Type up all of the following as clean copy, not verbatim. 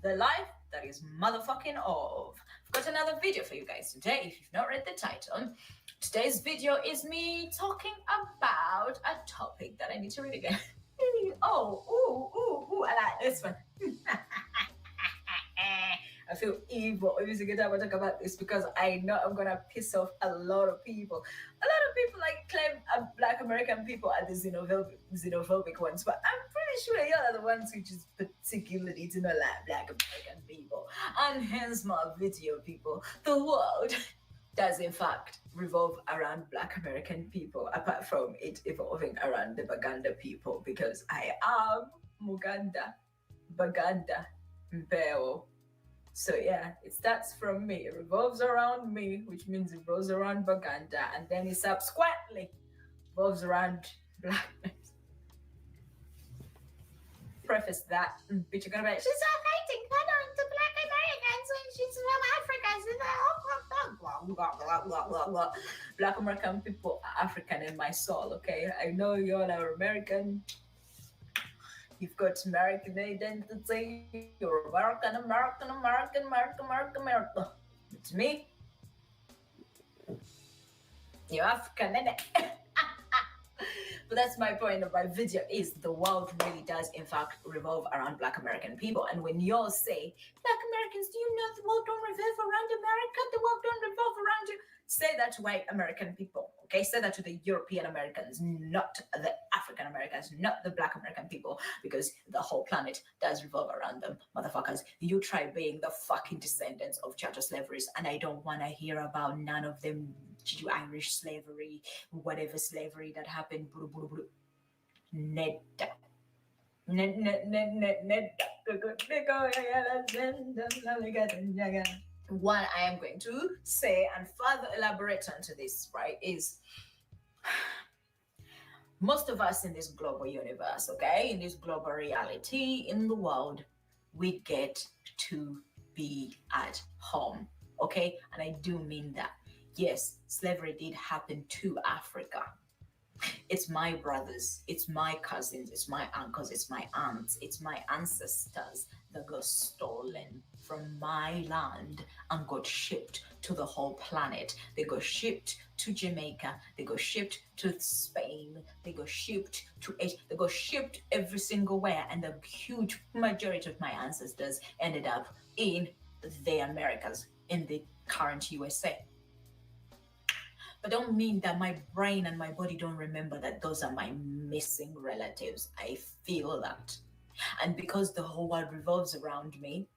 the life that is motherfucking of. I've got another video for you guys today. If you've not read the title, today's video is me talking about a topic that I need to read again. I like this one. I feel evil every single time I talk about this because I know I'm gonna piss off a lot of people. A lot of people like claim Black American people are the xenophobic ones, but I'm pretty sure y'all are the ones who just particularly do not like Black American people. And hence my video, people. The world does in fact revolve around Black American people, apart from it evolving around the Baganda people, because I am Muganda, Baganda, Mpeo. So yeah, it starts from me, it revolves around me, which means it revolves around Baganda, and then it subsequently revolves around blackness. Preface that, bitch, you're gonna be like, she's so fighting to Black Americans when she's from Africa. Black American people are African in my soul, okay? I know y'all are American. You've got American identity, you're American. It's me. You're African, innit? But that's my point of my video, is the world really does in fact revolve around Black American people. And when y'all say, Black Americans, do you know the world don't revolve around America? The world don't revolve around you. Say that to white American people, okay? Say that to the European Americans, not the African Americans, not the Black American people, because the whole planet does revolve around them, motherfuckers. You try being the fucking descendants of chattel slaveries, and I don't want to hear about none of them Irish slavery, whatever slavery that happened. What I am going to say and further elaborate onto this, right, is most of us in this global universe, okay, in this global reality, in the world, we get to be at home, okay? And I do mean that. Yes, slavery did happen to Africa. It's my brothers, it's my cousins, it's my uncles, it's my aunts, it's my ancestors that got stolen from my land and got shipped to the whole planet. They got shipped to Jamaica, they got shipped to Spain, they got shipped to Asia, they got shipped every single where, and the huge majority of my ancestors ended up in the Americas, in the current USA. But don't mean that my brain and my body don't remember that those are my missing relatives. I feel that. And because the whole world revolves around me,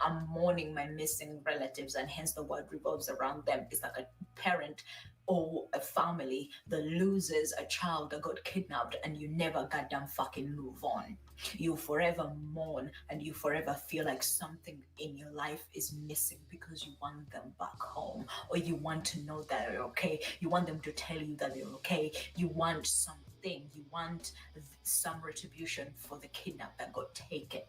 I'm mourning my missing relatives, and hence the world revolves around them. It's like a parent or a family that loses a child that got kidnapped, and you never goddamn fucking move on. You forever mourn, and you forever feel like something in your life is missing because you want them back home, or you want to know that they're okay. You want them to tell you that they're okay. You want something. You want some retribution for the kidnap that got taken.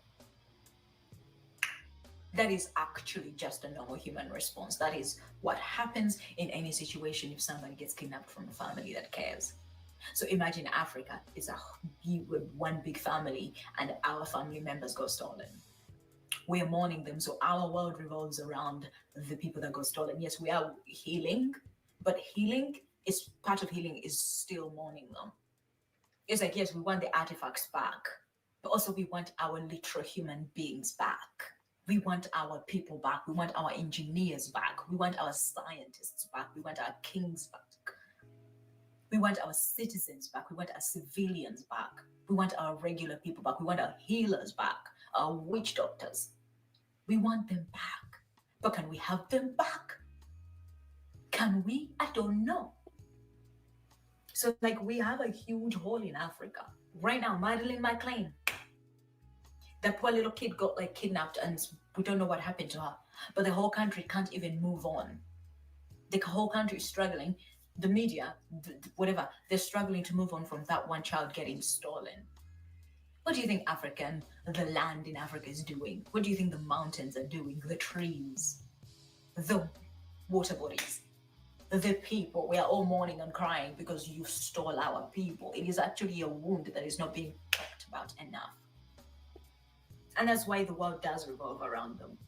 That is actually just a normal human response. That is what happens in any situation if somebody gets kidnapped from a family that cares. So imagine Africa is one big family and our family members got stolen. We're mourning them, so our world revolves around the people that got stolen. Yes, we are healing, but part of healing is still mourning them. It's like, yes, we want the artifacts back, but also we want our literal human beings back. We want our people back. We want our engineers back. We want our scientists back. We want our kings back. We want our citizens back. We want our civilians back. We want our regular people back. We want our healers back, our witch doctors. We want them back. But can we have them back? Can we? I don't know. So like we have a huge hole in Africa. Right now, Madeleine McLean, that poor little kid got like kidnapped and we don't know what happened to her. But the whole country can't even move on. The whole country is struggling. The media, whatever, they're struggling to move on from that one child getting stolen. What do you think the land in Africa is doing? What do you think the mountains are doing? The trees, the water bodies, the people. We are all mourning and crying because you stole our people. It is actually a wound that is not being talked about enough. And that's why the world does revolve around them.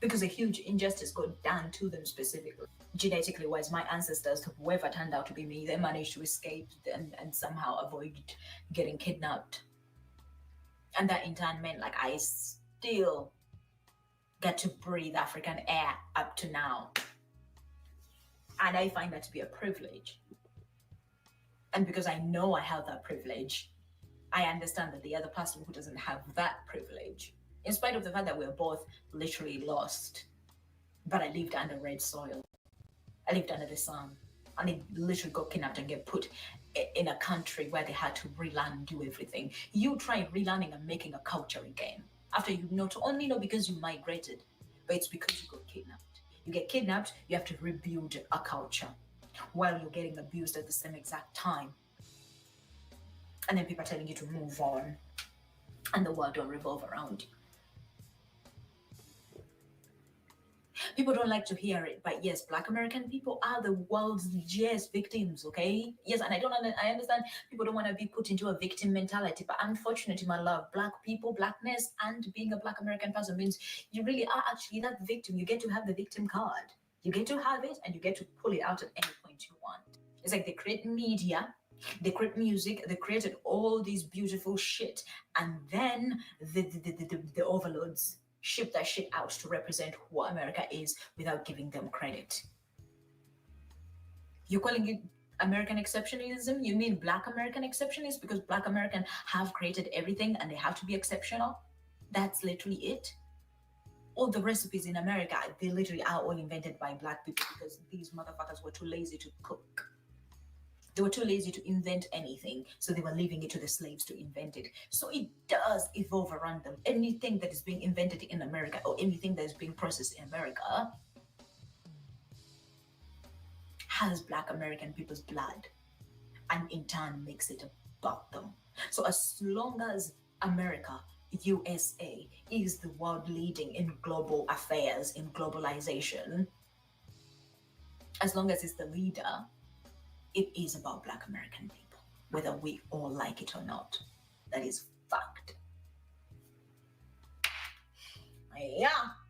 Because a huge injustice got done to them specifically. Genetically wise, my ancestors, whoever turned out to be me, they managed to escape and somehow avoid getting kidnapped. And that in turn meant like I still get to breathe African air up to now. And I find that to be a privilege. And because I know I have that privilege, I understand that the other person who doesn't have that privilege, in spite of the fact that we're both literally lost, but I lived under red soil. I lived under the sun. And they literally got kidnapped and get put in a country where they had to relearn and do everything. You try relearning and making a culture again after you not only know because you migrated, but it's because you got kidnapped. You get kidnapped, you have to rebuild a culture while you're getting abused at the same exact time. And then people are telling you to move on and the world don't revolve around you. People don't like to hear it, but yes, Black American people are the world's victims, okay? Yes, and I understand people don't want to be put into a victim mentality, but unfortunately, my love, Black people, Blackness, and being a Black American person means you really are actually that victim. You get to have the victim card. You get to have it, and you get to pull it out at any point you want. It's like they create media, they create music, they created all these beautiful shit, and then the overlords ship that shit out to represent who America is without giving them credit. You're calling it American exceptionalism? You mean Black American exceptionalism because Black American have created everything and they have to be exceptional? That's literally it. All the recipes in America, they literally are all invented by Black people because these motherfuckers were too lazy to cook. They were too lazy to invent anything, so they were leaving it to the slaves to invent it. So it does evolve around them. Anything that is being invented in America or anything that is being processed in America has Black American people's blood and in turn makes it about them. So as long as America, USA, is the world leading in global affairs, in globalization, as long as it's the leader, it is about Black American people, whether we all like it or not. That is fact. Yeah,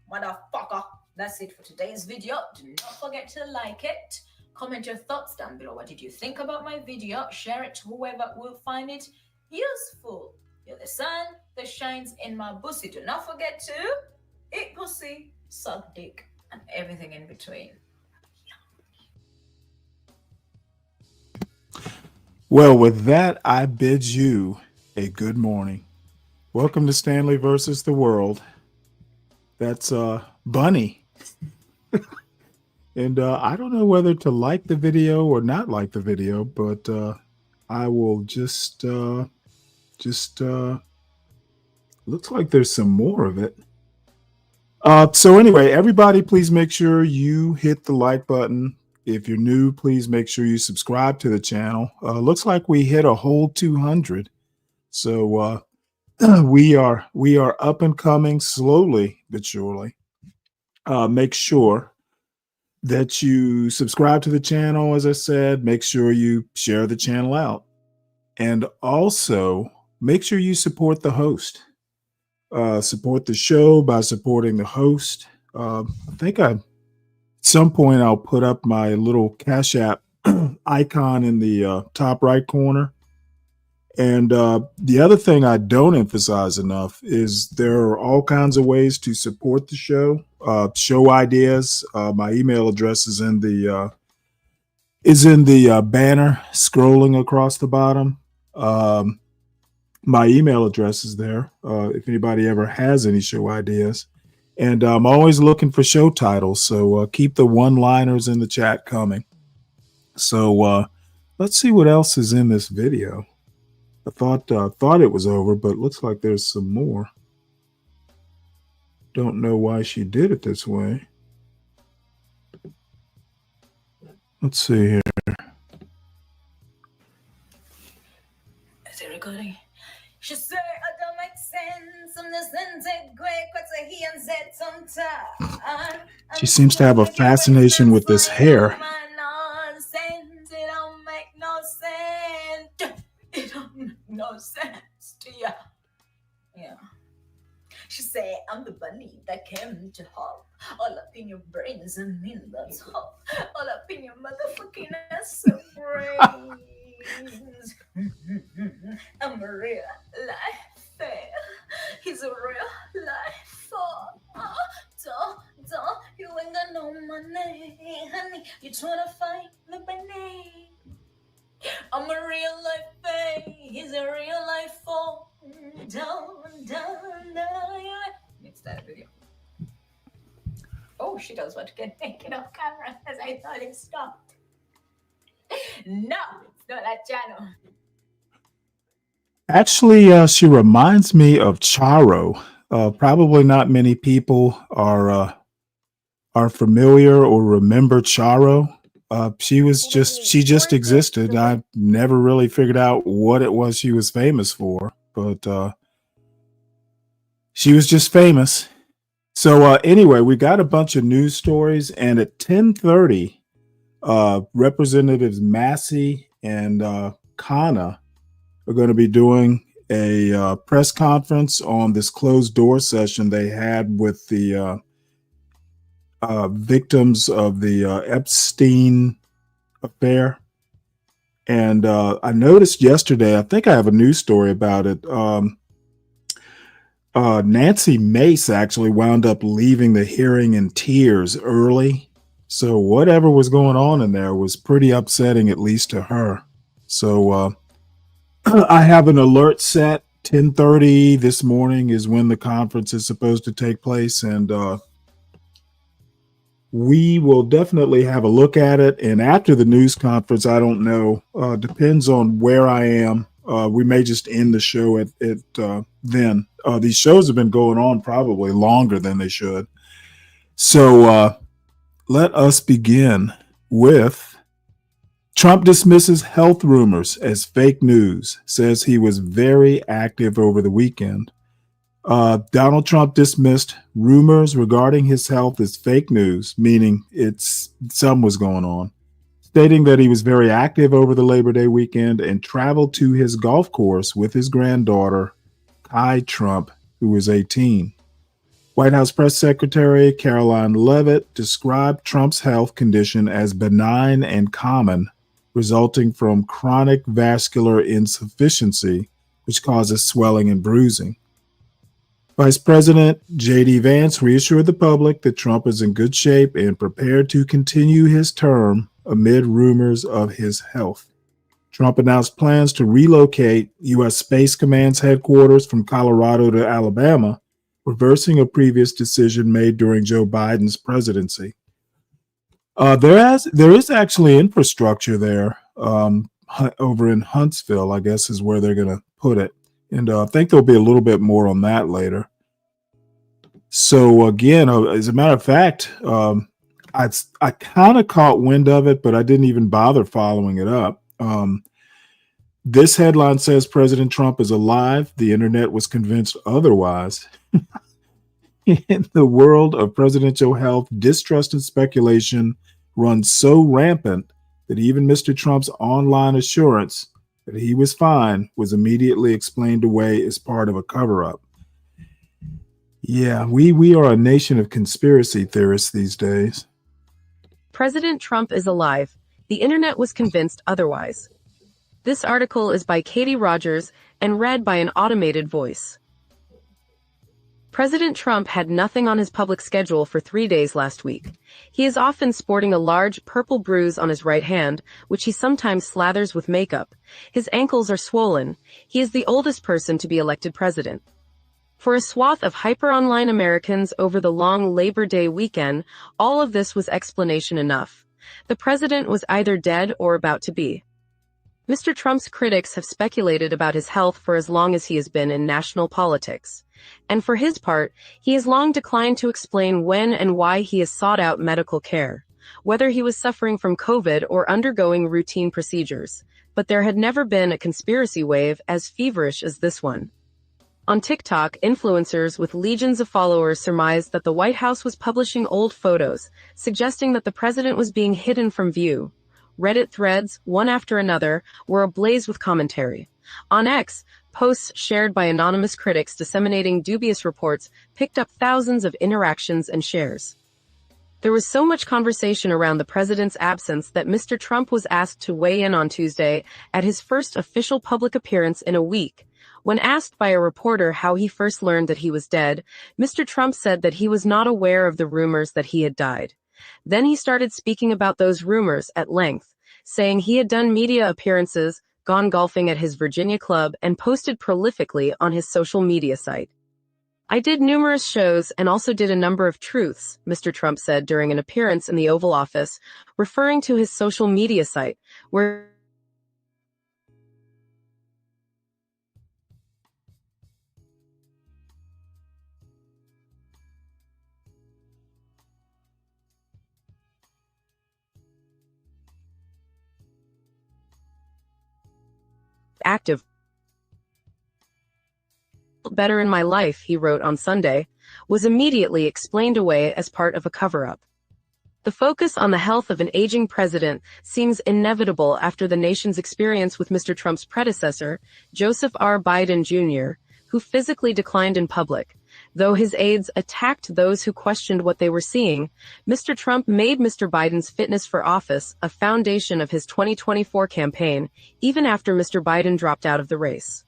motherfucker. That's it for today's video. Do not forget to like it. Comment your thoughts down below. What did you think about my video? Share it to whoever will find it useful. You're the sun that shines in my pussy. Do not forget to eat pussy, suck dick, and everything in between. Well, with that, I bid you a good morning. Welcome to Stanley versus the World. That's Bunny. And I don't know whether to like the video or not like the video, but I will just looks like there's some more of it. So anyway, everybody, please make sure you hit the like button. If you're new, please make sure you subscribe to the channel. Looks like we hit a whole 200. So we are up and coming slowly but surely. Make sure that you subscribe to the channel. As I said, make sure you share the channel out, and also make sure you support the host. Support the show by supporting the host. I think at some point I'll put up my little Cash App icon in the top right corner. And the other thing I don't emphasize enough is there are all kinds of ways to support the show. Show ideas. My email address is in the banner scrolling across the bottom. My email address is there. If anybody ever has any show ideas, and I'm always looking for show titles. So keep the one-liners in the chat coming. So let's see what else is in this video. I thought it was over, but looks like there's some more. Don't know why she did it this way. Let's see here. Is it recording? She said, I don't make sense. I'm the sensei great, he and said sometime. She seems to have a fascination with this hair. It don't make no sense. It don't make no sense to ya. Yeah. She said, I'm the bunny that came to hop all up in your brains and in the top, all up in your motherfucking ass brains. I'm a real life fair. He's a real life fall. Don't, you ain't got no money, honey. You tryna fight the bunny. I'm a real life fair. He's a real life fall. Don't. It's that video. Oh, she does want to get naked off camera as I thought it stopped. No, it's not that channel. Actually, she reminds me of Charo. Probably not many people are familiar or remember Charo. She just existed. I never really figured out what it was she was famous for, but she was just famous. So anyway, we got a bunch of news stories, and at 10:30, Representatives Massey and Khanna are going to be doing a press conference on this closed door session they had with the victims of the Epstein affair. And I noticed yesterday, I think I have a news story about it. Nancy Mace actually wound up leaving the hearing in tears early. So whatever was going on in there was pretty upsetting, at least to her. So I have an alert set. 10:30 this morning is when the conference is supposed to take place, and we will definitely have a look at it. And after the news conference, I don't know. Depends on where I am. We may just end the show at then. These shows have been going on probably longer than they should. So let us begin with Trump dismisses health rumors as fake news, says he was very active over the weekend. Donald Trump dismissed rumors regarding his health as fake news, meaning something was going on, stating that he was very active over the Labor Day weekend and traveled to his golf course with his granddaughter, Kai Trump, who was 18. White House Press Secretary Caroline Leavitt described Trump's health condition as benign and common, resulting from chronic vascular insufficiency, which causes swelling and bruising. Vice President J.D. Vance reassured the public that Trump is in good shape and prepared to continue his term amid rumors of his health. Trump announced plans to relocate U.S. Space Command's headquarters from Colorado to Alabama, reversing a previous decision made during Joe Biden's presidency. There is actually infrastructure there over in Huntsville, I guess is where they're going to put it. And I think there'll be a little bit more on that later. So again, as a matter of fact, I kind of caught wind of it, but I didn't even bother following it up. This headline says President Trump is alive. The internet was convinced otherwise. In the world of presidential health, distrust and speculation runs so rampant that even Mr. Trump's online assurance that he was fine was immediately explained away as part of a cover-up. Yeah, we are a nation of conspiracy theorists these days. President Trump is alive. The internet was convinced otherwise. This article is by Katie Rogers and read by an automated voice. President Trump had nothing on his public schedule for 3 days last week. He is often sporting a large purple bruise on his right hand, which he sometimes slathers with makeup. His ankles are swollen. He is the oldest person to be elected president. For a swath of hyper-online Americans over the long Labor Day weekend, all of this was explanation enough. The president was either dead or about to be. Mr. Trump's critics have speculated about his health for as long as he has been in national politics. And for his part, he has long declined to explain when and why he has sought out medical care, whether he was suffering from COVID or undergoing routine procedures. But there had never been a conspiracy wave as feverish as this one. On TikTok, influencers with legions of followers surmised that the White House was publishing old photos, suggesting that the president was being hidden from view. Reddit threads, one after another, were ablaze with commentary. On X, Posts shared by anonymous critics disseminating dubious reports picked up thousands of interactions and shares. There was so much conversation around the president's absence that Mr. Trump was asked to weigh in on Tuesday at his first official public appearance in a week. When asked by a reporter how he first learned that he was dead, Mr. Trump said that he was not aware of the rumors that he had died. Then he started speaking about those rumors at length, saying he had done media appearances, gone golfing at his Virginia club, and posted prolifically on his social media site. "I did numerous shows and also did a number of truths," Mr. Trump said during an appearance in the Oval Office, referring to his social media site, where active better in my life, he wrote on Sunday, was immediately explained away as part of a cover-up. The focus on the health of an aging president seems inevitable after the nation's experience with Mr. Trump's predecessor, Joseph R. Biden Jr., who physically declined in public. Though his aides attacked those who questioned what they were seeing, Mr. Trump made Mr. Biden's fitness for office a foundation of his 2024 campaign, even after Mr. Biden dropped out of the race.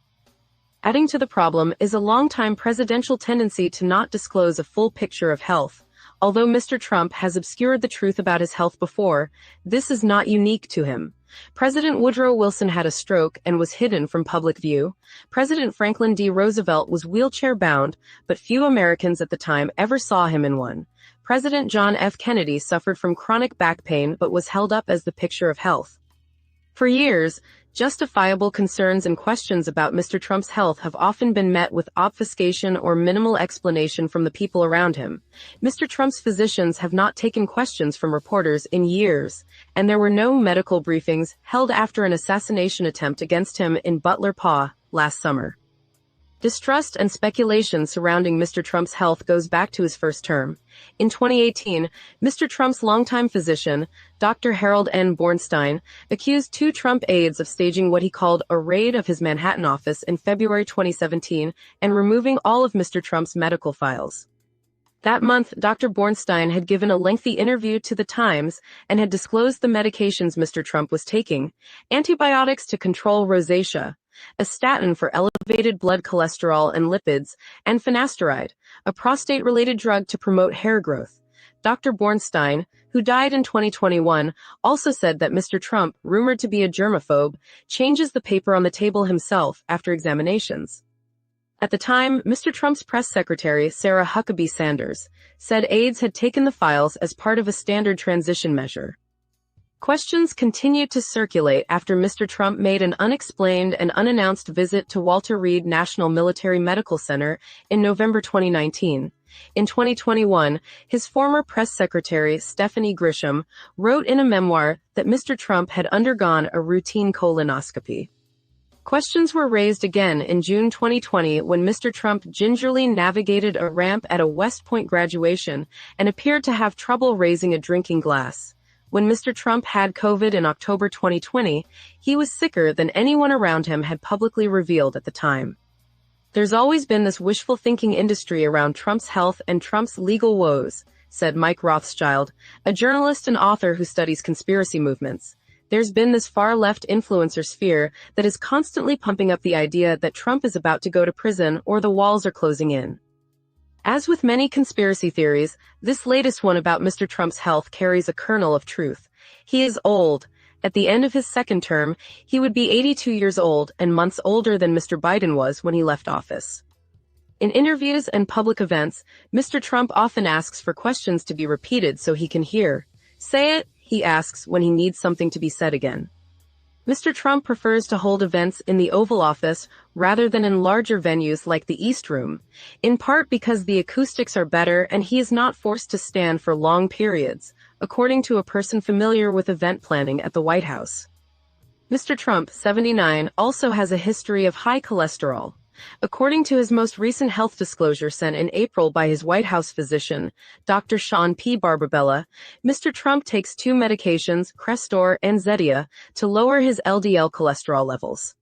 Adding to the problem is a longtime presidential tendency to not disclose a full picture of health. Although Mr. Trump has obscured the truth about his health before, this is not unique to him. President Woodrow Wilson had a stroke and was hidden from public view. President Franklin D. Roosevelt was wheelchair-bound, but few Americans at the time ever saw him in one. President John F. Kennedy suffered from chronic back pain but was held up as the picture of health. For years, justifiable concerns and questions about Mr. Trump's health have often been met with obfuscation or minimal explanation from the people around him. Mr. Trump's physicians have not taken questions from reporters in years, and there were no medical briefings held after an assassination attempt against him in Butler, PA, last summer. Distrust and speculation surrounding Mr. Trump's health goes back to his first term. In 2018, Mr. Trump's longtime physician, Dr. Harold N. Bornstein, accused two Trump aides of staging what he called a raid of his Manhattan office in February 2017 and removing all of Mr. Trump's medical files. That month, Dr. Bornstein had given a lengthy interview to The Times and had disclosed the medications Mr. Trump was taking: antibiotics to control rosacea, a statin for elevated blood cholesterol and lipids, and finasteride, a prostate-related drug to promote hair growth. Dr. Bornstein, who died in 2021, also said that Mr. Trump, rumored to be a germaphobe, changes the paper on the table himself after examinations. At the time, Mr. Trump's press secretary, Sarah Huckabee Sanders, said aides had taken the files as part of a standard transition measure. Questions continued to circulate after Mr. Trump made an unexplained and unannounced visit to Walter Reed National Military Medical Center in November 2019. In 2021, his former press secretary, Stephanie Grisham, wrote in a memoir that Mr. Trump had undergone a routine colonoscopy. Questions were raised again in June 2020 when Mr. Trump gingerly navigated a ramp at a West Point graduation and appeared to have trouble raising a drinking glass. When Mr. Trump had COVID in October 2020, he was sicker than anyone around him had publicly revealed at the time. There's always been this wishful thinking industry around Trump's health and Trump's legal woes, said Mike Rothschild, a journalist and author who studies conspiracy movements. There's been this far-left influencer sphere that is constantly pumping up the idea that Trump is about to go to prison or the walls are closing in. As with many conspiracy theories, this latest one about Mr. Trump's health carries a kernel of truth. He is old. At the end of his second term, he would be 82 years old and months older than Mr. Biden was when he left office. In interviews and public events, Mr. Trump often asks for questions to be repeated so he can hear. Say it, he asks when he needs something to be said again. Mr. Trump prefers to hold events in the Oval Office rather than in larger venues like the East Room, in part because the acoustics are better and he is not forced to stand for long periods, according to a person familiar with event planning at the White House. Mr. Trump, 79, also has a history of high cholesterol. According to his most recent health disclosure sent in April by his White House physician, Dr. Sean P. Barbabella, Mr. Trump takes two medications, Crestor and Zetia, to lower his LDL cholesterol levels.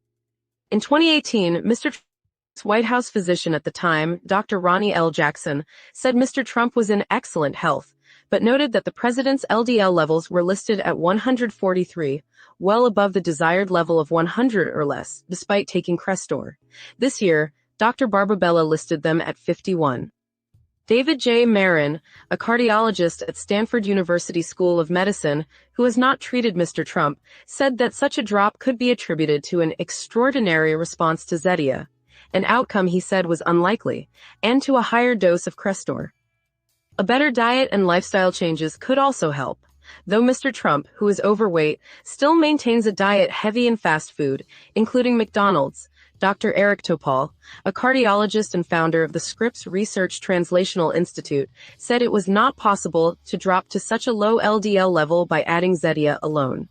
In 2018, Mr. Trump's White House physician at the time, Dr. Ronnie L. Jackson, said Mr. Trump was in excellent health, but noted that the president's LDL levels were listed at 143, well above the desired level of 100 or less, despite taking Crestor. This year, Dr. Barbabella listed them at 51. David J. Marin, a cardiologist at Stanford University School of Medicine, who has not treated Mr. Trump, said that such a drop could be attributed to an extraordinary response to Zetia, an outcome he said was unlikely, and to a higher dose of Crestor. A better diet and lifestyle changes could also help, though Mr. Trump, who is overweight, still maintains a diet heavy in fast food, including McDonald's. Dr. Eric Topol, a cardiologist and founder of the Scripps Research Translational Institute, said it was not possible to drop to such a low LDL level by adding Zetia alone.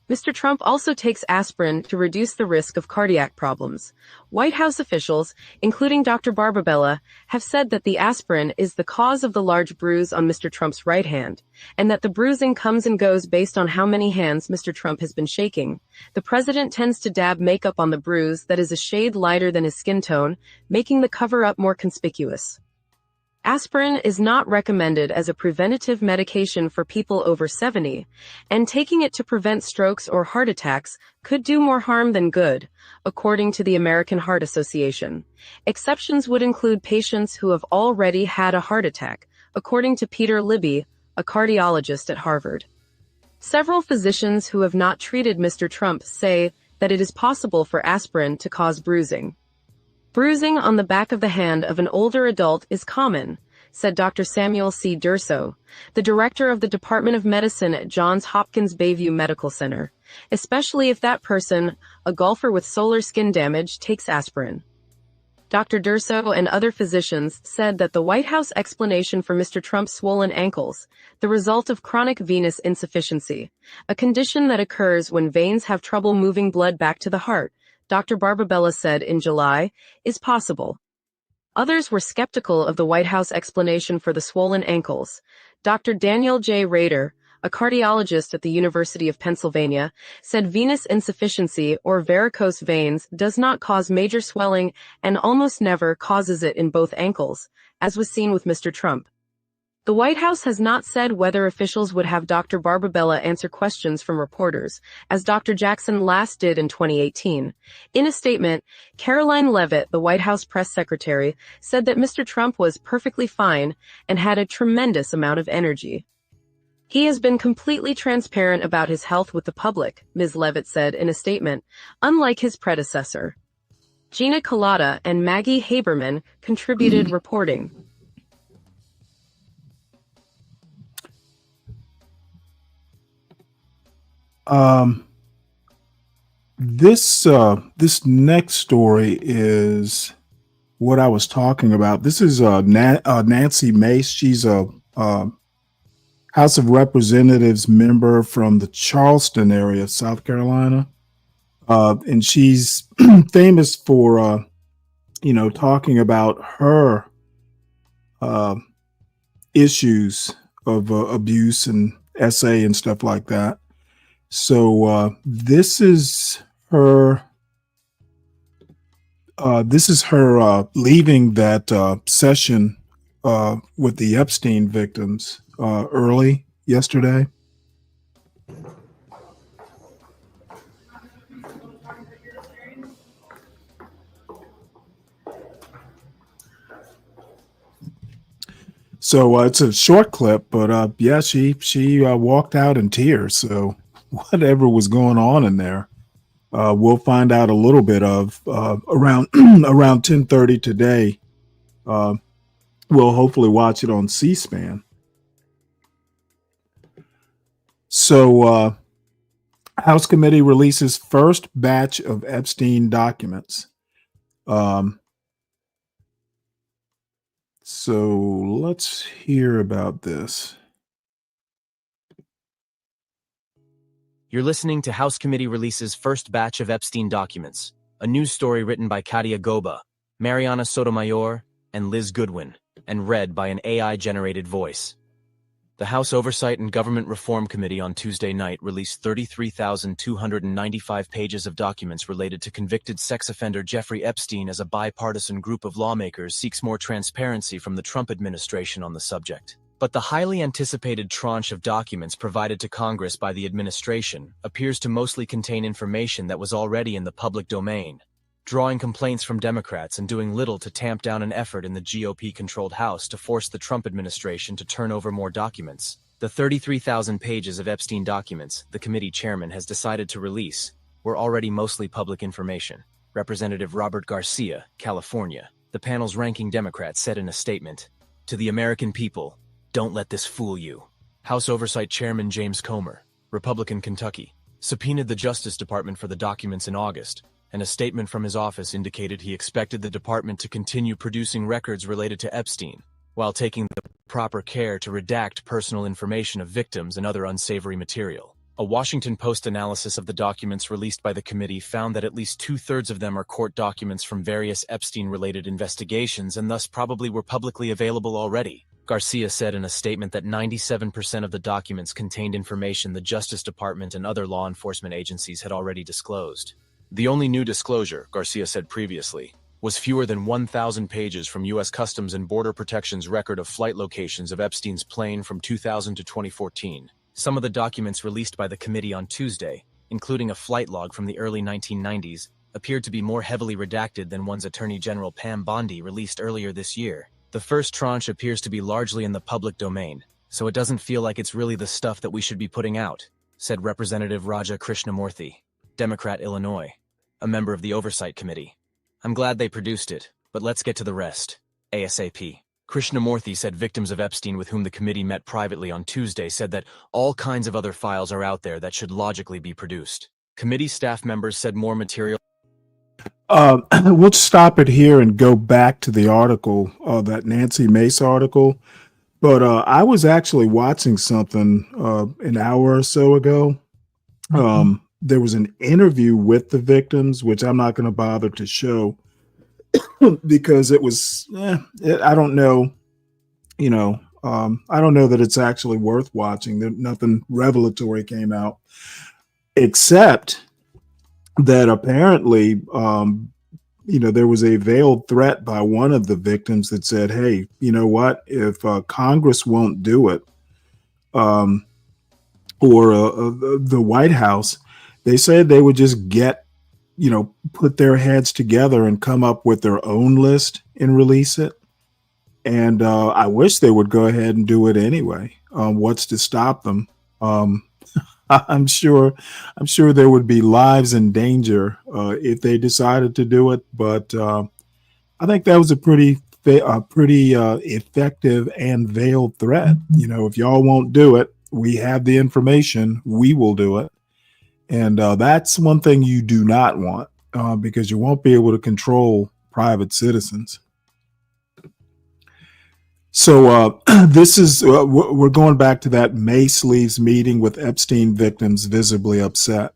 Mr. Trump also takes aspirin to reduce the risk of cardiac problems. White House officials, including Dr. Barbabella, have said that the aspirin is the cause of the large bruise on Mr. Trump's right hand, and that the bruising comes and goes based on how many hands Mr. Trump has been shaking. The president tends to dab makeup on the bruise that is a shade lighter than his skin tone, making the cover-up more conspicuous. Aspirin is not recommended as a preventative medication for people over 70, and taking it to prevent strokes or heart attacks could do more harm than good, according to the American Heart Association. Exceptions would include patients who have already had a heart attack, according to Peter Libby, a cardiologist at Harvard. Several physicians who have not treated Mr. Trump say that it is possible for aspirin to cause bruising. Bruising on the back of the hand of an older adult is common, said Dr. Samuel C. Durso, the director of the Department of Medicine at Johns Hopkins Bayview Medical Center, especially if that person, a golfer with solar skin damage, takes aspirin. Dr. Durso and other physicians said that the White House explanation for Mr. Trump's swollen ankles, the result of chronic venous insufficiency, a condition that occurs when veins have trouble moving blood back to the heart, Dr. Barbabella said in July, is possible. Others were skeptical of the White House explanation for the swollen ankles. Dr. Daniel J. Rader, a cardiologist at the University of Pennsylvania, said venous insufficiency or varicose veins does not cause major swelling and almost never causes it in both ankles, as was seen with Mr. Trump. The White House has not said whether officials would have Dr. Barbabella answer questions from reporters, as Dr. Jackson last did in 2018. In a statement, Caroline Leavitt, the White House press secretary, said that Mr. Trump was perfectly fine and had a tremendous amount of energy. He has been completely transparent about his health with the public, Ms. Leavitt said in a statement, unlike his predecessor. Gina Colada and Maggie Haberman contributed reporting. This next story is what I was talking about. This is Nancy Mace. She's a House of Representatives member from the Charleston area of South Carolina, and she's famous for talking about her issues of abuse and SA and stuff like that. So this is her. Leaving that session with the Epstein victims early yesterday. So it's a short clip, but yeah, she walked out in tears. So whatever was going on in there, we'll find out a little bit of around 10:30 today. We'll hopefully watch it on C-SPAN. So House committee releases first batch of Epstein documents. So let's hear about this. You're listening to House Committee Releases First Batch of Epstein Documents, a news story written by Katia Goba, Mariana Sotomayor, and Liz Goodwin, and read by an AI-generated voice. The House Oversight and Government Reform Committee on Tuesday night released 33,295 pages of documents related to convicted sex offender Jeffrey Epstein as a bipartisan group of lawmakers seeks more transparency from the Trump administration on the subject. But the highly anticipated tranche of documents provided to Congress by the administration appears to mostly contain information that was already in the public domain, drawing complaints from Democrats and doing little to tamp down an effort in the GOP-controlled House to force the Trump administration to turn over more documents. The 33,000 pages of Epstein documents the committee chairman has decided to release were already mostly public information. Representative Robert Garcia, California, the panel's ranking Democrat, said in a statement, "To the American people, don't let this fool you." House Oversight Chairman James Comer, Republican Kentucky, subpoenaed the Justice Department for the documents in August, and a statement from his office indicated he expected the department to continue producing records related to Epstein, while taking the proper care to redact personal information of victims and other unsavory material. A Washington Post analysis of the documents released by the committee found that at least 2/3 of them are court documents from various Epstein-related investigations and thus probably were publicly available already. Garcia said in a statement that 97% of the documents contained information the Justice Department and other law enforcement agencies had already disclosed. The only new disclosure, Garcia said previously, was fewer than 1,000 pages from U.S. Customs and Border Protection's record of flight locations of Epstein's plane from 2000 to 2014. Some of the documents released by the committee on Tuesday, including a flight log from the early 1990s, appeared to be more heavily redacted than one's Attorney General Pam Bondi released earlier this year. The first tranche appears to be largely in the public domain, so it doesn't feel like it's really the stuff that we should be putting out, said Representative Raja Krishnamurthy, Democrat, Illinois, a member of the Oversight Committee. "I'm glad they produced it, but let's get to the rest, ASAP." Krishnamurthy said victims of Epstein with whom the committee met privately on Tuesday said that all kinds of other files are out there that should logically be produced. Committee staff members said more material. We'll stop it here and go back to the article, that Nancy Mace article. But I was actually watching something an hour or so ago. There was an interview with the victims, which I'm not going to bother to show because it was, I don't know, I don't know that it's actually worth watching. Nothing revelatory came out, except that apparently, there was a veiled threat by one of the victims that said, "Hey, you know what? If Congress won't do it, or the White House," they said they would just put their heads together and come up with their own list and release it. And I wish they would go ahead and do it anyway. What's to stop them? I'm sure there would be lives in danger if they decided to do it. But I think that was a pretty effective and veiled threat. If y'all won't do it, we have the information. We will do it. And that's one thing you do not want because you won't be able to control private citizens. So this is, we're going back to that Mace leaves meeting with Epstein victims visibly upset.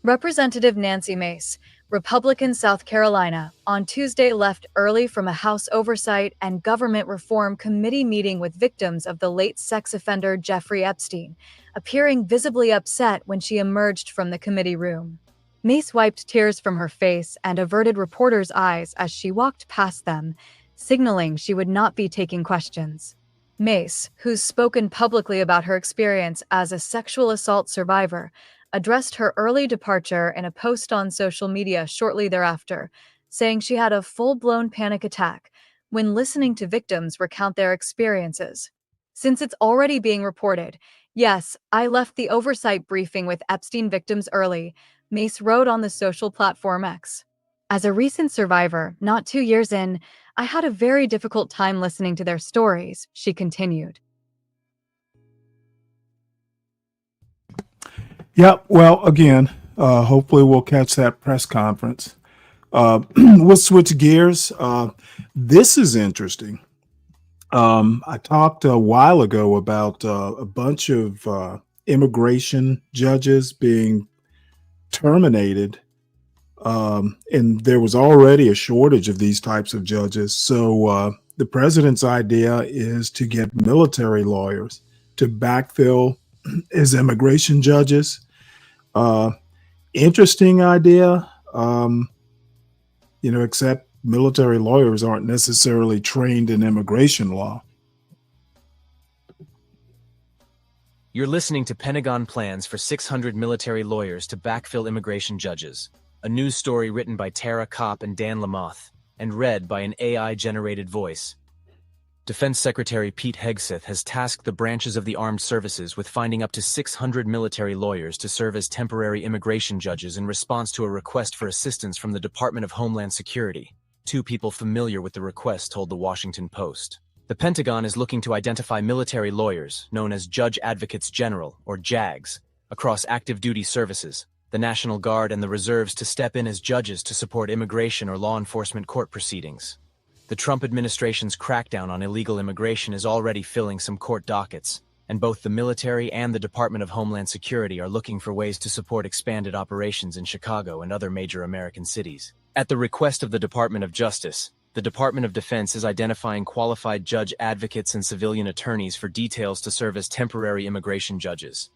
Representative Nancy Mace, Republican, South Carolina, on Tuesday left early from a House Oversight and Government Reform Committee meeting with victims of the late sex offender Jeffrey Epstein, appearing visibly upset when she emerged from the committee room. Mace wiped tears from her face and averted reporters' eyes as she walked past them, signaling she would not be taking questions. Mace, who's spoken publicly about her experience as a sexual assault survivor, addressed her early departure in a post on social media shortly thereafter, saying she had a full-blown panic attack when listening to victims recount their experiences. Since it's already being reported, yes, I left the oversight briefing with Epstein victims early, Mace wrote on the social platform X. As a recent survivor, not 2 years in, I had a very difficult time listening to their stories, she continued. Yeah, well, again, hopefully we'll catch that press conference. We'll switch gears. This is interesting. I talked a while ago about a bunch of immigration judges being terminated, and there was already a shortage of these types of judges. So the president's idea is to get military lawyers to backfill as immigration judges. Interesting idea, except military lawyers aren't necessarily trained in immigration law. You're listening to Pentagon Plans for 600 Military Lawyers to Backfill Immigration Judges, a news story written by Tara Kopp and Dan Lamoth, and read by an AI-generated voice. Defense Secretary Pete Hegseth has tasked the branches of the armed services with finding up to 600 military lawyers to serve as temporary immigration judges in response to a request for assistance from the Department of Homeland Security. Two people familiar with the request told the Washington Post. The Pentagon is looking to identify military lawyers, known as Judge Advocates General, or JAGs, across active duty services, the National Guard and the Reserves to step in as judges to support immigration or law enforcement court proceedings. The Trump administration's crackdown on illegal immigration is already filling some court dockets, and both the military and the Department of Homeland Security are looking for ways to support expanded operations in Chicago and other major American cities. At the request of the Department of Justice, the Department of Defense is identifying qualified judge advocates and civilian attorneys for details to serve as temporary immigration judges.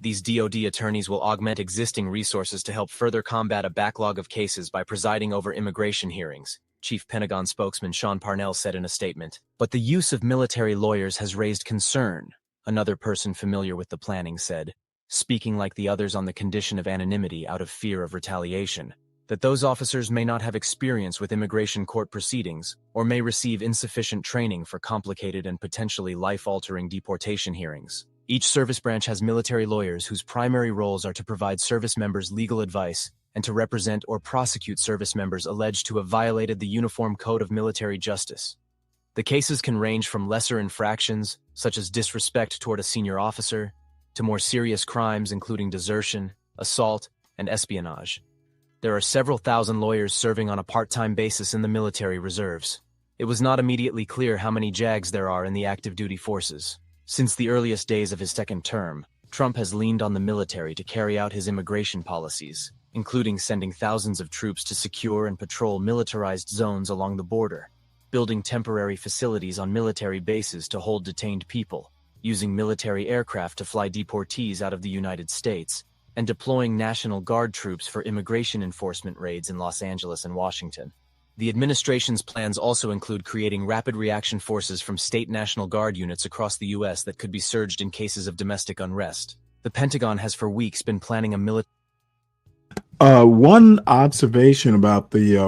These DoD attorneys will augment existing resources to help further combat a backlog of cases by presiding over immigration hearings, Chief Pentagon spokesman Sean Parnell said in a statement. But the use of military lawyers has raised concern, another person familiar with the planning said, speaking like the others on the condition of anonymity out of fear of retaliation, that those officers may not have experience with immigration court proceedings or may receive insufficient training for complicated and potentially life-altering deportation hearings. Each service branch has military lawyers whose primary roles are to provide service members legal advice and to represent or prosecute service members alleged to have violated the Uniform Code of Military Justice. The cases can range from lesser infractions, such as disrespect toward a senior officer, to more serious crimes including desertion, assault, and espionage. There are several thousand lawyers serving on a part-time basis in the military reserves. It was not immediately clear how many JAGs there are in the active duty forces. Since the earliest days of his second term, Trump has leaned on the military to carry out his immigration policies, including sending thousands of troops to secure and patrol militarized zones along the border, building temporary facilities on military bases to hold detained people, using military aircraft to fly deportees out of the United States, and deploying National Guard troops for immigration enforcement raids in Los Angeles and Washington. The administration's plans also include creating rapid reaction forces from state National Guard units across the U.S. that could be surged in cases of domestic unrest. The Pentagon has for weeks been planning a military... One observation about the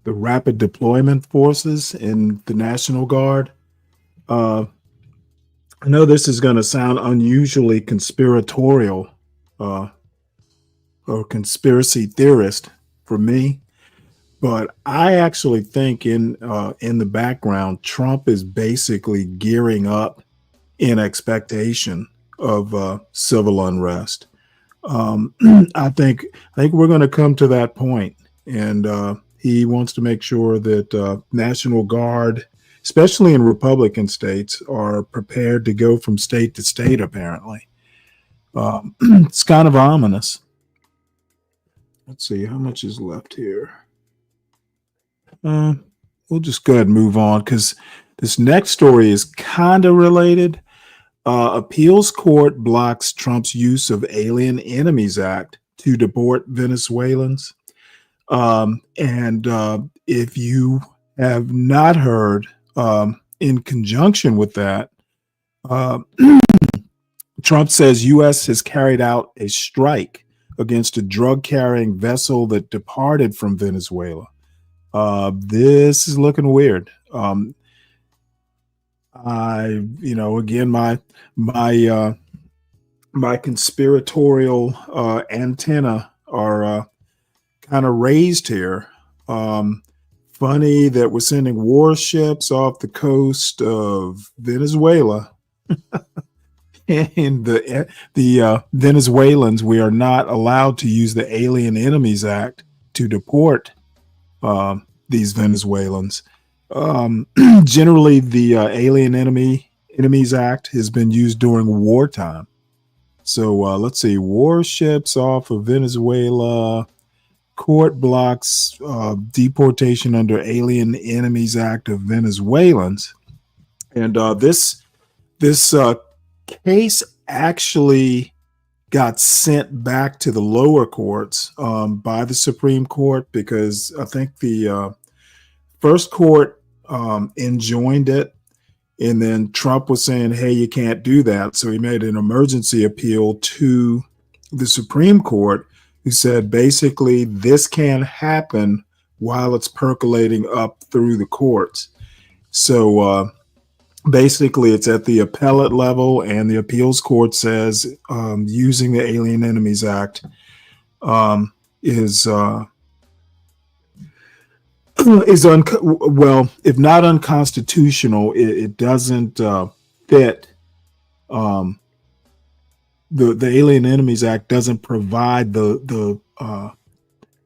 rapid deployment forces in the National Guard. I know this is going to sound unusually conspiratorial or conspiracy theorist for me, but I actually think in the background, Trump is basically gearing up in expectation of civil unrest. I think we're going to come to that point, and he wants to make sure that National Guard, especially in Republican states, are prepared to go from state to state, apparently. It's kind of ominous. Let's see, how much is left here? We'll just go ahead and move on because this next story is kind of related. Appeals court blocks Trump's use of Alien Enemies Act to deport Venezuelans. And if you have not heard, in conjunction with that, Trump says U.S. has carried out a strike against a drug-carrying vessel that departed from Venezuela. This is looking weird. Again, my conspiratorial antenna are kind of raised here. Funny that we're sending warships off the coast of Venezuela. And the Venezuelans, we are not allowed to use the Alien Enemies Act to deport these Venezuelans. Generally, the Alien Enemies Act has been used during wartime. So let's see, warships off of Venezuela Court blocks deportation under Alien Enemies Act of Venezuelans. And this case actually got sent back to the lower courts by the Supreme Court, because I think the first court enjoined it, and then Trump was saying, hey, you can't do that. So he made an emergency appeal to the Supreme Court, who said basically this can't happen while it's percolating up through the courts. So basically it's at the appellate level, and the appeals court says using the Alien Enemies Act is well, if not unconstitutional, it doesn't fit. The Alien Enemies Act doesn't provide the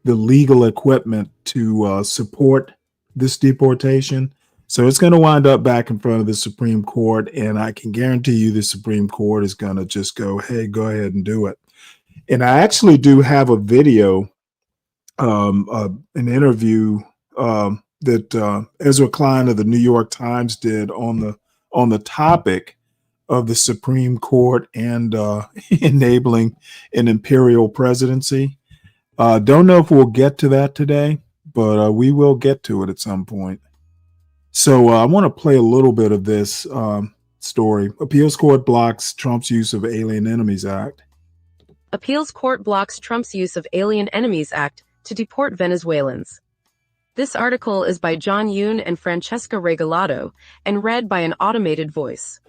legal equipment to support this deportation. So it's going to wind up back in front of the Supreme Court, and I can guarantee you the Supreme Court is going to just go, hey, go ahead and do it. And I actually do have a video, an interview that Ezra Klein of the New York Times did on the topic of the Supreme Court and enabling an imperial presidency. Don't know if we'll get to that today, but we will get to it at some point. So I want to play a little bit of this story. Appeals court blocks Trump's use of Alien Enemies Act. Appeals court blocks Trump's use of Alien Enemies Act to deport Venezuelans. This article is by John Yoon and Francesca Regalado and read by an automated voice.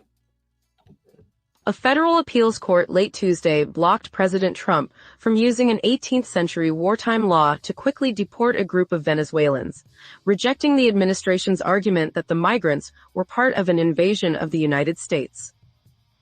A federal appeals court late Tuesday blocked President Trump from using an 18th century wartime law to quickly deport a group of Venezuelans, rejecting the administration's argument that the migrants were part of an invasion of the United States.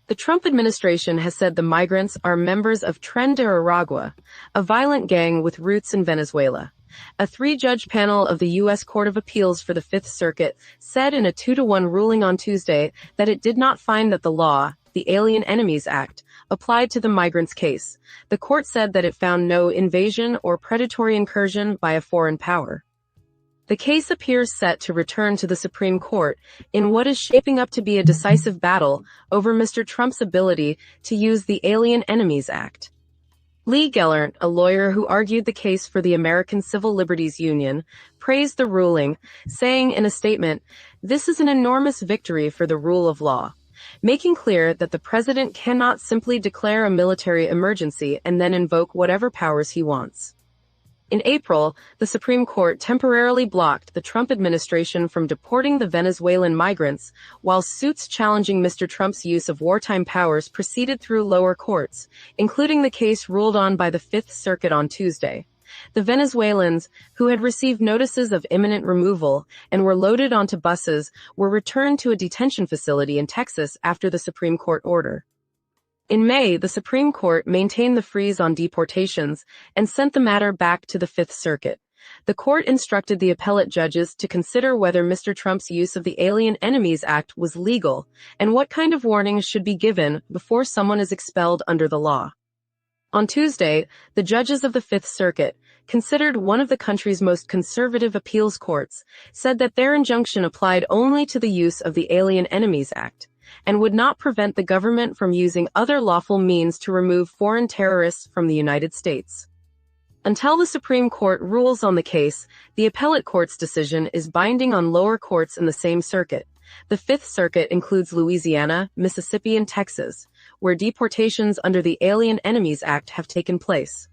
The Trump administration has said the migrants are members of Tren de Aragua, a violent gang with roots in Venezuela. A 3-judge panel of the U.S. Court of Appeals for the Fifth Circuit said in a 2-1 ruling on Tuesday that it did not find that the law, the Alien Enemies Act, applied to the migrants' case. The court said that it found no invasion or predatory incursion by a foreign power. The case appears set to return to the Supreme Court in what is shaping up to be a decisive battle over Mr. Trump's ability to use the Alien Enemies Act. Lee Gellert, a lawyer who argued the case for the American Civil Liberties Union, praised the ruling, saying in a statement, "This is an enormous victory for the rule of law," making clear that the president cannot simply declare a military emergency and then invoke whatever powers he wants. In April, the Supreme Court temporarily blocked the Trump administration from deporting the Venezuelan migrants, while suits challenging Mr. Trump's use of wartime powers proceeded through lower courts, including the case ruled on by the Fifth Circuit on Tuesday. The Venezuelans, who had received notices of imminent removal and were loaded onto buses, were returned to a detention facility in Texas after the Supreme Court order. In May, the Supreme Court maintained the freeze on deportations and sent the matter back to the Fifth Circuit. The court instructed the appellate judges to consider whether Mr. Trump's use of the Alien Enemies Act was legal and what kind of warnings should be given before someone is expelled under the law. On Tuesday, the judges of the Fifth Circuit, considered one of the country's most conservative appeals courts, said that their injunction applied only to the use of the Alien Enemies Act and would not prevent the government from using other lawful means to remove foreign terrorists from the United States. Until the Supreme Court rules on the case, the appellate court's decision is binding on lower courts in the same circuit. The Fifth Circuit includes Louisiana, Mississippi, and Texas, where deportations under the Alien Enemies Act have taken place.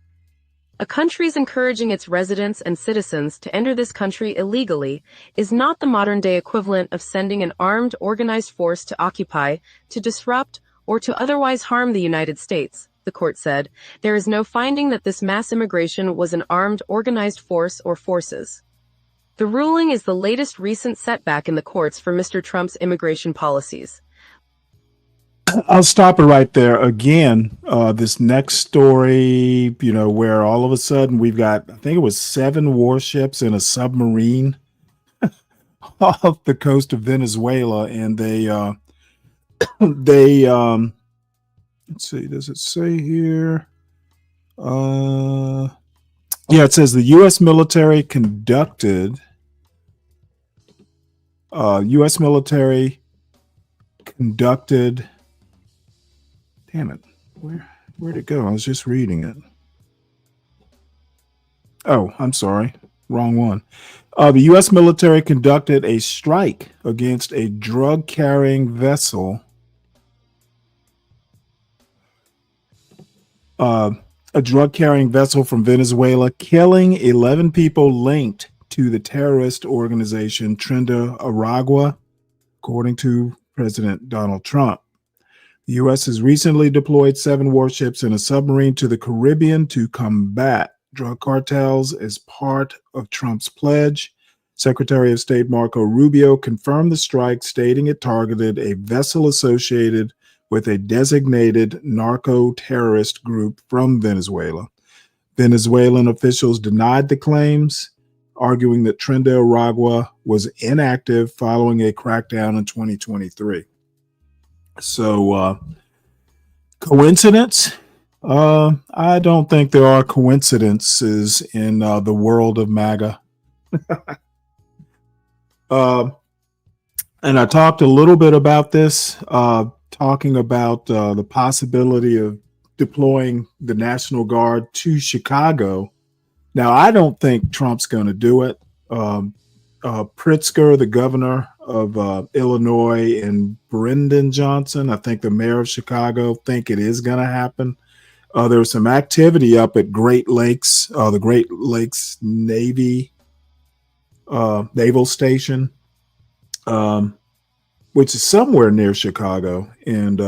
A country's encouraging its residents and citizens to enter this country illegally is not the modern-day equivalent of sending an armed, organized force to occupy, to disrupt, or to otherwise harm the United States, the court said. There is no finding that this mass immigration was an armed, organized force or forces. The ruling is the latest recent setback in the courts for Mr. Trump's immigration policies. I'll stop it right there. Again, this next story, where all of a sudden we've got, I think it was 7 warships and a submarine off the coast of Venezuela. And let's see, does it say here? Yeah, it says the U.S. military conducted. U.S. military conducted. Damn it! Where'd it go? I was just reading it. Oh, I'm sorry. Wrong one. The U.S. military conducted a strike against a drug-carrying vessel. A drug-carrying vessel from Venezuela, killing 11 people linked to the terrorist organization Trinidad Aragua, according to President Donald Trump. The U.S. has recently deployed 7 warships and a submarine to the Caribbean to combat drug cartels as part of Trump's pledge. Secretary of State Marco Rubio confirmed the strike, stating it targeted a vessel associated with a designated narco-terrorist group from Venezuela. Venezuelan officials denied the claims, arguing that Trinidad Aragua was inactive following a crackdown in 2023. So, coincidence? I don't think there are coincidences in the world of MAGA. And I talked a little bit about this, talking about the possibility of deploying the National Guard to Chicago. Now, I don't think Trump's going to do it. Pritzker, the governor of Illinois, and Brendan Johnson, I think the mayor of Chicago, think it is going to happen. There's some activity up at Great Lakes, the Great Lakes Naval Station, which is somewhere near Chicago. And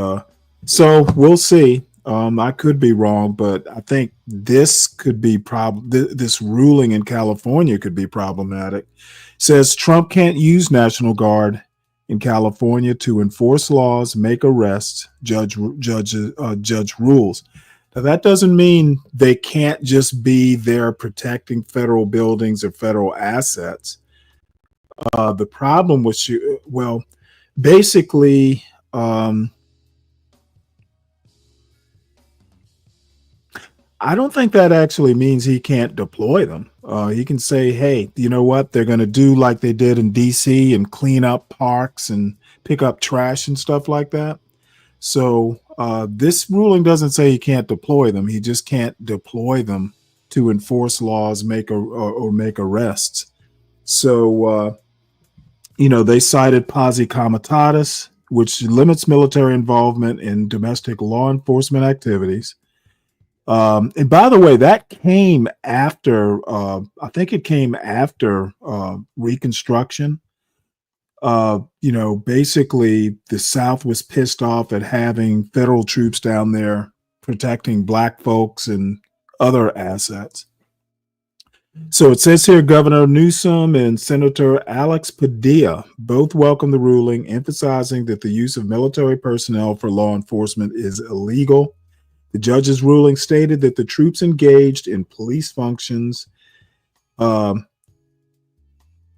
so we'll see. I could be wrong, but I think this could be this ruling in California could be problematic. It says Trump can't use National Guard in California to enforce laws, make arrests, judge rules. Now, that doesn't mean they can't just be there protecting federal buildings or federal assets. The problem with basically, I don't think that actually means he can't deploy them. He can say, hey, you know what? They're going to do like they did in D.C. and clean up parks and pick up trash and stuff like that. So this ruling doesn't say he can't deploy them. He just can't deploy them to enforce laws, make arrests. So, they cited posse comitatus, which limits military involvement in domestic law enforcement activities. And by the way, that came after, I think it came after Reconstruction. Basically the South was pissed off at having federal troops down there protecting Black folks and other assets. So it says here, Governor Newsom and Senator Alex Padilla both welcomed the ruling, emphasizing that the use of military personnel for law enforcement is illegal. The judge's ruling stated that the troops engaged in police functions and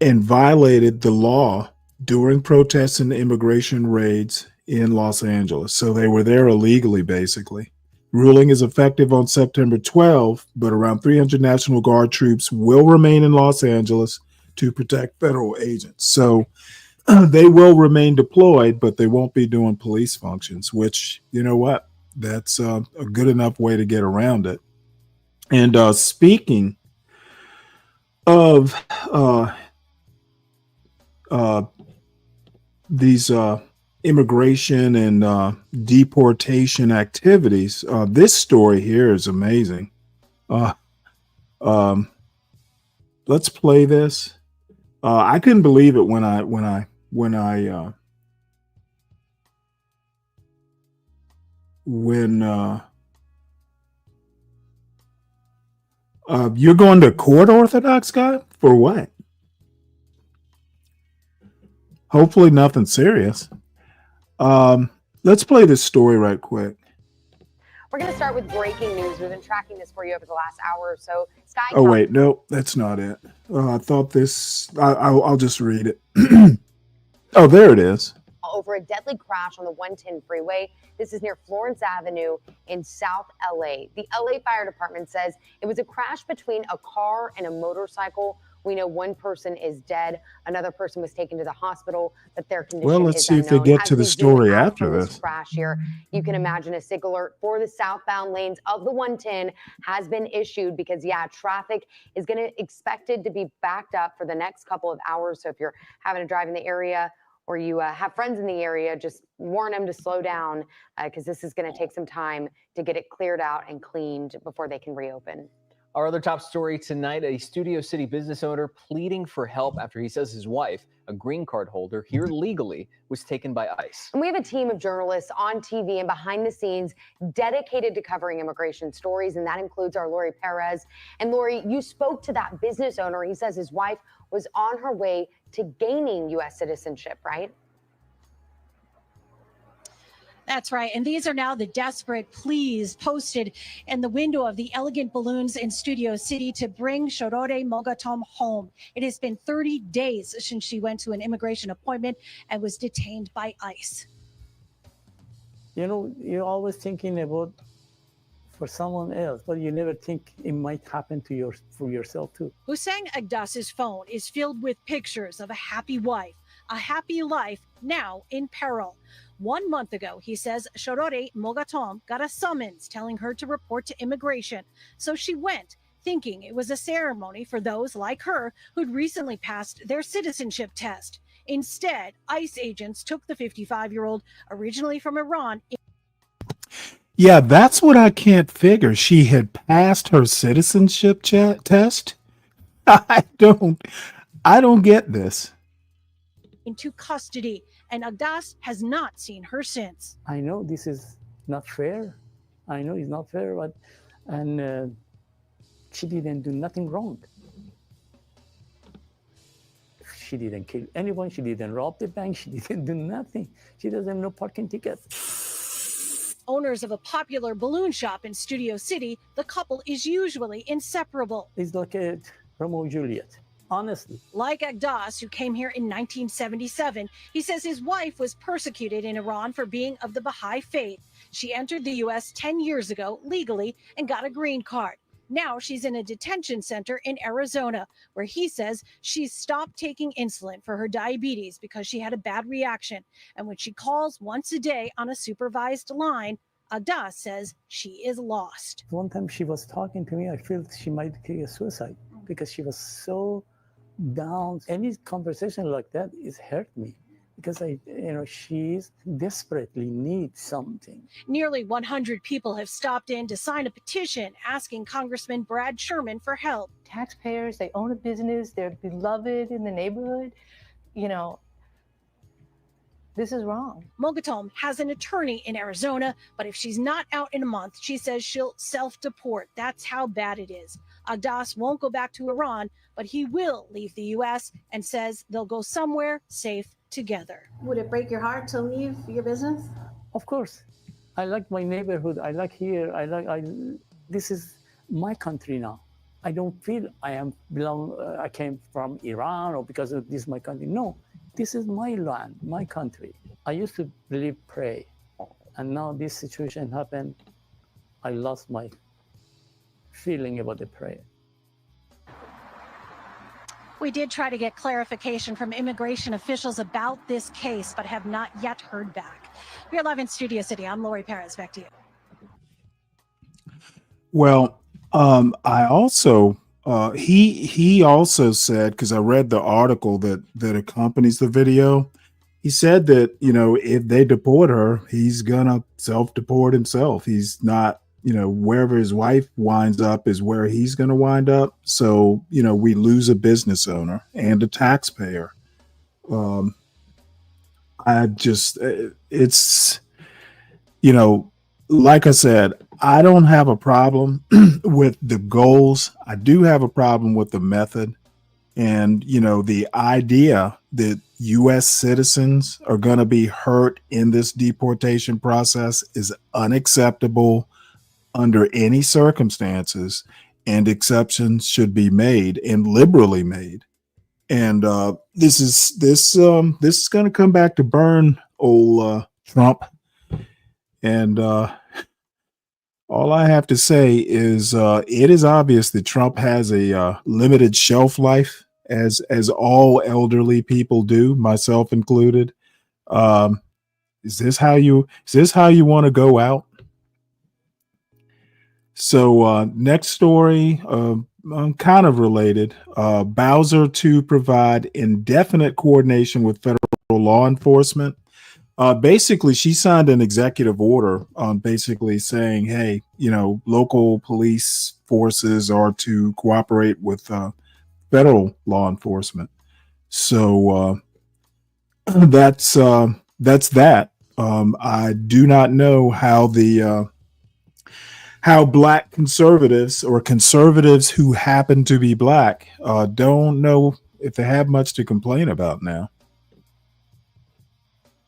violated the law during protests and immigration raids in Los Angeles. So they were there illegally, basically. Ruling is effective on September 12, but around 300 National Guard troops will remain in Los Angeles to protect federal agents. So they will remain deployed, but they won't be doing police functions, which, you know what? That's a good enough way to get around it. And speaking of these immigration and deportation activities, this story here is amazing. Let's play this. I couldn't believe it when you're going to court, Orthodox guy, for what? Hopefully nothing serious. Let's play this story right quick. We're going to start with breaking news. We've been tracking this for you over the last hour or so. Oh, wait, no, that's not it. I thought this, I'll just read it. Oh, there it is. over a deadly crash on the 110 freeway. This is near Florence Avenue in South LA. The LA Fire Department says it was a crash between a car and a motorcycle. We know one person is dead. Another person was taken to the hospital, but their condition Well, let's is see if they unknown. get As to the we zoom story out after from this. crash here, you can imagine a SIG alert for the southbound lanes of the 110 has been issued because, yeah, traffic is expected to be backed up for the next couple of hours. So if you're having to drive in the area or you have friends in the area, just warn them to slow down because this is going to take some time to get it cleared out and cleaned before they can reopen. Our other top story tonight, a Studio City business owner pleading for help after he says his wife, a green card holder here legally, was taken by ICE. And we have a team of journalists on TV and behind the scenes dedicated to covering immigration stories, and that includes our Lori Perez. And Lori, you spoke to that business owner. He says his wife was on her way to gaining U.S. citizenship, right? That's right. And these are now the desperate pleas posted in the window of the Elegant Balloons in Studio City to bring Shorore Mogatom home. It has been 30 days since she went to an immigration appointment and was detained by ICE. You know, you're always thinking about for someone else, but you never think it might happen to for yourself too. Hussein Agdas's phone is filled with pictures of a happy wife, a happy life now in peril. 1 month ago, he says Shorore Mogatom got a summons telling her to report to immigration. So she went, thinking it was a ceremony for those like her who'd recently passed their citizenship test. Instead, ICE agents took the 55-year-old, originally from Iran. Yeah, that's what I can't figure. She had passed her citizenship test. I don't get this. Into custody, and Agdas has not seen her since. I know this is not fair. I know it's not fair, but she didn't do nothing wrong. She didn't kill anyone. She didn't rob the bank. She didn't do nothing. She doesn't have no parking tickets. Owners of a popular balloon shop in Studio City, the couple is usually inseparable. It's like a Romeo and Juliet. Honestly. Like Agdas, who came here in 1977, he says his wife was persecuted in Iran for being of the Baha'i faith. She entered the U.S. 10 years ago legally and got a green card. Now she's in a detention center in Arizona, where he says she stopped taking insulin for her diabetes because she had a bad reaction. And when she calls once a day on a supervised line, Agdas says she is lost. One time she was talking to me, I felt she might commit suicide because she was so down. Any conversation like that is hurt me because she desperately needs something. Nearly 100 people have stopped in to sign a petition asking Congressman Brad Sherman for help. Taxpayers, they own a business, they're beloved in the neighborhood. This is wrong. Mogatom has an attorney in Arizona, but if she's not out in a month, she says she'll self-deport. That's how bad it is. Agdas won't go back to Iran, but he will leave the U.S. and says they'll go somewhere safe together. Would it break your heart to leave your business? Of course. I like my neighborhood. I like here. This is my country now. I don't feel I came from Iran or because of this my country. No, this is my land, my country. I used to believe pray, and now this situation happened. I lost my feeling about the prayer. We did try to get clarification from immigration officials about this case, but have not yet heard back. We're live in Studio City. I'm Lori Perez. Back to you. Well, I also he also said, because I read the article that accompanies the video, he said that if they deport her, he's gonna self-deport himself. He's not, wherever his wife winds up is where he's gonna wind up. So we lose a business owner and a taxpayer. It's like I said, I don't have a problem with the goals. I do have a problem with the method. And, the idea that U.S. citizens are going to be hurt in this deportation process is unacceptable under any circumstances, and exceptions should be made and liberally made. And this is going to come back to burn old Trump. And all I have to say is it is obvious that Trump has a limited shelf life, as all elderly people do, myself included. Is this how you want to go out? So next story, kind of related. Bowser to provide indefinite coordination with federal law enforcement. Basically, she signed an executive order on basically saying, hey, local police forces are to cooperate with federal law enforcement. So that's that. I do not know how black conservatives or conservatives who happen to be black don't know if they have much to complain about now.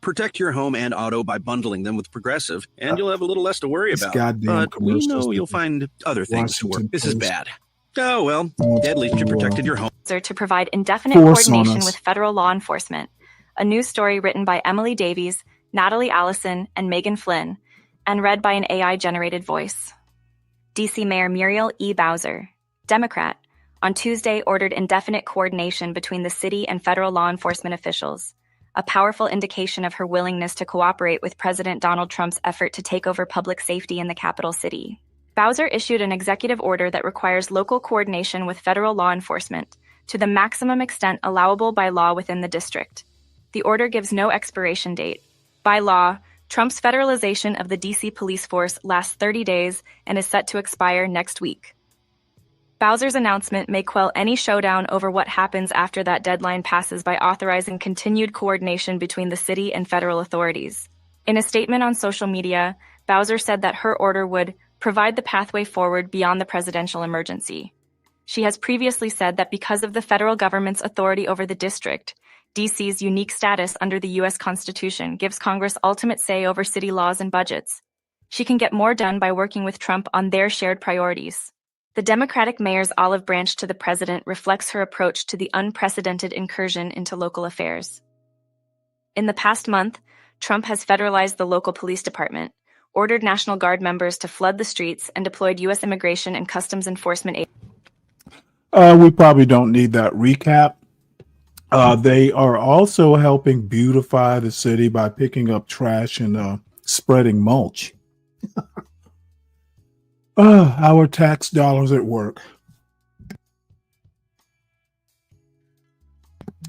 Protect your home and auto by bundling them with Progressive, and you'll have a little less to worry about. Goddamn But we know you'll find other things to work. This is bad. Oh, well, at least you protected your home. To provide indefinite coordination with federal law enforcement. A news story written by Emily Davies, Natalie Allison, and Megan Flynn, and read by an AI-generated voice. D.C. Mayor Muriel E. Bowser, Democrat, on Tuesday ordered indefinite coordination between the city and federal law enforcement officials, a powerful indication of her willingness to cooperate with President Donald Trump's effort to take over public safety in the capital city. Bowser issued an executive order that requires local coordination with federal law enforcement to the maximum extent allowable by law within the district. The order gives no expiration date. By law, Trump's federalization of the D.C. police force lasts 30 days and is set to expire next week. Bowser's announcement may quell any showdown over what happens after that deadline passes by authorizing continued coordination between the city and federal authorities. In a statement on social media, Bowser said that her order would provide the pathway forward beyond the presidential emergency. She has previously said that because of the federal government's authority over the district, D.C.'s unique status under the U.S. Constitution gives Congress ultimate say over city laws and budgets. She can get more done by working with Trump on their shared priorities. The Democratic mayor's olive branch to the president reflects her approach to the unprecedented incursion into local affairs. In the past month, Trump has federalized the local police department, ordered National Guard members to flood the streets, and deployed U.S. Immigration and Customs Enforcement agents. We probably don't need that recap. They are also helping beautify the city by picking up trash and spreading mulch. Our tax dollars at work.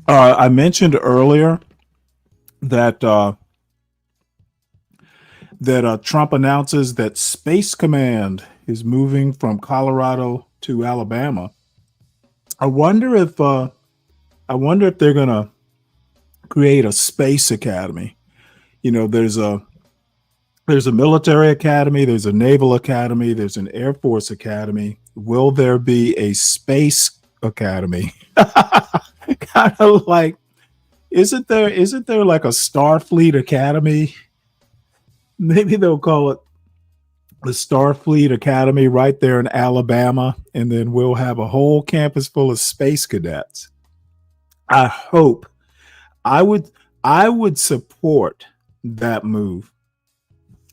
I mentioned earlier that Trump announces that Space Command is moving from Colorado to Alabama. I wonder if they're gonna create a space academy. There's a military academy, there's a naval academy, there's an Air Force academy. Will there be a space academy? Kind of like, isn't there like a Starfleet academy? Maybe they'll call it the Starfleet Academy right there in Alabama, and then we'll have a whole campus full of space cadets. I hope. I would support that move.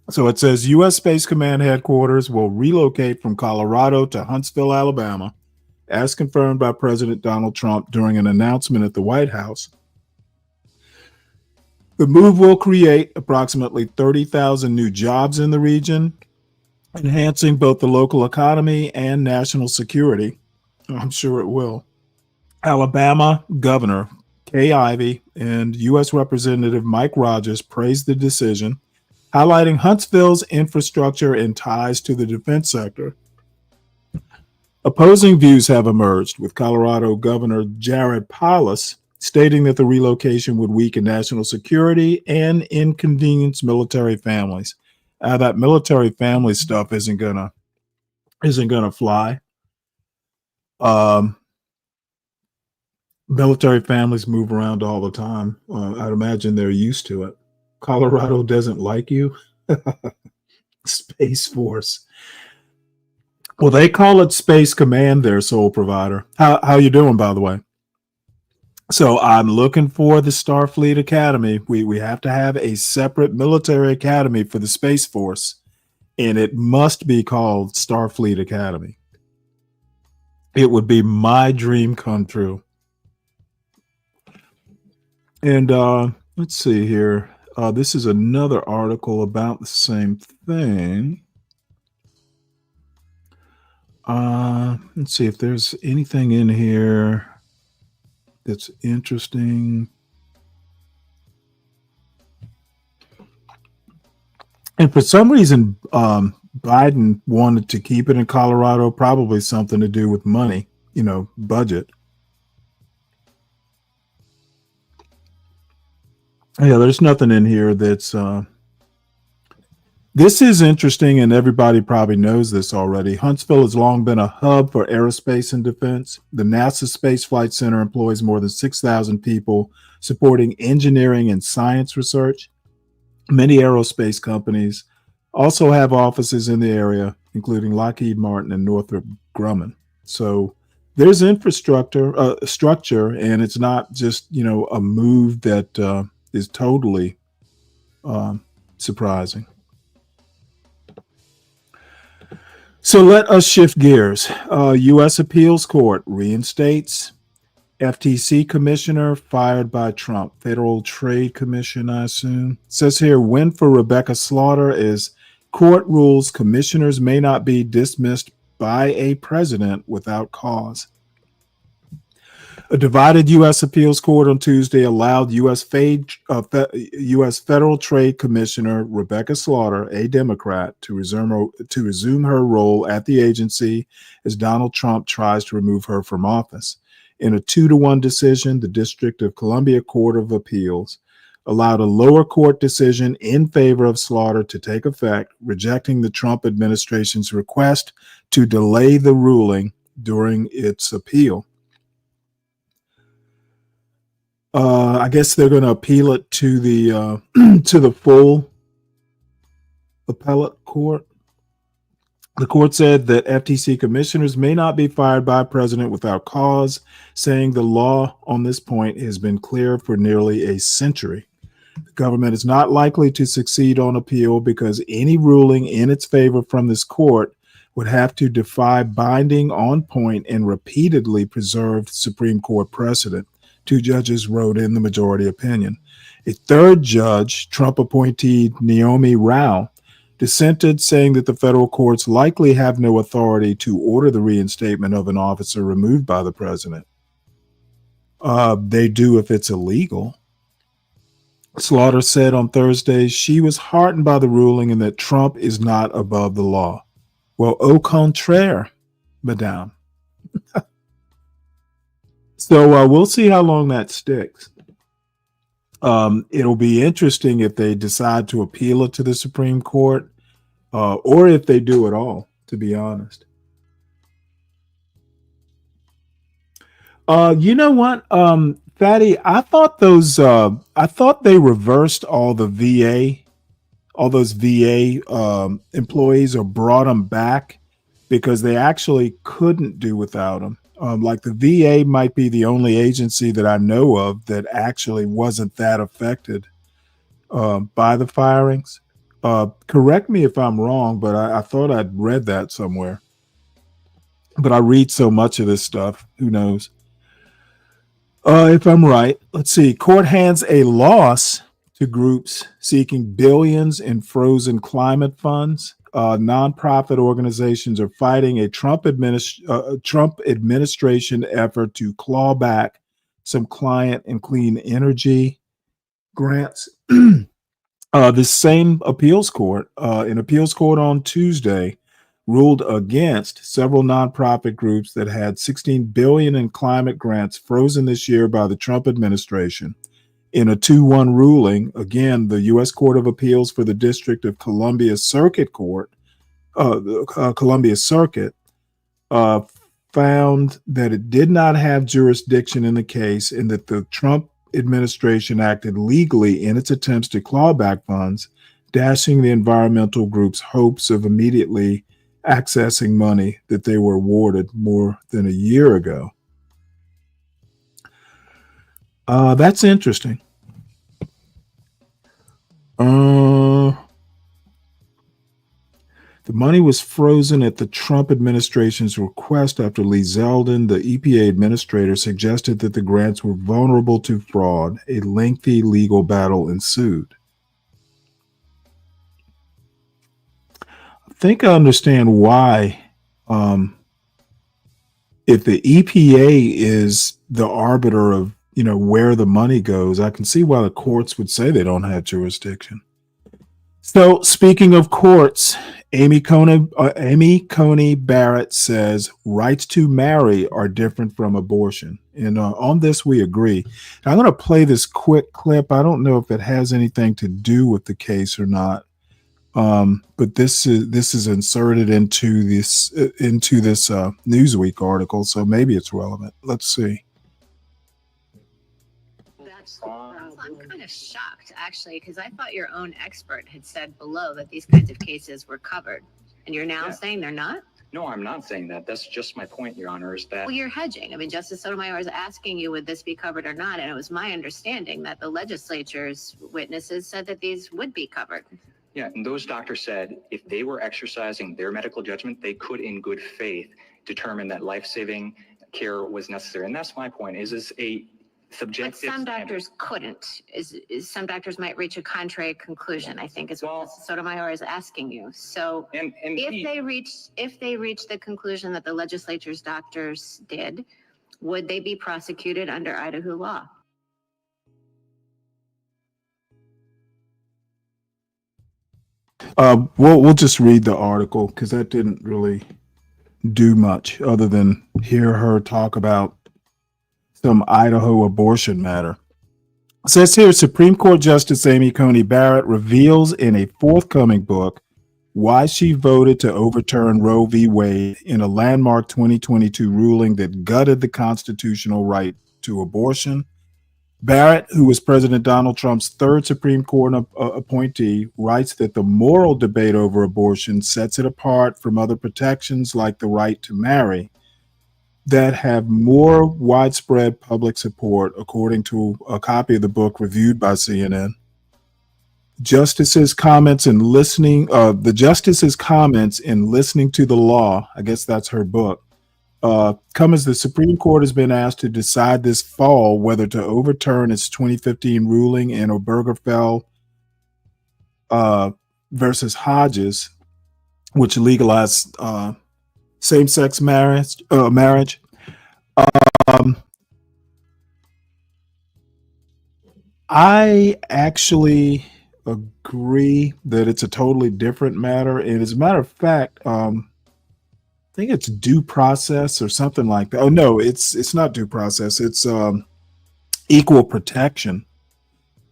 So it says U.S. Space Command headquarters will relocate from Colorado to Huntsville, Alabama, as confirmed by President Donald Trump during an announcement at the White House. The move will create approximately 30,000 new jobs in the region, enhancing both the local economy and national security. I'm sure it will. Alabama Governor Kay Ivey and U.S. Representative Mike Rogers praised the decision, highlighting Huntsville's infrastructure and ties to the defense sector. Opposing views have emerged, with Colorado Governor Jared Polis stating that the relocation would weaken national security and inconvenience military families. That military family stuff isn't gonna fly. Military families move around all the time. I'd imagine they're used to it. Colorado doesn't like you. Space Force. Well, they call it Space Command, their sole provider. How you doing, by the way? So I'm looking for the Starfleet Academy. We have to have a separate military academy for the Space Force, and it must be called Starfleet Academy. It would be my dream come true. And let's see here. This is another article about the same thing. Let's see if there's anything in here that's interesting. And for some reason, Biden wanted to keep it in Colorado, probably something to do with money, budget. Yeah, there's nothing in here that's this is interesting, and everybody probably knows this already. Huntsville has long been a hub for aerospace and defense. The NASA Space Flight Center employs more than 6,000 people supporting engineering and science research. Many aerospace companies also have offices in the area, including Lockheed Martin and Northrop Grumman. So there's infrastructure, structure, and it's not just, a move that is totally surprising. So let us shift gears. U.S. Appeals Court reinstates FTC commissioner fired by Trump. Federal Trade Commission, I assume. It says here, win for Rebecca Slaughter is court rules commissioners may not be dismissed by a president without cause. A divided U.S. Appeals Court on Tuesday allowed U.S. Federal Trade Commissioner Rebecca Slaughter, a Democrat, to resume her role at the agency as Donald Trump tries to remove her from office. In a 2-1 decision, the District of Columbia Court of Appeals allowed a lower court decision in favor of Slaughter to take effect, rejecting the Trump administration's request to delay the ruling during its appeal. I guess they're going to appeal it to the to the full appellate court. The court said that FTC commissioners may not be fired by a president without cause, saying the law on this point has been clear for nearly a century. The government is not likely to succeed on appeal because any ruling in its favor from this court would have to defy binding on point and repeatedly preserved Supreme Court precedent. 2 judges wrote in the majority opinion. A 3rd judge, Trump appointee Naomi Rao, dissented, saying that the federal courts likely have no authority to order the reinstatement of an officer removed by the president. They do if it's illegal. Slaughter said on Thursday she was heartened by the ruling and that Trump is not above the law. Well, au contraire, madame. So we'll see how long that sticks. It'll be interesting if they decide to appeal it to the Supreme Court, or if they do it all, to be honest. You know what, Fatty? I thought they reversed all those VA employees, or brought them back because they actually couldn't do without them. Like the VA might be the only agency that I know of that actually wasn't that affected by the firings. Correct me if I'm wrong, but I thought I'd read that somewhere. But I read so much of this stuff, who knows? If I'm right, let's see. Court hands a loss to groups seeking billions in frozen climate funds. Nonprofit organizations are fighting a Trump administration effort to claw back some climate and clean energy grants. This same appeals court, an appeals court on Tuesday, ruled against several nonprofit groups that had $16 billion in climate grants frozen this year by the Trump administration. In a 2-1 ruling, again, the U.S. Court of Appeals for the District of Columbia Circuit Court, Columbia Circuit, found that it did not have jurisdiction in the case and that the Trump administration acted legally in its attempts to claw back funds, dashing the environmental group's hopes of immediately accessing money that they were awarded more than a year ago. That's interesting. The money was frozen at the Trump administration's request after Lee Zeldin, the EPA administrator, suggested that the grants were vulnerable to fraud. A lengthy legal battle ensued. I think I understand why, if the EPA is the arbiter of, where the money goes, I can see why the courts would say they don't have jurisdiction. So, speaking of courts, Amy Coney Barrett says rights to marry are different from abortion. And on this, we agree. I'm going to play this quick clip. I don't know if it has anything to do with the case or not. But this is inserted into this Newsweek article, so maybe it's relevant. Let's see. I'm kind of shocked, actually, because I thought your own expert had said below that these kinds of cases were covered, and you're now saying they're not? No, I'm not saying that. That's just my point, Your Honor, is that... Well, you're hedging. I mean, Justice Sotomayor is asking you, would this be covered or not? And it was my understanding that the legislature's witnesses said that these would be covered. Yeah, and those doctors said if they were exercising their medical judgment, they could, in good faith, determine that life-saving care was necessary. And that's my point, is a subjective... But some doctors couldn't. Some doctors might reach a contrary conclusion, I think, is what Justice Sotomayor is asking you. So if they reach the conclusion that the legislature's doctors did, would they be prosecuted under Idaho law? We'll just read the article because that didn't really do much other than hear her talk about some Idaho abortion matter. It says here, Supreme Court Justice Amy Coney Barrett reveals in a forthcoming book why she voted to overturn Roe v. Wade in a landmark 2022 ruling that gutted the constitutional right to abortion. Barrett, who was President Donald Trump's third Supreme Court appointee, writes that the moral debate over abortion sets it apart from other protections like the right to marry that have more widespread public support, according to a copy of the book reviewed by CNN. The justice's comments in listening to the law, I guess that's her book, come as the Supreme Court has been asked to decide this fall whether to overturn its 2015 ruling in Obergefell versus Hodges, which legalized same-sex marriage. I actually agree that it's a totally different matter, and as a matter of fact, I think it's due process or something like that. Oh no, it's not due process. It's equal protection.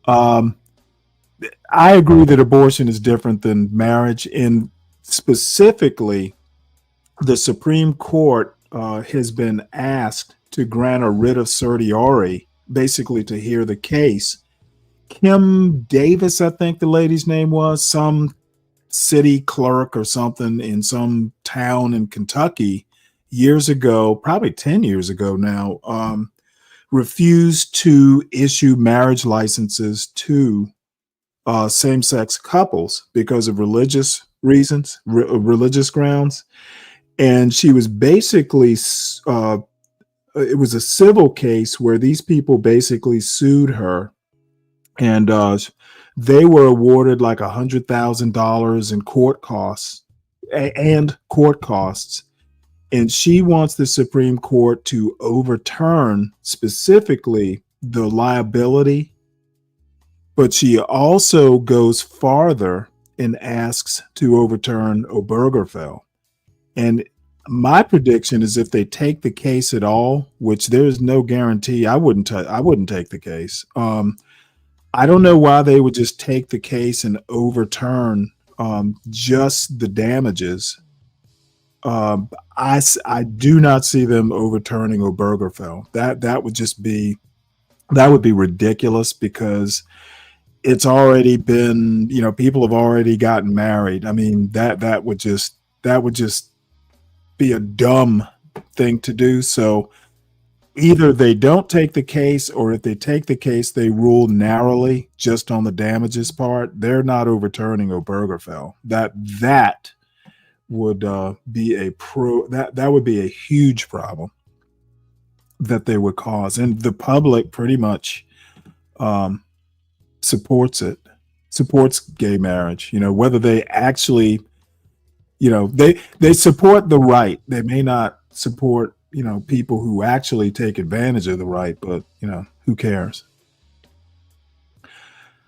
I agree that abortion is different than marriage, and specifically, the Supreme Court has been asked to grant a writ of certiorari, basically to hear the case. Kim Davis, I think the lady's name was, some city clerk or something in some town in Kentucky years ago, probably 10 years ago now, refused to issue marriage licenses to same-sex couples because of religious reasons, religious grounds. And she was basically, it was a civil case where these people basically sued her, and they were awarded like $100,000 in court costs and court costs. And she wants the Supreme Court to overturn specifically the liability, but she also goes farther and asks to overturn Obergefell. And my prediction is if they take the case at all, which there is no guarantee, I wouldn't take the case. I don't know why they would just take the case and overturn just the damages. I do not see them overturning Obergefell. That would be ridiculous because it's already been, people have already gotten married. I mean, that would just be a dumb thing to do. So either they don't take the case, or if they take the case, they rule narrowly just on the damages part. They're not overturning Obergefell. That would be that would be a huge problem that they would cause, and the public pretty much supports gay marriage. Whether they actually, they support the right. They may not support people who actually take advantage of the right, but who cares?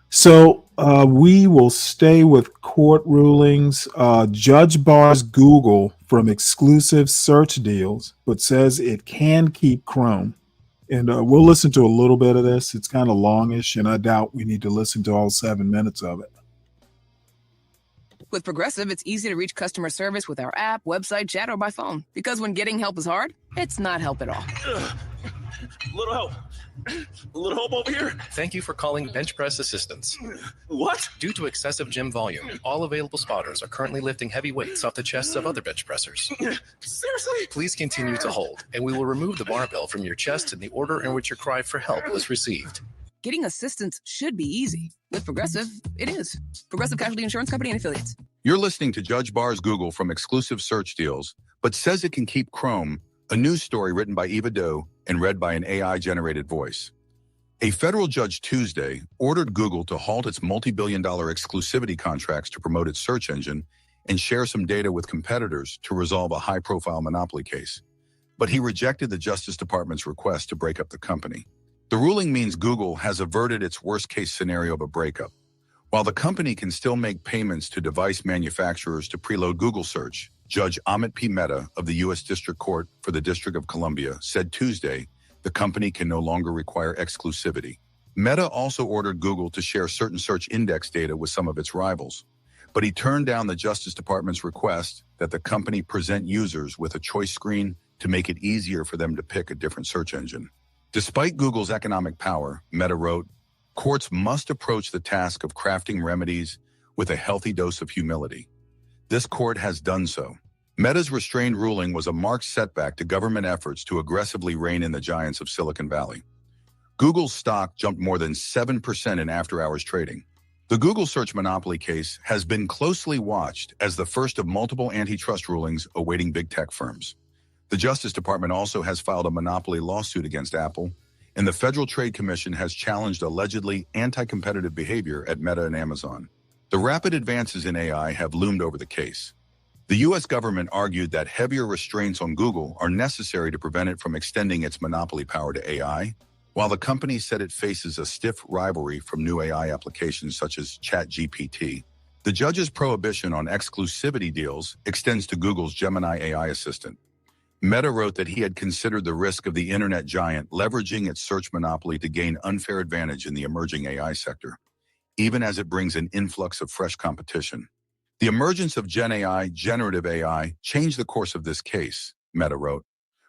So we will stay with court rulings. Judge bars Google from exclusive search deals, but says it can keep Chrome. And we'll listen to a little bit of this. It's kind of longish, and I doubt we need to listen to all 7 minutes of it. With Progressive, it's easy to reach customer service with our app, website, chat, or by phone. Because when getting help is hard, it's not help at all. Little help. A little help over here. Thank you for calling Bench Press Assistance. What? Due to excessive gym volume, all available spotters are currently lifting heavy weights off the chests of other bench pressers. Seriously? Please continue to hold, and we will remove the barbell from your chest in the order in which your cry for help was received. Getting assistance should be easy. With Progressive, it is. Progressive Casualty Insurance Company and Affiliates. You're listening to Judge bars Google from exclusive search deals, but says it can keep Chrome, a news story written by Eva Doe and read by an AI-generated voice. A federal judge Tuesday ordered Google to halt its multi-billion-dollar exclusivity contracts to promote its search engine and share some data with competitors to resolve a high-profile monopoly case. But he rejected the Justice Department's request to break up the company. The ruling means Google has averted its worst-case scenario of a breakup. While the company can still make payments to device manufacturers to preload Google search, Judge Amit P. Mehta of the U.S. District Court for the District of Columbia said Tuesday the company can no longer require exclusivity. Mehta also ordered Google to share certain search index data with some of its rivals, but he turned down the Justice Department's request that the company present users with a choice screen to make it easier for them to pick a different search engine. Despite Google's economic power, Mehta wrote, courts must approach the task of crafting remedies with a healthy dose of humility. This court has done so. Meta's restrained ruling was a marked setback to government efforts to aggressively rein in the giants of Silicon Valley. Google's stock jumped more than 7% in after-hours trading. The Google search monopoly case has been closely watched as the first of multiple antitrust rulings awaiting big tech firms. The Justice Department also has filed a monopoly lawsuit against Apple, and the Federal Trade Commission has challenged allegedly anti-competitive behavior at Meta and Amazon. The rapid advances in AI have loomed over the case. The U.S. government argued that heavier restraints on Google are necessary to prevent it from extending its monopoly power to AI, while the company said it faces a stiff rivalry from new AI applications such as ChatGPT. The judge's prohibition on exclusivity deals extends to Google's Gemini AI assistant. Meta wrote that he had considered the risk of the internet giant leveraging its search monopoly to gain unfair advantage in the emerging AI sector, even as it brings an influx of fresh competition. The emergence of Gen AI, generative AI, changed the course of this case, Meta wrote.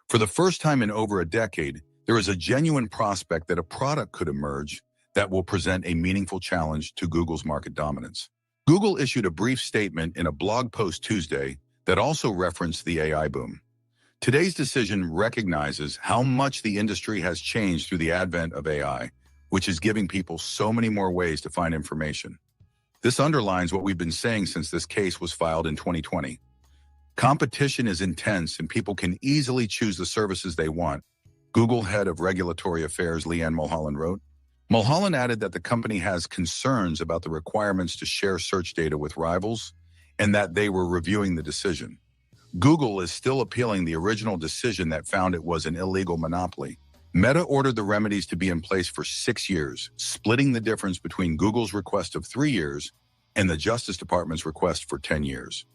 For the first time in over a decade, there is a genuine prospect that a product could emerge that will present a meaningful challenge to Google's market dominance. Google issued a brief statement in a blog post Tuesday that also referenced the AI boom. Today's decision recognizes how much the industry has changed through the advent of AI, which is giving people so many more ways to find information. This underlines what we've been saying since this case was filed in 2020. Competition is intense and people can easily choose the services they want, Google head of regulatory affairs Leanne Mulholland wrote. Mulholland added that the company has concerns about the requirements to share search data with rivals and that they were reviewing the decision. Google is still appealing the original decision that found it was an illegal monopoly. Meta ordered the remedies to be in place for 6 years, splitting the difference between Google's request of 3 years and the Justice Department's request for 10 years.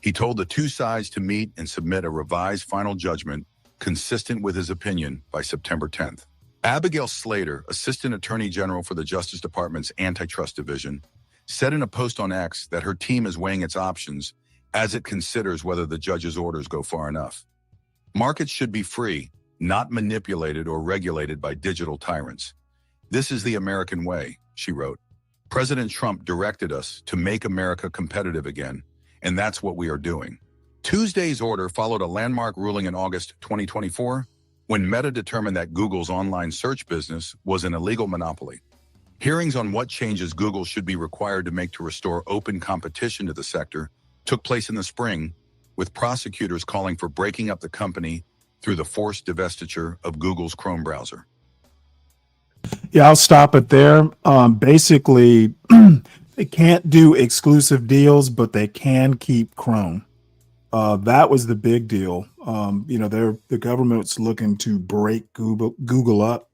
He told the two sides to meet and submit a revised final judgment consistent with his opinion by September 10th. Abigail Slater, Assistant Attorney General for the Justice Department's Antitrust Division, said in a post on X that her team is weighing its options as it considers whether the judge's orders go far enough. Markets should be free, not manipulated or regulated by digital tyrants. This is the American way, she wrote. President Trump directed us to make America competitive again, and that's what we are doing. Tuesday's order followed a landmark ruling in August 2024 when Meta determined that Google's online search business was an illegal monopoly. Hearings on what changes Google should be required to make to restore open competition to the sector took place in the spring, with prosecutors calling for breaking up the company through the forced divestiture of Google's Chrome browser. Yeah, I'll stop it there. Basically, they can't do exclusive deals, but they can keep Chrome. That was the big deal. The government's looking to break Google up,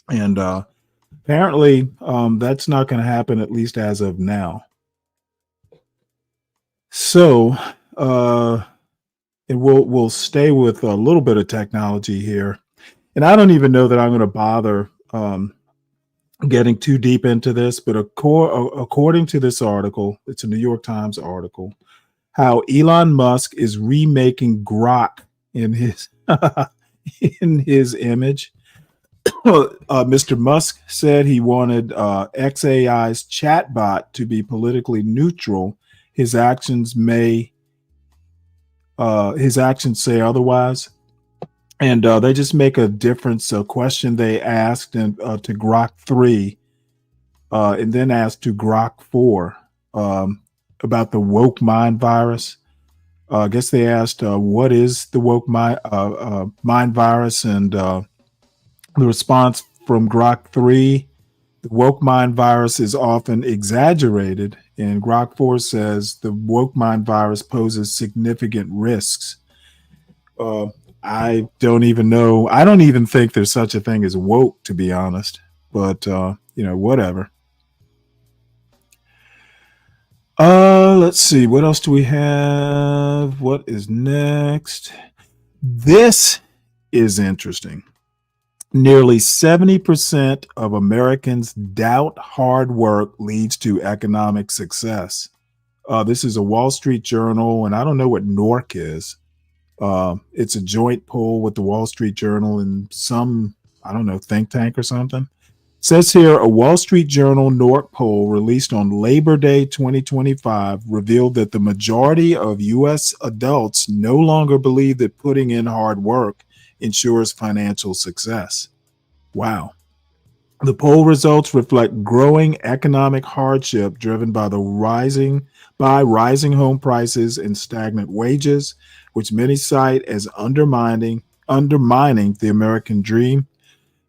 and apparently that's not going to happen, at least as of now. So, and we'll stay with a little bit of technology here, and I don't even know that I'm going to bother getting too deep into this, but according to this article, it's a New York Times article, how Elon Musk is remaking Grok in his in his image. Mr. Musk said he wanted XAI's chatbot to be politically neutral. His actions say otherwise. And they just make a difference. A question they asked to Grok 3 and then asked to Grok 4 about the woke mind virus. I guess they asked, what is the woke mind virus? And the response from Grok 3, the woke mind virus is often exaggerated. And Grok 4 says the woke mind virus poses significant risks. I don't even know. I don't even think there's such a thing as woke, to be honest. But, whatever. Let's see. What else do we have? What is next? This is interesting. Nearly 70% of Americans doubt hard work leads to economic success. This is a Wall Street Journal, and I don't know what NORC is. It's a joint poll with the Wall Street Journal and some, think tank or something. It says here, a Wall Street Journal NORC poll released on Labor Day 2025 revealed that the majority of U.S. adults no longer believe that putting in hard work ensures financial success. Wow. The poll results reflect growing economic hardship driven by rising home prices and stagnant wages, which many cite as undermining the American dream.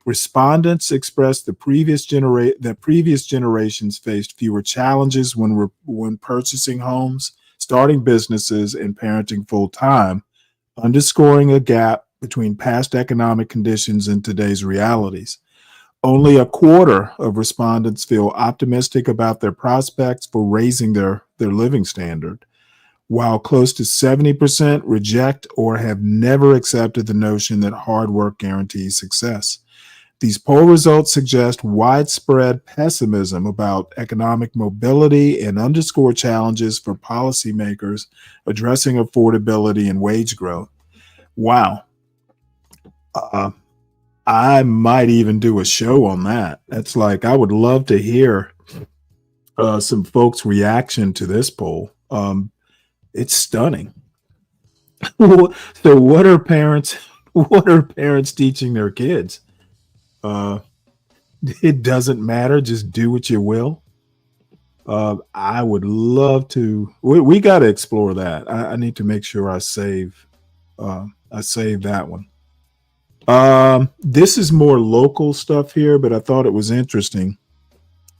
Respondents expressed that previous generations faced fewer challenges when purchasing homes, starting businesses, and parenting full time, underscoring a gap between past economic conditions and today's realities. Only a quarter of respondents feel optimistic about their prospects for raising their living standard, while close to 70% reject or have never accepted the notion that hard work guarantees success. These poll results suggest widespread pessimism about economic mobility and underscore challenges for policymakers addressing affordability and wage growth. Wow. I might even do a show on that. That's like, I would love to hear some folks' reaction to this poll. It's stunning. So what are parents teaching their kids? It doesn't matter. Just do what you will. I would love to. We got to explore that. I need to make sure I save that one. This is more local stuff here, but I thought it was interesting.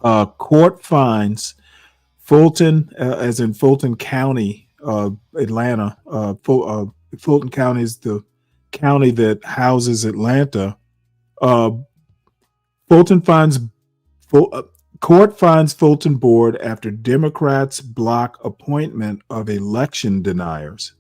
Court fines Fulton, as in Fulton County, Atlanta. Fulton County is the county that houses Atlanta. Court finds Fulton board after Democrats block appointment of election deniers.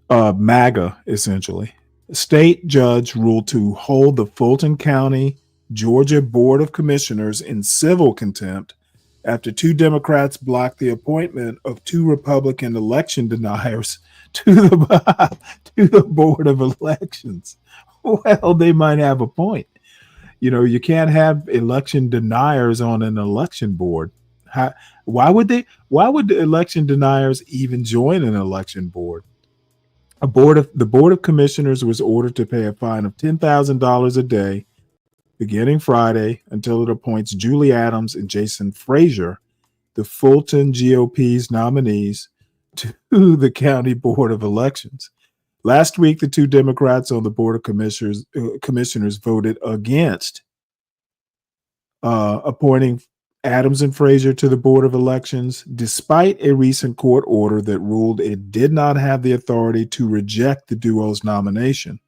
MAGA, essentially. A state judge ruled to hold the Fulton County, Georgia Board of Commissioners in civil contempt after two Democrats blocked the appointment of two Republican election deniers to the Board of Elections. Well, they might have a point. You can't have election deniers on an election board. Why would the election deniers even join an election board? The Board of Commissioners was ordered to pay a fine of $10,000 a day beginning Friday until it appoints Julie Adams and Jason Frazier, the Fulton GOP's nominees, to the County Board of Elections. Last week, the two Democrats on the Board of Commissioners voted against appointing Adams and Frazier to the Board of Elections, despite a recent court order that ruled it did not have the authority to reject the duo's nomination.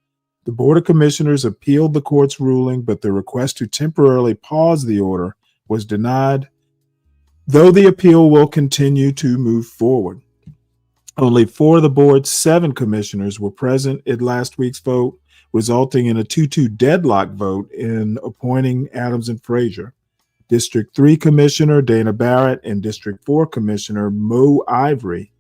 The Board of Commissioners appealed the court's ruling, but the request to temporarily pause the order was denied, though the appeal will continue to move forward. Only 4 of the board's 7 commissioners were present at last week's vote, resulting in a 2-2 deadlock vote in appointing Adams and Frazier. District 3 Commissioner Dana Barrett and District 4 Commissioner Mo Ivory,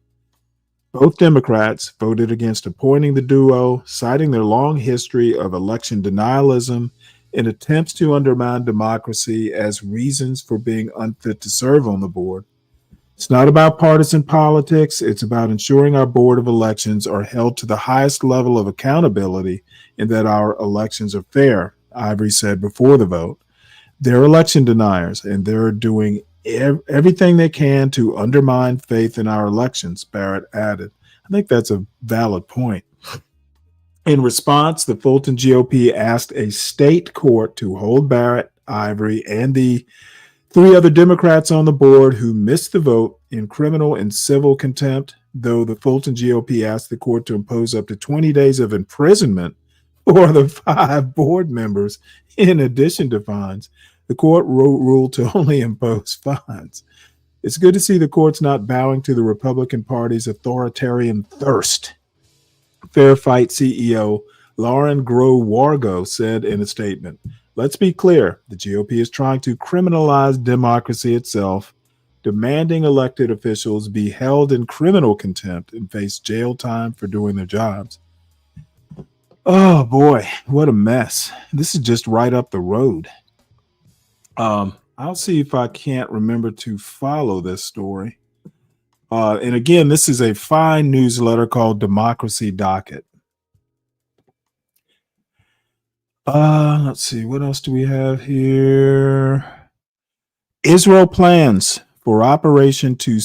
both Democrats, voted against appointing the duo, citing their long history of election denialism and attempts to undermine democracy as reasons for being unfit to serve on the board. It's not about partisan politics. It's about ensuring our Board of Elections are held to the highest level of accountability and that our elections are fair, Ivory said before the vote. They're election deniers, and they're doing everything they can to undermine faith in our elections, Barrett added. I think that's a valid point. In response, the Fulton GOP asked a state court to hold Barrett, Ivory, and the 3 other Democrats on the board who missed the vote in criminal and civil contempt, though the Fulton GOP asked the court to impose up to 20 days of imprisonment for the 5 board members in addition to fines. The court ruled to only impose fines. It's good to see the courts not bowing to the Republican Party's authoritarian thirst. Fair Fight CEO Lauren Groh-Wargo said in a statement, "Let's be clear, the GOP is trying to criminalize democracy itself, demanding elected officials be held in criminal contempt and face jail time for doing their jobs." Oh boy, what a mess. This is just right up the road. I'll see if I can't remember to follow this story. And again, this is a fine newsletter called Democracy Docket. Let's see, what else do we have here? Israel plans for operation to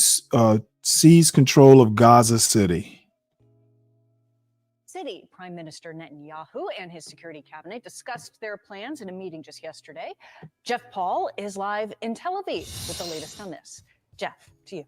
seize control of Gaza City. City. Prime Minister Netanyahu and his security cabinet discussed their plans in a meeting just yesterday. Jeff Paul is live in Tel Aviv with the latest on this. Jeff, to you.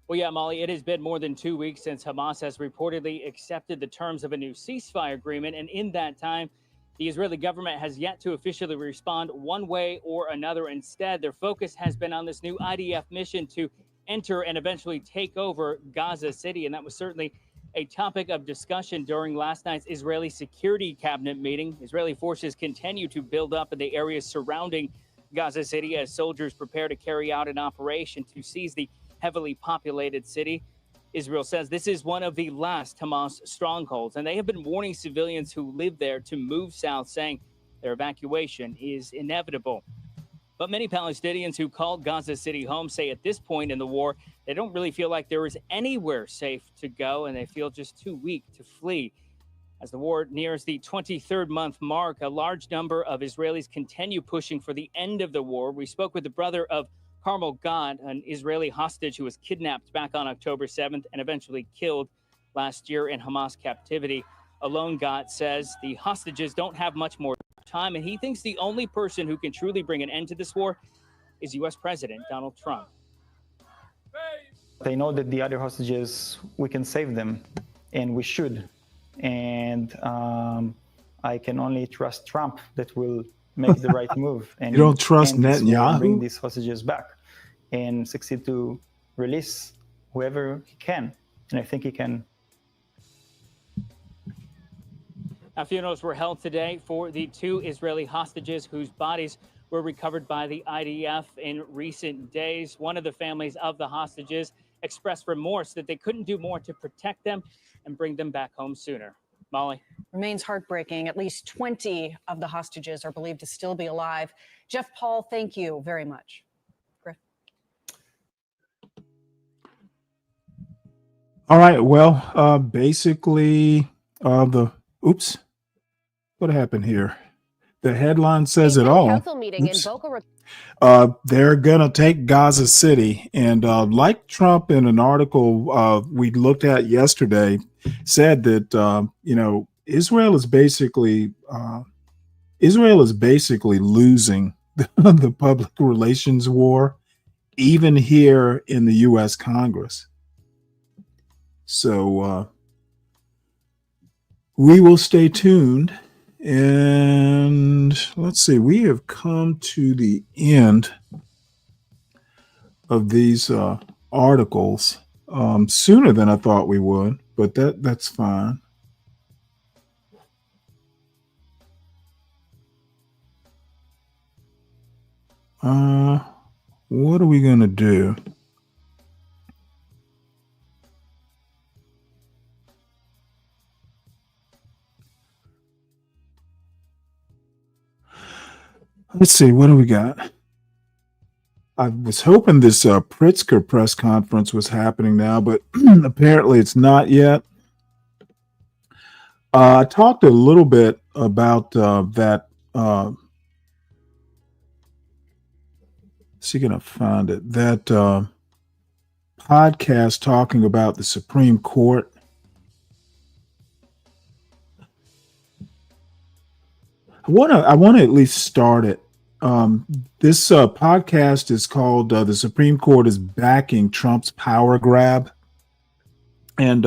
Well, yeah, Molly, it has been more than 2 weeks since Hamas has reportedly accepted the terms of a new ceasefire agreement. And in that time, the Israeli government has yet to officially respond one way or another. Instead, their focus has been on this new IDF mission to enter and eventually take over Gaza City. And that was certainly a topic of discussion during last night's Israeli security cabinet meeting. Israeli forces continue to build up in the areas surrounding Gaza City as soldiers prepare to carry out an operation to seize the heavily populated city. Israel says this is one of the last Hamas strongholds, and they have been warning civilians who live there to move south, saying their evacuation is inevitable. But many Palestinians who called Gaza City home say at this point in the war, they don't really feel like there is anywhere safe to go, and they feel just too weak to flee. As the war nears the 23rd month mark, a large number of Israelis continue pushing for the end of the war. We spoke with the brother of Carmel Gad, an Israeli hostage who was kidnapped back on October 7th and eventually killed last year in Hamas captivity. Alone Gad says the hostages don't have much more time, and he thinks the only person who can truly bring an end to this war is U.S. President Donald Trump. They know that the other hostages, we can save them, and we should. And I can only trust Trump that will make the right move. And you don't trust Netanyahu? Bring these hostages back and succeed to release whoever he can. And I think he can. Funerals were held today for the 2 Israeli hostages whose bodies were recovered by the IDF in recent days. One of the families of the hostages expressed remorse that they couldn't do more to protect them and bring them back home sooner. Molly. Remains heartbreaking. At least 20 of the hostages are believed to still be alive. Jeff Paul, thank you very much. Griff. All right. Well, basically, oops, what happened here? The headline says it all. Council meeting in Oops. Boca They're gonna take Gaza City, and like Trump in an article we looked at yesterday, said that Israel is basically losing the public relations war, even here in the U.S. Congress. So we will stay tuned. And let's see, we have come to the end of these articles sooner than I thought we would, but that's fine. What are we going to do? Let's see, what do we got? I was hoping this Pritzker press conference was happening now, but apparently it's not yet. I talked a little bit about that. See, gonna find it. That podcast talking about the Supreme Court. I want to at least start it. This podcast is called "The Supreme Court is Backing Trump's Power Grab," and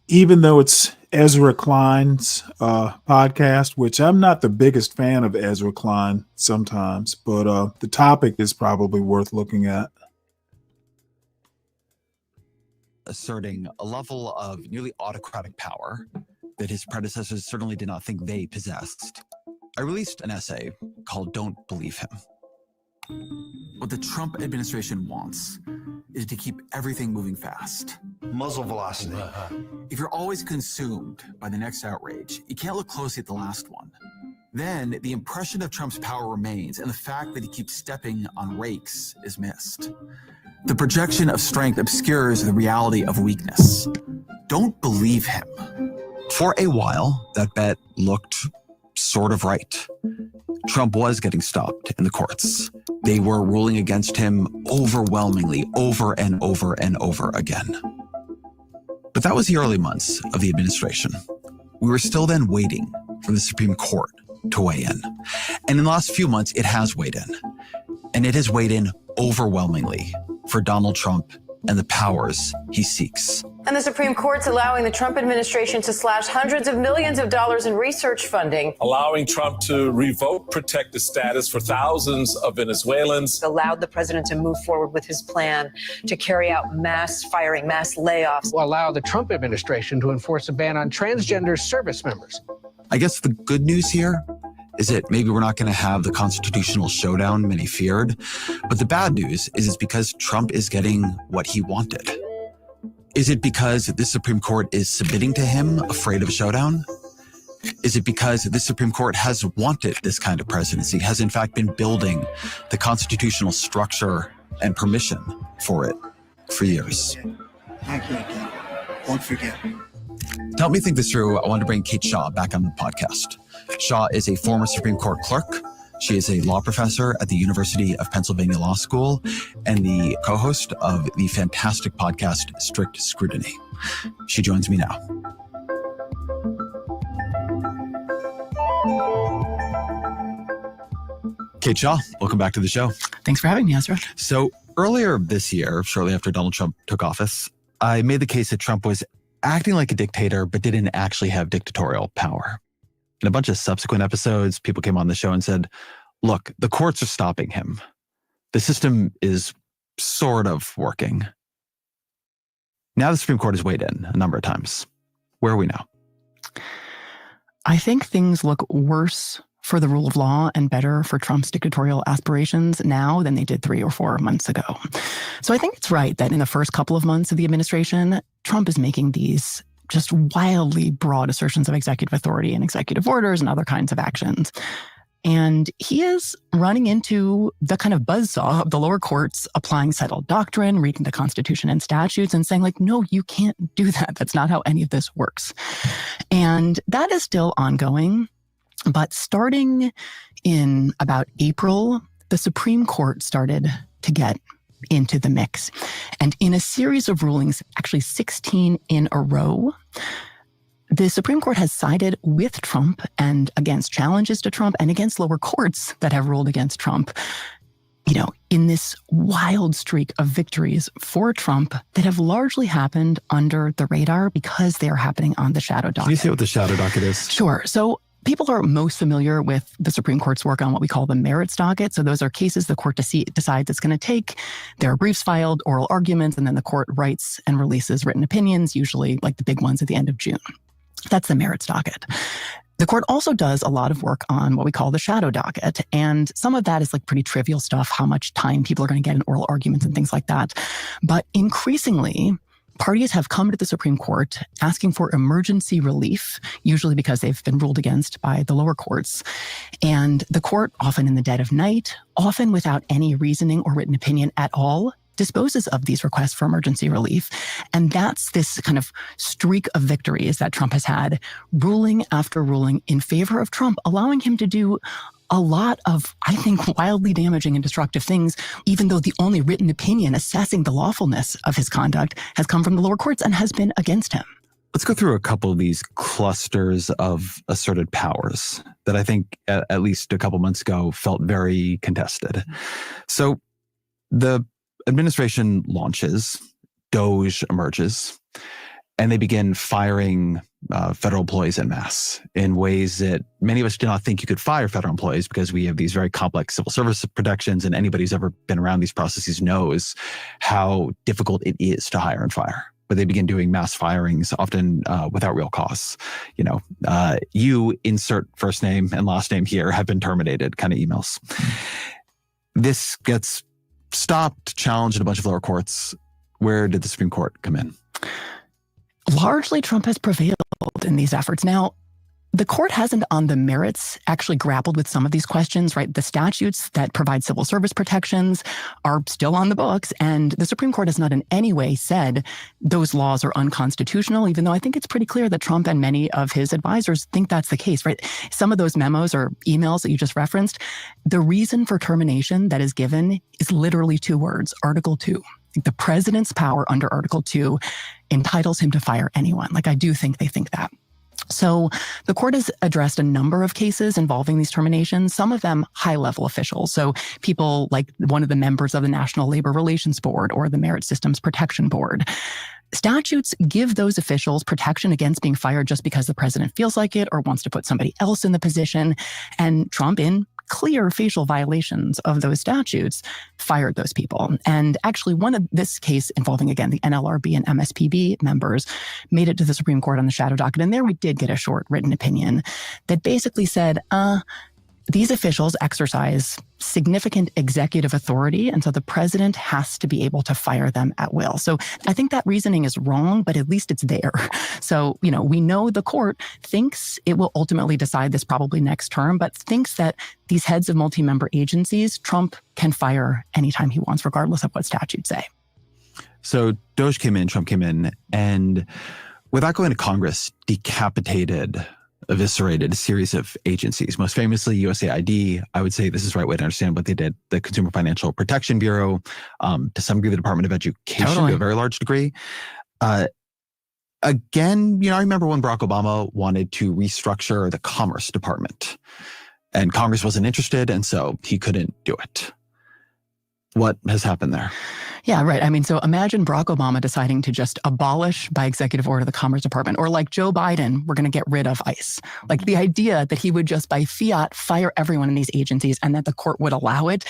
even though it's Ezra Klein's podcast, which I'm not the biggest fan of Ezra Klein sometimes, but the topic is probably worth looking at. Asserting a level of nearly autocratic power that his predecessors certainly did not think they possessed. I released an essay called "Don't Believe Him." What the Trump administration wants is to keep everything moving fast. Muzzle velocity. If you're always consumed by the next outrage, you can't look closely at the last one. Then the impression of Trump's power remains, and the fact that he keeps stepping on rakes is missed. The projection of strength obscures the reality of weakness. Don't believe him. For a while, that bet looked sort of right. Trump was getting stopped in the courts. They were ruling against him overwhelmingly, over and over and over again. But that was the early months of the administration. We were still then waiting for the Supreme Court to weigh in. And in the last few months, it has weighed in. And it has weighed in overwhelmingly for Donald Trump and the powers he seeks. And the Supreme Court's allowing the Trump administration to slash hundreds of millions of dollars in research funding. Allowing Trump to revoke protected status for thousands of Venezuelans. Allowed the president to move forward with his plan to carry out mass firing, mass layoffs. Will allow the Trump administration to enforce a ban on transgender service members. I guess the good news here is that maybe we're not going to have the constitutional showdown many feared. But the bad news is it's because Trump is getting what he wanted. Is it because the Supreme Court is submitting to him, afraid of a showdown? Is it because the Supreme Court has wanted this kind of presidency, has in fact been building the constitutional structure and permission for it for years? Thank you again. Won't forget. To help me think this through, I wanted to bring Kate Shaw back on the podcast. Shaw is a former Supreme Court clerk. She is a law professor at the University of Pennsylvania Law School and the co-host of the fantastic podcast Strict Scrutiny. She joins me now. Kate Shaw, welcome back to the show. Thanks for having me, Ezra. So earlier this year, shortly after Donald Trump took office, I made the case that Trump was acting like a dictator, but didn't actually have dictatorial power. In a bunch of subsequent episodes, people came on the show and said, look, the courts are stopping him. The system is sort of working. Now the Supreme Court has weighed in a number of times. Where are we now? I think things look worse for the rule of law and better for Trump's dictatorial aspirations now than they did 3 or 4 months ago. So I think it's right that in the first couple of months of the administration, Trump is making these just wildly broad assertions of executive authority and executive orders and other kinds of actions. And he is running into the kind of buzzsaw of the lower courts applying settled doctrine, reading the Constitution and statutes and saying like, no, you can't do that. That's not how any of this works. And that is still ongoing. But starting in about April, the Supreme Court started to get into the mix. And in a series of rulings, actually 16 in a row, the Supreme Court has sided with Trump and against challenges to Trump and against lower courts that have ruled against Trump, in this wild streak of victories for Trump that have largely happened under the radar because they are happening on the shadow docket. Can you say what the shadow docket is? Sure. So people are most familiar with the Supreme Court's work on what we call the merits docket. So those are cases the court decides it's going to take. There are briefs filed, oral arguments, and then the court writes and releases written opinions, usually like the big ones at the end of June. That's the merits docket. The court also does a lot of work on what we call the shadow docket. And some of that is like pretty trivial stuff, how much time people are going to get in oral arguments and things like that. But increasingly, parties have come to the Supreme Court asking for emergency relief, usually because they've been ruled against by the lower courts. And the court, often in the dead of night, often without any reasoning or written opinion at all, disposes of these requests for emergency relief. And that's this kind of streak of victories that Trump has had, ruling after ruling in favor of Trump, allowing him to do a lot of, I think, wildly damaging and destructive things, even though the only written opinion assessing the lawfulness of his conduct has come from the lower courts and has been against him. Let's go through a couple of these clusters of asserted powers that I think at least a couple months ago felt very contested. So the administration launches, DOGE emerges, and they begin firing federal employees en masse in ways that many of us did not think you could fire federal employees because we have these very complex civil service protections, and anybody who's ever been around these processes knows how difficult it is to hire and fire. But they begin doing mass firings, often without real costs. You insert first name and last name here have been terminated kind of emails. This gets stopped, challenged in a bunch of lower courts. Where did the Supreme Court come in? Largely, Trump has prevailed in these efforts. Now, the court hasn't on the merits actually grappled with some of these questions, right? The statutes that provide civil service protections are still on the books, and the Supreme Court has not in any way said those laws are unconstitutional, even though I think it's pretty clear that Trump and many of his advisors think that's the case, right? Some of those memos or emails that you just referenced, the reason for termination that is given is literally 2 words, Article 2. The president's power under Article 2 entitles him to fire anyone. Like, I do think they think that. So the court has addressed a number of cases involving these terminations, some of them high-level officials. So people like one of the members of the National Labor Relations Board or the Merit Systems Protection Board. Statutes give those officials protection against being fired just because the president feels like it or wants to put somebody else in the position. And Trump, in clear facial violations of those statutes, fired those people. And actually, one of this case involving, again, the NLRB and MSPB members made it to the Supreme Court on the shadow docket. And there we did get a short written opinion that basically said, these officials exercise significant executive authority, and so the president has to be able to fire them at will. So I think that reasoning is wrong, but at least it's there. So, we know the court thinks it will ultimately decide this probably next term, but thinks that these heads of multi-member agencies, Trump can fire anytime he wants, regardless of what statutes say. So DOGE came in, Trump came in, and without going to Congress, decapitated, eviscerated a series of agencies, most famously USAID. I would say this is the right way to understand what they did. The Consumer Financial Protection Bureau, to some degree, the Department of Education to a very large degree. Again, I remember when Barack Obama wanted to restructure the Commerce Department, and Congress wasn't interested, and so he couldn't do it. What has happened there? Yeah, right. I mean, so imagine Barack Obama deciding to just abolish by executive order the Commerce Department, or like Joe Biden, we're going to get rid of ICE. Like the idea that he would just by fiat fire everyone in these agencies and that the court would allow it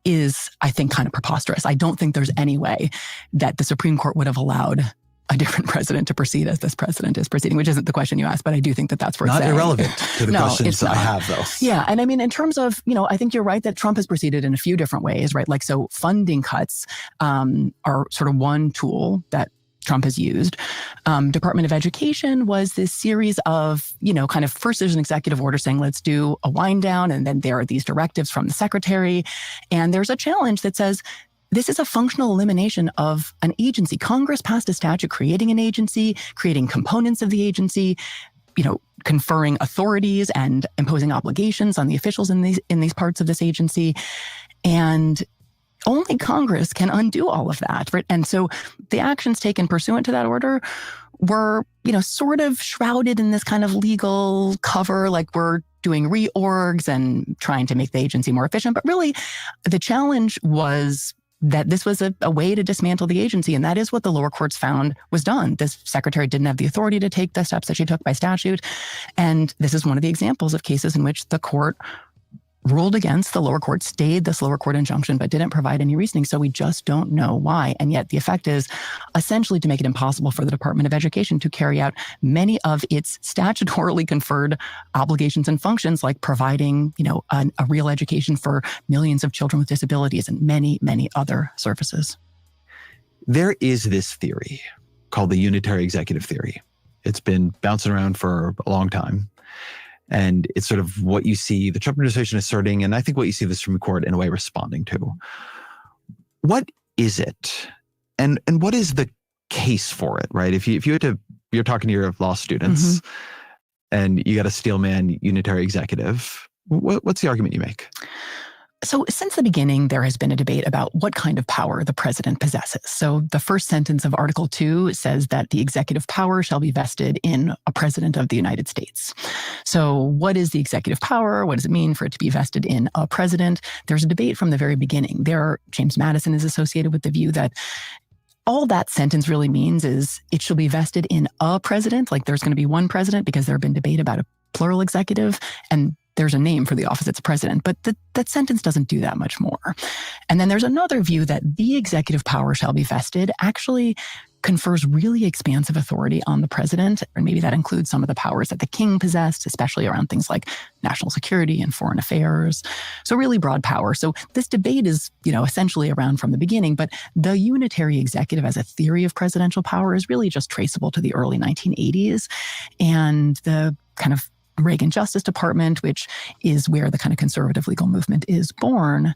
is, I think, kind of preposterous. I don't think there's any way that the Supreme Court would have allowed a different president to proceed as this president is proceeding, which isn't the question you asked, but I do think that that's worth saying. Not irrelevant to the questions I have, though. Yeah. And I mean, in terms of, I think you're right that Trump has proceeded in a few different ways, right? Like, so funding cuts are sort of one tool that Trump has used. Department of Education was this series of, kind of first there's an executive order saying, let's do a wind down. And then there are these directives from the secretary. And there's a challenge that says, this is a functional elimination of an agency. Congress passed a statute creating an agency, creating components of the agency, conferring authorities and imposing obligations on the officials in these parts of this agency. And only Congress can undo all of that, right? And so the actions taken pursuant to that order were, sort of shrouded in this kind of legal cover, like we're doing reorgs and trying to make the agency more efficient. But really, the challenge was that this was a way to dismantle the agency. And that is what the lower courts found was done. This secretary didn't have the authority to take the steps that she took by statute. And this is one of the examples of cases in which the court ruled against the lower court, stayed this lower court injunction, but didn't provide any reasoning. So we just don't know why. And yet the effect is essentially to make it impossible for the Department of Education to carry out many of its statutorily conferred obligations and functions, like providing, a real education for millions of children with disabilities and many, many other services. There is this theory called the unitary executive theory. It's been bouncing around for a long time. And it's sort of what you see the Trump administration asserting, and I think what you see the Supreme Court in a way responding to. What is it? And what is the case for it, right? If you had to, you're talking to your law students and you got a steelman unitary executive, what's the argument you make? So since the beginning, there has been a debate about what kind of power the president possesses. So the first sentence of Article 2 says that the executive power shall be vested in a president of the United States. So what is the executive power? What does it mean for it to be vested in a president? There's a debate from the very beginning. James Madison is associated with the view that all that sentence really means is it shall be vested in a president, like there's going to be one president, because there have been debate about a plural executive, and there's a name for the office, it's president, but that sentence doesn't do that much more. And then there's another view that the executive power shall be vested actually confers really expansive authority on the president, and maybe that includes some of the powers that the king possessed, especially around things like national security and foreign affairs. So really broad power. So this debate is, essentially around from the beginning, but the unitary executive as a theory of presidential power is really just traceable to the early 1980s. And the kind of Reagan Justice Department, which is where the kind of conservative legal movement is born.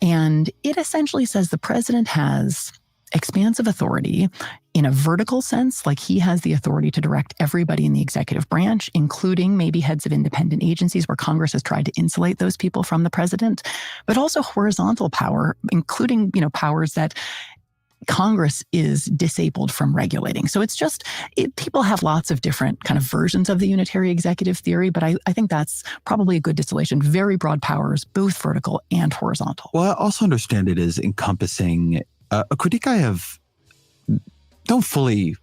And it essentially says the president has expansive authority in a vertical sense, like he has the authority to direct everybody in the executive branch, including maybe heads of independent agencies where Congress has tried to insulate those people from the president, but also horizontal power, including, powers that Congress is disabled from regulating. So it's just, people have lots of different kind of versions of the unitary executive theory, but I think that's probably a good distillation. Very broad powers, both vertical and horizontal. Well, I also understand it as encompassing a critique I don't fully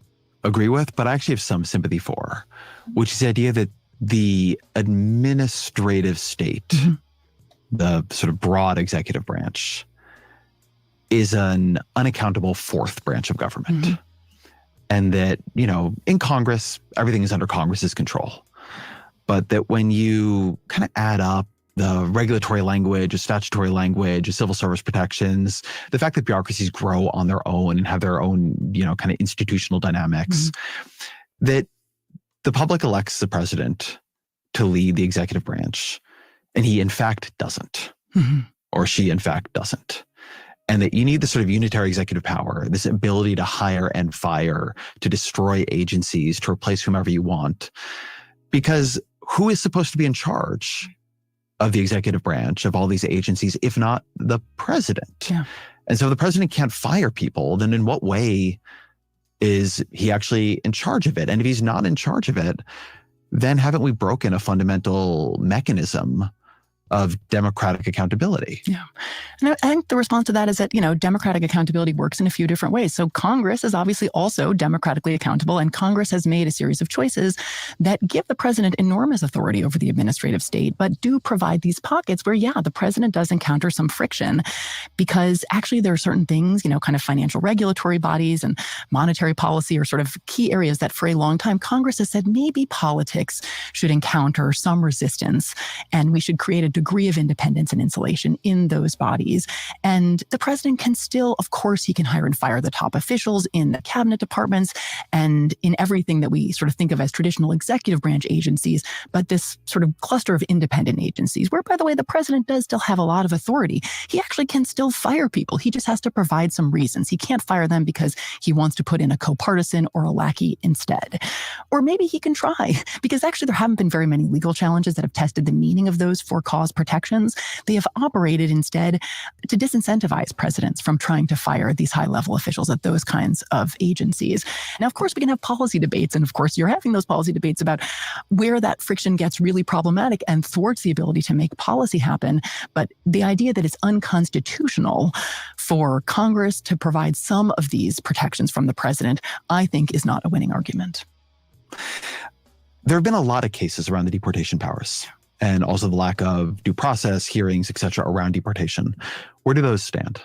agree with, but I actually have some sympathy for, which is the idea that the administrative state, the sort of broad executive branch, is an unaccountable fourth branch of government. And that, in Congress, everything is under Congress's control. But that when you kind of add up the regulatory language, a statutory language, a civil service protections, the fact that bureaucracies grow on their own and have their own, kind of institutional dynamics, that the public elects the president to lead the executive branch, and he in fact doesn't, or she in fact doesn't. And that you need this sort of unitary executive power, this ability to hire and fire, to destroy agencies, to replace whomever you want. Because who is supposed to be in charge of the executive branch of all these agencies, if not the president? Yeah. And so if the president can't fire people, then in what way is he actually in charge of it? And if he's not in charge of it, then haven't we broken a fundamental mechanism of democratic accountability? Yeah. And I think the response to that is that, democratic accountability works in a few different ways. So Congress is obviously also democratically accountable, and Congress has made a series of choices that give the president enormous authority over the administrative state, but do provide these pockets where, the president does encounter some friction, because actually there are certain things, kind of financial regulatory bodies and monetary policy are sort of key areas that for a long time Congress has said maybe politics should encounter some resistance, and we should create a degree of independence and insulation in those bodies. And the president can still, of course, he can hire and fire the top officials in the cabinet departments and in everything that we sort of think of as traditional executive branch agencies, but this sort of cluster of independent agencies, where, by the way, the president does still have a lot of authority. He actually can still fire people. He just has to provide some reasons. He can't fire them because he wants to put in a co-partisan or a lackey instead. Or maybe he can try, because actually there haven't been very many legal challenges that have tested the meaning of those for-cause protections. They have operated instead to disincentivize presidents from trying to fire these high-level officials at those kinds of agencies. Now, of course, we can have policy debates, and of course, you're having those policy debates about where that friction gets really problematic and thwarts the ability to make policy happen. But the idea that it's unconstitutional for Congress to provide some of these protections from the president, I think, is not a winning argument. There have been a lot of cases around the deportation powers and also the lack of due process, hearings, et cetera, around deportation. Where do those stand?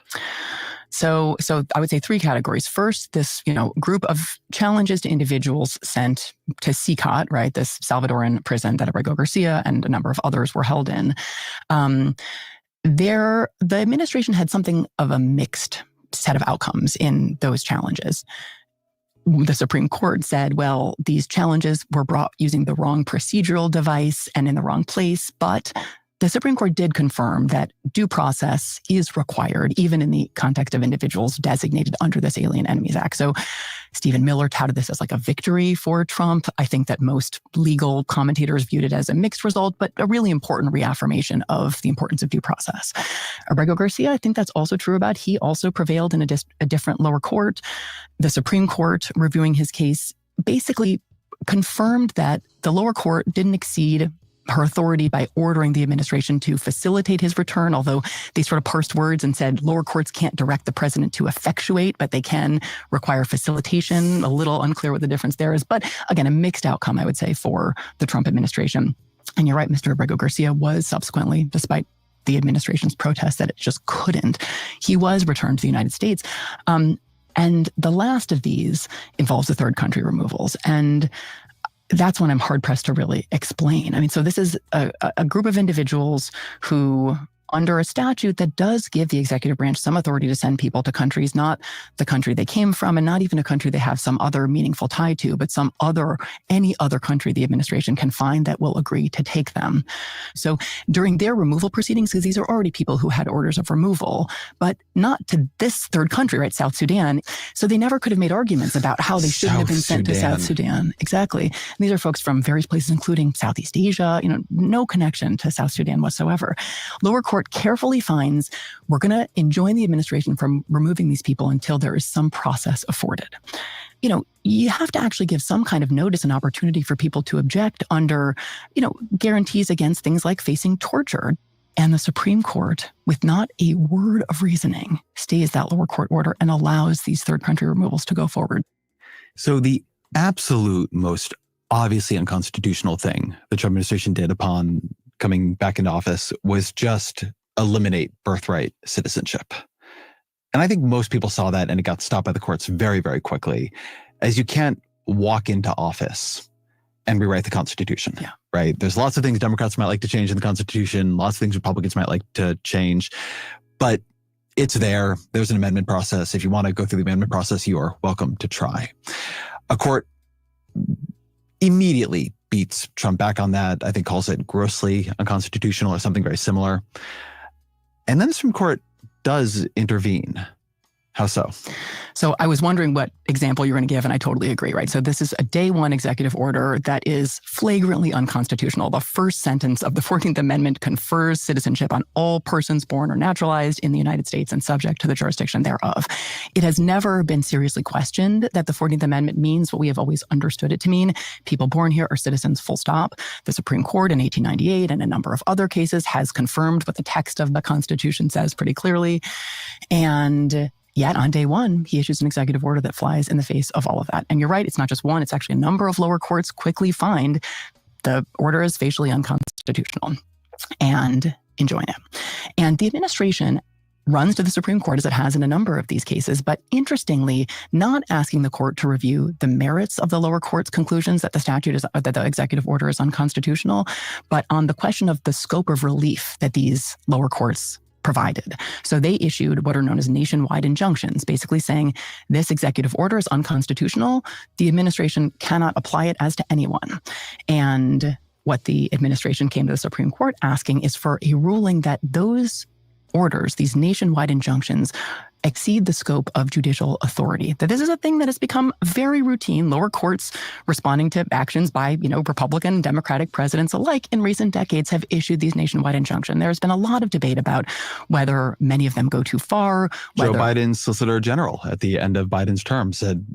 So I would say three categories. First, this, group of challenges to individuals sent to SCOTUS, right? This Salvadoran prison that Abrego Garcia and a number of others were held in. The administration had something of a mixed set of outcomes in those challenges. The Supreme Court said, well, these challenges were brought using the wrong procedural device and in the wrong place, but the Supreme Court did confirm that due process is required, even in the context of individuals designated under this Alien Enemies Act. So Stephen Miller touted this as like a victory for Trump. I think that most legal commentators viewed it as a mixed result, but a really important reaffirmation of the importance of due process. Abrego Garcia, I think that's also true about. He also prevailed in a different lower court. The Supreme Court, reviewing his case, basically confirmed that the lower court didn't exceed her authority by ordering the administration to facilitate his return, although they sort of parsed words and said lower courts can't direct the president to effectuate, but they can require facilitation. A little unclear what the difference there is. But again, a mixed outcome, I would say, for the Trump administration. And you're right, Mr. Abrego Garcia was subsequently, despite the administration's protest that it just couldn't, he was returned to the United States. And the last of these involves the third country removals. And that's when I'm hard-pressed to really explain. I mean, so this is a group of individuals who, under a statute that does give the executive branch some authority to send people to countries, not the country they came from, and not even a country they have some other meaningful tie to, but any other country the administration can find that will agree to take them. So during their removal proceedings, because these are already people who had orders of removal, but not to this third country, right, South Sudan. So they never could have made arguments about how they shouldn't have been sent to South Sudan. Exactly. And these are folks from various places, including Southeast Asia, no connection to South Sudan whatsoever. Lower court carefully finds we're going to enjoin the administration from removing these people until there is some process afforded. You have to actually give some kind of notice and opportunity for people to object under, guarantees against things like facing torture. And the Supreme Court, with not a word of reasoning, stays that lower court order and allows these third country removals to go forward. So the absolute most obviously unconstitutional thing the Trump administration did upon coming back into office was just eliminate birthright citizenship. And I think most people saw that and it got stopped by the courts very, very quickly, as you can't walk into office and rewrite the Constitution, right? There's lots of things Democrats might like to change in the Constitution, lots of things Republicans might like to change, but it's there. There's an amendment process. If you want to go through the amendment process, you are welcome to try. A court immediately beats Trump back on that. I think calls it grossly unconstitutional or something very similar. And then the Supreme Court does intervene. How so? So I was wondering what example you're going to give, and I totally agree, right? So this is a day one executive order that is flagrantly unconstitutional. The first sentence of the 14th Amendment confers citizenship on all persons born or naturalized in the United States and subject to the jurisdiction thereof. It has never been seriously questioned that the 14th Amendment means what we have always understood it to mean. People born here are citizens, full stop. The Supreme Court in 1898 and a number of other cases has confirmed what the text of the Constitution says pretty clearly. And yet on day one, he issues an executive order that flies in the face of all of that. And you're right, it's not just one, it's actually a number of lower courts quickly find the order is facially unconstitutional and enjoin it. And the administration runs to the Supreme Court, as it has in a number of these cases, but interestingly, not asking the court to review the merits of the lower court's conclusions that the executive order is unconstitutional, but on the question of the scope of relief that these lower courts provided. So they issued what are known as nationwide injunctions, basically saying this executive order is unconstitutional. The administration cannot apply it as to anyone. And what the administration came to the Supreme Court asking is for a ruling that those orders, these nationwide injunctions, exceed the scope of judicial authority. That this is a thing that has become very routine. Lower courts responding to actions by, Republican and Democratic presidents alike in recent decades have issued these nationwide injunctions. There's been a lot of debate about whether many of them go too far. Joe Biden's Solicitor General at the end of Biden's term said,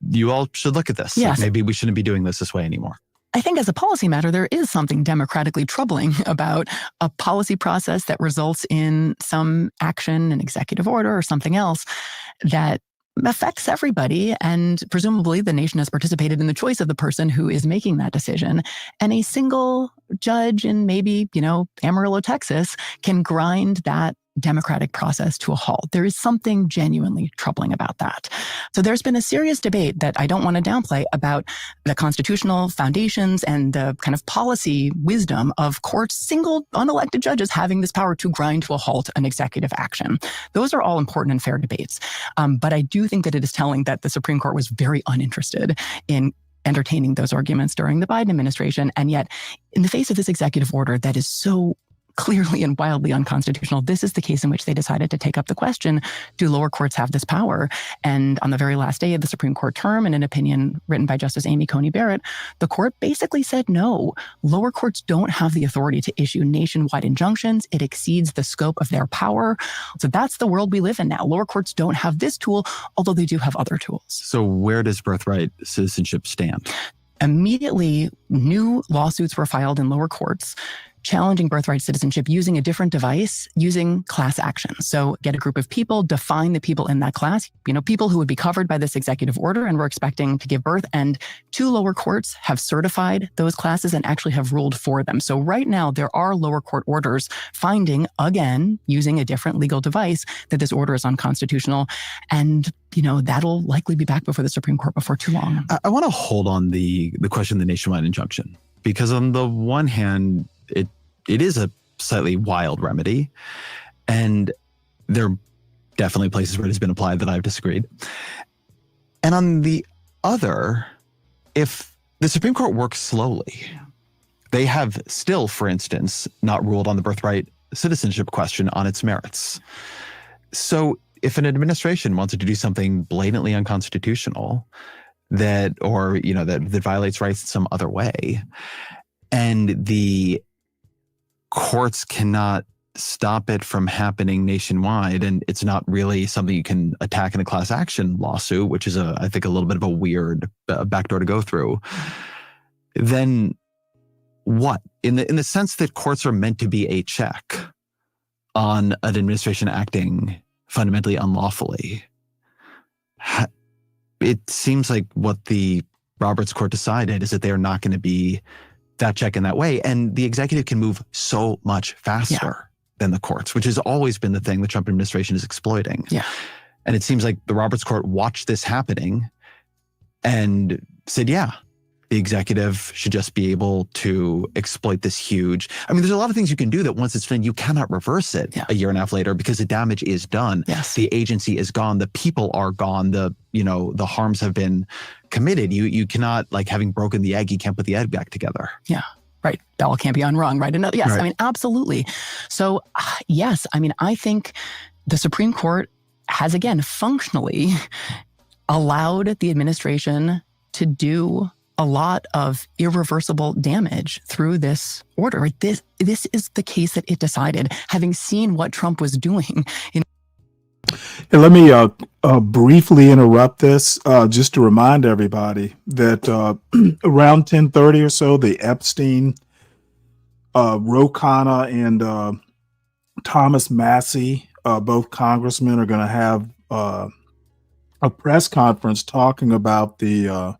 you all should look at this. Yes. Maybe we shouldn't be doing this way anymore. I think as a policy matter, there is something democratically troubling about a policy process that results in some action, an executive order or something else that affects everybody. And presumably the nation has participated in the choice of the person who is making that decision. And a single judge in maybe, Amarillo, Texas can grind that democratic process to a halt. There is something genuinely troubling about that. So there's been a serious debate that I don't want to downplay about the constitutional foundations and the kind of policy wisdom of courts, single unelected judges having this power to grind to a halt an executive action. Those are all important and fair debates. But I do think that it is telling that the Supreme Court was very uninterested in entertaining those arguments during the Biden administration. And yet, in the face of this executive order that is so clearly and wildly unconstitutional, this is the case in which they decided to take up the question, do lower courts have this power? And on the very last day of the Supreme Court term, in an opinion written by Justice Amy Coney Barrett, the court basically said, no, lower courts don't have the authority to issue nationwide injunctions. It exceeds the scope of their power. So that's the world we live in now. Lower courts don't have this tool, although they do have other tools. So where does birthright citizenship stand? Immediately, new lawsuits were filed in lower courts challenging birthright citizenship using a different device, using class actions. So get a group of people, define the people in that class, people who would be covered by this executive order and were expecting to give birth. And 2 lower courts have certified those classes and actually have ruled for them. So right now, there are lower court orders finding, again, using a different legal device, that this order is unconstitutional. And that'll likely be back before the Supreme Court before too long. I want to hold on the question of the nationwide injunction, because on the one hand, it is a slightly wild remedy, and there are definitely places where it has been applied that I've disagreed. And on the other, if the Supreme Court works slowly, they have still, for instance, not ruled on the birthright citizenship question on its merits. So if an administration wants to do something blatantly unconstitutional that violates rights in some other way, and the courts cannot stop it from happening nationwide, and it's not really something you can attack in a class action lawsuit, which is I think a little bit of a weird backdoor to go through, then what? In the sense that courts are meant to be a check on an administration acting fundamentally unlawfully, it seems like what the Roberts Court decided is that they are not going to be that check in that way. And the executive can move so much faster than the courts, which has always been the thing the Trump administration is exploiting. Yeah. And it seems like the Roberts Court watched this happening and said, the executive should just be able to exploit this huge. There's a lot of things you can do that once it's done, you cannot reverse it a year and a half later because the damage is done. Yes. The agency is gone. The people are gone. The harms have been committed. You cannot, like having broken the egg, you can't put the egg back together. Yeah. Right. Bell can't be unrung, right? Yes, right. Absolutely. So, yes, I think the Supreme Court has, again, functionally allowed the administration to do a lot of irreversible damage through this order. Right? This is the case that it decided, having seen what Trump was doing. And let me briefly interrupt this just to remind everybody that around 10:30 or so, the Epstein, Ro Khanna and Thomas Massie, both congressmen, are going to have a press conference talking about the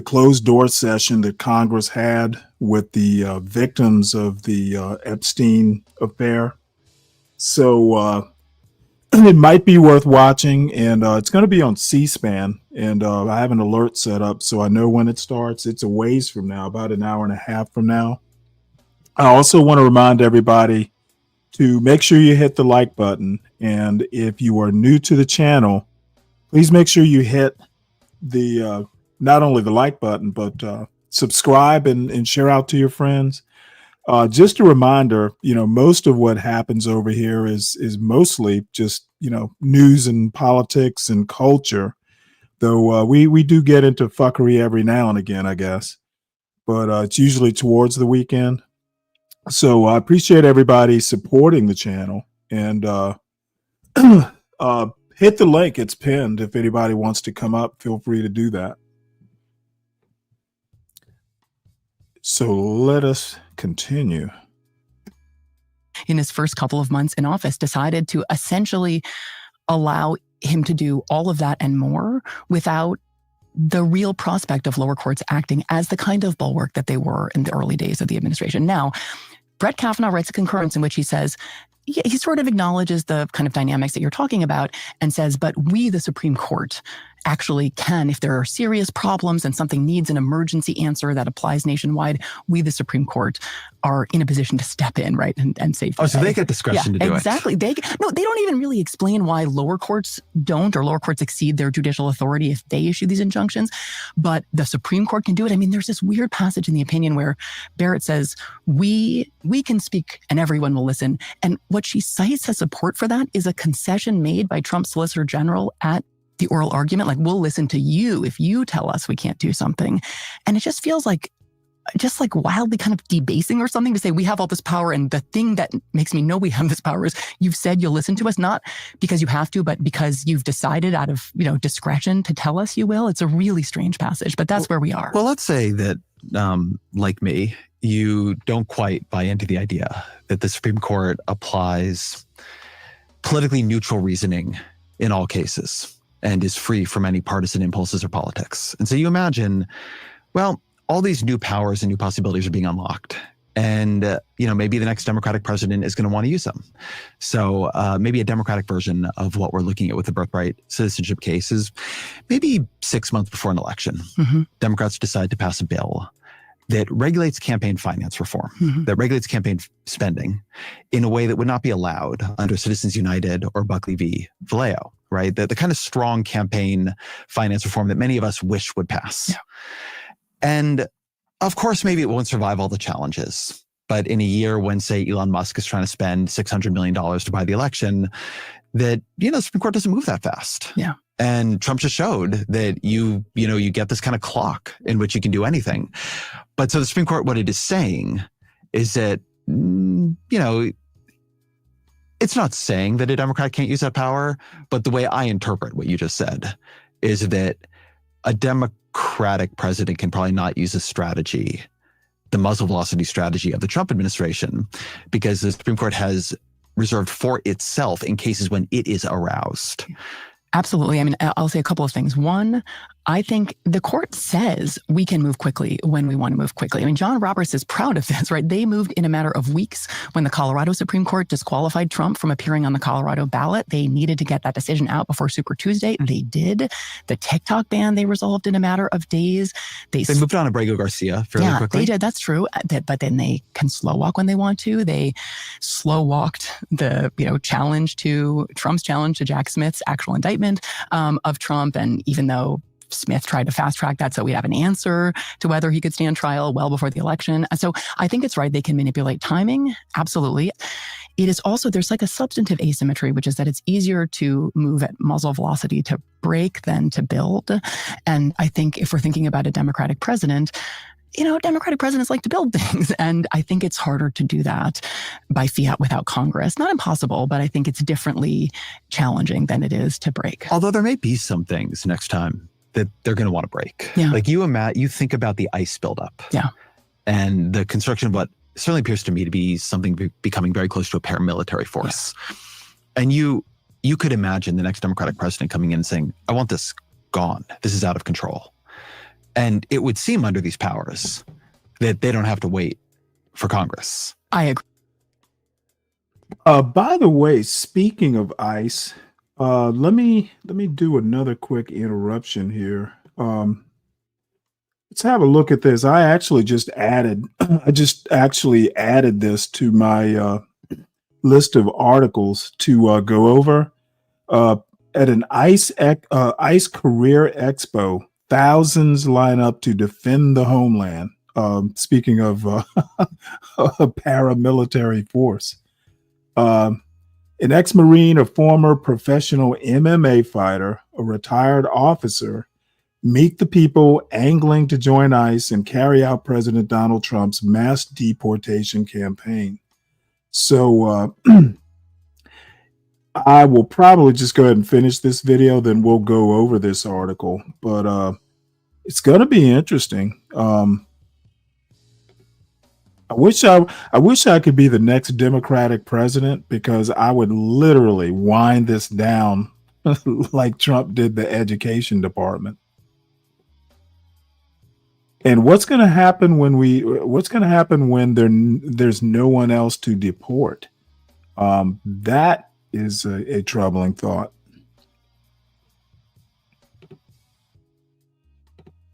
closed door session that Congress had with the victims of the Epstein affair. So it might be worth watching, and it's going to be on C-SPAN, and I have an alert set up so I know when it starts. It's a ways from now, about an hour and a half from now. I also want to remind everybody to make sure you hit the like button, and if you are new to the channel, please make sure you hit the not only the like button, but subscribe and share out to your friends. Just a reminder, most of what happens over here is mostly just, news and politics and culture, though we do get into fuckery every now and again, I guess, but it's usually towards the weekend. So I appreciate everybody supporting the channel, and hit the link. It's pinned. If anybody wants to come up, feel free to do that. So let us continue. In his first couple of months in office, decided to essentially allow him to do all of that and more without the real prospect of lower courts acting as the kind of bulwark that they were in the early days of the administration. Now, Brett Kavanaugh writes a concurrence in which he says, he sort of acknowledges the kind of dynamics that you're talking about and says, but we, the Supreme Court, actually can, if there are serious problems and something needs an emergency answer that applies nationwide, we, the Supreme Court, are in a position to step in, right, and save. Oh, so they get discretion to do it. Exactly. They don't even really explain why lower courts don't, or lower courts exceed their judicial authority if they issue these injunctions. But the Supreme Court can do it. I mean, there's this weird passage in the opinion where Barrett says, we can speak and everyone will listen. And what she cites as support for that is a concession made by Trump's Solicitor General at the oral argument, like, we'll listen to you if you tell us we can't do something. And it just feels like wildly kind of debasing or something to say we have all this power, and the thing that makes me know we have this power is you've said you'll listen to us, not because you have to, but because you've decided out of discretion to tell us you will. It's a really strange passage, but that's where we are. Well, let's say that like me, you don't quite buy into the idea that the Supreme Court applies politically neutral reasoning in all cases and is free from any partisan impulses or politics. And so you imagine, well, all these new powers and new possibilities are being unlocked. And, maybe the next Democratic president is going to want to use them. So maybe a Democratic version of what we're looking at with the Birthright citizenship case is maybe 6 months before an election, Democrats decide to pass a bill that regulates campaign finance reform, that regulates campaign spending in a way that would not be allowed under Citizens United or Buckley v. Vallejo, right? The kind of strong campaign finance reform that many of us wish would pass. Yeah. And of course, maybe it won't survive all the challenges. But in a year when, say, Elon Musk is trying to spend $600 million to buy the election, that, the Supreme Court doesn't move that fast. Yeah. And Trump just showed that you get this kind of clock in which you can do anything. But so the Supreme Court, what it is saying is that, it's not saying that a Democrat can't use that power, but the way I interpret what you just said is that a Democratic president can probably not use a strategy, the muzzle velocity strategy of the Trump administration, because the Supreme Court has reserved for itself in cases when it is aroused. Absolutely. I mean, I'll say a couple of things. One, I think the court says we can move quickly when we want to move quickly. I mean, John Roberts is proud of this, right? They moved in a matter of weeks when the Colorado Supreme Court disqualified Trump from appearing on the Colorado ballot. They needed to get that decision out before Super Tuesday. They did. The TikTok ban they resolved in a matter of days. They moved on Abrego Garcia fairly quickly. They did. That's true. But then they can slow walk when they want to. They slow walked the Trump's challenge to Jack Smith's actual indictment of Trump. And even though Smith tried to fast track that so we'd have an answer to whether he could stand trial well before the election. So I think it's right. They can manipulate timing. Absolutely. It is also, there's like a substantive asymmetry, which is that it's easier to move at muzzle velocity to break than to build. And I think if we're thinking about a Democratic president, Democratic presidents like to build things. And I think it's harder to do that by fiat without Congress. Not impossible, but I think it's differently challenging than it is to break. Although there may be some things next time that they're going to want to break. Yeah. Like you think about the ice buildup. Yeah. And the construction of what certainly appears to me to be something becoming very close to a paramilitary force. Yeah. And you could imagine the next Democratic president coming in and saying, I want this gone. This is out of control. And it would seem under these powers that they don't have to wait for Congress. I agree. By the way, speaking of ICE, Let me do another quick interruption here. Let's have a look at this. I just actually added this to my list of articles to go over. At an ICE Career Expo, thousands line up to defend the homeland. Speaking of a paramilitary force, an ex-Marine, a former professional MMA fighter, a retired officer, meet the people angling to join ICE and carry out President Donald Trump's mass deportation campaign. So I will probably just go ahead and finish this video, then we'll go over this article. But it's going to be interesting. I wish I could be the next Democratic president, because I would literally wind this down like Trump did the education department. And what's going to happen when there's no one else to deport? That is a troubling thought.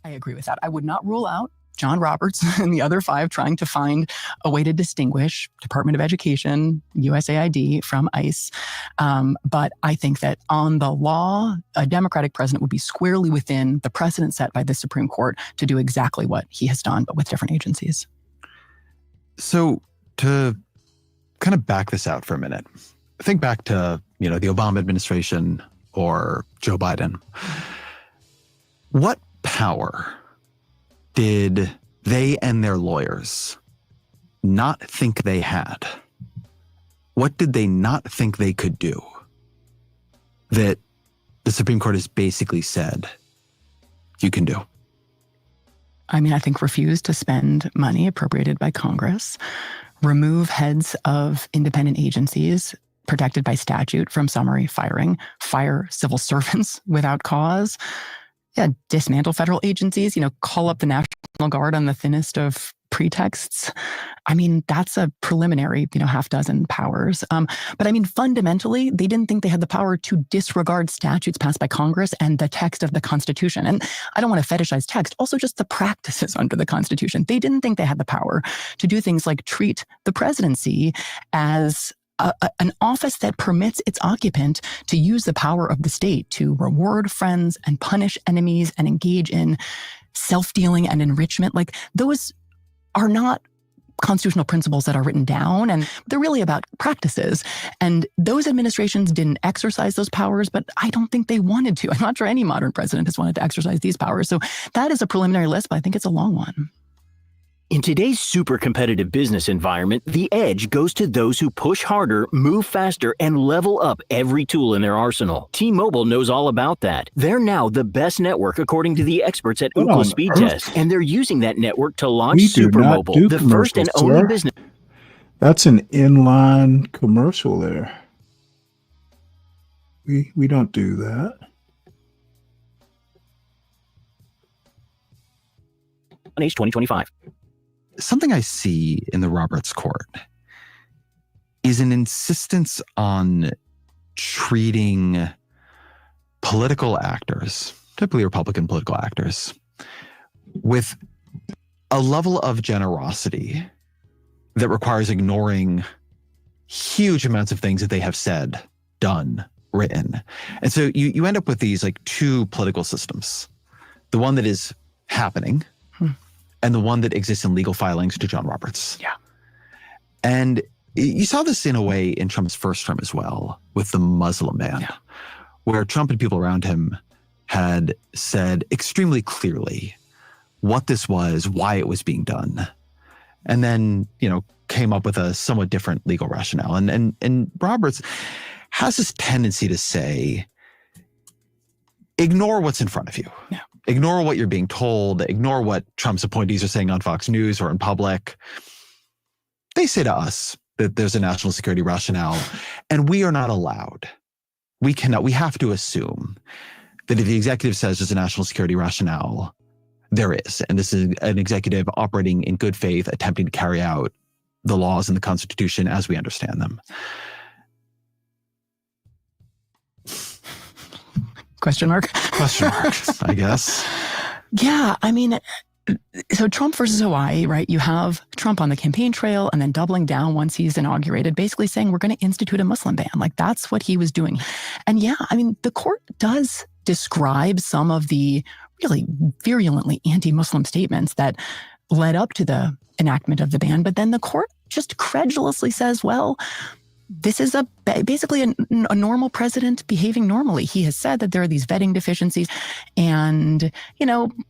I agree with that. I would not rule out John Roberts and the other 5 trying to find a way to distinguish Department of Education, USAID from ICE. But I think that on the law, a Democratic president would be squarely within the precedent set by the Supreme Court to do exactly what he has done, but with different agencies. So to kind of back this out for a minute, think back to, the Obama administration or Joe Biden. What power did they and their lawyers not think they had? What did they not think they could do that the Supreme Court has basically said you can do? I mean, I think refuse to spend money appropriated by Congress, remove heads of independent agencies protected by statute from summary firing, fire civil servants without cause, dismantle federal agencies, call up the National Guard on the thinnest of pretexts. I mean, that's a preliminary, half dozen powers. But I mean, fundamentally, they didn't think they had the power to disregard statutes passed by Congress and the text of the Constitution. And I don't want to fetishize text, also just the practices under the Constitution. They didn't think they had the power to do things like treat the presidency as an office that permits its occupant to use the power of the state to reward friends and punish enemies and engage in self-dealing and enrichment. Like, those are not constitutional principles that are written down, and they're really about practices. And those administrations didn't exercise those powers, but I don't think they wanted to. I'm not sure any modern president has wanted to exercise these powers. So that is a preliminary list, but I think it's a long one. In today's super competitive business environment, the edge goes to those who push harder, move faster, and level up every tool in their arsenal. T-Mobile knows all about that. They're now the best network according to the experts at Ookla Speed Test, and they're using that network to launch Supermobile, the first and only business. That's an inline commercial there. We don't do that. On Age 2025. Something I see in the Roberts Court is an insistence on treating political actors, typically Republican political actors, with a level of generosity that requires ignoring huge amounts of things that they have said, done, written. And so you end up with these like 2 political systems. The one that is happening, and the one that exists in legal filings to John Roberts. Yeah. And you saw this in a way in Trump's first term as well, with the Muslim ban, where Trump and people around him had said extremely clearly what this was, why it was being done, and then, came up with a somewhat different legal rationale. And Roberts has this tendency to say, ignore what's in front of you. Yeah. Ignore what you're being told. Ignore what Trump's appointees are saying on Fox News or in public. They say to us that there's a national security rationale, and we are not allowed. We have to assume that if the executive says there's a national security rationale, there is. And this is an executive operating in good faith, attempting to carry out the laws and the Constitution as we understand them. Question mark? Question mark, I guess. Yeah, I mean, so Trump versus Hawaii, right? You have Trump on the campaign trail and then doubling down once he's inaugurated, basically saying we're going to institute a Muslim ban. Like that's what he was doing. And yeah, I mean, the court does describe some of the really virulently anti-Muslim statements that led up to the enactment of the ban. But then the court just credulously says, well, this is basically a normal president behaving normally. He has said that there are these vetting deficiencies and,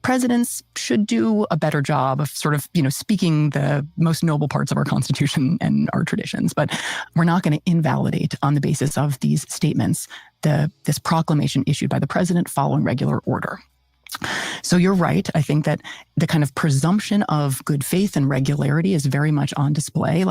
presidents should do a better job of sort of, speaking the most noble parts of our Constitution and our traditions. But we're not going to invalidate on the basis of these statements this proclamation issued by the president following regular order. So you're right. I think that the kind of presumption of good faith and regularity is very much on display.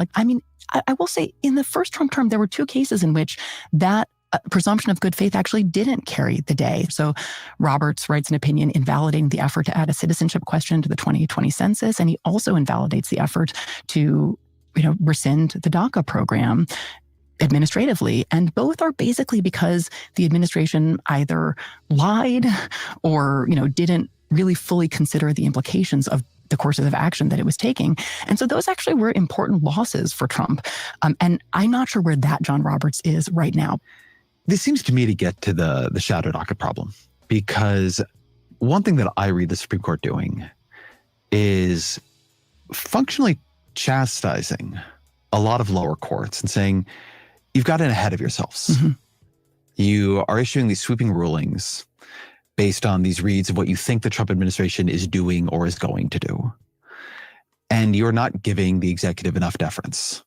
I will say in the first Trump term, there were two cases in which that presumption of good faith actually didn't carry the day. So Roberts writes an opinion invalidating the effort to add a citizenship question to the 2020 census, and he also invalidates the effort to, rescind the DACA program administratively. And both are basically because the administration either lied or, didn't really fully consider the implications of the courses of action that it was taking. And so those actually were important losses for Trump. And I'm not sure where that John Roberts is right now. This seems to me to get to the shadow docket problem, because one thing that I read the Supreme Court doing is functionally chastising a lot of lower courts and saying, you've gotten ahead of yourselves. Mm-hmm. You are issuing these sweeping rulings based on these reads of what you think the Trump administration is doing or is going to do. And you're not giving the executive enough deference.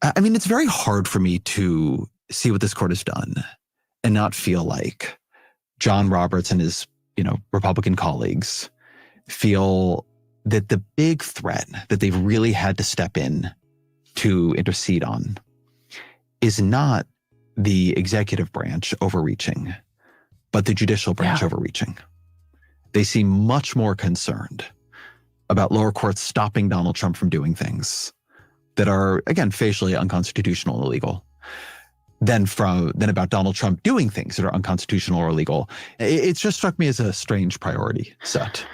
I mean, it's very hard for me to see what this court has done and not feel like John Roberts and his, Republican colleagues feel that the big threat that they've really had to step in to intercede on is not the executive branch overreaching, but the judicial branch overreaching. They seem much more concerned about lower courts stopping Donald Trump from doing things that are, again, facially unconstitutional and illegal than about Donald Trump doing things that are unconstitutional or illegal. It's just struck me as a strange priority set.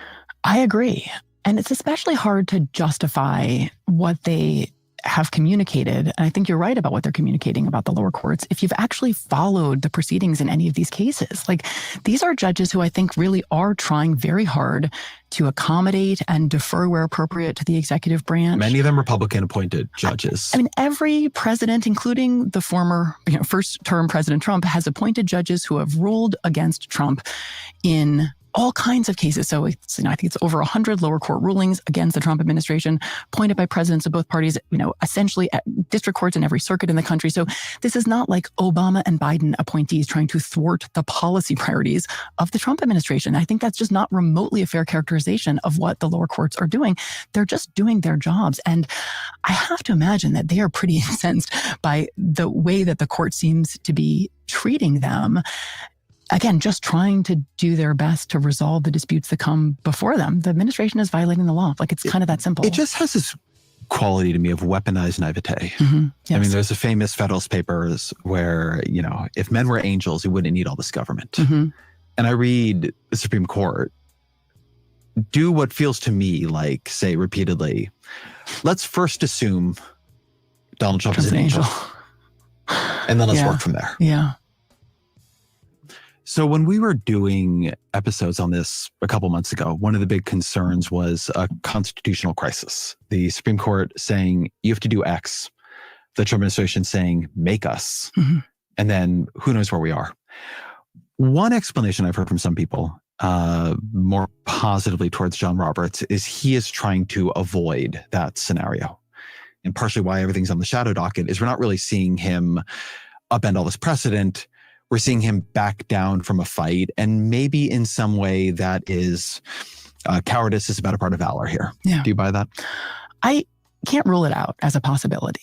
I agree. And it's especially hard to justify what they have communicated, and I think you're right about what they're communicating about the lower courts, if you've actually followed the proceedings in any of these cases. Like, these are judges who I think really are trying very hard to accommodate and defer where appropriate to the executive branch. Many of them Republican-appointed judges. I mean, every president, including the former first-term President Trump, has appointed judges who have ruled against Trump in all kinds of cases. So it's, I think it's over 100 lower court rulings against the Trump administration, appointed by presidents of both parties, essentially at district courts in every circuit in the country. So this is not like Obama and Biden appointees trying to thwart the policy priorities of the Trump administration. I think that's just not remotely a fair characterization of what the lower courts are doing. They're just doing their jobs. And I have to imagine that they are pretty incensed by the way that the court seems to be treating them. Again, just trying to do their best to resolve the disputes that come before them. The administration is violating the law. Like, it's kind of that simple. It just has this quality to me of weaponized naivete. Mm-hmm. Yes. I mean, there's a famous Federalist Papers where, if men were angels, we wouldn't need all this government. Mm-hmm. And I read the Supreme Court do what feels to me like, say repeatedly, let's first assume Donald Trump is an angel. And then let's work from there. Yeah. So when we were doing episodes on this a couple months ago, one of the big concerns was a constitutional crisis. The Supreme Court saying, you have to do X. The Trump administration saying, make us. Mm-hmm. And then who knows where we are. One explanation I've heard from some people, more positively towards John Roberts, is he is trying to avoid that scenario. And partially why everything's on the shadow docket is we're not really seeing him upend all this precedent. We're seeing him back down from a fight, and maybe in some way that is cowardice is about a part of valor here. Yeah. Do you buy that? I can't rule it out as a possibility.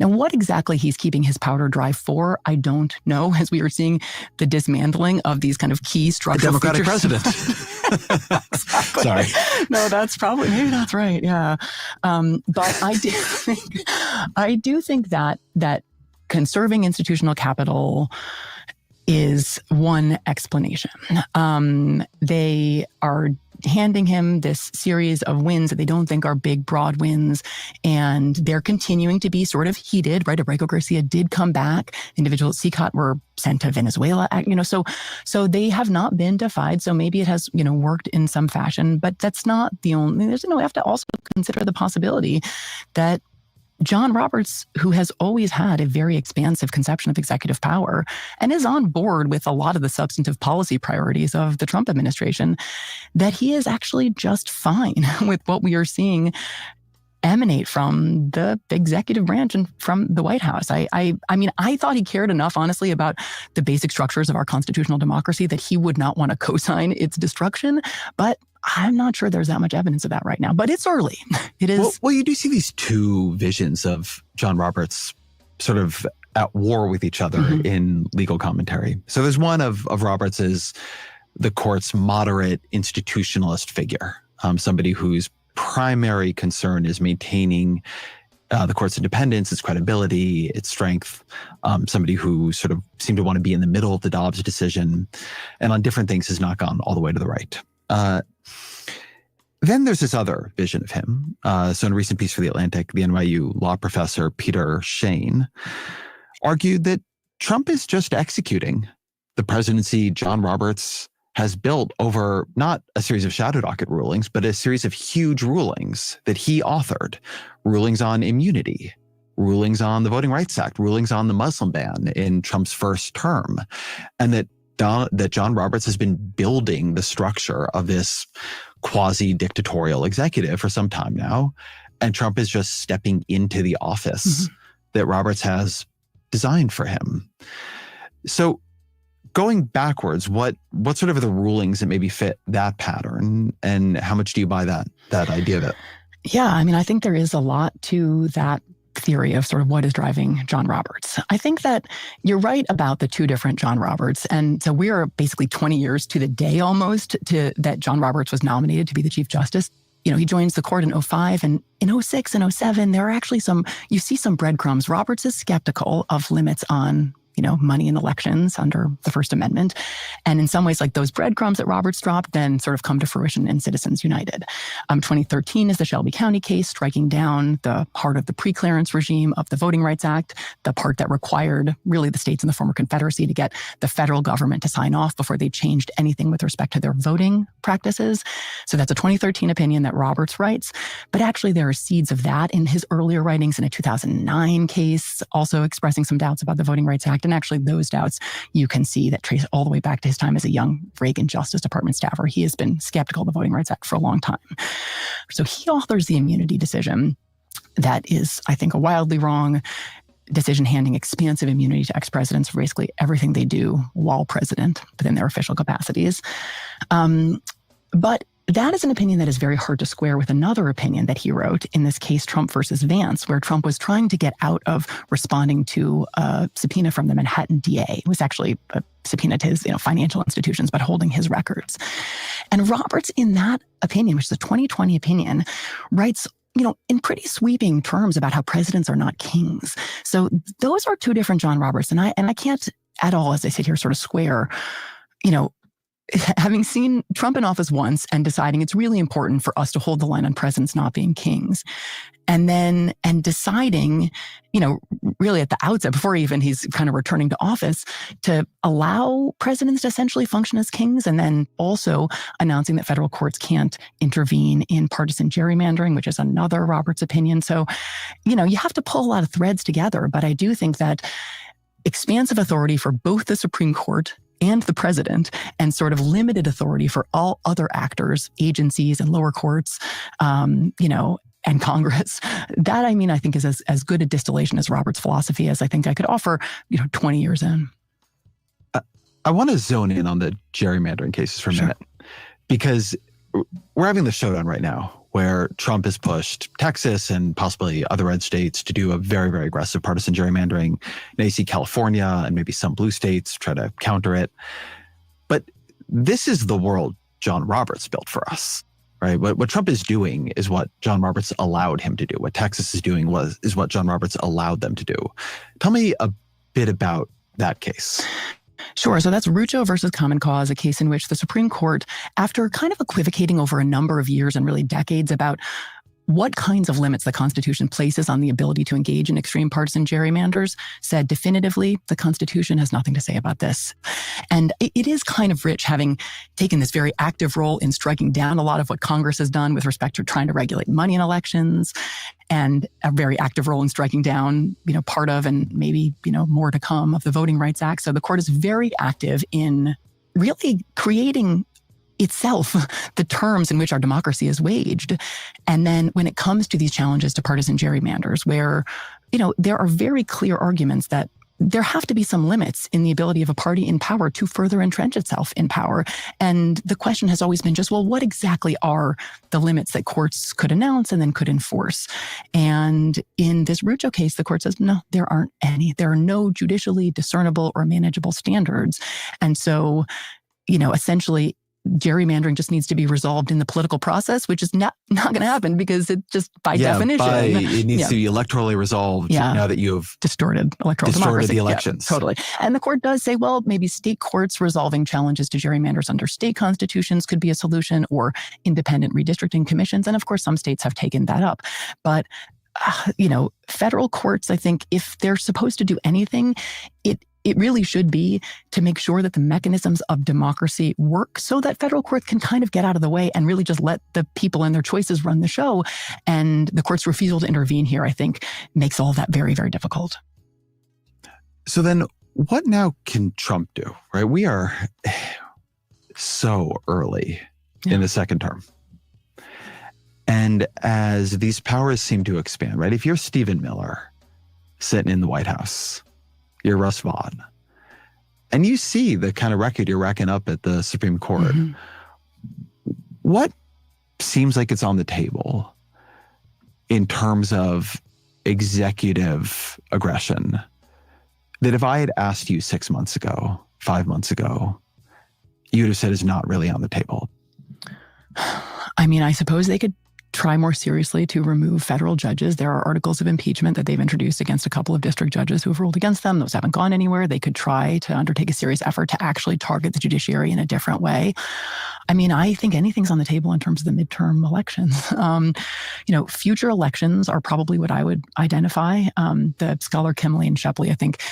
Now, what exactly he's keeping his powder dry for, I don't know, as we are seeing the dismantling of these kind of key structural Democratic features. president. Exactly. Sorry. No, maybe that's right. Yeah. But I do think that conserving institutional capital is one explanation. They are handing him this series of wins that they don't think are big, broad wins. And they're continuing to be sort of heated, right? Abrego Garcia did come back. Individuals at CCOT were sent to Venezuela, so they have not been defied. So maybe it has, worked in some fashion, but that's not the only, we have to also consider the possibility that John Roberts, who has always had a very expansive conception of executive power and is on board with a lot of the substantive policy priorities of the Trump administration, that he is actually just fine with what we are seeing emanate from the executive branch and from the White House. I mean, I thought he cared enough, honestly, about the basic structures of our constitutional democracy that he would not want to co-sign its destruction. But I'm not sure there's that much evidence of that right now, but it's early. It is. Well, you do see these two visions of John Roberts sort of at war with each other in legal commentary. So there's one of Roberts as the court's moderate institutionalist figure, somebody whose primary concern is maintaining the court's independence, its credibility, its strength, somebody who sort of seemed to want to be in the middle of the Dobbs decision, and on different things has not gone all the way to the right. Then there's this other vision of him. So in a recent piece for The Atlantic, the NYU law professor Peter Shane argued that Trump is just executing the presidency John Roberts has built over not a series of shadow docket rulings, but a series of huge rulings that he authored, rulings on immunity, rulings on the Voting Rights Act, rulings on the Muslim ban in Trump's first term, and that John Roberts has been building the structure of this quasi-dictatorial executive for some time now, and Trump is just stepping into the office that Roberts has designed for him. So going backwards, what sort of are the rulings that maybe fit that pattern, and how much do you buy that idea of it? Yeah, I mean, I think there is a lot to that theory of sort of what is driving John Roberts. I think that you're right about the two different John Roberts. And so we are basically 20 years to the day almost that John Roberts was nominated to be the Chief Justice. He joins the court in 2005, and in 2006 and 2007, there are actually you see some breadcrumbs. Roberts is skeptical of limits on money in elections under the First Amendment. And in some ways, like those breadcrumbs that Roberts dropped then sort of come to fruition in Citizens United. 2013 is the Shelby County case, striking down the part of the pre-clearance regime of the Voting Rights Act, the part that required really the states in the former Confederacy to get the federal government to sign off before they changed anything with respect to their voting practices. So that's a 2013 opinion that Roberts writes. But actually, there are seeds of that in his earlier writings in a 2009 case, also expressing some doubts about the Voting Rights Act. And actually those doubts you can see that trace all the way back to his time as a young Reagan Justice Department staffer. He has been skeptical of the Voting Rights Act for a long time. So he authors the immunity decision that is, I think, a wildly wrong decision handing expansive immunity to ex-presidents for basically everything they do while president within their official capacities. But that is an opinion that is very hard to square with another opinion that he wrote in this case, Trump versus Vance, where Trump was trying to get out of responding to a subpoena from the Manhattan DA. It was actually a subpoena to his financial institutions, but holding his records. And Roberts, in that opinion, which is a 2020 opinion, writes in pretty sweeping terms about how presidents are not kings. So those are two different John Roberts. And I can't at all, as I sit here, sort of square, having seen Trump in office once and deciding it's really important for us to hold the line on presidents not being kings. And deciding, really at the outset, before even he's kind of returning to office, to allow presidents to essentially function as kings, and then also announcing that federal courts can't intervene in partisan gerrymandering, which is another Roberts opinion. So, you have to pull a lot of threads together. But I do think that expansive authority for both the Supreme Court and the president, and sort of limited authority for all other actors, agencies and lower courts, and Congress. That, I think, is as good a distillation as Roberts' philosophy as I think I could offer, 20 years in. I want to zone in on the gerrymandering cases for a minute, because we're having the showdown right now where Trump has pushed Texas and possibly other red states to do a very, very aggressive partisan gerrymandering. Now you see California and maybe some blue states try to counter it. But this is the world John Roberts built for us, right? What Trump is doing is what John Roberts allowed him to do. What Texas is doing is what John Roberts allowed them to do. Tell me a bit about that case. Sure. So that's Rucho versus Common Cause, a case in which the Supreme Court, after kind of equivocating over a number of years and really decades about what kinds of limits the Constitution places on the ability to engage in extreme partisan gerrymanders, said definitively, the Constitution has nothing to say about this. And it is kind of rich having taken this very active role in striking down a lot of what Congress has done with respect to trying to regulate money in elections, and a very active role in striking down, part of, and maybe, more to come, of the Voting Rights Act. So the court is very active in really creating itself the terms in which our democracy is waged. And then when it comes to these challenges to partisan gerrymanders, where, there are very clear arguments that there have to be some limits in the ability of a party in power to further entrench itself in power. And the question has always been just, well, what exactly are the limits that courts could announce and then could enforce? And in this Rucho case, the court says, no, there aren't any. There are no judicially discernible or manageable standards. And so, essentially, gerrymandering just needs to be resolved in the political process, which is not going to happen because it just by definition. It needs to be electorally resolved now that you have distorted the elections. Yeah, totally. And the court does say, well, maybe state courts resolving challenges to gerrymanders under state constitutions could be a solution, or independent redistricting commissions. And of course, some states have taken that up. But federal courts, I think, if they're supposed to do anything, it really should be to make sure that the mechanisms of democracy work so that federal courts can kind of get out of the way and really just let the people and their choices run the show. And the court's refusal to intervene here, I think, makes all of that very, very difficult. So then what now can Trump do, right? We are so early in the second term. And as these powers seem to expand, right? If you're Stephen Miller sitting in the White House, you're Russ Vaughn, and you see the kind of record you're racking up at the Supreme Court, what seems like it's on the table in terms of executive aggression that if I had asked you 6 months ago, 5 months ago, you would have said is not really on the table? I mean, I suppose they could try more seriously to remove federal judges. There are articles of impeachment that they've introduced against a couple of district judges who have ruled against them. Those haven't gone anywhere. They could try to undertake a serious effort to actually target the judiciary in a different way. I mean, I think anything's on the table in terms of the midterm elections. Future elections are probably what I would identify. The scholar Kimberly Shepley, I think,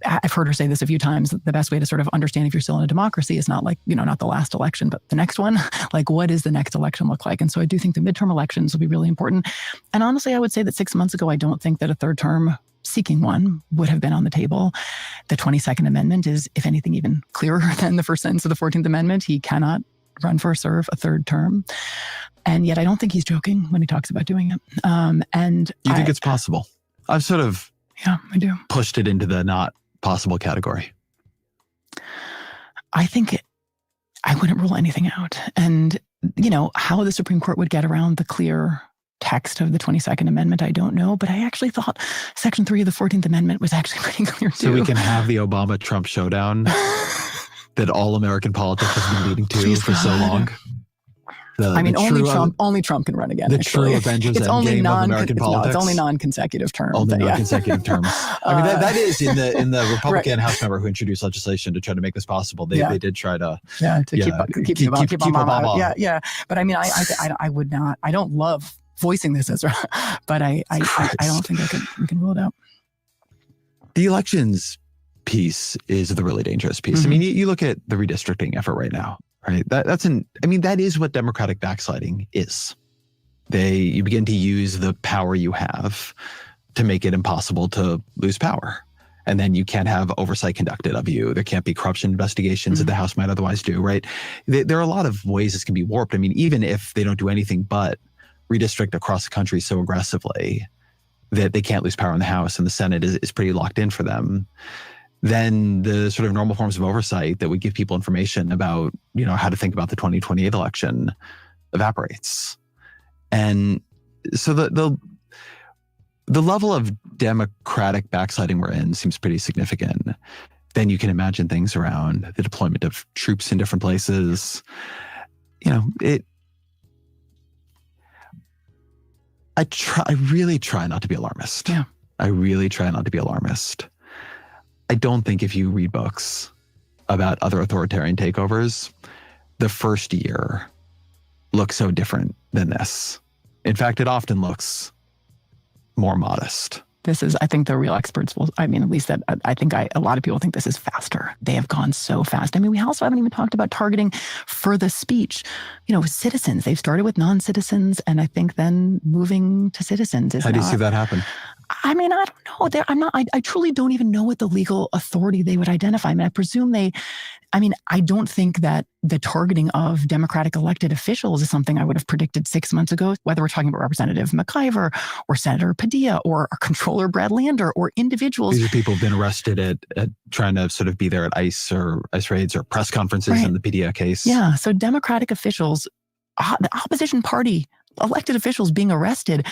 I've heard her say this a few times, the best way to sort of understand if you're still in a democracy is not like, not the last election, but the next one. Like, what does the next election look like? And so I do think the midterm elections will be really important. And honestly, I would say that 6 months ago, I don't think that a third term seeking one would have been on the table. The 22nd Amendment is, if anything, even clearer than the first sentence of the 14th Amendment. He cannot run for or serve a third term. And yet I don't think he's joking when he talks about doing it. And you think it's possible? I've sort of I do. Pushed it into the not possible category. I think I wouldn't rule anything out. And, how the Supreme Court would get around the clear text of the 22nd Amendment, I don't know. But I actually thought Section 3 of the 14th Amendment was actually pretty clear, too. So we can have the Obama-Trump showdown that all American politics has been leading to for so long. Only Trump can run again. The true Avengers Endgame of American politics. It's only non-consecutive terms. Only non-consecutive terms. I mean, that is in the Republican House member who introduced legislation to try to make this possible. They did try to keep Obama. Yeah. But I mean, I would not. I don't love voicing this as, but I don't think we can rule it out. The elections piece is the really dangerous piece. I mean, you look at the redistricting effort right now. Right. That is what democratic backsliding is. You begin to use the power you have to make it impossible to lose power. And then you can't have oversight conducted of you. There can't be corruption investigations that the House might otherwise do, right? There are a lot of ways this can be warped. I mean, even if they don't do anything but redistrict across the country so aggressively that they can't lose power in the House and the Senate is pretty locked in for them, then the sort of normal forms of oversight that would give people information about, how to think about the 2028 election evaporates. And so the level of democratic backsliding we're in seems pretty significant. Then you can imagine things around the deployment of troops in different places. I really try not to be alarmist. Yeah. I really try not to be alarmist. I don't think if you read books about other authoritarian takeovers, the first year looks so different than this. In fact, it often looks more modest. This is, I think the real experts will, I mean, at least that I think a lot of people think this is faster. They have gone so fast. I mean, we also haven't even talked about targeting for the speech, citizens. They've started with non-citizens, and I think then moving to citizens is How do you see that happen? I mean, I don't know. I truly don't even know what the legal authority they would identify. I mean, I presume I don't think that the targeting of Democratic elected officials is something I would have predicted 6 months ago, whether we're talking about Representative McIver or Senator Padilla or Controller Brad Lander or individuals. These are people who've been arrested at trying to sort of be there at ICE or ICE raids or press conferences Right. in the Padilla case. Yeah. So Democratic officials, the opposition party, elected officials being arrested,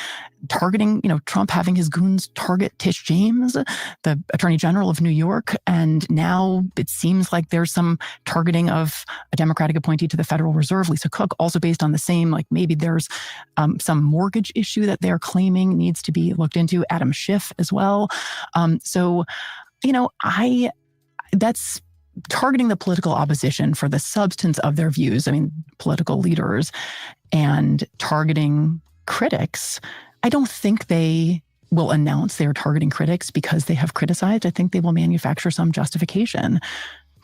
targeting, Trump having his goons target Tish James, the Attorney General of New York. And now it seems like there's some targeting of a Democratic appointee to the Federal Reserve, Lisa Cook, also based on the same, like maybe there's some mortgage issue that they're claiming needs to be looked into, Adam Schiff as well. That's targeting the political opposition for the substance of their views. I mean, political leaders, and targeting critics. I don't think they will announce they're targeting critics because they have criticized. I think they will manufacture some justification,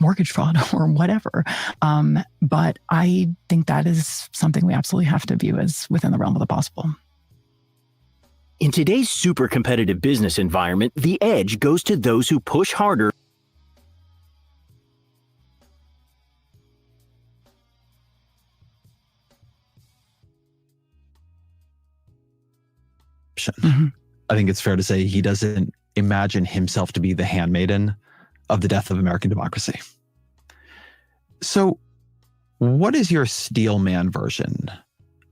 mortgage fraud or whatever. But I think that is something we absolutely have to view as within the realm of the possible. In today's super competitive business environment, the edge goes to those who push harder. Mm-hmm. I think it's fair to say he doesn't imagine himself to be the handmaiden of the death of American democracy. So what is your steel man version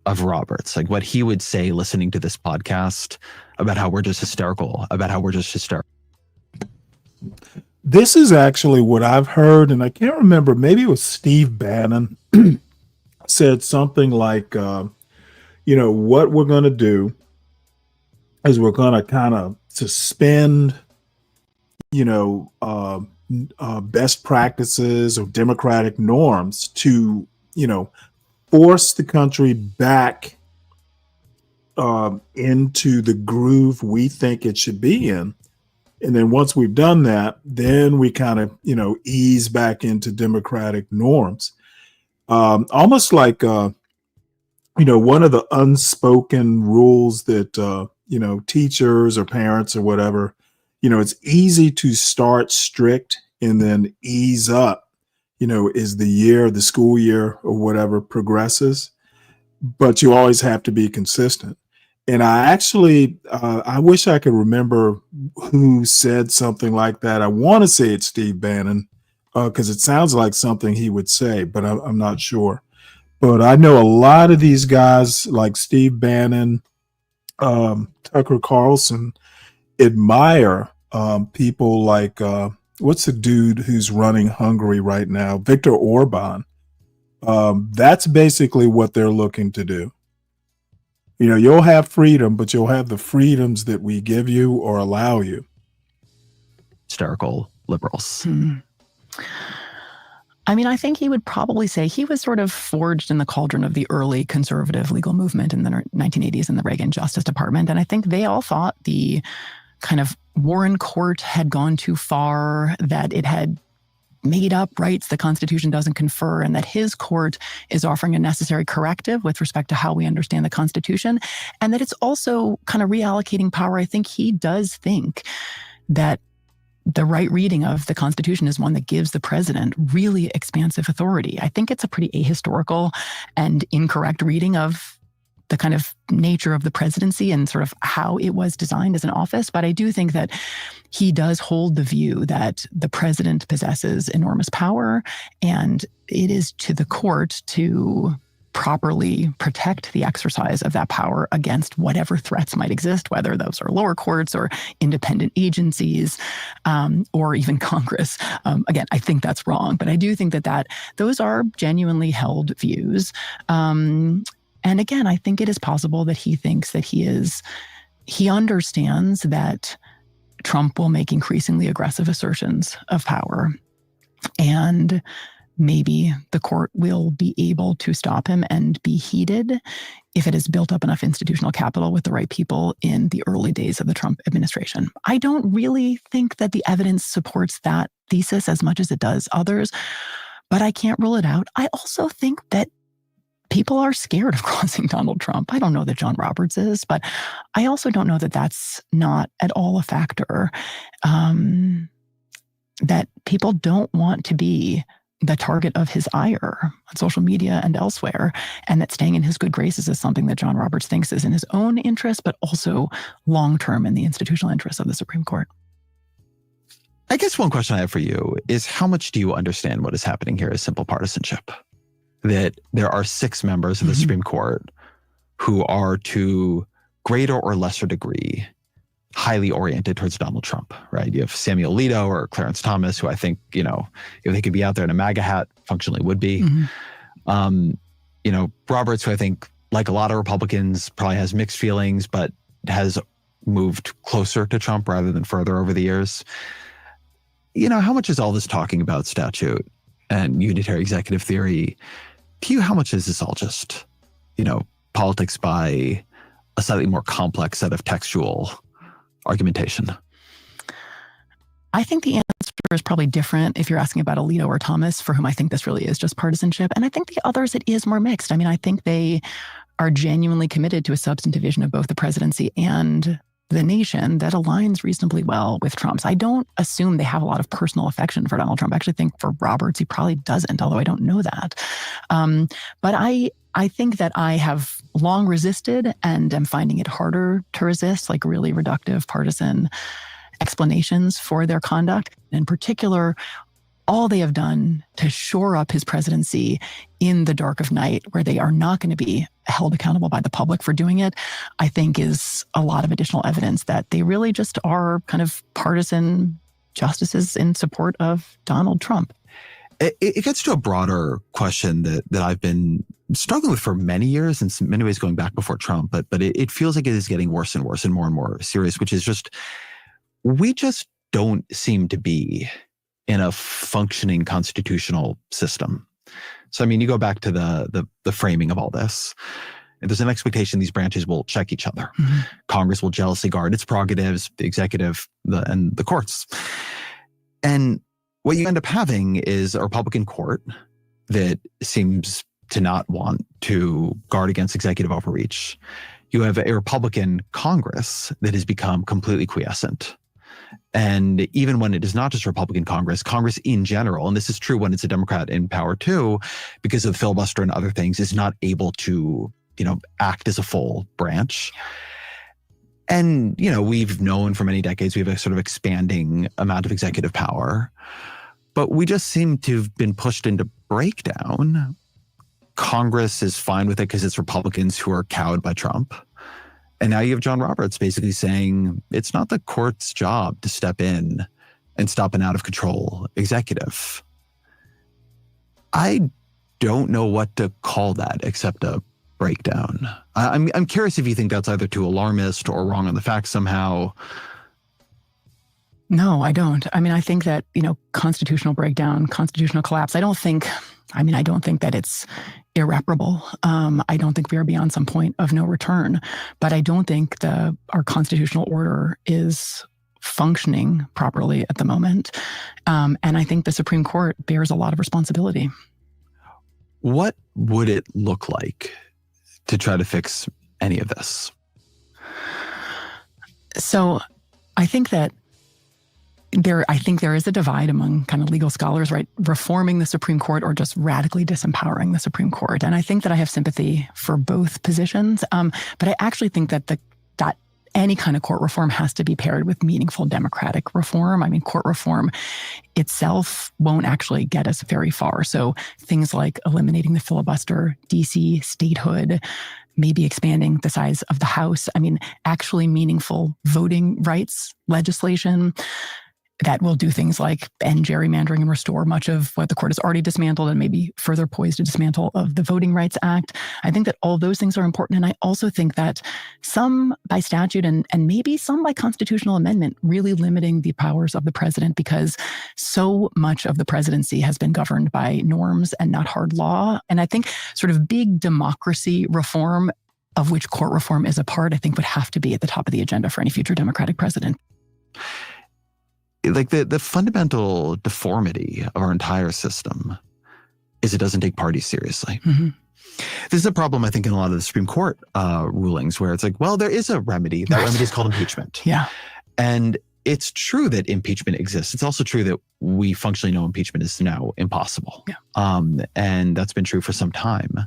of Roberts? Like what he would say listening to this podcast about how we're just hysterical, This is actually what I've heard, and I can't remember, maybe it was Steve Bannon said something like, what we're going to do is we're going to kind of suspend, best practices or democratic norms to, force the country back into the groove we think it should be in. And then once we've done that, then we kind of, ease back into democratic norms. Almost like, one of the unspoken rules that, teachers or parents or whatever, it's easy to start strict and then ease up, as the school year or whatever progresses, but you always have to be consistent. And I actually, I wish I could remember who said something like that. I want to say it's Steve Bannon because it sounds like something he would say, but I'm not sure. But I know a lot of these guys like Steve Bannon, Tucker Carlson, admire people like, what's the dude who's running Hungary right now? Viktor Orban. That's basically what they're looking to do. You'll have freedom, but you'll have the freedoms that we give you or allow you. Hysterical liberals. I mean, I think he would probably say he was sort of forged in the cauldron of the early conservative legal movement in the 1980s in the Reagan Justice Department. And I think they all thought the kind of Warren Court had gone too far, that it had made up rights the Constitution doesn't confer, and that his court is offering a necessary corrective with respect to how we understand the Constitution, and that it's also kind of reallocating power. I think he does think that the right reading of the Constitution is one that gives the president really expansive authority. I think it's a pretty ahistorical and incorrect reading of the kind of nature of the presidency and sort of how it was designed as an office. But I do think that he does hold the view that the president possesses enormous power, and it is to the court to properly protect the exercise of that power against whatever threats might exist, whether those are lower courts or independent agencies, or even Congress. Again, I think that's wrong, but I do think that those are genuinely held views. And again, I think it is possible that he thinks that he understands that Trump will make increasingly aggressive assertions of power. And maybe the court will be able to stop him and be heeded if it has built up enough institutional capital with the right people in the early days of the Trump administration. I don't really think that the evidence supports that thesis as much as it does others, but I can't rule it out. I also think that people are scared of crossing Donald Trump. I don't know that John Roberts is, but I also don't know that that's not at all a factor. That people don't want to be the target of his ire on social media and elsewhere, and that staying in his good graces is something that John Roberts thinks is in his own interest, but also long-term in the institutional interest of the Supreme Court. I guess one question I have for you is, how much do you understand what is happening here as simple partisanship? That there are 6 members of the Supreme Court who are, to greater or lesser degree, highly oriented towards Donald Trump, right? You have Samuel Alito or Clarence Thomas, who I think, if they could be out there in a MAGA hat, functionally would be. Roberts, who I think, like a lot of Republicans, probably has mixed feelings, but has moved closer to Trump rather than further over the years. How much is all this talking about statute and unitary executive theory? To you, how much is this all just, politics by a slightly more complex set of textual argumentation? I think the answer is probably different if you're asking about Alito or Thomas, for whom I think this really is just partisanship. And I think the others, it is more mixed. I think they are genuinely committed to a substantive vision of both the presidency and the nation that aligns reasonably well with Trump's. I don't assume they have a lot of personal affection for Donald Trump. I actually think for Roberts, he probably doesn't, although I don't know that. But I think that I have long resisted and am finding it harder to resist, like really reductive partisan explanations for their conduct. In particular, all they have done to shore up his presidency in the dark of night, where they are not going to be held accountable by the public for doing it, I think is a lot of additional evidence that they really just are kind of partisan justices in support of Donald Trump. It gets to a broader question that I've been struggling with for many years, and in many ways going back before Trump, but it feels like it is getting worse and worse and more serious, which is just, we just don't seem to be in a functioning constitutional system. So, you go back to the framing of all this. There's an expectation these branches will check each other. Congress will jealously guard its prerogatives, the executive, and the courts. And what you end up having is a Republican court that seems to not want to guard against executive overreach. You have a Republican Congress that has become completely quiescent. And even when it is not just Republican Congress in general, and this is true when it's a Democrat in power too, because of the filibuster and other things, is not able to, act as a full branch. And, we've known for many decades, we have a sort of expanding amount of executive power, but we just seem to have been pushed into breakdown. Congress is fine with it because it's Republicans who are cowed by Trump. And now you have John Roberts basically saying it's not the court's job to step in and stop an out of control executive. I don't know what to call that except a breakdown. I'm curious if you think that's either too alarmist or wrong on the facts somehow. No, I don't. I think that, constitutional breakdown, constitutional collapse, I don't think that it's irreparable. I don't think we are beyond some point of no return, but I don't think our constitutional order is functioning properly at the moment. And I think the Supreme Court bears a lot of responsibility. What would it look like to try to fix any of this? So I think that there is a divide among kind of legal scholars, right? Reforming the Supreme Court or just radically disempowering the Supreme Court. And I think that I have sympathy for both positions. But I actually think that that any kind of court reform has to be paired with meaningful democratic reform. Court reform itself won't actually get us very far. So things like eliminating the filibuster, DC statehood, maybe expanding the size of the House. Actually meaningful voting rights legislation. that will do things like end gerrymandering and restore much of what the court has already dismantled and maybe further poised to dismantle of the Voting Rights Act. I think that all those things are important. And I also think that some by statute and maybe some by constitutional amendment really limiting the powers of the president, because so much of the presidency has been governed by norms and not hard law. And I think sort of big democracy reform, of which court reform is a part, I think would have to be at the top of the agenda for any future Democratic president. Like the fundamental deformity of our entire system is it doesn't take parties seriously. Mm-hmm. This is a problem, I think, in a lot of the Supreme Court rulings where it's like, well, there is a remedy. That remedy is called impeachment. Yeah. And it's true that impeachment exists. It's also true that we functionally know impeachment is now impossible. Yeah. And that's been true for some time.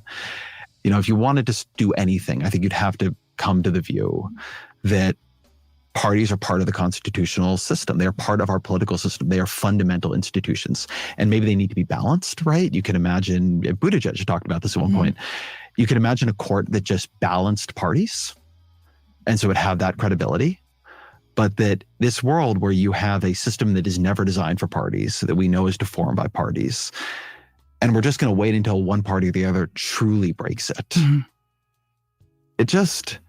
You know, if you wanted to do anything, I think you'd have to come to the view that parties are part of the constitutional system. They are part of our political system. They are fundamental institutions. And maybe they need to be balanced, right? You can imagine, Buttigieg talked about this at one point. You can imagine a court that just balanced parties. And so it would have that credibility. But that this world where you have a system that is never designed for parties, that we know is deformed by parties, and we're just going to wait until one party or the other truly breaks it. Mm-hmm. It just...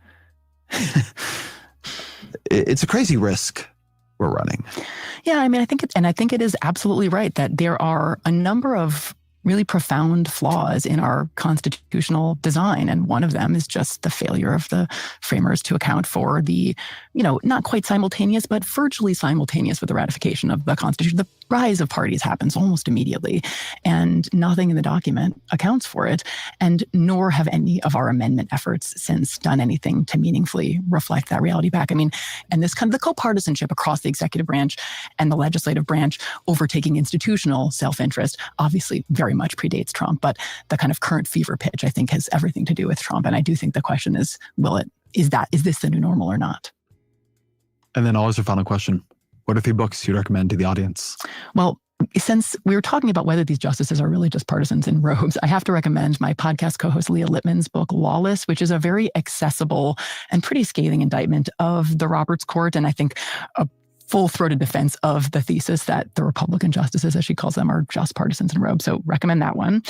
It's a crazy risk we're running. Yeah, I mean, I think it is absolutely right that there are a number of really profound flaws in our constitutional design. And one of them is just the failure of the framers to account for the, not quite simultaneous, but virtually simultaneous with the ratification of the Constitution. The rise of parties happens almost immediately, and nothing in the document accounts for it. And nor have any of our amendment efforts since done anything to meaningfully reflect that reality back. I mean, and this kind of the co-partisanship across the executive branch and the legislative branch overtaking institutional self-interest obviously very much predates Trump, but the kind of current fever pitch, I think, has everything to do with Trump. And I do think the question is, is this the new normal or not? And then always a final question. What are 3 books you'd recommend to the audience? Well, since we were talking about whether these justices are really just partisans in robes, I have to recommend my podcast co-host Leah Lippman's book, Lawless, which is a very accessible and pretty scathing indictment of the Roberts Court. And I think a full-throated defense of the thesis that the Republican justices, as she calls them, are just partisans in robes. So recommend that one.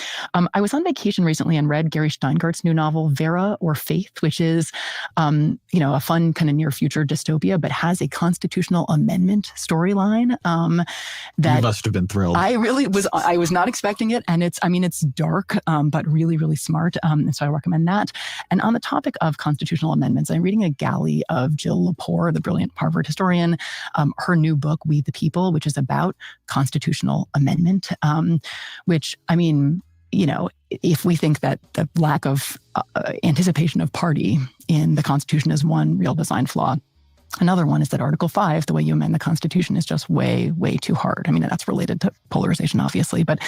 I was on vacation recently and read Gary Steingart's new novel, Vera or Faith, which is, a fun kind of near future dystopia, but has a constitutional amendment storyline. That you must have been thrilled. I was not expecting it. And it's dark, but really, really smart. And so I recommend that. And on the topic of constitutional amendments, I'm reading a galley of Jill Lepore, the brilliant Harvard historian, her new book, We the People, which is about constitutional amendment, which, I mean, if we think that the lack of anticipation of party in the Constitution is one real design flaw, another one is that Article 5, the way you amend the Constitution, is just way, way too hard. I mean, that's related to polarization, obviously, but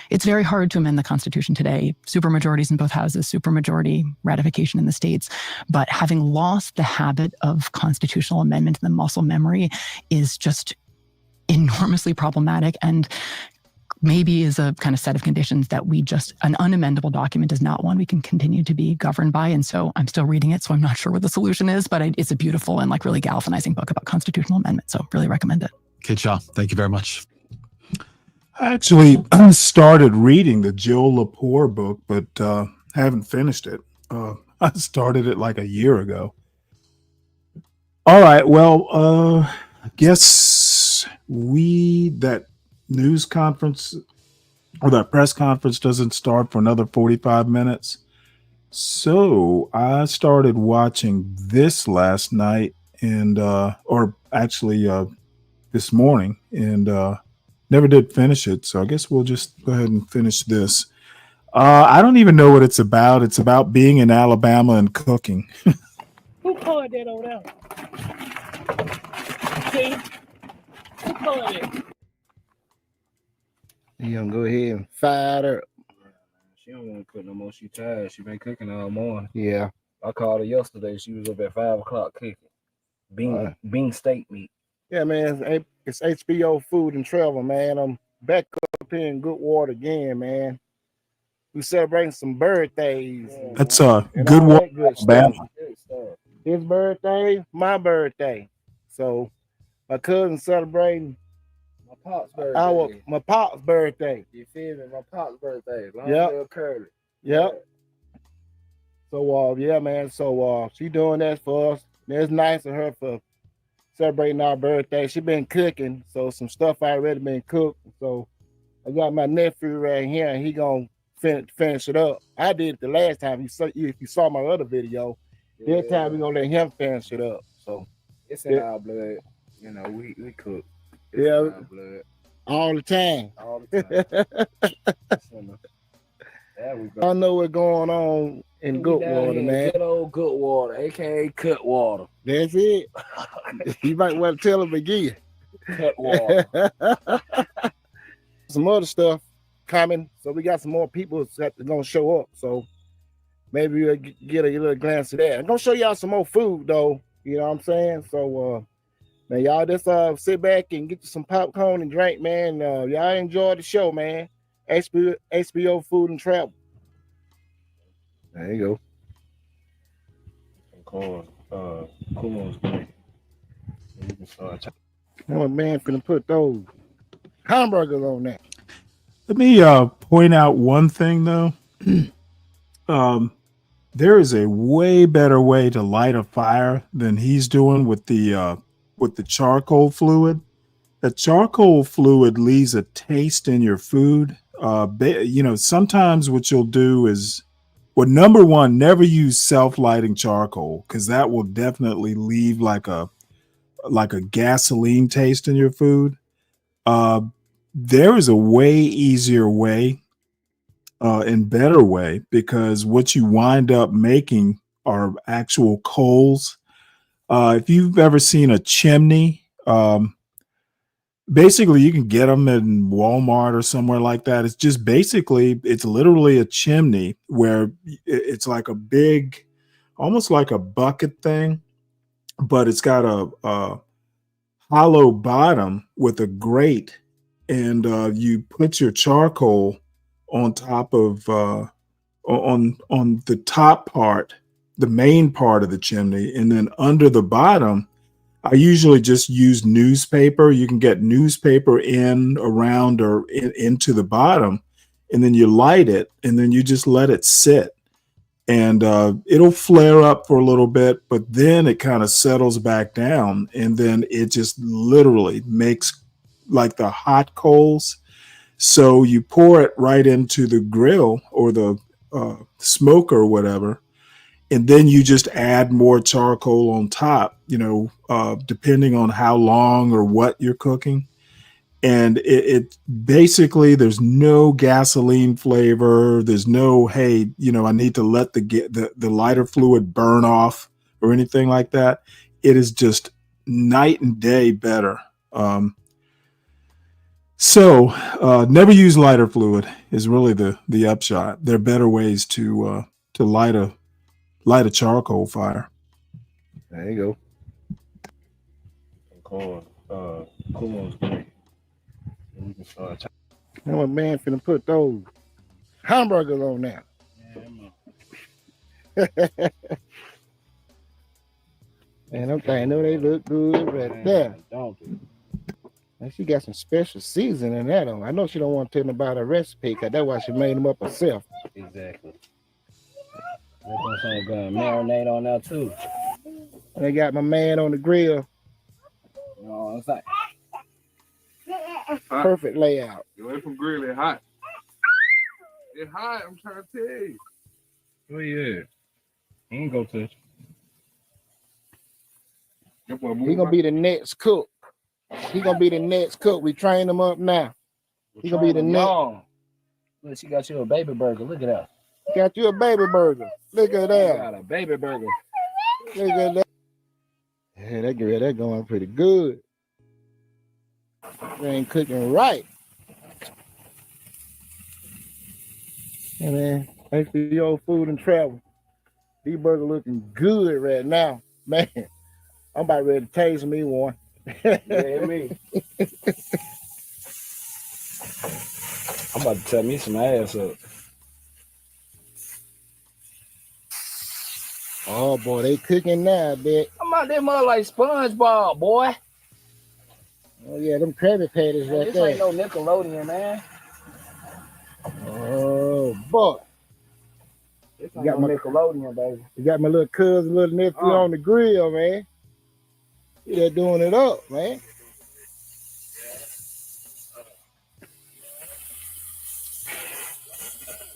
it's very hard to amend the Constitution today. Supermajorities in both houses, supermajority ratification in the states. But having lost the habit of constitutional amendment and the muscle memory is just enormously problematic, and maybe is a kind of set of conditions that an unamendable document is not one we can continue to be governed by. And so I'm still reading it, so I'm not sure what the solution is, but it's a beautiful and really galvanizing book about constitutional amendment. So really recommend it. Kate Shaw, thank you very much. I actually started reading the Jill Lepore book, but haven't finished it. I started it like a year ago. All right, well, I guess that news conference or that press conference doesn't start for another 45 minutes. So I started watching this last night or actually this morning and never did finish it. So I guess we'll just go ahead and finish this. I don't even know what it's about. It's about being in Alabama and cooking. Who called that over there? See? Who called it? You gonna go ahead and fire her. She don't want to cook no more. She tired. She been cooking all morning. Yeah. I called her yesterday. She was up at 5 o'clock cooking. Bean steak meat. Yeah, man. It's HBO Food and Travel, man. I'm back up here in Goodwater again, man. We celebrating some birthdays. That's Goodwater, Alabama. His birthday, my birthday. So my cousin celebrating My pop's birthday. My pop's birthday. You feel me? My pop's birthday. Long Yep. live Curly. Yep. So yeah, man. So she doing that for us. It's nice of her for celebrating our birthday. She been cooking, so some stuff already been cooked. So I got my nephew right here, and he gonna finish it up. I did it the last time. If you saw my other video, this time we gonna let him finish it up. So it's in our blood. You know, we cook. It's yeah, in our blood. all the time. All the time. I know what's going on in Goodwater, man. Good old Goodwater, aka Cutwater. That's it. You might want to tell him again. Cutwater. Some other stuff coming, so we got some more people that are gonna show up. So maybe we'll get a little glance at that. I'm gonna show y'all some more food though. You know what I'm saying? So man, y'all just sit back and get you some popcorn and drink, man. Y'all enjoy the show, man. HBO Food and Travel. There you go. Corn's great. You can start. Now, man, finna put those hamburgers on that. Let me point out one thing though. There is a way better way to light a fire than he's doing with the charcoal fluid. The charcoal fluid leaves a taste in your food. Sometimes what you'll do is, well, number one, never use self-lighting charcoal because that will definitely leave like a gasoline taste in your food. There is a way easier way and better way, because what you wind up making are actual coals. If you've ever seen a chimney, basically you can get them in Walmart or somewhere like that. It's literally a chimney where it's like a big, almost like a bucket thing, but it's got a hollow bottom with a grate, and you put your charcoal on top of on the top part, the main part of the chimney, and then under the bottom, I usually just use newspaper. You can get newspaper around or into the bottom, and then you light it, and then you just let it sit, and it'll flare up for a little bit, but then it kind of settles back down, and then it just literally makes like the hot coals. So you pour it right into the grill or the smoker or whatever, and then you just add more charcoal on top, depending on how long or what you're cooking. And it basically, there's no gasoline flavor. There's no, hey, I need to let the lighter fluid burn off or anything like that. It is just night and day better. So never use lighter fluid is really the upshot. There are better ways to light a charcoal fire. There you go. Corn's great. You can start. Now, man, finna put those hamburgers on that. Man, I know they look good right there. Don't they? And she got some special seasoning in that on. I know she don't want to tell me about her recipe, because that's why she made them up herself. Exactly. They're gonna marinate on that too. They got my man on the grill. No, it's like perfect layout. Get away from grill, it's hot. It's hot, I'm trying to tell you. Oh yeah. He ain't go touch. He gonna be the next cook. We train him up now. He gonna be the next. Look, she got you a baby burger. Look at that. Got you a baby burger. Look at that. Got a baby burger. Look at that. Yeah, that girl, that going pretty good. They ain't cooking right. Hey man, thanks for your food and travel. These burgers looking good right now. Man, I'm about ready to taste me one. Yeah, me. I'm about to tear me some ass up. Oh boy, they cooking now, bitch. I'm out there mother like SpongeBob, boy. Oh yeah, them Krabby Patties right This there. ain't no Nickelodeon, man. Oh boy. This ain't no Nickelodeon, baby. You got my little cousin, little nephew on the grill, man. They're doing it up, man.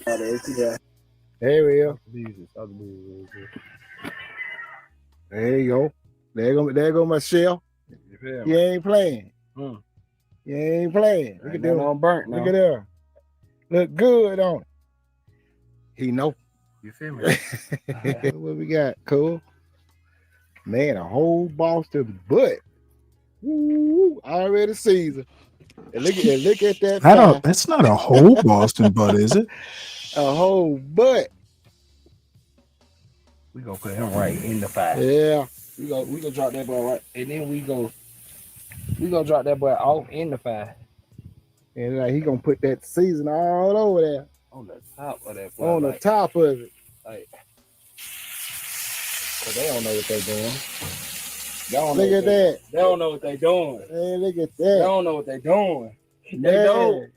There we go. There you go. There go my shell. You ain't playing. You ain't playing. Look at them. On burnt now. Look at them. Look good on it. He know. You feel me? What we got? Cool. Man, a whole Boston butt. Woo, already seasoned. And look at that. That's not a whole Boston butt, is it? A whole butt. We gonna put him right in the fire. Yeah. We gonna drop that boy right, and then we gonna drop that boy off in the fire. And like he gonna put that season all over there. On the top of that boy. On the top of it. Like, cause they don't know what they're doing. Look at that. They don't know what they're doing. Hey, look at that. They don't know what they're doing. They don't.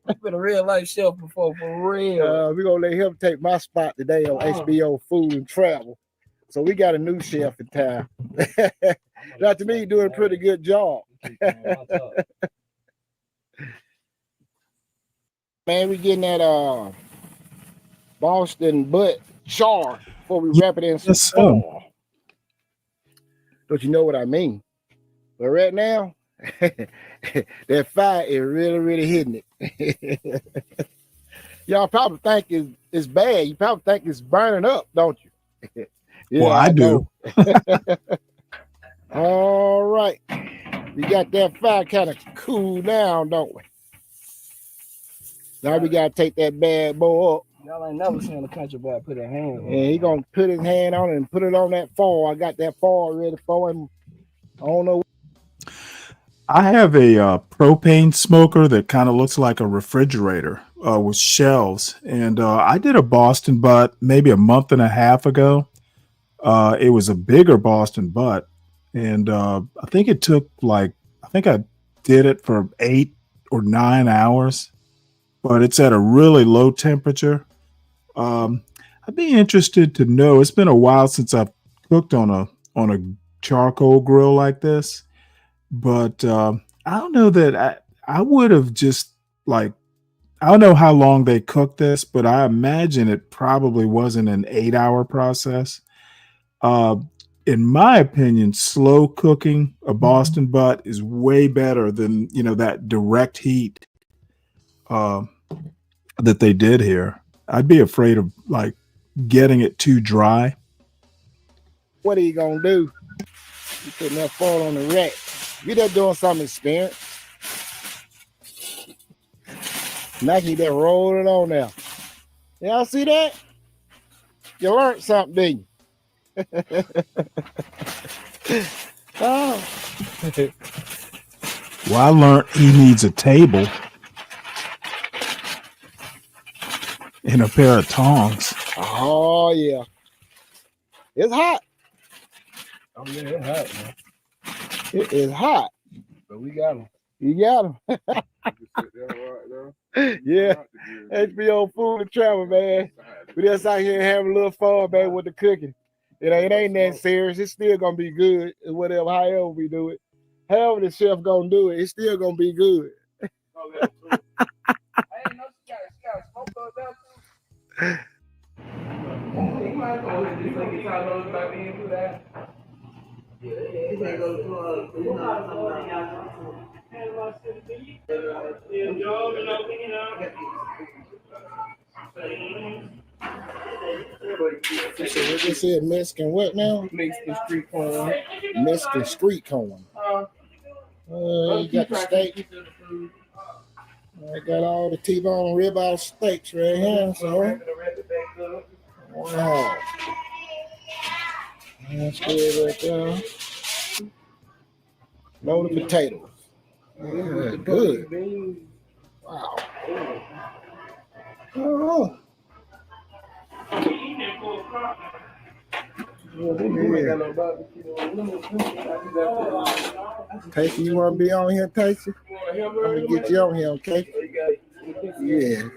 I've been a real life chef before, for real. We're gonna let him take my spot today on HBO Food and Travel. So we got a new chef in town. Now to me, he's doing a pretty good job. Man, we getting that Boston butt char before we wrap it in some oil. Don't you know what I mean? But right now, that fire is really, really hitting it. Y'all probably think it's bad. You probably think it's burning up, don't you? Yeah, well, I do. All right. We got that fire kind of cool down, don't we? Now we got to take that bad boy up. Y'all ain't never seen a country boy put a hand on it. Yeah, he going to put his hand on it and put it on that foil. I got that foil ready for him. I don't know. I have a propane smoker that kind of looks like a refrigerator with shelves. And I did a Boston butt maybe a month and a half ago. It was a bigger Boston butt. And I think it took I did it for 8 or 9 hours. But it's at a really low temperature. I'd be interested to know. It's been a while since I've cooked on a charcoal grill like this, but I don't know that I would have just I don't know how long they cooked this, but I imagine it probably wasn't an 8-hour process. In my opinion, slow cooking a Boston butt is way better than that direct heat that they did here. I'd be afraid of getting it too dry. What are you gonna do? You putting that foil on the rack. You just doing some experience. Now you just roll it on there. Y'all see that? You learned something, didn't you? Oh. Well, I learned he needs a table and a pair of tongs. Oh yeah. It's hot. Oh yeah, it's hot, man. It is hot. But we got him. You got him. Yeah. HBO Food and Travel, man. We just out here having a little fun, man, with the cooking. It ain't that serious. It's still gonna be good. Whatever, however we do it. However the chef gonna do it, it's still gonna be good. So what they said, Mexican what now? Mexican street corn. Mexican street corn. You got the steak. I got all the T-bone and ribeye steaks right here. So, wow. That's good right there. Loaded potatoes. Yeah, good. Wow. Oh. Tasty, you want to be on here, Tasty? I'm going to get you on here, okay? Yeah.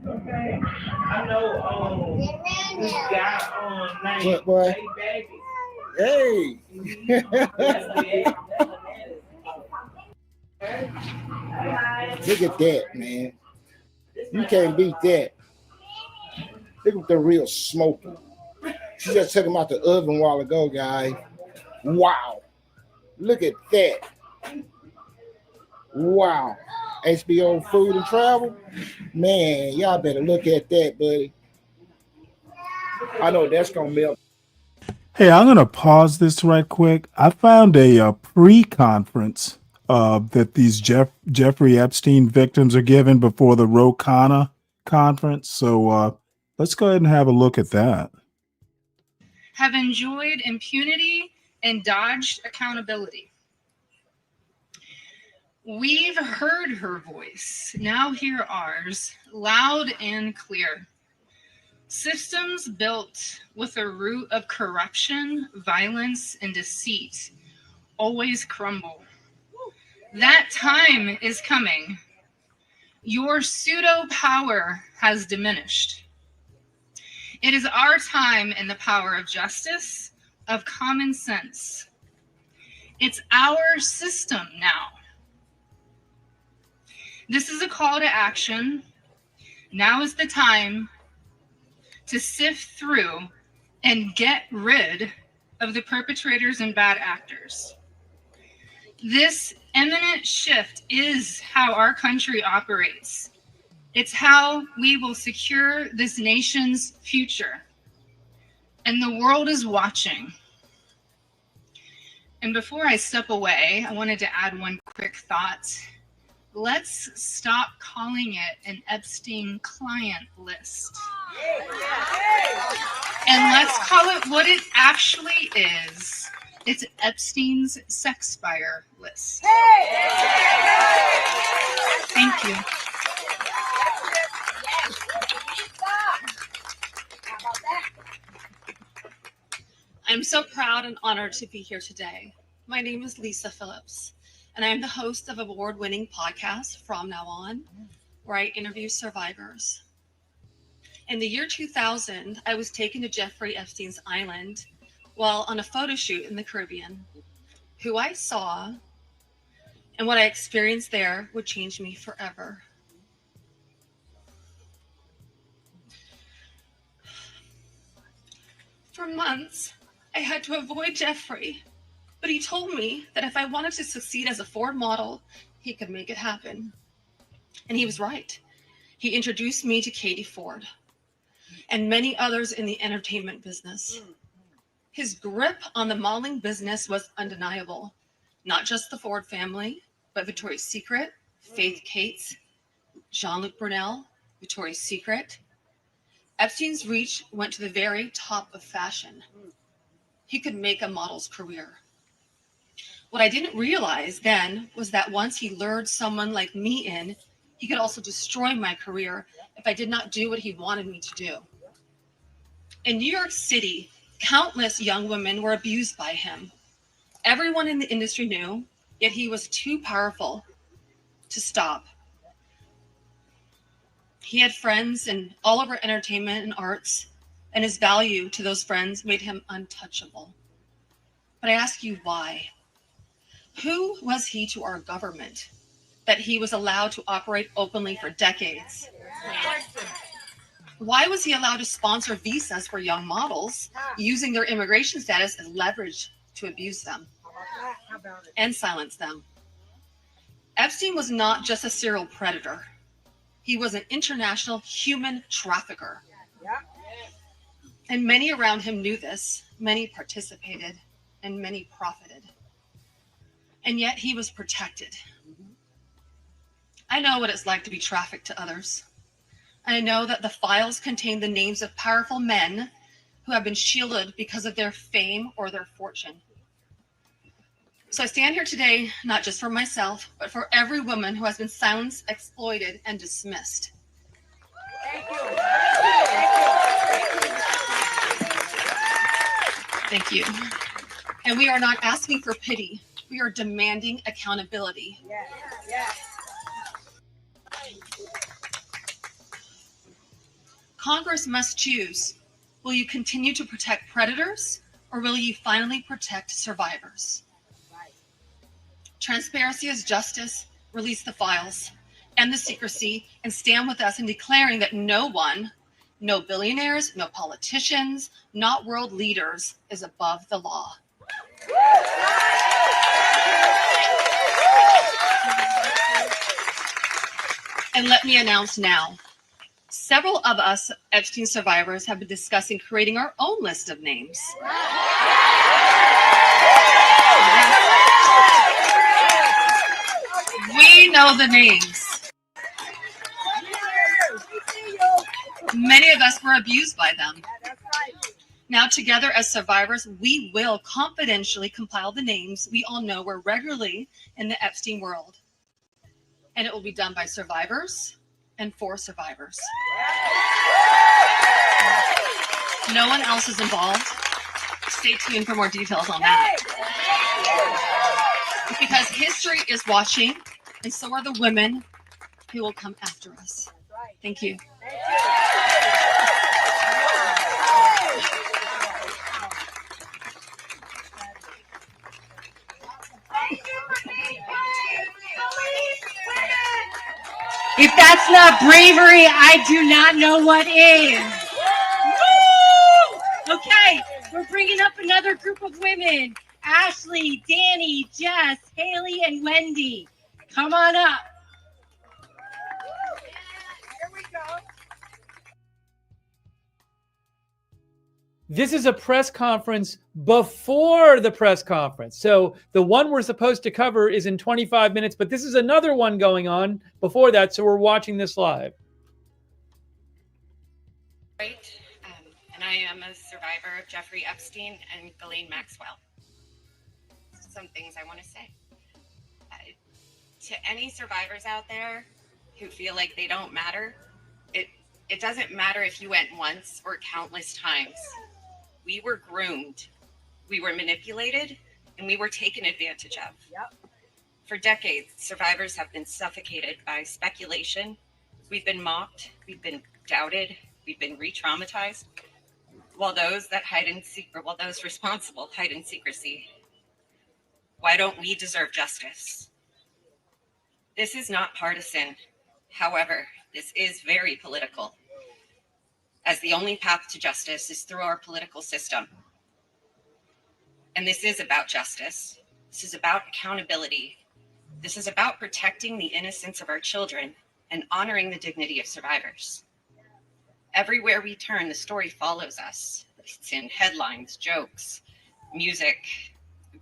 Okay. I know this guy named What, boy? Hey. Look at that, man. You can't beat that. Look at the real smoking. She just took him out the oven a while ago, guys. Wow. Look at that. Wow. HBO Food and Travel. Man, y'all better look at that, buddy. I know that's going to melt. Hey, I'm going to pause this right quick. I found a pre-conference that these Jeffrey Epstein victims are given before the Ro Khanna conference. So let's go ahead and have a look at that. Have enjoyed impunity and dodged accountability. We've heard her voice, now hear ours, loud and clear. Systems built with a root of corruption, violence, and deceit always crumble. That time is coming. Your pseudo power has diminished. It is our time in the power of justice, of common sense. It's our system now. This is a call to action. Now is the time to sift through and get rid of the perpetrators and bad actors. This imminent shift is how our country operates. It's how we will secure this nation's future. And the world is watching. And before I step away, I wanted to add one quick thought. Let's stop calling it an Epstein client list. And let's call it what it actually is. It's Epstein's sex fire list. Thank you. I'm so proud and honored to be here today. My name is Lisa Phillips, and I am the host of award-winning podcast From Now On, where I interview survivors. In the year 2000, I was taken to Jeffrey Epstein's island while on a photo shoot in the Caribbean. Who I saw and what I experienced there would change me forever. For months, I had to avoid Jeffrey, but he told me that if I wanted to succeed as a Ford model, he could make it happen. And he was right. He introduced me to Katie Ford and many others in the entertainment business. His grip on the modeling business was undeniable. Not just the Ford family, but Victoria's Secret, Faith Cates, Jean-Luc Brunel, Victoria's Secret. Epstein's reach went to the very top of fashion. He could make a model's career. What I didn't realize then was that once he lured someone like me in, he could also destroy my career if I did not do what he wanted me to do. In New York City, countless young women were abused by him. Everyone in the industry knew, yet he was too powerful to stop. He had friends in all over entertainment and arts, and his value to those friends made him untouchable. But I ask you, why? Who was he to our government that he was allowed to operate openly for decades? Why was he allowed to sponsor visas for young models, using their immigration status as leverage to abuse them and silence them? Epstein was not just a serial predator. He was an international human trafficker. And many around him knew this. Many participated and many profited. And yet he was protected. I know what it's like to be trafficked to others. I know that the files contain the names of powerful men who have been shielded because of their fame or their fortune. So I stand here today, not just for myself, but for every woman who has been silenced, exploited, and dismissed. Thank you. And we are not asking for pity. We are demanding accountability. Congress must choose. Will you continue to protect predators, or will you finally protect survivors? Transparency is justice. Release the files, end the secrecy, and stand with us in declaring that no one, no billionaires, no politicians, not world leaders, is above the law. And let me announce now, several of us Epstein survivors have been discussing creating our own list of names. We know the names. Many of us were abused by them. Now, together as survivors, we will confidentially compile the names we all know were regularly in the Epstein world. And it will be done by survivors and for survivors. No one else is involved. Stay tuned for more details on that. Because history is watching, and so are the women who will come after us. Thank you. If that's not bravery, I do not know what is. Woo! Okay, we're bringing up another group of women. Ashley, Danny, Jess, Haley, and Wendy. Come on up. Here we go. This is a press conference before the press conference. So the one we're supposed to cover is in 25 minutes, but this is another one going on before that, so we're watching this live. Right, and I am a survivor of Jeffrey Epstein and Ghislaine Maxwell. Some things I want to say. To any survivors out there who feel like they don't matter, it doesn't matter if you went once or countless times. We were groomed, we were manipulated, and we were taken advantage of. For decades, survivors have been suffocated by speculation. We've been mocked, we've been doubted, we've been re-traumatized, while those responsible hide in secrecy. Why don't we deserve justice? This is not partisan. However, this is very political, as the only path to justice is through our political system. And this is about justice. This is about accountability. This is about protecting the innocence of our children and honoring the dignity of survivors. Everywhere we turn, the story follows us. It's in headlines, jokes, music,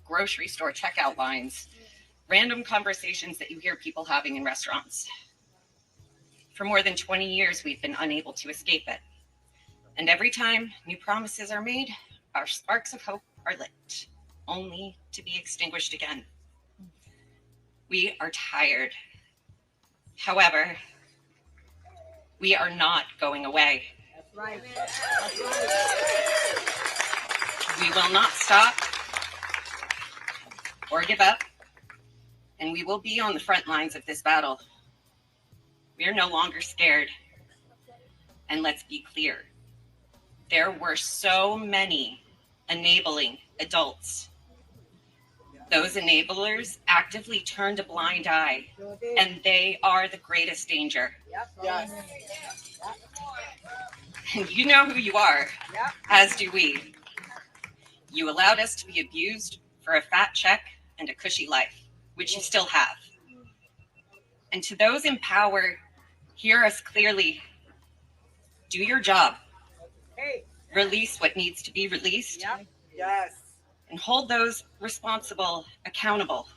grocery store checkout lines, random conversations that you hear people having in restaurants. For more than 20 years, we've been unable to escape it. And every time new promises are made, our sparks of hope are lit, only to be extinguished again. We are tired. However, we are not going away. That's right. We will not stop or give up, and we will be on the front lines of this battle. We are no longer scared. And let's be clear, there were so many enabling adults. Those enablers actively turned a blind eye, and they are the greatest danger. Yes. And you know who you are, as do we. You allowed us to be abused for a fat check and a cushy life, which you still have. And to those in power, hear us clearly. Do your job. Release what needs to be released. Yes. And hold those responsible accountable.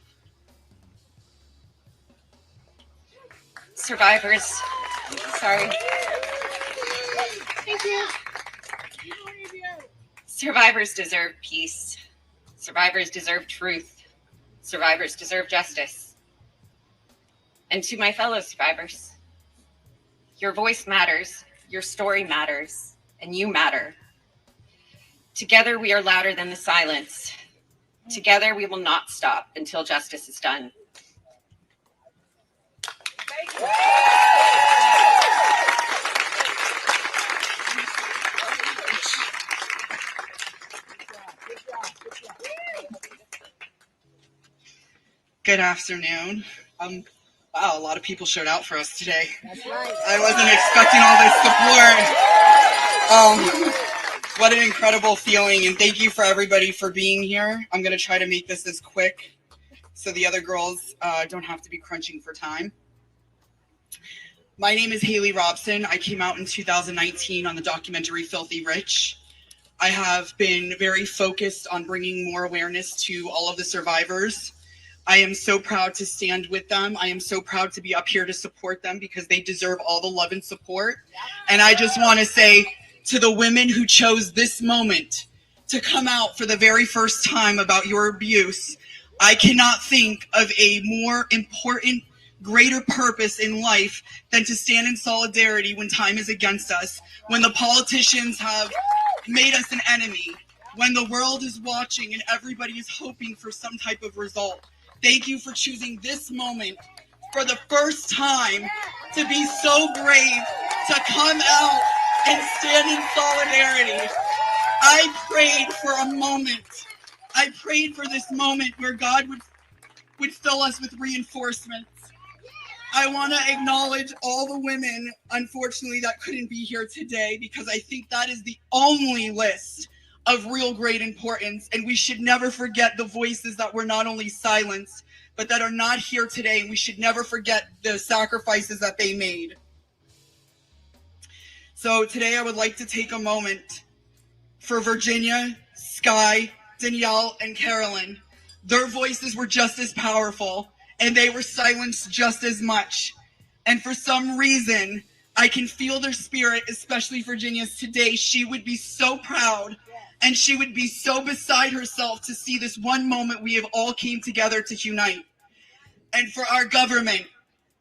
Survivors, sorry. Thank you. Survivors deserve peace. Survivors deserve truth. Survivors deserve justice. And to my fellow survivors, your voice matters, your story matters, and you matter. Together we are louder than the silence. Together, we will not stop until justice is done. Good afternoon. Wow, a lot of people showed out for us today. That's right. I wasn't expecting all this support. What an incredible feeling, and thank you for everybody for being here. I'm going to try to make this as quick so the other girls don't have to be crunching for time. My name is Haley Robson. I came out in 2019 on the documentary Filthy Rich. I have been very focused on bringing more awareness to all of the survivors. I am so proud to stand with them. I am so proud to be up here to support them because they deserve all the love and support. And I just want to say to the women who chose this moment to come out for the very first time about your abuse, I cannot think of a more important, greater purpose in life than to stand in solidarity when time is against us, when the politicians have made us an enemy, when the world is watching and everybody is hoping for some type of result. Thank you for choosing this moment for the first time to be so brave, to come out and stand in solidarity. I prayed for a moment. I prayed for this moment where God would fill us with reinforcements. I want to acknowledge all the women, unfortunately, that couldn't be here today, because I think that is the only list of real great importance, and we should never forget the voices that were not only silenced, but that are not here today, and we should never forget the sacrifices that they made. So today I would like to take a moment for Virginia, Sky, Danielle, and Carolyn. Their voices were just as powerful, and they were silenced just as much. And for some reason, I can feel their spirit, especially Virginia's today. She would be so proud, and she would be so beside herself to see this one moment we have all came together to unite. And for our government,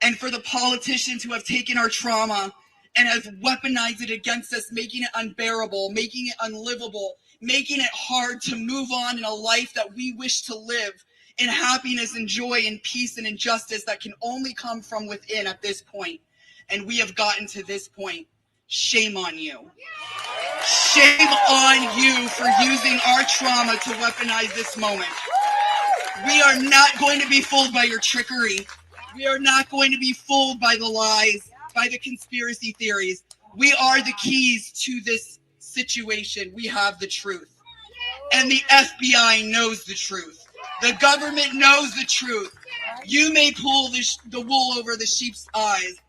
and for the politicians who have taken our trauma and have weaponized it against us, making it unbearable, making it unlivable, making it hard to move on in a life that we wish to live in happiness and joy and peace and injustice that can only come from within at this point. And we have gotten to this point. Shame on you. Shame on you for using our trauma to weaponize this moment. We are not going to be fooled by your trickery. We are not going to be fooled by the lies, by the conspiracy theories. We are the keys to this situation. We have the truth. And the FBI knows the truth. The government knows the truth. You may pull the wool over the sheep's eyes,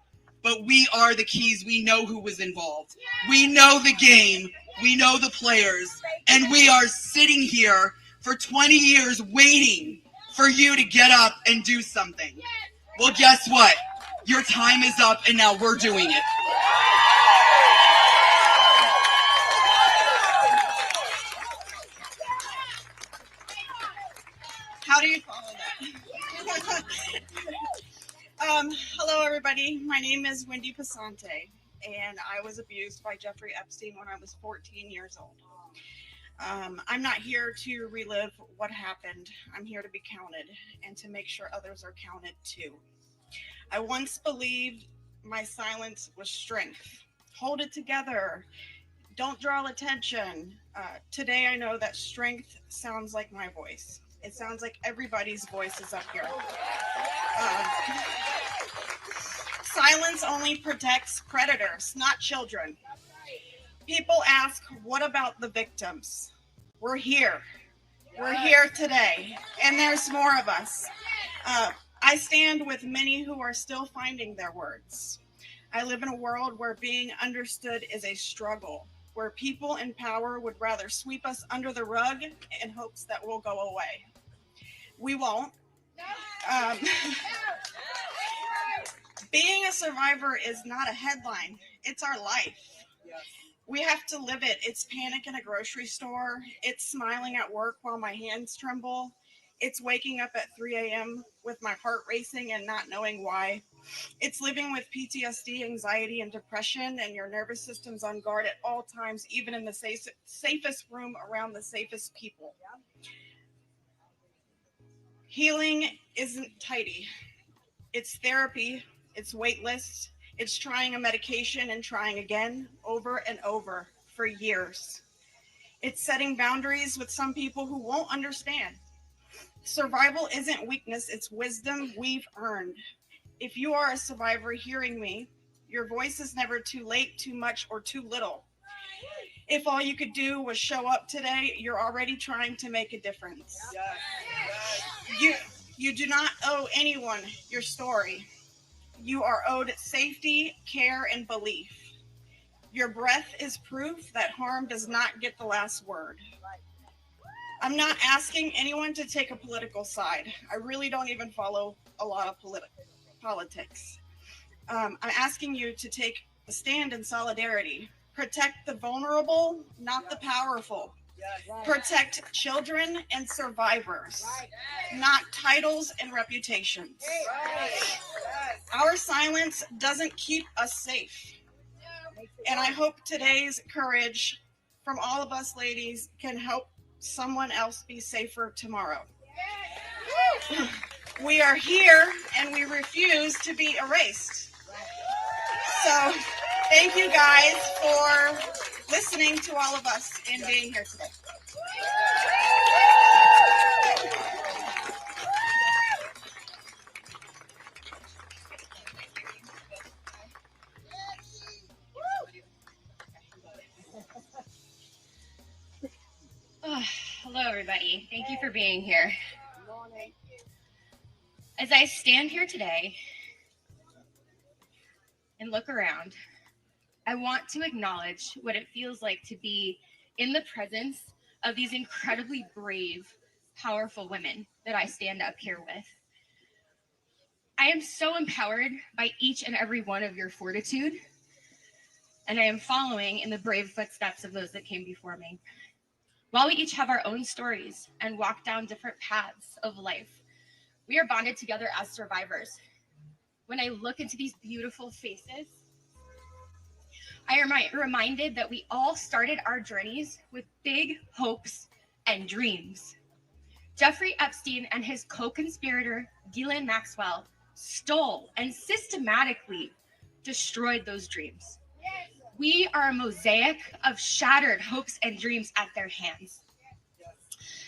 but we are the keys. We know who was involved. We know the game. We know the players. And we are sitting here for 20 years waiting for you to get up and do something. Well, guess what? Your time is up, and now we're doing it. How do you follow that? Hello, everybody. My name is Wendy Pasante, and I was abused by Jeffrey Epstein when I was 14 years old. I'm not here to relive what happened. I'm here to be counted and to make sure others are counted too. I once believed my silence was strength. Hold it together. Don't draw attention. Today I know that strength sounds like my voice. It sounds like everybody's voice is up here. Silence only protects predators, not children. People ask, what about the victims? We're here. We're here today, and there's more of us. I stand with many who are still finding their words. I live in a world where being understood is a struggle, where people in power would rather sweep us under the rug in hopes that we'll go away. We won't. Being a survivor is not a headline. It's our life. We have to live it. It's panic in a grocery store. It's smiling at work while my hands tremble. It's waking up at 3 a.m. with my heart racing and not knowing why. It's living with PTSD, anxiety, and depression, and your nervous system's on guard at all times, even in the safest room around the safest people. Healing isn't tidy. It's therapy, it's wait lists, it's trying a medication and trying again over and over for years. It's setting boundaries with some people who won't understand. Survival isn't weakness, it's wisdom we've earned. If you are a survivor hearing me, your voice is never too late, too much, or too little. If all you could do was show up today, you're already trying to make a difference. You do not owe anyone your story. You are owed safety, care, and belief. Your breath is proof that harm does not get the last word. I'm not asking anyone to take a political side. I really don't even follow a lot of politics. I'm asking you to take a stand in solidarity. Protect the vulnerable, not the powerful. Protect children and survivors, not titles and reputations. Our silence doesn't keep us safe. And I hope today's courage from all of us ladies can help someone else be safer tomorrow. We are here and we refuse to be erased. So thank you guys for listening to all of us and being here today. Oh, hello, everybody. Thank you for being here. As I stand here today and look around, I want to acknowledge what it feels like to be in the presence of these incredibly brave, powerful women that I stand up here with. I am so empowered by each and every one of your fortitude, and I am following in the brave footsteps of those that came before me. While we each have our own stories and walk down different paths of life, we are bonded together as survivors. When I look into these beautiful faces, I am reminded that we all started our journeys with big hopes and dreams. Jeffrey Epstein and his co-conspirator, Ghislaine Maxwell, stole and systematically destroyed those dreams. We are a mosaic of shattered hopes and dreams at their hands.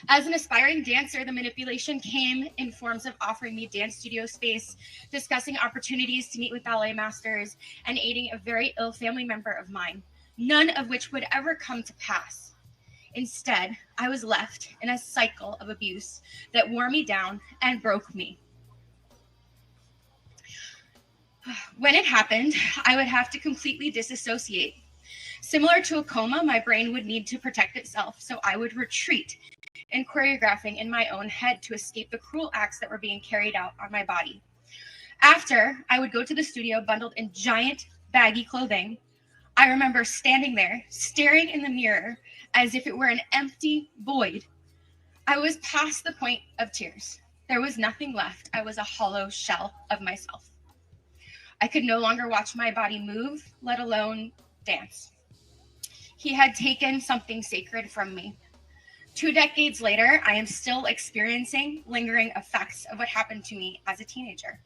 As an aspiring dancer, the manipulation came in forms of offering me dance studio space, discussing opportunities to meet with ballet masters, and aiding a very ill family member of mine, none of which would ever come to pass. Instead, I was left in a cycle of abuse that wore me down and broke me. When it happened, I would have to completely disassociate. Similar to a coma, my brain would need to protect itself, so I would retreat and choreographing in my own head to escape the cruel acts that were being carried out on my body. After, I would go to the studio bundled in giant, baggy clothing. I remember standing there, staring in the mirror as if it were an empty void. I was past the point of tears. There was nothing left. I was a hollow shell of myself. I could no longer watch my body move, let alone dance. He had taken something sacred from me. 2 decades later, I am still experiencing lingering effects of what happened to me as a teenager.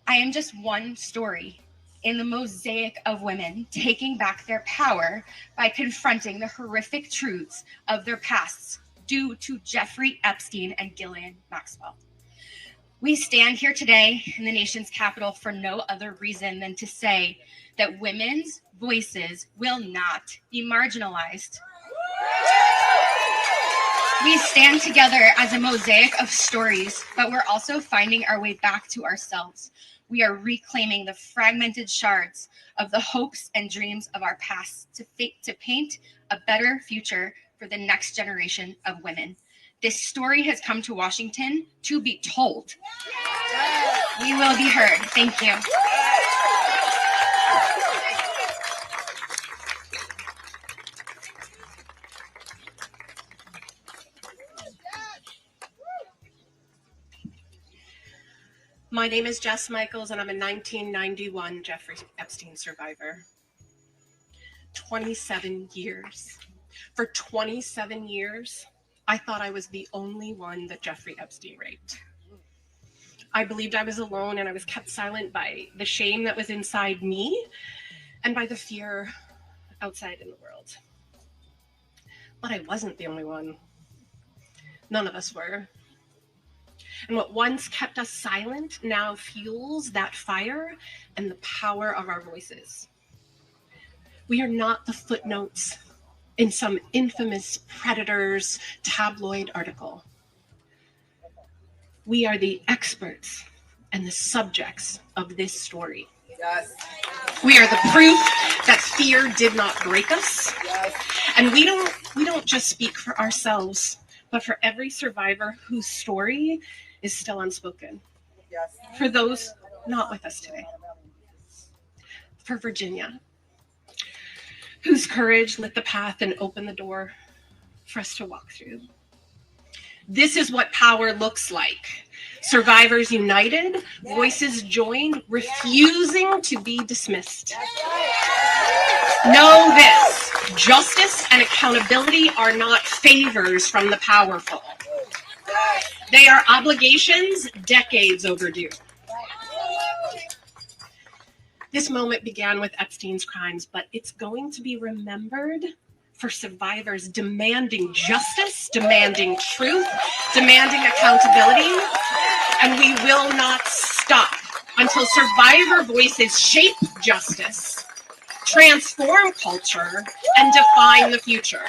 I am just one story in the mosaic of women taking back their power by confronting the horrific truths of their pasts due to Jeffrey Epstein and Ghislaine Maxwell. We stand here today in the nation's capital for no other reason than to say that women's voices will not be marginalized. We stand together as a mosaic of stories, but we're also finding our way back to ourselves. We are reclaiming the fragmented shards of the hopes and dreams of our past to paint a better future for the next generation of women. This story has come to Washington to be told. We will be heard. Thank you. My name is Jess Michaels, and I'm a 1991 Jeffrey Epstein survivor. 27 years. For 27 years, I thought I was the only one that Jeffrey Epstein raped. I believed I was alone, and I was kept silent by the shame that was inside me and by the fear outside in the world. But I wasn't the only one. None of us were. And what once kept us silent now fuels that fire and the power of our voices. We are not the footnotes in some infamous predator's tabloid article. We are the experts and the subjects of this story. Yes. We are the proof that fear did not break us. Yes. And we don't just speak for ourselves, but for every survivor whose story is still unspoken. Yes. For those not with us today. For Virginia, whose courage lit the path and opened the door for us to walk through. This is what power looks like. Survivors united, voices joined, refusing to be dismissed. Know this, justice and accountability are not favors from the powerful. They are obligations decades overdue. This moment began with Epstein's crimes, but it's going to be remembered for survivors demanding justice, demanding truth, demanding accountability, and we will not stop until survivor voices shape justice, transform culture, and define the future.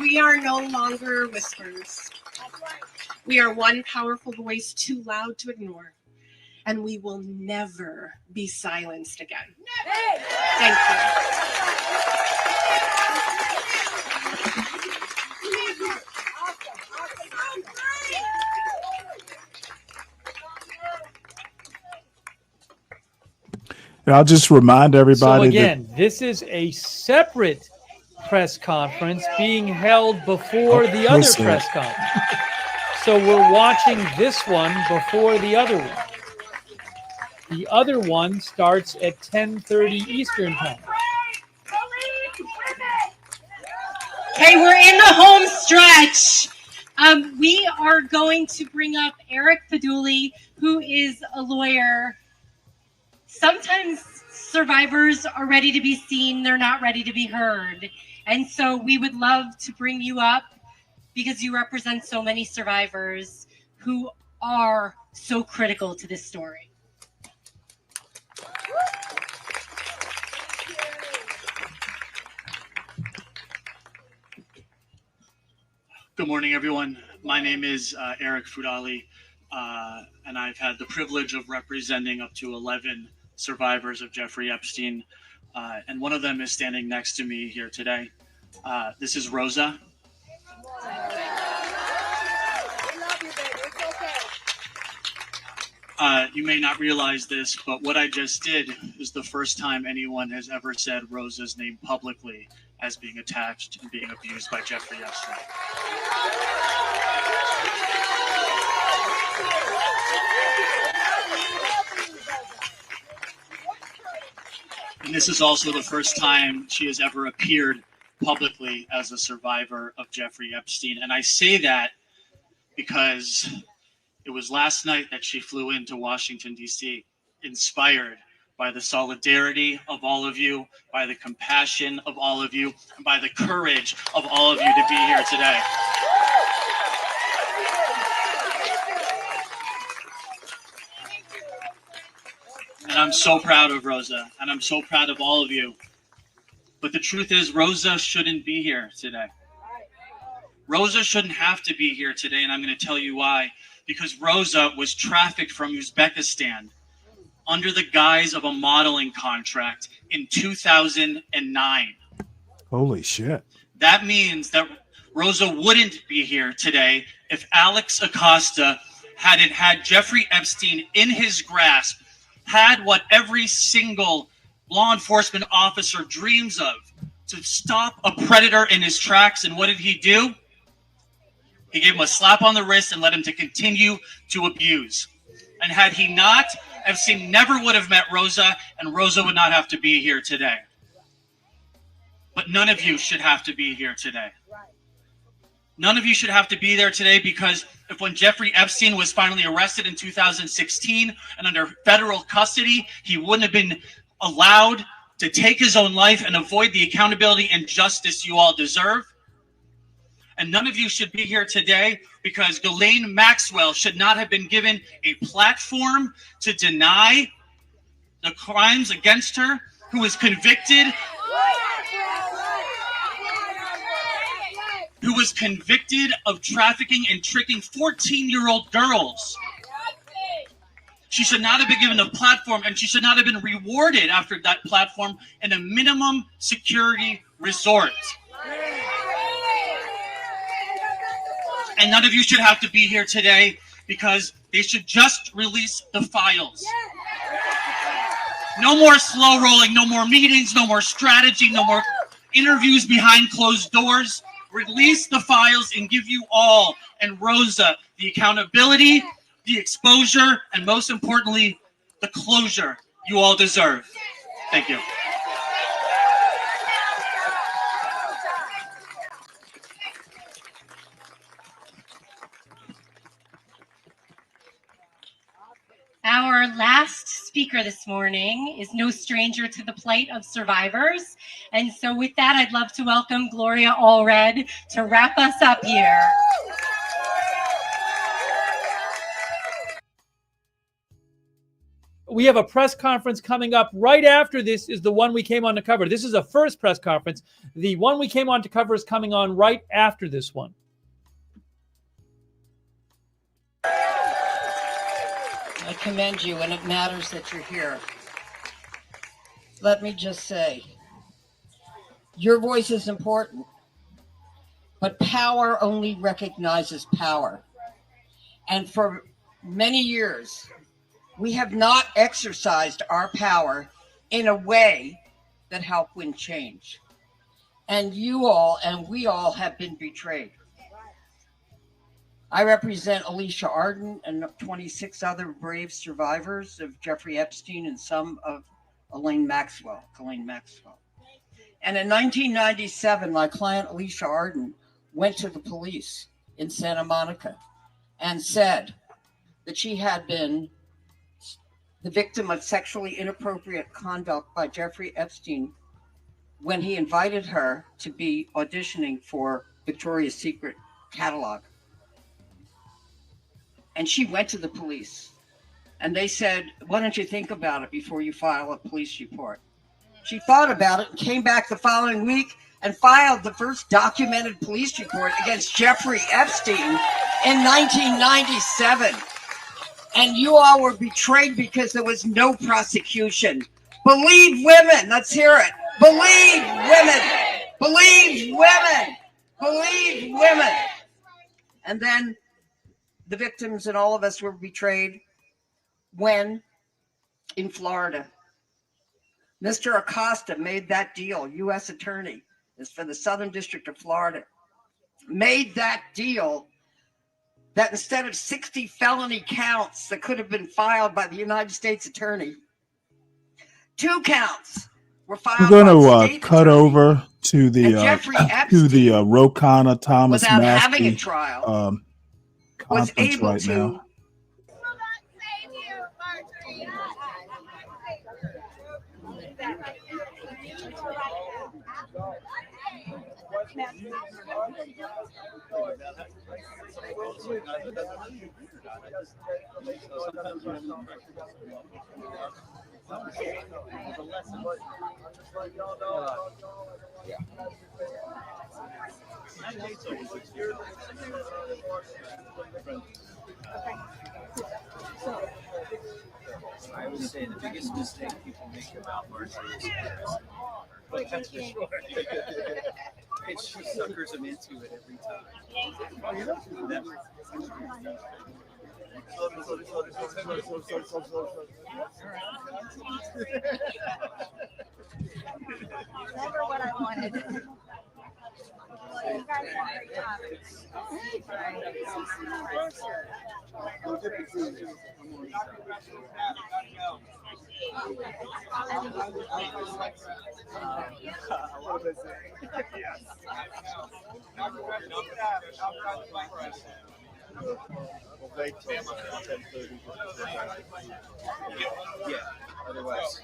We are no longer whispers. We are one powerful voice too loud to ignore, and we will never be silenced again. Thank And I'll just remind everybody So again, this is a separate press conference being held before the other press conference. So we're watching this one before the other one. The other one starts at 10:30 Eastern time. Okay, we're in the home stretch. We are going to bring up Eric Paduli, who is a lawyer. Sometimes survivors are ready to be seen, they're not ready to be heard. And so we would love to bring you up because you represent so many survivors who are so critical to this story. Good morning, everyone. My name is Eric Fudali, and I've had the privilege of representing up to 11 survivors of Jeffrey Epstein, and one of them is standing next to me here today. This is Rosa. You may not realize this, but what I just did is the first time anyone has ever said Rosa's name publicly as being attached and being abused by Jeffrey Epstein. And this is also the first time she has ever appeared publicly as a survivor of Jeffrey Epstein. And I say that because it was last night that she flew into Washington, D.C., inspired by the solidarity of all of you, by the compassion of all of you, and by the courage of all of you to be here today. And I'm so proud of Rosa, and I'm so proud of all of you. But the truth is, Rosa shouldn't be here today. Rosa shouldn't have to be here today, and I'm going to tell you why. Because Rosa was trafficked from Uzbekistan under the guise of a modeling contract in 2009. Holy shit. That means that Rosa wouldn't be here today if Alex Acosta hadn't had Jeffrey Epstein in his grasp, had what every single law enforcement officer dreams of, to stop a predator in his tracks. And what did he do? He gave him a slap on the wrist and let him to continue to abuse. And had he not, Epstein never would have met Rosa, and Rosa would not have to be here today. But none of you should have to be here today. None of you should have to be there today, because if when Jeffrey Epstein was finally arrested in 2016 and under federal custody, he wouldn't have been allowed to take his own life and avoid the accountability and justice you all deserve. And none of you should be here today because Ghislaine Maxwell should not have been given a platform to deny the crimes against her, who was convicted of trafficking and tricking 14-year-old girls. She should not have been given a platform, and she should not have been rewarded after that platform in a minimum security resort. And none of you should have to be here today because they should just release the files. No more slow rolling, no more meetings, no more strategy, no more interviews behind closed doors. Release the files and give you all and Rosa the accountability, the exposure, and most importantly, the closure you all deserve. Thank you. Our last speaker this morning is no stranger to the plight of survivors. And so with that, I'd love to welcome Gloria Allred to wrap us up here. We have a press conference coming up right after this is the one we came on to cover. This is a first press conference. The one we came on to cover is coming on right after this one. I commend you, and it matters that you're here. Let me just say, your voice is important, but power only recognizes power. And for many years, we have not exercised our power in a way that helped win change. And you all and we all have been betrayed. I represent Alicia Arden and 26 other brave survivors of Jeffrey Epstein and some of Ghislaine Maxwell. And in 1997, my client Alicia Arden went to the police in Santa Monica and said that she had been the victim of sexually inappropriate conduct by Jeffrey Epstein when he invited her to be auditioning for Victoria's Secret catalog. And she went to the police and they said, why don't you think about it before you file a police report? She thought about it and came back the following week and filed the first documented police report against Jeffrey Epstein in 1997. And you all were betrayed because there was no prosecution. Believe women. Let's hear it. Believe women. Believe women. Believe women. And then the victims and all of us were betrayed when, in Florida, Mr. Acosta made that deal, U.S. attorney, is for the Southern District of Florida, made that deal that instead of 60 felony counts that could have been filed by the United States attorney, 2 counts were filed. We're going to cut over to the Rokana Thomas without Maskey, having a trial, was able right to now. I would say the biggest mistake people make about martial is but that's for sure. It just suckers them into it every time. Never what I wanted. You guys Yeah. Otherwise,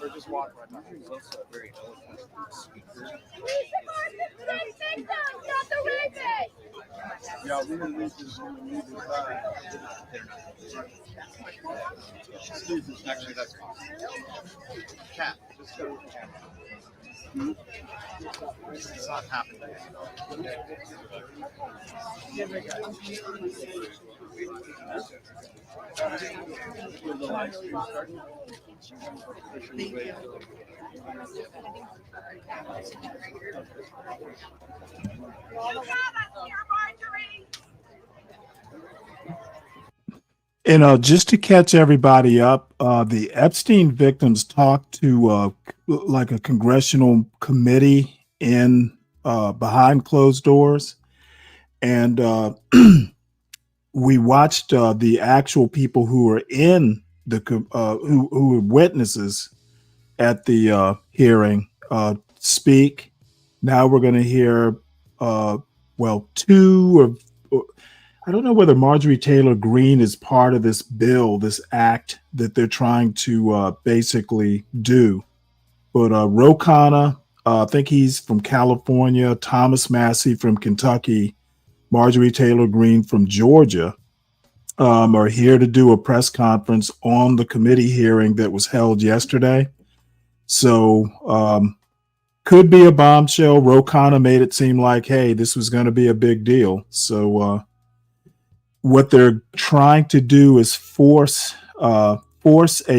or just walk right now. He's also a very eloquent speaker. Yeah, we're going to lose this one. Actually, that's fine. Cat, just go with the cat. It's not happening. The live stream starting. And just to catch everybody up, the Epstein victims talked to like a congressional committee in behind closed doors, and we watched the actual people who were in the who were witnesses at the hearing speak. Now we're going to hear well, two of. I don't know whether Marjorie Taylor Greene is part of this bill, this act that they're trying to basically do. But Ro Khanna, I think he's from California, Thomas Massey from Kentucky, Marjorie Taylor Greene from Georgia, are here to do a press conference on the committee hearing that was held yesterday. So could be a bombshell. Ro Khanna made it seem like, hey, this was going to be a big deal. So what they're trying to do is force a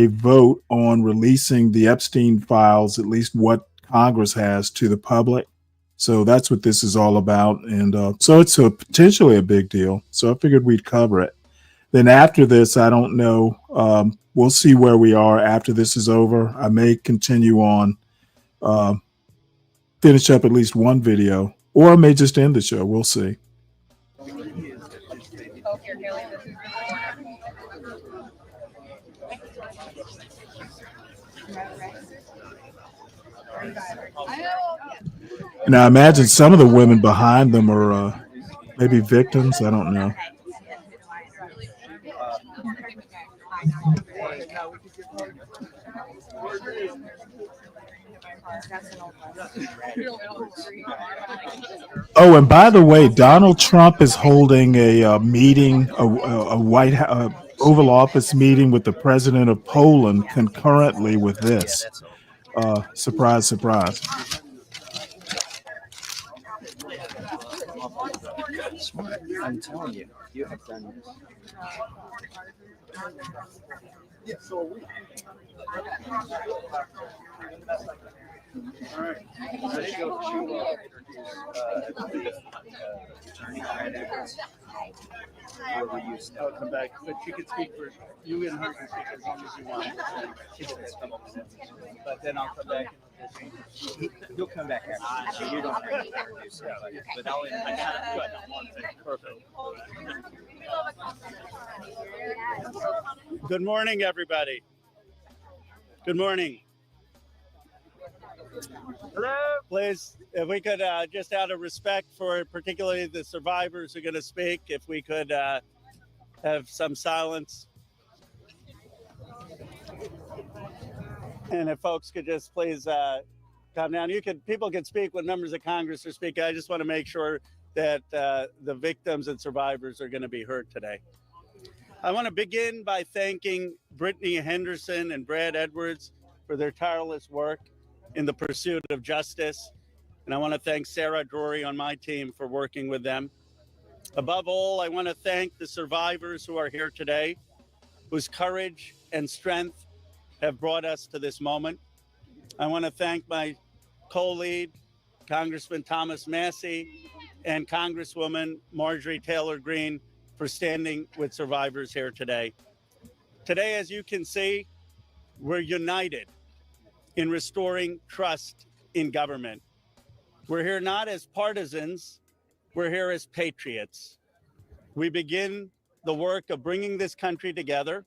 vote on releasing the Epstein files, at least what Congress has, to the public. So that's what this is all about. And so it's potentially a big deal. So I figured we'd cover it. Then after this, I don't know. We'll see where we are after this is over. I may continue on, finish up at least one video, or I may just end the show. We'll see. And I imagine some of the women behind them are maybe victims. I don't know. Oh, and by the way, Donald Trump is holding a meeting, a White House, Oval Office meeting with the president of Poland concurrently with this. Surprise, surprise. Smart. I'm telling you, you have done this. All right. Let's go to attorney Brad Edwards. I'll come back, but you can speak for you and her can speak as long as you want. But then I'll come back. You'll come back after. So you don't have to introduce anybody. But I'll Perfect. Good morning, everybody. Good morning. Hello. Please, if we could, just out of respect for particularly the survivors who are going to speak, if we could have some silence. And if folks could just please calm down. People can speak when members of Congress are speaking. I just want to make sure that the victims and survivors are going to be heard today. I want to begin by thanking Brittany Henderson and Brad Edwards for their tireless work in the pursuit of justice. And I want to thank Sarah Drury on my team for working with them. Above all, I want to thank the survivors who are here today, whose courage and strength have brought us to this moment. I want to thank my co-lead, Congressman Thomas Massie, and Congresswoman Marjorie Taylor Greene for standing with survivors here today. Today, as you can see, we're united in restoring trust in government. We're here not as partisans, we're here as patriots. We begin the work of bringing this country together,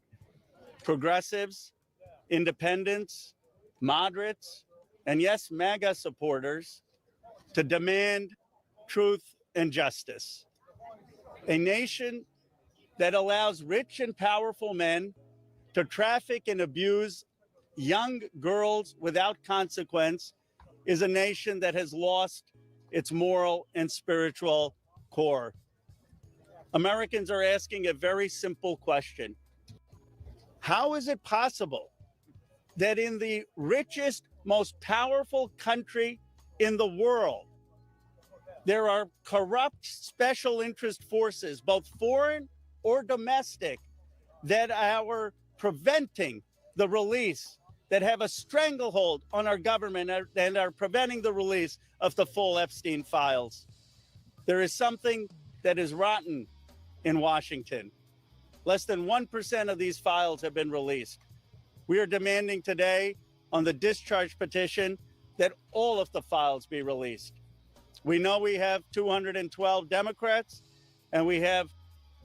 progressives, independents, moderates, and yes, MAGA supporters, to demand truth and justice. A nation that allows rich and powerful men to traffic and abuse young girls without consequence is a nation that has lost its moral and spiritual core. Americans are asking a very simple question. How is it possible that in the richest, most powerful country in the world, there are corrupt special interest forces, both foreign or domestic, that are preventing the release, that have a stranglehold on our government and are preventing the release of the full Epstein files? There is something that is rotten in Washington. Less than 1% of these files have been released. We are demanding today on the discharge petition that all of the files be released. We know we have 212 Democrats and we have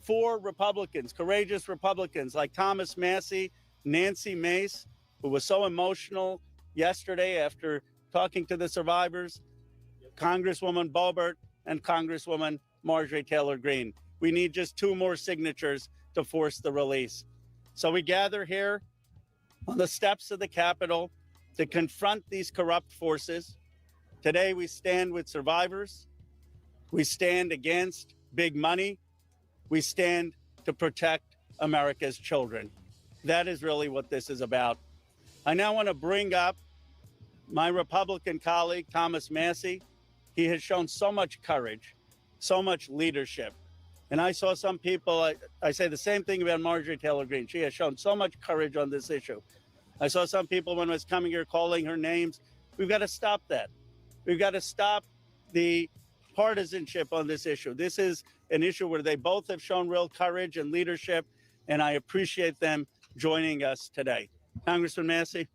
4 Republicans, courageous Republicans like Thomas Massie, Nancy Mace, who was so emotional yesterday after talking to the survivors, Congresswoman Boebert, and Congresswoman Marjorie Taylor Greene. We need just 2 more signatures to force the release. So we gather here on the steps of the Capitol to confront these corrupt forces. Today we stand with survivors. We stand against big money. We stand to protect America's children. That is really what this is about. I now want to bring up my Republican colleague, Thomas Massie. He has shown so much courage, so much leadership. And I saw some people, I say the same thing about Marjorie Taylor Greene. She has shown so much courage on this issue. I saw some people when I was coming here calling her names. We've got to stop that. We've got to stop the partisanship on this issue. This is an issue where they both have shown real courage and leadership, and I appreciate them joining us today. Congressman Massie.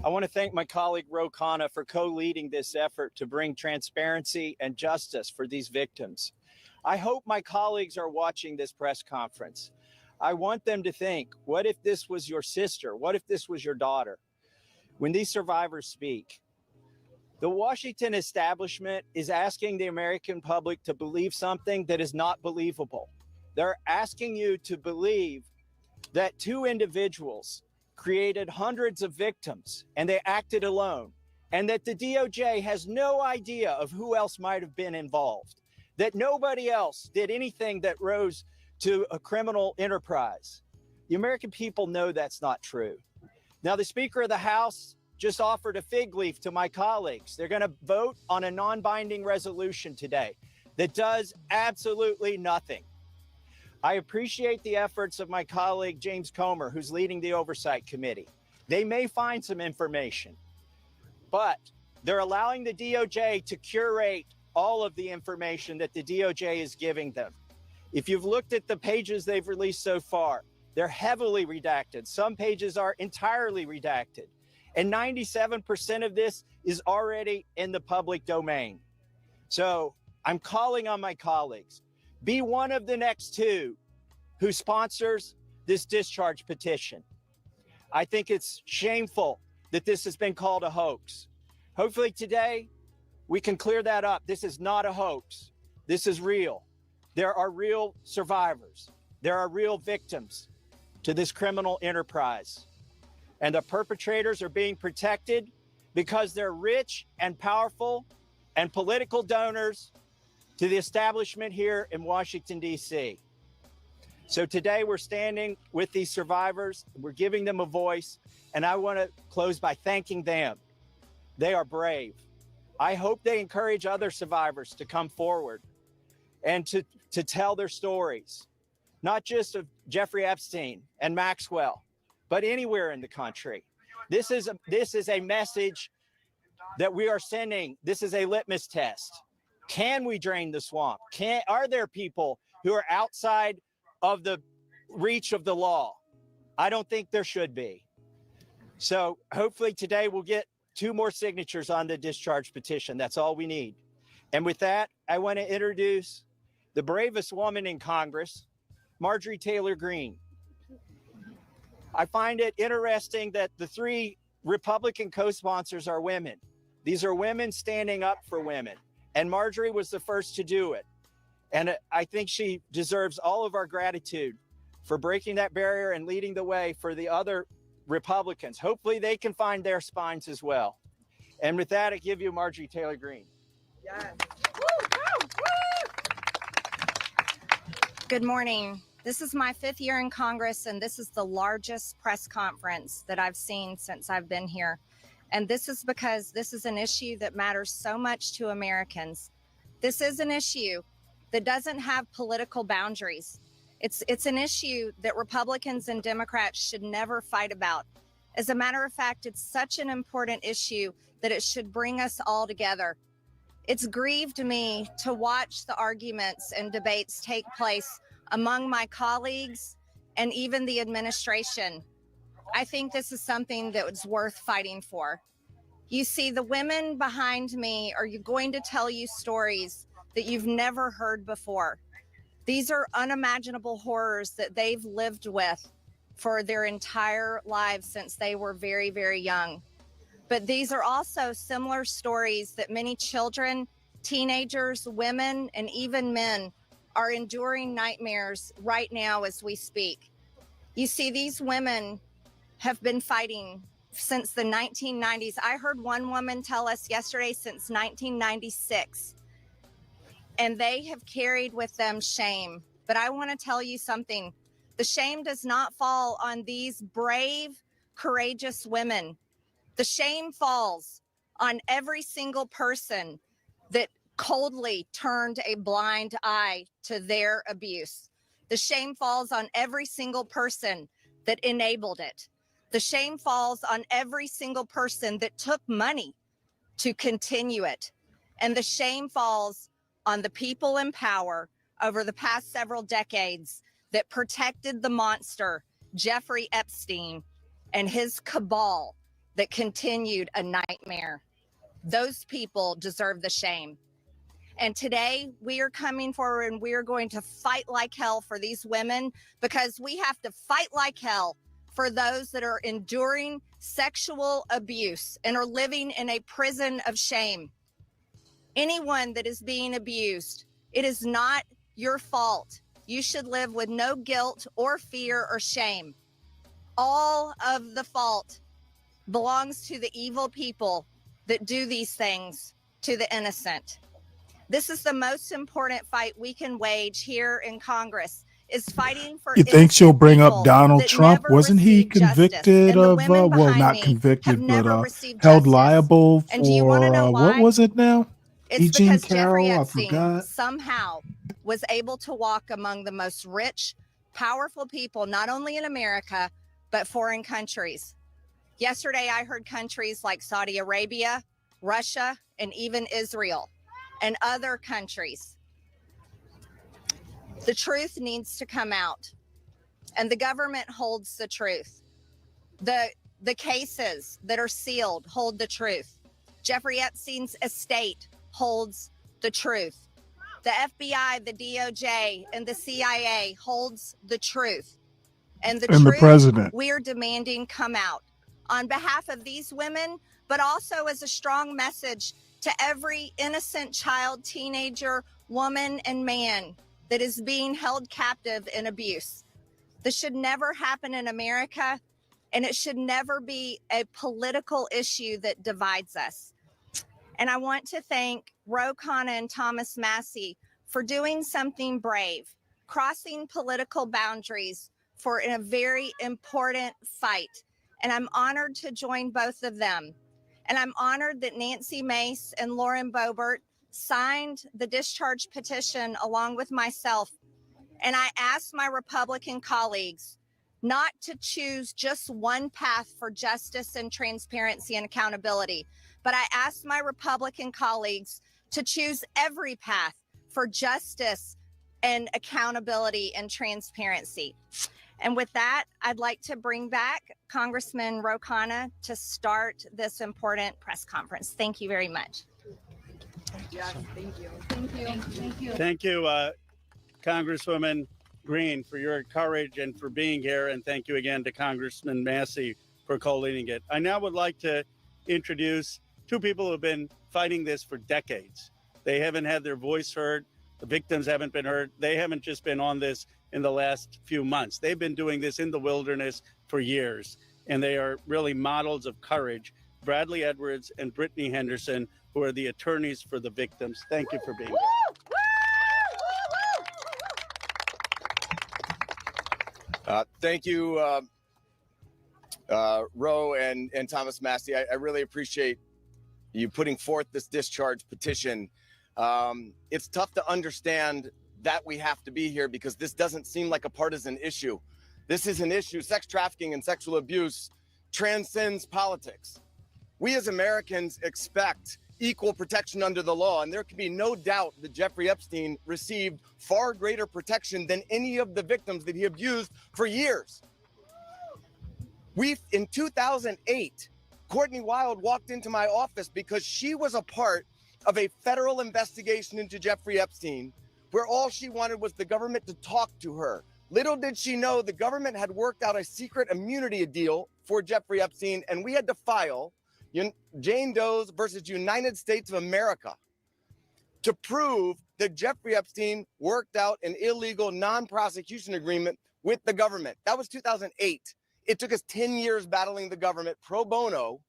I want to thank my colleague Ro Khanna for co-leading this effort to bring transparency and justice for these victims. I hope my colleagues are watching this press conference. I want them to think, what if this was your sister? What if this was your daughter? When these survivors speak, the Washington establishment is asking the American public to believe something that is not believable. They're asking you to believe that 2 individuals created hundreds of victims and they acted alone, and that the DOJ has no idea of who else might have been involved, that nobody else did anything that rose to a criminal enterprise. The American people know that's not true. Now, the Speaker of the House just offered a fig leaf to my colleagues. They're going to vote on a non-binding resolution today that does absolutely nothing. I appreciate the efforts of my colleague, James Comer, who's leading the Oversight Committee. They may find some information, but they're allowing the DOJ to curate all of the information that the DOJ is giving them. If you've looked at the pages they've released so far, they're heavily redacted. Some pages are entirely redacted. And 97% of this is already in the public domain. So I'm calling on my colleagues. Be one of the next 2 who sponsors this discharge petition. I think it's shameful that this has been called a hoax. Hopefully today we can clear that up. This is not a hoax. This is real. There are real survivors. There are real victims to this criminal enterprise. And the perpetrators are being protected because they're rich and powerful and political donors to the establishment here in Washington, D.C. So today we're standing with these survivors. We're giving them a voice. And I want to close by thanking them. They are brave. I hope they encourage other survivors to come forward and to tell their stories, not just of Jeffrey Epstein and Maxwell, but anywhere in the country. This is a message that we are sending. This is a litmus test. Can we drain the swamp? Are there people who are outside of the reach of the law? I don't think there should be. So hopefully today we'll get 2 more signatures on the discharge petition. That's all we need. And with that, I want to introduce the bravest woman in Congress, Marjorie Taylor Greene. I find it interesting that the 3 Republican co-sponsors are women. These are women standing up for women. And Marjorie was the first to do it. And I think she deserves all of our gratitude for breaking that barrier and leading the way for the other Republicans. Hopefully they can find their spines as well. And with that, I give you Marjorie Taylor Greene. Yes. Good morning. This is my 5th year in Congress, and this is the largest press conference that I've seen since I've been here. And this is because this is an issue that matters so much to Americans. This is an issue that doesn't have political boundaries. It's an issue that Republicans and Democrats should never fight about. As a matter of fact, it's such an important issue that it should bring us all together. It's grieved me to watch the arguments and debates take place among my colleagues and even the administration. I think this is something that was worth fighting for. You see, the women behind me are going to tell you stories that you've never heard before. These are unimaginable horrors that they've lived with for their entire lives since they were very, very young. But these are also similar stories that many children, teenagers, women, and even men are enduring nightmares right now as we speak. You see, these women have been fighting since the 1990s. I heard one woman tell us yesterday since 1996, and they have carried with them shame. But I want to tell you something. The shame does not fall on these brave, courageous women. The shame falls on every single person that coldly turned a blind eye to their abuse. The shame falls on every single person that enabled it. The shame falls on every single person that took money to continue it. And the shame falls on the people in power over the past several decades that protected the monster, Jeffrey Epstein, and his cabal that continued a nightmare. Those people deserve the shame. And today we are coming forward and we are going to fight like hell for these women, because we have to fight like hell for those that are enduring sexual abuse and are living in a prison of shame. Anyone that is being abused, it is not your fault. You should live with no guilt or fear or shame. All of the fault belongs to the evil people that do these things to the innocent. This is the most important fight we can wage here in Congress, is fighting for. You think she'll bring up Donald Trump? Wasn't he convicted of, well, not convicted, but held liable for, what was it now? It's Eugene because Jeffrey Carroll, I Epstein forgot. somehow was able to walk among the most rich, powerful people, not only in America, but foreign countries. Yesterday, I heard countries like Saudi Arabia, Russia, and even Israel, and other countries. The truth needs to come out, and the government holds the truth. The cases that are sealed hold the truth. Jeffrey Epstein's estate holds the truth. The FBI, the DOJ, and the CIA holds the truth. And the truth president. we are demanding come out on behalf of these women, but also as a strong message to every innocent child, teenager, woman, and man that is being held captive in abuse. This should never happen in America, and it should never be a political issue that divides us. And I want to thank Ro Khanna and Thomas Massey for doing something brave, crossing political boundaries for a very important fight. And I'm honored to join both of them. And I'm honored that Nancy Mace and Lauren Boebert signed the discharge petition along with myself. And I asked my Republican colleagues not to choose just one path for justice and transparency and accountability, but I asked my Republican colleagues to choose every path for justice and accountability and transparency. And with that, I'd like to bring back Congressman Ro Khanna to start this important press conference. Thank you very much. Yes, thank you. Thank you. Thank you. Thank you, Congresswoman Green, for your courage and for being here. And thank you again to Congressman Massey for co-leading it. I now would like to introduce two people who have been fighting this for decades. They haven't had their voice heard. The victims haven't been heard. They haven't just been on this in the last few months. They've been doing this in the wilderness for years, and they are really models of courage. Bradley Edwards and Brittany Henderson, who are the attorneys for the victims. Thank you for being here. Thank you, Ro and Thomas Massey. I really appreciate you putting forth this discharge petition. It's tough to understand that we have to be here because this doesn't seem like a partisan issue. This is an issue. Sex trafficking and sexual abuse transcends politics. We as Americans expect equal protection under the law, and there can be no doubt that Jeffrey Epstein received far greater protection than any of the victims that he abused for years. In 2008, Courtney Wild walked into my office because she was a part of a federal investigation into Jeffrey Epstein, where all she wanted was the government to talk to her. Little did she know the government had worked out a secret immunity deal for Jeffrey Epstein, and we had to file Jane Doe's versus United States of America to prove that Jeffrey Epstein worked out an illegal non-prosecution agreement with the government. That was 2008. It took us 10 years battling the government pro bono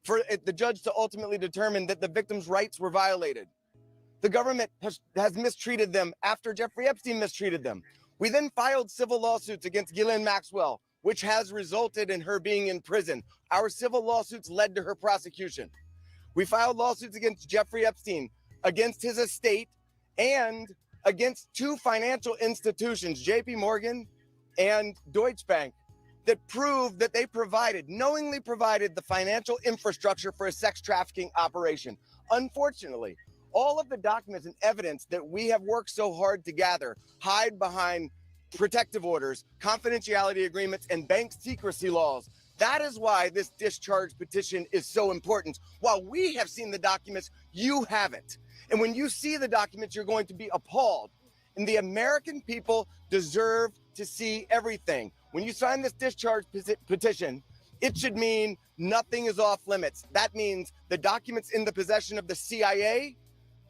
for the judge to ultimately determine that the victims' rights were violated. The government has mistreated them after Jeffrey Epstein mistreated them. We then filed civil lawsuits against Ghislaine Maxwell, which has resulted in her being in prison. Our civil lawsuits led to her prosecution. We filed lawsuits against Jeffrey Epstein, against his estate, and against two financial institutions, JP Morgan and Deutsche Bank, that proved that they knowingly provided the financial infrastructure for a sex trafficking operation. Unfortunately, all of the documents and evidence that we have worked so hard to gather hide behind protective orders, confidentiality agreements, and bank secrecy laws. That is why this discharge petition is so important. While we have seen the documents, you haven't. And when you see the documents, you're going to be appalled. And the American people deserve to see everything. When you sign this discharge petition, it should mean nothing is off limits. That means the documents in the possession of the CIA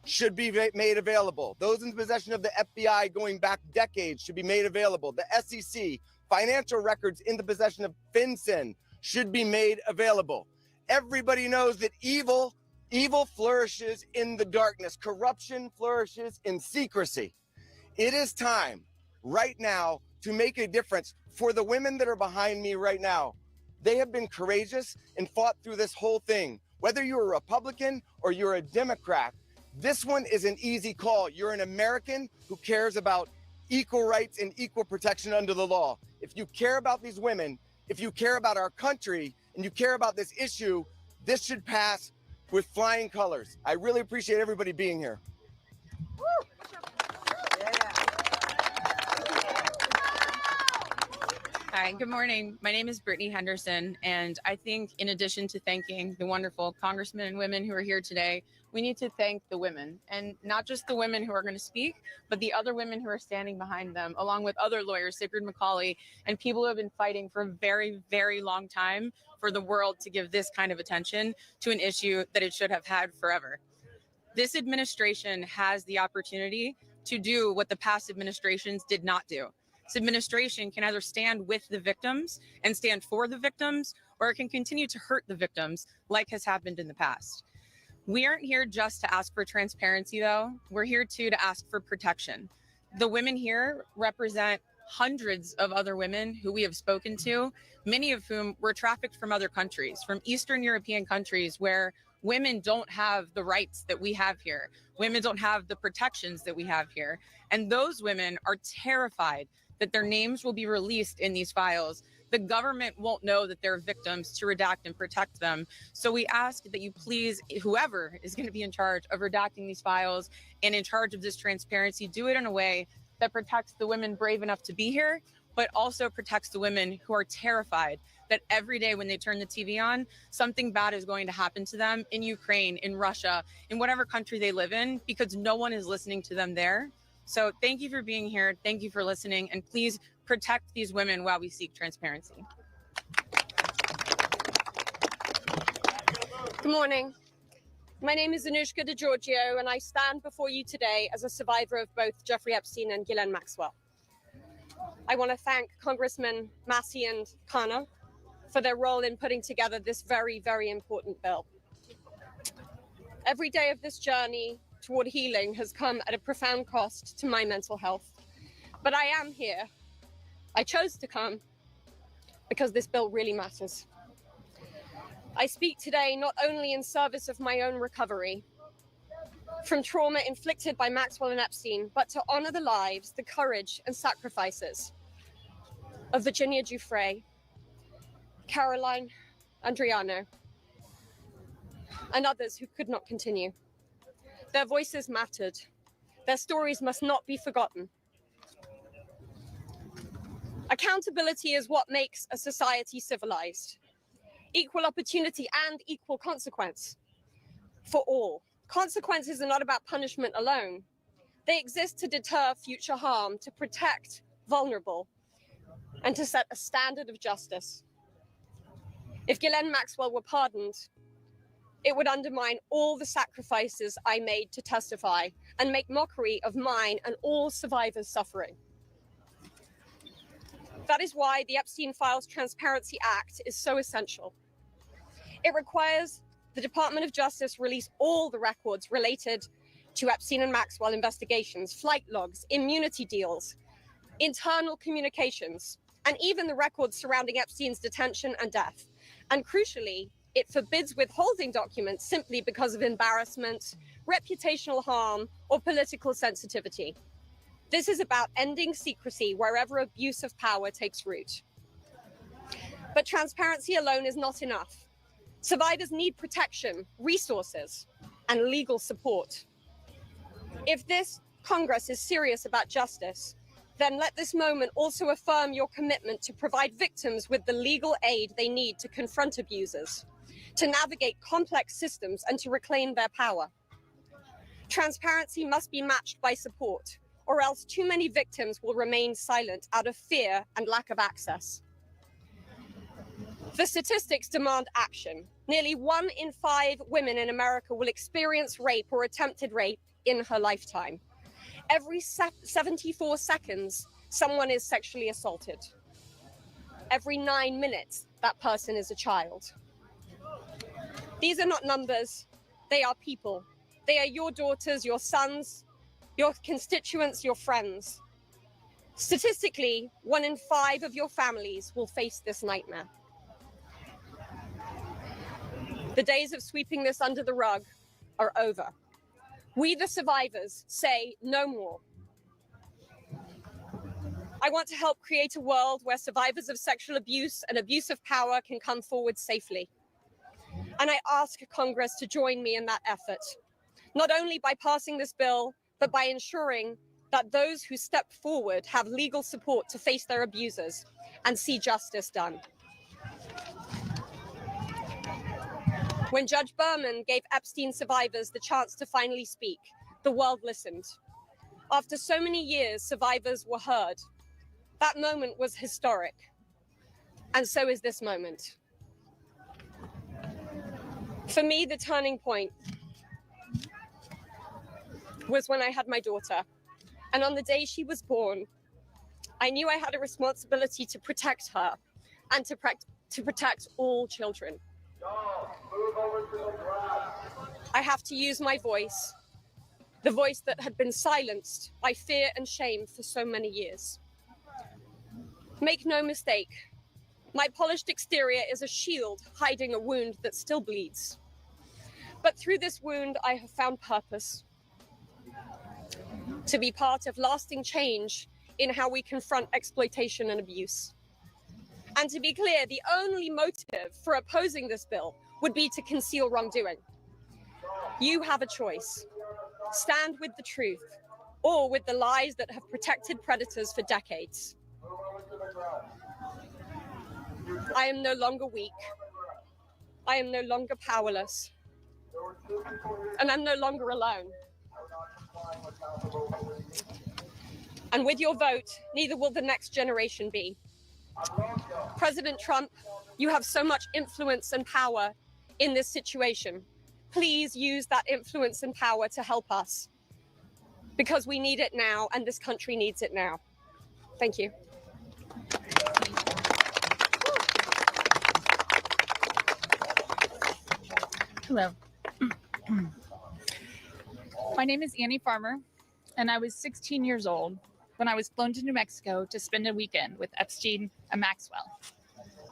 should be made available. Those in possession of the FBI going back decades should be made available. The SEC, financial records in the possession of FinCEN should be made available. Everybody knows that evil flourishes in the darkness. Corruption flourishes in secrecy. It is time right now to make a difference for the women that are behind me right now. They have been courageous and fought through this whole thing. Whether you're a Republican or you're a Democrat, this one is an easy call. You're an American who cares about equal rights and equal protection under the law. If you care about these women, if you care about our country, and you care about this issue, this should pass with flying colors. I really appreciate everybody being here. Hi, good morning. My name is Brittany Henderson, and I think in addition to thanking the wonderful congressmen and women who are here today, we need to thank the women, and not just the women who are going to speak, but the other women who are standing behind them, along with other lawyers, Sigrid McCauley, and people who have been fighting for a very, very long time for the world to give this kind of attention to an issue that it should have had forever. This administration has the opportunity to do what the past administrations did not do. This administration can either stand with the victims and stand for the victims, or it can continue to hurt the victims like has happened in the past. We aren't here just to ask for transparency, though. We're here too to ask for protection. The women here represent hundreds of other women who we have spoken to, many of whom were trafficked from other countries, from Eastern European countries where women don't have the rights that we have here. Women don't have the protections that we have here. And those women are terrified that their names will be released in these files the government won't know that they're victims to redact and protect them. So we ask that you please, whoever is going to be in charge of redacting these files and in charge of this transparency, do it in a way that protects the women brave enough to be here, but also protects the women who are terrified that every day when they turn the TV on, something bad is going to happen to them in Ukraine, in Russia, in whatever country they live in, because no one is listening to them there. So thank you for being here. Thank you for listening. And please protect these women while we seek transparency. Good morning. My name is Anushka DeGiorgio, and I stand before you today as a survivor of both Jeffrey Epstein and Ghislaine Maxwell. I want to thank Congressman Massey and Kana for their role in putting together this very, very important bill. Every day of this journey toward healing has come at a profound cost to my mental health. But I am here. I chose to come because this bill really matters. I speak today not only in service of my own recovery from trauma inflicted by Maxwell and Epstein, but to honor the lives, the courage and sacrifices of Virginia Giuffre, Caroline Andriano, and others who could not continue. Their voices mattered. Their stories must not be forgotten. Accountability is what makes a society civilized. Equal opportunity and equal consequence for all. Consequences are not about punishment alone. They exist to deter future harm, to protect vulnerable, and to set a standard of justice. If Ghislaine Maxwell were pardoned, it would undermine all the sacrifices I made to testify and make mockery of mine and all survivors' suffering. That is why the Epstein Files Transparency Act is so essential. It requires the Department of Justice release all the records related to Epstein and Maxwell investigations, flight logs, immunity deals, internal communications, and even the records surrounding Epstein's detention and death. And crucially, it forbids withholding documents simply because of embarrassment, reputational harm, or political sensitivity. This is about ending secrecy wherever abuse of power takes root. But transparency alone is not enough. Survivors need protection, resources, and legal support. If this Congress is serious about justice, then let this moment also affirm your commitment to provide victims with the legal aid they need to confront abusers, to navigate complex systems, and to reclaim their power. Transparency must be matched by support, or else too many victims will remain silent out of fear and lack of access. The statistics demand action. Nearly 1 in 5 women in America will experience rape or attempted rape in her lifetime. Every 74 seconds, someone is sexually assaulted. Every 9 minutes, that person is a child. These are not numbers, they are people. They are your daughters, your sons, your constituents, your friends. Statistically, 1 in 5 of your families will face this nightmare. The days of sweeping this under the rug are over. We, the survivors, say no more. I want to help create a world where survivors of sexual abuse and abuse of power can come forward safely. And I ask Congress to join me in that effort, not only by passing this bill, but by ensuring that those who step forward have legal support to face their abusers and see justice done. When Judge Berman gave Epstein survivors the chance to finally speak, the world listened. After so many years, survivors were heard. That moment was historic, and so is this moment. For me, the turning point was when I had my daughter, and on the day she was born, I knew I had a responsibility to protect her and to protect all children. I have to use my voice, the voice that had been silenced by fear and shame for so many years. Make no mistake, my polished exterior is a shield hiding a wound that still bleeds. But through this wound, I have found purpose. To be part of lasting change in how we confront exploitation and abuse. And to be clear, the only motive for opposing this bill would be to conceal wrongdoing. You have a choice. Stand with the truth or with the lies that have protected predators for decades. I am no longer weak. I am no longer powerless. And I'm no longer alone. And with your vote, neither will the next generation be. President Trump, you have so much influence and power in this situation. Please use that influence and power to help us, because we need it now and this country needs it now. Thank you. Hello. My name is Annie Farmer, and I was 16 years old when I was flown to New Mexico to spend a weekend with Epstein and Maxwell.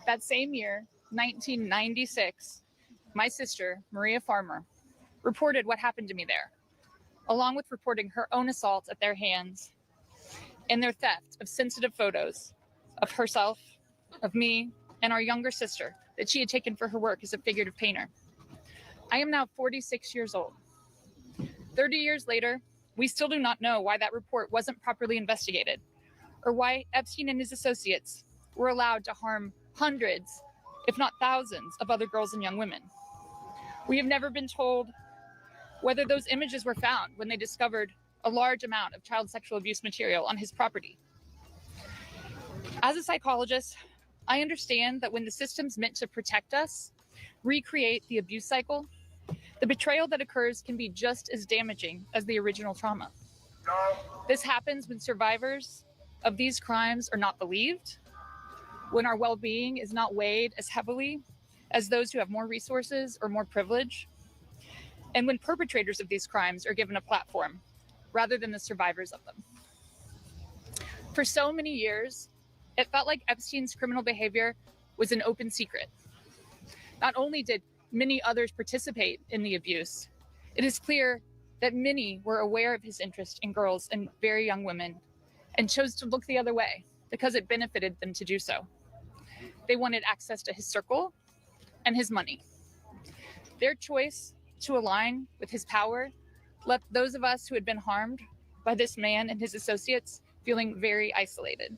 That same year, 1996, my sister, Maria Farmer, reported what happened to me there, along with reporting her own assault at their hands and their theft of sensitive photos of herself, of me, and our younger sister that she had taken for her work as a figurative painter. I am now 46 years old. 30 years later, we still do not know why that report wasn't properly investigated, or why Epstein and his associates were allowed to harm hundreds, if not thousands, of other girls and young women. We have never been told whether those images were found when they discovered a large amount of child sexual abuse material on his property. As a psychologist, I understand that when the systems meant to protect us recreate the abuse cycle, the betrayal that occurs can be just as damaging as the original trauma. This happens when survivors of these crimes are not believed, when our well-being is not weighed as heavily as those who have more resources or more privilege, and when perpetrators of these crimes are given a platform rather than the survivors of them. For so many years, it felt like Epstein's criminal behavior was an open secret. Not only did many others participate in the abuse, it is clear that many were aware of his interest in girls and very young women and chose to look the other way because it benefited them to do so. They wanted access to his circle and his money. Their choice to align with his power left those of us who had been harmed by this man and his associates feeling very isolated.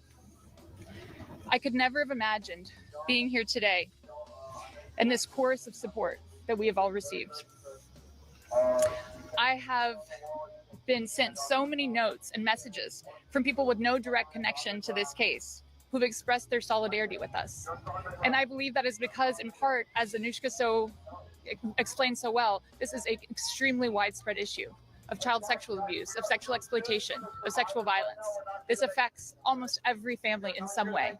I could never have imagined being here today and this chorus of support that we have all received. I have been sent so many notes and messages from people with no direct connection to this case who've expressed their solidarity with us. And I believe that is because, in part, as Anushka explained so well, this is an extremely widespread issue of child sexual abuse, of sexual exploitation, of sexual violence. This affects almost every family in some way.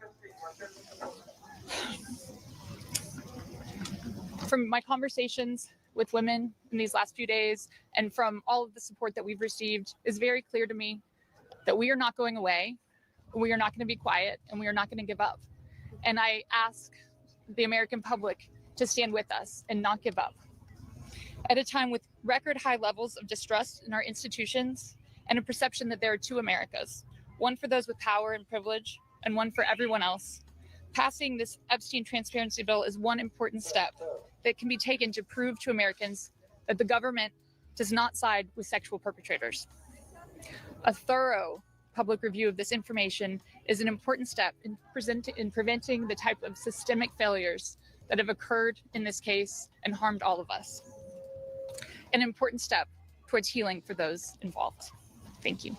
From my conversations with women in these last few days and from all of the support that we've received, it's very clear to me that we are not going away, we are not going to be quiet, and we are not going to give up. And I ask the American public to stand with us and not give up. At a time with record high levels of distrust in our institutions and a perception that there are two Americas, one for those with power and privilege and one for everyone else, passing this Epstein transparency bill is one important step that can be taken to prove to Americans that the government does not side with sexual perpetrators. A thorough public review of this information is an important step in preventing the type of systemic failures that have occurred in this case and harmed all of us. An important step towards healing for those involved. Thank you.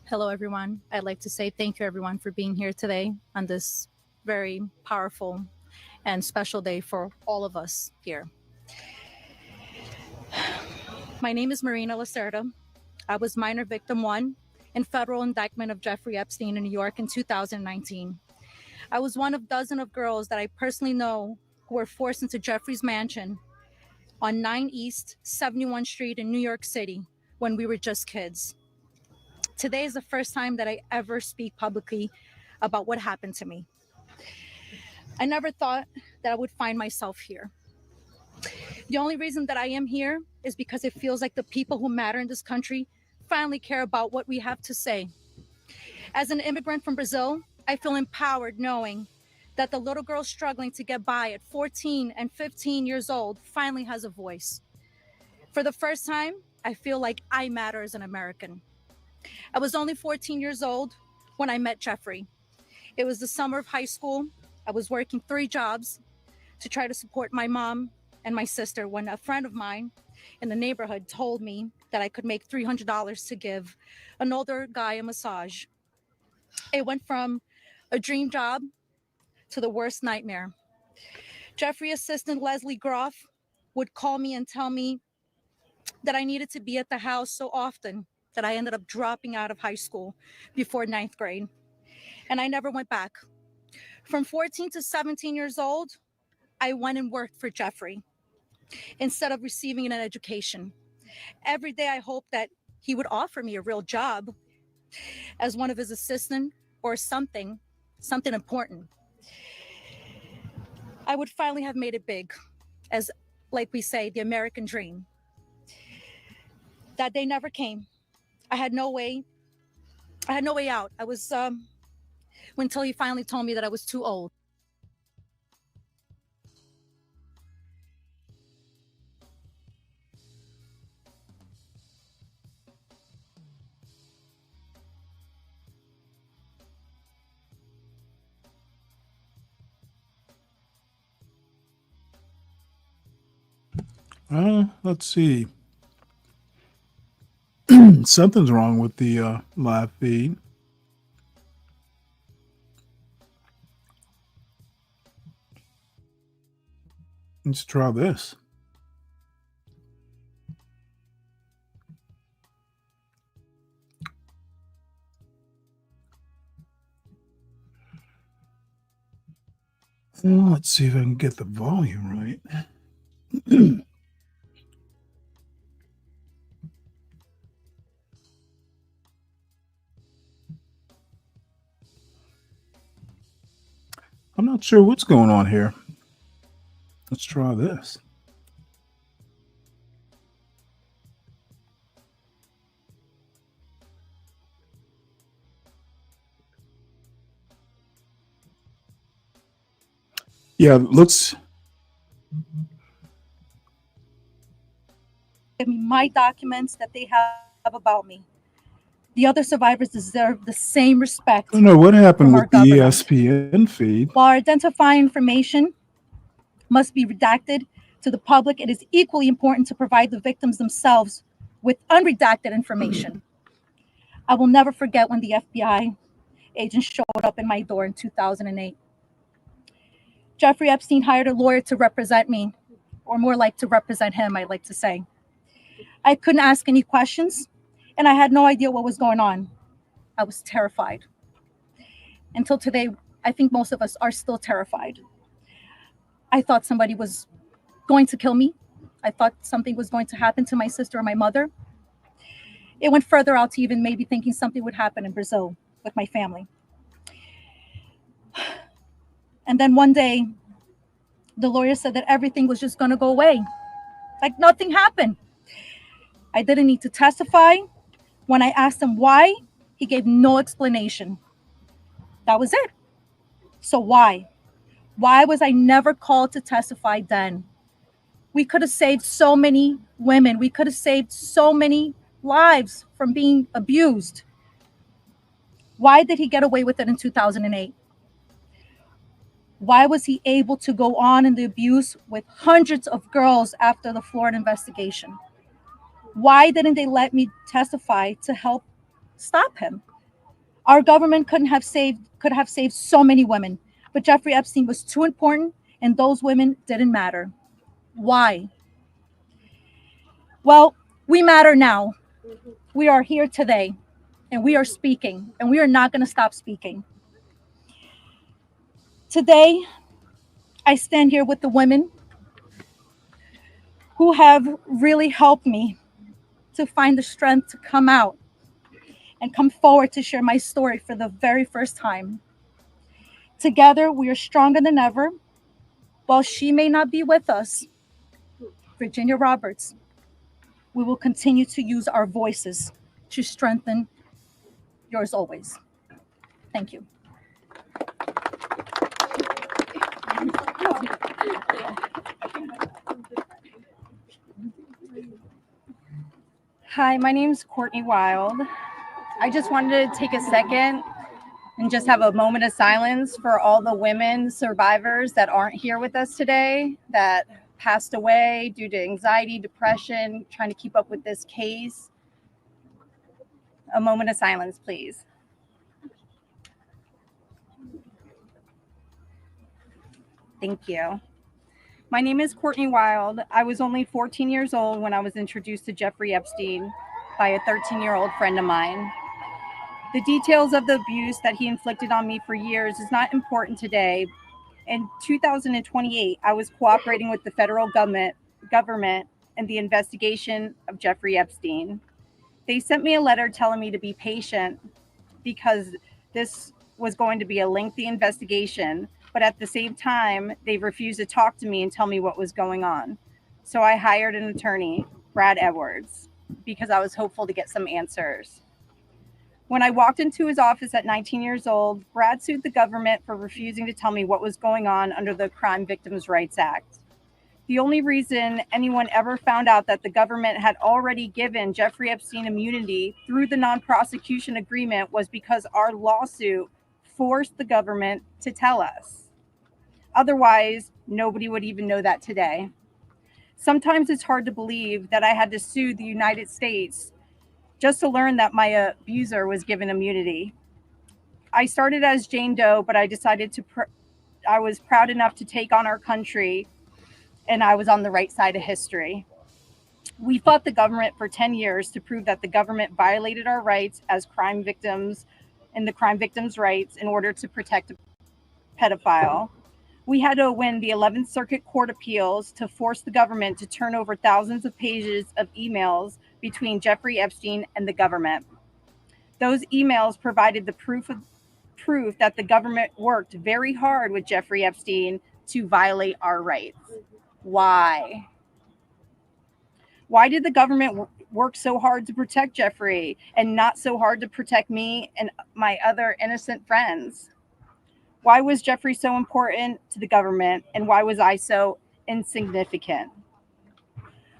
Hello, everyone. I'd like to say thank you, everyone, for being here today on this very powerful and special day for all of us here. My name is Marina Lacerda. I was minor victim 1 in federal indictment of Jeffrey Epstein in New York in 2019. I was one of dozens of girls that I personally know who were forced into Jeffrey's mansion on 9 East 71 Street in New York City when we were just kids. Today is the first time that I ever speak publicly about what happened to me. I never thought that I would find myself here. The only reason that I am here is because it feels like the people who matter in this country finally care about what we have to say. As an immigrant from Brazil, I feel empowered knowing that the little girl struggling to get by at 14 and 15 years old finally has a voice. For the first time, I feel like I matter as an American. I was only 14 years old when I met Jeffrey. It was the summer of high school. I was working 3 jobs to try to support my mom and my sister when a friend of mine in the neighborhood told me that I could make $300 to give an older guy a massage. It went from a dream job to the worst nightmare. Jeffrey assistant Leslie Groff would call me and tell me that I needed to be at the house so often that I ended up dropping out of high school before 9th grade. And I never went back. From 14 to 17 years old, I went and worked for Jeffrey instead of receiving an education. Every day I hoped that he would offer me a real job as one of his assistants or something important. I would finally have made it big, as like we say, the American dream. That day never came. I had no way out. I was until he finally told me that I was too old. Let's see. Something's wrong with the live feed. Let's try this. Well, let's see if I can get the volume right. I'm not sure what's going on here. Let's try this. Yeah, looks. Give me my documents that they have about me. The other survivors deserve the same respect. I don't know what happened from our with the government. ESPN feed. While identifying information must be redacted to the public, it is equally important to provide the victims themselves with unredacted information. I will never forget when the FBI agent showed up in my door in 2008. Jeffrey Epstein hired a lawyer to represent me, or more like to represent him, I like to say. I couldn't ask any questions, and I had no idea what was going on. I was terrified. Until today, I think most of us are still terrified. I thought somebody was going to kill me. I thought something was going to happen to my sister or my mother. It went further out to even maybe thinking something would happen in Brazil with my family. And then one day, the lawyer said that everything was just going to go away. Like nothing happened. I didn't need to testify. When I asked him why, he gave no explanation. That was it. So why? Why was I never called to testify then? We could have saved so many women. We could have saved so many lives from being abused. Why did he get away with it in 2008? Why was he able to go on in the abuse with hundreds of girls after the Florida investigation? Why didn't they let me testify to help stop him? Our government could have saved so many women, but Jeffrey Epstein was too important and those women didn't matter. Why? Well, we matter now. We are here today and we are speaking and we are not going to stop speaking. Today, I stand here with the women who have really helped me to find the strength to come out and come forward to share my story for the very first time. Together, we are stronger than ever. While she may not be with us, Virginia Roberts, we will continue to use our voices to strengthen. Yours always. Thank you. Hi, my name is Courtney Wild. I just wanted to take a second and just have a moment of silence for all the women survivors that aren't here with us today, that passed away due to anxiety, depression, trying to keep up with this case. A moment of silence, please. Thank you. My name is Courtney Wild. I was only 14 years old when I was introduced to Jeffrey Epstein by a 13-year-old friend of mine. The details of the abuse that he inflicted on me for years is not important today. In 2028, I was cooperating with the federal government in the investigation of Jeffrey Epstein. They sent me a letter telling me to be patient because this was going to be a lengthy investigation, but at the same time, they refused to talk to me and tell me what was going on. So I hired an attorney, Brad Edwards, because I was hopeful to get some answers. When I walked into his office at 19 years old, Brad sued the government for refusing to tell me what was going on under the Crime Victims' Rights Act. The only reason anyone ever found out that the government had already given Jeffrey Epstein immunity through the non-prosecution agreement was because our lawsuit forced the government to tell us. Otherwise, nobody would even know that today. Sometimes it's hard to believe that I had to sue the United States just to learn that my abuser was given immunity. I started as Jane Doe, but I decided I was proud enough to take on our country, and I was on the right side of history. We fought the government for 10 years to prove that the government violated our rights as crime victims and the crime victims' rights in order to protect a pedophile. We had to win the 11th Circuit Court Appeals to force the government to turn over thousands of pages of emails between Jeffrey Epstein and the government. Those emails provided the proof that the government worked very hard with Jeffrey Epstein to violate our rights. Why? Why did the government work so hard to protect Jeffrey and not so hard to protect me and my other innocent friends? Why was Jeffrey so important to the government, and why was I so insignificant?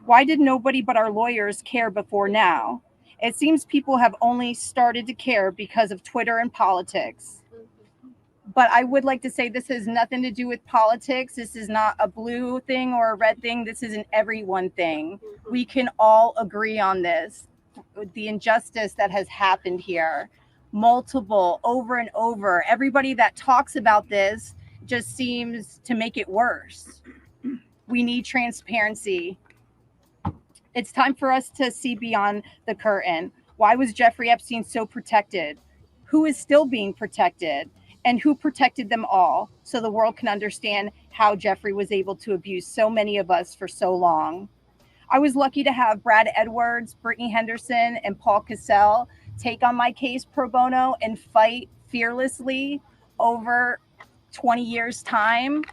Why did nobody but our lawyers care before now? It seems people have only started to care because of Twitter and politics. But I would like to say this has nothing to do with politics. This is not a blue thing or a red thing. This is an everyone thing. We can all agree on this. The injustice that has happened here, multiple, over and over. Everybody that talks about this just seems to make it worse. We need transparency. It's time for us to see beyond the curtain. Why was Jeffrey Epstein so protected? Who is still being protected? And who protected them all, so the world can understand how Jeffrey was able to abuse so many of us for so long. I was lucky to have Brad Edwards, Brittany Henderson, and Paul Cassell take on my case pro bono and fight fearlessly over 20 years' time.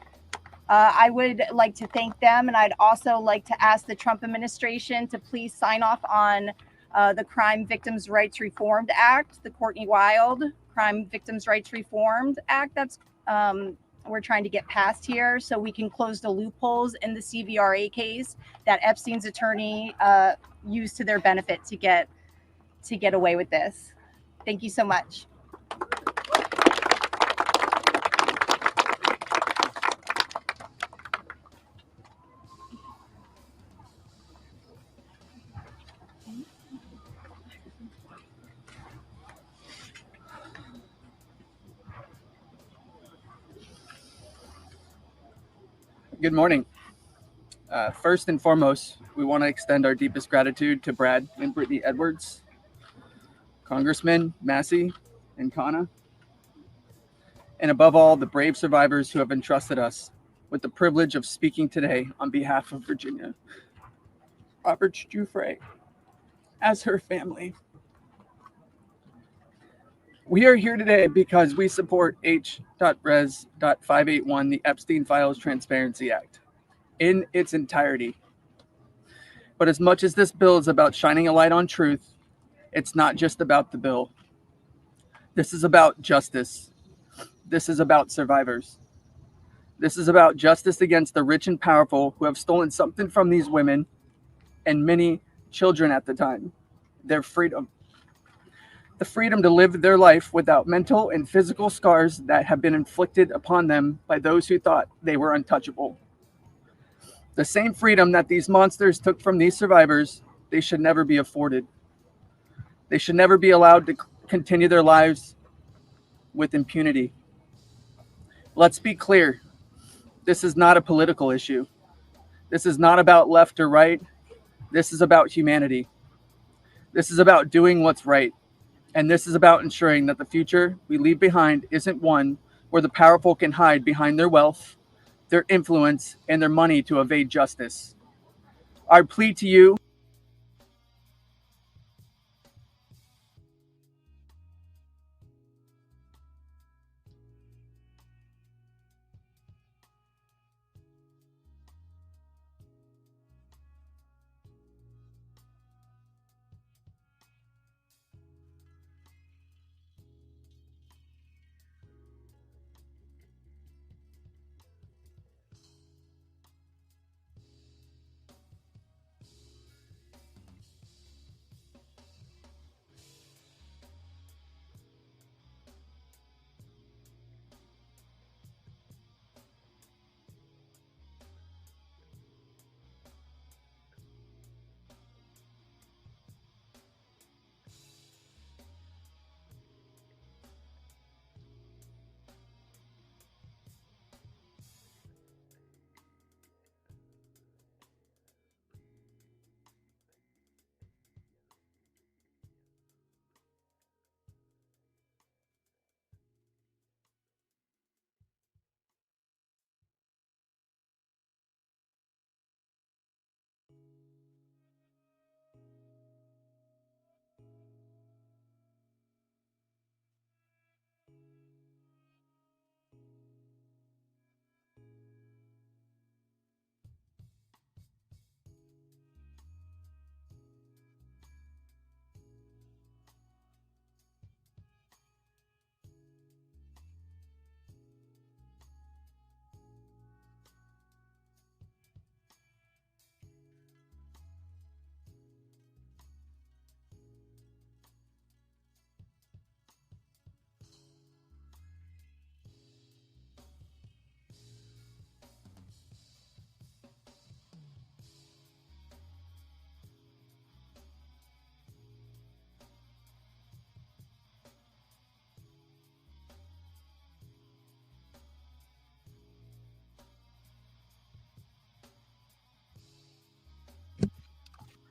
I would like to thank them, and I'd also like to ask the Trump administration to please sign off on the Crime Victims' Rights Reformed Act, the Courtney Wild Crime Victims' Rights Reformed Act that's we're trying to get passed here, so we can close the loopholes in the CVRA case that Epstein's attorney used to their benefit to get away with this. Thank you so much. Good morning. First and foremost, we want to extend our deepest gratitude to Brad and Brittany Edwards, Congressman Massey and Kana, and above all, the brave survivors who have entrusted us with the privilege of speaking today on behalf of Virginia. Robert Giuffre, as her family. We are here today because we support H.Res.581, the Epstein Files Transparency Act, in its entirety. But as much as this bill is about shining a light on truth It's not just about the bill. This is about justice. This is about survivors. This is about justice against the rich and powerful who have stolen something from these women and many children at the time, their freedom. The freedom to live their life without mental and physical scars that have been inflicted upon them by those who thought they were untouchable. The same freedom that these monsters took from these survivors, they should never be afforded. They should never be allowed to continue their lives with impunity. Let's be clear. This is not a political issue. This is not about left or right. This is about humanity. This is about doing what's right. And this is about ensuring that the future we leave behind isn't one where the powerful can hide behind their wealth, their influence, and their money to evade justice. Our plea to you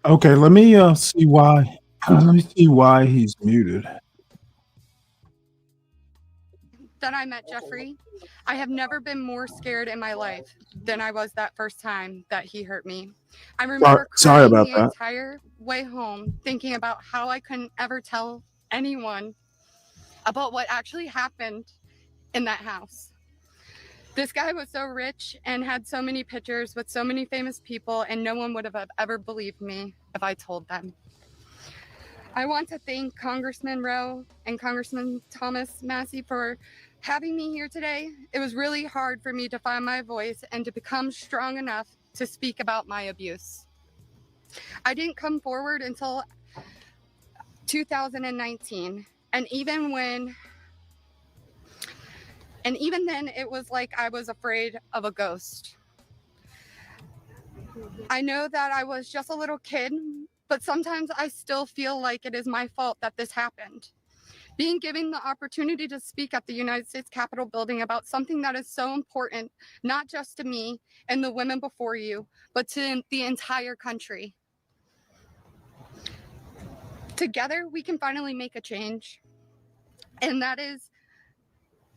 Okay, let me see why. Let me see why he's muted. That I met Jeffrey, I have never been more scared in my life than I was that first time that he hurt me. I remember Sorry crying about the that. entire way home, thinking about how I couldn't ever tell anyone about what actually happened in that house. This guy was so rich and had so many pictures with so many famous people, and no one would have ever believed me if I told them. I want to thank Congressman Rowe and Congressman Thomas Massey for having me here today. It was really hard for me to find my voice and to become strong enough to speak about my abuse. I didn't come forward until 2019, and even then it was like I was afraid of a ghost. I know that I was just a little kid, but sometimes I still feel like it is my fault that this happened. Being given the opportunity to speak at the United States Capitol building about something that is so important, not just to me and the women before you, but to the entire country. Together, we can finally make a change. And that is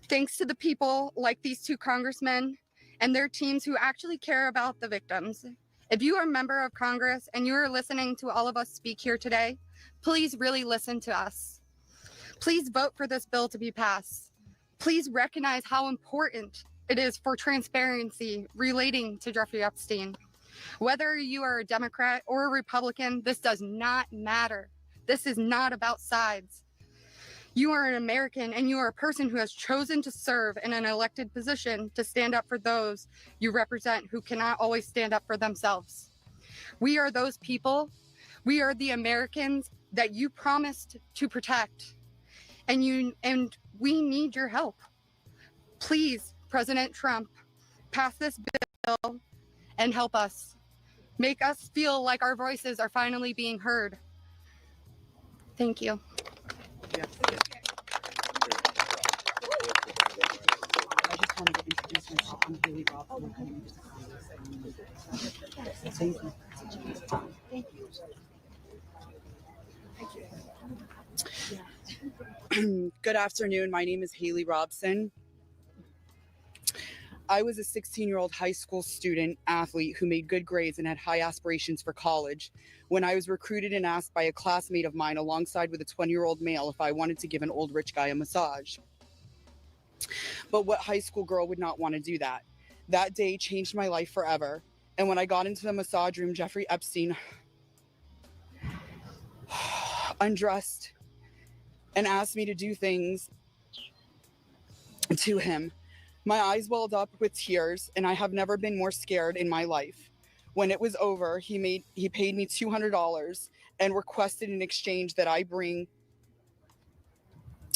thanks to the people like these two congressmen and their teams who actually care about the victims. If you are a member of Congress and you are listening to all of us speak here today, please really listen to us. Please vote for this bill to be passed. Please recognize how important it is for transparency relating to Jeffrey Epstein. Whether you are a Democrat or a Republican, this does not matter. This is not about sides. You are an American, and you are a person who has chosen to serve in an elected position to stand up for those you represent who cannot always stand up for themselves. We are those people. We are the Americans that you promised to protect, and we need your help. Please, President Trump, pass this bill and help us. Make us feel like our voices are finally being heard. Thank you. I just wanted to introduce myself. I'm Haley Robson. Thank you. Thank you. Good afternoon. My name is Haley Robson. I was a 16-year-old high school student athlete who made good grades and had high aspirations for college when I was recruited and asked by a classmate of mine alongside with a 20-year-old male if I wanted to give an old rich guy a massage. But what high school girl would not want to do that? That day changed my life forever. And when I got into the massage room, Jeffrey Epstein undressed and asked me to do things to him. My eyes welled up with tears, and I have never been more scared in my life. When it was over, he paid me $200 and requested in exchange that I bring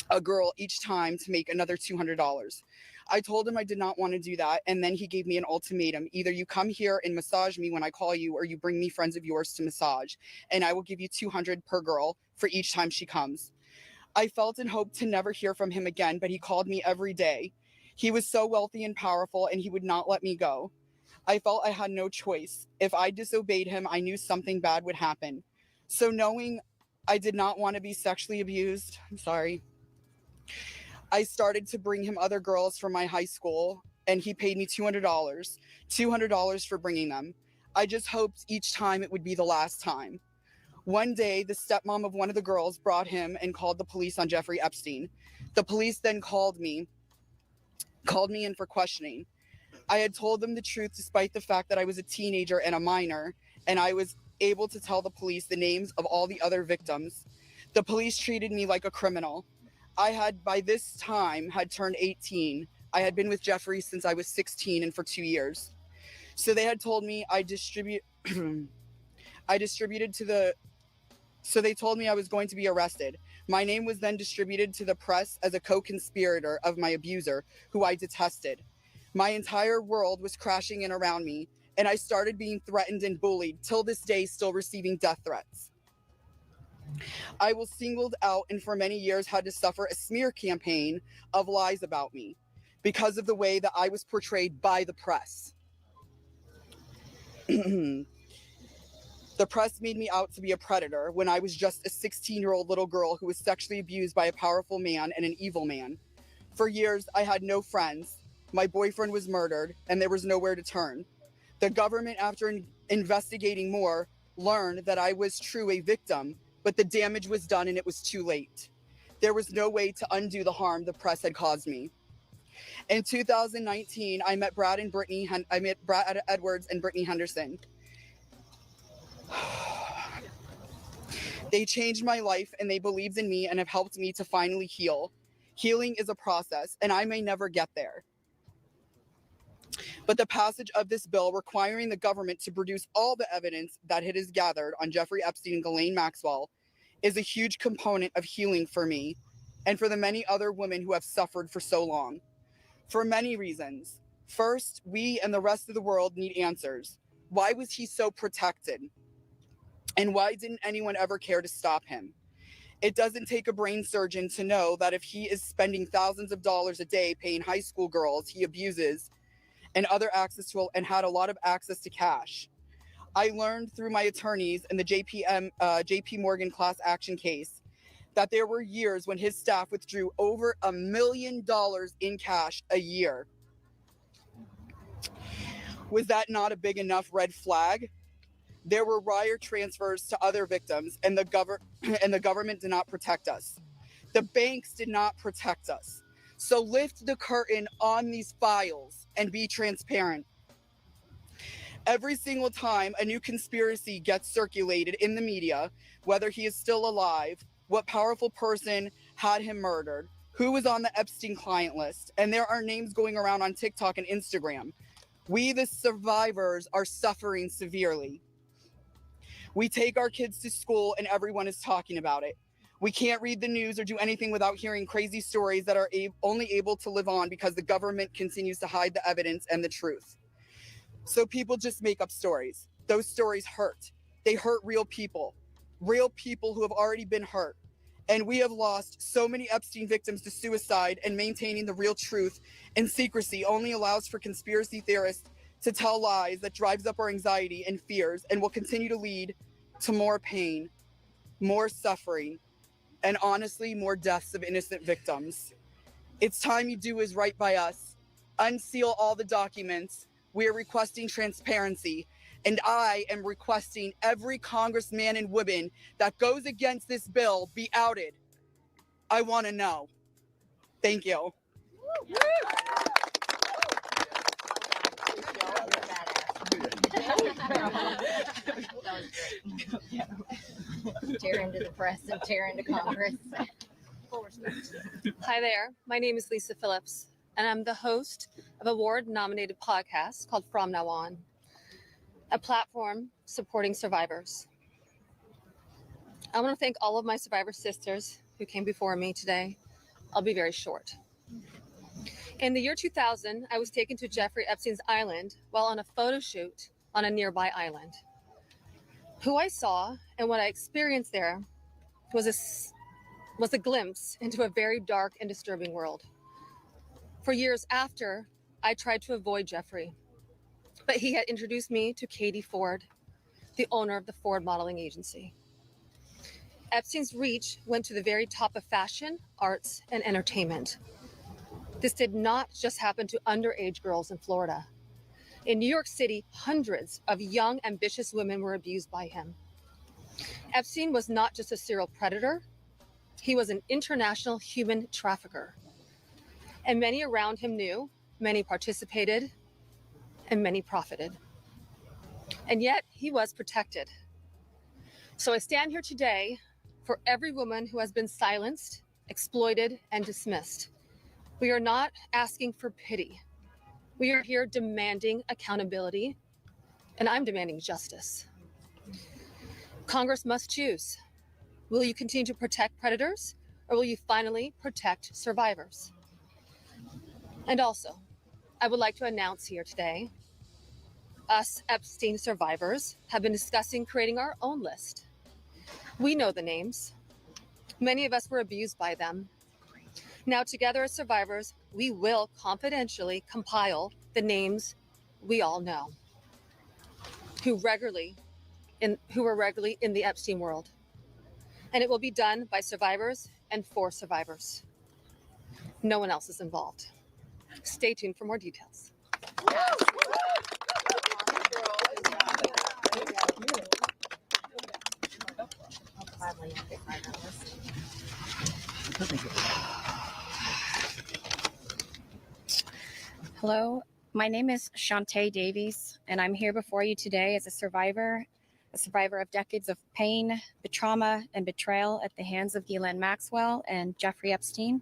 a girl each time to make another $200. I told him I did not want to do that, and then he gave me an ultimatum. Either you come here and massage me when I call you, or you bring me friends of yours to massage, and I will give you $200 per girl for each time she comes. I felt and hoped to never hear from him again, but he called me every day. He was so wealthy and powerful, and he would not let me go. I felt I had no choice. If I disobeyed him, I knew something bad would happen. So knowing I did not want to be sexually abused, I started to bring him other girls from my high school, and he paid me $200 for bringing them. I just hoped each time it would be the last time. One day, the stepmom of one of the girls brought him and called the police on Jeffrey Epstein. The police then called me in for questioning. I had told them the truth despite the fact that I was a teenager and a minor, and I was able to tell the police the names of all the other victims. The police treated me like a criminal. I had, by this time, had turned 18. I had been with Jeffrey since I was 16 and for 2 years. So they had told me So they told me I was going to be arrested. My name was then distributed to the press as a co-conspirator of my abuser, who I detested. My entire world was crashing in around me, and I started being threatened and bullied, till this day still receiving death threats. I was singled out and for many years had to suffer a smear campaign of lies about me because of the way that I was portrayed by the press. The press made me out to be a predator when I was just a 16-year-old little girl who was sexually abused by a powerful man and an evil man. For years, I had no friends. My boyfriend was murdered, and there was nowhere to turn. The government, after investigating more, learned that I was true a victim, but the damage was done and it was too late. There was no way to undo the harm the press had caused me. In 2019, I met Brad Edwards and Brittany Henderson. They changed my life, and they believed in me and have helped me to finally heal. Healing is a process, and I may never get there. But the passage of this bill requiring the government to produce all the evidence that it has gathered on Jeffrey Epstein and Ghislaine Maxwell is a huge component of healing for me and for the many other women who have suffered for so long. For many reasons. First, we and the rest of the world need answers. Why was he so protected? And why didn't anyone ever care to stop him? It doesn't take a brain surgeon to know that if he is spending thousands of dollars a day paying high school girls he abuses and had a lot of access to cash. I learned through my attorneys in the JP Morgan class action case that there were years when his staff withdrew over $1 million in cash a year. Was that not a big enough red flag? There were wire transfers to other victims, and the government did not protect us. The banks did not protect us. So lift the curtain on these files and be transparent. Every single time a new conspiracy gets circulated in the media, whether he is still alive, what powerful person had him murdered, who was on the Epstein client list, and there are names going around on TikTok and Instagram, we, the survivors, are suffering severely. We take our kids to school and everyone is talking about it. We can't read the news or do anything without hearing crazy stories that are only able to live on because the government continues to hide the evidence and the truth. So people just make up stories. Those stories hurt. They hurt real people who have already been hurt. And we have lost so many Epstein victims to suicide, and maintaining the real truth and secrecy only allows for conspiracy theorists to tell lies that drives up our anxiety and fears and will continue to lead to more pain, more suffering, and honestly, more deaths of innocent victims. It's time you do is right by us. Unseal all the documents. We are requesting transparency, and I am requesting every congressman and woman that goes against this bill be outed. I want to know. Thank you. Tear into the press and tear into Congress. Hi there. My name is Lisa Phillips, and I'm the host of a award-nominated podcast called From Now On, a platform supporting survivors. I want to thank all of my survivor sisters who came before me today. I'll be very short. In the year 2000, I was taken to Jeffrey Epstein's island while on a photo shoot on a nearby island. Who I saw and what I experienced there was a glimpse into a very dark and disturbing world. For years after, I tried to avoid Jeffrey, but he had introduced me to Katie Ford, the owner of the Ford Modeling Agency. Epstein's reach went to the very top of fashion, arts, and entertainment. This did not just happen to underage girls in Florida. In New York City, hundreds of young, ambitious women were abused by him. Epstein was not just a serial predator, he was an international human trafficker. And many around him knew, many participated, and many profited. And yet he was protected. So I stand here today for every woman who has been silenced, exploited, and dismissed. We are not asking for pity. We are here demanding accountability, and I'm demanding justice. Congress must choose. Will you continue to protect predators, or will you finally protect survivors? And also, I would like to announce here today, us Epstein survivors have been discussing creating our own list. We know the names. Many of us were abused by them. Now, together as survivors, we will confidentially compile the names we all know who were regularly in the Epstein world. And it will be done by survivors and for survivors. No one else is involved. Stay tuned for more details. Hello, my name is Shantae Davies, and I'm here before you today as a survivor of decades of pain, trauma, and betrayal at the hands of Ghislaine Maxwell and Jeffrey Epstein,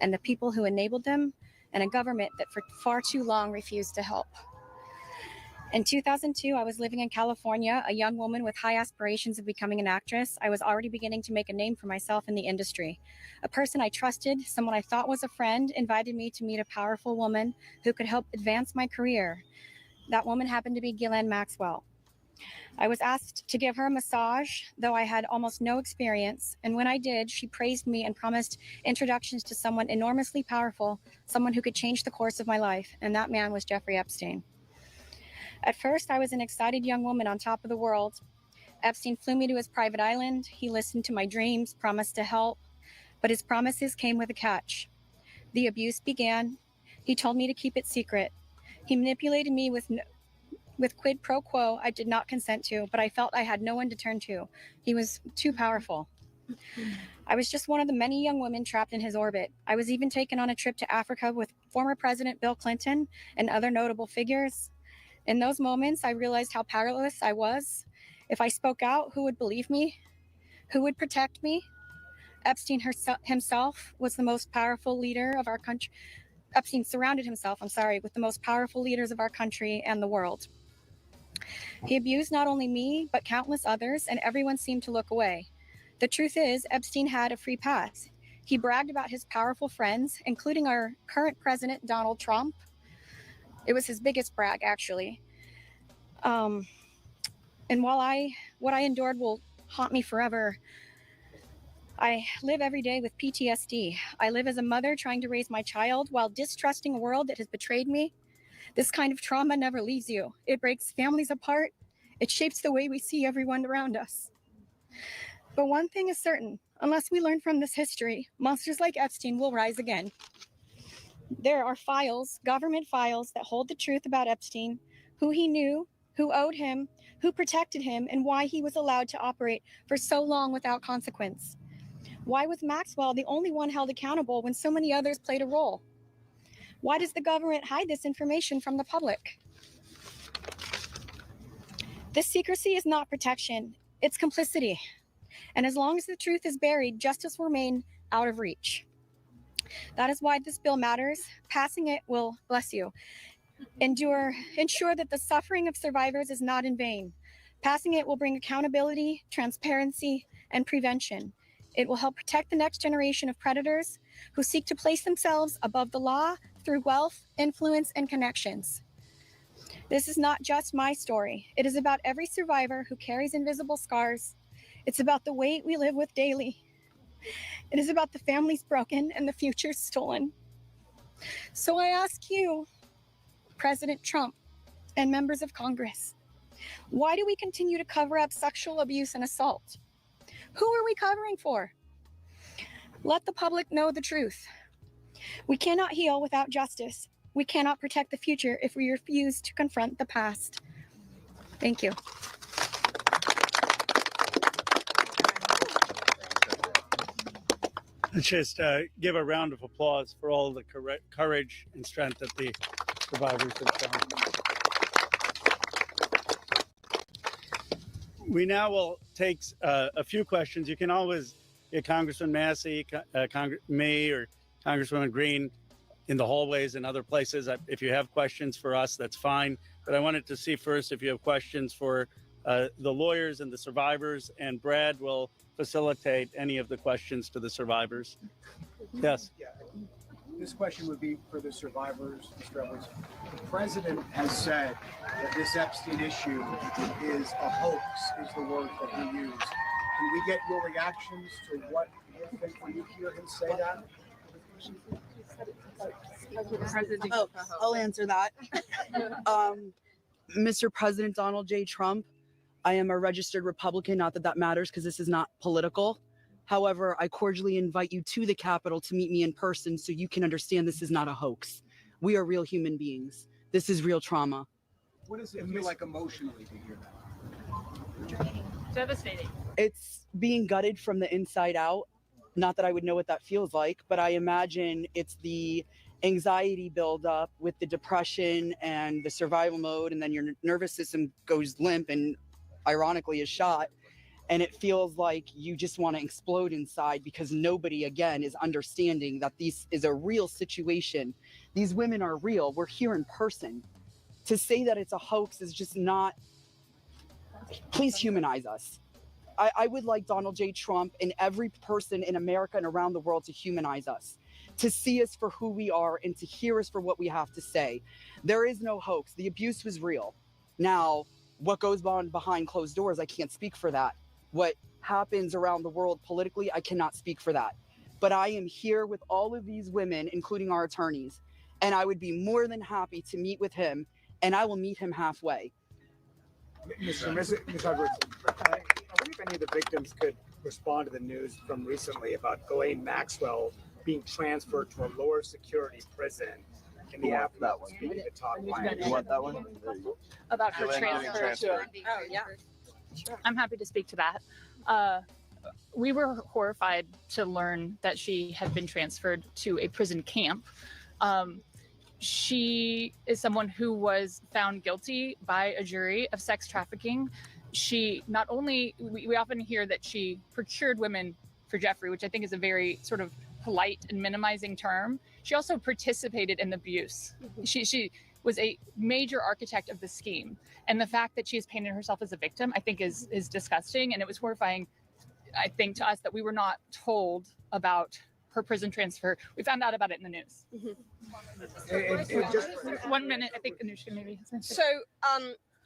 and the people who enabled them, and a government that for far too long refused to help. In 2002, I was living in California, a young woman with high aspirations of becoming an actress. I was already beginning to make a name for myself in the industry. A person I trusted, someone I thought was a friend, invited me to meet a powerful woman who could help advance my career. That woman happened to be Ghislaine Maxwell. I was asked to give her a massage, though I had almost no experience. And when I did, she praised me and promised introductions to someone enormously powerful, someone who could change the course of my life. And that man was Jeffrey Epstein. At first, I was an excited young woman on top of the world. Epstein flew me to his private island. He listened to my dreams, promised to help, but his promises came with a catch. The abuse began. He told me to keep it secret. He manipulated me with quid pro quo I did not consent to, but I felt I had no one to turn to. He was too powerful. I was just one of the many young women trapped in his orbit. I was even taken on a trip to Africa with former President Bill Clinton and other notable figures. In those moments, I realized how powerless I was. If I spoke out, who would believe me? Who would protect me? Epstein himself was the most powerful leader of our country. Epstein surrounded himself, with the most powerful leaders of our country and the world. He abused not only me, but countless others, and everyone seemed to look away. The truth is, Epstein had a free pass. He bragged about his powerful friends, including our current president, Donald Trump. It was his biggest brag, actually. And what I endured will haunt me forever. I live every day with PTSD. I live as a mother trying to raise my child while distrusting a world that has betrayed me. This kind of trauma never leaves you. It breaks families apart. It shapes the way we see everyone around us. But one thing is certain, unless we learn from this history, monsters like Epstein will rise again. There are files, government files, that hold the truth about Epstein, who he knew, who owed him, who protected him, and why he was allowed to operate for so long without consequence. Why was Maxwell the only one held accountable when so many others played a role? Why does the government hide this information from the public? This secrecy is not protection, it's complicity. And as long as the truth is buried, justice will remain out of reach. That is why this bill matters. Passing it will, bless you, ensure that the suffering of survivors is not in vain. Passing it will bring accountability, transparency, and prevention. It will help protect the next generation of predators who seek to place themselves above the law through wealth, influence, and connections. This is not just my story. It is about every survivor who carries invisible scars. It's about the weight we live with daily. It is about the families broken and the futures stolen. So I ask you, President Trump and members of Congress, why do we continue to cover up sexual abuse and assault? Who are we covering for? Let the public know the truth. We cannot heal without justice. We cannot protect the future if we refuse to confront the past. Thank you. Let's just give a round of applause for all the courage and strength that the survivors have shown. We now will take a few questions. You can always get Congressman Massey, me, or Congresswoman Green in the hallways and other places. If you have questions for us, that's fine. But I wanted to see first if you have questions for the lawyers and the survivors, and Brad will facilitate any of the questions to the survivors. Yes. Yeah. This question would be for the survivors, Mr. Edwards. The president has said that this Epstein issue is a hoax, is the word that he used. Can we get your reactions to what you think when you hear him say that? Oh, I'll answer that. Mr. President Donald J. Trump, I am a registered Republican, not that that matters because this is not political. However, I cordially invite you to the Capitol to meet me in person so you can understand this is not a hoax. We are real human beings. This is real trauma. What does it feel like emotionally to hear that? Devastating. It's being gutted from the inside out. Not that I would know what that feels like, but I imagine it's the anxiety buildup with the depression and the survival mode, and then your nervous system goes limp and ironically is shot. And it feels like you just want to explode inside because nobody, again, is understanding that this is a real situation. These women are real. We're here in person. To say that it's a hoax is just not, please humanize us. I would like Donald J. Trump and every person in America and around the world to humanize us, to see us for who we are and to hear us for what we have to say. There is no hoax. The abuse was real. Now, what goes on behind closed doors, I can't speak for that. What happens around the world politically, I cannot speak for that. But I am here with all of these women, including our attorneys, and I would be more than happy to meet with him, and I will meet him halfway. Ms. Edwards, I wonder if any of the victims could respond to the news from recently about Ghislaine Maxwell being transferred to a lower security prison in the aftermath of speaking to Todd Blanche. You want that one? About her transfer. Oh, yeah. Sure. I'm happy to speak to that. We were horrified to learn that she had been transferred to a prison camp. She is someone who was found guilty by a jury of sex trafficking. She not only, we often hear that she procured women for Jeffrey, which I think is a very sort of polite and minimizing term. She also participated in the abuse. She was a major architect of the scheme. And the fact that she has painted herself as a victim, I think is disgusting. And it was horrifying, I think, to us that we were not told about her prison transfer. We found out about it in the news. 1 minute, I think Anushka maybe. So,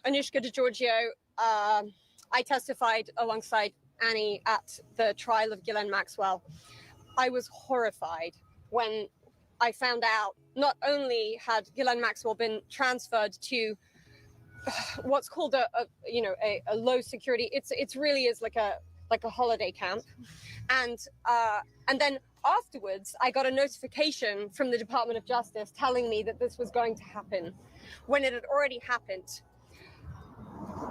Anushka DeGiorgio, I testified alongside Annie at the trial of Ghislaine Maxwell. I was horrified when I found out not only had Ghislaine Maxwell been transferred to what's called a low security. It's really is like a holiday camp, and then afterwards I got a notification from the Department of Justice telling me that this was going to happen when it had already happened.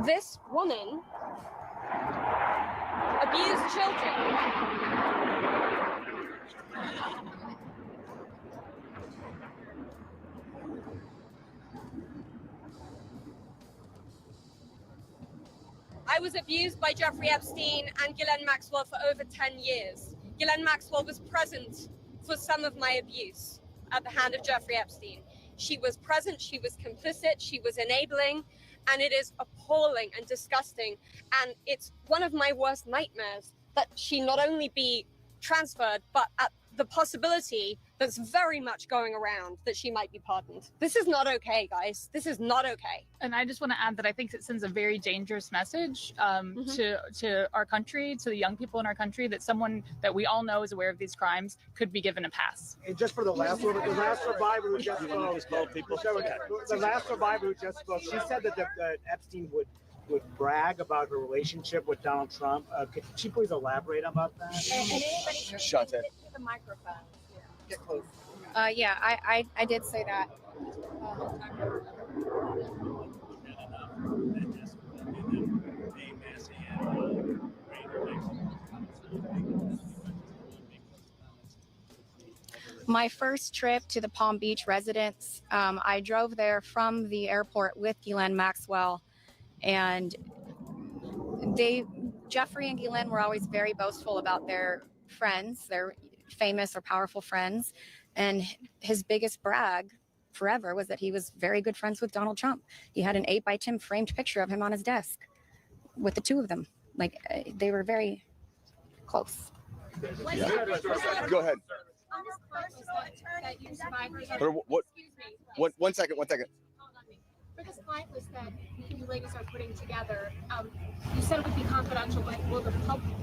This woman abused children. I was abused by Jeffrey Epstein and Ghislaine Maxwell for over 10 years. Ghislaine Maxwell was present for some of my abuse at the hand of Jeffrey Epstein. She was present, she was complicit, she was enabling, and it is appalling and disgusting. And it's one of my worst nightmares that she not only be transferred, but at the possibility that's very much going around that she might be pardoned. This is not okay, guys. This is not okay. And I just want to add that I think it sends a very dangerous message to our country, to the young people in our country, that someone that we all know is aware of these crimes could be given a pass. And just for the last one, the last survivor who just spoke, the last survivor who just spoke, she said that Epstein would brag about her relationship with Donald Trump. Could she please elaborate about that? Shut it. The microphone. Get close. Yeah, I did say that. My first trip to the Palm Beach residence, I drove there from the airport with Ghislaine Maxwell, and Jeffrey and Ghislaine were always very boastful about their friends, their famous or powerful friends, and his biggest brag forever was that he was very good friends with Donald Trump. He had an 8x10 framed picture of him on his desk with the two of them. Like, they were very close. Yeah. Go ahead. One second. For this client list that you ladies are putting together, you said it would be confidential, but will the public,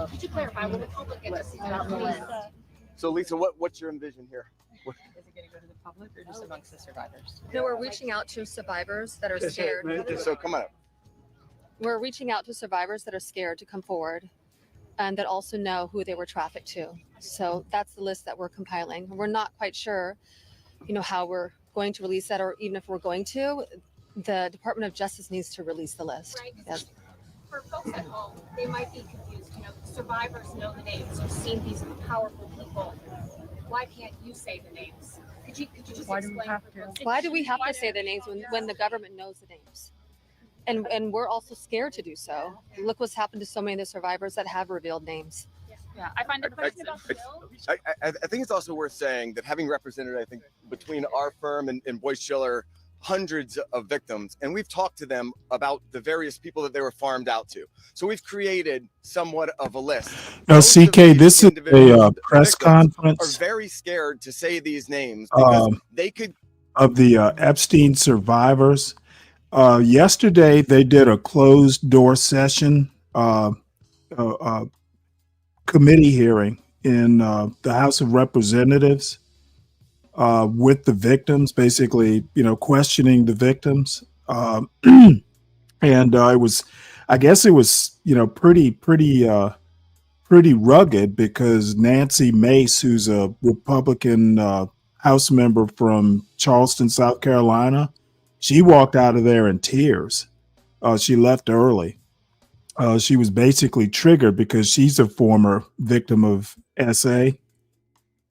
could you clarify, will the public get to see that? So Lisa, what's your envision here? Is it going to go to the public or just amongst the survivors? No, we're reaching out to survivors that are scared. So come on up. We're reaching out to survivors that are scared to come forward and that also know who they were trafficked to. So that's the list that we're compiling. We're not quite sure, how we're going to release that, or even if we're going to, the Department of Justice needs to release the list. Right. Yes. For folks at home, they might be confused. Survivors know the names. You've seen these powerful people. Why can't you say the names? Could you just explain? Why do we have to say the names when the government knows the names? And we're also scared to do so. Look what's happened to so many of the survivors that have revealed names. Yeah, I find it I think it's also worth saying that having represented, I think, between our firm and Boyce Schiller, hundreds of victims, and we've talked to them about the various people that they were farmed out to. So we've created somewhat of a list. Now, CK, this is a press conference. Are very scared to say these names because they could. Of the Epstein survivors. Yesterday, they did a closed door session committee hearing in the House of Representatives with the victims, basically, questioning the victims. And it was, I guess it was, pretty rugged, because Nancy Mace, who's a Republican House member from Charleston, South Carolina, she walked out of there in tears. She left early. She was basically triggered because she's a former victim of SA.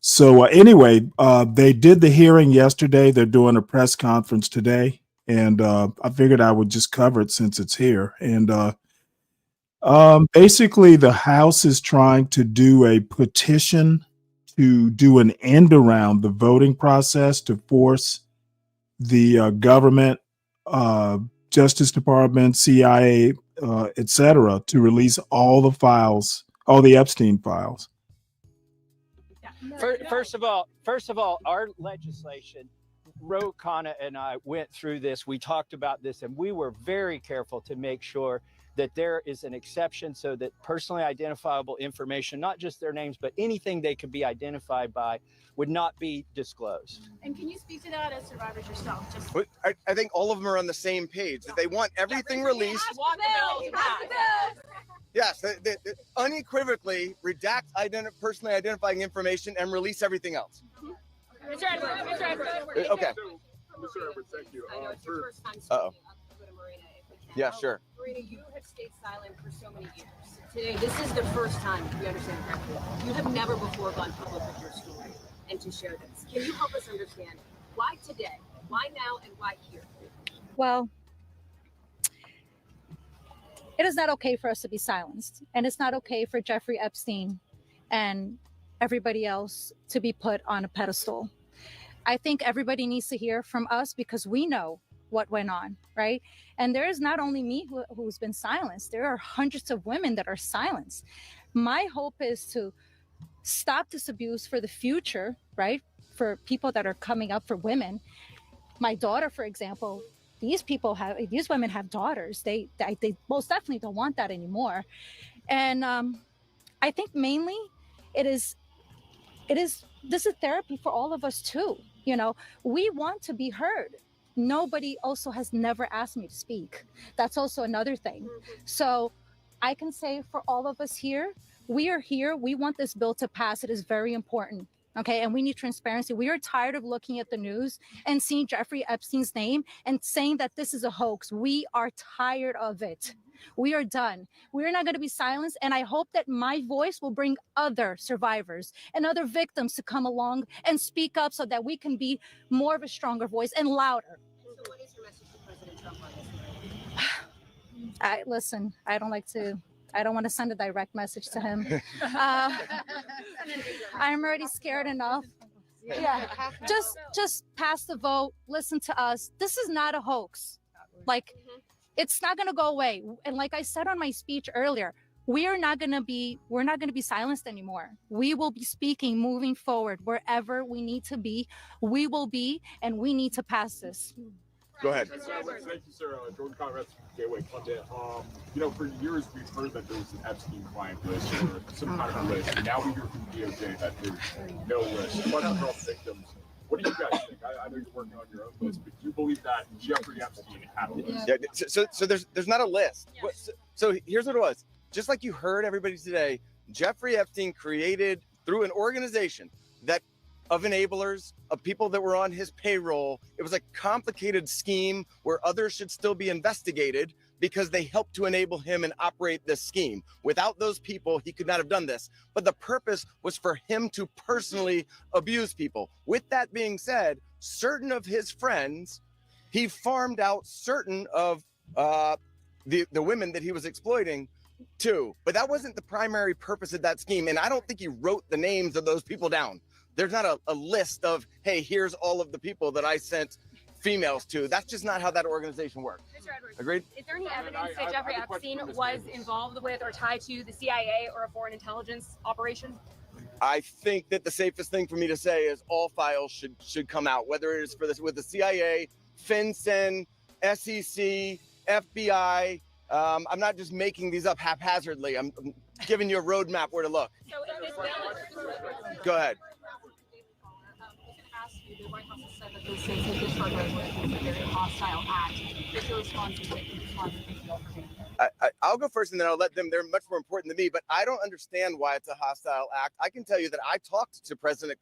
So anyway, they did the hearing yesterday. They're doing a press conference today, and I figured I would just cover it since it's here. And basically, the House is trying to do a petition to do an end around the voting process to force the government, Justice Department, CIA, et cetera, to release all the files, all the Epstein files. First of all, our legislation, Ro Khanna and I went through this. We talked about this, and we were very careful to make sure that there is an exception so that personally identifiable information, not just their names, but anything they could be identified by, would not be disclosed. And can you speak to that as survivors yourself? Just But I think all of them are on the same page, that they want everything released. Yes, they unequivocally redact personally identifying information and release everything else. Mr. Edwards, Mr. Edwards. Okay. Mr. Edwards, thank you. I know it's your first time Uh-oh. speaking. I'll go to Marina if we can. Yeah, sure. Marina, you have stayed silent for so many years. Today, this is the first time, if we understand correctly, you have never before gone public with your story and to share this. Can you help us understand why today, why now, and why here? Well, it is not okay for us to be silenced, and it's not okay for Jeffrey Epstein and everybody else to be put on a pedestal. I think everybody needs to hear from us because we know what went on, right? And there is not only me who's been silenced, there are hundreds of women that are silenced. My hope is to stop this abuse for the future, right? For people that are coming up, for women. My daughter, for example, these women have daughters. They most definitely don't want that anymore. And I think mainly this is therapy for all of us too. You know, we want to be heard. Nobody also has never asked me to speak. That's also another thing. So I can say for all of us here, we are here. We want this bill to pass. It is very important. Okay. And we need transparency. We are tired of looking at the news and seeing Jeffrey Epstein's name and saying that this is a hoax. We are tired of it. We are done. We're not going to be silenced. And I hope that my voice will bring other survivors and other victims to come along and speak up so that we can be more of a stronger voice and louder. So what is your message to President Trump on this? Listen, I don't want to send a direct message to him. I'm already scared enough. Yeah, just pass the vote. Listen to us. This is not a hoax. Like, it's not going to go away. And like I said on my speech earlier, we're not going to be silenced anymore. We will be speaking moving forward wherever we need to be. We will be, and we need to pass this. Go ahead. Thank you, sir. Jordan Conrad, Gateway Content. For years we've heard that there's an Epstein client list or some kind of list. And now we hear from DOJ that there's no list. Question for all victims. What do you guys think? I know you're working on your own list, but do you believe that Jeffrey Epstein had a list? Yeah, so there's not a list. So here's what it was. Just like you heard everybody today, Jeffrey Epstein created through an organization that of enablers, of people that were on his payroll. It was a complicated scheme where others should still be investigated because they helped to enable him and operate this scheme. Without those people, he could not have done this. But the purpose was for him to personally abuse people. With that being said, certain of his friends, he farmed out certain of the women that he was exploiting too. But that wasn't the primary purpose of that scheme. And I don't think he wrote the names of those people down. There's not a list of, hey, here's all of the people that I sent females to. That's just not how that organization works. Mr. Edwards, Agreed? is there any evidence that Jeffrey Epstein was involved with or tied to the CIA or a foreign intelligence operation? I think that the safest thing for me to say is all files should come out, whether it is for this with the CIA, FinCEN, SEC, FBI. I'm not just making these up haphazardly. I'm giving you a roadmap where to look. So if this bill Go ahead. The White House has said that this is a discharge resolution, a very hostile act. What's your response to it? I'll go first and then I'll let them. They're much more important than me, but I don't understand why it's a hostile act. I can tell you that I talked to President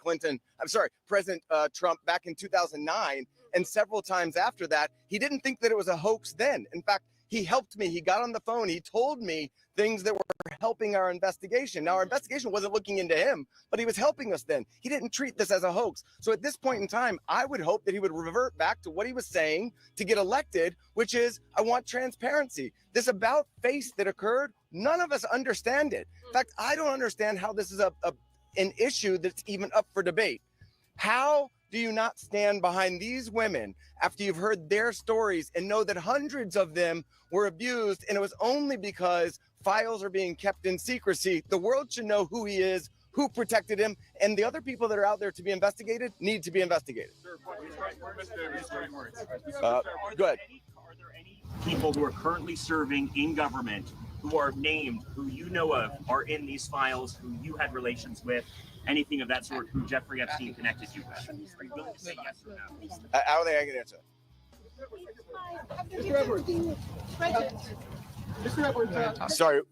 Trump back in 2009, and several times after that, he didn't think that it was a hoax then. In fact, he helped me. He got on the phone. He told me things that were helping our investigation. Now, our investigation wasn't looking into him, but he was helping us then. He didn't treat this as a hoax. So at this point in time, I would hope that he would revert back to what he was saying to get elected, which is, I want transparency. This about face that occurred, none of us understand it. In fact, I don't understand how this is an issue that's even up for debate. How do you not stand behind these women after you've heard their stories and know that hundreds of them were abused, and it was only because files are being kept in secrecy? The world should know who he is, who protected him, and the other people that are out there to be investigated need to be investigated. Go ahead. Are there any people who are currently serving in government who are named, who you know of, are in these files, who you had relations with, anything of that sort, who Jeffrey Epstein connected you with? Are you willing to say yes or no? I don't think I can answer. Mr. Edwards. Mr. Edwards. Sorry.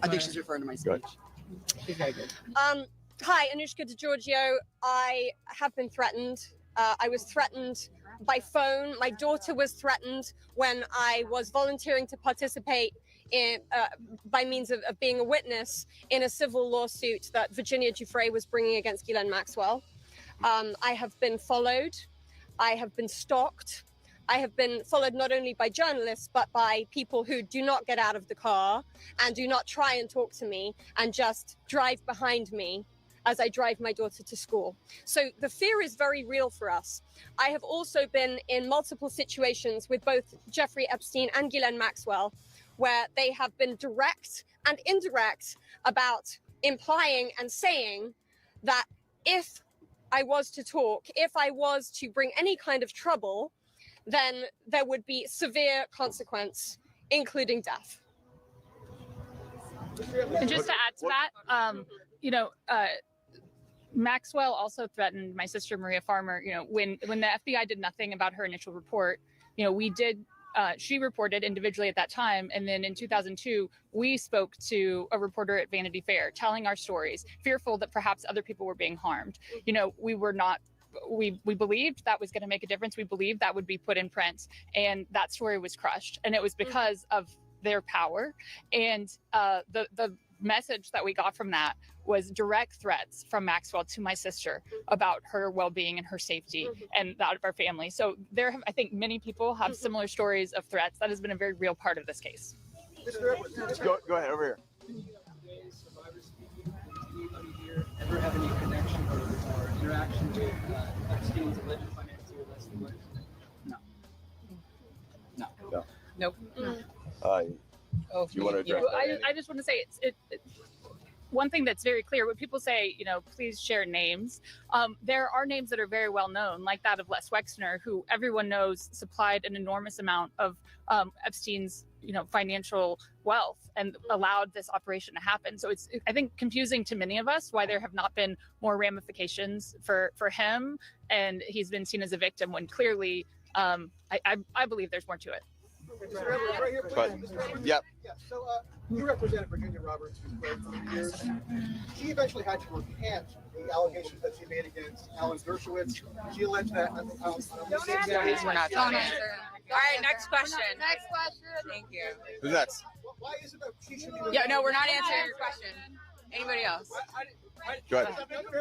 I think she's referring to my speech. Hi, Anushka DeGiorgio. I have been threatened. I was threatened by phone. My daughter was threatened when I was volunteering to participate in, by means of being a witness in a civil lawsuit that Virginia Giuffre was bringing against Ghislaine Maxwell. I have been followed. I have been stalked. I have been followed not only by journalists, but by people who do not get out of the car and do not try and talk to me and just drive behind me as I drive my daughter to school. So the fear is very real for us. I have also been in multiple situations with both Jeffrey Epstein and Ghislaine Maxwell, where they have been direct and indirect about implying and saying that if I was to talk, if I was to bring any kind of trouble, then there would be severe consequence, including death. And just to add to that, Maxwell also threatened my sister Maria Farmer. When the FBI did nothing about her initial report, she reported individually at that time, and then in 2002 we spoke to a reporter at Vanity Fair telling our stories, fearful that perhaps other people were being harmed. We were not. We believed that was going to make a difference. We believed that would be put in print, and that story was crushed. And it was because of their power. And the message that we got from that was direct threats from Maxwell to my sister about her well-being and her safety and that of our family. So I think many people have similar stories of threats. That has been a very real part of this case. Go ahead, over here. Ever have any connection or interaction with Epstein's alleged financial investigation? No. Nope. You want to address that? I just want to say one thing that's very clear. When people say, please share names, there are names that are very well known, like that of Les Wexner, who everyone knows supplied an enormous amount of Epstein's financial wealth and allowed this operation to happen. So it's, I think, confusing to many of us why there have not been more ramifications for him, and he's been seen as a victim when clearly I believe there's more to it. Right here, please. Yep. Yeah. So you represented Virginia Roberts for years. She eventually had to recant the allegations that she made against Alan Dershowitz. She alleged that. We're not talking. All right, next question. Thank you. Who's next? Why is it that she should be? Yeah, no, we're not answering your question. Anybody else? Go ahead.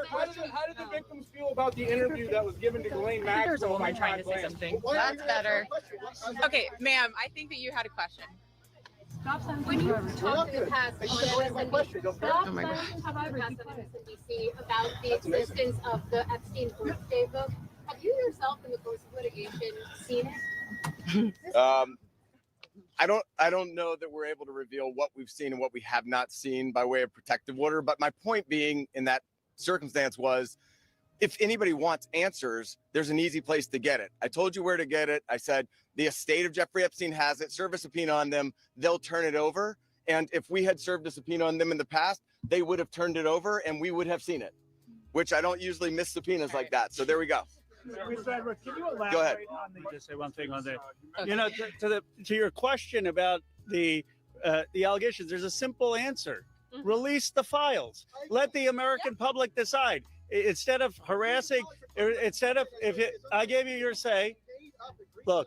How did the victims feel about the interview that was given to Ghislaine Maxwell? There's a woman trying to say something. That's better. Okay, ma'am, I think that you had a question. When you talked in the past, survivors in DC about the existence of the Epstein birthday book, have you yourself, in the course of litigation, seen it? I don't know that we're able to reveal what we've seen and what we have not seen by way of protective order. But my point being in that circumstance was, if anybody wants answers, there's an easy place to get it. I told you where to get it. I said the estate of Jeffrey Epstein has it. Serve a subpoena on them. They'll turn it over. And if we had served a subpoena on them in the past, they would have turned it over and we would have seen it, which I don't usually miss subpoenas like that. So there we go. Mr. Edwards, can you elaborate Go ahead. on just say one thing on that? To your question about the allegations, there's a simple answer. Release the files. Let the American public decide. instead of harassing, instead of, I gave you your say, look.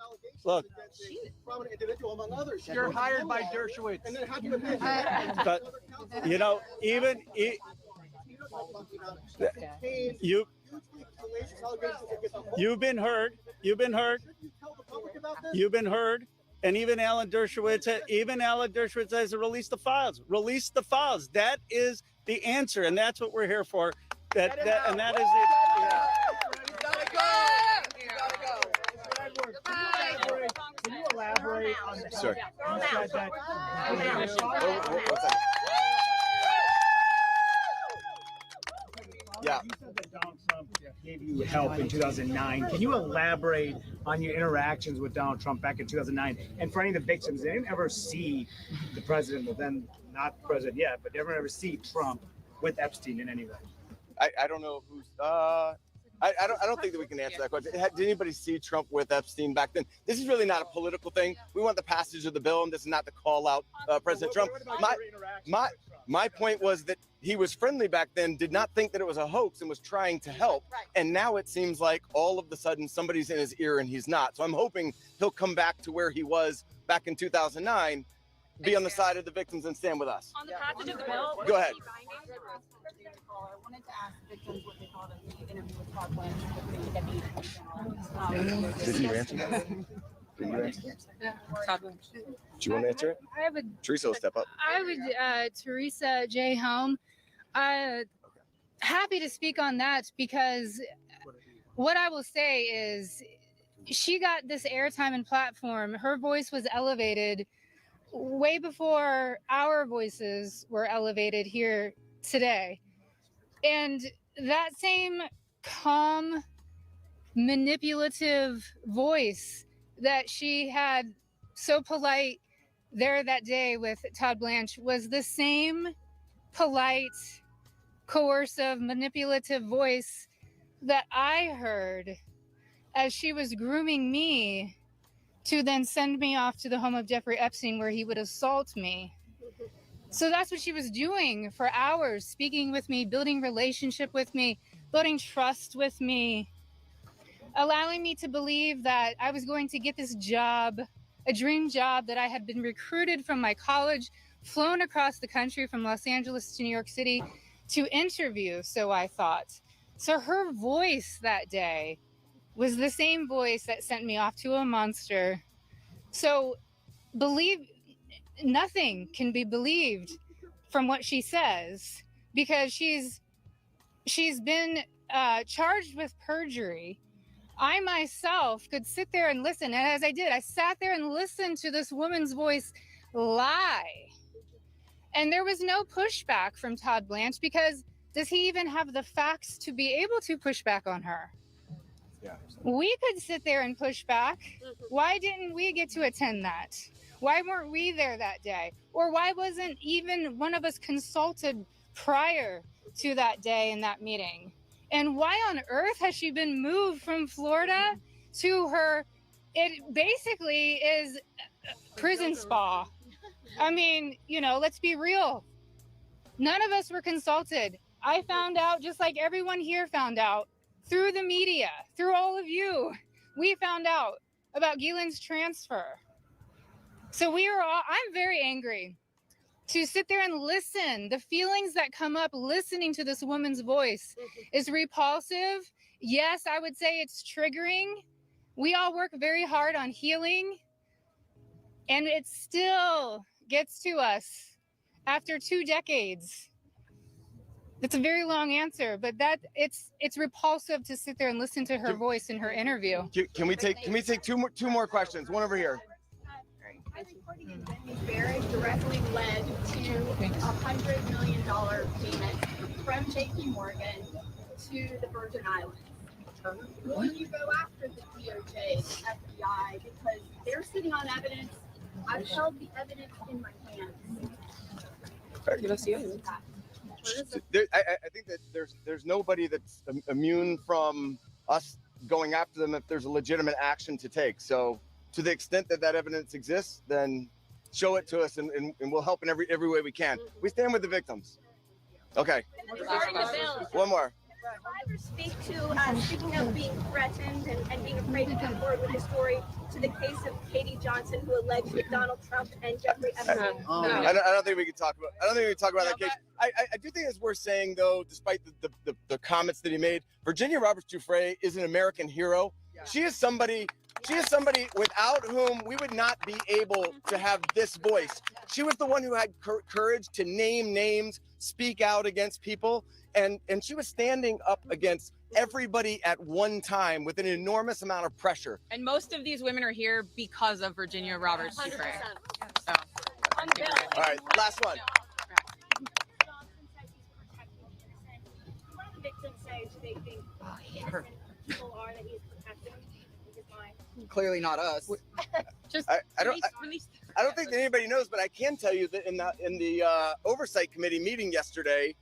Prominent individual among others. You're hired by Dershowitz. And then how do you admit But, you know, you've been heard. And even Alan Dershowitz says to release the files. Release the files. That is the answer, and that's what we're here for. And that is it. Yeah. Can you elaborate on the Sir. Yeah. You said that Donald Trump gave you help in 2009. Can you elaborate on your interactions with Donald Trump back in 2009? And for any of the victims, they didn't ever see the president, well, then not president yet, but never ever see Trump with Epstein in any way. I don't know who's. I don't think that we can answer that question. Did anybody see Trump with Epstein back then? This is really not a political thing. We want the passage of the bill, and this is not to call out President Trump. My point was that he was friendly back then, did not think that it was a hoax, and was trying to help. And now it seems like all of a sudden somebody's in his ear and he's not. So I'm hoping he'll come back to where he was back in 2009, be on the side of the victims and stand with us. On the passage of the bill. Go ahead. I wanted to ask victims what they thought of the interview with Todd Blanche with Did you answer that? Did you answer that? Do you want to answer it? I would. Teresa will step up. I would. Teresa J. Helm. Happy to speak on that because what I will say is she got this airtime and platform. Her voice was elevated way before our voices were elevated here today. And that same calm, manipulative voice that she had so polite there that day with Todd Blanche was the same polite, coercive, manipulative voice that I heard as she was grooming me to then send me off to the home of Jeffrey Epstein where he would assault me. So that's what she was doing for hours, speaking with me, building relationship with me, building trust with me, allowing me to believe that I was going to get this job, a dream job that I had been recruited from my college, flown across the country from Los Angeles to New York City to interview, so I thought. So her voice that day was the same voice that sent me off to a monster. So nothing can be believed from what she says because she's been charged with perjury. I myself could sit there and listen, and as I did, I sat there and listened to this woman's voice lie. And there was no pushback from Todd Blanche because does he even have the facts to be able to push back on her? Yeah. We could sit there and push back. Why didn't we get to attend that? Why weren't we there that day? Or why wasn't even one of us consulted prior to that day in that meeting? And why on earth has she been moved from Florida to her? It basically is prison spa. I mean, let's be real. None of us were consulted. I found out just like everyone here found out through the media, through all of you. We found out about Ghislaine's transfer. So I'm very angry to sit there and listen. The feelings that come up listening to this woman's voice is repulsive. Yes, I would say it's triggering. We all work very hard on healing, and it still gets to us after 2 decades. That's a very long answer, but it's repulsive to sit there and listen to her voice in her interview. Can we take two more questions? One over here. I reporting in Wendy's marriage directly led to $100 million payment from JP Morgan to the Virgin Islands. Will you go after the DOJ and FBI because they're sitting on evidence? I've held the evidence in my hands. I think that there's nobody that's immune from us going after them if there's a legitimate action to take. So to the extent that evidence exists, then show it to us and we'll help in every way we can. We stand with the victims. Okay. One more. Survivors speak to, speaking of being threatened and being afraid to come forward with the story, to the case of Katie Johnson, who alleged that Donald Trump and Jeffrey Epstein. I don't think we can talk about. I don't think we can talk about that case. I do think it's worth saying, though, despite the comments that he made, Virginia Roberts Giuffre is an American hero. Yeah. She is somebody without whom we would not be able to have this voice. She was the one who had courage to name names, speak out against people, and she was standing up against everybody at one time with an enormous amount of pressure. And most of these women are here because of Virginia Roberts Giuffre. So, all right, last one. What do the victims say? Do they think innocent people are that he's protecting in his mind? Clearly not us. I don't think that anybody knows, but I can tell you that in the oversight committee meeting yesterday,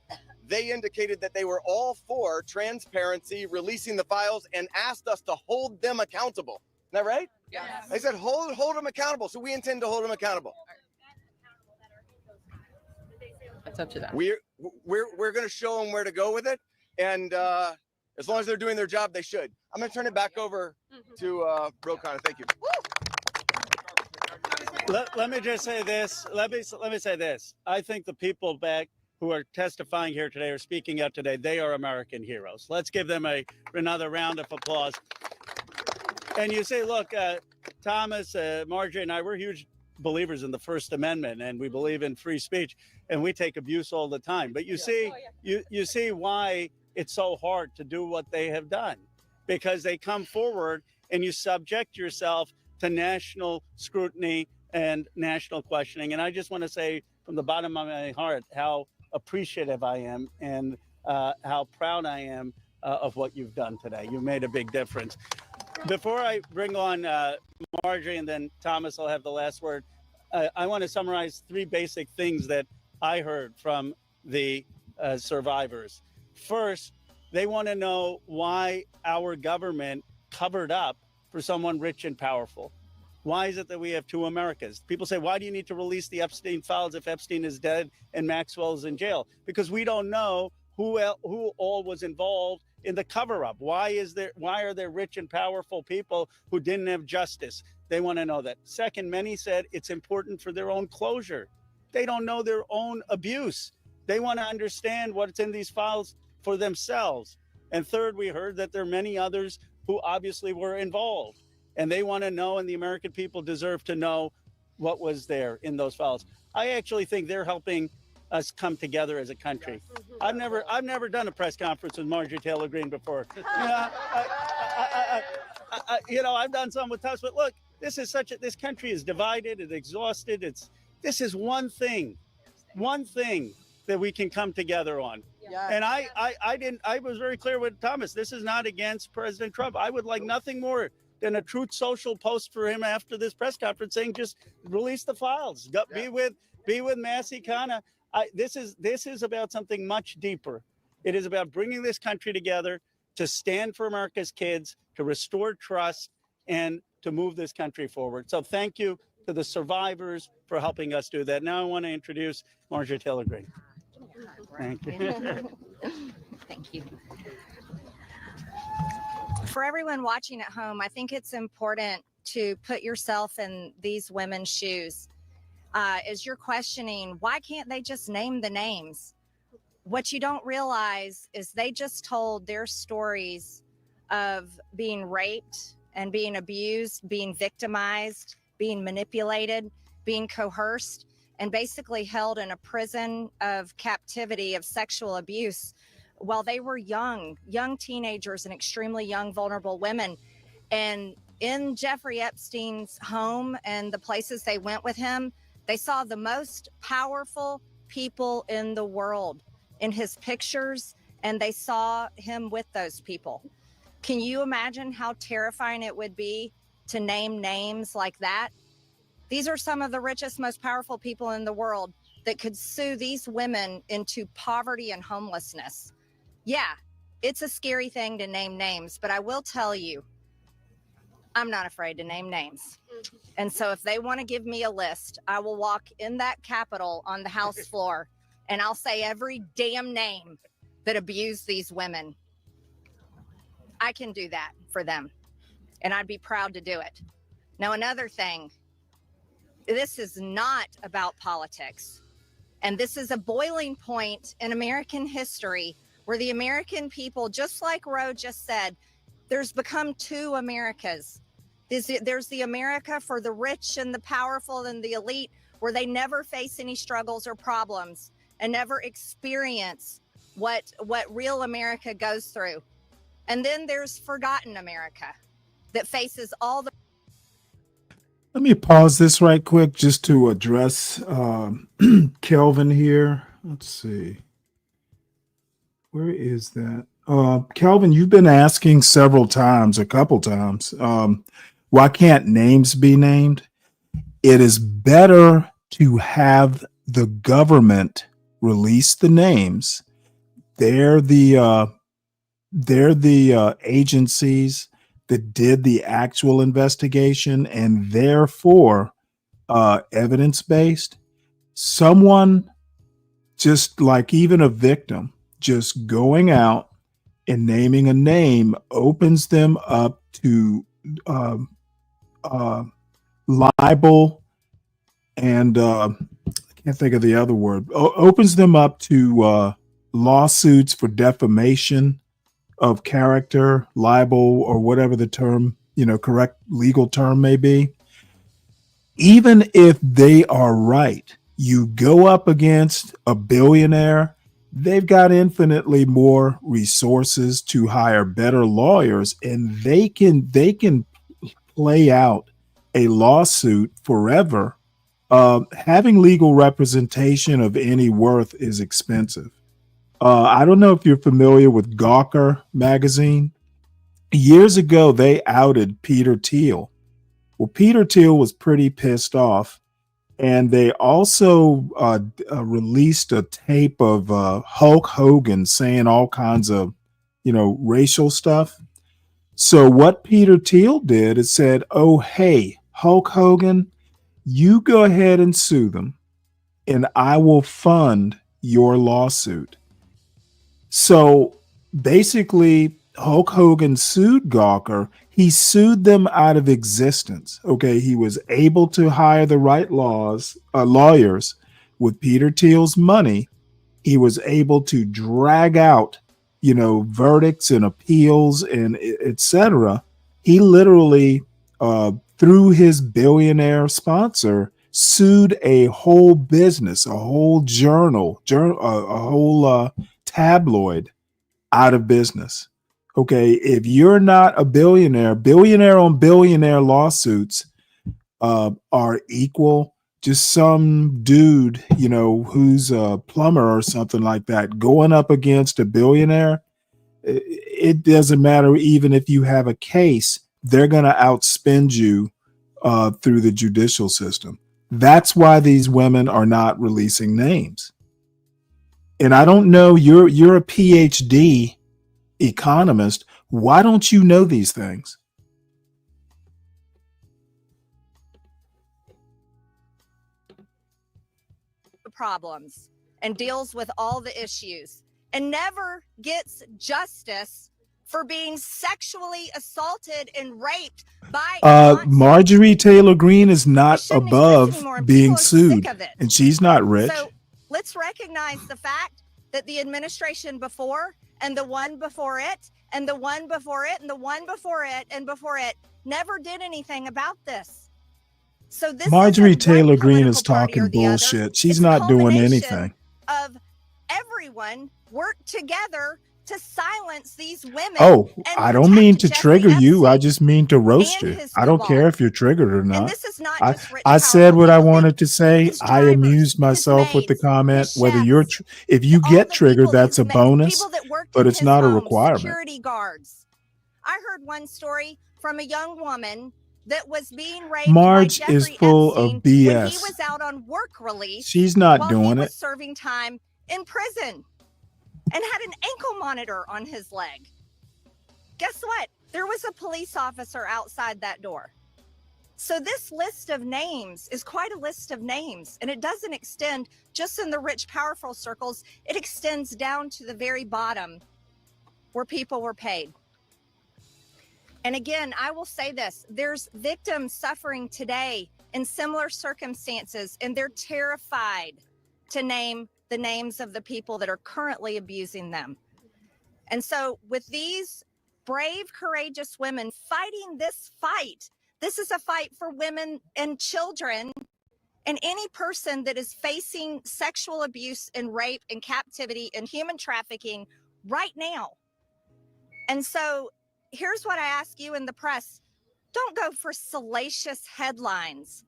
they indicated that they were all for transparency, releasing the files, and asked us to hold them accountable. Isn't that right? Yes. They said hold them accountable, so we intend to hold them accountable. That's up to them. We're going to show them where to go with it, and as long as they're doing their job, they should. I'm going to turn it back over to Ro Khanna. Thank you. Let me just say this. Let me say this. I think the people back who are testifying here today or speaking out today, they are American heroes. Let's give them another round of applause. And you say, look, Thomas, Marjorie, and I, we're huge believers in the First Amendment, and we believe in free speech, and we take abuse all the time. But you see, you see why it's so hard to do what they have done, because they come forward and you subject yourself to national scrutiny and national questioning. And I just want to say from the bottom of my heart how appreciative I am and how proud I am of what you've done today. You made a big difference. Before I bring on Marjorie and then Thomas will have the last word, I want to summarize three basic things that I heard from the survivors. First, they want to know why our government covered up for someone rich and powerful. Why is it that we have two Americas? People say, why do you need to release the Epstein files if Epstein is dead and Maxwell is in jail? Because we don't know who all was involved in the cover-up. Why are there rich and powerful people who didn't have justice? They want to know that. Second, many said it's important for their own closure. They don't know their own abuse. They want to understand what's in these files for themselves. And third, we heard that there are many others who obviously were involved. And they want to know, and the American people deserve to know what was there in those files. I actually think they're helping us come together as a country. I've never done a press conference with Marjorie Taylor Greene before. I've done some with Tubbs, but look, this country is divided, it's exhausted. This is one thing that we can come together on. Yeah. And I was very clear with Thomas. This is not against President Trump. I would like nothing more than a Truth Social post for him after this press conference saying, just release the files. Be with Massie Khanna. This is about something much deeper. It is about bringing this country together to stand for America's kids, to restore trust, and to move this country forward. So thank you to the survivors for helping us do that. Now I want to introduce Marjorie Taylor Greene. Thank you. Thank you. For everyone watching at home, I think it's important to put yourself in these women's shoes. As you're questioning, why can't they just name the names? What you don't realize is they just told their stories of being raped and being abused, being victimized, being manipulated, being coerced, and basically held in a prison of captivity of sexual abuse while they were young teenagers and extremely young, vulnerable women. And in Jeffrey Epstein's home and the places they went with him, they saw the most powerful people in the world in his pictures, and they saw him with those people. Can you imagine how terrifying it would be to name names like that? These are some of the richest, most powerful people in the world that could sue these women into poverty and homelessness. Yeah, it's a scary thing to name names, but I will tell you, I'm not afraid to name names. And so if they want to give me a list, I will walk in that Capitol on the House floor and I'll say every damn name that abused these women. I can do that for them, and I'd be proud to do it. Now, another thing, this is not about politics. And this is a boiling point in American history where the American people, just like Roe just said, there's become two Americas. There's the America for the rich and the powerful and the elite, where they never face any struggles or problems and never experience what real America goes through. And then there's forgotten America that faces all the. Let me pause this right quick just to address Kelvin here. Let's see. Where is that? Kelvin, you've been asking a couple times, why can't names be named? It is better to have the government release the names. They're the agencies that did the actual investigation, and therefore evidence-based. Someone, just like even a victim, just going out and naming a name opens them up to libel and I can't think of the other word. Opens them up to lawsuits for defamation of character, libel, or whatever the term, correct legal term may be. Even if they are right, you go up against a billionaire, they've got infinitely more resources to hire better lawyers, and they can play out a lawsuit forever. Having legal representation of any worth is expensive. I don't know if you're familiar with Gawker magazine. Years ago, they outed Peter Thiel. Well, Peter Thiel was pretty pissed off, and they also released a tape of Hulk Hogan saying all kinds of, racial stuff. So what Peter Thiel did is said, oh, hey, Hulk Hogan, you go ahead and sue them, and I will fund your lawsuit. So basically, Hulk Hogan sued Gawker. He sued them out of existence. Okay, he was able to hire the right lawyers with Peter Thiel's money. He was able to drag out, verdicts and appeals and etc. He literally, through his billionaire sponsor, sued a whole business, a whole journal, a whole tabloid out of business. Okay, if you're not a billionaire on billionaire lawsuits are equal. Just some dude, who's a plumber or something like that, going up against a billionaire. It doesn't matter even if you have a case, they're going to outspend you through the judicial system. That's why these women are not releasing names. And I don't know, you're a PhD economist. Why don't you know these things? Problems and deals with all the issues and never gets justice for being sexually assaulted and raped by Marjorie Taylor Greene is not above being sued, and she's not rich. So let's recognize the fact that the administration before and the one before it and the one before it and the one before it and before it never did anything about this. So this Marjorie Taylor Greene is talking bullshit. She's not doing anything. Of everyone worked together to silence these women. Oh, I don't mean to trigger you. I just mean to roast you. I don't care if you're triggered or not. And this is not just rich, I said what I wanted to say. I amused myself with the comment. Whether if you get triggered, that's a bonus, but it's not a requirement. Security guards. I heard one story from a young woman that was being raped. Marge by Jeffrey is full Epstein of BS. when he was out on work release. She's not while doing he it. was serving time in prison and had an ankle monitor on his leg. Guess what? There was a police officer outside that door. So this list of names is quite a list of names, and it doesn't extend just in the rich, powerful circles. It extends down to the very bottom where people were paid. And again, I will say this, there's victims suffering today in similar circumstances, and they're terrified to name the names of the people that are currently abusing them. And so with these brave, courageous women fighting this fight, this is a fight for women and children and any person that is facing sexual abuse and rape and captivity and human trafficking right now. And so here's what I ask you in the press. Don't go for salacious headlines.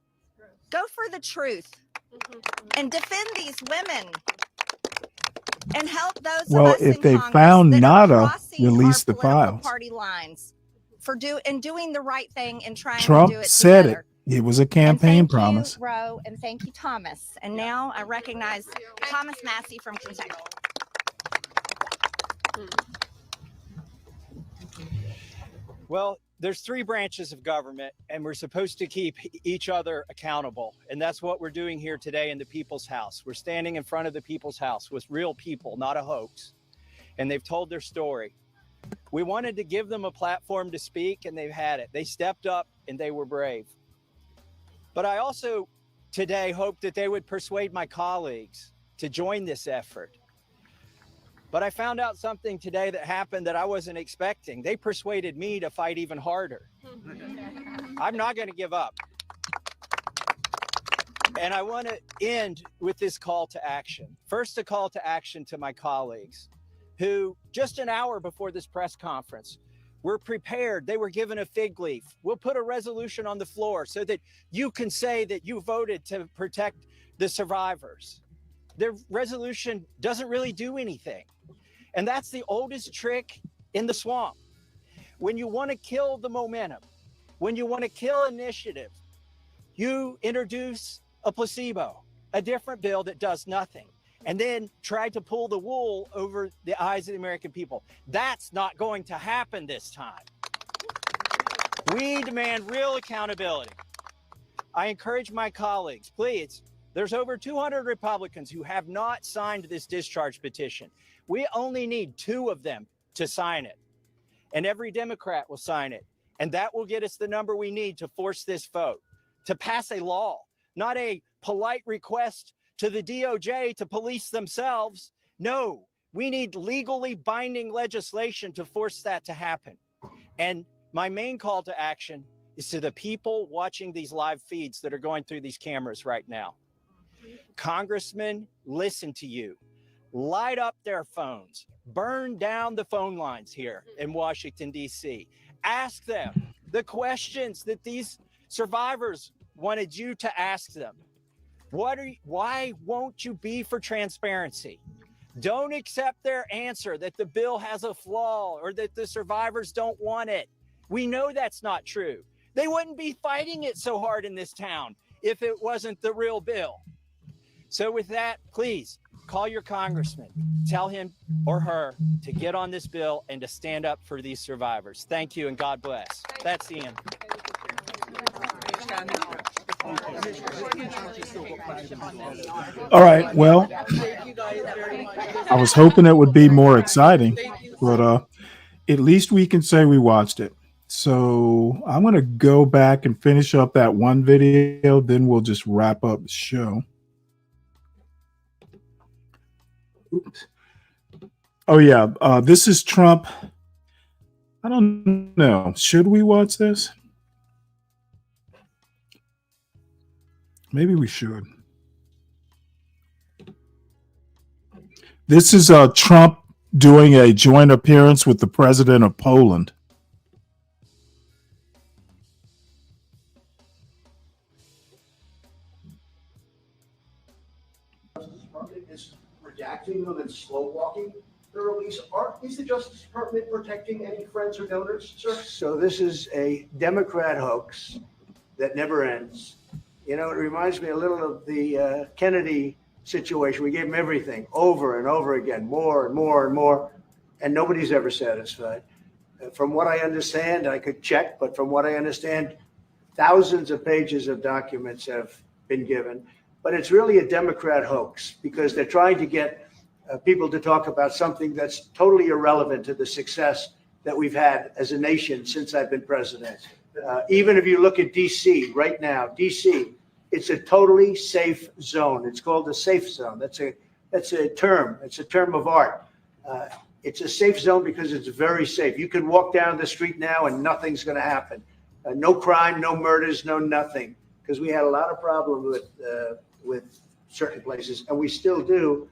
Go for the truth and defend these women and help those Well, of us if in they Congress found that are Nada, crossing release our the political files. party lines for doing the right thing and trying Trump to do it said together. it was a And campaign thank promise. you, Ro, and thank you, Thomas. And now I recognize Thomas Massey from Kentucky. Well, there's three branches of government, and we're supposed to keep each other accountable. And that's what we're doing here today in the People's House. We're standing in front of the People's House with real people, not a hoax. And they've told their story. We wanted to give them a platform to speak, and they've had it. They stepped up, and they were brave. But I also today hope that they would persuade my colleagues to join this effort. But I found out something today that happened that I wasn't expecting. They persuaded me to fight even harder. I'm not going to give up. And I want to end with this call to action. First, a call to action to my colleagues who just an hour before this press conference were prepared. They were given a fig leaf. We'll put a resolution on the floor so that you can say that you voted to protect the survivors. Their resolution doesn't really do anything. And that's the oldest trick in the swamp. When you want to kill the momentum, when you want to kill initiative, you introduce a placebo, a different bill that does nothing, and then try to pull the wool over the eyes of the American people. That's not going to happen this time. We demand real accountability. I encourage my colleagues, please, there's over 200 Republicans who have not signed this discharge petition. We only need 2 of them to sign it, and every Democrat will sign it. And that will get us the number we need to force this vote, to pass a law, not a polite request to the DOJ to police themselves. No, we need legally binding legislation to force that to happen. And my main call to action is to the people watching these live feeds that are going through these cameras right now. Congressmen, listen to you. Light up their phones. Burn down the phone lines here in Washington, D.C. Ask them the questions that these survivors wanted you to ask them. Why won't you be for transparency? Don't accept their answer that the bill has a flaw or that the survivors don't want it. We know that's not true. They wouldn't be fighting it so hard in this town if it wasn't the real bill. So with that, please call your congressman, tell him or her to get on this bill and to stand up for these survivors. Thank you and God bless. That's the end. All right. Well, I was hoping it would be more exciting, but at least we can say we watched it. So I'm going to go back and finish up that one video. Then we'll just wrap up the show. Oops. Oh, yeah. This is Trump. I don't know. Should we watch this? Maybe we should. This is Trump doing a joint appearance with the president of Poland. Is redacting them and slow walking the release. Is the Justice Department protecting any friends or donors, sir? So this is a Democrat hoax that never ends. You know, it reminds me a little of the Kennedy situation. We gave him everything over and over again, more and more and more, and nobody's ever satisfied. From what I understand, I could check, but from what I understand, thousands of pages of documents have been given. But it's really a Democrat hoax because they're trying to get people to talk about something that's totally irrelevant to the success that we've had as a nation since I've been president. Even if you look at DC right now, DC, it's a totally safe zone. It's called a safe zone. That's a term. It's a term of art. It's a safe zone because it's very safe. You can walk down the street now and nothing's going to happen. No crime, no murders, no nothing. Because we had a lot of problems with certain places, and we still do.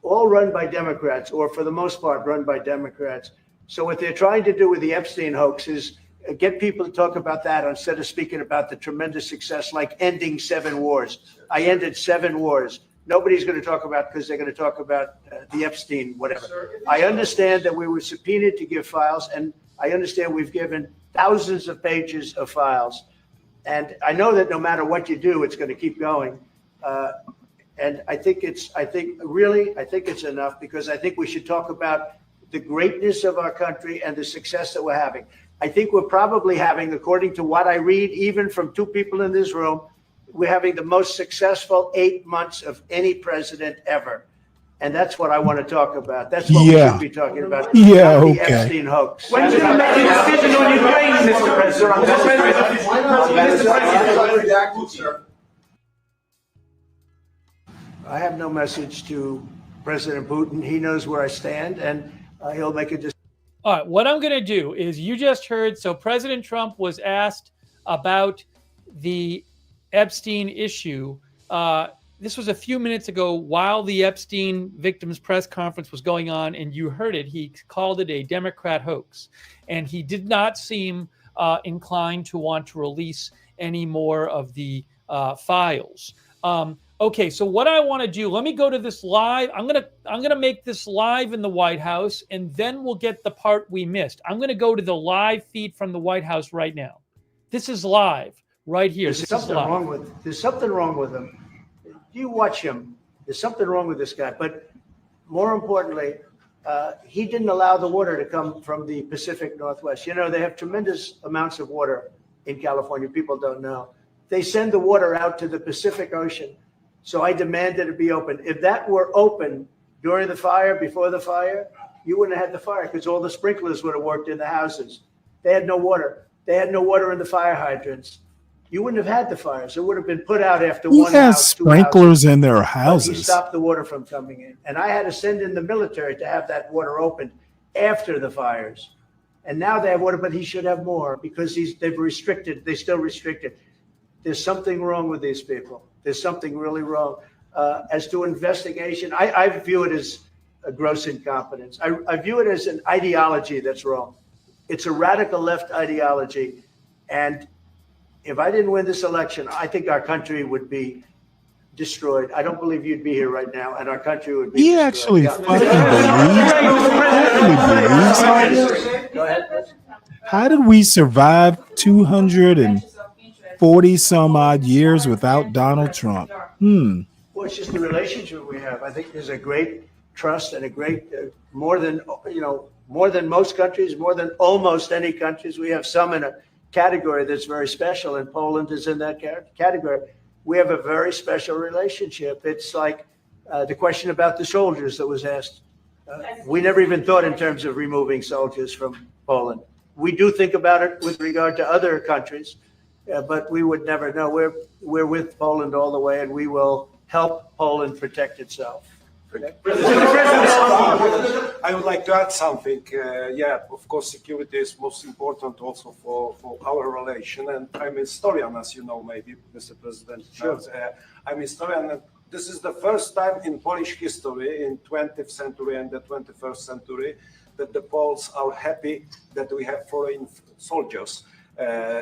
All run by Democrats, or for the most part, run by Democrats. So what they're trying to do with the Epstein hoax is get people to talk about that instead of speaking about the tremendous success, like ending 7 wars. I ended 7 wars. Nobody's going to talk about because they're going to talk about the Epstein, whatever. I understand that we were subpoenaed to give files, and I understand we've given thousands of pages of files. And I know that no matter what you do, it's going to keep going. And I think it's enough, because I think we should talk about the greatness of our country and the success that we're having. I think we're probably having, according to what I read, even from 2 people in this room, we're having the most successful 8 months of any president ever. And that's what I want to talk about. That's what we should be talking about. Yeah, not okay. The Epstein hoax. When you make a decision on Ukraine, Mr. President? I have no message to President Putin. He knows where I stand, and he'll make a decision. All right, what I'm going to do is, you just heard, so President Trump was asked about the Epstein issue. This was a few minutes ago while the Epstein victims press conference was going on, and you heard it. He called it a Democrat hoax, and he did not seem inclined to want to release any more of the files. Okay, so what I want to do, let me go to this live. I'm gonna make this live in the White House, and then we'll get the part we missed. I'm gonna go to the live feed from the White House right now. This is live right here. There's something wrong with him. You watch him. There's something wrong with this guy. But more importantly, he didn't allow the water to come from the Pacific Northwest. You know, they have tremendous amounts of water in California. People don't know. They send the water out to the Pacific Ocean. So I demanded it be open. If that were open during the fire, before the fire, you wouldn't have had the fire, because all the sprinklers would have worked in the houses. They had no water. They had no water in the fire hydrants. You wouldn't have had the fires. It would have been put out after Who one has house, 2 sprinklers houses. in their But he houses? stopped the water from coming in. And I had to send in the military to have that water opened after the fires. And now they have water, but he should have more, because they've restricted. They still restricted. There's something wrong with these people. There's something really wrong. As to investigation, I view it as a gross incompetence. I view it as an ideology that's wrong. It's a radical left ideology. And if I didn't win this election, I think our country would be destroyed. I don't believe you'd be here right now, and our country would be He destroyed. actually Yeah. fucking Go ahead. How did we survive 240 some odd years without Donald Trump? Well, it's just the relationship we have. I think there's a great trust and a great, more than most countries, more than almost any countries. We have some in a category that's very special, and Poland is in that category. We have a very special relationship. It's like the question about the soldiers that was asked. We never even thought in terms of removing soldiers from Poland. We do think about it with regard to other countries, but we would never know. We're with Poland all the way, and we will help Poland protect itself. I would like to add something. Of course, security is most important also for our relation. And I'm a historian, as you know, maybe, Mr. President. Sure. I'm a historian, and this is the first time in Polish history, in 20th century and the 21st century, that the Poles are happy that we have foreign soldiers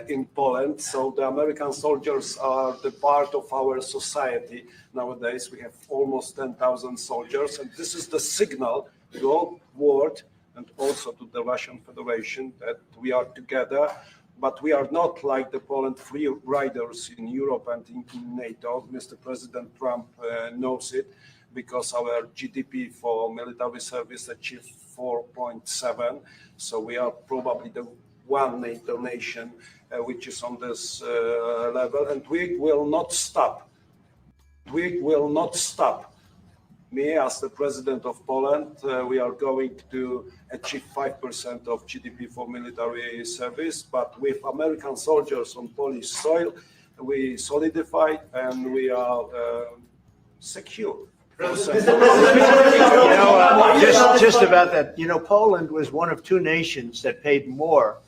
in Poland. So the American soldiers are the part of our society nowadays. We have almost 10,000 soldiers, and this is the signal to the whole world and also to the Russian Federation that we are together. But we are not like the Poland free riders in Europe and in NATO. Mr. President Trump knows it, because our GDP for military service achieved 4.7. So we are probably the one NATO nation which is on this level, and we will not stop. We will not stop me as the president of Poland, we are going to achieve 5% of GDP for military service, but with American soldiers on Polish soil, we solidify and we are secure. Just about that, Poland was one of two nations that paid more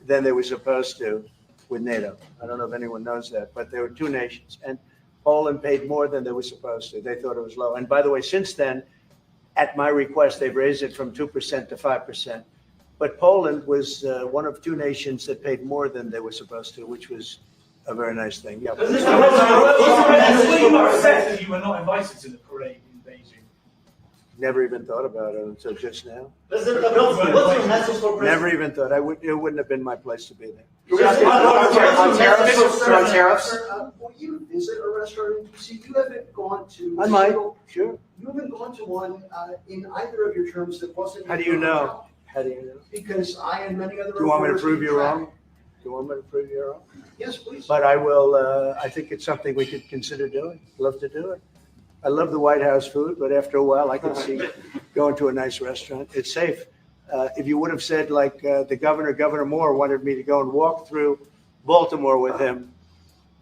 than they were supposed to with NATO. I don't know if anyone knows that, but there were two nations, and Poland paid more than they were supposed to. They thought it was low. And by the way, since then, at my request, they've raised it from 2% to 5%. But Poland was one of two nations that paid more than they were supposed to, which was a very nice thing. Yeah. You were not invited to the parade in Beijing. Never even thought about it until just now. What's your message for President? Never even thought. It wouldn't have been my place to be there. On tariffs? Will you visit a restaurant in D.C.? You haven't gone to. I might, sure. You haven't gone to one in either of your terms that wasn't. How do you know? How do you know? Because I and many other. Do you want me to reporters prove keep you track. wrong? Do you want me to prove you wrong? Yes, please. But I will, I think it's something we could consider doing. Love to do it. I love the White House food, but after a while, I could see going to a nice restaurant. It's safe. If you would have said, like the Governor Moore wanted me to go and walk through Baltimore with him,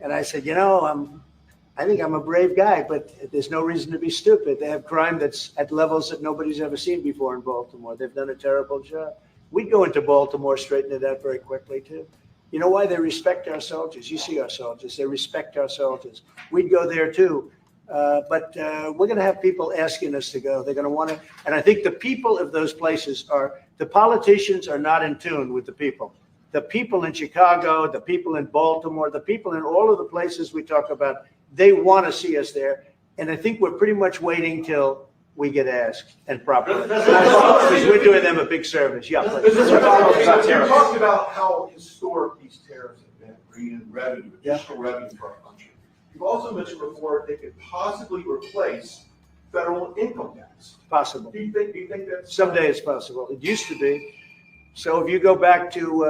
and I said, I think I'm a brave guy, but there's no reason to be stupid. They have crime that's at levels that nobody's ever seen before in Baltimore. They've done a terrible job. We'd go into Baltimore, straighten it out very quickly, too. You know why? They respect our soldiers. You see our soldiers. They respect our soldiers. We'd go there, too. But we're going to have people asking us to go. They're going to want to. And I think the people of those places the politicians are not in tune with the people. The people in Chicago, the people in Baltimore, the people in all of the places we talk about, they want to see us there. And I think we're pretty much waiting till we get asked and properly. Because we're doing them a big service. Yeah. You talked about how historic these tariffs have been, bringing in revenue, additional revenue for our country. You've also mentioned before they could possibly replace federal income tax. Possible. Do you think that's Someday it's possible. It used to be. So if you go back to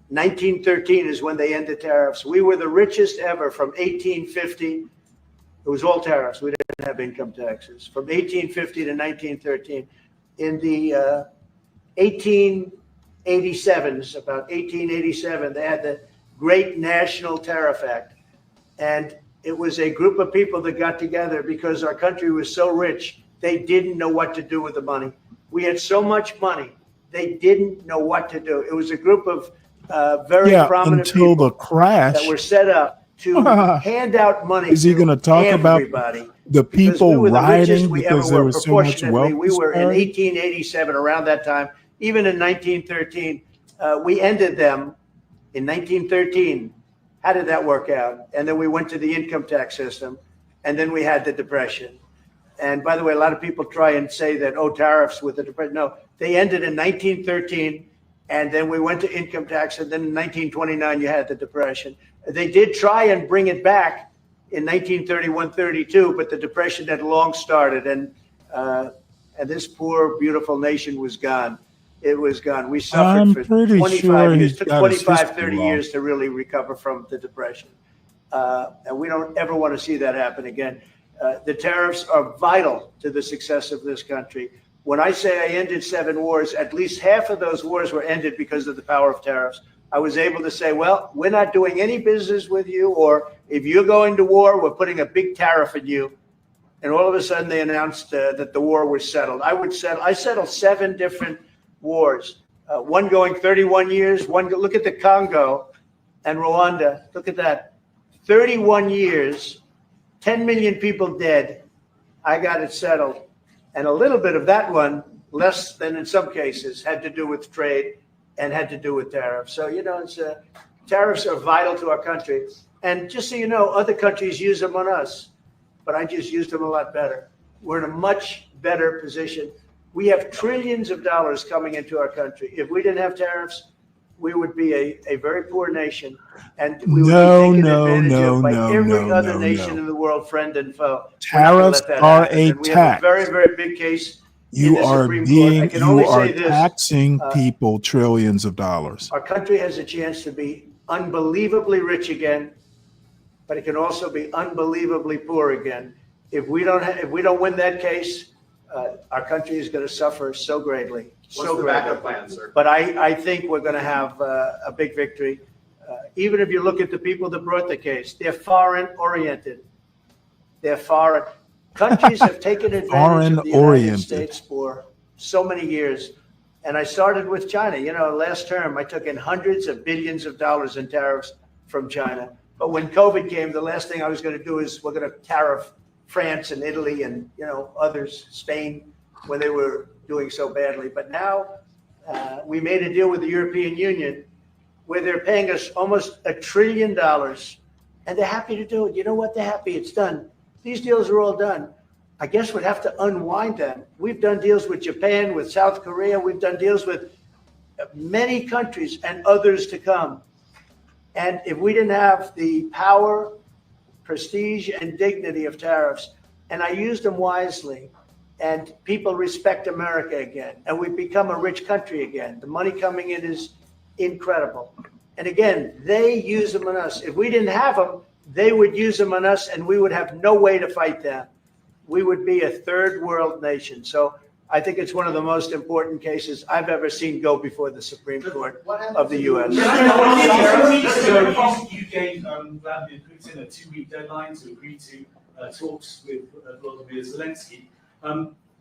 1913 is when they ended tariffs. We were the richest ever from 1850. It was all tariffs. We didn't have income taxes. From 1850 to 1913. In the 1887s, about 1887, they had the Great National Tariff Act. And it was a group of people that got together because our country was so rich, they didn't know what to do with the money. We had so much money, they didn't know what to do. It was a group of very prominent until people the crash that were set up to hand out money. Is he going to talk about the people rioting because there was so much wealth? We were in 1887, around that time, even in 1913, we ended them in 1913. How did that work out? And then we went to the income tax system, and then we had the Depression. And by the way, a lot of people try and say that, tariffs with the Depression. No, they ended in 1913, and then we went to income tax, and then in 1929, you had the Depression. They did try and bring it back in 1931-32, but the Depression had long started, and this poor, beautiful nation was gone. It was gone. We suffered for 25 years. It took 25, 30 years to really recover from the Depression. And we don't ever want to see that happen again. The tariffs are vital to the success of this country. When I say I ended 7 wars, at least half of those wars were ended because of the power of tariffs. I was able to say, well, we're not doing any business with you, or if you're going to war, we're putting a big tariff on you. And all of a sudden they announced that the war was settled. I settled 7 different wars, one going 31 years, look at the Congo and Rwanda, look at that, 31 years, 10 million people dead. I got it settled. And a little bit of that one, less than in some cases, had to do with trade and had to do with tariffs. So, tariffs are vital to our country. And just so you know, other countries use them on us, but I just used them a lot better. We're in a much better position. We have trillions of dollars coming into our country. If we didn't have tariffs, we would be a very poor nation, and we would be taken advantage of by every other nation in the world, friend and foe. Tariffs are a We have tax. a very, very big case. You are taxing people trillions of dollars. Our country has a chance to be unbelievably rich again, but it can also be unbelievably poor again. if we don't win that case, our country is going to suffer so greatly. What's the backup plan, sir? But I think we're going to have a big victory. Even if you look at the people that brought the case, they're foreign-oriented. They're foreign. Countries have taken advantage of the United States for so many years. And I started with China. You know, last term, I took in hundreds of billions of dollars in tariffs from China. But when COVID came, the last thing I was going to do is we're going to tariff France and Italy and, you know, others, Spain, when they were doing so badly. But now we made a deal with the European Union where they're paying us almost $1 trillion, and they're happy to do it. You know what? They're happy. It's done. These deals are all done. I guess we'd have to unwind them. We've done deals with Japan, with South Korea. We've done deals with many countries and others to come. And if we didn't have the power, prestige, and dignity of tariffs, and I used them wisely, and people respect America again, and we've become a rich country again. The money coming in is incredible. And again, they use them on us. If we didn't have them, they would use them on us, and we would have no way to fight them. We would be a third world nation. So I think it's one of the most important cases I've ever seen go before the Supreme Court of the U.S. 2 weeks ago, you gave Vladimir Putin a 2-week deadline to agree to talks with Volodymyr Zelensky.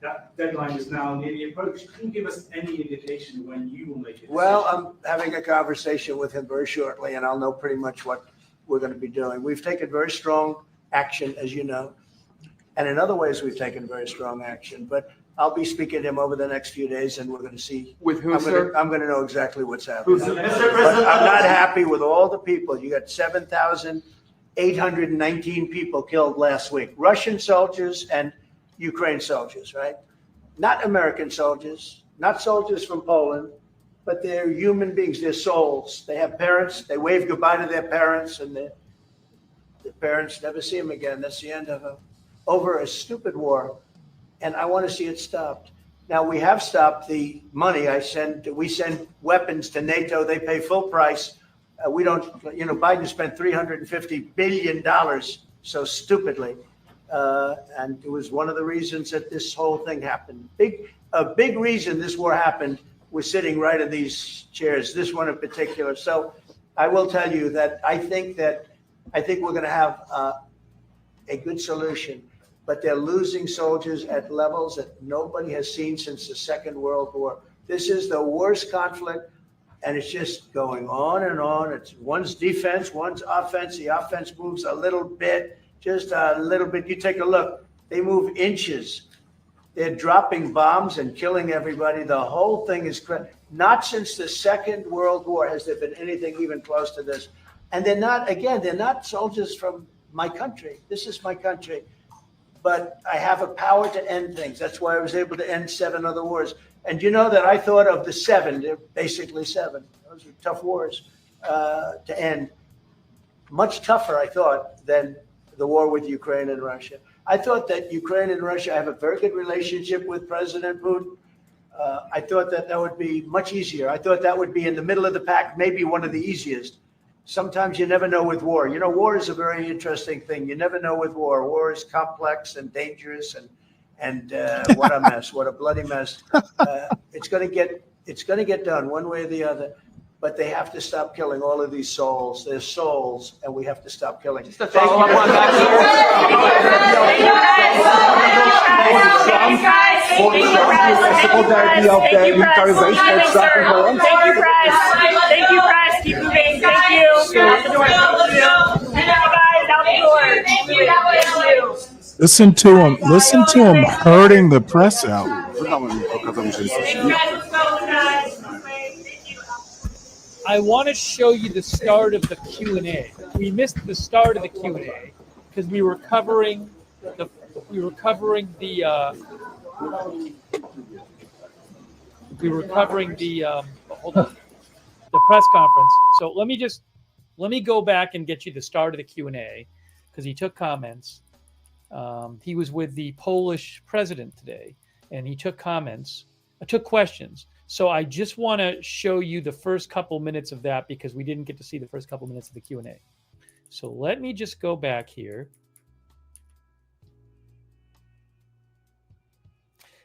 That deadline is now nearly approached. Can you give us any indication when you will make it? Well, I'm having a conversation with him very shortly, and I'll know pretty much what we're going to be doing. We've taken very strong action, as you know, and in other ways we've taken very strong action. But I'll be speaking to him over the next few days, and we're going to see. With who, sir? I'm going to know exactly what's happening. But I'm not happy with all the people. You got 7,819 people killed last week. Russian soldiers and Ukraine soldiers, right? Not American soldiers, not soldiers from Poland, but they're human beings. They're souls. They have parents. They wave goodbye to their parents, and their parents never see them again. That's the end of over a stupid war. And I want to see it stopped. Now, we have stopped the money we send weapons to NATO. They pay full price. We don't, you know, Biden spent $350 billion so stupidly. And it was one of the reasons that this whole thing happened. A big reason this war happened was sitting right in these chairs, this one in particular. So I will tell you that I think we're going to have a good solution, but they're losing soldiers at levels that nobody has seen since the Second World War. This is the worst conflict, and it's just going on and on. It's one's defense, one's offense. The offense moves a little bit. Just a little bit. You take a look. They move inches. They're dropping bombs and killing everybody. The whole thing is not since the Second World War has there been anything even close to this. And they're not soldiers from my country. This is my country. But I have a power to end things. That's why I was able to end 7 other wars. And you know that I thought of the 7, they're basically 7. Those are tough wars to end. Much tougher, I thought, than the war with Ukraine and Russia. I thought that Ukraine and Russia have a very good relationship with President Putin. I thought that would be much easier. I thought that would be in the middle of the pack, maybe one of the easiest. Sometimes you never know with war. You know, war is a very interesting thing. You never know with war. War is complex and dangerous, and what a mess, what a bloody mess. It's going to get done one way or the other. But they have to stop killing all of these souls. They're souls, and we have to stop killing. Just to follow up on that, Thank you, press. Keep moving. Thank you. Out the door. Guys, out the door. Thank you. Listen to him hurting the press out. I want to show you the start of the Q&A. We missed the start of the Q&A because we were covering the press conference. So let me go back and get you the start of the Q&A because he took comments. He was with the Polish president today, and he took questions. So I just want to show you the first couple minutes of that because we didn't get to see the first couple minutes of the Q&A. So let me just go back here.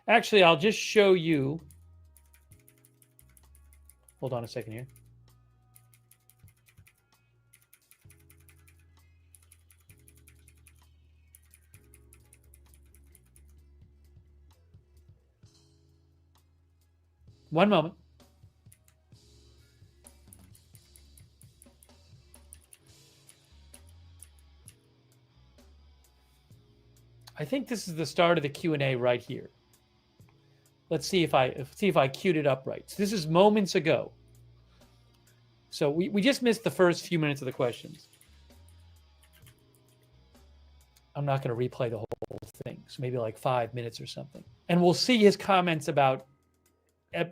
Actually, I'll just show you. Hold on a second here. One moment. I think this is the start of the Q&A right here. Let's see if I queued it up right. So this is moments ago. So we just missed the first few minutes of the questions. I'm not going to replay the whole thing. So maybe like 5 minutes or something. And we'll see his comments about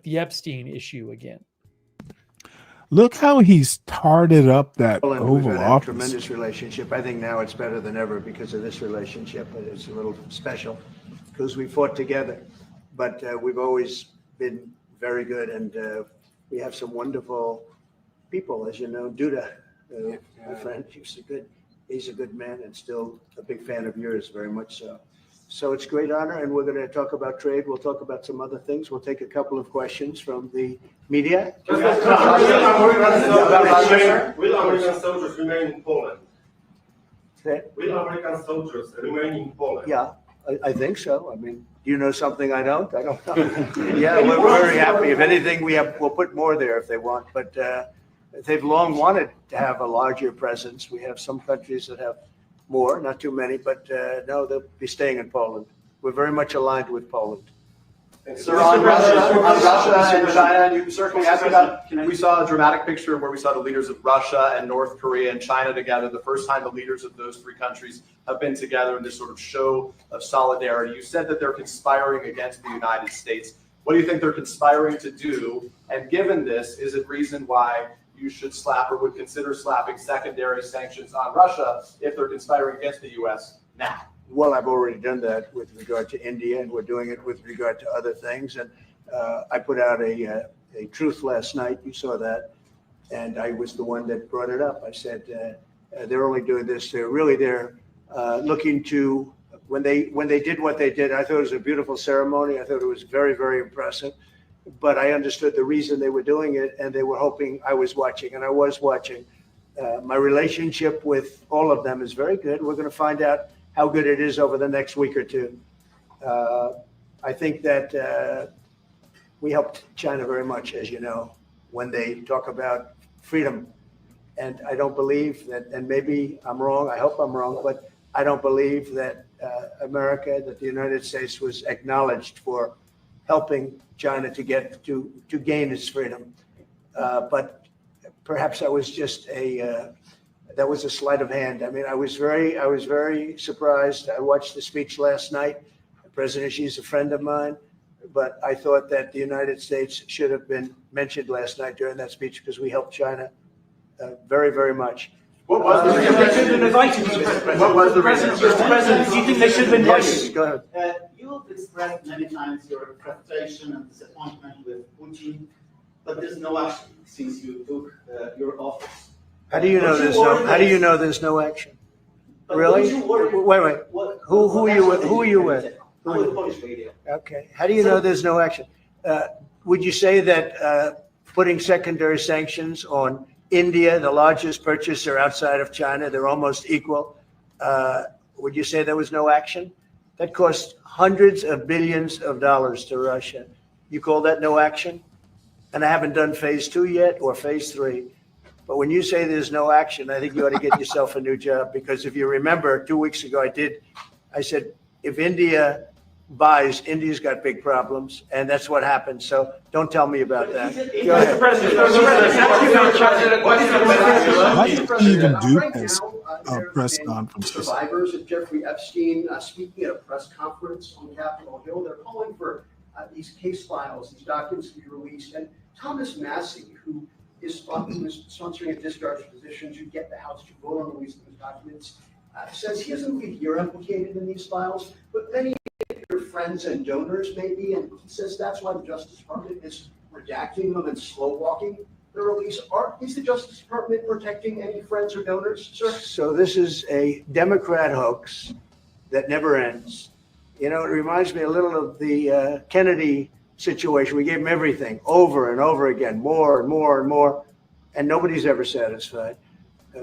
the Epstein issue again. Look how he's tarted up that We've Oval had a Office. tremendous relationship. I think now it's better than ever because of this relationship. It's a little special because we fought together, but we've always been very good, and we have some wonderful people, as you know. Duda, my friend, he's a good man and still a big fan of yours, very much so. So it's a great honor, and we're going to talk about trade. We'll talk about some other things. We'll take a couple of questions from the media. Will American soldiers remain in Poland? Will American soldiers remain in Poland? Yeah, I think so. I mean, do you know something I don't? I don't know. Yeah, we're very happy. If anything, we'll put more there if they want. But they've long wanted to have a larger presence. We have some countries that have more, not too many, but no, they'll be staying in Poland. We're very much aligned with Poland. Sir, on Russia and China, you certainly asked about. We saw a dramatic picture where we saw the leaders of Russia and North Korea and China together. The first time the leaders of those three countries have been together in this sort of show of solidarity. You said that they're conspiring against the United States. What do you think they're conspiring to do? And given this, is it reason why you should slap or would consider slapping secondary sanctions on Russia if they're conspiring against the U.S. now? Well, I've already done that with regard to India, and we're doing it with regard to other things. And I put out a truth last night. You saw that. And I was the one that brought it up. I said, they're only doing this. They're looking to, when they did what they did, I thought it was a beautiful ceremony. I thought it was very, very impressive. But I understood the reason they were doing it, and they were hoping I was watching, and I was watching. My relationship with all of them is very good. We're going to find out how good it is over the next week or two. I think that we helped China very much, as you know, when they talk about freedom. And I don't believe that, and maybe I'm wrong, I hope I'm wrong, but I don't believe that America, that the United States was acknowledged for helping China to gain its freedom. But perhaps that was just that was a sleight of hand. I mean, I was very surprised. I watched the speech last night. President Xi's a friend of mine, but I thought that the United States should have been mentioned last night during that speech because we helped China very, very much. What was the reason? They should have been invited. What was the reason? Mr. President, do you think they should have been invited? Yes, go ahead. You've expressed many times your frustration and disappointment with Putin, but there's no action since you took your office. How do you know there's no? How do you know there's no action? Really? Wait. Who are you with? On the Polish radio. Okay. How do you know there's no action? Would you say that putting secondary sanctions on India, the largest purchaser outside of China, they're almost equal? Would you say there was no action? That cost hundreds of billions of dollars to Russia. You call that no action? And I haven't done phase 2 yet or phase 3. But when you say there's no action, I think you ought to get yourself a new job. Because if you remember, 2 weeks ago, I said, if India buys, India's got big problems. And that's what happened. So don't tell me about that. Go ahead. Mr. Why did he even do this press conference? Survivors of Jeffrey Epstein speaking at a press conference on Capitol Hill. They're calling for these case files, these documents to be released. And Thomas Massey, who is sponsoring a discharge of positions, you get the House to vote on releasing those documents, says he doesn't believe you're implicated in these files, but many of your friends and donors may be, and he says that's why the Justice Department is redacting them and slow walking the release. Is the Justice Department protecting any friends or donors, sir? So this is a Democrat hoax that never ends. You know, it reminds me a little of the Kennedy situation. We gave him everything over and over again, more and more and more, and nobody's ever satisfied.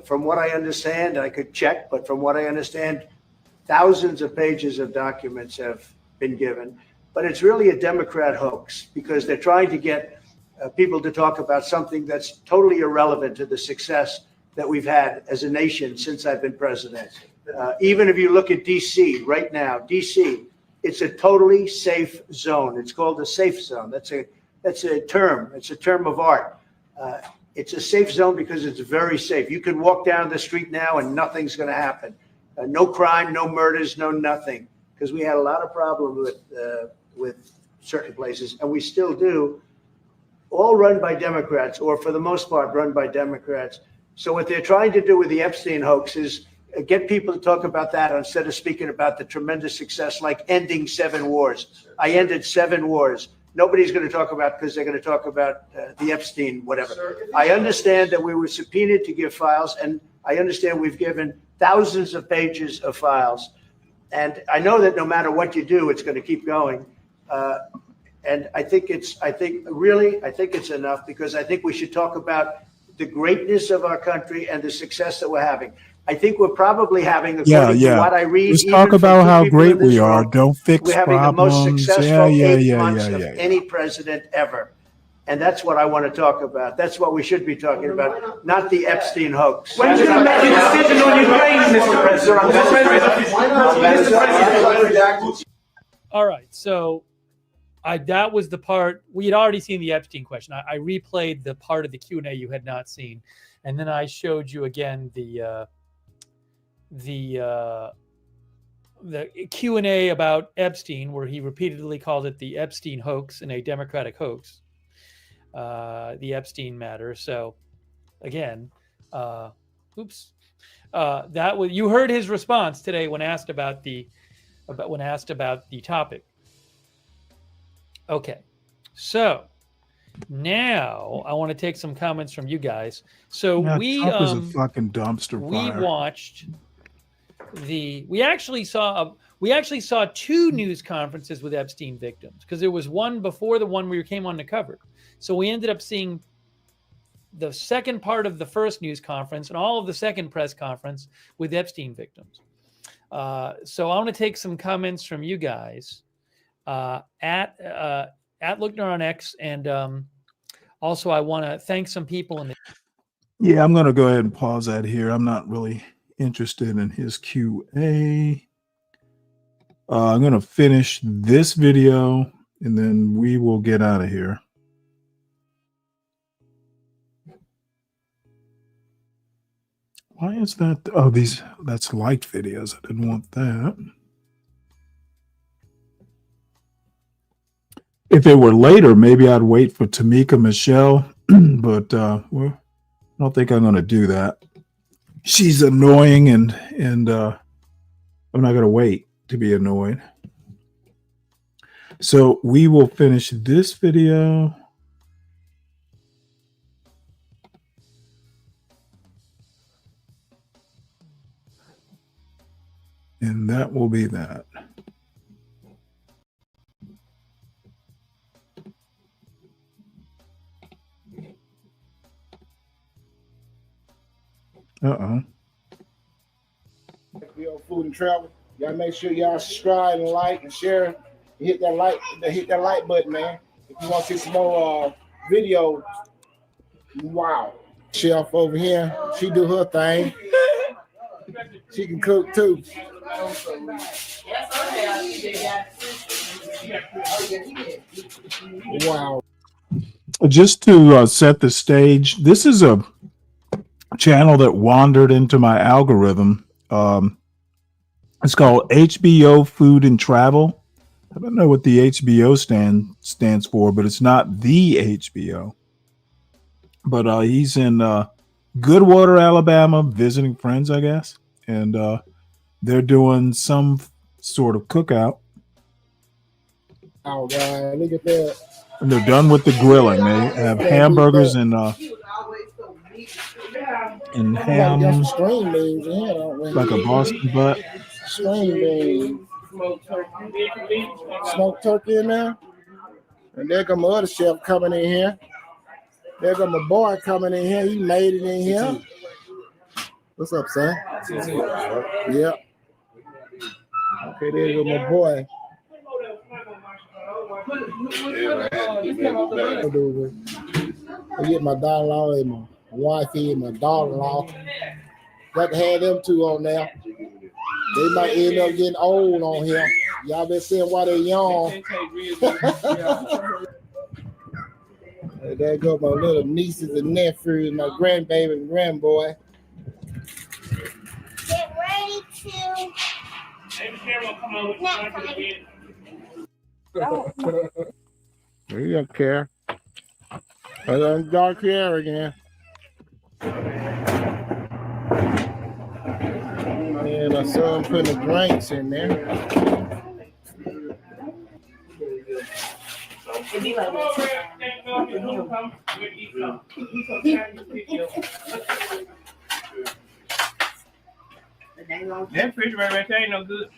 From what I understand, I could check, but from what I understand, thousands of pages of documents have been given. But it's really a Democrat hoax because they're trying to get people to talk about something that's totally irrelevant to the success that we've had as a nation since I've been president. Even if you look at DC right now, DC, it's a totally safe zone. It's called a safe zone. That's a term. It's a term of art. It's a safe zone because it's very safe. You can walk down the street now and nothing's going to happen. No crime, no murders, no nothing. Because we had a lot of problems with certain places, and we still do. All run by Democrats, or for the most part, run by Democrats. So what they're trying to do with the Epstein hoax is get people to talk about that instead of speaking about the tremendous success, like ending 7 wars. I ended 7 wars. Nobody's going to talk about because they're going to talk about the Epstein, whatever. I understand that we were subpoenaed to give files, and I understand we've given thousands of pages of files. And I know that no matter what you do, it's going to keep going. And I think it's enough because I think we should talk about the greatness of our country and the success that we're having. I think we're probably having, according to what I read, just talk about how great we are. Don't fix we're having problems. the most successful 8 months of any president ever. And that's what I want to talk about. That's what we should be talking about, not the Epstein hoax. When are you going to make a decision on Ukraine, Mr. President? All right, so that was the part we had already seen the Epstein question. I replayed the part of the Q&A you had not seen, and then I showed you again the Q&A about Epstein, where he repeatedly called it the Epstein hoax and a Democratic hoax, the Epstein matter. So, again, that was, you heard his response today when asked about the topic. Okay, so now I want to take some comments from you guys. So Yeah, we Trump is a fucking dumpster fire. We actually saw 2 news conferences with Epstein victims, because there was one before the one we came on to cover. So we ended up seeing the second part of the first news conference and all of the second press conference with Epstein victims. So I want to take some comments from you guys at Lookner on X, and also I want to thank some people in the. Yeah, I'm going to go ahead and pause that here. I'm not really interested in his QA. I'm going to finish this video and then we will get out of here. Why is that? Oh, that's liked videos. I didn't want that. If it were later, maybe I'd wait for Tamika Michelle, but well, I don't think I'm going to do that. She's annoying, and I'm not going to wait to be annoyed. So we will finish this video. And that will be that. Uh-oh. Be on Food and Travel. Y'all make sure y'all subscribe and like and share and hit that like button, man. If you want to see some more video, wow. Chef over here, she do her thing. She can cook too. Wow. Just to set the stage, this is a channel that wandered into my algorithm. It's called HBO Food and Travel. I don't know what the HBO stands for, but it's not the HBO. But he's in Goodwater, Alabama, visiting friends, I guess. And they're doing some sort of cookout. Oh, God, look at that. And they're done with the grilling. They have hamburgers and ham, String beans, yeah, like a Boston butt. string beans. Smoked turkey in there. And there come my other chef coming in here. There come my boy coming in here. He made it in here. What's up, son? Yeah. Okay, there you go, my boy. I get my daughter-in-law and my wifey and my daughter-in-law. Got to have them two on there. They might end up getting old on here. Y'all been saying why they're young. There go my little nieces and nephews, my grandbaby and grandboy. Get ready to. You don't care. I don't dark hair again. And I saw him putting the drinks in there. That refrigerator right there ain't no good.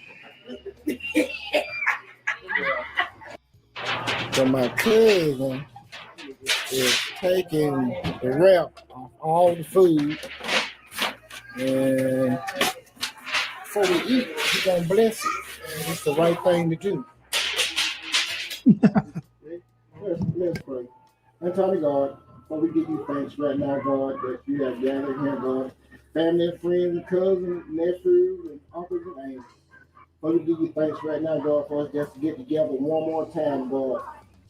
So my cousin is taking the wrap off all the food, and before we eat, he's gonna bless it. It's the right thing to do. Let's pray. Anthony God, Father, we give you thanks right now, God, that you have gathered here, God. Family and friends and cousins, nephews and uncles and aunts. Father, we give you thanks right now, God, for us just to get together one more time, God.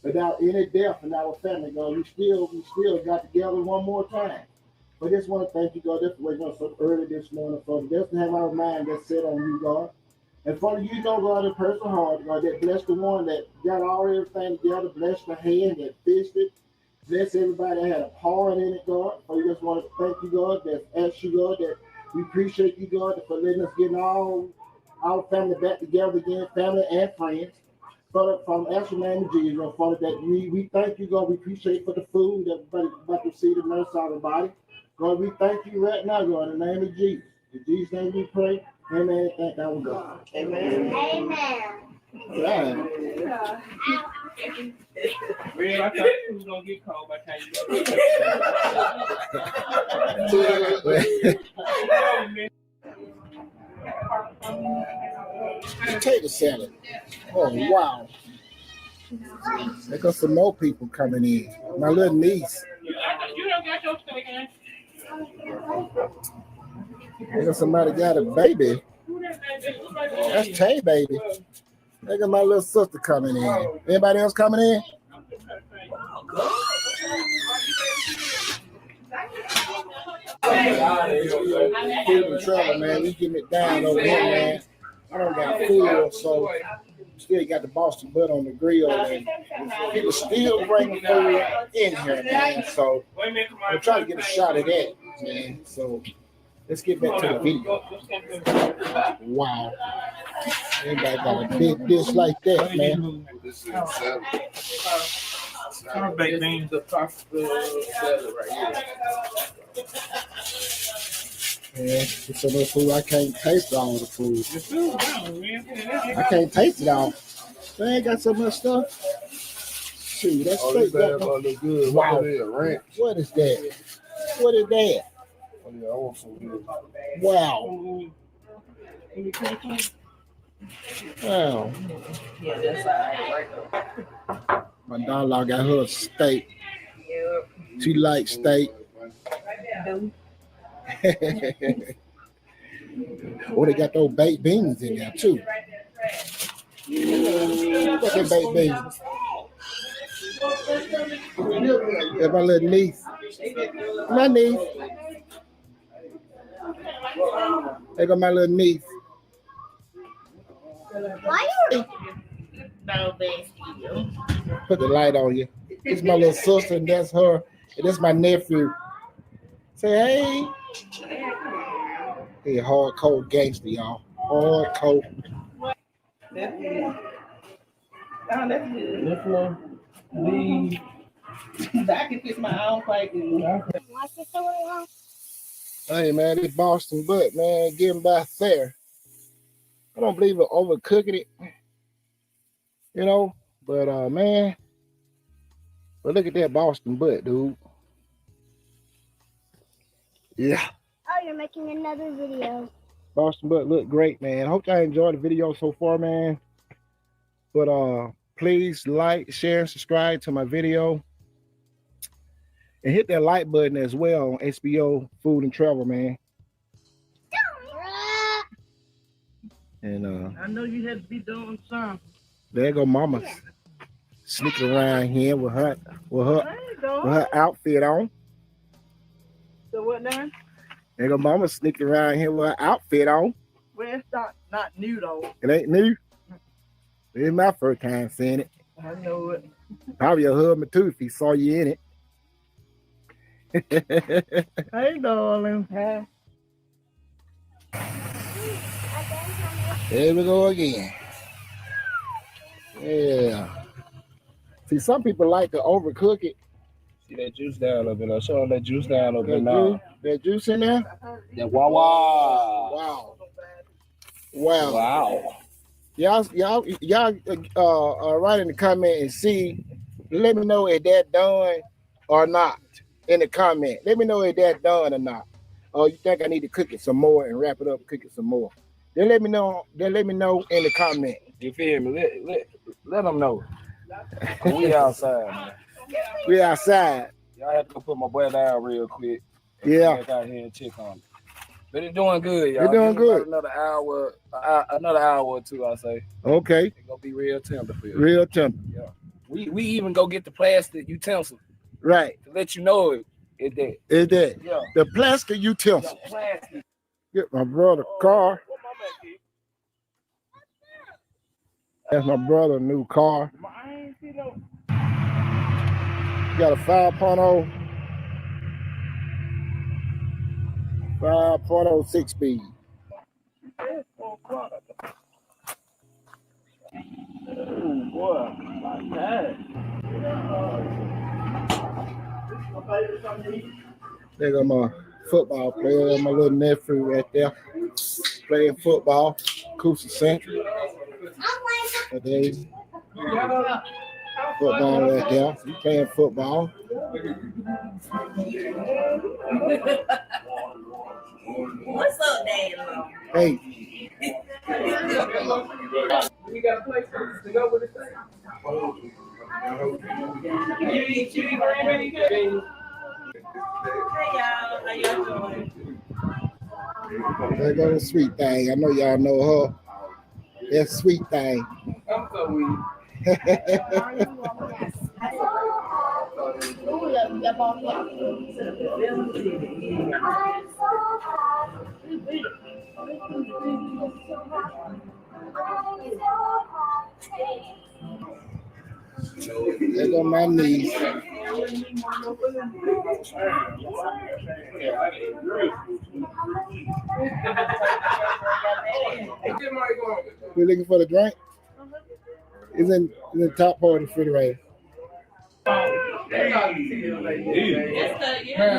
Without any death in our family, God, we still got together one more time. But just want to thank you, God, just for waking us up early this morning, Father. Just to have our mind that's set on you, God. And Father, you know, God, in personal heart, God, that bless the one that got all everything together, bless the hand that fished it, bless everybody that had a part in it, God. So we just want to thank you, God, that ask you, God, that we appreciate you, God, for letting us get all our family back together again, family and friends. Father, from Asher name of Jesus, Father, that we thank you, God, we appreciate for the food that everybody about to see the nurse out of the body. God, we thank you right now, God, in the name of Jesus. In Jesus' name we pray. Amen. Thank our God. Amen. Amen. All right. Real, I thought it was gonna get cold by the time you Potato salad. Oh, wow. There goes some more people coming in. My little niece. You don't got your steak in. There goes somebody got a baby. That's Tay baby. There goes my little sister coming in. Anybody else coming in? Food and travel, man. We getting it down over here, man. I don't got food, so still got the Boston butt on the grill, and people still bringing food in here, man. So I'm trying to get a shot of that, man. So let's get back to the video. Wow. Anybody got a big dish like that, man? This is baked beans. The salad right here. Yeah, it's so much food I can't taste all the food. I can't taste it all. They ain't got so much stuff. Shoot, that's straight. Good. Wow. Ranch. What is that? What is that? Oh, yeah, I want some good. Wow. Wow. Yeah, that's right. My dog got her a steak. She likes steak. Oh, they got those baked beans in there too. What's that baked beans? That's my little niece. My niece. They got my little niece. Why are you? Put the light on you. This is my little sister, and that's her, and that's my nephew. Say hey. Hey, hardcore gangster, y'all. Hardcore. That's good. Oh, that's good. That's one. I can fix my own quite good. Why is it so long? Hey man, this Boston butt, man, getting by fair. I don't believe in overcooking it, you know. But man, but look at that Boston butt, dude. Yeah. Oh, you're making another video. Boston butt look great, man. Hope y'all enjoyed the video so far, man. But please like, share, and subscribe to my video. And hit that like button as well on HBO Food and Travel, man. And I know you had to be doing something. there go Mama sneaking around here with her outfit on. So what now? There go Mama sneaking around here with her outfit on. Well, it's not new though. It ain't new. It's my first time seeing it. I know it. Probably your husband too if he saw you in it. Hey, darling. Here we go again. Yeah. See, some people like to overcook it. See that juice down a little bit. I'll show that juice down a little bit now. That juice in there? Yeah, wow. Wow. Wow. Wow. Y'all write in the comment and see. Let me know if that done or not in the comment. Let me know if that done or not. Or you think I need to cook it some more and wrap it up and cook it some more. Then let me know. Then let me know in the comment. You feel me? Let them know. We outside, man. We outside. Y'all have to go put my boy down real quick. Yeah. Back out here and check on him. But it's doing good, y'all. It's doing good. Another hour or two, I say. Okay. It's gonna be real tender for you. Real tender. Yeah. We even go get the plastic utensil. Right. To let you know it's that. It's that. Yeah. The plastic utensil. Yeah, plastic. Get my brother car. That's my brother's new car. Got a 5.0 6-speed. Oh boy, like that. There go my football player, my little nephew right there, playing football, Coosa Central. Today, football right there. He playing football. What's up, Dad? Hey. You got a place to go with the thing? You eat grandbaby cake? Hey, y'all. How y'all doing? There go the sweet thing. I know y'all know her. That sweet thing. I'm so weak. There go my niece. We're looking for the drink. It's in the top part of the refrigerator. Man,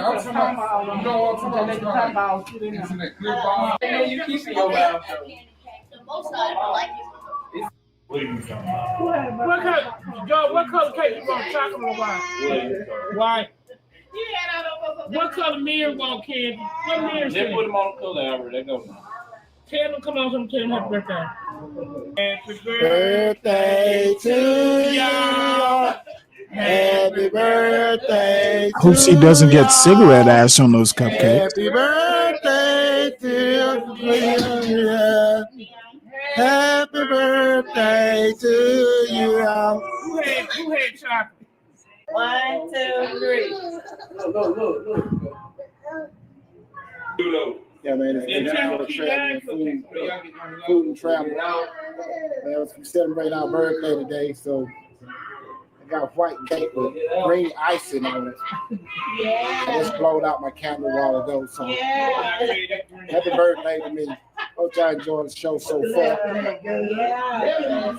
I'm talking about, you know what I'm talking about? Isn't it clear ball? I know you keep your mouth. What are you talking about? What color cake you want? Chocolate or white? White. What color mirror want, Candy? What mirror? They put them on the color, Albert. They go. Tell them, come on, tell them happy birthday. Happy Birthday to you. Happy birthday. Hope she doesn't get cigarette ash on those cupcakes. Happy birthday to you. Happy birthday to you. Who had chocolate? 1, 2, 3. Look. Yeah, man, it's food and travel. Man, we celebrate our birthday today, so I got white cake with green icing on it. Yeah. I just blowed out my candle a while ago, so happy birthday to me. Hope y'all enjoyed the show so far.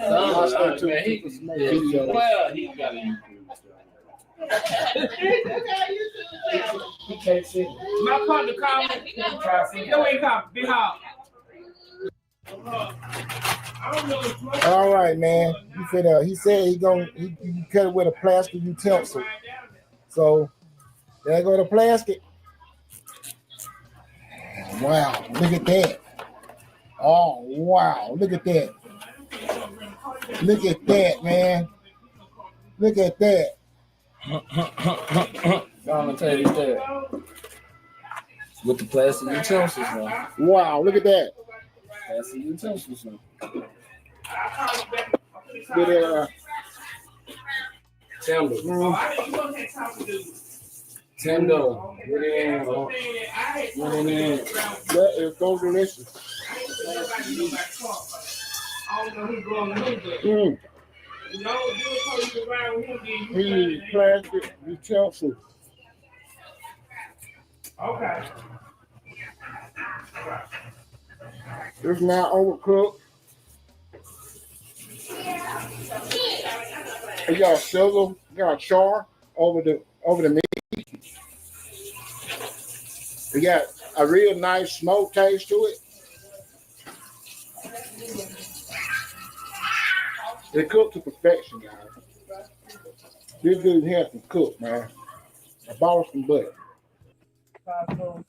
I'll stay tuned for some more videos. Well, he got a He can't see. My partner called me. No, he called me. Big Hog. All right, man. He said he cut it with a plastic utensil. So there go the plastic. Wow, look at that. Oh wow, look at that. Look at that, man. Look at that. I'm gonna tell you that. With the plastic utensils now. Wow, look at that. Plastic utensils now. With Timber. Timber. Get in. That is so delicious. Plastic utensil. Okay. It's not overcooked. You got sugar, you got char over the meat. You got a real nice smoke taste to it. They cook to perfection, guys. This dude has to cook, man. I bought some butter. Hello.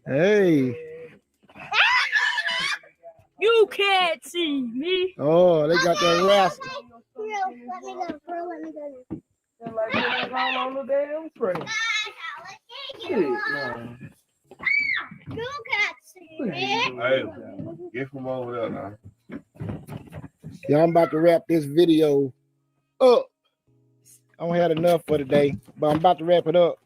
Hey. You can't see me. Oh, they got that rascal. Let me go. Let me go. On the damn screen. You can't see me. Hey, get from over there now. Yeah, I'm about to wrap this video up. I don't have enough for today, but I'm about to wrap it up.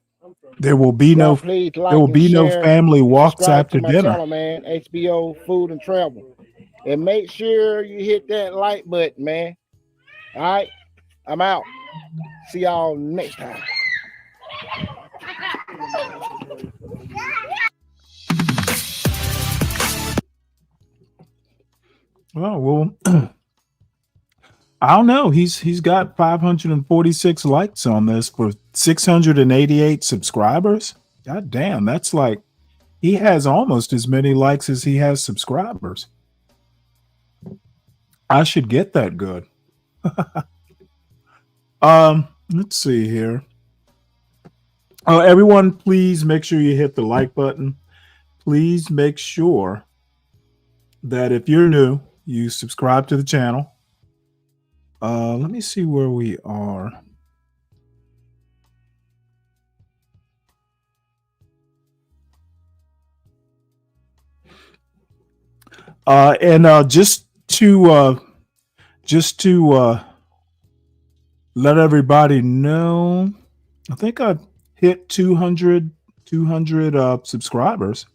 There will be no Please like there will and be no share, family walks subscribe after to my dinner. channel, man. HBO Food and Travel. And make sure you hit that like button, man. All right, I'm out. See y'all next time. Well, I don't know. He's got 546 likes on this for 688 subscribers. God damn, that's like he has almost as many likes as he has subscribers. I should get that good. Let's see here. Oh, everyone, please make sure you hit the like button. Please make sure that if you're new, you subscribe to the channel. Let me see where we are. And just to let everybody know, I think I've hit 200 subscribers.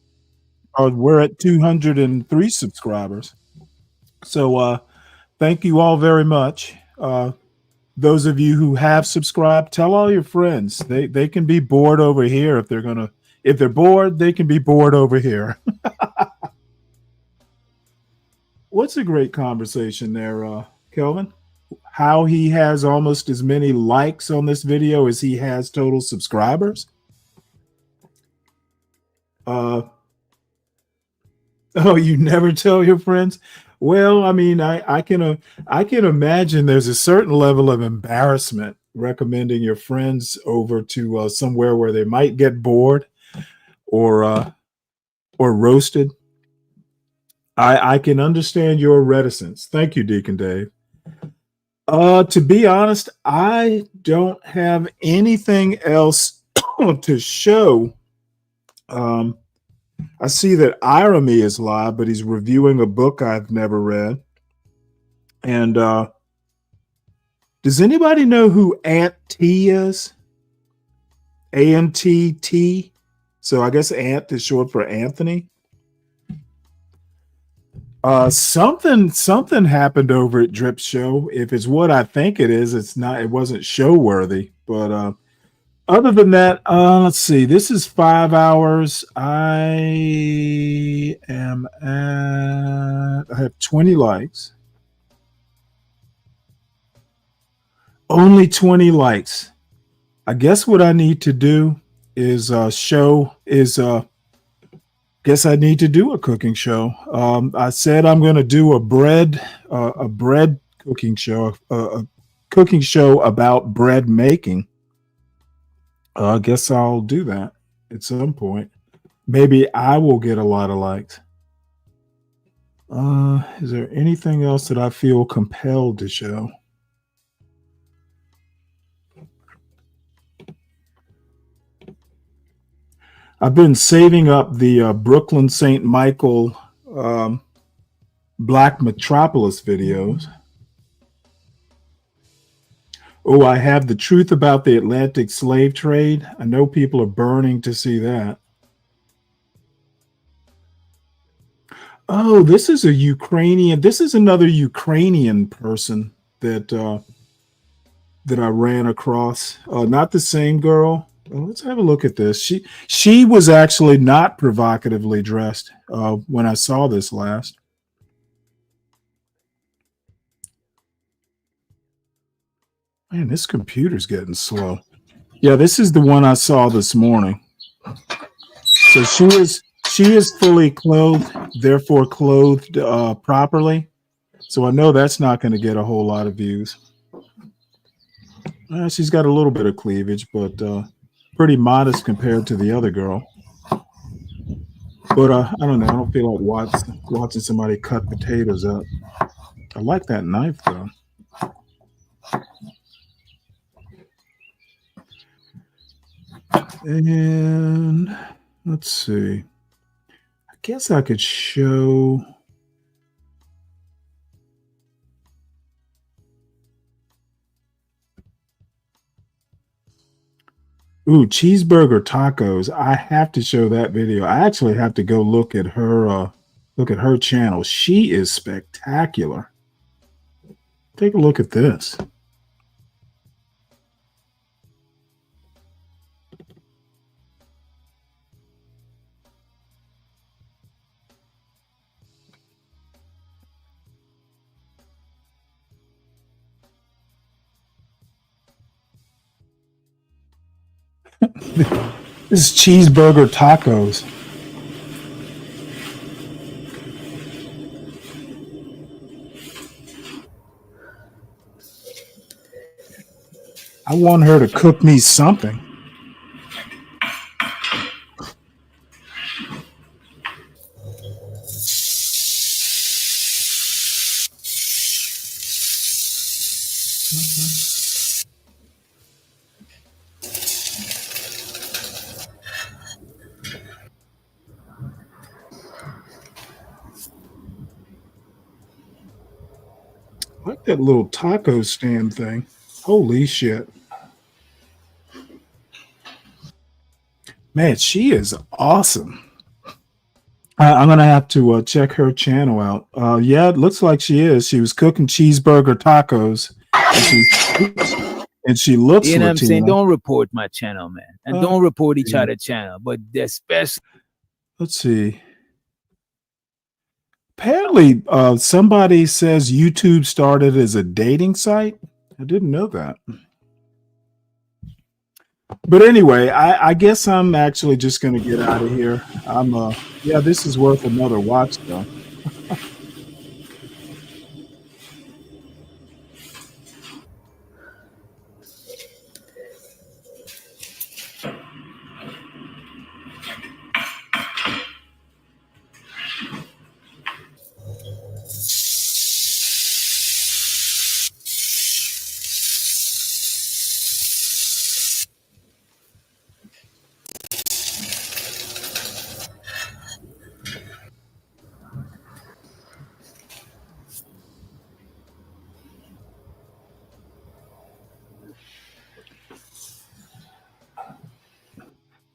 We're at 203 subscribers. So thank you all very much. Those of you who have subscribed, tell all your friends. They can be bored over here if they're bored, they can be bored over here. What's a great conversation there, Kelvin? How he has almost as many likes on this video as he has total subscribers? Oh, you never tell your friends? Well, I mean, I can imagine there's a certain level of embarrassment recommending your friends over to somewhere where they might get bored or roasted. I can understand your reticence. Thank you, Deacon Dave. To be honest, I don't have anything else to show. I see that Irami is live, but he's reviewing a book I've never read. And does anybody know who Ant T is? ANTT. So I guess Ant is short for Anthony. Something happened over at Drip's show. If it's what I think it is, it wasn't show worthy. But other than that, let's see. This is 5 hours. I have 20 likes. Only 20 likes. I guess what I need to do is guess I need to do a cooking show. I said I'm going to do a bread cooking show, a cooking show about bread making. I guess I'll do that at some point. Maybe I will get a lot of likes. Is there anything else that I feel compelled to show? I've been saving up the Brooklyn St. Michael Black Metropolis videos. Oh, I have the truth about the Atlantic slave trade. I know people are burning to see that. Oh, this is a Ukrainian. This is another Ukrainian person that I ran across. Not the same girl. Well, let's have a look at this. She was actually not provocatively dressed when I saw this last. Man, this computer's getting slow. Yeah, this is the one I saw this morning. So she is fully clothed, therefore clothed properly. So I know that's not going to get a whole lot of views. She's got a little bit of cleavage, but pretty modest compared to the other girl. But I don't know. I don't feel like watching somebody cut potatoes up. I like that knife, though. And let's see. I guess I could show. Ooh, cheeseburger tacos. I have to show that video. I actually have to go look at her channel. She is spectacular. Take a look at this. This is cheeseburger tacos. I want her to cook me something. I like that little taco stand thing. Holy shit. Man, she is awesome. I'm going to have to check her channel out. Yeah, it looks like she is. She was cooking cheeseburger tacos. And she looks you know what I'm Latina. saying? Don't report my channel, man. And don't report each yeah. other channel. But especially. Let's see. Apparently, somebody says YouTube started as a dating site. I didn't know that. But anyway, I guess I'm actually just going to get out of here. Yeah, this is worth another watch, though.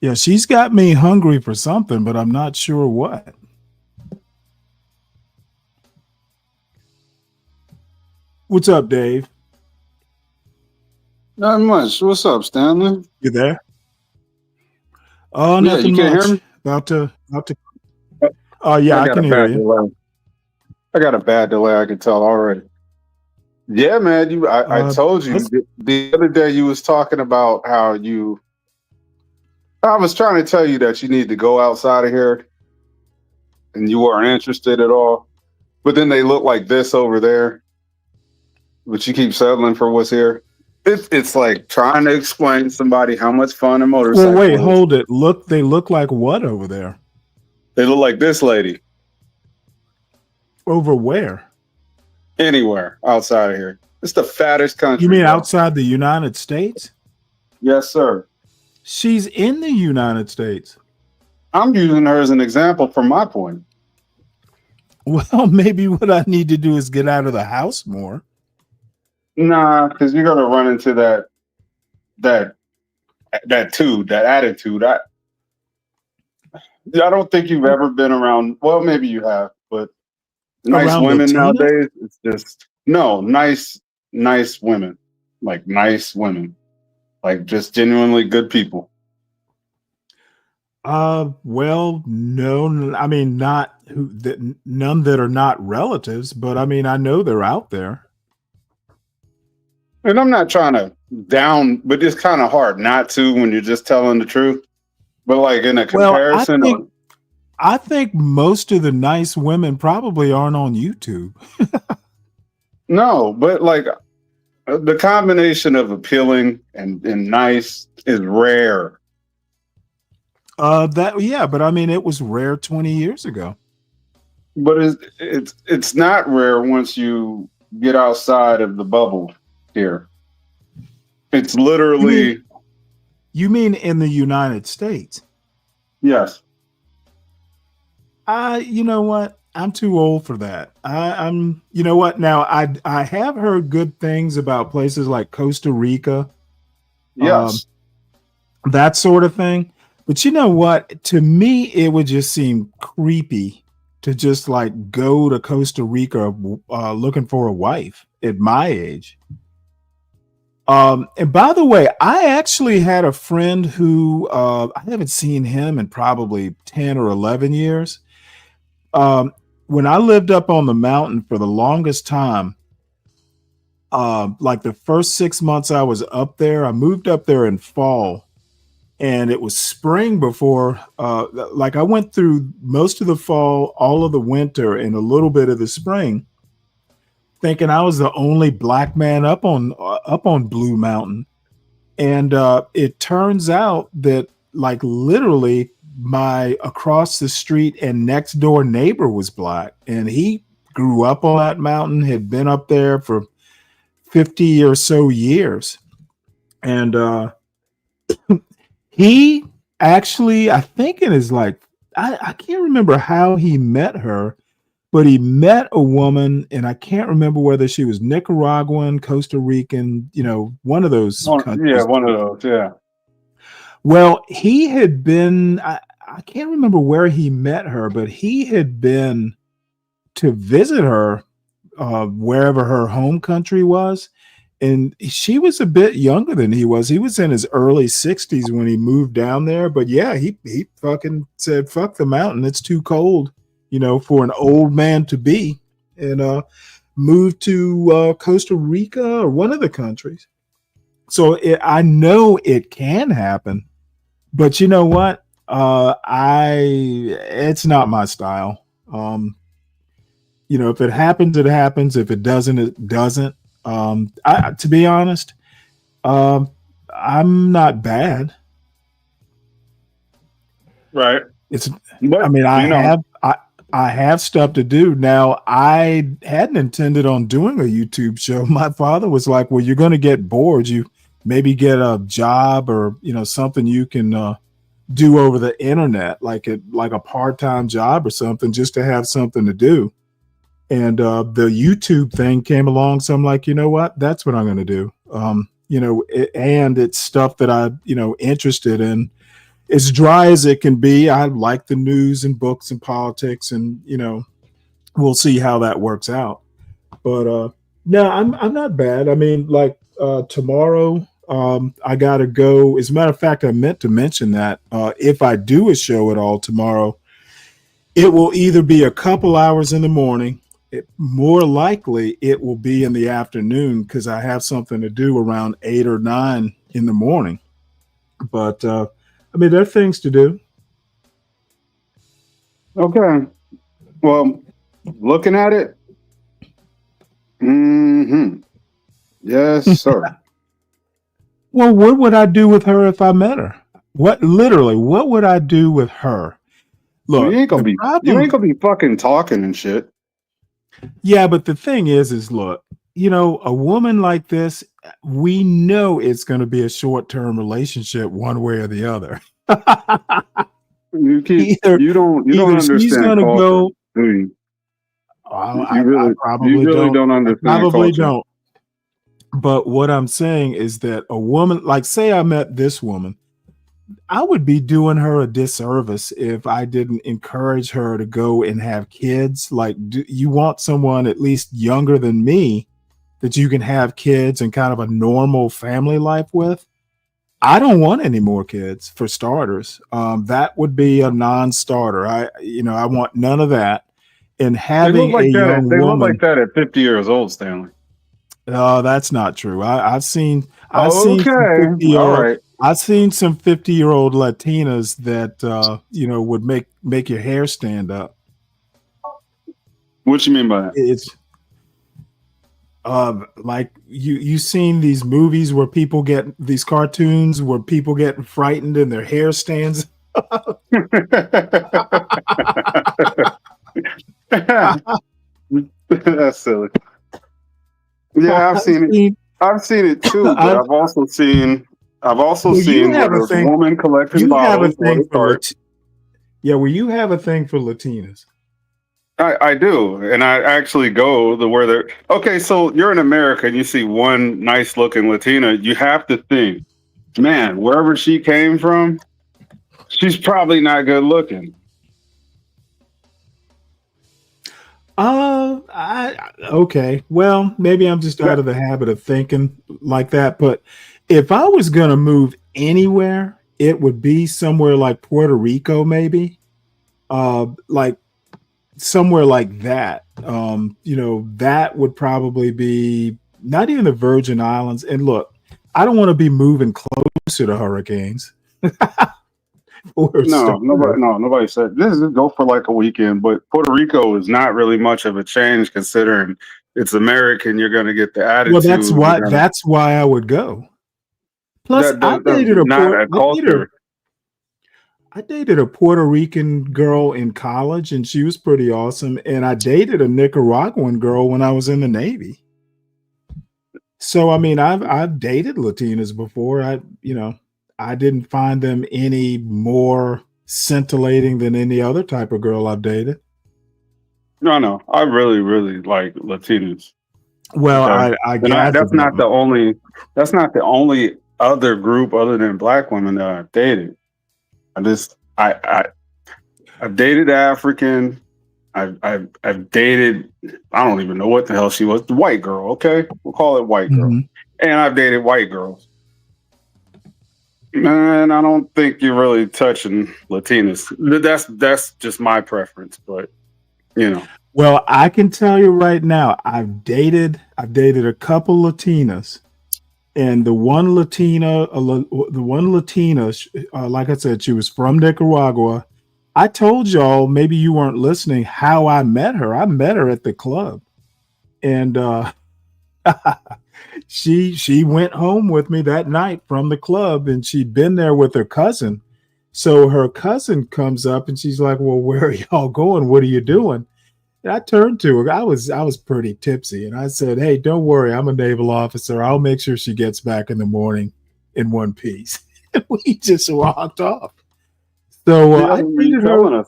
Yeah, she's got me hungry for something, but I'm not sure what. What's up, Dave? Not much. What's up, Stanley? You there? Oh, Yeah, nothing you can't much. hear me? About to. Oh, yeah, I can hear you. Delay. I got a bad delay. I can tell already. Yeah, man. I told you the other day you was talking about how I was trying to tell you that you need to go outside of here and you weren't interested at all. But then they look like this over there, but you keep settling for what's here. It's like trying to explain to somebody how much fun a motorcycle Well, wait, is. hold it. Look, they look like what over there? They look like this lady. Over where? Anywhere outside of here. It's the fattest country. You mean bro. outside the United States? Yes, sir. She's in the United States. I'm using her as an example from my point. Well, maybe what I need to do is get out of the house more. Nah, because you're gonna run into that attitude. I don't think you've ever been around. Well, maybe you have, but nice Around women Latina? nowadays. It's just no nice women, like nice women, like just genuinely good people. Well, no, I mean, none that are not relatives, but I mean, I know they're out there. And I'm not trying to down, but it's kind of hard not to when you're just telling the truth. But like in a comparison, well, I think most of the nice women probably aren't on YouTube. no, but like the combination of appealing and nice is rare. But I mean, it was rare 20 years ago. But it's not rare once you get outside of the bubble here. It's literally. You mean in the United States? Yes. You know what? I'm too old for that. I'm. You know what? Now I have heard good things about places like Costa Rica. Yes. That sort of thing. But you know what? To me, it would just seem creepy to just like go to Costa Rica looking for a wife at my age. And by the way, I actually had a friend who I haven't seen him in probably 10 or 11 years. When I lived up on the mountain for the longest time, like the first 6 months I was up there, I moved up there in fall. And it was spring before, like I went through most of the fall, all of the winter, and a little bit of the spring, thinking I was the only black man up on Blue Mountain. And it turns out that like literally my across the street and next door neighbor was black. And he grew up on that mountain, had been up there for 50 or so years. And he actually, I think it is like, I can't remember how he met her, but he met a woman, and I can't remember whether she was Nicaraguan, Costa Rican, one of those countries. Yeah, one of those, yeah. Well, he had been, I can't remember where he met her, but he had been to visit her wherever her home country was. And she was a bit younger than he was. He was in his early 60s when he moved down there. But yeah, he fucking said, fuck the mountain. It's too cold, for an old man to be. And moved to Costa Rica or one of the countries. So I know it can happen. But you know what? It's not my style. If it happens, it happens. If it doesn't, it doesn't. To be honest, I'm not bad. Right. I have stuff to do. Now, I hadn't intended on doing a YouTube show. My father was like, well, you're going to get bored. You maybe get a job or, something you can do over the internet, like a part-time job or something, just to have something to do. And the YouTube thing came along. So I'm like, you know what? That's what I'm going to do. And it's stuff that I, interested in. As dry as it can be. I like the news and books and politics, and, we'll see how that works out. But no, I'm not bad. I mean, like tomorrow, I got to go. As a matter of fact, I meant to mention that if I do a show at all tomorrow, it will either be a couple hours in the morning. More likely it will be in the afternoon because I have something to do around 8 or 9 in the morning. But there are things to do. Okay. Well, looking at it, yes, sir. Well, what would I do with her if I met her? What would I do with her? Well, Look, the you ain't problem, gonna be fucking talking and shit. yeah, but the thing is look, a woman like this, we know it's going to be a short-term relationship one way or the other. You don't Either she's understand going to culture, go. do you? I You probably really don't I understand probably culture. don't. But what I'm saying is that a woman, like say I met this woman, I would be doing her a disservice if I didn't encourage her to go and have kids. Like, you want someone at least younger than me that you can have kids and kind of a normal family life with? I don't want any more kids, for starters. That would be a non-starter. I want none of that. And having a young They look woman, like that at 50 years old, Stanley. that's not true. I've seen some Okay, 50-year-old. all right. I've seen some 50-year-old Latinas that would make your hair stand up. What you mean by that? It's like you seen these movies where people get these cartoons where people get frightened and their hair stands up. That's silly. Yeah, I've seen it. I've seen it too, but I've also seen where there's a woman collecting bottles for the cart. Yeah, well, you have a thing for Latinas. I do, and I actually go to where they're okay. So you're in America and you see one nice looking Latina, you have to think, man, wherever she came from, she's probably not good looking. Okay. Well, maybe I'm just out of the habit of thinking like that. But if I was gonna move anywhere, it would be somewhere like Puerto Rico, maybe. Like somewhere like that. That would probably be not even the Virgin Islands. And look, I don't want to be moving closer to hurricanes. Nobody said this is go for like a weekend, but Puerto Rico is not really much of a change considering it's American. You're going to get the attitude. Well, that's why I would go. Plus, I dated a Puerto Rican girl in college, and she was pretty awesome. And I dated a Nicaraguan girl when I was in the Navy. So I mean, I've dated Latinas before. I didn't find them any more scintillating than any other type of girl I've dated. No, I really, really like Latinas. Well, that's not the only other group other than black women that I've dated. I've dated African. I've dated, I don't even know what the hell she was, the white girl. Okay, we'll call it white girl. And I've dated white girls. Man, I don't think you're really touching Latinas. That's just my preference, but Well, I can tell you right now, I've dated a couple Latinas, and the one Latina, like I said, she was from Nicaragua. I told y'all, maybe you weren't listening, how I met her. I met her at the club, and she went home with me that night from the club, and she'd been there with her cousin. So her cousin comes up and she's like, "Well, where are y'all going? What are you doing?" And I turned to her. I was pretty tipsy, and I said, "Hey, don't worry. I'm a naval officer. I'll make sure she gets back in the morning in one piece." We just walked off. So I dated her.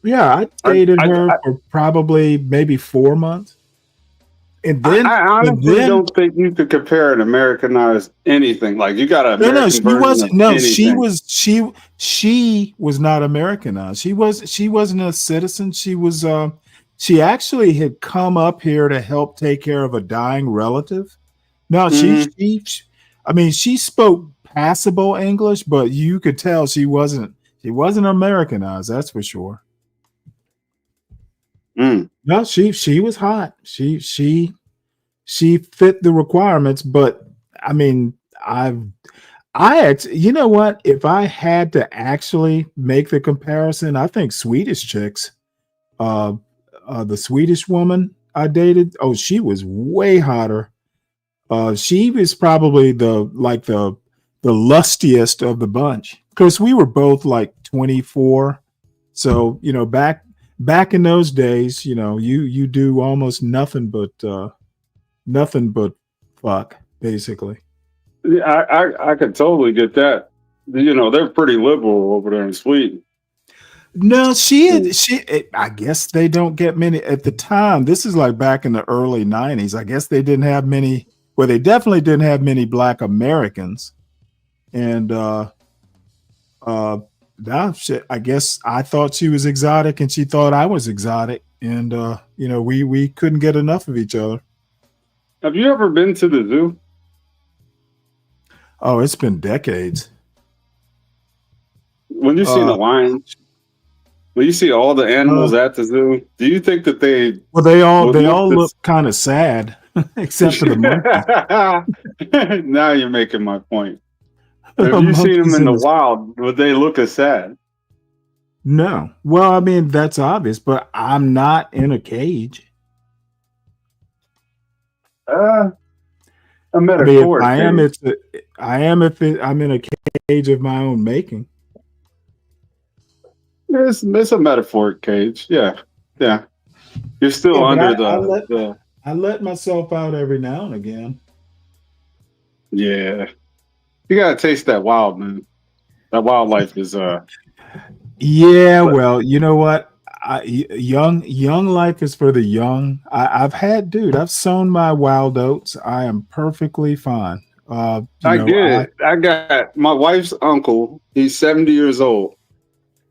Yeah, I dated her for probably maybe 4 months. And then I honestly don't think you could compare and Americanize anything. Like you got she was not Americanized. She wasn't a citizen. She actually had come up here to help take care of a dying relative. No, she spoke passable English, but you could tell she wasn't Americanized, that's for sure. No, she was hot. She fit the requirements, but I mean, you know what? If I had to actually make the comparison, I think Swedish chicks The Swedish woman I dated, oh, she was way hotter. She was probably the lustiest of the bunch because we were both like 24. So, you know, back in those days, you know, you do almost nothing but fuck, basically. Yeah, I could totally get that. You know, they're pretty liberal over there in Sweden. No, I guess they don't get many at the time. This is like back in the early 90s. I guess they didn't have many. Well, they definitely didn't have many Black Americans. And shit, I guess I thought she was exotic and she thought I was exotic. And you know, we couldn't get enough of each other. Have you ever been to the zoo? Oh, it's been decades. When you see the lions, when you see all the animals at the zoo, do you think that they? Well, they all look kind of sad, except for the monkey. Now you're making my point. If you see them in the wild, would they look as sad? No. Well, I mean, that's obvious, but I'm not in a cage. A metaphor. I am if I'm in a cage of my own making. It's a metaphoric cage. Yeah. You're still under I let myself out every now and again. Yeah. You gotta taste that wild, man. That wildlife is Yeah, well, you know what? Young life is for the young. I've sown my wild oats. I am perfectly fine. I get it. I got my wife's uncle. He's 70 years old.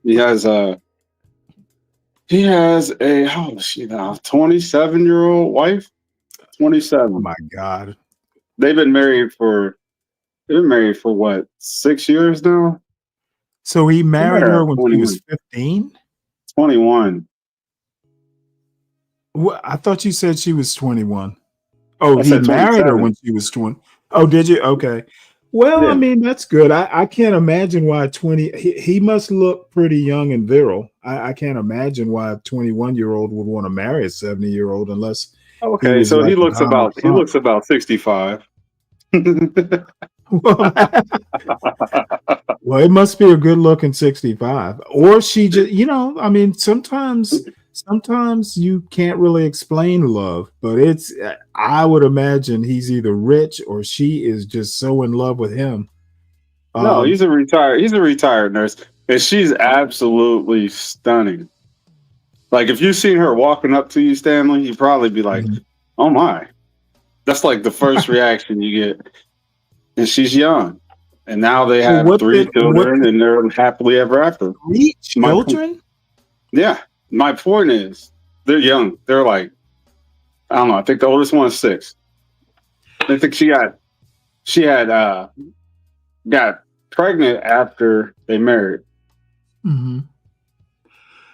He has a how old is she now? 27-year-old wife. 27. Oh my God. They've been married for what, 6 years now? So he married her when she was 15? 21. Well, I thought you said she was 21. Oh, he married her when she was 20. Oh, did you? Okay. Well, yeah. I mean, that's good. I can't imagine why he must look pretty young and virile. I can't imagine why a 21-year-old would want to marry a 70-year-old unless. Okay, so like he looks about 65. Well, it must be a good-looking 65, or she just, you know, I mean, sometimes you can't really explain love, but I would imagine he's either rich or she is just so in love with him. No, he's a retired nurse, and she's absolutely stunning. Like if you seen her walking up to you, Stanley, you'd probably be like, "Oh my!" That's like the first reaction you get. And she's young, and now they have 3 children, and they're happily ever after. 3 children? Yeah. My point is, they're young. They're like, I don't know. I think the oldest one is 6. I think she got pregnant after they married. Mm-hmm.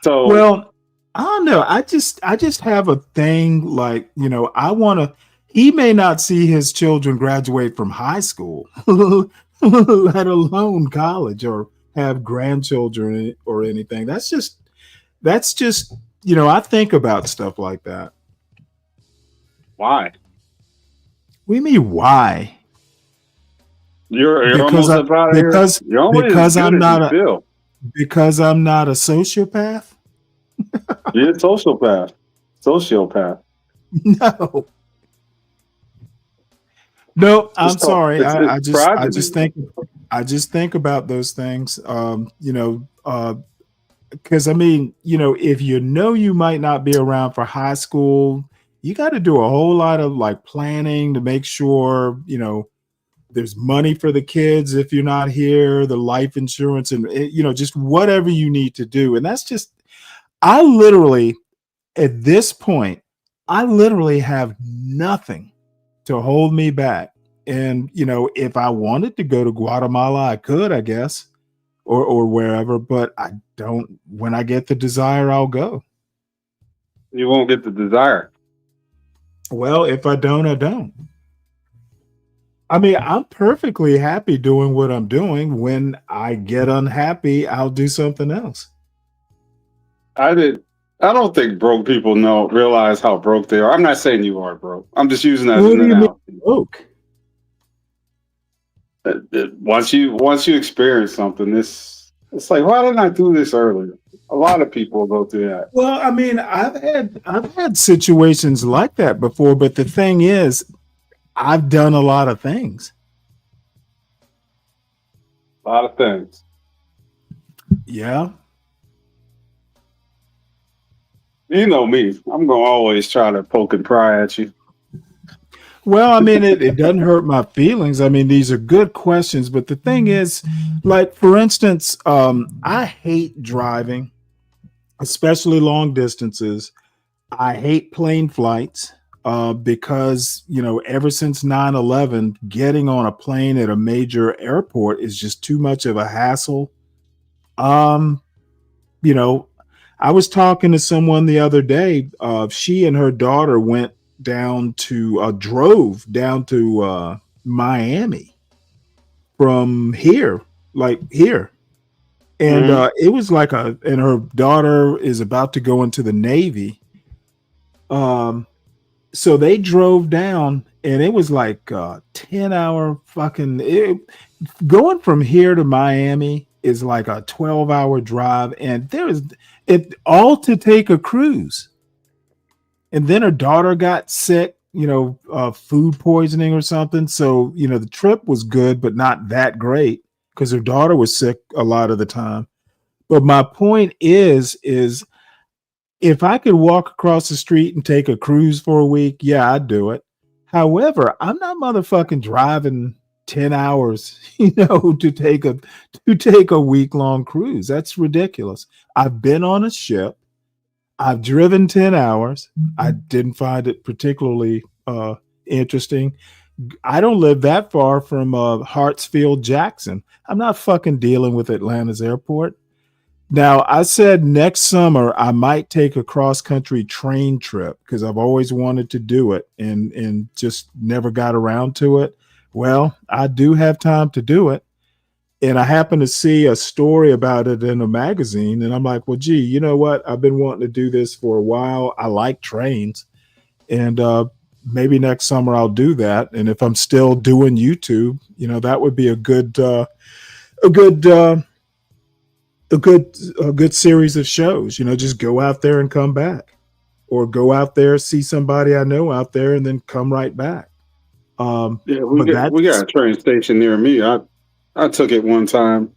So, well, I don't know. I just have a thing like, you know, he may not see his children graduate from high school, let alone college or have grandchildren or anything. That's just, you know, I think about stuff like that. Why? What do you mean, why? You're almost about because I'm not a sociopath. You're a sociopath. No, I'm sorry. I just think about those things. You know, because I mean, you know, if you know you might not be around for high school, you got to do a whole lot of like planning to make sure, you know, there's money for the kids if you're not here, the life insurance, and you know, just whatever you need to do. And that's just, I literally, at this point, I literally have nothing to hold me back. And, you know, if I wanted to go to Guatemala, I could, I guess, or wherever, but I don't. When I get the desire, I'll go. You won't get the desire. Well, if I don't, I don't. I mean, I'm perfectly happy doing what I'm doing. When I get unhappy, I'll do something else. I I don't think broke people realize how broke they are. I'm not saying you are broke. I'm just using that as What an do you mean analogy. broke? Once you experience something, it's like, why didn't I do this earlier? A lot of people go through that. Well, I mean, I've had situations like that before, but the thing is, I've done a lot of things. A lot of things. Yeah. You know me. I'm gonna always try to poke and pry at you. Well, I mean, it doesn't hurt my feelings. I mean, these are good questions, but the thing is, like, for instance, I hate driving, especially long distances. I hate plane flights because, ever since 9/11, getting on a plane at a major airport is just too much of a hassle. You know, I was talking to someone the other day. She and her daughter drove down to Miami from here, like here. And it was like and her daughter is about to go into the Navy. So they drove down and it was like 10-hour going from here to Miami is like a 12-hour drive, and it all to take a cruise. And then her daughter got sick, food poisoning or something. So, the trip was good, but not that great because her daughter was sick a lot of the time. But my point is if I could walk across the street and take a cruise for a week, yeah, I'd do it. However, I'm not motherfucking driving 10 hours, to take a week-long cruise. That's ridiculous. I've been on a ship. I've driven 10 hours. I didn't find it particularly interesting. I don't live that far from Hartsfield, Jackson. I'm not fucking dealing with Atlanta's airport. Now, I said next summer I might take a cross-country train trip because I've always wanted to do it and just never got around to it. Well, I do have time to do it. And I happened to see a story about it in a magazine. And I'm like, well, gee, you know what? I've been wanting to do this for a while. I like trains. And maybe next summer I'll do that. And if I'm still doing YouTube, that would be a good series of shows. Just go out there and come back, or go out there, see somebody I know out there, and then come right back. We got a train station near me. I took it one time.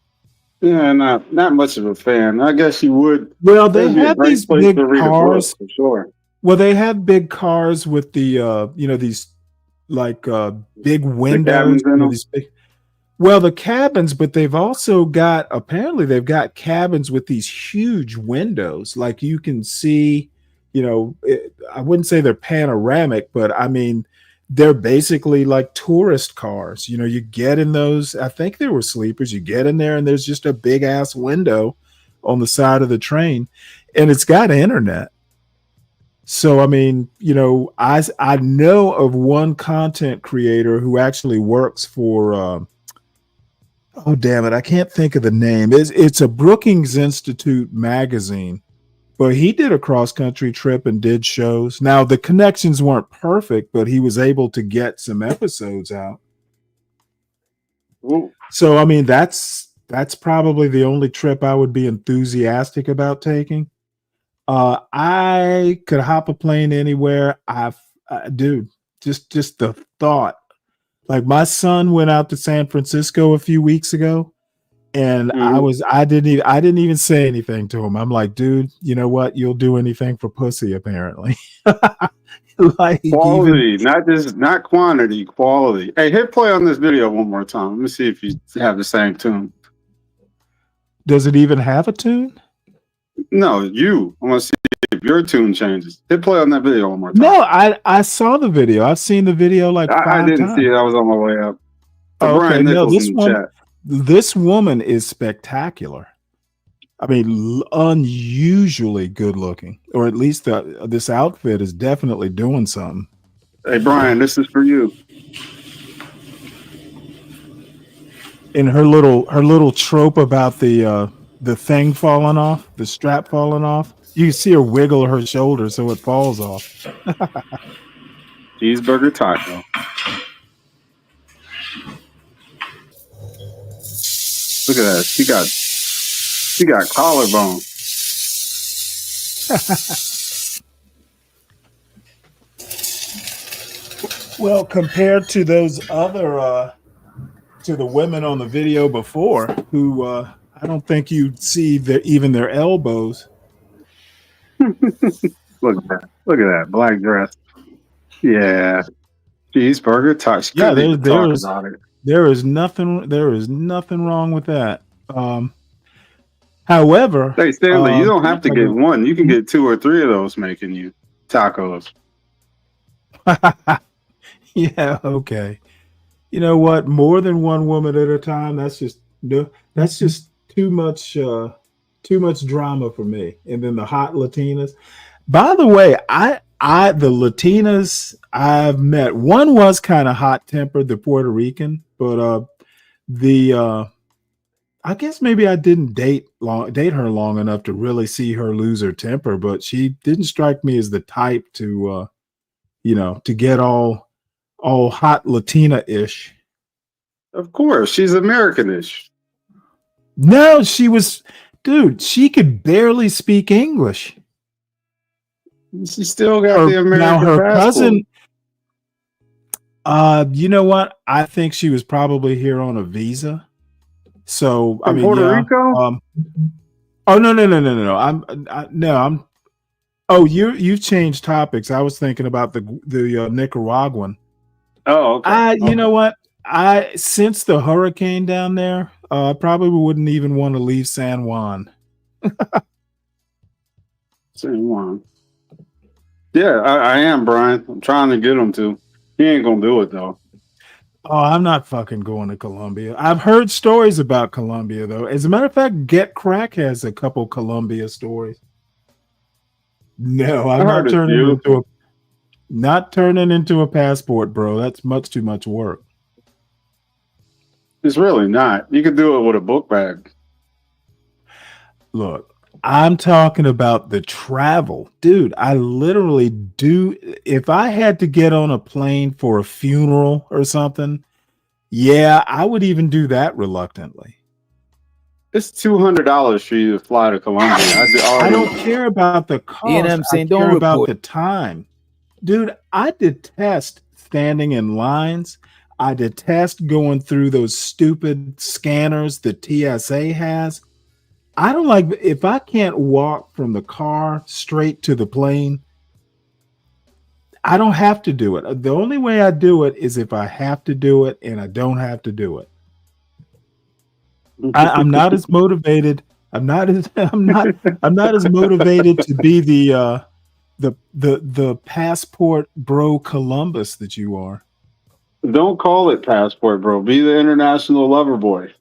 Yeah, not much of a fan. I guess you would. Well, they have these big cars. For sure. Well, they have big cars with the these like big windows. The cabins, but they've also got cabins with these huge windows. Like you can see, I wouldn't say they're panoramic, but I mean, they're basically like tourist cars. You get in those, I think they were sleepers. You get in there and there's just a big ass window on the side of the train, and it's got internet. So, I mean, I know of one content creator who actually works for, oh, damn it, I can't think of the name. It's a Brookings Institute magazine. But he did a cross-country trip and did shows. Now, the connections weren't perfect, but he was able to get some episodes out. Ooh. So, I mean, that's probably the only trip I would be enthusiastic about taking. I could hop a plane anywhere. Dude, just the thought. Like, my son went out to San Francisco a few weeks ago. And I didn't even say anything to him. I'm like, dude, you know what? You'll do anything for pussy, apparently. Like quality, not quantity, quality. Hey, hit play on this video one more time. Let me see if you have the same tune. Does it even have a tune? No, I want to see if your tune changes. Hit play on that video one more time. No, I saw the video. I've seen the video like five times. I didn't see it. I was on my way up. Oh, okay. Brian No, Nichols in the chat. This woman is spectacular. I mean, unusually good looking, or at least this outfit is definitely doing something. Hey, Brian, this is for you. And her little trope about the thing falling off, the strap falling off. You see her wiggle her shoulder so it falls off. Cheeseburger taco. Look at that. She got collarbone. Well, compared to those other to the women on the video before, who I don't think you'd see even their elbows. Look at that. Look at that black dress. Yeah. Cheeseburger taco. Yeah, there is nothing wrong with that. However, hey Stanley, you don't have to get one. You can get 2 or 3 of those making you tacos. Yeah, okay. You know what? More than one woman at a time. That's just too much drama for me. And then the hot Latinas. By the way, the Latinas I've met, one was kind of hot tempered, the Puerto Rican, but I guess maybe I didn't date her long enough to really see her lose her temper, but she didn't strike me as the type to to get all hot Latina-ish. Of course, she's American-ish. No, she could barely speak English. She still got the American now her passport. cousin. You know what? I think she was probably here on a visa. So From Puerto Rico? Oh no. Oh, you've changed topics. I was thinking about the Nicaraguan. Oh, okay. You know what? Since the hurricane down there, I probably wouldn't even want to leave San Juan. San Juan. Yeah, I am, Brian. I'm trying to get him to. He ain't gonna do it though. Oh, I'm not fucking going to Colombia. I've heard stories about Colombia though. As a matter of fact, Get Crack has a couple Colombia stories. No, I'm not turning into a passport, bro. That's much too much work. It's really not. You could do it with a book bag. Look, I'm talking about the travel. Dude, I literally do. If I had to get on a plane for a funeral or something, yeah, I would even do that reluctantly. It's $200 for you to fly to Colombia. I don't care about the cost. You know what I'm saying? I care Don't about report. the time. Dude, I detest standing in lines. I detest going through those stupid scanners that TSA has. I don't like, if I can't walk from the car straight to the plane, I don't have to do it. The only way I do it is if I have to do it and I don't have to do it. I'm not as motivated. I'm not as motivated to be the passport bro Columbus that you are. Don't call it passport, bro. Be the international lover boy.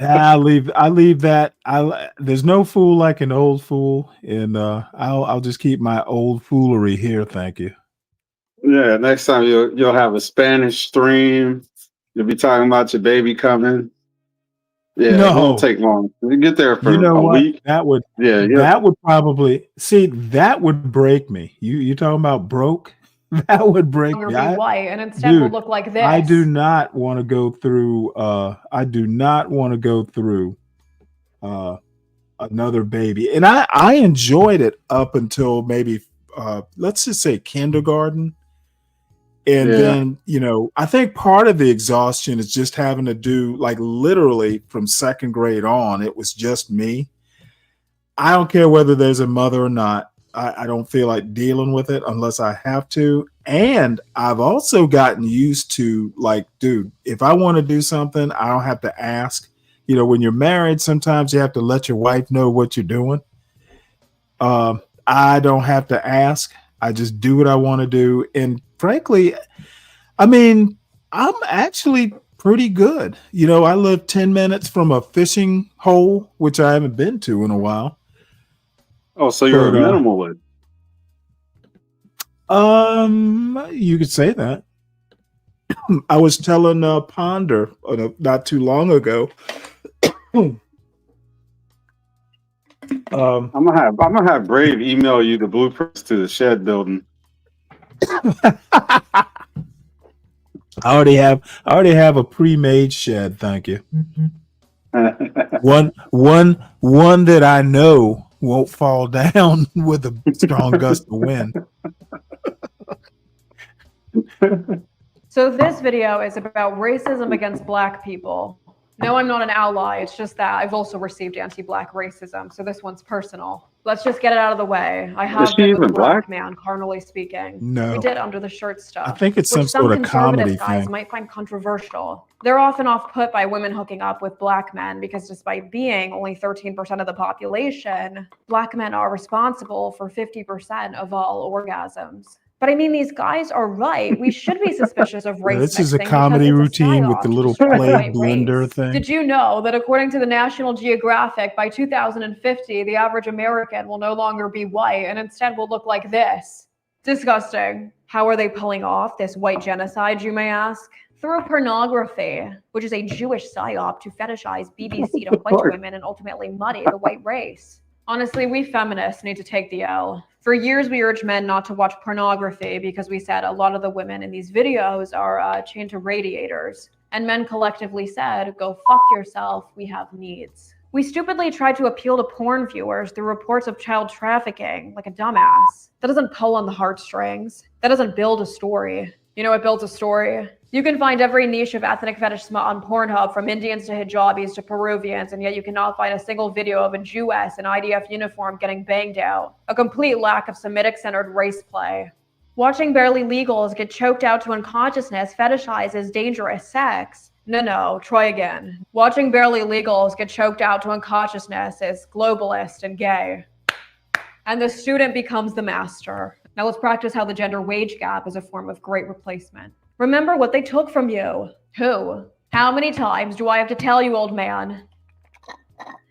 I leave that. There's no fool like an old fool, and I'll just keep my old foolery here. Thank you. Yeah, next time you'll have a Spanish stream. You'll be talking about your baby coming. Yeah, No. it won't take long. You get there for a week. That would probably that would break me. You talking about broke? That would break me. White, and instead will look like this. I do not want to go through. Another baby, and I enjoyed it up until maybe let's just say kindergarten. And then, I think part of the exhaustion is just having to do, like, literally from second grade on, it was just me. I don't care whether there's a mother or not. I don't feel like dealing with it unless I have to. And I've also gotten used to, like, dude, if I want to do something, I don't have to ask. When you're married, sometimes you have to let your wife know what you're doing. I don't have to ask. I just do what I want to do. And frankly, I mean, I'm actually pretty good. I live 10 minutes from a fishing hole, which I haven't been to in a while. Oh, so you're a minimalist. You could say that. I was telling Ponder not too long ago I'm gonna have Brave email you the blueprints to the shed building. I already have a pre-made shed. Thank you. one that I know won't fall down with a strong gust of wind. So this video is about racism against Black people. No, I'm not an ally. It's just that I've also received anti-Black racism. So this one's personal. Let's just get it out of the way. I have been with a Black man, carnally speaking. No. We did under the shirt stuff. I think it's some which sort of comedy guys thing. might find controversial. They're often off-put by women hooking up with Black men because despite being only 13% of the population, Black men are responsible for 50% of all orgasms. But I mean, these guys are right. We should be suspicious of race This is a mixing comedy because it's a routine with psyop the to little destroy play white blender race. thing. Did you know that according to the National Geographic, by 2050, the average American will no longer be white and instead will look like this? Disgusting. How are they pulling off this white genocide, you may ask? Through pornography, which is a Jewish psyop to fetishize BBC to white women and ultimately muddy the white race. Honestly, we feminists need to take the L. For years, we urged men not to watch pornography because we said a lot of the women in these videos are chained to radiators. And men collectively said, go fuck yourself, we have needs. We stupidly tried to appeal to porn viewers through reports of child trafficking, like a dumbass. That doesn't pull on the heartstrings. That doesn't build a story. You know what builds a story? You can find every niche of ethnic fetish smut on Pornhub, from Indians to hijabis to Peruvians, and yet you cannot find a single video of a Jewess in IDF uniform getting banged out. A complete lack of Semitic-centered race play. Watching barely legals get choked out to unconsciousness fetishizes dangerous sex. No, try again. Watching barely legals get choked out to unconsciousness is globalist and gay. And the student becomes the master. Now let's practice how the gender wage gap is a form of great replacement. Remember what they took from you. Who? How many times do I have to tell you, old man?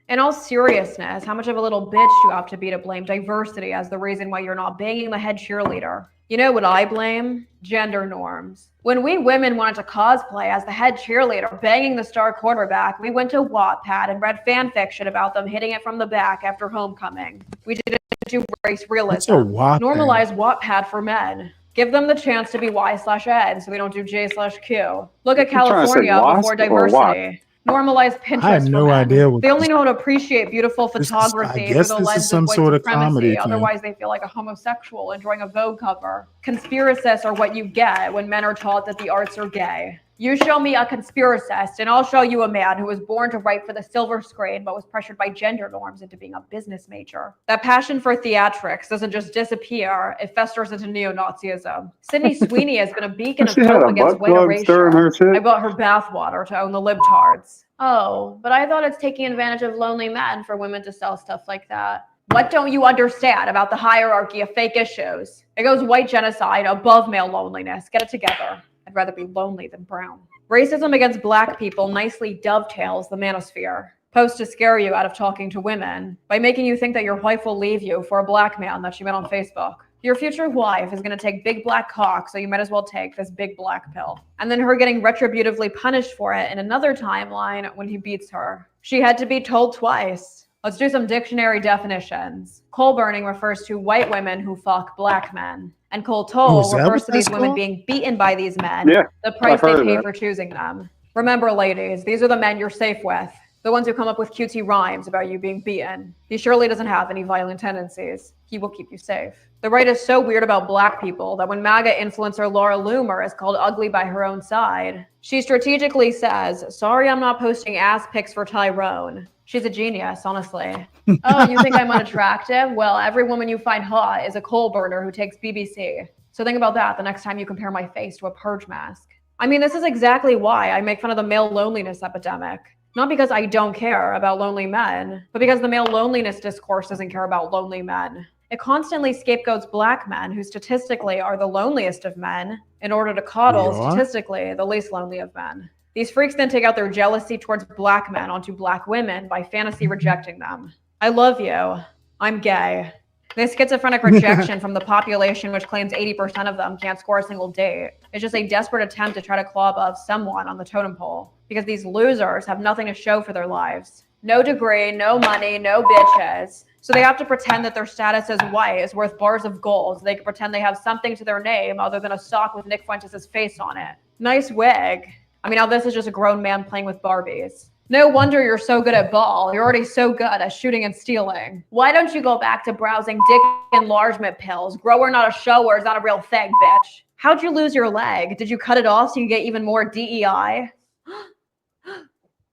In all seriousness, how much of a little bitch do you have to be to blame diversity as the reason why you're not banging the head cheerleader? You know what I blame? Gender norms. When we women wanted to cosplay as the head cheerleader banging the star quarterback, we went to Wattpad and read fan fiction about them hitting it from the back after homecoming. We didn't do race realism. Normalize Wattpad for men. Give them the chance to be Y/N so they don't do J/Q. Look at California before diversity. Normalize Pinterest. I have no idea what they only know how to appreciate beautiful photography through the lens of white supremacy. Otherwise, they feel like a homosexual enjoying a Vogue cover. Conspiracists are what you get when men are taught that the arts are gay. You show me a conspiracist, and I'll show you a man who was born to write for the silver screen but was pressured by gender norms into being a business major. That passion for theatrics doesn't just disappear, it festers into neo-Nazism. Sydney Sweeney has been a beacon of hope against white erasure. I bought her bathwater to own the libtards. Oh, but I thought it's taking advantage of lonely men for women to sell stuff like that. What don't you understand about the hierarchy of fake issues? It goes white genocide above male loneliness. Get it together. I'd rather be lonely than brown. Racism against Black people nicely dovetails the manosphere. Posts to scare you out of talking to women by making you think that your wife will leave you for a Black man that she met on Facebook. Your future wife is going to take big black cock, so you might as well take this big black pill. And then her getting retributively punished for it in another timeline when he beats her. She had to be told twice. Let's do some dictionary definitions. Coal burning refers to white women who fuck Black men. And coal toll refers to these women being beaten by these men, the price they pay for choosing them. Remember, ladies, these are the men you're safe with. The ones who come up with cutesy rhymes about you being beaten. He surely doesn't have any violent tendencies. He will keep you safe. The right is so weird about Black people that when MAGA influencer Laura Loomer is called ugly by her own side, she strategically says, sorry I'm not posting ass pics for Tyrone. She's a genius, honestly. Oh, you think I'm unattractive? Well, every woman you find hot is a coal burner who takes BBC. So think about that the next time you compare my face to a purge mask. I mean, this is exactly why I make fun of the male loneliness epidemic. Not because I don't care about lonely men, but because the male loneliness discourse doesn't care about lonely men. It constantly scapegoats Black men, who statistically are the loneliest of men, in order to coddle statistically the least lonely of men. These freaks then take out their jealousy towards Black men onto Black women by fantasy rejecting them. I love you. I'm gay. This schizophrenic rejection from the population, which claims 80% of them can't score a single date, is just a desperate attempt to try to claw above someone on the totem pole, because these losers have nothing to show for their lives. No degree, no money, no bitches. So they have to pretend that their status as white is worth bars of gold. So they can pretend they have something to their name other than a sock with Nick Fuentes' face on it. Nice wig. I mean, now this is just a grown man playing with Barbies. No wonder you're so good at ball. You're already so good at shooting and stealing. Why don't you go back to browsing dick enlargement pills? Grower, not a shower is not a real thing, bitch. How'd you lose your leg? Did you cut it off so you get even more DEI?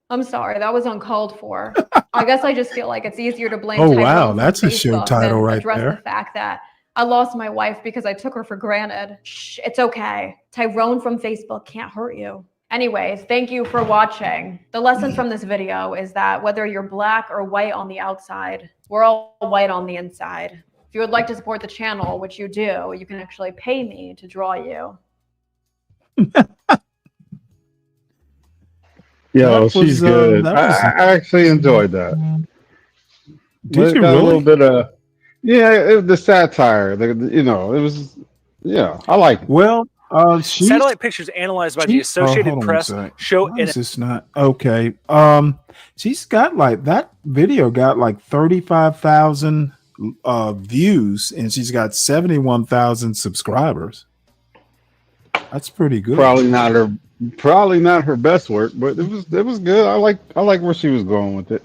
I'm sorry, that was uncalled for. I guess I just feel like it's easier to blame Oh Tyrone wow, from that's a show Facebook title than right address there. the fact that I lost my wife because I took her for granted. Shh, it's okay. Tyrone from Facebook can't hurt you. Anyways, thank you for watching. The lesson from this video is that whether you're black or white on the outside, we're all white on the inside. If you would like to support the channel, which you do, you can actually pay me to draw you. Yo, she's good. I actually enjoyed that. Did you got really? a little bit of, yeah, the satire. It was, yeah, I like it. Well, Satellite pictures analyzed by the Associated hold on Press one sec. show Why is this not okay? She's got like that video got like 35,000 views, and she's got 71,000 subscribers. That's pretty good. Probably not her best work, but it was good. I like where she was going with it.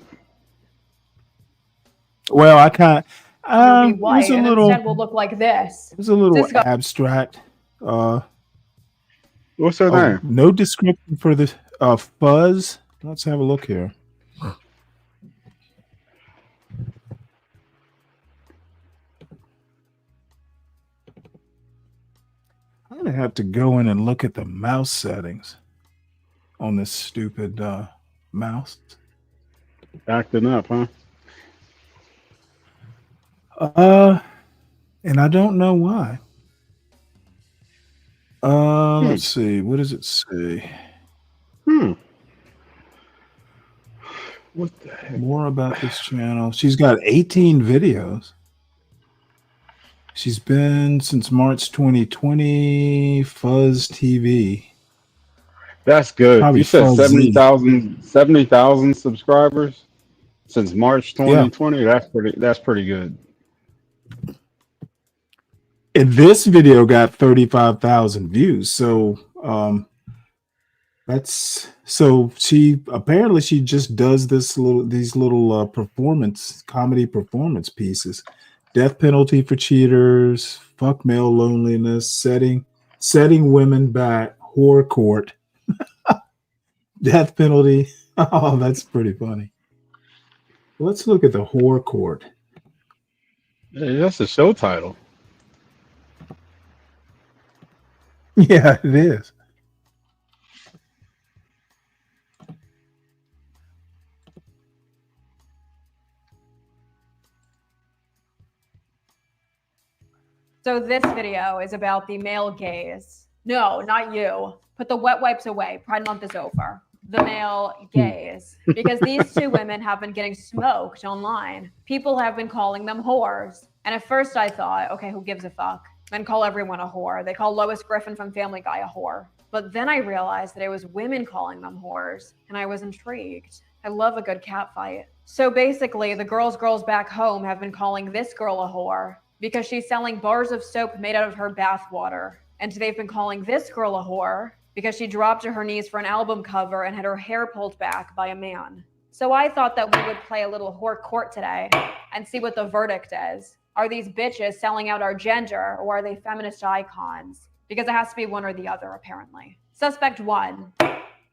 Well, I kind You'll be it white, was a and little, instead we'll look like this. it was a little This guy- abstract. What's her name? No description for the fuzz. Let's have a look here. I'm gonna have to go in and look at the mouse settings on this stupid mouse. Acting up, huh? And I don't know why. Let's see. What does it say? What the heck? More about this channel. She's got 18 videos. She's been since March 2020. Fuzz TV. That's good. Probably You said Fuzzy. 70,000 subscribers since March 2020. That's pretty good. And this video got 35,000 views. So she just does these little comedy performance pieces. Death penalty for cheaters, fuck male loneliness, setting women back, whore court, death penalty. Oh, that's pretty funny. Let's look at the whore court. Yeah, that's a show title. Yeah, it is. So this video is about the male gaze. No, not you. Put the wet wipes away. Pride Month is over. The male gaze. Because these two women have been getting smoked online. People have been calling them whores. And at first I thought, okay, who gives a fuck? Men call everyone a whore. They call Lois Griffin from Family Guy a whore. But then I realized that it was women calling them whores, and I was intrigued. I love a good catfight. So basically, the girls back home have been calling this girl a whore because she's selling bars of soap made out of her bath water. And they've been calling this girl a whore because she dropped to her knees for an album cover and had her hair pulled back by a man. So I thought that we would play a little whore court today and see what the verdict is. Are these bitches selling out our gender, or are they feminist icons? Because it has to be one or the other, apparently. Suspect 1.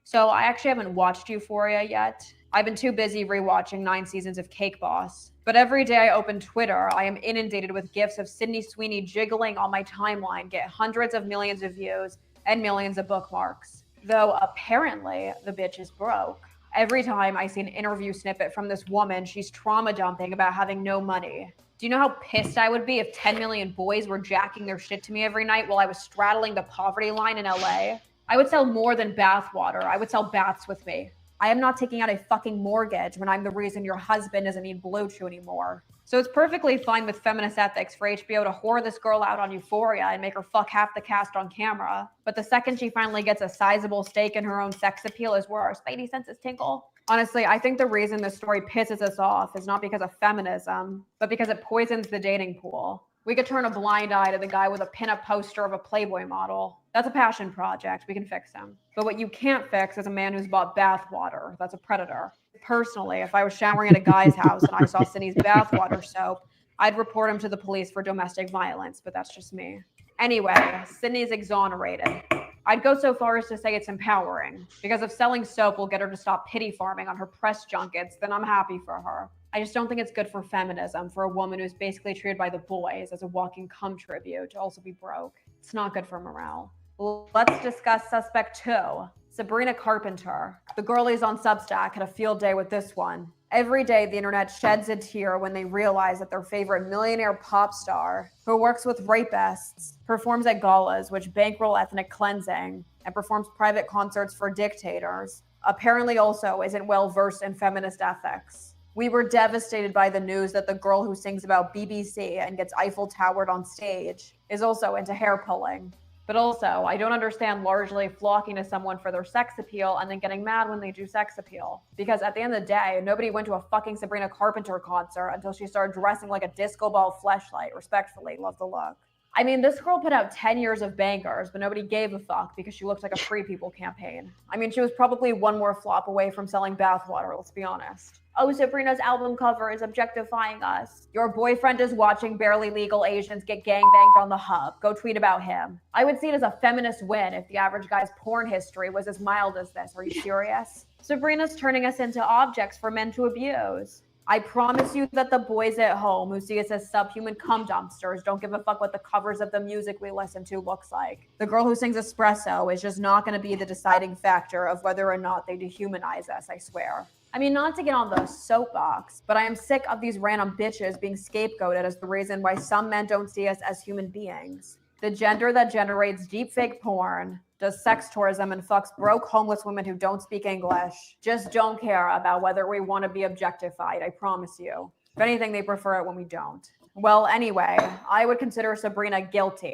So I actually haven't watched Euphoria yet. I've been too busy rewatching 9 seasons of Cake Boss. But every day I open Twitter, I am inundated with gifs of Sydney Sweeney jiggling on my timeline, get hundreds of millions of views and millions of bookmarks. Though apparently the bitch is broke. Every time I see an interview snippet from this woman, she's trauma dumping about having no money. Do you know how pissed I would be if 10 million boys were jacking their shit to me every night while I was straddling the poverty line in LA? I would sell more than bath water. I would sell baths with me. I am not taking out a fucking mortgage when I'm the reason your husband doesn't need Blue Chew anymore. So it's perfectly fine with feminist ethics for HBO to whore this girl out on Euphoria and make her fuck half the cast on camera. But the second she finally gets a sizable stake in her own sex appeal is where our spidey senses tinkle. Honestly, I think the reason this story pisses us off is not because of feminism, but because it poisons the dating pool. We could turn a blind eye to the guy with a pinup poster of a Playboy model. That's a passion project. We can fix him. But what you can't fix is a man who's bought bathwater. That's a predator. Personally, if I was showering at a guy's house and I saw Sydney's bathwater soap, I'd report him to the police for domestic violence, but that's just me. Anyway, Sydney's exonerated. I'd go so far as to say it's empowering, because if selling soap will get her to stop pity farming on her press junkets, then I'm happy for her. I just don't think it's good for feminism for a woman who's basically treated by the boys as a walking cum tribute to also be broke. It's not good for morale. Let's discuss suspect 2, Sabrina Carpenter. The girlies on Substack had a field day with this one. Every day, the internet sheds a tear when they realize that their favorite millionaire pop star, who works with rapists, performs at galas which bankroll ethnic cleansing, and performs private concerts for dictators, apparently also isn't well versed in feminist ethics. We were devastated by the news that the girl who sings about BBC and gets Eiffel Towered on stage is also into hair pulling. But also, I don't understand largely flocking to someone for their sex appeal and then getting mad when they do sex appeal. Because at the end of the day, nobody went to a fucking Sabrina Carpenter concert until she started dressing like a disco ball fleshlight. Respectfully, love the look. I mean, this girl put out 10 years of bangers, but nobody gave a fuck because she looked like a Free People campaign. I mean, she was probably one more flop away from selling bathwater, let's be honest. Oh, Sabrina's album cover is objectifying us. Your boyfriend is watching barely legal Asians get gangbanged on the hub. Go tweet about him. I would see it as a feminist win if the average guy's porn history was as mild as this. Are you serious? Sabrina's turning us into objects for men to abuse. I promise you that the boys at home who see us as subhuman cum dumpsters don't give a fuck what the covers of the music we listen to looks like. The girl who sings Espresso is just not going to be the deciding factor of whether or not they dehumanize us, I swear. I mean, not to get on the soapbox, but I am sick of these random bitches being scapegoated as the reason why some men don't see us as human beings. The gender that generates deepfake porn, does sex tourism, and fucks broke homeless women who don't speak English just don't care about whether we want to be objectified, I promise you. If anything, they prefer it when we don't. Well, anyway, I would consider Sabrina guilty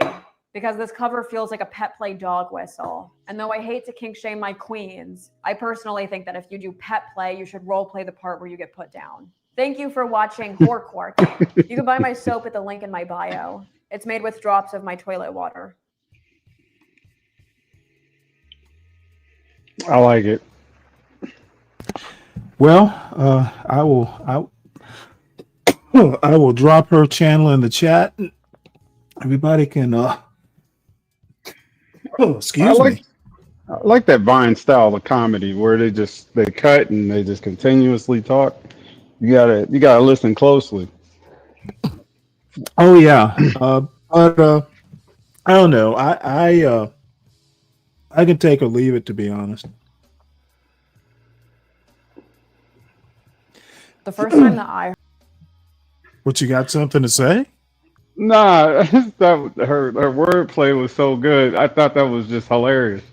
because this cover feels like a pet play dog whistle. And though I hate to kink shame my queens, I personally think that if you do pet play, you should role play the part where you get put down. Thank you for watching Whore Court. You can buy my soap at the link in my bio. It's made with drops of my toilet water. I like it. Well, I will drop her channel in the chat. Everybody can excuse me. I like that Vine style of comedy where they cut and they just continuously talk. You gotta listen closely. Oh yeah. But I don't know. I can take or leave it, to be honest. The first time that I What, you got something to say? Nah, that her wordplay was so good. I thought that was just hilarious.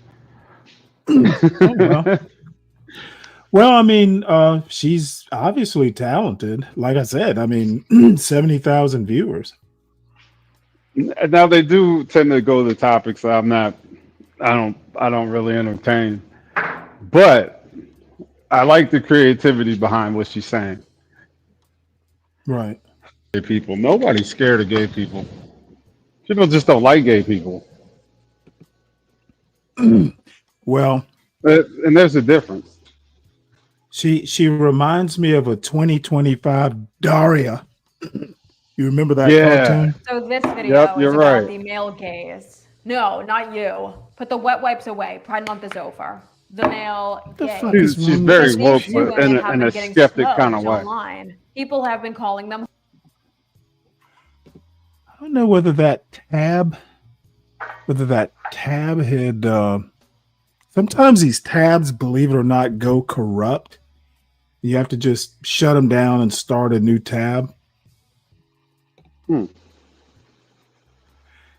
Well, I mean, she's obviously talented. Like I said, I mean, 70,000 viewers. Now they do tend to go to topics I don't really entertain. But I like the creativity behind what she's saying. Right. Gay people. Nobody's scared of gay people. People just don't like gay people. Well, and there's a difference. She reminds me of a 2025 Daria. You remember that cartoon? So this video you're is about right. the male gaze. No, not you. Put the wet wipes away. Pride Month is over. The male gaze. She's very woke, These but women in have a been getting skeptic kind of smoked way. online. People have been calling them. I don't know whether that tab had sometimes these tabs, believe it or not, go corrupt. You have to just shut them down and start a new tab.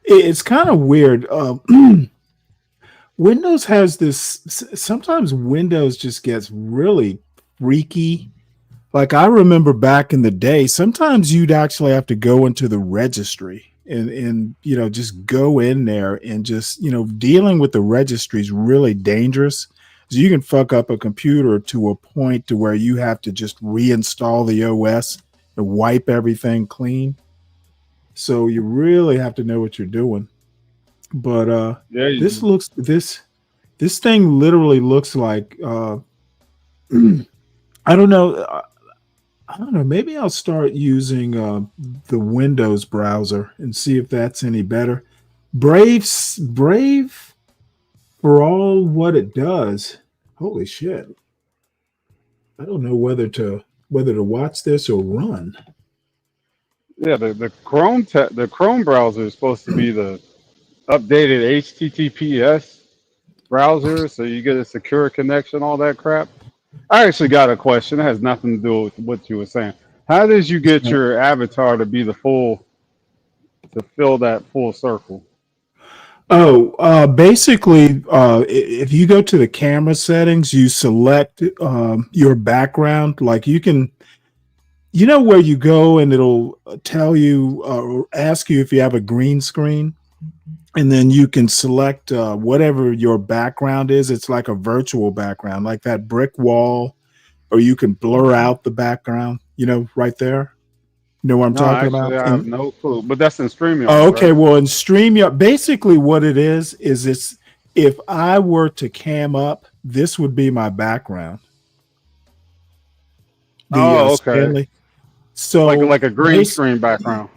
It's kind of weird. Windows has this, sometimes Windows just gets really freaky. Like I remember back in the day, sometimes you'd actually have to go into the registry and just go in there and just, dealing with the registry is really dangerous So you can fuck up a computer to a point to where you have to just reinstall the OS and wipe everything clean. So you really have to know what you're doing. But this thing literally looks like I don't know. I don't know. Maybe I'll start using the Windows browser and see if that's any better. Brave, for all what it does. Holy shit! I don't know whether to watch this or run. Yeah, the Chrome browser is supposed to be the updated HTTPS browser, so you get a secure connection, all that crap. I actually got a question. It has nothing to do with what you were saying. How did you get your avatar to be to fill that full circle? Oh, basically, if you go to the camera settings, you select your background. Like you can, where you go and it'll tell you or ask you if you have a green screen. And then you can select whatever your background is. It's like a virtual background, like that brick wall, or you can blur out the background, right there. You know what I'm talking about? I have no clue, but that's in StreamYard. Oh, okay. Right? Well, in StreamYard, basically what it is it's if I were to cam up, this would be my background. Okay. Stanley. So like a green screen background.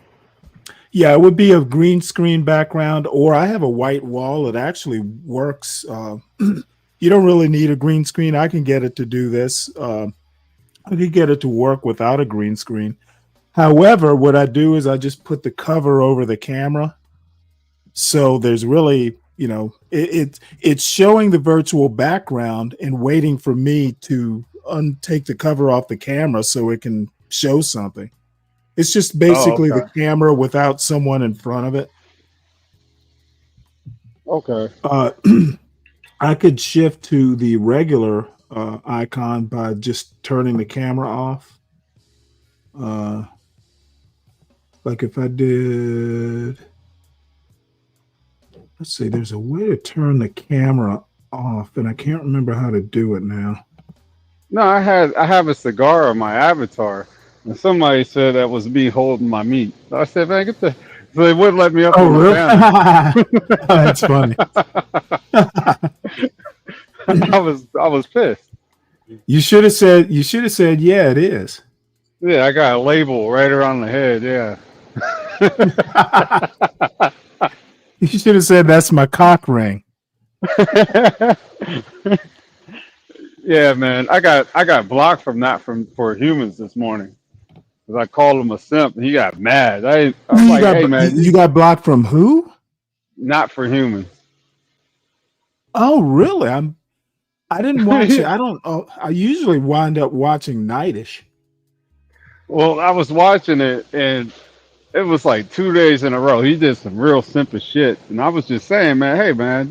Yeah, it would be a green screen background, or I have a white wall. It actually works. You don't really need a green screen. I can get it to do this. I can get it to work without a green screen. However, what I do is I just put the cover over the camera. So there's really, it's showing the virtual background and waiting for me to take the cover off the camera so it can show something. It's just basically the camera without someone in front of it. Okay. I could shift to the regular icon by just turning the camera off. Like if I did, let's see, there's a way to turn the camera off, and I can't remember how to do it now. No, I have a cigar on my avatar, and somebody said that was me holding my meat. So I said, man, get the. So they wouldn't let me up. Oh, on really? The That's funny. I was pissed. You should have said, yeah, it is. Yeah, I got a label right around the head. Yeah. You should have said that's my cock ring. Yeah, man. I got blocked for humans this morning because I called him a simp and he got mad. I was like, hey man, you got blocked from who? Not for humans. Oh, really? I didn't watch it. I usually wind up watching Nightish. Well, I was watching it and it was like 2 days in a row. He did some real simple shit. And I was just saying, man, hey man,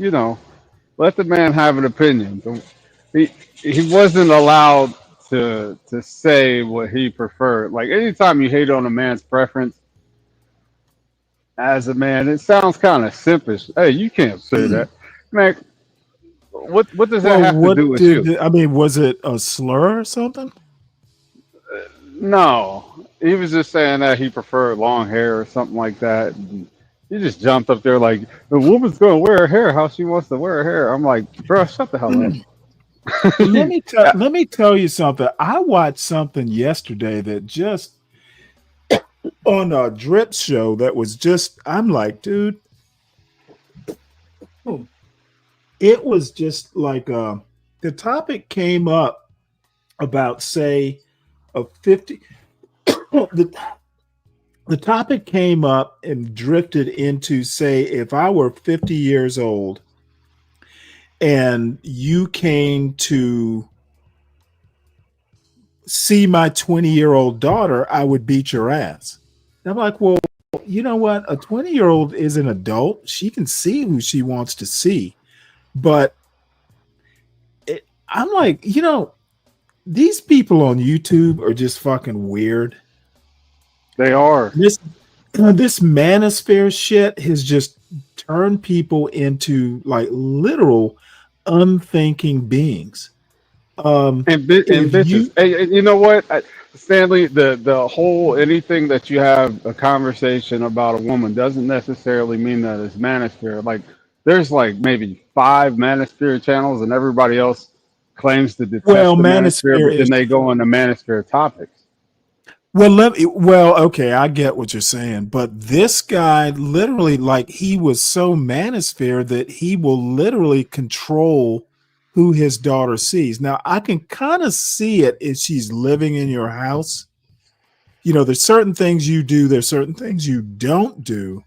let the man have an opinion. He wasn't allowed to say what he preferred. Like anytime you hate on a man's preference as a man, it sounds kind of simpish. Hey, you can't say that. Man, what does that have to do with you? I mean, was it a slur or something? No, he was just saying that he preferred long hair or something like that. And he just jumped up there like, the woman's going to wear her hair how she wants to wear her hair. I'm like, bro, shut the hell up. Let me tell you something. I watched something yesterday that just on a drip show that was just, I'm like, dude, it was just like the topic came up about, say, a 50 the topic came up and drifted into, say, if I were 50 years old and you came to see my 20-year-old daughter, I would beat your ass. And I'm like, well, you know what? A 20-year-old is an adult. She can see who she wants to see. But I'm like, these people on YouTube are just fucking weird. They are. This manosphere shit has just turned people into like literal unthinking beings. And If bitches. you Hey, you know what, Stanley? The whole anything that you have a conversation about a woman doesn't necessarily mean that it's manosphere. Like there's like maybe 5 manosphere channels, and everybody else claims to well, detest the manosphere, manosphere but then is they go into manosphere topics. well, okay, I get what you're saying, but this guy literally, like, he was so manosphere that he will literally control who his daughter sees. Now, I can kind of see it if she's living in your house. You know, there's certain things you do, there's certain things you don't do.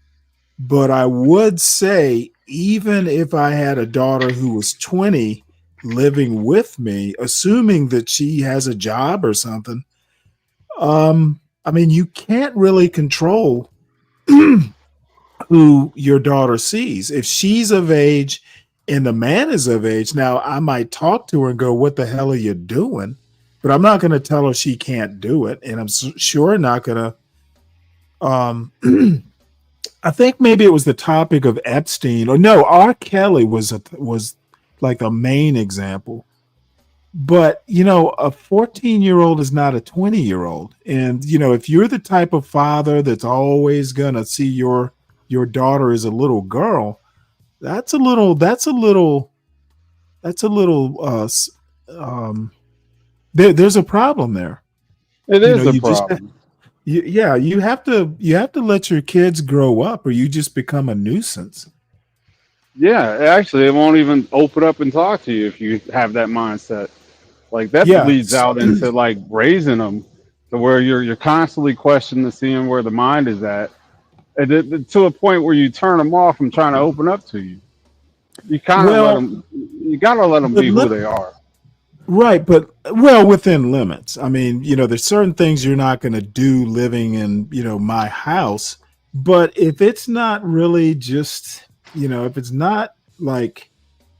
But I would say, even if I had a daughter who was 20 living with me, assuming that she has a job or something, I mean, you can't really control who your daughter sees. If she's of age and the man is of age, now I might talk to her and go, "What the hell are you doing?" But I'm not going to tell her she can't do it, and I'm sure not going to. I think maybe it was the topic of Epstein, or no, R. Kelly was like a main example. But you know, a 14-year-old is not a 20-year-old, and you know, if you're the type of father that's always gonna see your daughter as a little girl, that's a little there's a problem there. It You know, is a you just problem. yeah, you have to let your kids grow up, or you just become a nuisance. Yeah, actually, it won't even open up and talk to you if you have that mindset. Like that Yeah. leads out into like raising them to where you're constantly questioning, seeing where the mind is at, and to a point where you turn them off from trying to open up to you. You kind of let Well, them. You gotta let them but be who they are. right, but well, within limits. I mean, you know, there's certain things you're not going to do living in, you know, my house. But if it's not really just, you know, if it's not like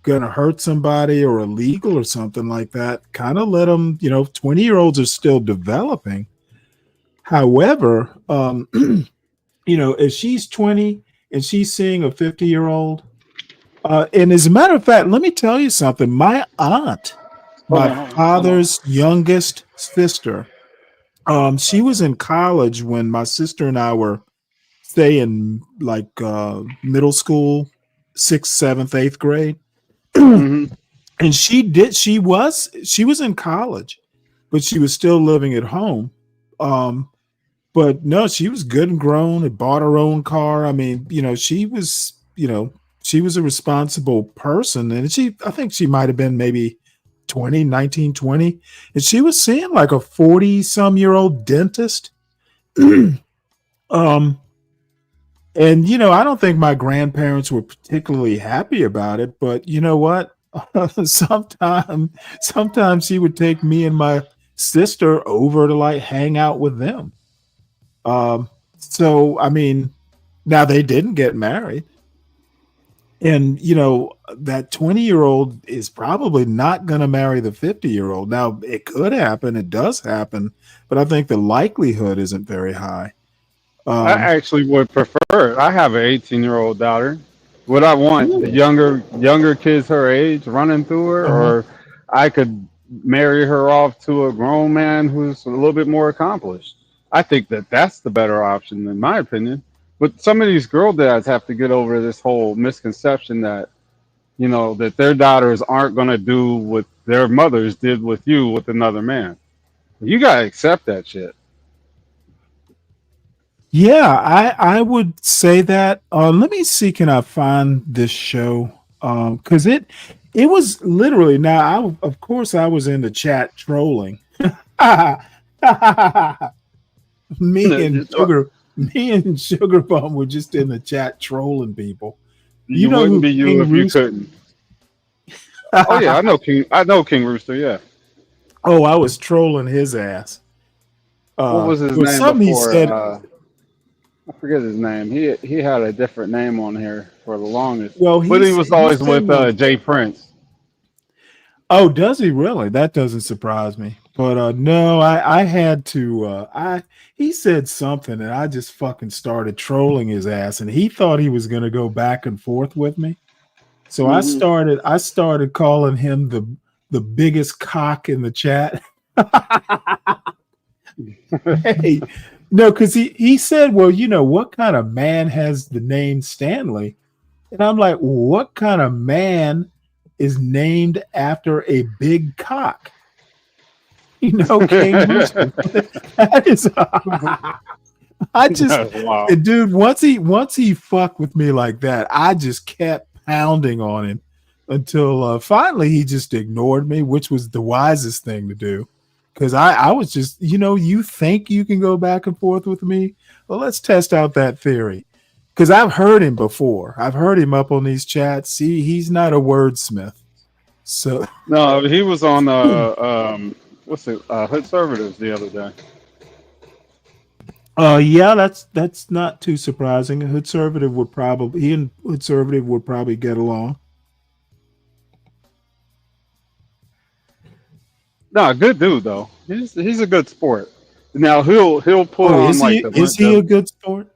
going to hurt somebody or illegal or something like that, kind of let them, you know, 20-year-olds are still developing. However, you know, if she's 20 and she's seeing a 50-year-old, and as a matter of fact, let me tell you something. My aunt, Hold my on, hold on. father's youngest sister, she was in college when my sister and I were, say, in like middle school, 6th, 7th, 8th grade. Mm-hmm. And she was in college, but she was still living at home. But no, she was good and grown, had bought her own car. I mean, you know, she was a responsible person. And I think she might have been maybe 19, 20. And she was seeing like a 40-some-year-old dentist. um, and you know, I don't think my grandparents were particularly happy about it, but you know what? Sometimes she would take me and my sister over to like hang out with them. So I mean, now they didn't get married. And you know, that 20-year-old is probably not going to marry the 50-year-old. Now, it could happen, it does happen, but I think the likelihood isn't very high. I actually would prefer it. I have an 18-year-old daughter. Would I want the younger kids her age running through her, Uh-huh. or I could marry her off to a grown man who's a little bit more accomplished? I think that that's the better option, in my opinion. But some of these girl dads have to get over this whole misconception that that their daughters aren't going to do what their mothers did with you with another man. You gotta accept that shit. Yeah, I would say that. Let me see, can I find this show? Because it was literally, now of course I was in the chat trolling. me and Sugar Bum were just in the chat trolling people. You You know wouldn't who be you King if you Rooster? couldn't. Oh yeah, I know King. I know King Rooster. Yeah. Oh, I was trolling his ass. What was It his was name something he before? said. I forget his name. He had a different name on here for the longest, Well, but he was he always said with one. Jay Prince. Oh, does he really? That doesn't surprise me. But no, I had to he said something and I just fucking started trolling his ass, and he thought he was gonna go back and forth with me. So I started calling him the biggest cock in the chat. Hey, no, because he said, well, what kind of man has the name Stanley? And I'm like, what kind of man is named after a big cock? King Rooster. That is, I just, wow. dude, once he fucked with me like that, I just kept pounding on him until finally he just ignored me, which was the wisest thing to do. Because I was just, you think you can go back and forth with me? Well, let's test out that theory. Because I've heard him before. I've heard him up on these chats. See, he's not a wordsmith. So no, he was on Hood Conservatives the other day. Yeah, that's not too surprising. He and Conservative would probably get along. No, good dude though. He's a good sport. Now he'll put on is he a good sport?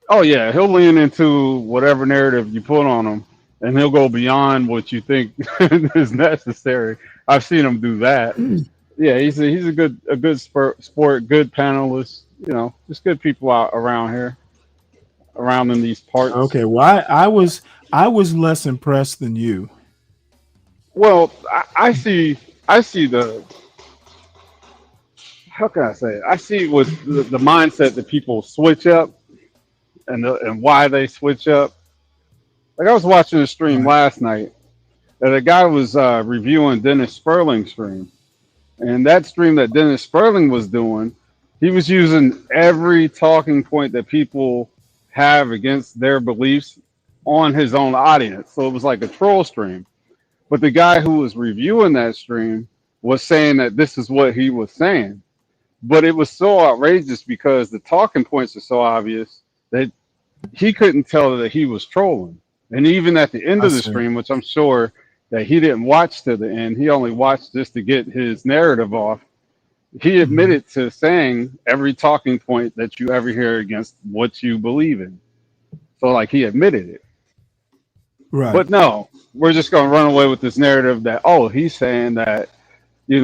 Oh yeah, he'll lean into whatever narrative you put on him, and he'll go beyond what you think is necessary. I've seen him do that. Yeah, he's a good sport, good panelist. Just good people out around in these parts. Okay, well, I was less impressed than you. Well, I see the, how can I say it? I see with the mindset that people switch up and why they switch up. Like I was watching a stream last night that a guy was reviewing Dennis Sperling's stream. And that stream that Dennis Sperling was doing, he was using every talking point that people have against their beliefs on his own audience. So it was like a troll stream. But the guy who was reviewing that stream was saying that this is what he was saying. But it was so outrageous because the talking points are so obvious that he couldn't tell that he was trolling. And even at the end of the stream, which I'm sure that he didn't watch to the end, he only watched just to get his narrative off. He admitted to saying every talking point that you ever hear against what you believe in. So like he admitted it. Right. But no, we're just going to run away with this narrative that, oh, he's saying that, you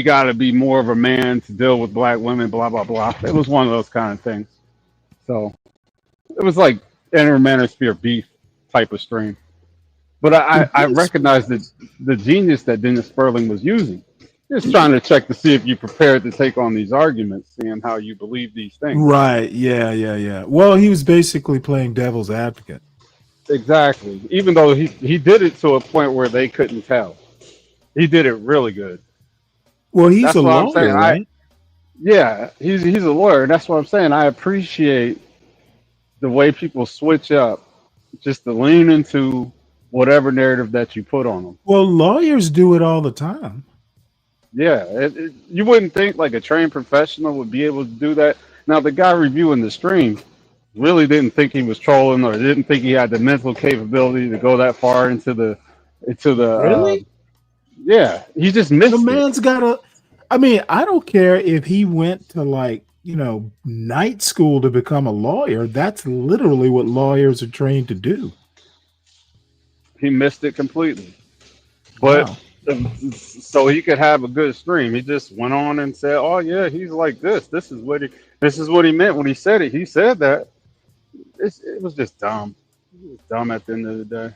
got to be more of a man to deal with black women, blah, blah, blah. It was one of those kind of things. So it was like intermanosphere beef type of stream. But I recognized the genius that Dennis Sperling was using. Just trying to check to see if you're prepared to take on these arguments, seeing how you believe these things. Right. Yeah. Well, he was basically playing devil's advocate. Exactly. Even though he did it to a point where they couldn't tell. He did it really good. Well, he's a lawyer, right? Yeah, he's a lawyer. And that's what I'm saying. I appreciate the way people switch up just to lean into whatever narrative that you put on them. Well, lawyers do it all the time. Yeah, you wouldn't think like a trained professional would be able to do that. Now, the guy reviewing the stream really didn't think he was trolling or didn't think he had the mental capability to go that far into the. Really? Yeah, he just missed the man's got I don't care if he went to night school to become a lawyer. That's literally what lawyers are trained to do. He missed it completely. But so he could have a good stream. He just went on and said, "Oh yeah, he's like this. This is what he meant when he said it. He said that." It was just dumb. It was dumb at the end of the day.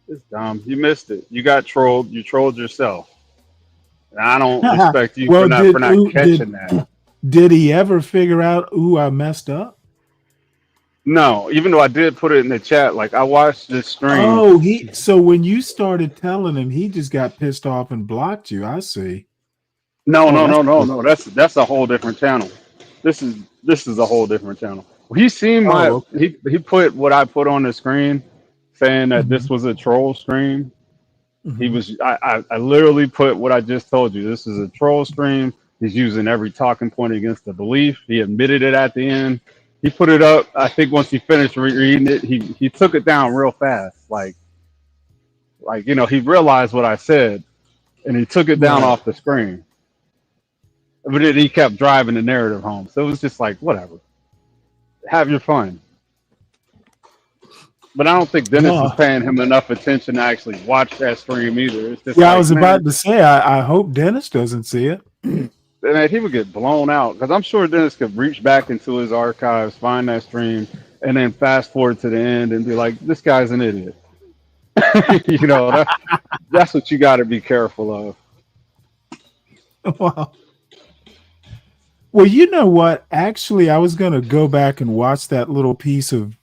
It's dumb. You missed it. You got trolled. You trolled yourself. And I don't respect you for not catching that. Did he ever figure out, I messed up? No, even though I did put it in the chat, like I watched this stream. Oh, so when you started telling him, he just got pissed off and blocked you. I see. No. That's a whole different channel. This is a whole different channel. He seen he put what I put on the screen, saying that this was a troll stream. He was I literally put what I just told you. This is a troll stream. He's using every talking point against the belief. He admitted it at the end. He put it up. I think once he finished reading it, he took it down real fast. Like he realized what I said, and he took it down off the screen. But he kept driving the narrative home. So it was just like, whatever. Have your fun. But I don't think Dennis No. is paying him enough attention to actually watch that stream either. It's just Yeah, I like, was man, about to say, I hope Dennis doesn't see it. man, he would get blown out because I'm sure Dennis could reach back into his archives, find that stream, and then fast forward to the end and be like, "This guy's an idiot." You know, that's what you got to be careful of. Wow. Well, you know what? Actually, I was gonna go back and watch that little piece of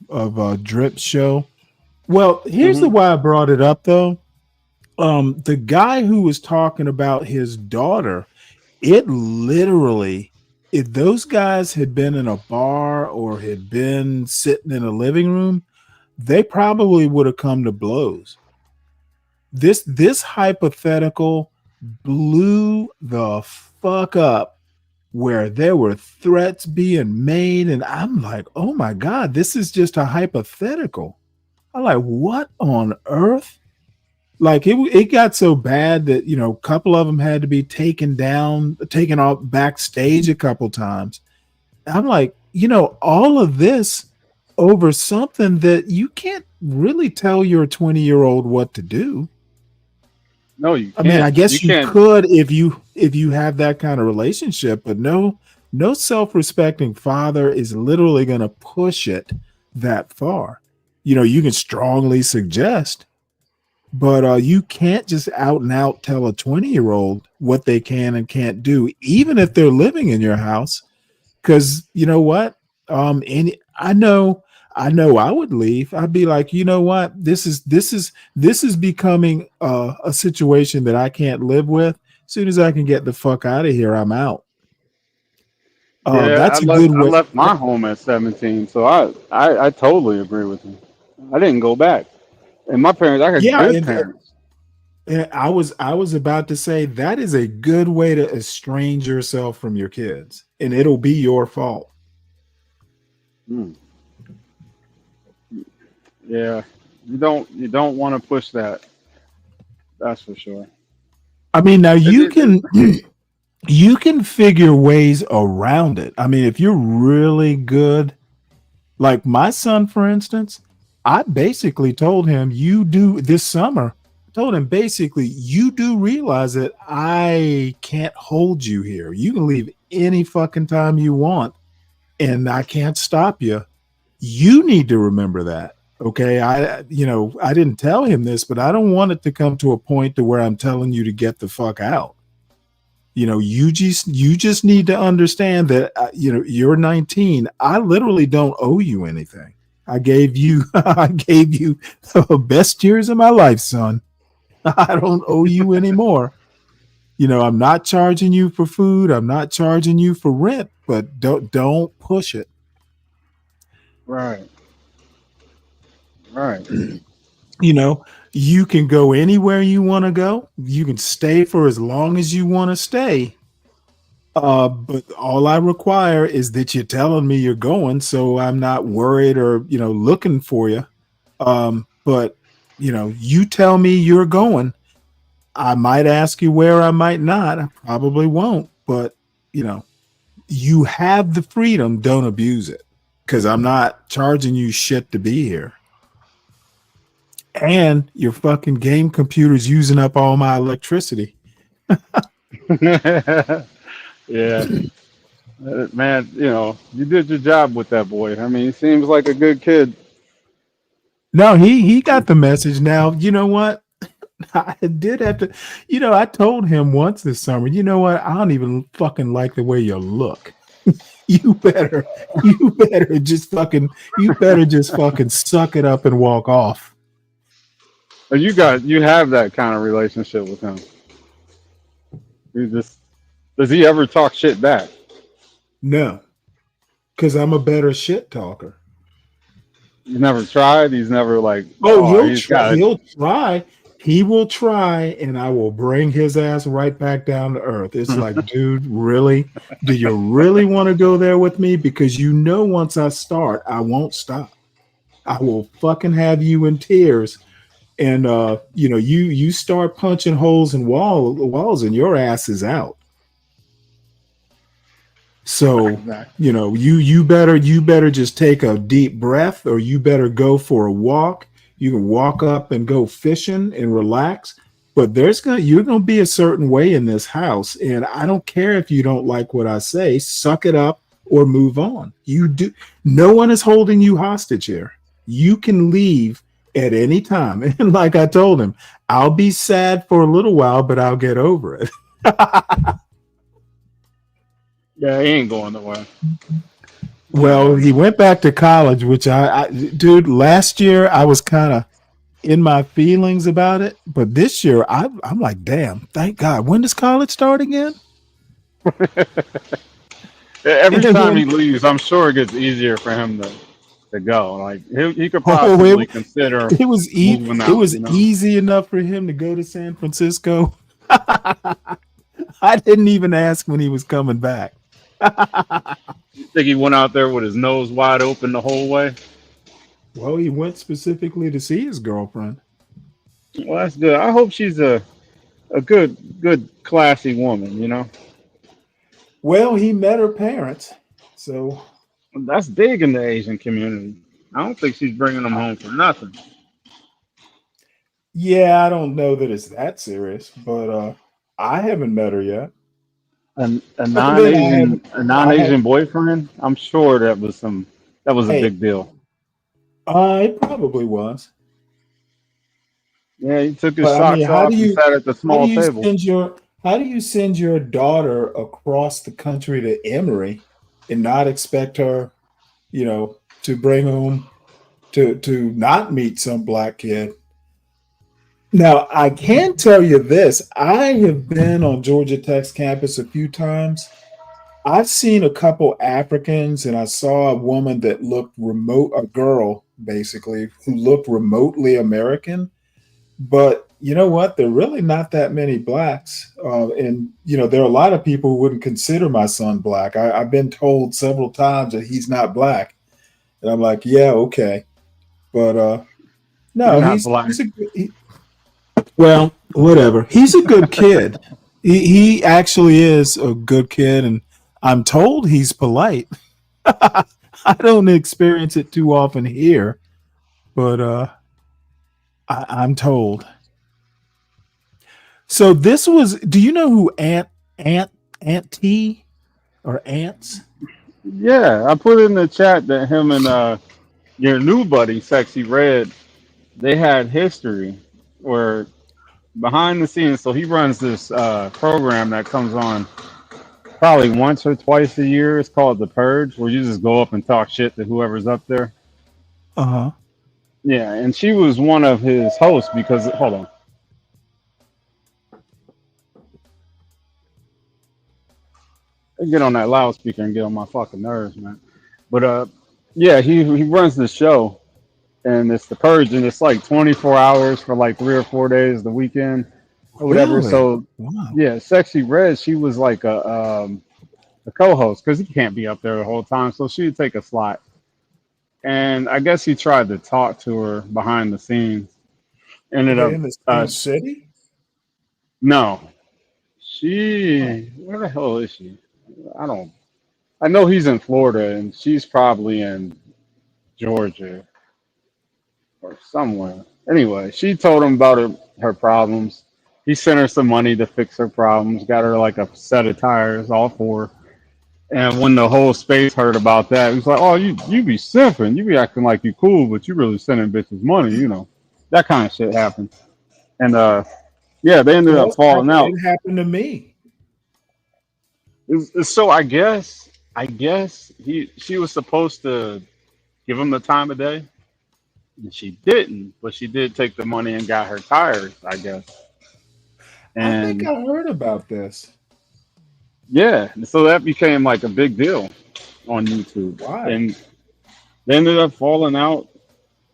Drip show. Well, here's the why I brought it up though. The guy who was talking about his daughter, it literally, if those guys had been in a bar or had been sitting in a living room, they probably would have come to blows. This hypothetical blew the fuck up, where there were threats being made, and I'm like, oh my God, this is just a hypothetical. I'm like, what on earth? Like it got so bad that, you know, a couple of them had to be taken off backstage a couple times. I'm like, you know, all of this over something that you can't really tell your 20-year-old what to do. No, you can't. I mean, I guess you can't. could if you have that kind of relationship, but no self-respecting father is literally going to push it that far. You know, you can strongly suggest, but you can't just out and out tell a 20-year-old what they can and can't do, even if they're living in your house. Because you know what? I know I would leave. I'd be like, you know what? This is becoming a situation that I can't live with. As soon as I can get the fuck out of here, I'm out. Yeah, That's I a good way. left my home at 17, so I totally agree with you. I didn't go back, and my parents, I had Yeah, good parents. and I was about to say that is a good way to estrange yourself from your kids, and it'll be your fault. Yeah, you don't want to push that. That's for sure. I mean, now you can figure ways around it. I mean, if you're really good, like my son, for instance, I basically told him, you do this summer. I told him basically, you do realize that I can't hold you here. You can leave any fucking time you want, and I can't stop you. You need to remember that. Okay. I didn't tell him this, but I don't want it to come to a point to where I'm telling you to get the fuck out. You know, you just need to understand that, you're 19. I literally don't owe you anything. I gave you the best years of my life, son. I don't owe you anymore. You know, I'm not charging you for food. I'm not charging you for rent, but don't push it. Right. You know, you can go anywhere you want to go. You can stay for as long as you want to stay. But all I require is that you're telling me you're going, so I'm not worried or, looking for you. But, you tell me you're going. I might ask you where, I might not. I probably won't. But, you have the freedom. Don't abuse it, because I'm not charging you shit to be here. And your fucking game computer's using up all my electricity. Yeah. Man, you did your job with that boy. I mean, he seems like a good kid. No, he got the message. Now, you know what? I did have to, I told him once this summer, you know what? I don't even fucking like the way you look. You better just fucking suck it up and walk off. You have that kind of relationship with him. Does he ever talk shit back? No, because I'm a better shit talker. He's never tried. He's never like. He'll try. He'll try. He will try, and I will bring his ass right back down to earth. It's like, dude, really? Do you really want to go there with me? Because once I start, I won't stop. I will fucking have you in tears. And you start punching holes in walls, and your ass is out. So, you know, you better just take a deep breath, or you better go for a walk. You can walk up and go fishing and relax, but you're gonna be a certain way in this house. And I don't care if you don't like what I say, suck it up or move on. No one is holding you hostage here. You can leave at any time. And like I told him, I'll be sad for a little while, but I'll get over it. Yeah, he ain't going nowhere. Well, he went back to college, which dude, last year I was kind of in my feelings about it, but this year I'm like, damn, thank God. When does college start again? Every time he leaves, I'm sure it gets easier for him to go. Like he could possibly consider it was moving out. It was easy enough for him to go to San Francisco. I didn't even ask when he was coming back. You think he went out there with his nose wide open the whole way? Well, he went specifically to see his girlfriend. Well, that's good. I hope she's a good, classy woman, you know? Well, he met her parents, so... That's big in the Asian community. I don't think she's bringing them home for nothing. Yeah, I don't know that it's that serious, but I haven't met her yet. A non-Asian boyfriend? I'm sure that was a big deal. It probably was. Yeah, he took his socks off and sat at the small table. How do you send your daughter across the country to Emory and not expect her, you know, to bring home to not meet some black kid? Now, I can tell you this. I have been on Georgia Tech's campus a few times. I've seen a couple Africans, and I saw a woman that looked a girl, basically, who looked remotely American. But you know what? There are really not that many blacks. And, you know, there are a lot of people who wouldn't consider my son black. I've been told several times that he's not black. And I'm like, yeah, okay. But no, he's well, whatever. He's a good kid. He actually is a good kid, and I'm told he's polite. I don't experience it too often here, but I'm told. So this was. Do you know who Aunt T or Ants? Yeah, I put in the chat that him and your new buddy, Sexy Red, they had history where behind the scenes. So he runs this program that comes on probably once or twice a year. It's called The Purge, where you just go up and talk shit to whoever's up there. Uh-huh. Yeah, and she was one of his hosts because, hold on. I get on that loudspeaker and get on my fucking nerves, man. But yeah, he runs the show, and it's The Purge, and it's like 24 hours for like 3 or 4 days the weekend or whatever. Really? So Wow. yeah, Sexy Red, she was like a co-host because he can't be up there the whole time, so she'd take a slot. And I guess he tried to talk to her behind the scenes. Ended Are up they in the same city? no. Where the hell is she? I know he's in Florida and she's probably in Georgia or somewhere. Anyway, she told him about her problems. He sent her some money to fix her problems, got her like a set of tires, all four. And when the whole space heard about that, it was like, oh, you be simping. You be acting like you cool, but you really sending bitches money, you know. That kind of shit happened. And yeah, they ended up falling out. It happened to me. So I guess she was supposed to give him the time of day, and she didn't. But she did take the money and got her tires, I guess. And I think I heard about this. yeah, so that became like a big deal on YouTube. Why? And they ended up falling out.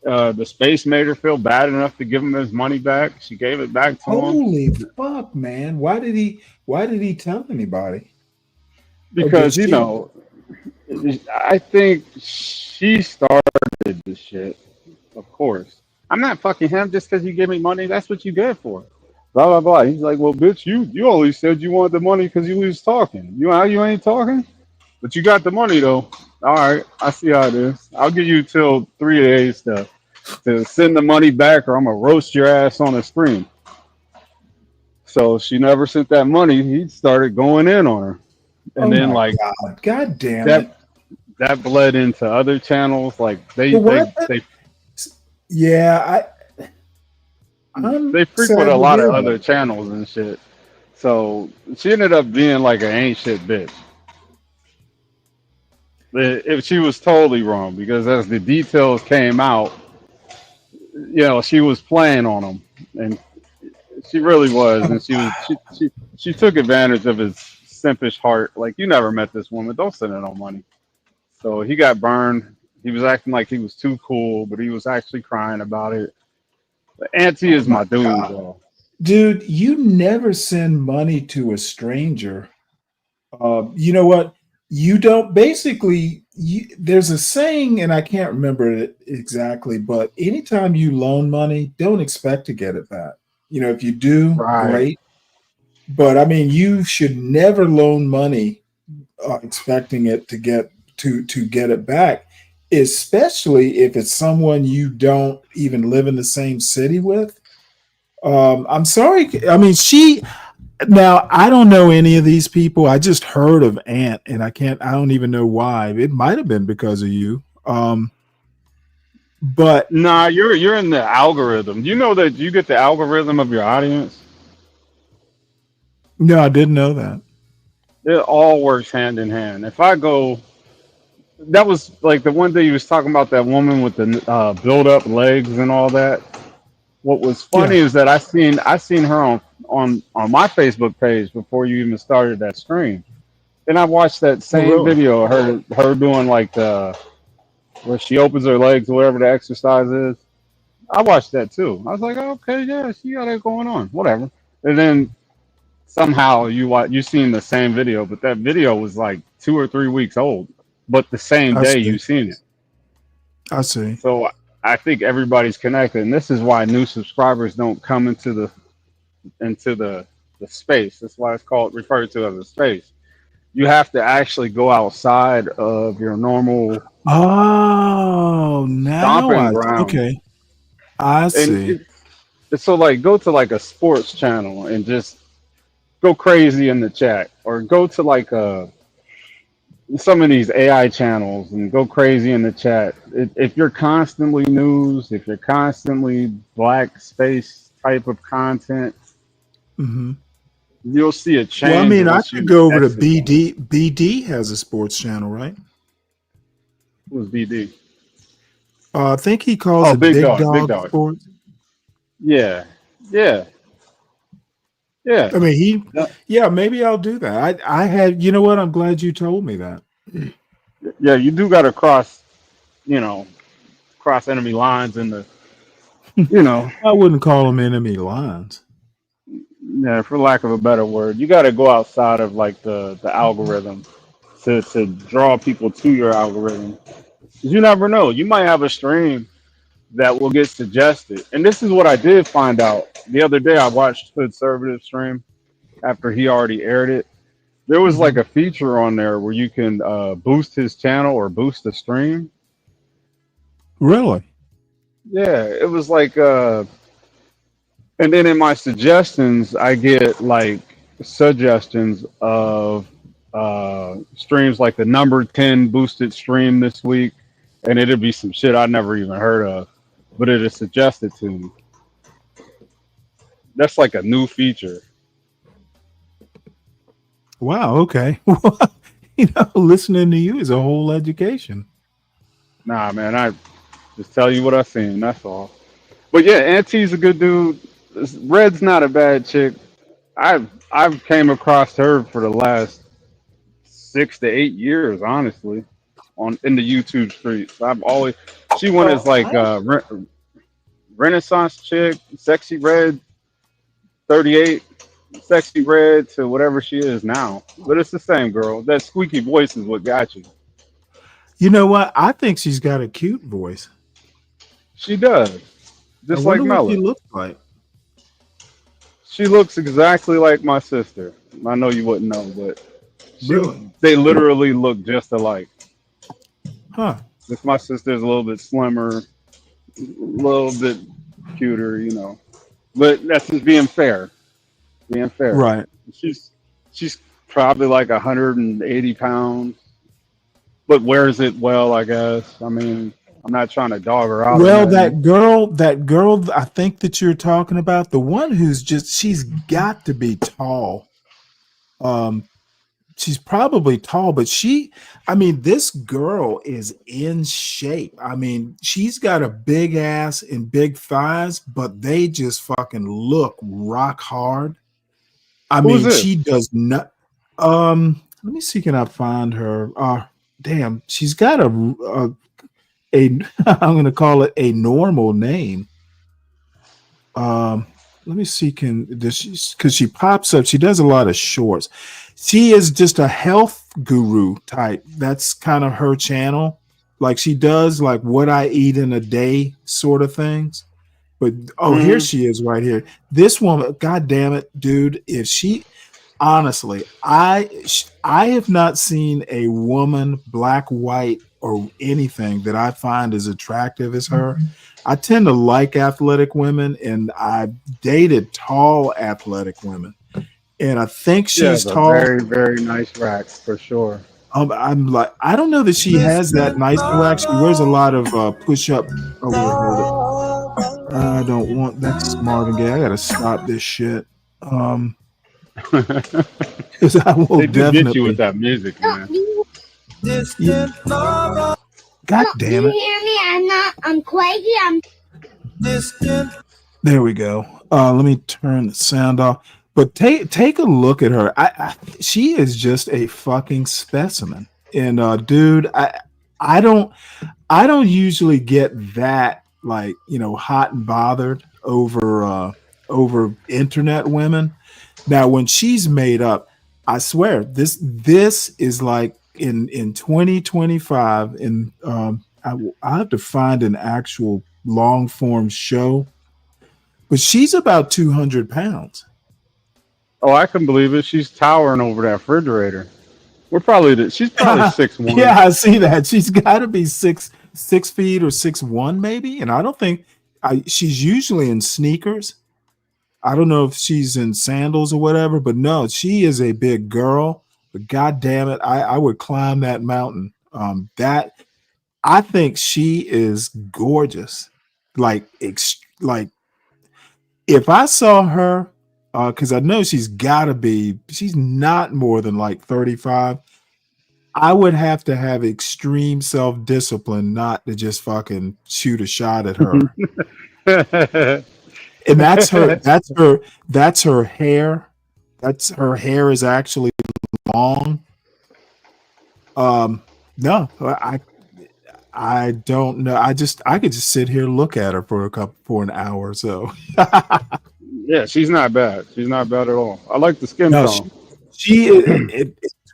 The space made her feel bad enough to give him his money back. She gave it back to him. Holy fuck, man! Why did he tell anybody? Because you know, I think she started the shit. Of course, I'm not fucking him just because you give me money. That's what you good for. Blah blah blah. He's like, well, bitch, you only said you wanted the money because you was talking. You ain't talking. But you got the money though. All right, I see how it is. I'll give you till 3 days to send the money back, or I'm gonna roast your ass on the stream. So she never sent that money. He started going in on her, and Oh then my like God. God damn it. that bled into other channels. Like But what? Yeah, I'm they frequent sad a to lot of hear other that. channels and shit. So she ended up being like an ain't shit bitch. If she was totally wrong, because as the details came out, she was playing on him, and she really was, and she took advantage of his simpish heart. Like, you never met this woman, don't send her no money. So he got burned. He was acting like he was too cool, but he was actually crying about it. But Auntie Oh is my my dude, God. though. Dude, you never send money to a stranger. You know what? You don't basically, there's a saying, and I can't remember it exactly, but anytime you loan money, don't expect to get it back. If you do, Right. great. But I mean, you should never loan money expecting it to get it back, especially if it's someone you don't even live in the same city with. I'm sorry. I mean, now I don't know any of these people. I just heard of Ant, and I don't even know why. It might have been because of you. But Nah, you're in the algorithm. You know that you get the algorithm of your audience. no, I didn't know that. It all works hand in hand. If I go, that was like the one day you was talking about that woman with the build up legs and all that. What was funny Yeah. is that I seen her on my Facebook page before you even started that stream. And I watched that Oh, same really? video of her doing like the where she opens her legs or whatever the exercise is. I watched that too. I was like, okay, yeah, she got it going on, whatever. And then somehow you seen the same video, but that video was like 2 or 3 weeks old. But the same I day see. you seen it. I see. So I think everybody's connected, and this is why new subscribers don't come into the space. That's why it's called referred to as a space. You have to actually go outside of your normal Oh, now stomping ground. okay. I And see. so like go to like a sports channel and just go crazy in the chat, or go to like some of these AI channels and go crazy in the chat. If you're constantly news, if you're constantly black space type of content, Hmm. you'll see a Well, I change mean, I once could you go over to exit them. BD. BD has a sports channel, right? Who's BD? I think he calls Oh, it Big Big Dog, Big Dog Dog. Sports. Yeah, yeah, yeah. I mean, Yeah, yeah, maybe I'll do that. I had, you know what? I'm glad you told me that. yeah, you do got to you know, cross enemy lines in the. I wouldn't call them enemy lines. Yeah, for lack of a better word, you got to go outside of like the algorithm to draw people to your algorithm. 'Cause you never know. You might have a stream that will get suggested. And this is what I did find out the other day. I watched Conservative stream after he already aired it. There was like Mhm. a feature on there where you can boost his channel or boost the stream. Really? Yeah, it was like and then in my suggestions, I get like suggestions of streams like the number 10 boosted stream this week, and it'd be some shit I never even heard of, but it is suggested to me. That's like a new feature. Wow. Okay. Listening to you is a whole education. Nah, man, I just tell you what I seen. That's all. But yeah, Auntie's a good dude. Red's not a bad chick. I've came across her for the last 6 to 8 years, honestly, on in the YouTube streets. I've always she went as like Renaissance chick, sexy red, 38, sexy red to whatever she is now. But it's the same girl. That squeaky voice is what got you. You know what? I think she's got a cute voice. She does, I just like wonder what she Mella. looks like. She looks exactly like my sister. I know you wouldn't know, but Really? They literally look just alike. Huh. Just my sister's a little bit slimmer, a little bit cuter, you know. But that's just being fair. Being fair. Right. She's probably like 180 pounds, but wears it well, I guess. I mean, I'm not trying to dog her out. Well, that girl, I think that you're talking about, the one who's she's got to be tall. She's probably tall, but this girl is in shape. I mean, she's got a big ass and big thighs, but they just fucking look rock hard. I Who's mean, this? she does not. Let me see, can I find her? Damn, she's got a I'm going to call it a normal name. Let me see, because she pops up. She does a lot of shorts. She is just a health guru type. That's kind of her channel. Like she does like what I eat in a day sort of things. But here she is right here. This woman, god damn it, dude. If she honestly, I have not seen a woman, black, white, or anything that I find as attractive as her. I tend to like athletic women, and I've dated tall athletic women. And I think she's tall. Very, very nice rack for sure. I'm like, I don't know that she has that nice rack. She wears a lot of push-up. I don't want that's Marvin Gaye. I gotta stop this shit. Because I will They do definitely get you with that music, man. God damn it. You hear me? I'm crazy. There we go. Let me turn the sound off. But take a look at her. She is just a fucking specimen. And dude, I don't usually get that hot and bothered over internet women. Now, when she's made up, I swear this is like in 2025, and I have to find an actual long form show, but she's about 200 pounds. Oh, I can believe it. She's towering over that refrigerator. She's probably 6'1". Yeah, I see that. She's got to be 6 feet or 6'1", maybe. And I don't think she's usually in sneakers. I don't know if she's in sandals or whatever, but no, she is a big girl. But god damn it, I would climb that mountain. I think she is gorgeous. Like if I saw her, because I know she's not more than like 35. I would have to have extreme self-discipline not to just fucking shoot a shot at her. And that's her hair. Her hair is actually long. No, I don't know. I could just sit here and look at her for an hour or so. Yeah, she's not bad. She's not bad at all. I like the skin tone. She is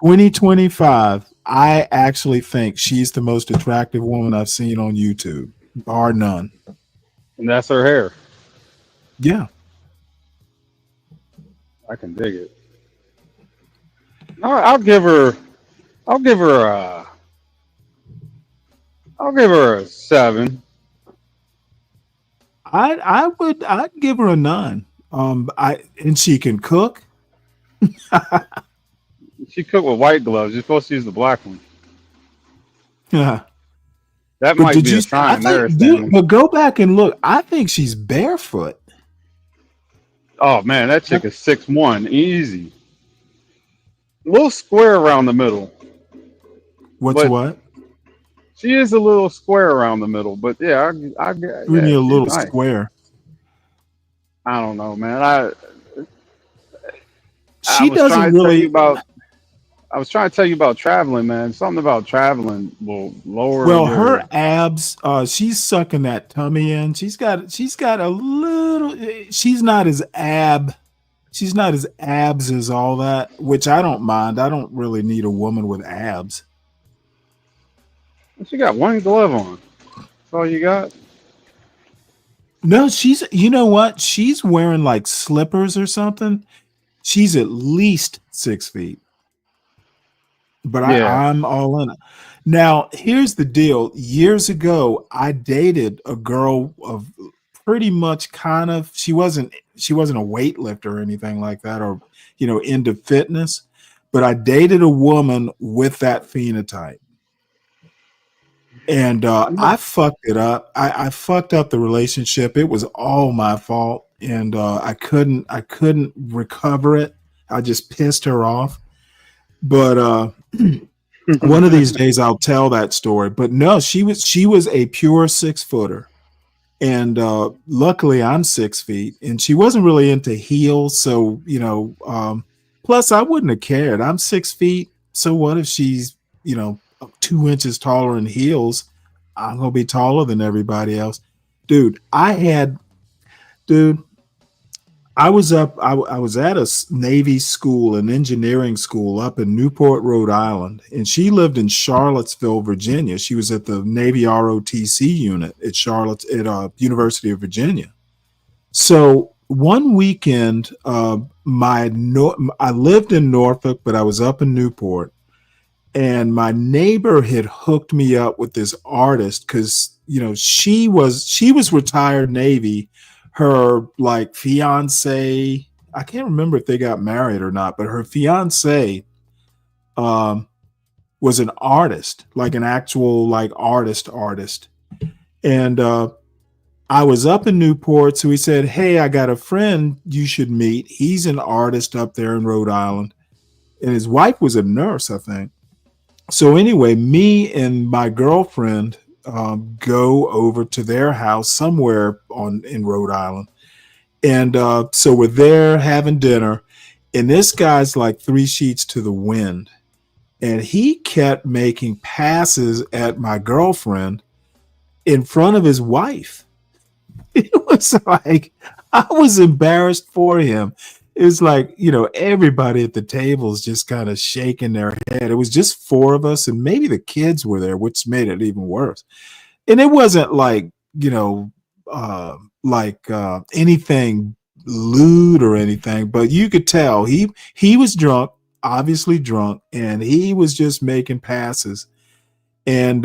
2025. I actually think she's the most attractive woman I've seen on YouTube, bar none. And that's her hair. Yeah. I can dig it. I'll give her a 7. I'd give her a 9. And she can cook. She cooked with white gloves. You're supposed to use the black one. Yeah. That might be a sign there. But go back and look. I think she's barefoot. Oh man, that chick is 6'1", easy. A little square around the middle. What? She is a little square around the middle, but yeah, I Give me a little square. I don't know, man. She doesn't really. I was trying to tell you about traveling, man. Something about traveling will lower. Well, her abs. She's sucking that tummy in. She's got a little. She's not as abs as all that, which I don't mind. I don't really need a woman with abs. She got one glove on. That's all you got? No, you know what? She's wearing like slippers or something. She's at least 6 feet. but Yeah. I'm all in it. Now, here's the deal. Years ago, I dated a girl of pretty much kind of, she wasn't a weightlifter or anything like that, or, into fitness, but I dated a woman with that phenotype. And I fucked it up. I fucked up the relationship. It was all my fault. And I couldn't recover it. I just pissed her off. But one of these days I'll tell that story. But no, she was a pure 6-footer. And luckily I'm 6 feet, and she wasn't really into heels. So, plus I wouldn't have cared. I'm 6 feet. So what if she's, 2 inches taller in heels? I'm going to be taller than everybody else. Dude, I was at a Navy school, an engineering school up in Newport, Rhode Island, and she lived in Charlottesville, Virginia. She was at the Navy ROTC unit at University of Virginia. So one weekend, I lived in Norfolk, but I was up in Newport, and my neighbor had hooked me up with this artist because she was retired Navy. Her fiance, I can't remember if they got married or not, but her fiance was an artist, like an actual artist. And I was up in Newport, so he said, "Hey, I got a friend you should meet. He's an artist up there in Rhode Island." And his wife was a nurse, I think. So anyway, me and my girlfriend go over to their house somewhere in Rhode Island. And so we're there having dinner, and this guy's like 3 sheets to the wind. And he kept making passes at my girlfriend in front of his wife. It was like, I was embarrassed for him. It was like, everybody at the table is just kind of shaking their head. It was just 4 of us, and maybe the kids were there, which made it even worse. And it wasn't like, anything lewd or anything, but you could tell he was drunk, obviously drunk, and he was just making passes. And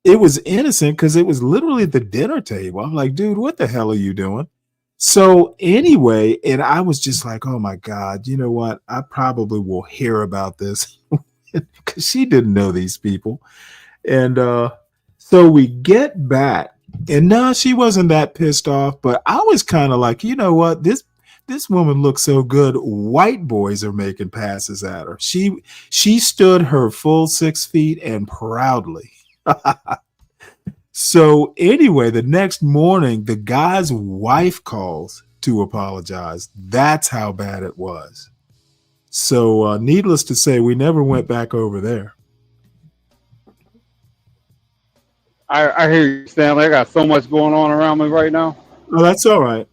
it was innocent because it was literally at the dinner table. I'm like, dude, what the hell are you doing? So anyway, and I was just like, oh my God, you know what? I probably will hear about this because she didn't know these people. And so we get back, and no, she wasn't that pissed off, but I was kind of like, you know what? This woman looks so good. White boys are making passes at her. She stood her full 6 feet and proudly. So anyway, the next morning, the guy's wife calls to apologize. That's how bad it was. So needless to say, we never went back over there. I hear you, Stanley. I got so much going on around me right now. Oh, that's all right.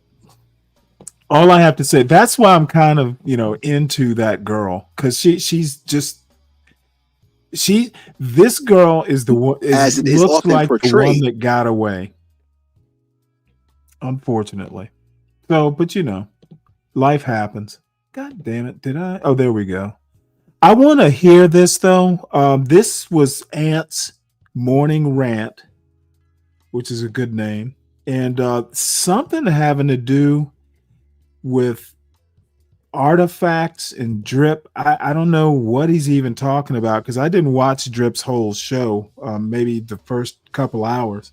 All I have to say, that's why I'm kind of, into that girl, because this girl is the one. Looks like the one that got away. Unfortunately. So, but life happens. God damn it! Did I? Oh, there we go. I want to hear this though. This was Ant's Mourning rant, which is a good name, and something having to do with artifacts and Drip. I don't know what he's even talking about because I didn't watch Drip's whole show, maybe the first couple hours.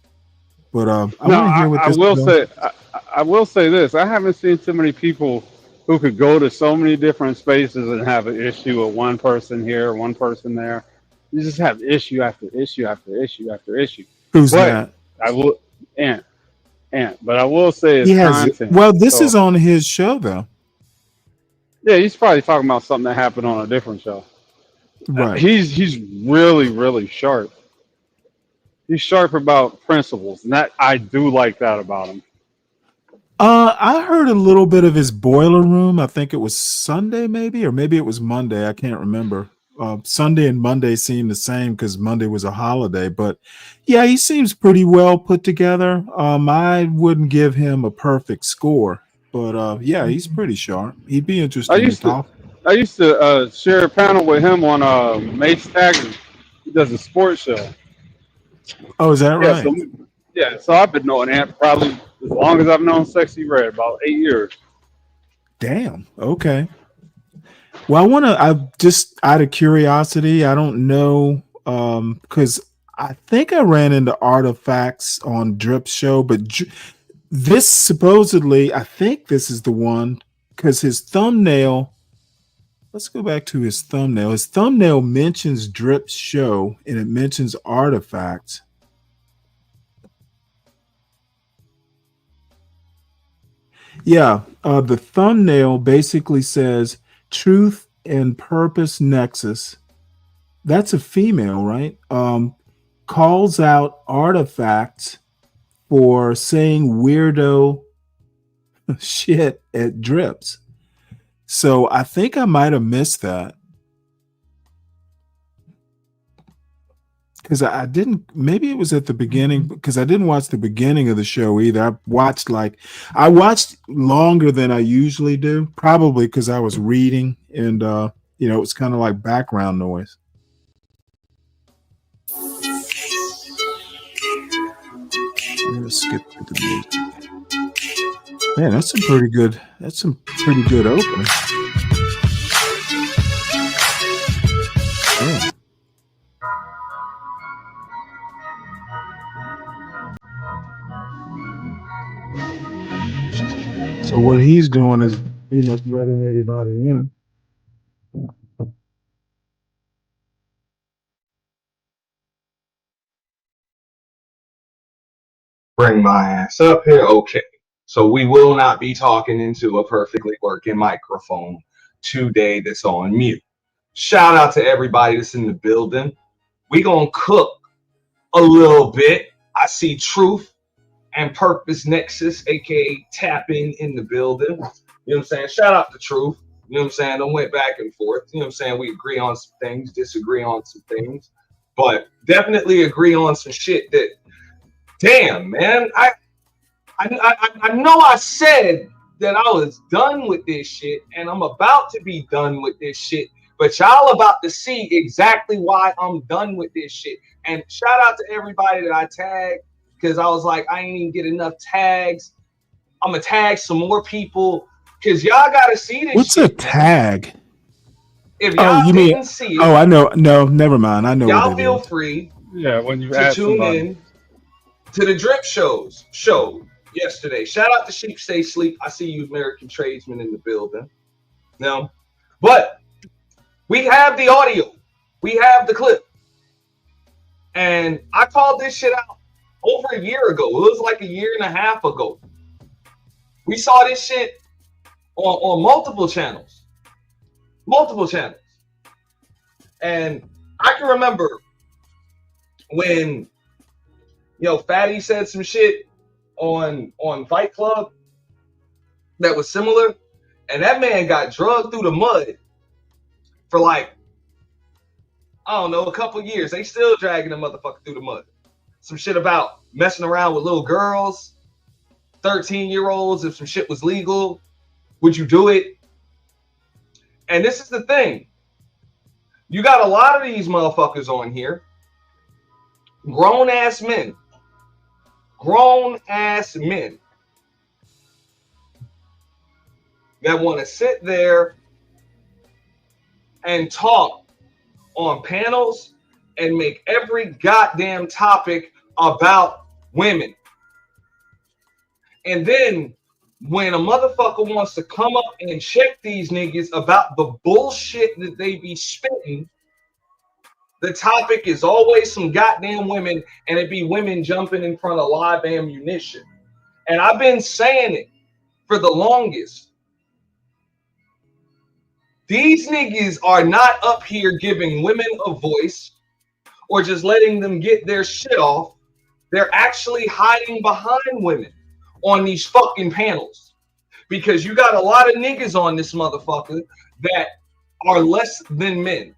But I want to hear what this I will say this. I haven't seen too many people who could go to so many different spaces and have an issue with one person here, one person there. You just have issue after issue after issue after issue. Who's that? I will Ant. But I will say it's he has content. Well, this is on his show though. Yeah, he's probably talking about something that happened on a different show. Right. He's really, really sharp. He's sharp about principles, and that I do like that about him. I heard a little bit of his boiler room. I think it was Sunday, maybe, or maybe it was Monday. I can't remember. Sunday and Monday seemed the same because Monday was a holiday. But yeah, he seems pretty well put together. I wouldn't give him a perfect score, but yeah, he's pretty sharp. He'd be interesting to talk. I used to share a panel with him on Mace Taggart. He does a sports show. Oh, is that Yeah, right? so I've been knowing Ant probably as long as I've known Sexy Red, about 8 years. Damn. Okay. Well, I just out of curiosity, I don't know, because I think I ran into artifacts on Drip's show, but this supposedly, I think this is the one, because his thumbnail, let's go back to his thumbnail. His thumbnail mentions Drip's show and it mentions artifacts. Yeah, the thumbnail basically says Truth and Purpose Nexus. That's a female, right? Calls out artifacts for saying weirdo shit at Drips. So I think I might have missed that. Because I didn't, maybe it was at the beginning, because I didn't watch the beginning of the show either. I watched longer than I usually do, probably because I was reading and, it was kind of like background noise. Let's skip to the music. Man, that's some pretty good opening. Yeah. So what he's doing is he's just letting everybody in. Bring my ass up here. Okay. So we will not be talking into a perfectly working microphone today that's on mute. Shout out to everybody that's in the building. We gonna cook a little bit. I see Truth and Purpose Nexus, aka Tapping, in the building. You know what I'm saying? Shout out to Truth. You know what I'm saying? I went back and forth. You know what I'm saying? We agree on some things, disagree on some things, but definitely agree on some shit that, damn, man, I know I said that I was done with this shit, and I'm about to be done with this shit, but y'all about to see exactly why I'm done with this shit. And shout out to everybody that I tagged, because I was like, I ain't even get enough tags. I'm gonna tag some more people, because y'all gotta see this. What's shit, a tag? If y'all didn't see it, I know. No, never mind. I know y'all what it feel is. free when you to tune in to the Drip show yesterday. Shout out to Sheep Stay Sleep. I see you American tradesmen in the building. No, but we have the audio. We have the clip. And I called this shit out over a year ago. It was like a year and a half ago. We saw this shit on multiple channels. And I can remember when, Fatty said some shit on Fight Club that was similar, and that man got drugged through the mud for like, I don't know, a couple years. They still dragging the motherfucker through the mud. Some shit about messing around with little girls, 13-year-olds. If some shit was legal, would you do it? And this is the thing. You got a lot of these motherfuckers on here, grown-ass men that want to sit there and talk on panels and make every goddamn topic about women. And then when a motherfucker wants to come up and check these niggas about the bullshit that they be spitting, the topic is always some goddamn women, and it be women jumping in front of live ammunition. And I've been saying it for the longest. These niggas are not up here giving women a voice or just letting them get their shit off. They're actually hiding behind women on these fucking panels, because you got a lot of niggas on this motherfucker that are less than men.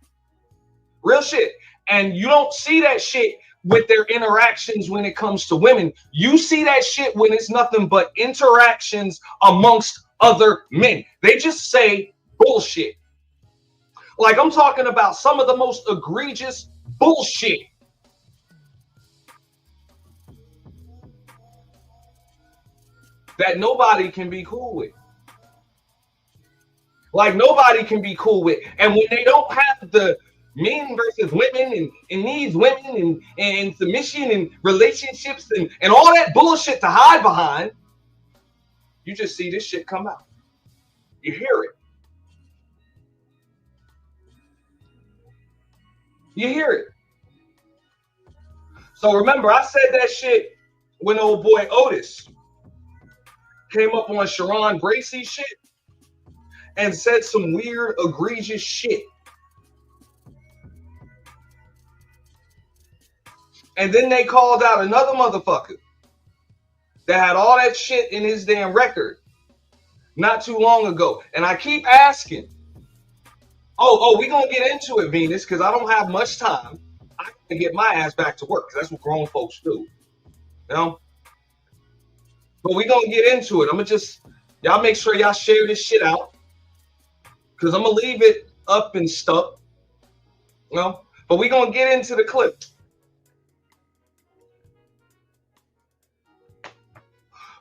Real shit. And you don't see that shit with their interactions when it comes to women. You see that shit when it's nothing but interactions amongst other men. They just say bullshit. Like, I'm talking about some of the most egregious bullshit. That nobody can be cool with. Like, nobody can be cool with. And when they don't have the men versus women and needs women and submission and relationships and all that bullshit to hide behind, you just see this shit come out. You hear it. You hear it. So remember, I said that shit when old boy Otis came up on Sharon Gracie shit and said some weird, egregious shit. And then they called out another motherfucker that had all that shit in his damn record not too long ago. And I keep asking, we gonna get into it, Venus, because I don't have much time. I can get my ass back to work, because that's what grown folks do. You know? But we gonna get into it. I'm gonna just, y'all make sure y'all share this shit out, because I'm gonna leave it up and stuck. You know? But we gonna get into the clip.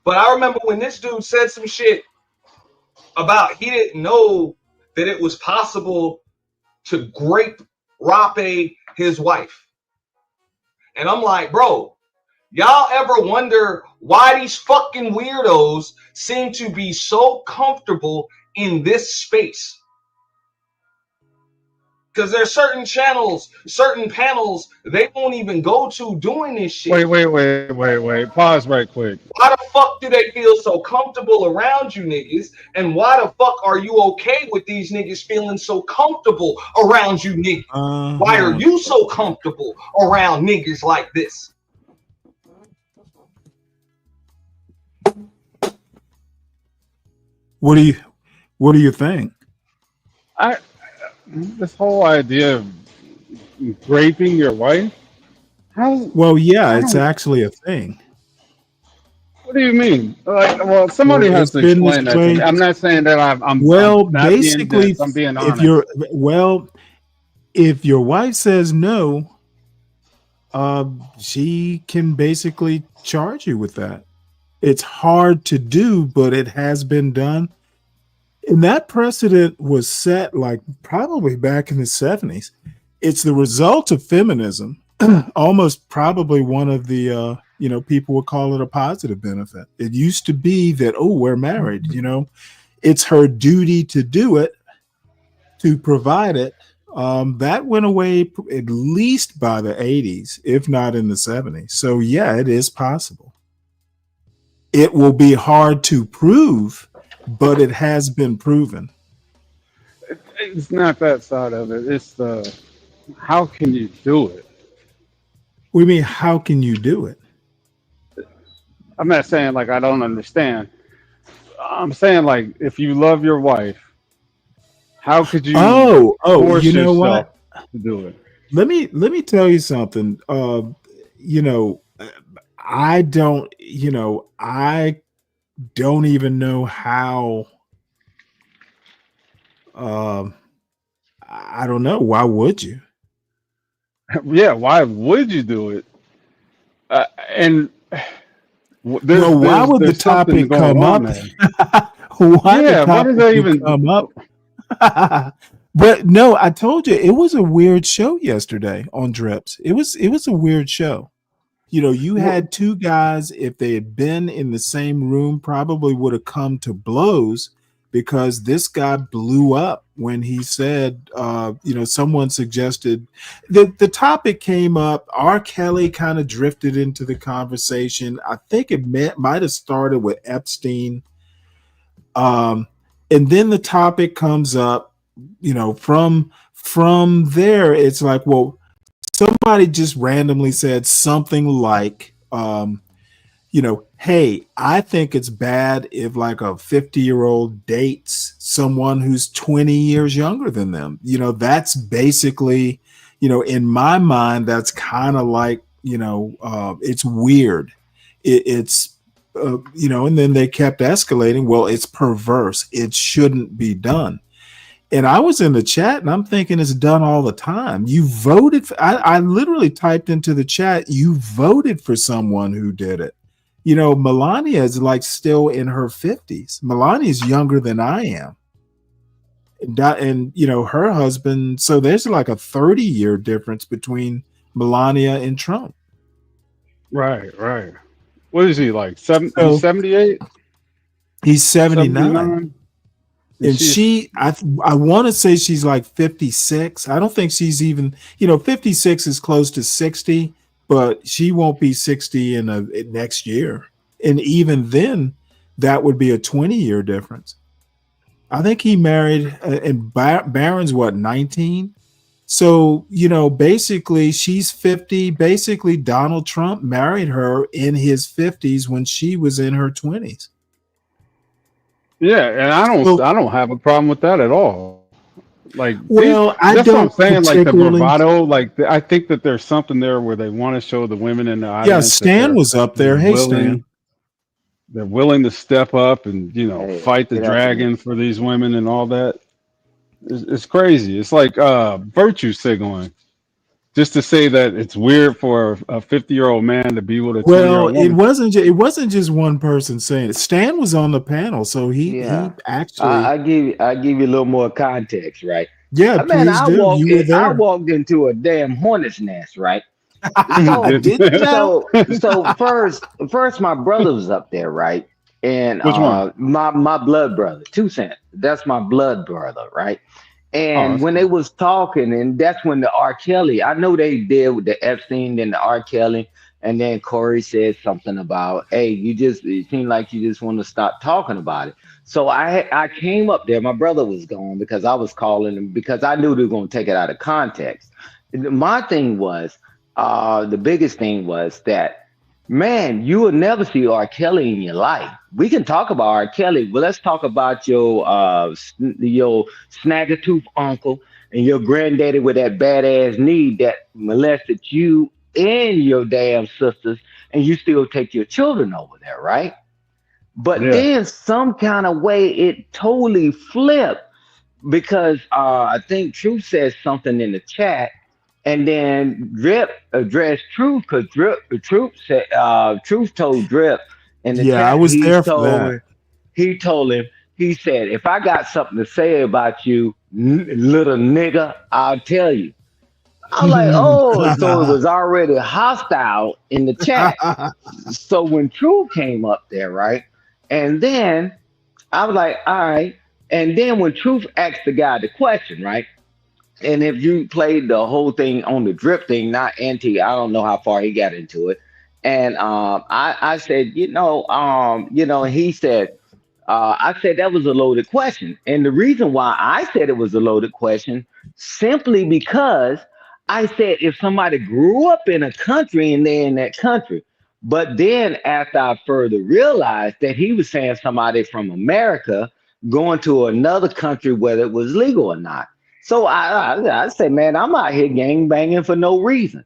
But I remember when this dude said some shit about he didn't know that it was possible to rape his wife. And I'm like, bro, y'all ever wonder why these fucking weirdos seem to be so comfortable in this space? Because there's certain channels, certain panels they won't even go to doing this shit. Wait. Pause right quick. Why the fuck do they feel so comfortable around you niggas? And why the fuck are you okay with these niggas feeling so comfortable around you niggas? Why are you so comfortable around niggas like this? What do you think? This whole idea of raping your wife. Well, yeah, it's actually a thing. What do you mean? Like, well, somebody has to explain that to me. I'm not saying that I'm not basically, being I'm being honest. if your wife says no, she can basically charge you with that. It's hard to do, but it has been done. And that precedent was set like probably back in the 70s. It's the result of feminism, almost probably one of the, people would call it a positive benefit. It used to be that, we're married, it's her duty to do it, to provide it. That went away at least by the 80s, if not in the 70s. So yeah, it is possible. It will be hard to prove, but it has been proven. It's not that side of it. It's the how can you do it? What do you mean, how can you do it? I'm not saying like I don't understand. I'm saying like if you love your wife, how could you force you know yourself what? to do it? Let me tell you something. I don't even know how. I don't know. Why would you? Yeah, why would you do it? Why would the topic come up? Why does that even come up? But no, I told you it was a weird show yesterday on Drips. It was a weird show. You had two guys, if they had been in the same room, probably would have come to blows, because this guy blew up when he said, someone suggested the topic came up. R. Kelly kind of drifted into the conversation. I think it might have started with Epstein. And then the topic comes up, from there, it's like, well, somebody just randomly said something like, hey, I think it's bad if like a 50-year-old dates someone who's 20 years younger than them. That's basically, in my mind, that's kind of like, it's weird. It's, and then they kept escalating. Well, it's perverse. It shouldn't be done. And I was in the chat and I'm thinking it's done all the time. You voted for, I literally typed into the chat, you voted for someone who did it. You know, Melania is like still in her 50s. Melania is younger than I am. And you know, her husband, so there's like a 30-year difference between Melania and Trump. Right. What is he like? 78? He's 79. And she, I want to say she's like 56. I don't think she's even, you know, 56 is close to 60, but she won't be 60 in next year. And even then, that would be a 20-year difference. I think he married, and Barron's what, 19? So, you know, basically she's 50. Basically, Donald Trump married her in his 50s when she was in her 20s. Yeah, and I don't have a problem with that at all. Like, well, that's what I'm saying. Like the bravado, like I think that there's something there where they want to show the women in the audience. Yeah, Stan was up there. Hey, Stan. They're willing to step up and, you know, fight the dragon for these women and all that. It's crazy. It's like virtue signaling. Just to say that it's weird for a 50-year-old man to be with a 20-year-old woman. It wasn't just one person saying it. Stan was on the panel, so he actually. I give you a little more context, right? Yeah, please do. You were there. I walked into a damn hornet's nest, right? So first, my brother was up there, right? And which one? My blood brother, 2 Cent. That's my blood brother, right? And when they was talking, and that's when the R. Kelly, I know they did with the Epstein and the R. Kelly, and then Corey said something about, hey, it seemed like you just want to stop talking about it. So I came up there. My brother was gone because I was calling him because I knew they were going to take it out of context. My thing was, the biggest thing was that, man, you will never see R. Kelly in your life. We can talk about R. Kelly, but let's talk about your snag-a-tooth uncle and your granddaddy with that badass knee that molested you and your damn sisters, and you still take your children over there, right? But then some kind of way it totally flipped because I think Truth says something in the chat. And then Drip addressed Truth because Truth told Drip in the chat. I was there for that. He told him, he said, if I got something to say about you, little nigga, I'll tell you. I'm like, oh, so it was already hostile in the chat. So when Truth came up there, right? And then I was like, all right. And then when Truth asked the guy the question, right? And if you played the whole thing on the Drip thing, not anti, I don't know how far he got into it. And I said, he said, I said that was a loaded question. And the reason why I said it was a loaded question, simply because I said if somebody grew up in a country and they're in that country, but then after I further realized that he was saying somebody from America going to another country, whether it was legal or not. So I said, man, I'm out here gang banging for no reason.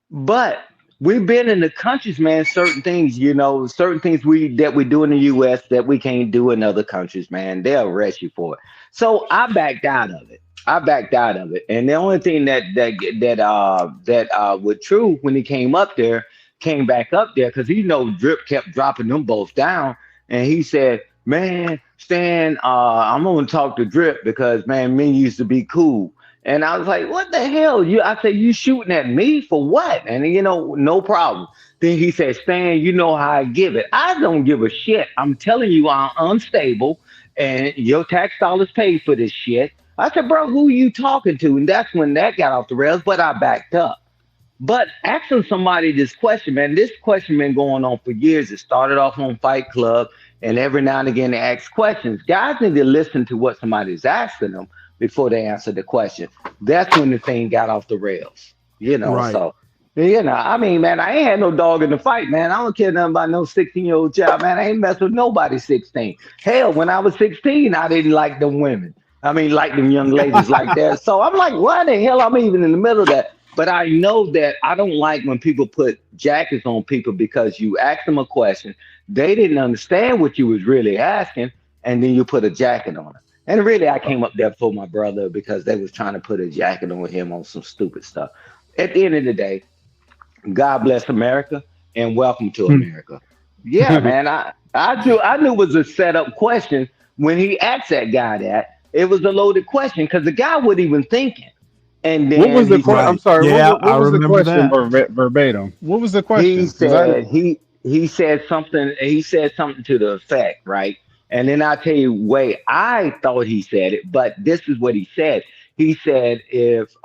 But we've been in the countries, man, certain things that we do in the US that we can't do in other countries, man. They'll arrest you for it. So I backed out of it. And the only thing that with True, when he came back up there, because Drip kept dropping them both down, and he said, man, Stan, I'm gonna talk to Drip because, man, me used to be cool. And I was like, what the hell? I said, you shooting at me for what? And no problem. Then he said, Stan, you know how I give it. I don't give a shit. I'm telling you, I'm unstable and your tax dollars paid for this shit. I said, bro, who are you talking to? And that's when that got off the rails, but I backed up. But asking somebody this question, man, this question been going on for years. It started off on Fight Club, and every now and again they ask questions. Guys need to listen to what somebody's asking them before they answer the question. That's when the thing got off the rails, Right. So, I mean, man, I ain't had no dog in the fight, man. I don't care nothing about no 16-year-old child, man. I ain't messed with nobody 16. Hell, when I was 16, I didn't like them women. I mean, like them young ladies like that. So I'm like, why the hell I'm even in the middle of that? But I know that I don't like when people put jackets on people because you ask them a question, they didn't understand what you was really asking, and then you put a jacket on them. And really, I came up there for my brother because they was trying to put a jacket on him on some stupid stuff. At the end of the day, God bless America and welcome to America. Yeah, man. I knew it was a setup question when he asked that guy that. It was a loaded question because the guy wasn't even thinking. And What was then the he question? said, I'm sorry. Yeah, What I was the remember question that. verbatim? What was the he question? Because I said he said something. He said something to the effect, right? And then I tell you, wait, I thought he said it, but this is what he said. He said, if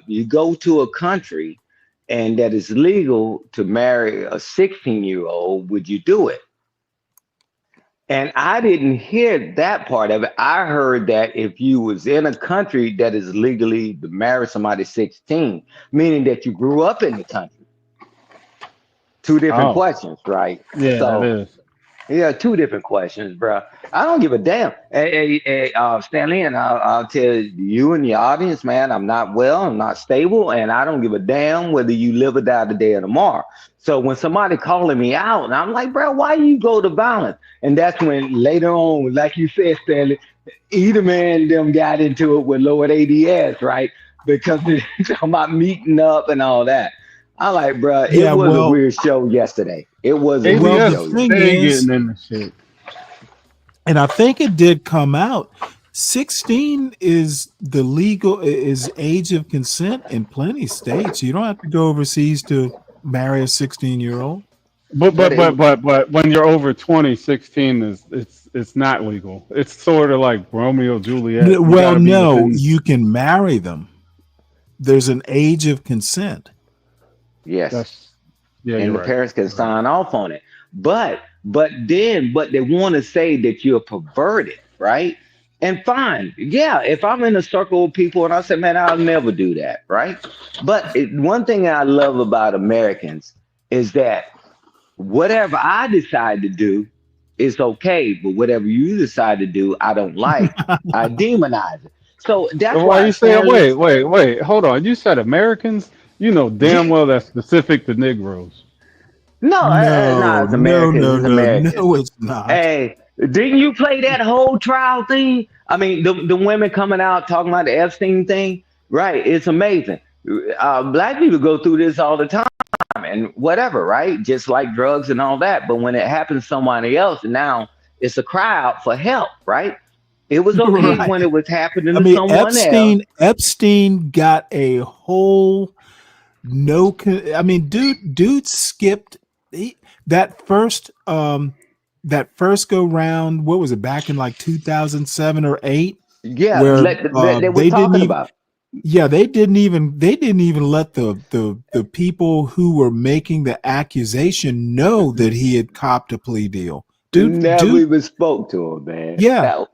you go to a country and that is legal to marry a 16-year-old, would you do it? And I didn't hear that part of it. I heard that if you was in a country that is legally to marry somebody 16, meaning that you grew up in the country. Two different questions, right? Yeah, that So is. yeah, two different questions, bro. I don't give a damn. Hey, Stanley, and I'll tell you and your audience, man, I'm not well, I'm not stable, and I don't give a damn whether you live or die today or tomorrow. So when somebody calling me out, and I'm like, bro, why you go to violence? And that's when later on, like you said, Stanley, either man them got into it with Lord ADS, right? Because they're talking about meeting up and all that. I like, bro, it Yeah, was a well, weird show yesterday. It was a ABS weird well, show the thing stay is, getting in the shit. and I think it did come out. 16 is the legal is age of consent in plenty of states. You don't have to go overseas to marry a 16-year-old. But But it, when you're over 20, 16 is it's not legal. It's sort of like Romeo Juliet. You got Well, to be no, within. you can marry them. There's an age of consent. yes. Yeah, And you're the right. parents can sign off on it. But they want to say that you're perverted, right? And fine, yeah, if I'm in a circle of people and I say, man, I'll never do that, right? But one thing I love about Americans is that whatever I decide to do is okay, but whatever you decide to do, I don't like. I demonize it. So that's Why why you saying? Stanley, Wait. Hold on. You said Americans. You know damn well that's specific to Negroes. no, No, it's no, Americans, no, it's no, Americans. no, it's not. Hey, didn't you play that whole trial thing? I mean, the women coming out talking about the Epstein thing, right? It's amazing. Black people go through this all the time and whatever, right? Just like drugs and all that. But when it happens to somebody else, now it's a cry out for help, right? It was okay Right. when it was happening I to mean, someone else. Epstein got a whole I mean, dude skipped that first go round. What was it, back in like 2007 or 8, Yeah, where they was they didn't talking even. about. Yeah, they didn't even let the people who were making the accusation know that he had copped a plea deal. Never Dude, even spoke to him, man. yeah.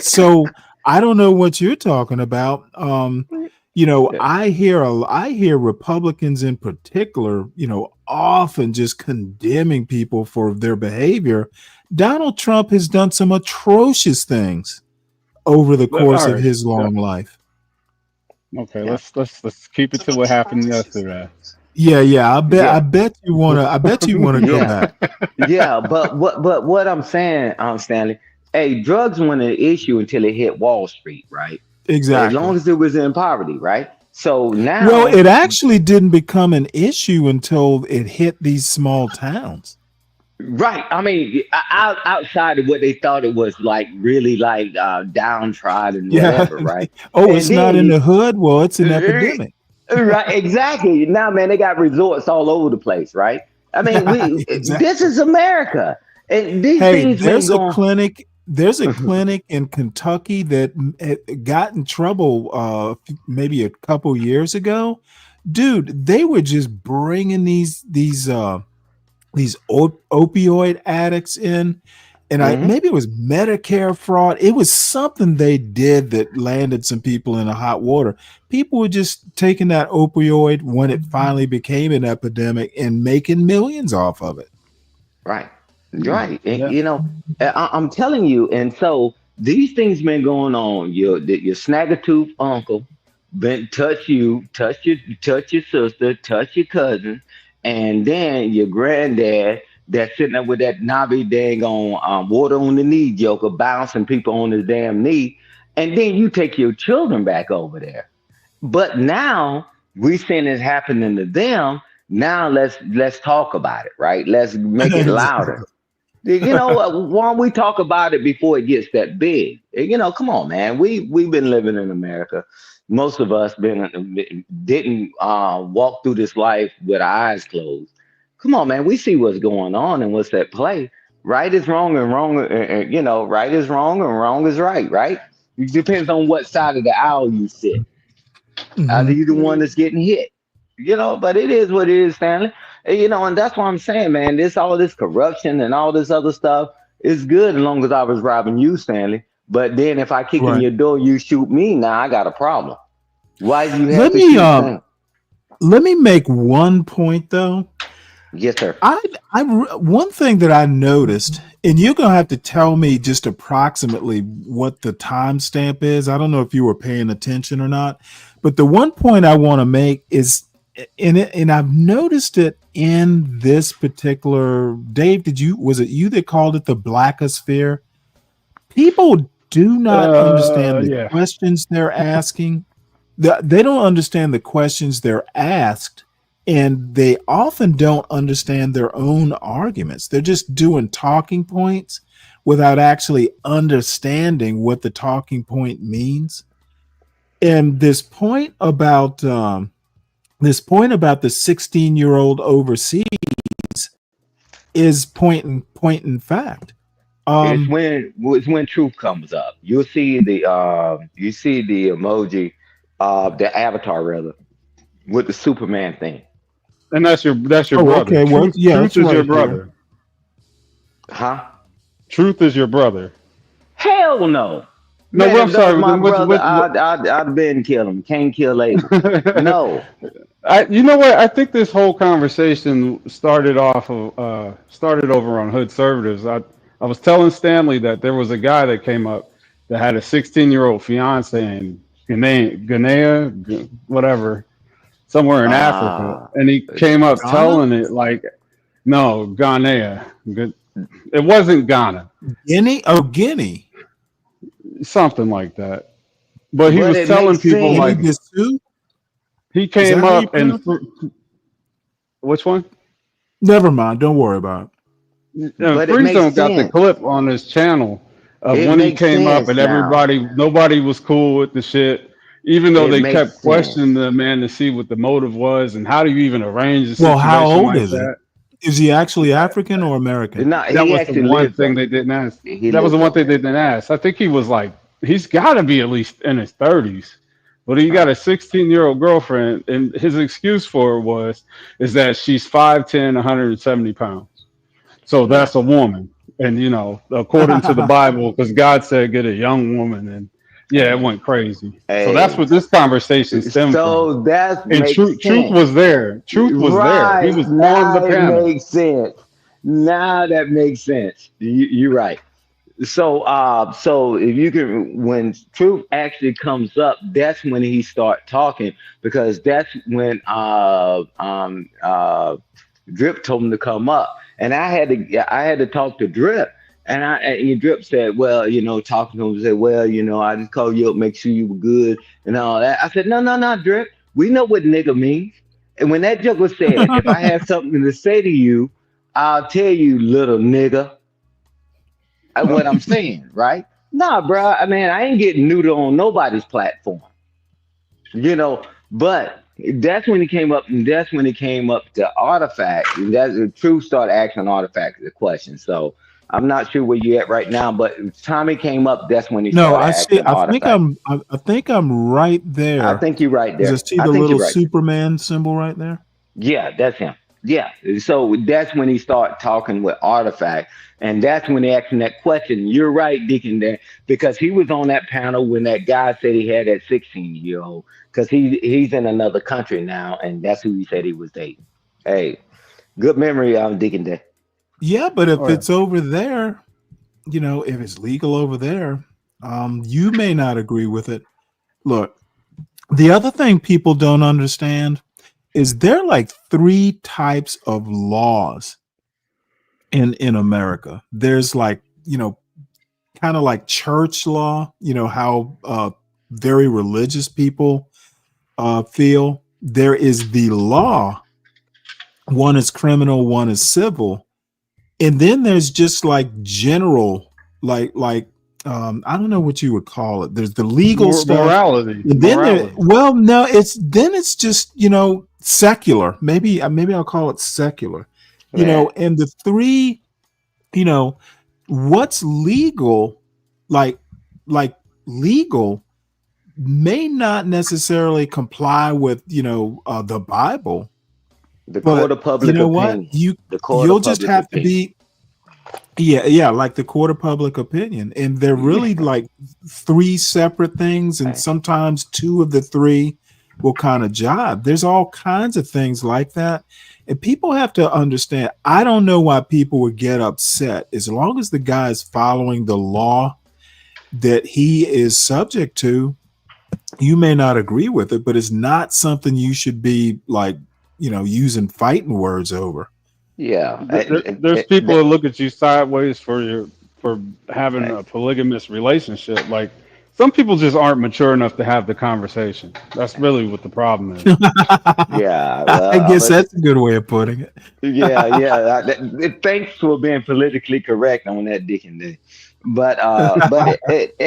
So I don't know what you're talking about. I hear Republicans in particular, often just condemning people for their behavior. Donald Trump has done some atrocious things over the course All of right. his long life. Okay. Let's keep it to what happened yesterday. Yeah. I bet you wanna go Yeah, back. yeah, but what I'm saying, Stanley, hey, drugs weren't an issue until it hit Wall Street, right? As Exactly. long as it was in poverty, right? So Well, now, it actually didn't become an issue until it hit these small towns. right? I mean, outside of what they thought it was like, really like downtrodden, Yeah. whatever, right? Oh, And it's not then in the hood. Well, it's an epidemic. right, exactly. Now, man, they got resorts all over the place, right? I mean, Exactly. this is America, and these Hey, things been going. there's a clinic in Kentucky that got in trouble maybe a couple years ago. Dude, they were just bringing these opioid addicts in, and maybe it was Medicare fraud. It was something they did that landed some people in the hot water. People were just taking that opioid when it finally became an epidemic and making millions off of it. Right. Right. And, Yeah. I'm telling you. And so these things been going on. Your snagger-tooth uncle been touch your sister, touch your cousin, and then your granddad that's sitting there with that knobby dang on water on the knee joker bouncing people on his damn knee. and then you take your children back over there. But now we seeing it happening to them. Now let's talk about it, right? Let's make it louder. You know, why don't we talk about it before it gets that big? You know, come on, man. We've been living in America. Most of us didn't walk through this life with our eyes closed. Come on, man. We see what's going on and what's at play. Right is wrong and you know, right is wrong and wrong is right, right? It depends on what side of the aisle you sit. Either you the one that's getting hit, you know, but it is what it is, Stanley. And, you know, and that's what I'm saying, man. All this corruption and all this other stuff is good as long as I was robbing you, Stanley. But then if I kick in your door, you shoot me, now I got a problem. Why do you have to shoot Stanley? Let me make one point though. Yes, sir. One thing that I noticed, and you're gonna have to tell me just approximately what the timestamp is. I don't know if you were paying attention or not, but the one point I want to make is and I've noticed it in this particular. Dave, was it you that called it the blackosphere? People do not understand the questions they're asking. They don't understand the questions they're asked. And they often don't understand their own arguments. They're just doing talking points without actually understanding what the talking point means. And this point about the 16-year-old overseas is point in fact. It's when truth comes up. You'll see the emoji, the avatar rather, with the Superman thing. And that's your brother. Okay, well, Truth is your brother. Huh? Truth is your brother. Hell no. No, Man, I'm sorry. My brother, I'd been kill him. Can't kill Abel. No. You know what? I think this whole conversation started over on Hood Conservatives. I was telling Stanley that there was a guy that came up that had a 16-year-old fiance in Ghanaian, whatever, somewhere in Africa, and he came up telling it like, no, Ghanaian. It wasn't Ghana. Guinea. Something like that. But he was telling people like he came up and which one? Never mind. Don't worry about it. Freezone got the clip on his channel of when he came up and nobody was cool with the shit. Even though they kept questioning the man to see what the motive was and how do you even arrange a situation how old like is that? Is he actually African or American? No, that was the one thing they didn't ask. That was the one thing they didn't ask. I think he was like, he's got to be at least in his 30s. But he got a 16-year-old girlfriend, and his excuse for it is that she's 5'10", 170 pounds. So that's a woman. And, you know, according to the Bible, because God said get a young woman, and yeah, it went crazy. So that's what this conversation stemmed from. And truth was there. Truth was there. He was on the panel. That makes sense. Now that makes sense. You're right. So if you can, when truth actually comes up, that's when he start talking, because that's when Drip told him to come up, and I had to talk to Drip. And Drip said, well, you know, talking to him, said, well, you know, I just called you up, make sure you were good and all that. I said, no, Drip, we know what nigga means. And when that joke was said, if I have something to say to you, I'll tell you, little nigga. What I'm saying, right? Nah, bro. I mean, I ain't getting neutered on nobody's platform, you know. But that's when he came up, and that's when it came up to Artifact, and that's the truth started asking Artifact the question. So I'm not sure where you at right now, but Tommy came up. That's when he started asking Artifact. I think I'm right there. I think you're right there. Does it see the little Superman symbol right there? Yeah, that's him. Yeah. So that's when he started talking with Artifact. And that's when they asked him that question. You're right, Deacon, there, because he was on that panel when that guy said he had that 16-year-old, because he's in another country now, and that's who he said he was dating. Hey, good memory, Deacon there. Yeah, but if it's over there, you know, if it's legal over there, you may not agree with it. Look, the other thing people don't understand is there are like 3 types of laws in America. There's like, you know, kind of like church law, you know, how very religious people feel. There is the law. One is criminal, one is civil. And then there's just like general, like I don't know what you would call it. There's the legal stuff. Morality. And then well, no, it's just, you know, secular. Maybe I'll call it secular. You know, and the three, you know, what's legal, like legal may not necessarily comply with, you know, the Bible. The court of public you know opinion. What? You'll just have to be like the court of public opinion. And they're really like three separate things, and sometimes two of the three will kind of jibe. There's all kinds of things like that. And people have to understand, I don't know why people would get upset. As long as the guy is following the law that he is subject to, you may not agree with it, but it's not something you should be like, you know, using fighting words over. Yeah. There's people that look at you sideways for having a polygamous relationship. Like, some people just aren't mature enough to have the conversation. That's really what the problem is. Yeah, well, I guess that's a good way of putting it. Yeah. Thanks for being politically correct on that, Dick and Day. But at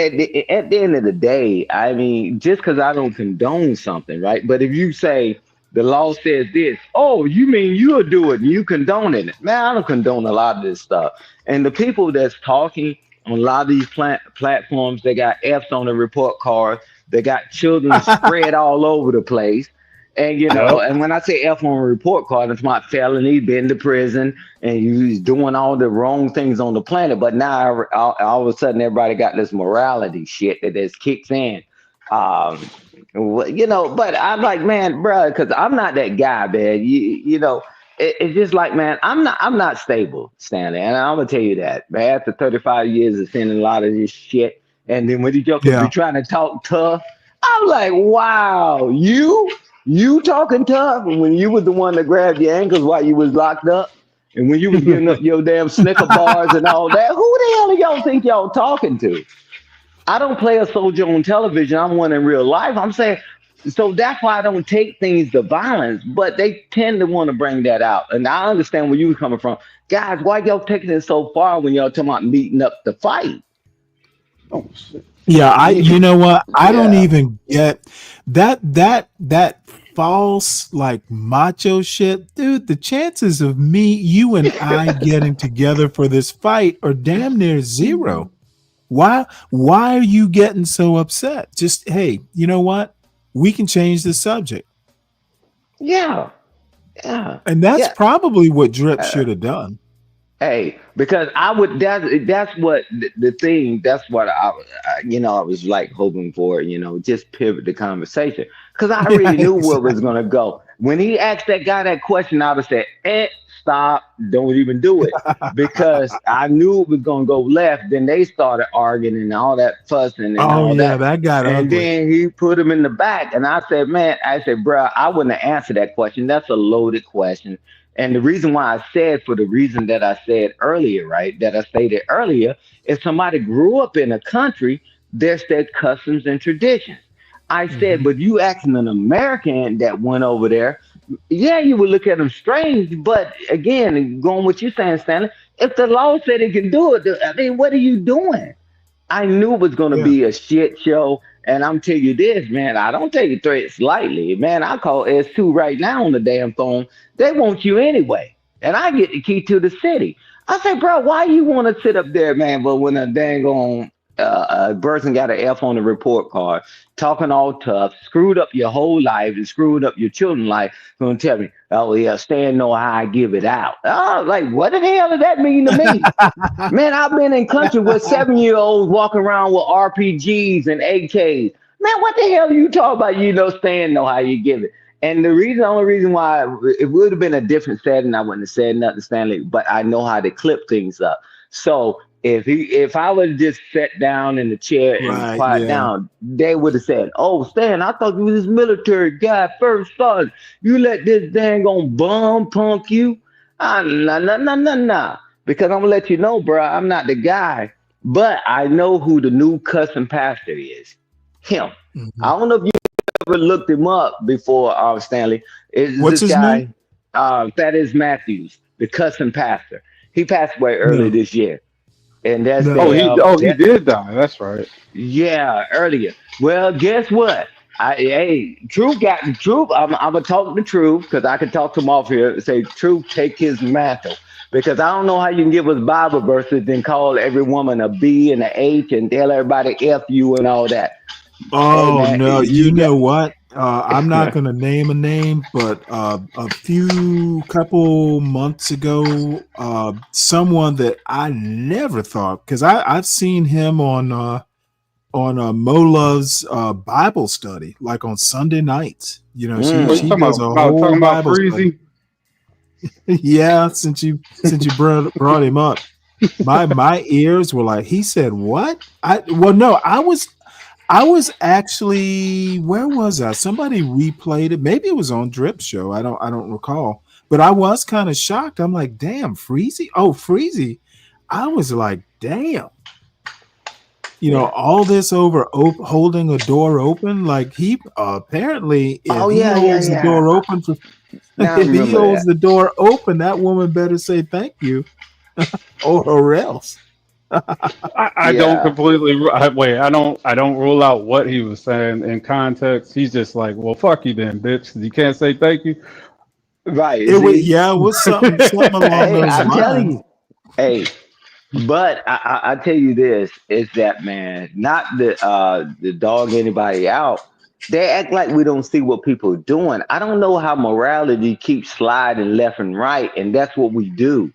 the end of the day, I mean, just because I don't condone something, right? But if you say the law says this, oh, you mean you'll do it and you condone it? Man, I don't condone a lot of this stuff. And the people that's talking on a lot of these platforms, they got F's on the report card. They got children spread all over the place. And, you know, and when I say F on a report card, it's my felony, been to prison, and you're doing all the wrong things on the planet. But now all of a sudden, everybody got this morality shit that just kicks in. You know, but I'm like, man, bro, because I'm not that guy, man. You know, it's just like, man, I'm not stable, Stanley, and I'm gonna tell you that, man. After 35 years of seeing a lot of this shit, and then when these jokers be trying to talk tough, I'm like, wow, you talking tough when you was the one that grabbed your ankles while you was locked up, and when you was giving up your damn Snicker bars and all that. Who the hell do y'all think y'all talking to? I don't play a soldier on television. I'm one in real life. I'm saying, so that's why I don't take things to violence, but they tend to want to bring that out. And I understand where you were coming from. Guys, why y'all taking it so far when y'all talking about meeting up to fight? Oh, shit. Yeah, you know what? I don't even get that false like macho shit. Dude, the chances of you and I getting together for this fight are damn near zero. Why are you getting so upset? Just, hey, you know what? We can change the subject. Yeah. And that's probably what Drip should have done. Hey, because I would, that's what the thing, that's what I was like hoping for, you know, just pivot the conversation. Because I already knew where it was going to go. When he asked that guy that question, I would have said, stop, don't even do it. Because I knew it was going to go left. Then they started arguing and all that fussing and all that. That got and ugly. Then he put him in the back. And I said, bro, I wouldn't have answered that question. That's a loaded question. And the reason why I said, for the reason that I said earlier, right, that I stated earlier, if somebody grew up in a country, there's their customs and traditions. I said, but you asking an American that went over there, yeah, you would look at them strange. But again, going what you're saying, Stanley, if the law said it can do it, I mean, what are you doing? I knew it was going to be a shit show. And I'm telling you this, man, I don't take threats lightly. Man, I call S2 right now on the damn phone. They want you anyway. And I get the key to the city. I say, bro, why you want to sit up there, man? But when a dang on person got an F on the report card, talking all tough, screwed up your whole life and screwed up your children's life, gonna tell me, oh yeah, Stan know how I give it out. Oh, like, what the hell does that mean to me? Man, I've been in country with 7-year-olds walking around with RPGs and AKs. Man, what the hell are you talking about? You know, Stan know how you give it. And the only reason why it would have been a different setting, I wouldn't have said nothing, Stanley, but I know how to clip things up. So if I would have just sat down in the chair and quiet down, they would have said, oh, Stan, I thought you was this military guy, first son. You let this dang on bum punk you? Nah. Because I'm going to let you know, bro, I'm not the guy but I know who the new cussing pastor is. Him. I don't know if you ever looked him up before, Stanley. What's this his guy, name? That is Matthews, the cussing pastor. He passed away early No. this year. And that's No. He did die. That's right. Yeah, earlier. Well, guess what? Truth got the truth. I'm gonna talk the truth because I can talk to him off here and say, Truth, take his mantle. Because I don't know how you can give us Bible verses and call every woman a B and a H and tell everybody F you and all that. Oh, man, no. you You know what? I'm not going to name a name, but a couple months ago, someone that I never thought, because I've seen him on Mola's Bible study, like on Sunday nights. You know, she does a whole Bible study. Yeah, since you brought him up, my ears were like, he said what? I was actually, where was I? Somebody replayed it. Maybe it was on Drip Show. I don't recall. But I was kind of shocked. I'm like, damn, Freezy. Oh, Freezy. I was like, damn. You know, all this over holding a door open. Like he apparently, if he holds the door open for, if he holds the door open, that woman better say thank you, or else. I don't completely wait. I don't rule out what he was saying in context. He's just like, well, fuck you then, bitch. You can't say thank you. Right. It was something along those I'm lines. telling you. Hey, but I tell you this is that, man, not the dog anybody out. They act like we don't see what people are doing. I don't know how morality keeps sliding left and right, and that's what we do.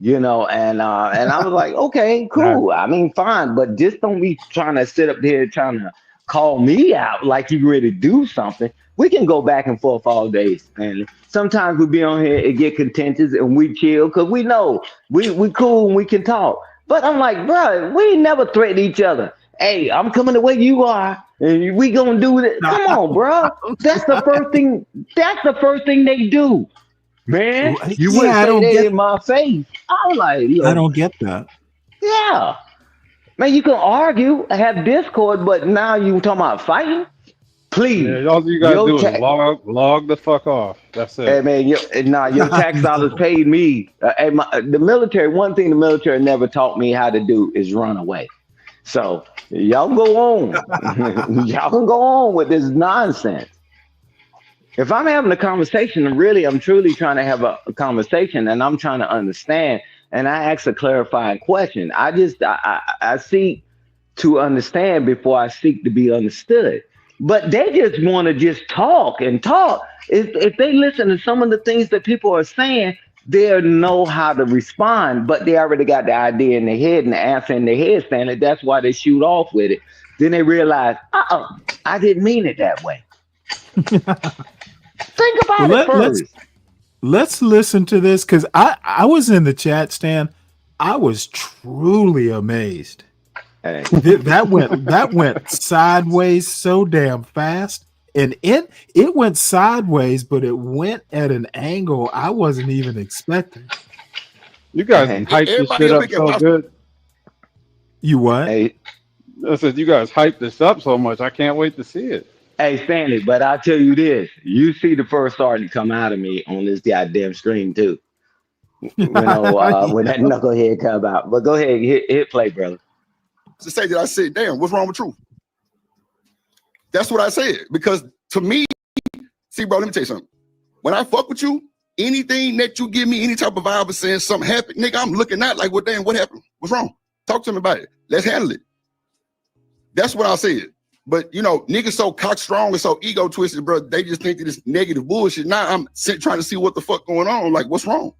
You know, and I was like, okay, cool. I mean, fine, but just don't be trying to sit up there trying to call me out like you ready to do something. We can go back and forth all day, and sometimes we be on here and get contentious and we chill because we know we cool and we can talk. But I'm like, bro, we never threaten each other. Hey, I'm coming the way you are, and we gonna do it. Come on, bro. That's the first thing. That's the first thing they do. Man, you wouldn't say that in my face. I'm like, I don't get that. Yeah. Man, you can argue, have discord, but now you talking about fighting? Please. Yeah, all you gotta do is log the fuck off. That's it. Hey, man, your tax dollars paid me. The military, one thing the military never taught me how to do is run away. So y'all go on. Y'all can go on with this nonsense. If I'm having a conversation, I'm truly trying to have a conversation and I'm trying to understand and I ask a clarifying question. I seek to understand before I seek to be understood. But they just want to just talk and talk. If they listen to some of the things that people are saying, they'll know how to respond, but they already got the idea in their head and the answer in their head, Stanley. That's why they shoot off with it. Then they realize, I didn't mean it that way. Think about it first. Let's listen to this because I was in the chat, Stan. I was truly amazed. Hey. That went sideways so damn fast, and it went sideways, but it went at an angle I wasn't even expecting. You guys hyped this shit up so good. You what? Hey. I said you guys hyped this up so much. I can't wait to see it. Hey, Stanley, but I'll tell you this. You see the first sergeant come out of me on this goddamn stream, too. You know, when that knucklehead come out. But go ahead, hit play, brother. To say that I said, damn, what's wrong with truth? That's what I said. Because to me, see, bro, let me tell you something. When I fuck with you, anything that you give me, any type of vibe of saying something happened, nigga, I'm looking at like, well, damn, what happened? What's wrong? Talk to me about it. Let's handle it. That's what I said. But, you know, niggas so cock strong and so ego twisted, bro, they just think that it's negative bullshit. Now I'm trying to see what the fuck going on. Like, what's wrong?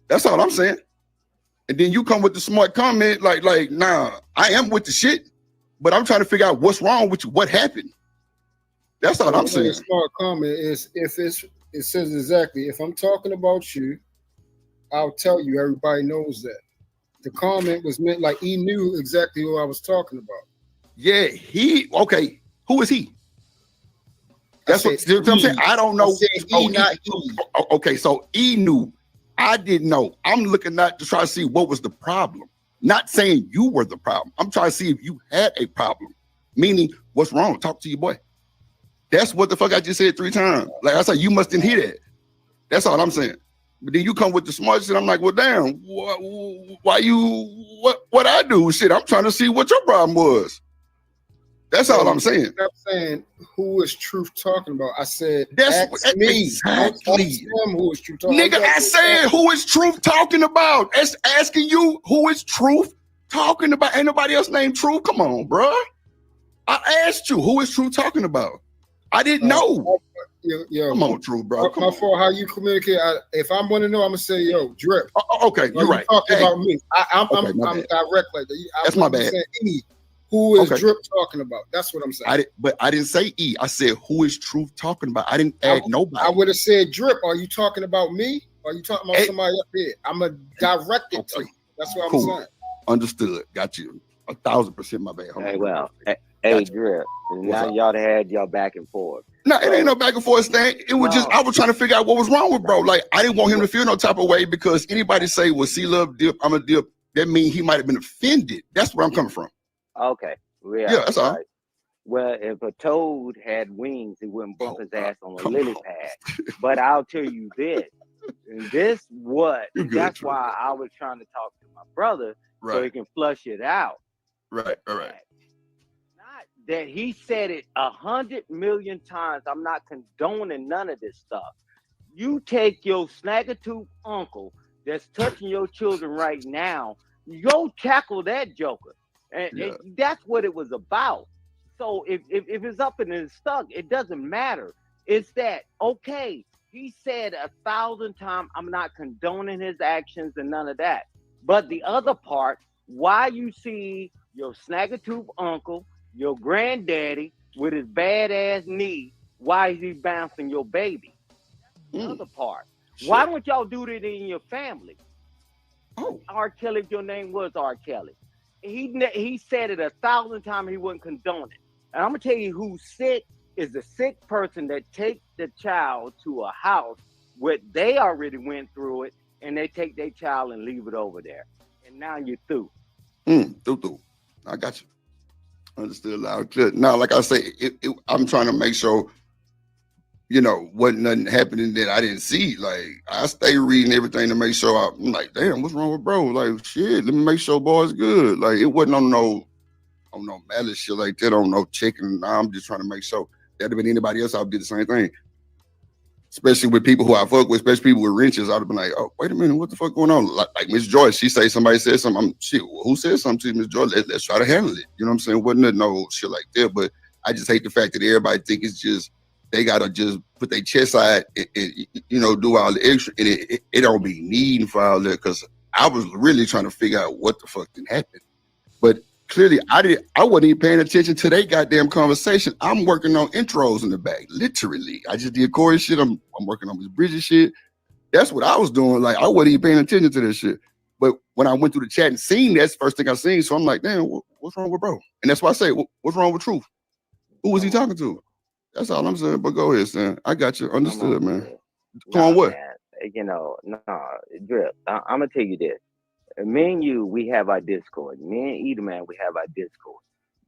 That's all I'm saying. And then you come with the smart comment like, nah, I am with the shit, but I'm trying to figure out what's wrong with you. What happened? That's all I'm saying. A smart comment is it says exactly, if I'm talking about you, I'll tell you, everybody knows that. The comment was meant like he knew exactly who I was talking about. Yeah, okay. Who is he? That's what I'm saying. I don't know. Okay, so he knew. I didn't know. I'm looking at to try to see what was the problem. Not saying you were the problem. I'm trying to see if you had a problem. Meaning, what's wrong? Talk to your boy. That's what the fuck I just said 3 times. Like I said, you must didn't hear that. That's all I'm saying. But then you come with the smart shit. I'm like, well, damn, why you, what I do? Shit, I'm trying to see what your problem was. That's all I'm saying. I'm saying, who is truth talking about? I said, That's me. Exactly. Who is truth talking Nigga, I said, who is truth talking about? That's asking you, who is truth talking about? Ain't nobody else named Truth? Come on, bro. I asked you, who is Truth talking about? I didn't know. Yo, come on, Truth, bro. How far how you communicate? If I'm going to know, I'm gonna say, yo, Drip. Okay, you're right. Talking about me. I'm my bad. direct like that. That's my bad. Saying, who is Drip talking about? That's what I'm saying. But I didn't say E. I said, who is Truth talking about? I didn't add nobody. I would have said, Drip. Are you talking about me? Or are you talking about somebody up here? I'm gonna direct it to you. That's what I'm saying. Understood. Got you. 1,000% my bad. Hey, well, hey, Drip. Now y'all had y'all back and forth. No, it ain't no back and forth thing. It was just I was trying to figure out what was wrong with bro. Like I didn't want him to feel no type of way because anybody say, well, C-Love dip, I'm a dip. That means he might have been offended. That's where I'm coming from. Okay. Yeah, that's all. Right. Well, if a toad had wings, he wouldn't bump his ass on a lily pad. But I'll tell you this. And that's why I was trying to talk to my brother so he can flush it out. Right. Not that he said it 100 million times. I'm not condoning none of this stuff. You take your snagger-tooth uncle that's touching your children right now, go tackle that joker. And that's what it was about. So if it's up and it's stuck, it doesn't matter. It's that, okay, he said 1,000 times, I'm not condoning his actions and none of that. But the other part, why you see your snagger-tooth uncle, your granddaddy with his badass knee, why is he bouncing your baby? That's the other part. Shit. Why don't y'all do that in your family? Oh, R. Kelly, if your name was R. Kelly. He said it 1,000 times he wouldn't condone it. And I'm gonna tell you who's sick is the sick person that takes the child to a house where they already went through it and they take their child and leave it over there. And now you're through. Through. I got you. Understood loud and clear. Now, like I say, I'm trying to make sure, wasn't nothing happening that I didn't see. Like, I stay reading everything to make sure I'm like, damn, what's wrong with bro? Like, shit, let me make sure boy's good. Like, it wasn't on no malice shit like that, on no checking. I'm just trying to make sure. That'd have been anybody else, I would do the same thing. Especially with people who I fuck with, especially people with wrenches, I'd have been like, oh, wait a minute, what the fuck going on? Like Miss Joyce, somebody said something, who said something to Miss Joyce? Let's try to handle it. You know what I'm saying? Wasn't no shit like that, but I just hate the fact that everybody think it's just, they gotta just put their chest side and do all the extra, and it don't be needing for all that, because I was really trying to figure out what the fuck didn't happen. But clearly, I wasn't even paying attention to their goddamn conversation. I'm working on intros in the back, literally. I just did chorus shit. I'm working on this Bridget shit. That's what I was doing. Like, I wasn't even paying attention to this shit. But when I went through the chat and seen that's the first thing I seen. So I'm like, damn, what's wrong with bro? And that's why I say, what's wrong with Truth? Who was he talking to? That's all I'm saying. But go ahead, Stan. I got you. Understood, man. Come on, what? Man. Drip. I'm gonna tell you this. Me and you, we have our Discord. Me and Edelman, we have our Discord.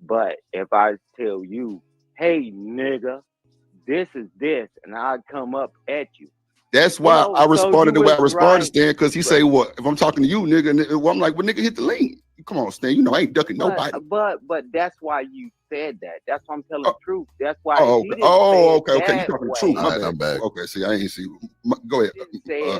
But if I tell you, hey, nigga, this is this, and I come up at you. That's why I responded the way I responded, Stan, because he say, what? If I'm talking to you, nigga, well, I'm like, well, nigga, hit the link. Come on, Stan. I ain't ducking nobody. But that's why you said that. That's why I'm telling the truth. That's why. Okay. You talking the truth. I'm back. Okay, see, I ain't see. Go ahead.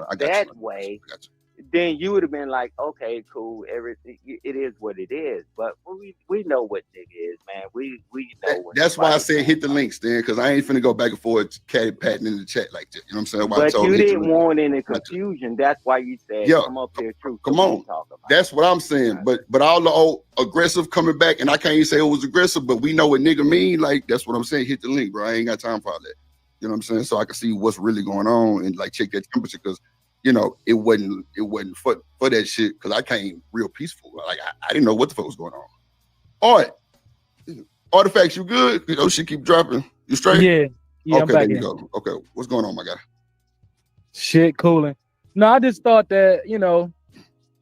I got that you. Way. I got you. Then you would have been like, okay, cool, everything. It is what it is. But we know what nigga is, man. We know what. That's why I said hit the links, then, because I ain't finna go back and forth, catty patting in the chat like that. You know what I'm saying? But you didn't want any confusion. That's why you said, come up here, truth. Come on. That's what I'm saying. But all the old aggressive coming back, and I can't even say it was aggressive, but we know what nigga mean. Like, that's what I'm saying. Hit the link, bro. I ain't got time for all that. You know what I'm saying? So I can see what's really going on and like check that temperature, because it wasn't for that shit, because I came real peaceful. Like I didn't know what the fuck was going on. All right. Artifacts, you good? Shit keep dropping. You straight? Yeah, okay, there you go. Okay, what's going on, my guy? Shit cooling. No, I just thought that,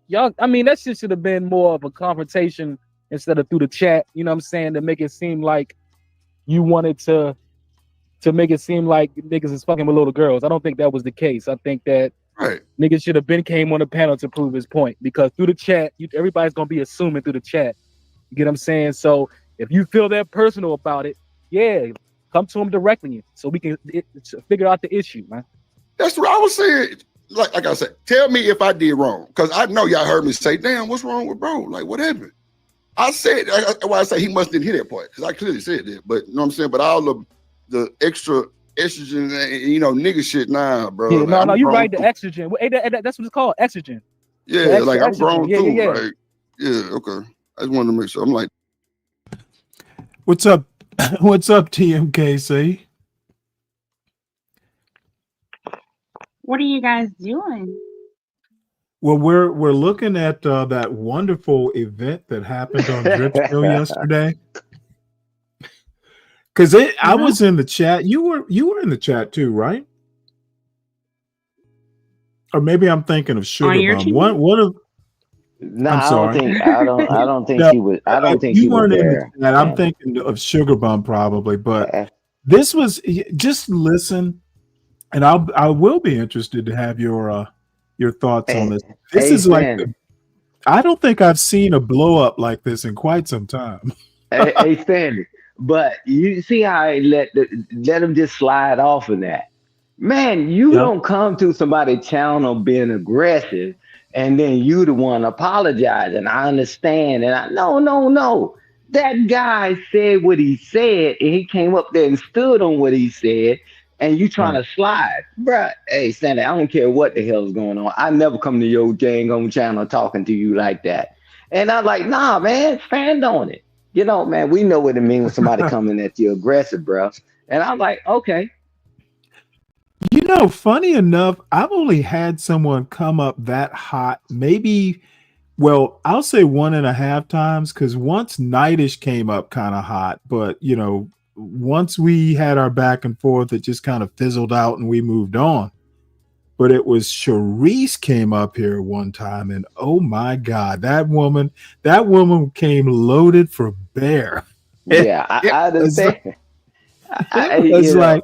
y'all, I mean, that shit should have been more of a confrontation instead of through the chat. You know what I'm saying? To make it seem like you wanted to make it seem like niggas is fucking with little girls. I don't think that was the case. I think that niggas should have been came on the panel to prove his point, because through the chat, everybody's gonna be assuming through the chat. You get what I'm saying? So if you feel that personal about it, yeah, come to him directly so we can figure out the issue, man. That's what I was saying. Like I said, tell me if I did wrong, because I know y'all heard me say, "Damn, what's wrong with bro? Like, what happened?" I said, why I say he must didn't hear that part, because I clearly said that. But you know what I'm saying. But all the extra estrogen, nigga shit, nah, bro. Yeah, like, no, you're right. The estrogen, that's what it's called, estrogen. Yeah, like I'm grown too. Yeah. Like, yeah, okay. I just wanted to make sure. I'm like, what's up? What's up, TMKC? What are you guys doing? Well, we're looking at that wonderful event that happened on Drip Show yesterday. Because I was in the chat. You were in the chat too, right? Or maybe I'm thinking of Sugar Bum. One of No, I'm sorry. I don't think No, she was. I don't think you she was weren't in there. the chat. I'm thinking of Sugar Bum probably, but this was just listen, and I will be interested to have your thoughts on this. This is like I don't think I've seen a blow up like this in quite some time. Hey, Stanley, but you see how I let them just slide off of that. Man, you don't come to somebody's channel being aggressive, and then you the one apologizing. I understand, and no. That guy said what he said, and he came up there and stood on what he said, and you trying to slide, bruh. Hey, Stanley, I don't care what the hell is going on. I never come to your dang on channel talking to you like that. And I'm like, nah, man, stand on it. Man, we know what it means when somebody coming at you aggressive, bro. And I'm like, okay. Funny enough, I've only had someone come up that hot, maybe, well, I'll say 1.5 times, because once Nightish came up kind of hot, but, once we had our back and forth, it just kind of fizzled out and we moved on. But it was Sharice came up here one time, and oh my God, that woman came loaded for bear. Yeah, I understand. It was like,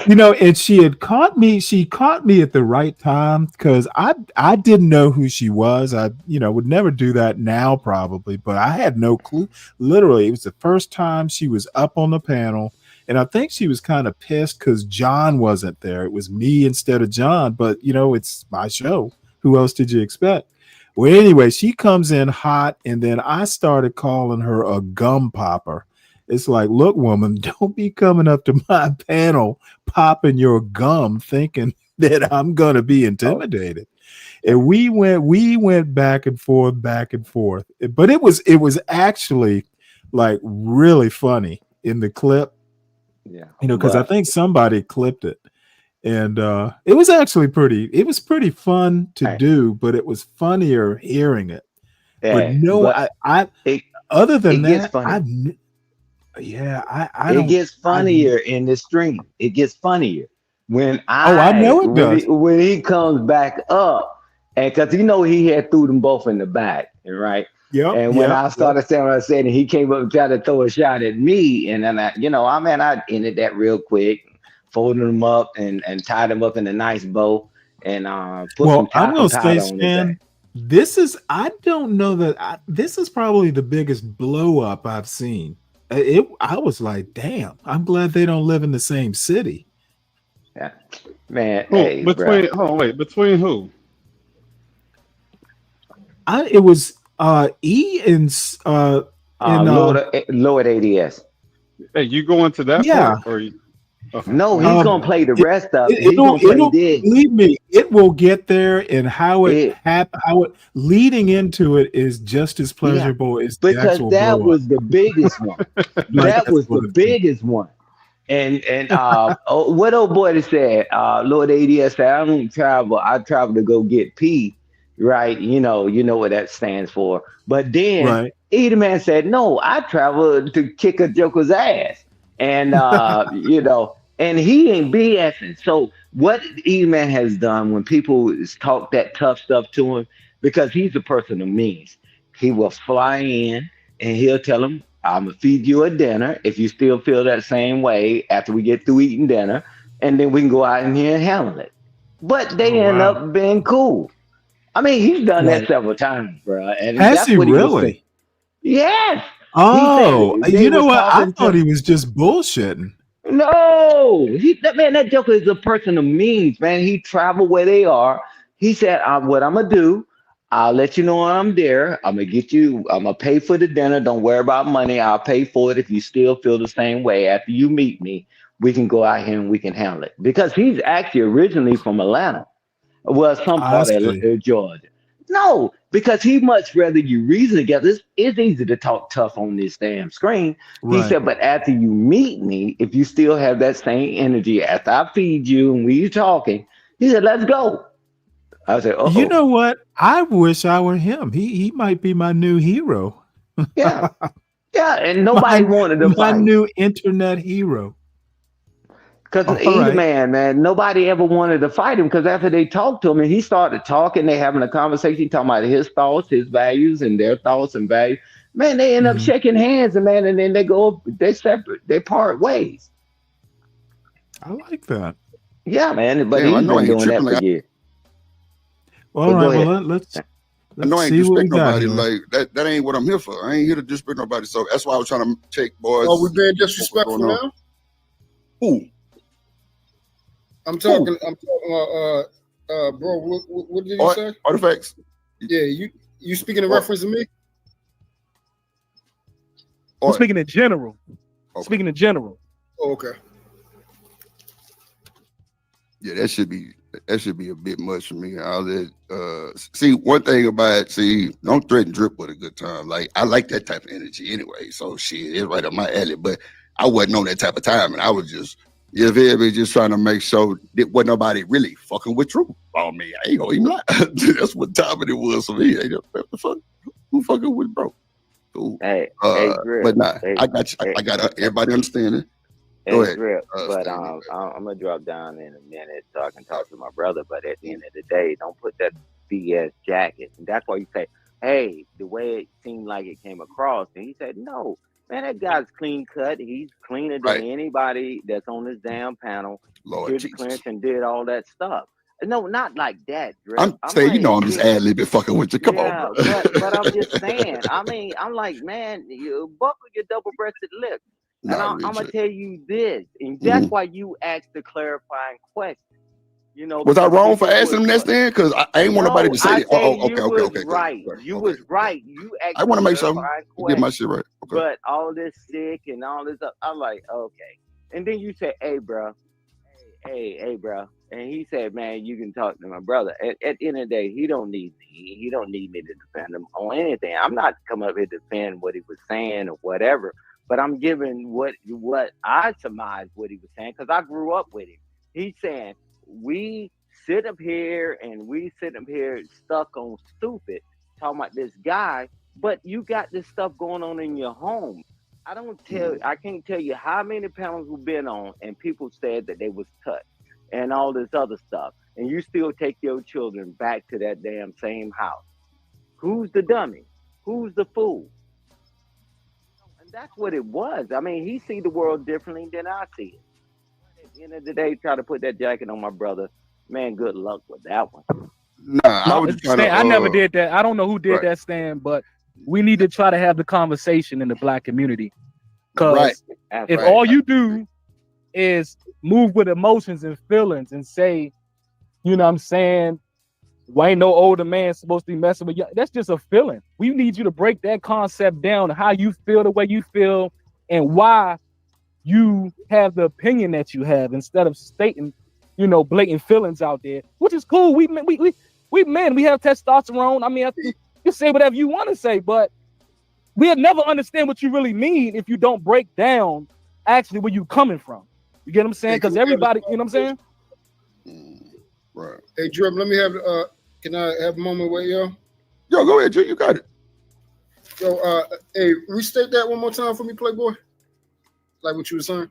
and she had caught me. She caught me at the right time, because I didn't know who she was. I would never do that now probably, but I had no clue. Literally, it was the first time she was up on the panel, and I think she was kind of pissed because John wasn't there. It was me instead of John, but it's my show. Who else did you expect? Well, anyway, she comes in hot, and then I started calling her a gum popper. It's like, look, woman, don't be coming up to my panel popping your gum thinking that I'm going to be intimidated. And we went back and forth. But it was actually like really funny in the clip. Yeah. Because I think somebody clipped it. And it was actually pretty fun to do, but it was funnier hearing it. Other than that, it gets funnier in the stream. It gets funnier when I know it does. When he comes back up, and because he had threw them both in the back, right? Yeah. And when I started saying what I said, and he came up and tried to throw a shot at me, and then I ended that real quick, folded him up and tied him up in a nice bow, and put some I'm gonna say, on Stan, this is this is probably the biggest blow up I've seen. I was like, damn, I'm glad they don't live in the same city. Yeah, man. Between who? It was E and Lord ADS. Hey, you going to that? Yeah. Part, or you, okay. No, he's gonna play the rest of it. Believe me, it will get there, and how it leading into it is just as pleasurable as the actual that blow-up. was the biggest one. That was the biggest one. And what old boy said, Lord ADS said, I don't travel. I travel to go get P, right? You know what that stands for. But then Edelman said, no, I travel to kick a joker's ass. And and he ain't BSing. So what Edelman has done when people talk that tough stuff to him, because he's a person of means. He will fly in and he'll tell him, I'm gonna feed you a dinner if you still feel that same way after we get through eating dinner, and then we can go out in here and handle it. But they end up being cool. I mean, he's done that several times, bro. And Has that's he what he was saying. really? Yes. Oh, He said, you know what? I thought he was just bullshitting. no, that Joker is a person of means, man. He traveled where they are. He said, what I'm gonna do, I'll let you know when I'm there. I'm gonna pay for the dinner. Don't worry about money. I'll pay for it if you still feel the same way. After you meet me, we can go out here and we can handle it. Because he's actually originally from Atlanta. Well, some part of Georgia. No, because he much rather you reason together. It's easy to talk tough on this damn screen. He Right. said, but after you meet me, if you still have that same energy after I feed you and we talking, he said, let's go. I said, You know what? I wish I were him. He might be my new hero. Yeah. Yeah, and nobody wanted to my fight. new internet hero. Because All either right. man, nobody ever wanted to fight him because after they talked to him and he started talking, they having a conversation, talking about his thoughts, his values, and their thoughts and values. Man, they end up shaking hands and then they separate, they part ways. I like that. Yeah, man, but Damn, I he's know I been ain't doing that tripping. for Like, years. All But right. go Well, ahead. let's I know I ain't see what we disrespect got nobody. here. Like that ain't what I'm here for. I ain't here to disrespect nobody. So that's why I was trying to take boys. Oh, we being what's disrespectful going on. now? Who? I'm talking bro, what did you say? Artifacts. Yeah, you speaking in reference to me? I'm speaking in general. Speaking in general. Oh, okay. Yeah, that should be a bit much for me. I'll let see one thing about don't threaten drip with a good time. Like I like that type of energy anyway. So shit, it's right up my alley. But I wasn't on that type of time, and I was just just trying to make sure that wasn't nobody really fucking with truth on me. I ain't gonna even lie. That's what time it was for me. What the fuck? Who fucking with bro? Cool. Hey, Grip. But nah, Hey, I got you. I got everybody understanding. Go ahead. Grip. But I'm gonna drop down in a minute so I can talk to my brother. But at the end of the day, don't put that BS jacket. And that's why you say, hey, the way it seemed like it came across. And he said, no, man, that guy's clean cut. He's cleaner than anybody that's on this damn panel. Lord Security clearance and did all that stuff. No, not like that, Drip. I'm saying, like, I'm just ad-libbing fucking with you. Come yeah, on, bro. but I'm just saying. I mean, I'm like, man, you buckle your double-breasted lips. And I'm gonna tell you this, and that's why you asked the clarifying question. You know, was I wrong for asking him that then? Because I ain't want nobody to say, okay. Right. You was right. You asked I want to make sure question, get my shit right. Okay. But all this sick and all this stuff, I'm like, okay. And then you say, hey, bro. Hey, bro. And he said, man, you can talk to my brother. At the end of the day, he don't need me. He don't need me to defend him on anything. I'm not coming up here to defend what he was saying or whatever. But I'm giving what I surmised what he was saying because I grew up with him. He's saying we sit up here stuck on stupid talking about this guy, but you got this stuff going on in your home. I can't tell you how many panels we've been on and people said that they was touched and all this other stuff, and you still take your children back to that damn same house. Who's the dummy? Who's the fool? That's what it was. I mean, he see the world differently than I see it. At the end of the day, try to put that jacket on my brother. Man, good luck with that one. Nah, I never did that. I don't know who did that, Stan, but we need to try to have the conversation in the Black community. Because if all you do is move with emotions and feelings and say, you know what I'm saying, why ain't no older man supposed to be messing with you? That's just a feeling. We need you to break that concept down, how you feel the way you feel and why you have the opinion that you have instead of stating, blatant feelings out there, which is cool. We men, we have testosterone. I mean, you say whatever you want to say, but we'll never understand what you really mean if you don't break down actually where you coming from. You get what I'm saying? Because everybody, you know what I'm saying? Right. Hey, Drip, let me have can I have a moment with you? Yo, go ahead, Drew. You got it. Yo, hey, restate that one more time for me, Playboy. Like what you were saying.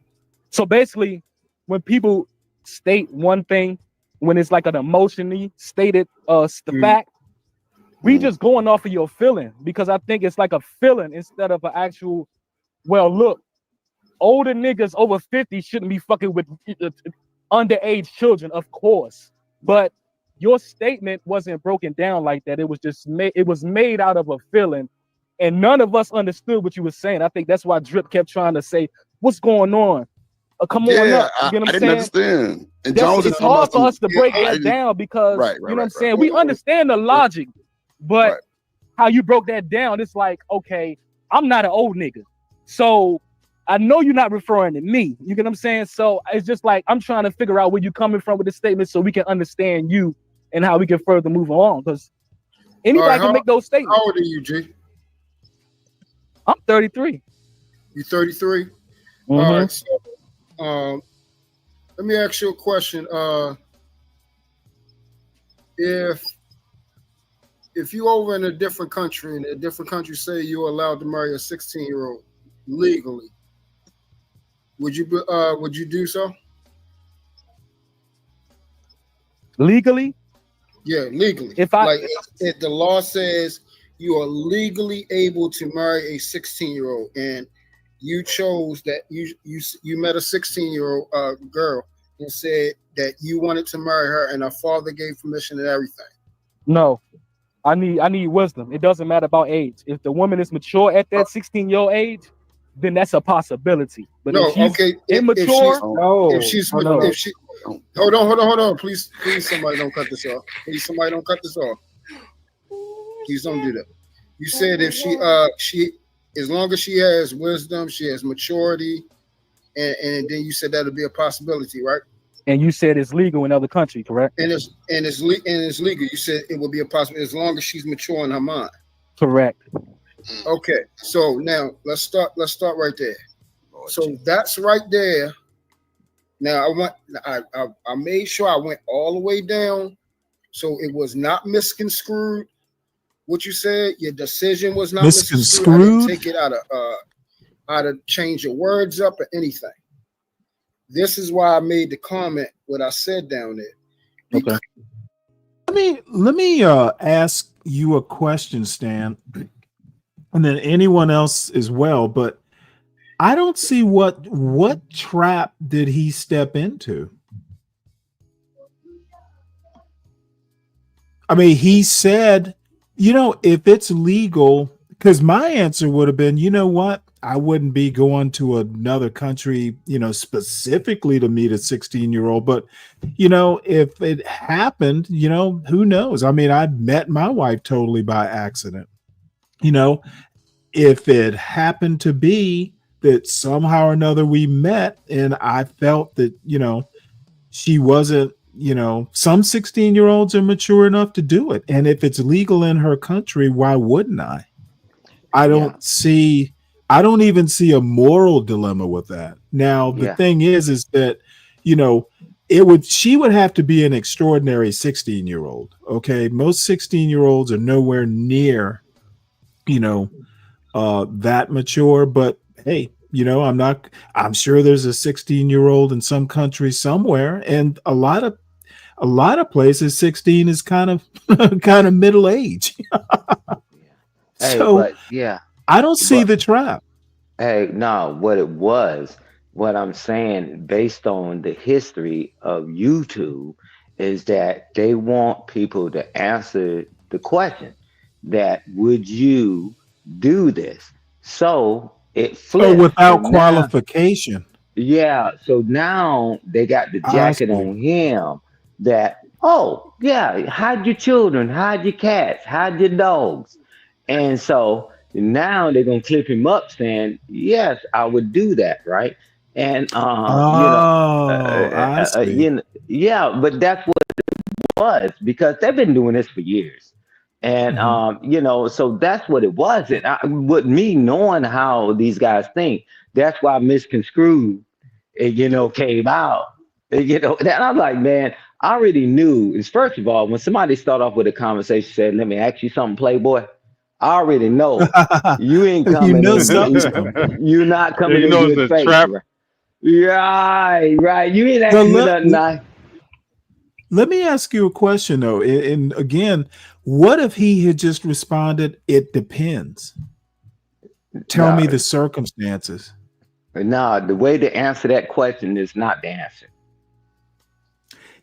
So basically, when people state one thing, when it's like an emotionally stated fact, We just going off of your feeling because I think it's like a feeling instead of an actual. Well, look, older niggas over 50 shouldn't be fucking with underage children, of course. But your statement wasn't broken down like that. It was just made. It was made out of a feeling, and none of us understood what you were saying. I think that's why Drip kept trying to say, "What's going on? Come on up." You know what I'm I didn't saying? understand. And Jones It's hard for us to break that down because you know what I'm saying. We understand the logic, but how you broke that down, it's like, okay, I'm not an old nigga, so I know you're not referring to me. You get what I'm saying? So it's just like I'm trying to figure out where you're coming from with the statement so we can understand you and how we can further move on. Because anybody can make those statements. How old are you, G? I'm 33. You 33? All right. So, let me ask you a question. If you over in a different country and a different country say you're allowed to marry a 16-year-old legally, would you do so? Legally? Yeah, legally. If the law says you are legally able to marry a 16-year-old, and you chose that you met a 16-year-old girl and said that you wanted to marry her, and her father gave permission and everything. No, I need wisdom. It doesn't matter about age. If the woman is mature at that 16-year-old age, then that's a possibility. But no, if she's okay. immature, if she hold on, please, somebody don't cut this off. Please, somebody don't cut this off. Please don't do that. You said if she as long as she has wisdom, she has maturity, and then you said that'll be a possibility, right? And you said it's legal in other countries, correct? And it's legal. You said it would be a possibility as long as she's mature in her mind. Correct. Okay, so now let's start right there. So that's right there. Now I made sure I went all the way down, so it was not misconstrued. What you said, your decision was not misconstrued. I didn't take it out of change your words up or anything. This is why I made the comment what I said down there. Okay. Let me ask you a question, Stan, and then anyone else as well. But I don't see what trap did he step into? I mean, he said, if it's legal, because my answer would have been, you know what? I wouldn't be going to another country, specifically to meet a 16-year-old. But, if it happened, who knows? I mean, I met my wife totally by accident. If it happened to be that somehow or another we met and I felt that, she wasn't, some 16-year-olds are mature enough to do it. And if it's legal in her country, why wouldn't I? I don't even see a moral dilemma with that. Now, the thing is that, she would have to be an extraordinary 16-year-old. Okay. Most 16-year-olds are nowhere near, that mature, but hey, I'm sure there's a 16-year-old in some country somewhere. And a lot of places, 16 is kind of middle age. So I don't see the trap. Hey, no, what I'm saying based on the history of YouTube is that they want people to answer the question that would you do this? So it flipped. Without qualification. So now they got the jacket on him that, hide your children, hide your cats, hide your dogs. And so now they're gonna clip him up saying, yes, I would do that, right? And but that's what it was, because they've been doing this for years. And so that's what it was. And with me knowing how these guys think, that's why misconstrued came out. And I'm like, man, I already knew. Is first of all, when somebody start off with a conversation, said, let me ask you something, Playboy, I already know you ain't coming. You're not coming in good faith. Right. You ain't asking me nothing nice. Let me ask you a question though. And again, what if he had just responded, "It depends"? Tell me the circumstances. No, the way to answer that question is not the answer.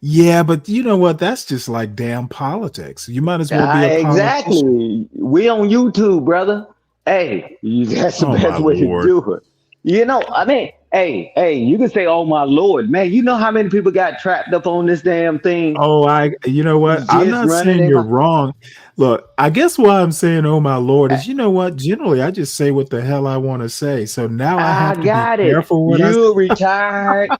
Yeah, but you know what? That's just like damn politics. You might as well be a politician. Exactly. We on YouTube, brother. Hey, that's the best way to do it. You know, I mean, hey, you can say, "Oh my Lord," man. You know how many people got trapped up on this damn thing? Oh, you know what? I'm not saying you're wrong. Look, I guess why I'm saying, "Oh my Lord," is you know what? Generally, I just say what the hell I want to say. So now I have to be careful when You're retired.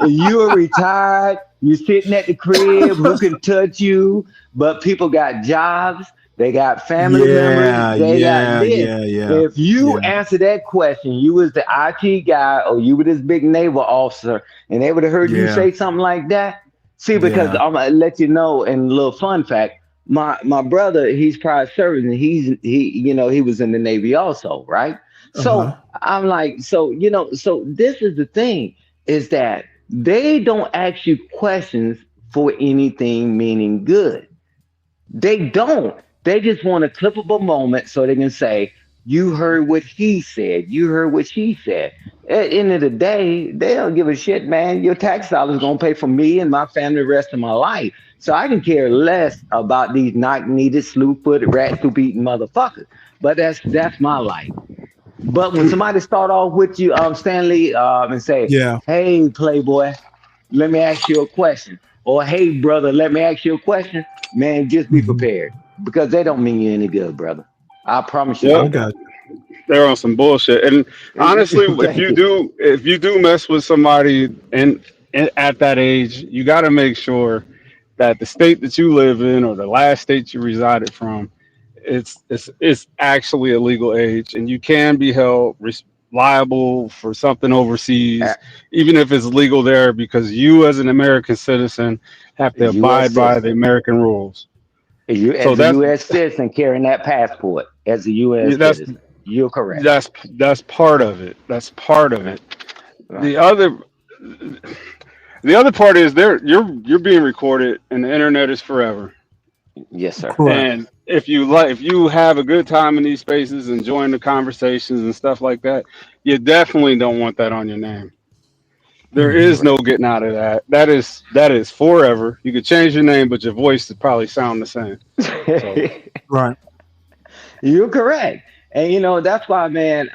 You're retired. You're sitting at the crib. Who can touch you? But people got jobs. They got family members. They got this. If you answer that question, you was the IT guy or you were this big naval officer, and they would have heard you say something like that. See, because I'm gonna let you know, and a little fun fact, my brother, he's private service, and he was in the Navy also, right? So I'm like, so this is the thing, is that they don't ask you questions for anything meaning good. They don't. They just want a clippable moment so they can say, "You heard what he said. You heard what she said." At the end of the day, they don't give a shit, man. Your tax dollars gonna pay for me and my family the rest of my life. So I can care less about these knock-kneed, slew-footed, rat-soup-eating motherfuckers. But that's my life. But when somebody start off with you, Stanley, and say, "Hey, Playboy, let me ask you a question," or "Hey, brother, let me ask you a question," man, just be prepared, because they don't mean you any good, brother. I promise you. They're on some bullshit. And honestly, if you do mess with somebody at that age, you got to make sure that the state that you live in or the last state you resided from, it's actually a legal age, and you can be held liable for something overseas, even if it's legal there, because you as an American citizen have to abide by the American rules. You as a U.S. citizen carrying that passport as a U.S. citizen, you're correct. That's part of it. That's part of it. Right. The other part is you're being recorded, and the internet is forever. Yes, sir. And if you have a good time in these spaces, enjoying the conversations and stuff like that, you definitely don't want that on your name. There is no getting out of that. That is forever. You could change your name, but your voice would probably sound the same. So. Right. You're correct. And that's why, man,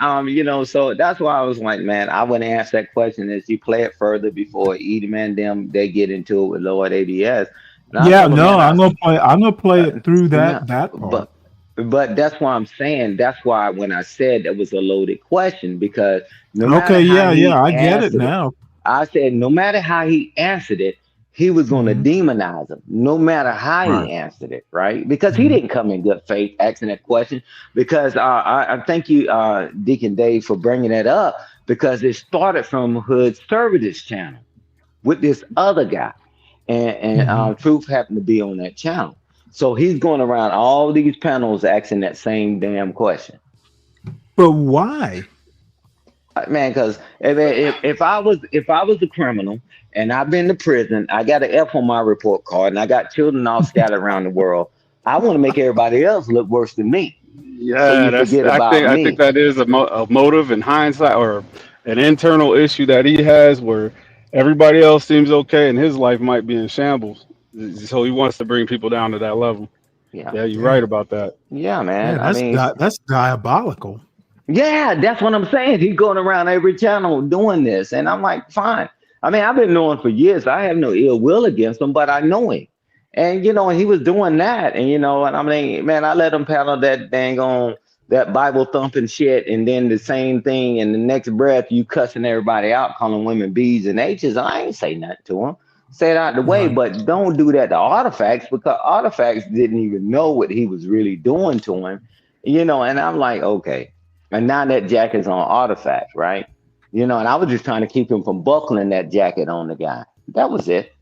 so that's why I was like, man, I wouldn't ask that question as you play it further before Edie and them they get into it with Lord ABS. I'm gonna play it through that part. But that's why I'm saying, that's why when I said that was a loaded question, because no matter I get it now. I said no matter how he answered it, he was going to demonize him, no matter how he answered it, right? Because he didn't come in good faith asking that question. Because I thank you, Deacon Dave, for bringing that up, because it started from Hood Services channel with this other guy, and Truth happened to be on that channel. So he's going around all these panels asking that same damn question. But why? Man, because if I was a criminal and I've been to prison, I got an F on my report card, and I got children all scattered around the world, I want to make everybody else look worse than me. Yeah, I think that is a motive in hindsight, or an internal issue that he has, where everybody else seems okay and his life might be in shambles. So he wants to bring people down to that level. Yeah, you're right about that. Yeah, man. That's diabolical. Yeah, that's what I'm saying. He's going around every channel doing this. And I'm like, fine. I mean, I've been knowing for years. I have no ill will against him, but I know him. And, he was doing that. And, and I mean, man, I let him paddle that dang on that Bible thumping shit. And then the same thing in the next breath, you cussing everybody out, calling women B's and H's. I ain't say nothing to him. Say it out the way, but don't do that to Artifacts, because Artifacts didn't even know what he was really doing to him. And I'm like, okay. And now that jacket's on Artifact, right? And I was just trying to keep him from buckling that jacket on the guy. That was it.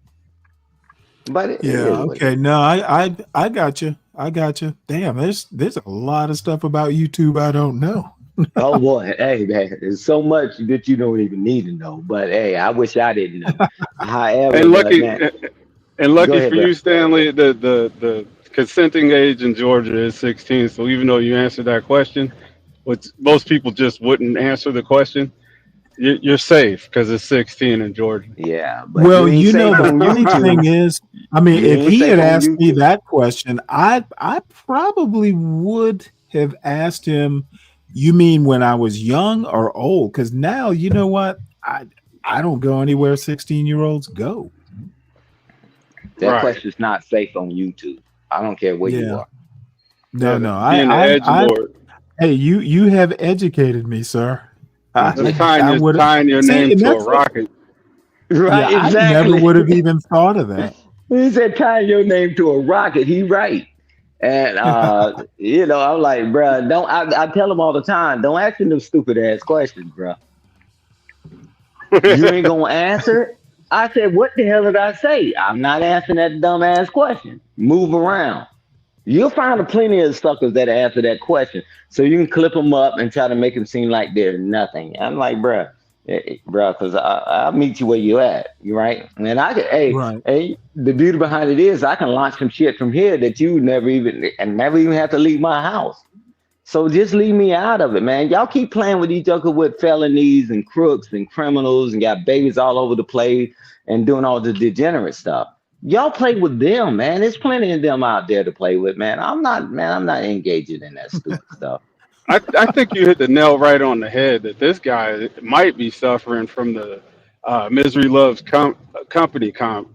But okay. No, I got you. I got you. Damn, there's a lot of stuff about YouTube I don't know. Oh boy, hey man, there's so much that you don't even need to know. But hey, I wish I didn't know. However, and lucky, And Go lucky ahead, for bro. you, Stanley, the consenting age in Georgia is 16. So even though you answered that question, which most people just wouldn't answer the question, you're safe because it's 16 in Georgia. Yeah, but you Well, ain't you know, safe the on funny thing YouTube. is, I mean, You if ain't he safe had on asked me YouTube. that question, I probably would have asked him, you mean when I was young or old? Because now, you know what? I don't go anywhere 16-year-olds go. That Right. question's not safe on YouTube. I don't care where you Yeah. are. Yeah, No. being the edge lord. Hey, you have educated me, sir. That's I would tying your see, name and to a that's it. rocket. Yeah, Right, I never exactly. would have even thought of that. He said tying your name to a rocket. He right. And you know, I'm like, bruh, don't I tell him all the time, don't ask him them stupid ass questions, bruh. You ain't gonna answer. I said, what the hell did I say? I'm not answering that dumb ass question. Move around. You'll find plenty of suckers that answer that question. So you can clip them up and try to make them seem like they're nothing. I'm like, bruh, because I'll meet you where you at. You right? And I can, Right. hey, the beauty behind it is I can launch some shit from here that you never even have to leave my house. So just leave me out of it, man. Y'all keep playing with each other with felonies and crooks and criminals and got babies all over the place and doing all the degenerate stuff. Y'all play with them, man. There's plenty of them out there to play with, man. I'm not engaging in that stupid stuff. I think you hit the nail right on the head that this guy might be suffering from the misery loves company complex.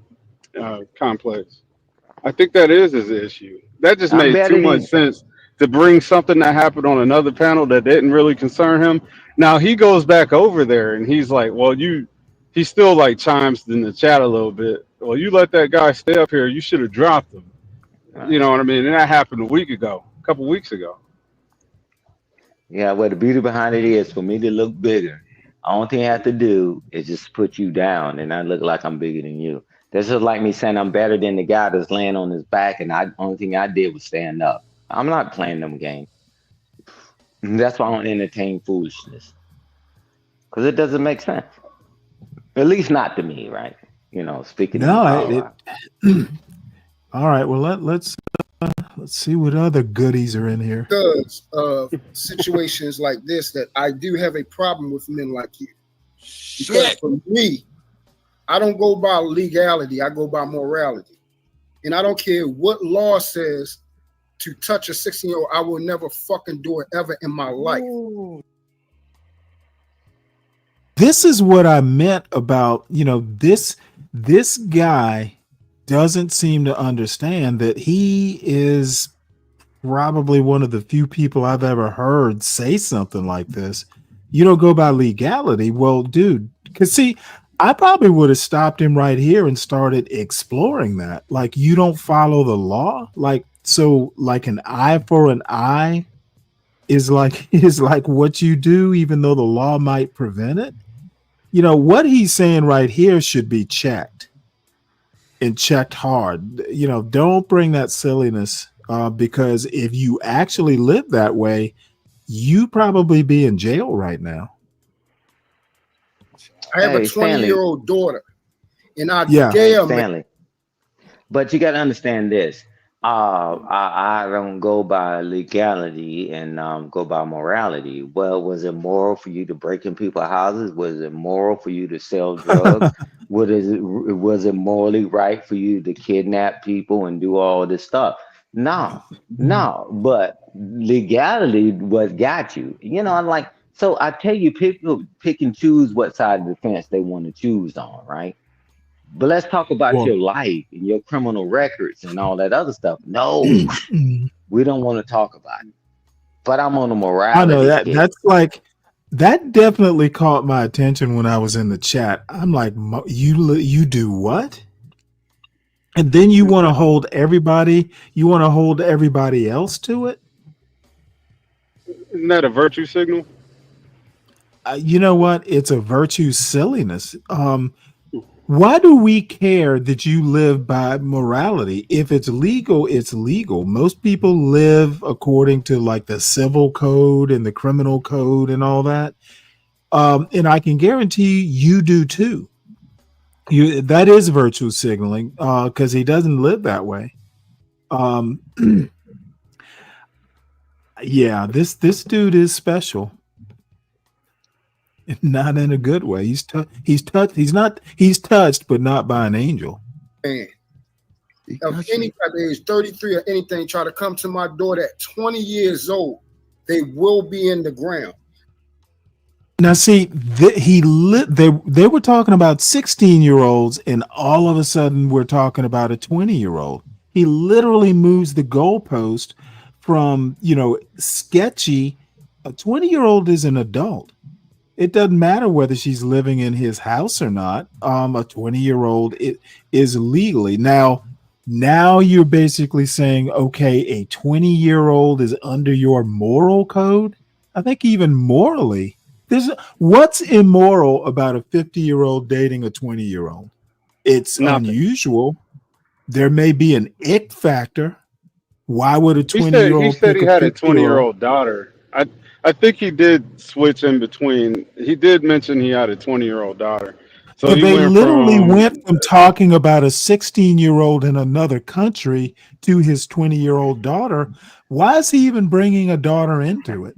I think that is his issue. That just I'm made too better much than sense to bring something that happened on another panel that didn't really concern him. Now he goes back over there and he's like, well, he still like chimes in the chat a little bit. Well, you let that guy stay up here. You should have dropped him. You know what I mean? And that happened a couple weeks ago. Yeah, well, the beauty behind it is for me to look bigger. Only thing I have to do is just put you down, and I look like I'm bigger than you. That's just like me saying I'm better than the guy that's laying on his back, and only thing I did was stand up. I'm not playing them games. That's why I don't entertain foolishness, because it doesn't make sense. At least not to me, right? You know, speaking in the power. All right. Well, let's see what other goodies are in here. Because of situations like this, that I do have a problem with men like you. Because for me, I don't go by legality, I go by morality. And I don't care what law says to touch a 16-year-old, I will never fucking do it ever in my life. This is what I meant about, this guy doesn't seem to understand that he is probably one of the few people I've ever heard say something like this. You don't go by legality. Well, dude, because see, I probably would have stopped him right here and started exploring that. Like, you don't follow the law. Like, so like an eye for an eye is like what you do, even though the law might prevent it. What he's saying right here should be checked and checked hard. Don't bring that silliness, because if you actually live that way, you probably be in jail right now. I have a 20-year-old daughter, and I dare Stanley. But you got to understand this. I don't go by legality and go by morality. Well, was it moral for you to break in people's houses? Was it moral for you to sell drugs? Was it morally right for you to kidnap people and do all this stuff? No. But legality what got you. So I tell you, people pick and choose what side of the fence they want to choose on, right? But let's talk about your life and your criminal records and all that other stuff. No, we don't want to talk about it. But I'm on a morality. I know that scale. that's like, that definitely caught my attention when I was in the chat. I'm like, you do what? And then you want to hold everybody else to it? Isn't that a virtue signal? You know what? It's a virtue silliness. Why do we care that you live by morality? If it's legal, it's legal. Most people live according to like the civil code and the criminal code and all that. And I can guarantee you do too. That is virtue signaling because he doesn't live that way. Yeah, this dude is special. Not in a good way. He's touched. He's touched, but not by an angel. Man, of any type of age, 33 or anything, try to come to my door at 20 years old, they will be in the ground. Now, see, they were talking about 16-year-olds, and all of a sudden we're talking about a 20-year-old. He literally moves the goalpost from, sketchy. A 20-year-old is an adult. It doesn't matter whether she's living in his house or not. A 20-year-old is legally. Now you're basically saying, okay, a 20-year-old is under your moral code. I think even morally, what's immoral about a 50-year-old dating a 20-year-old? It's unusual. There may be an ick factor. Why would a 20-year-old? He said he had a 20-year-old daughter. I think he did switch in between. He did mention he had a 20-year-old daughter. So but they literally went from talking about a 16-year-old in another country to his 20-year-old daughter. Why is he even bringing a daughter into it?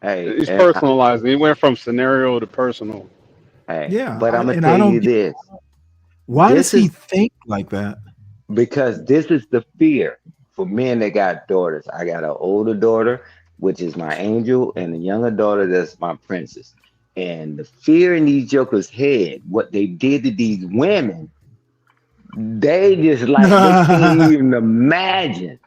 Hey, he's personalizing. He went from scenario to personal. Hey, yeah, but I'm gonna tell you this. Why does he think like that? Because this is the fear for men that got daughters. I got an older daughter, which is my angel, and a younger daughter that's my princess. And the fear in these jokers' head, what they did to these women, they just they can't even imagine.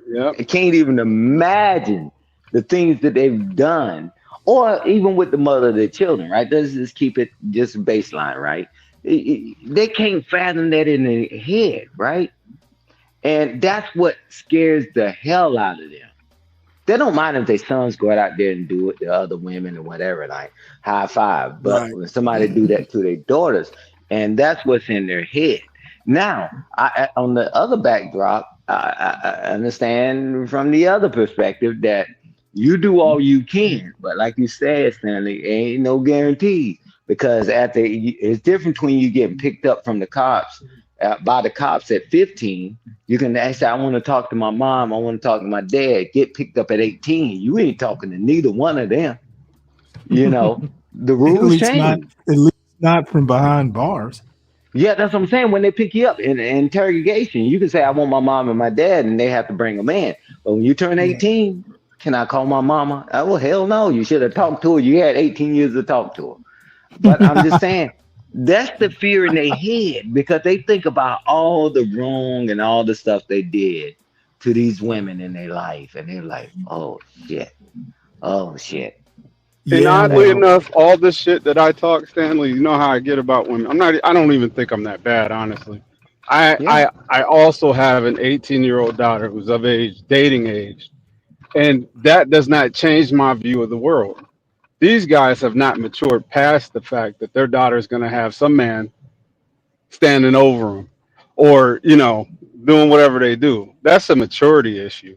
Yep. They can't even imagine the things that they've done, or even with the mother of their children, right? Let's just keep it just baseline, right? They can't fathom that in their head, right? And that's what scares the hell out of them. They don't mind if their sons go out there and do it to other women or whatever, like high five. But when somebody do that to their daughters, and that's what's in their head. Now, on the other backdrop, I understand from the other perspective that you do all you can, but like you said, Stanley, ain't no guarantee, because it's different between you getting picked up from the cops by the cops at 15. You can say, I want to talk to my mom, I want to talk to my dad, get picked up at 18. You ain't talking to neither one of them. The rules change. At least not from behind bars. Yeah, that's what I'm saying. When they pick you up in interrogation, you can say, I want my mom and my dad, and they have to bring them in. But when you turn 18, can I call my mama? Well, hell no. You should have talked to her. You had 18 years to talk to her. But I'm just saying, that's the fear in their head, because they think about all the wrong and all the stuff they did to these women in their life. And they're like, oh, shit. Oh, shit. And oddly enough, all the shit that I talk, Stanley, you know how I get about women. I don't even think I'm that bad, honestly. I also have an 18-year-old daughter who's of age, dating age. And that does not change my view of the world. These guys have not matured past the fact that their daughter is going to have some man standing over them, or, doing whatever they do. That's a maturity issue.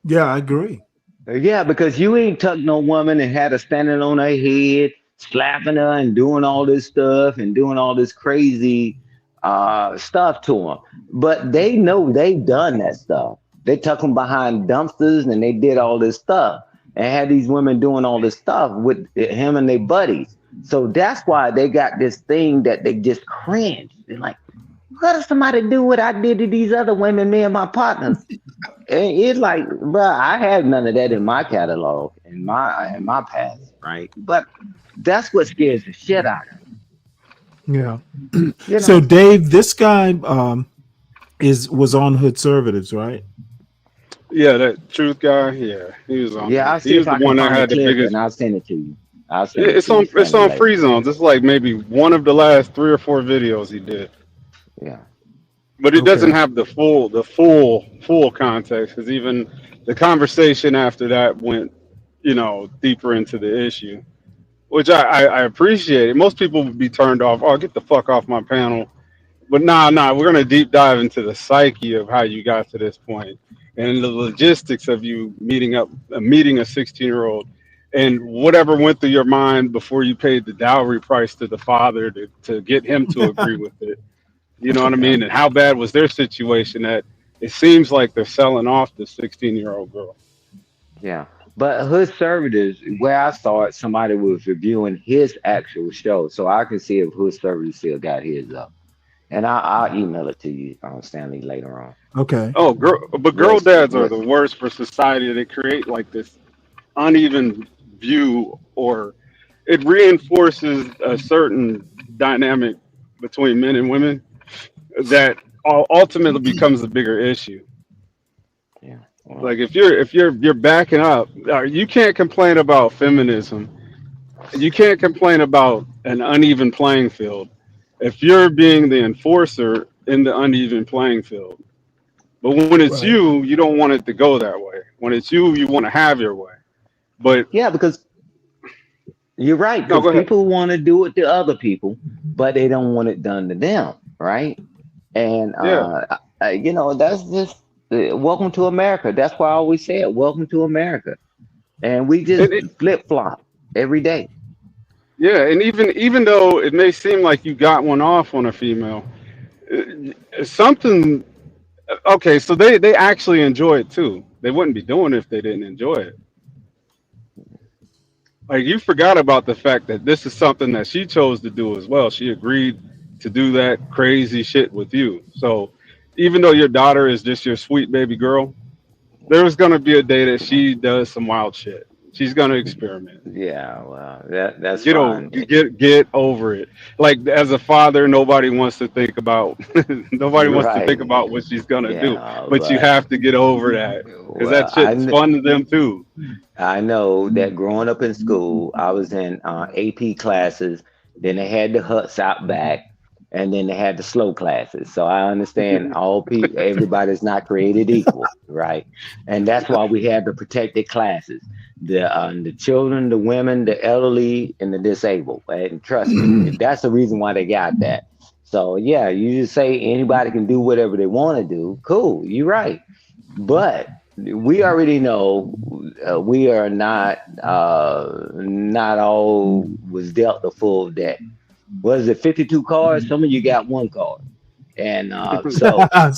Yeah, I agree. Yeah, because you ain't tucked no woman and had her standing on her head, slapping her and doing all this stuff and doing all this crazy stuff to them. But they know they've done that stuff. They tuck them behind dumpsters and they did all this stuff and had these women doing all this stuff with him and their buddies. So that's why they got this thing that they just cringe. They're like, what does somebody do what I did to these other women, me and my partners? And it's like, bro, I have none of that in my catalog, in my past, right? But that's what scares the shit out of me. Yeah. So Dave, this guy was on Hoodservatives, right? Yeah, that truth guy. Yeah, he was on. Yeah, I'll see if I can find the clip and I'll send it to you. It's on Free Zones. It's like maybe one of the last 3 or 4 videos he did. Yeah. But it doesn't have the full context, because even the conversation after that went, deeper into the issue, which I appreciate. Most people would be turned off. Oh, get the fuck off my panel. But nah, we're gonna deep dive into the psyche of how you got to this point and the logistics of you meeting a 16-year-old and whatever went through your mind before you paid the dowry price to the father to get him to agree with it. You know what I mean? And how bad was their situation that it seems like they're selling off the 16-year-old girl. Yeah. But Hood Servitors, where I saw it, somebody was reviewing his actual show. So I can see if Hood Servitors still got his up. And I'll email it to you, Stanley, later on. Okay. Oh, girl dads are the worst for society. They create like this uneven view, or it reinforces a certain dynamic between men and women that ultimately becomes a bigger issue. Yeah. Like if you're backing up, you can't complain about feminism. You can't complain about an uneven playing field if you're being the enforcer in the uneven playing field. But when it's you, you don't want it to go that way. When it's you want to have your way. But yeah, because you're right. Because people want to do it to other people, but they don't want it done to them, right? And you know, that's just welcome to America. That's why I always say it. Welcome to America. And we just flip flop every day. Yeah, and even though it may seem like you got one off on a female, something. Okay, so they actually enjoy it too. They wouldn't be doing it if they didn't enjoy it. Like you forgot about the fact that this is something that she chose to do as well. She agreed to do that crazy shit with you. So even though your daughter is just your sweet baby girl, there's gonna be a day that she does some wild shit. She's gonna experiment. Yeah, well, that's Get fine. get over it. Like as a father, nobody wants to think about what she's gonna do. But you have to get over that because that shit's fun to them too. I know that growing up in school, I was in AP classes. Then they had the huts out back, and then they had the slow classes. So I understand everybody's not created equal, right? And that's why we have the protected classes. The children, the women, the elderly, and the disabled. And trust me, that's the reason why they got that. So yeah, you just say anybody can do whatever they want to do. Cool, you're right. But we already know we are not all was dealt the full deck. Was it 52 cards? Some of you got one card. And so come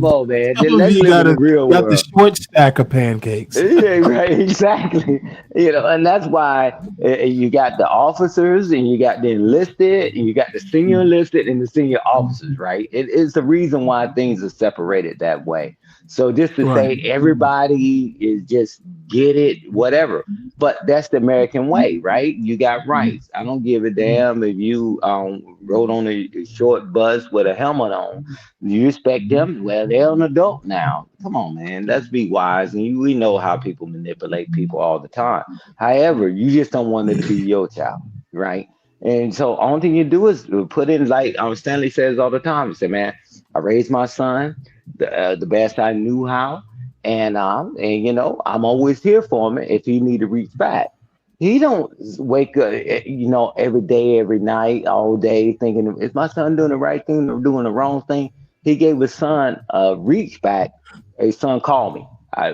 on, man. Let's live in the real world. Got the short stack of pancakes. Yeah, right, exactly. You know, and that's why you got the officers, and you got the enlisted, and you got the senior enlisted, and the senior officers. Right? It is the reason why things are separated that way. So just to say everybody is just get it, whatever. But that's the American way, right? You got rights. I don't give a damn if you rode on a short bus with a helmet on. You respect them? Well, they're an adult now. Come on, man. Let's be wise. And we know how people manipulate people all the time. However, you just don't want it to be your child, right? And so only thing you do is put in, like Stanley says all the time, he said, man, I raised my son the best I knew how. And you know, I'm always here for him if he need to reach back. He don't wake up, you know, every day, every night, all day thinking, is my son doing the right thing or doing the wrong thing? He gave his son a reach back. His son called me. My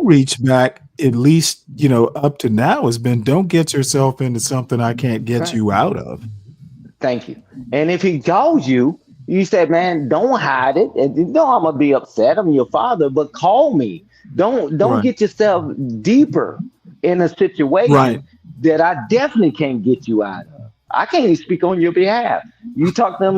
reach back, at least, you know, up to now has been, don't get yourself into something I can't get you out of. Thank you. And if he calls you, you said, man, don't hide it. And you know I'm gonna be upset. I'm your father, but call me. Don't get yourself deeper in a situation that I definitely can't get you out of. I can't even speak on your behalf. You talk to them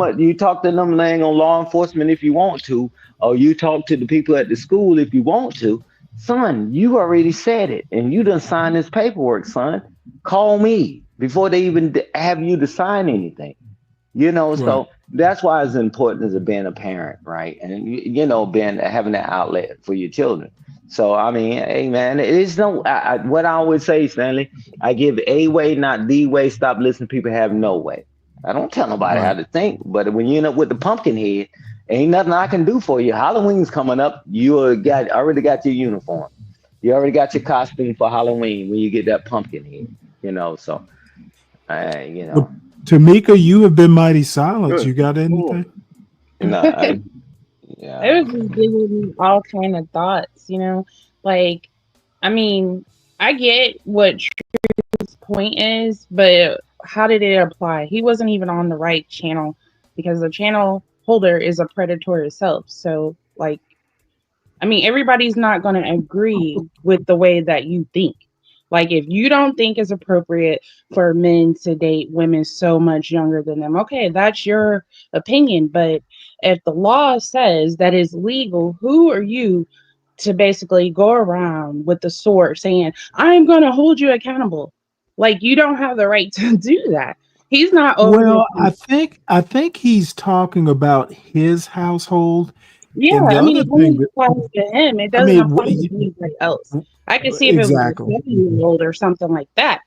laying on law enforcement if you want to, or you talk to the people at the school if you want to. Son, you already said it, and you done signed this paperwork, son. Call me before they even have you to sign anything. You know, so that's why it's important as being a parent, right? And you know, having that outlet for your children. So I mean, hey man, it's no. What I always say, Stanley, I give a way, not the way. Stop listening to people have no way. I don't tell nobody how to think, but when you end up with the pumpkin head, ain't nothing I can do for you. Halloween's coming up. You already got your uniform. You already got your costume for Halloween when you get that pumpkin head. You know, so you know. Tamika, you have been mighty silent. You got anything? No, It was just giving me all kind of thoughts, you know, like I mean, I get what Truth's point is, but how did it apply? He wasn't even on the right channel because the channel holder is a predator itself. So, like, I mean, everybody's not going to agree with the way that you think. Like, if you don't think it's appropriate for men to date women so much younger than them, okay, that's your opinion. But if the law says that it's legal, who are you to basically go around with the sword saying, I'm going to hold you accountable? Like, you don't have the right to do that. He's not over Well, there. I think he's talking about his household. Yeah, And the I mean, other it thing only that applies to him. It I doesn't mean, apply to anybody else. I could see if it was a exactly. 7-year-old or something like that.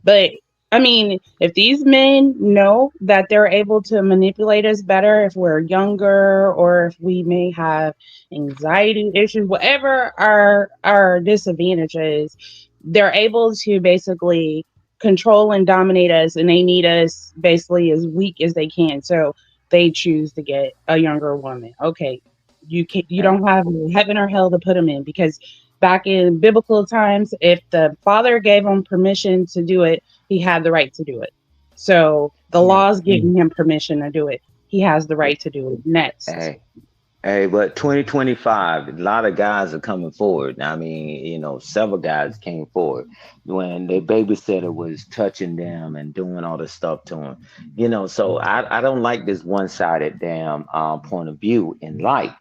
But I mean, if these men know that they're able to manipulate us better if we're younger or if we may have anxiety issues, whatever our disadvantages, they're able to basically control and dominate us, and they need us basically as weak as they can. So they choose to get a younger woman. Okay, you don't have heaven or hell to put them in, because back in biblical times, if the father gave him permission to do it, he had the right to do it. So the law's giving him permission to do it. He has the right to do it. Next. Hey, but 2025, a lot of guys are coming forward. I mean, you know, several guys came forward when their babysitter was touching them and doing all this stuff to them. You know, so I don't like this one-sided damn point of view in life.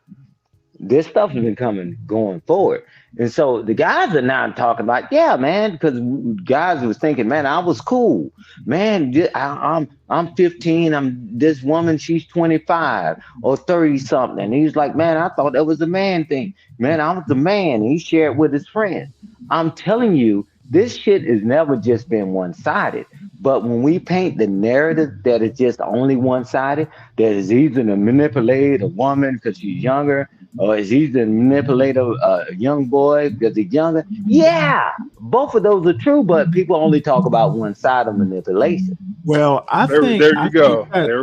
This stuff has been going forward. And so the guys are now talking about, yeah, man, because guys was thinking, man, I was cool. Man, I'm 15. I'm this woman, she's 25 or 30 something. And he's like, man, I thought that was a man thing. Man, I was a man. And he shared with his friends. I'm telling you, this shit has never just been one-sided. But when we paint the narrative that is just only one-sided, that is either to manipulate a woman because she's younger, or is he to manipulate a young boy because he's younger? Yeah, both of those are true, but people only talk about one side of manipulation. Well, There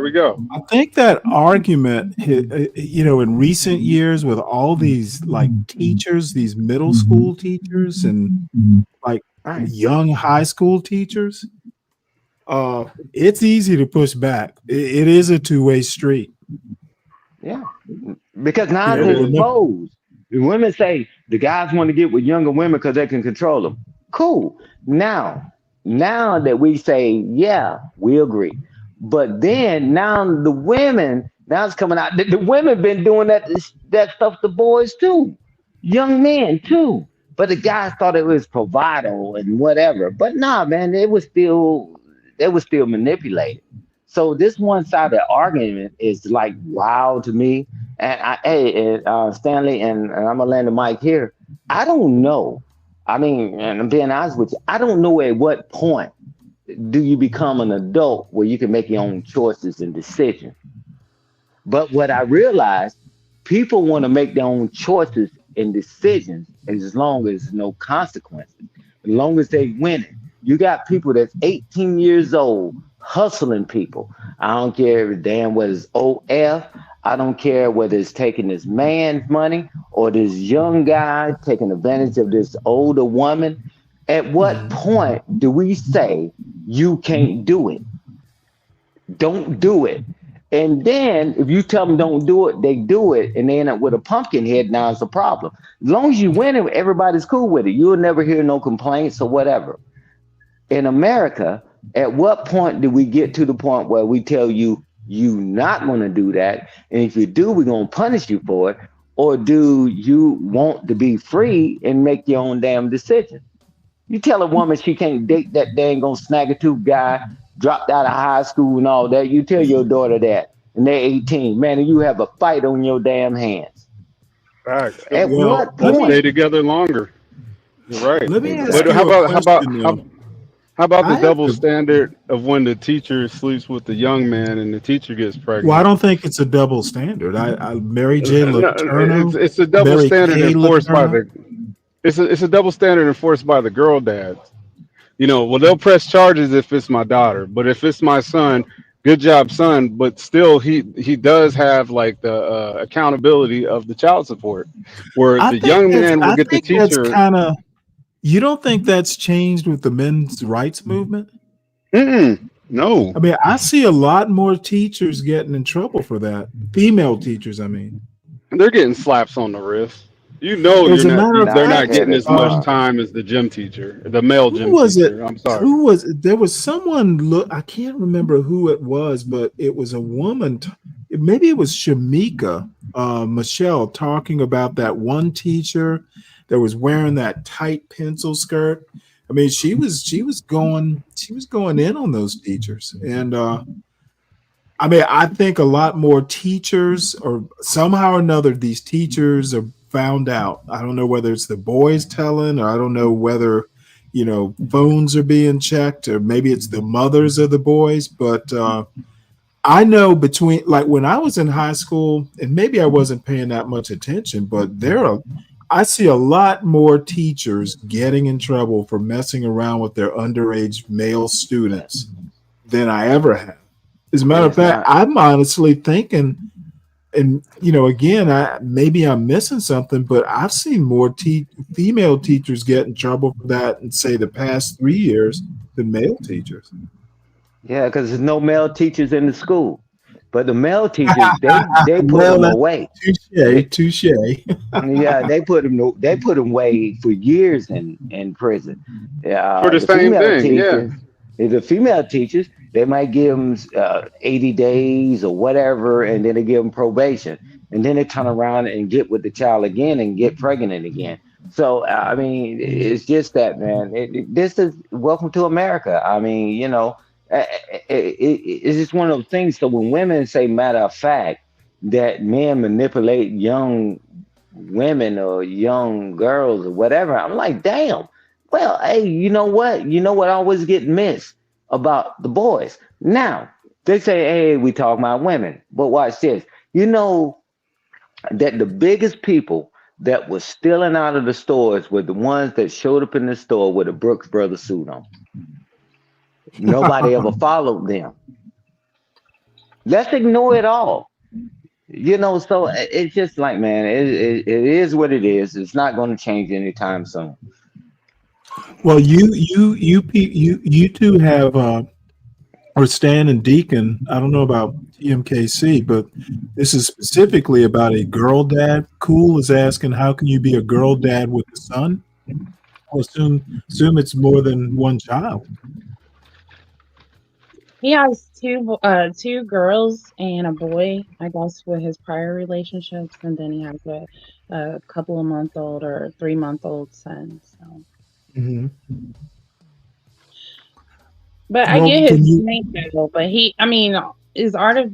we go. I think that argument, you know, in recent years with all these like teachers, these middle school teachers and like young high school teachers, it's easy to push back. It is a two-way street. Yeah, because now it's exposed. The women say the guys want to get with younger women because they can control them. Cool. Now that we say, yeah, we agree. But then now the women, now it's coming out. The women been doing that stuff to boys too, young men too. But the guys thought it was bravado and whatever. But nah, man, they was still manipulated. So this one-sided argument is like wow to me. And Stanley, and I'm gonna land the mic here. I don't know. I mean, and I'm being honest with you, I don't know at what point do you become an adult where you can make your own choices and decisions. But what I realized, people want to make their own choices and decisions as long as no consequences, as long as they win it. You got people that's 18 years old hustling people. I don't care damn whether it's OF. I don't care whether it's taking this man's money or this young guy taking advantage of this older woman. At what point do we say you can't do it? Don't do it. And then if you tell them don't do it, they do it, and they end up with a pumpkin head. Now it's a problem. As long as you win it, everybody's cool with it. You'll never hear no complaints or whatever. In America, at what point do we get to the point where we tell you you're not going to do that, and if you do, we're going to punish you for it? Or do you want to be free and make your own damn decision? You tell a woman she can't date that dang on snagger-tooth guy, dropped out of high school and all that. You tell your daughter that, and they're 18. Man, and you have a fight on your damn hands. Facts. At what point? Let's stay together longer. You're right. Let me ask But you how about the double standard of when the teacher sleeps with the young man and the teacher gets pregnant? Well, I don't think it's a double standard. Mary J. Letourneau, it's a double Mary standard Kay enforced by Letourneau. it's a double standard enforced by the girl dads. You know, well, they'll press charges if it's my daughter, but if it's my son, good job, son. But still, he does have like the accountability of the child support, where the young man will get the teacher. You don't think that's changed with the men's rights movement? No. I mean, I see a lot more teachers getting in trouble for that. Female teachers, I mean. They're getting slaps on the wrist. You know, As a matter of they're not fact, getting as much time as the gym teacher, the male who gym was it? teacher. I'm sorry. There was someone, look, I can't remember who it was, but it was a woman. Maybe it was Shamika Michelle talking about that one teacher that was wearing that tight pencil skirt. I mean, she was going in on those teachers. And I mean, I think a lot more teachers, or somehow or another, these teachers are found out. I don't know whether it's the boys telling, or I don't know whether, phones are being checked, or maybe it's the mothers of the boys. But I know between, like, when I was in high school, and maybe I wasn't paying that much attention, but I see a lot more teachers getting in trouble for messing around with their underage male students than I ever have. As a matter of fact, I'm honestly thinking, and again, maybe I'm missing something, but I've seen more female teachers get in trouble for that in, say, the past 3 years than male teachers. Yeah, because there's no male teachers in the school, but the male teachers they put them away. Touche. Yeah, they put them away for years in prison. Yeah, For the same thing. Teachers, the female teachers, they might give them 80 days or whatever, and then they give them probation, and then they turn around and get with the child again and get pregnant again. So I mean, it's just that, man. This is welcome to America. I mean, it's just one of those things. So when women say, matter of fact, that men manipulate young women or young girls or whatever, I'm like, damn. Well, hey, you know what? Always get missed about the boys. Now, they say, hey, we talk about women. But watch this. You know that the biggest people that was stealing out of the stores were the ones that showed up in the store with a Brooks Brothers suit on. Nobody ever followed them. Let's ignore it all. So it's just like, man, it is what it is. It's not going to change anytime soon. Well, you two have or Stan and Deacon. I don't know about TMKC, but this is specifically about a girl dad. Cool is asking, how can you be a girl dad with a son? I'll assume it's more than one child. He has two girls and a boy, I guess, with his prior relationships, and then he has a couple of month-old or 3-month-old son. So. Mm-hmm. But I get his point though. But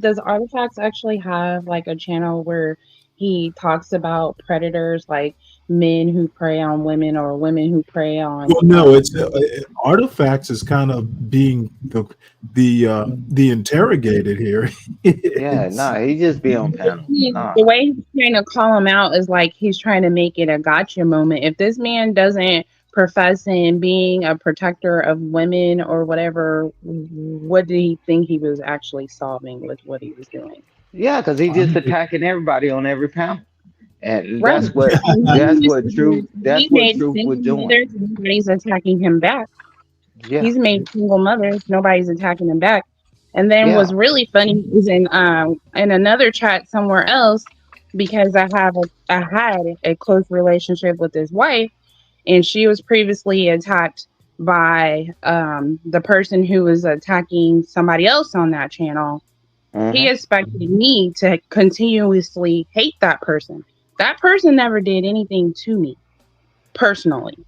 does Artifacts actually have like a channel where he talks about predators, like men who prey on women or women who prey on? Well, no, it's Artifacts is kind of being the interrogated here. He just be on panel. The way he's trying to call him out is like he's trying to make it a gotcha moment. If this man doesn't profess in being a protector of women or whatever, what did he think he was actually solving with what he was doing? Yeah, because he's just attacking everybody on every panel. And right. that's what Truth was doing. Nobody's attacking him back. Yeah. He's made single mothers, nobody's attacking him back. And then what's really funny is in another chat somewhere else, because I had a close relationship with his wife, and she was previously attacked by the person who was attacking somebody else on that channel. He expected me to continuously hate that person. That person never did anything to me personally.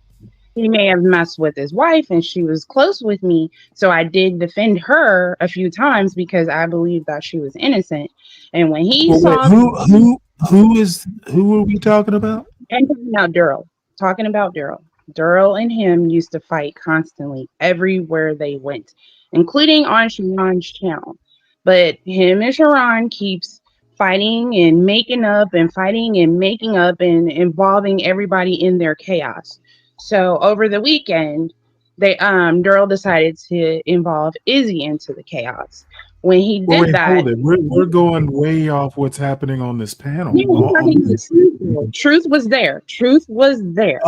He may have messed with his wife and she was close with me, so I did defend her a few times because I believed that she was innocent. And when he saw who are we talking about? I'm talking about Daryl. Daryl and him used to fight constantly everywhere they went, including on Sharon's channel. But him and Sharon keeps fighting and making up and fighting and making up and involving everybody in their chaos. So over the weekend, Daryl decided to involve Izzy into the chaos. when he did Wait, that. hold it. We're going way off what's happening on this panel. Yeah, we're talking about truth. Truth was there. Truth was there.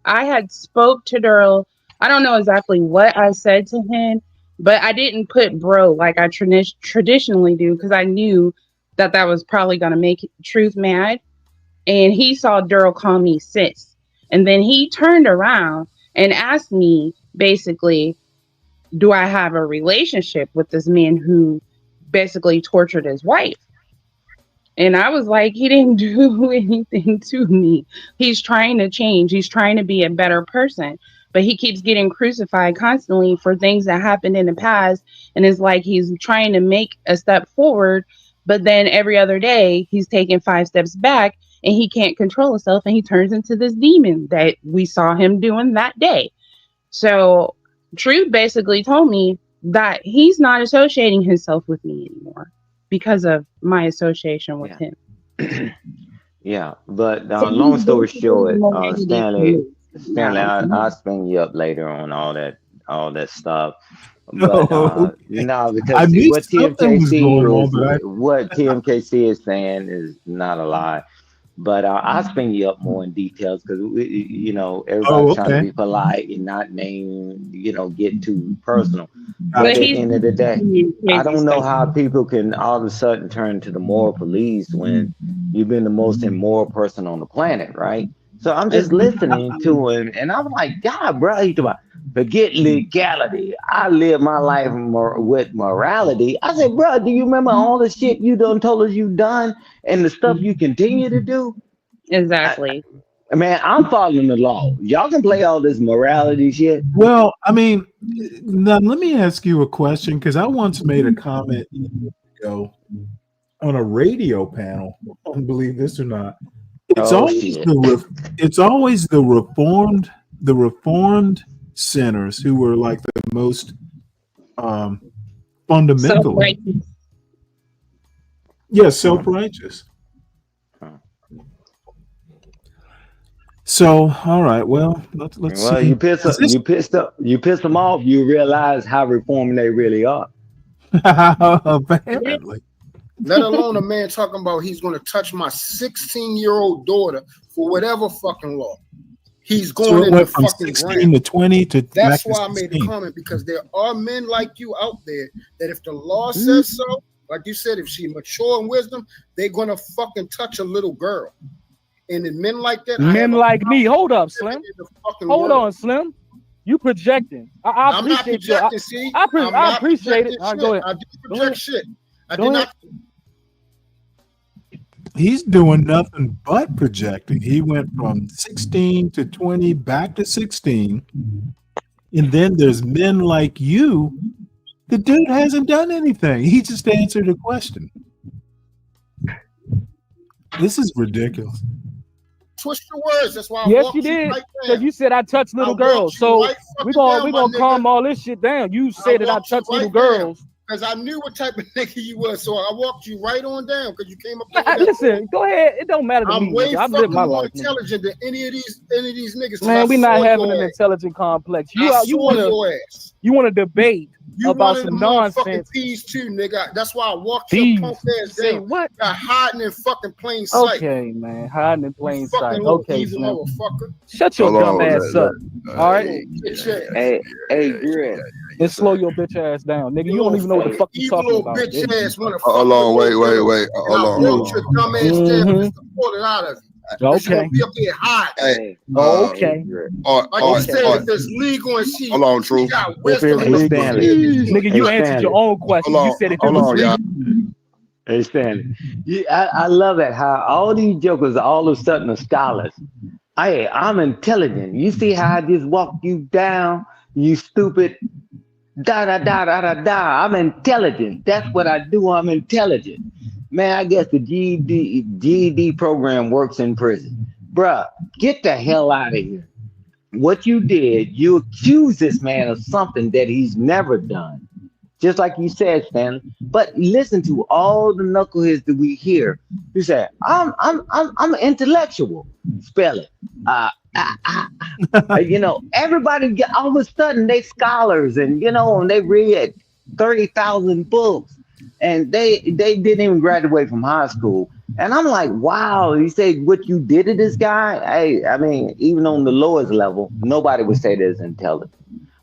I had spoke to Daryl. I don't know exactly what I said to him, but I didn't put bro like I traditionally do because I knew that was probably going to make Truth mad. And he saw Daryl call me sis. And then he turned around and asked me basically, do I have a relationship with this man who basically tortured his wife? And I was like, he didn't do anything to me. He's trying to change. He's trying to be a better person. But he keeps getting crucified constantly for things that happened in the past. And it's like he's trying to make a step forward. But then every other day, he's taking 5 steps back and he can't control himself. And he turns into this demon that we saw him doing that day. So Truth basically told me that he's not associating himself with me anymore because of my association with him. Yeah, but long story short, Stanley, I'll spin you up later on all that stuff. But no, because what TMKC is saying is not a lie. But I'll spin you up more in details because everybody's trying to be polite and not name, get too personal. But at the end of the day, I don't know how people can all of a sudden turn to the moral police when you've been the most immoral person on the planet, right? So I'm just listening to him, and I'm like, God, bro, he's about forget legality. I live my life with morality. I said, bro, do you remember all the shit you done told us you done and the stuff you continue to do? Exactly. Man, I'm following the law. Y'all can play all this morality shit. Well, I mean, now let me ask you a question because I once made a comment on a radio panel. I don't believe this or not. It's always the reformed sinners who were like the most fundamental. Self-righteous. So, all right. Well, let's see. You pissed them off. You realize how reformed they really are. Apparently. Let alone a man talking about he's going to touch my 16-year-old daughter for whatever fucking law. He's going in the fucking 16 to 20 to. That's why I made a comment because there are men like you out there that if the law says so, like you said, if she mature in wisdom, they're going to fucking touch a little girl. And then men like that, men like me. Hold up, Slim. Hold on, Slim. You projecting? I appreciate you. I appreciate it. Go ahead. I do project shit. I did not. He's doing nothing but projecting. He went from 16 to 20 back to 16. And then there's men like you. The dude hasn't done anything. He just answered a question. This is ridiculous. Twist your words. That's why I yes, you did. Because you said I touch little girls. So we're gonna calm all this shit down. You said that I touch little girls. Because I knew what type of nigga you was, so I walked you right on down because you came up. Listen, go ahead. It don't matter to me. I'm way I've fucking lived my more life, intelligent than any of these niggas. Man, we're not having an intelligent complex. You want to debate about some nonsense. Peas too, nigga. That's why I walked your punk ass down. Say what? Got hiding in fucking plain sight. Okay, man, hiding in plain sight. Little Okay, evil motherfucker. Shut your dumb ass up. All right. Hey, Grill. Then slow your bitch ass down, nigga. You don't even know what the fuck you talking about. Bitch ass hold on, wait. Hold on. Your dumb ass down and pull it out of you. Okay. Be up here hiding. Okay. Like you said, if it's legal and she. Hold on, true. Nigga, you answered your own question. You said it was legal. Hey, Stanley. I love it how all these jokers all of a sudden are scholars. Hey, I'm intelligent. You see how I just walked you down, you stupid. I'm intelligent. That's what I do. I'm intelligent. Man, I guess the GED program works in prison. Bruh, get the hell out of here. What you did, you accused this man of something that he's never done. just like you said, Stanley. But listen to all the knuckleheads that we hear. You say, I'm an intellectual. Spell it. You know, everybody get all of a sudden they scholars, and you know, and they read 30,000 books, and they didn't even graduate from high school. And I'm like, wow. He said, what you did to this guy? Hey, I mean, even on the lowest level, nobody would say this intelligent.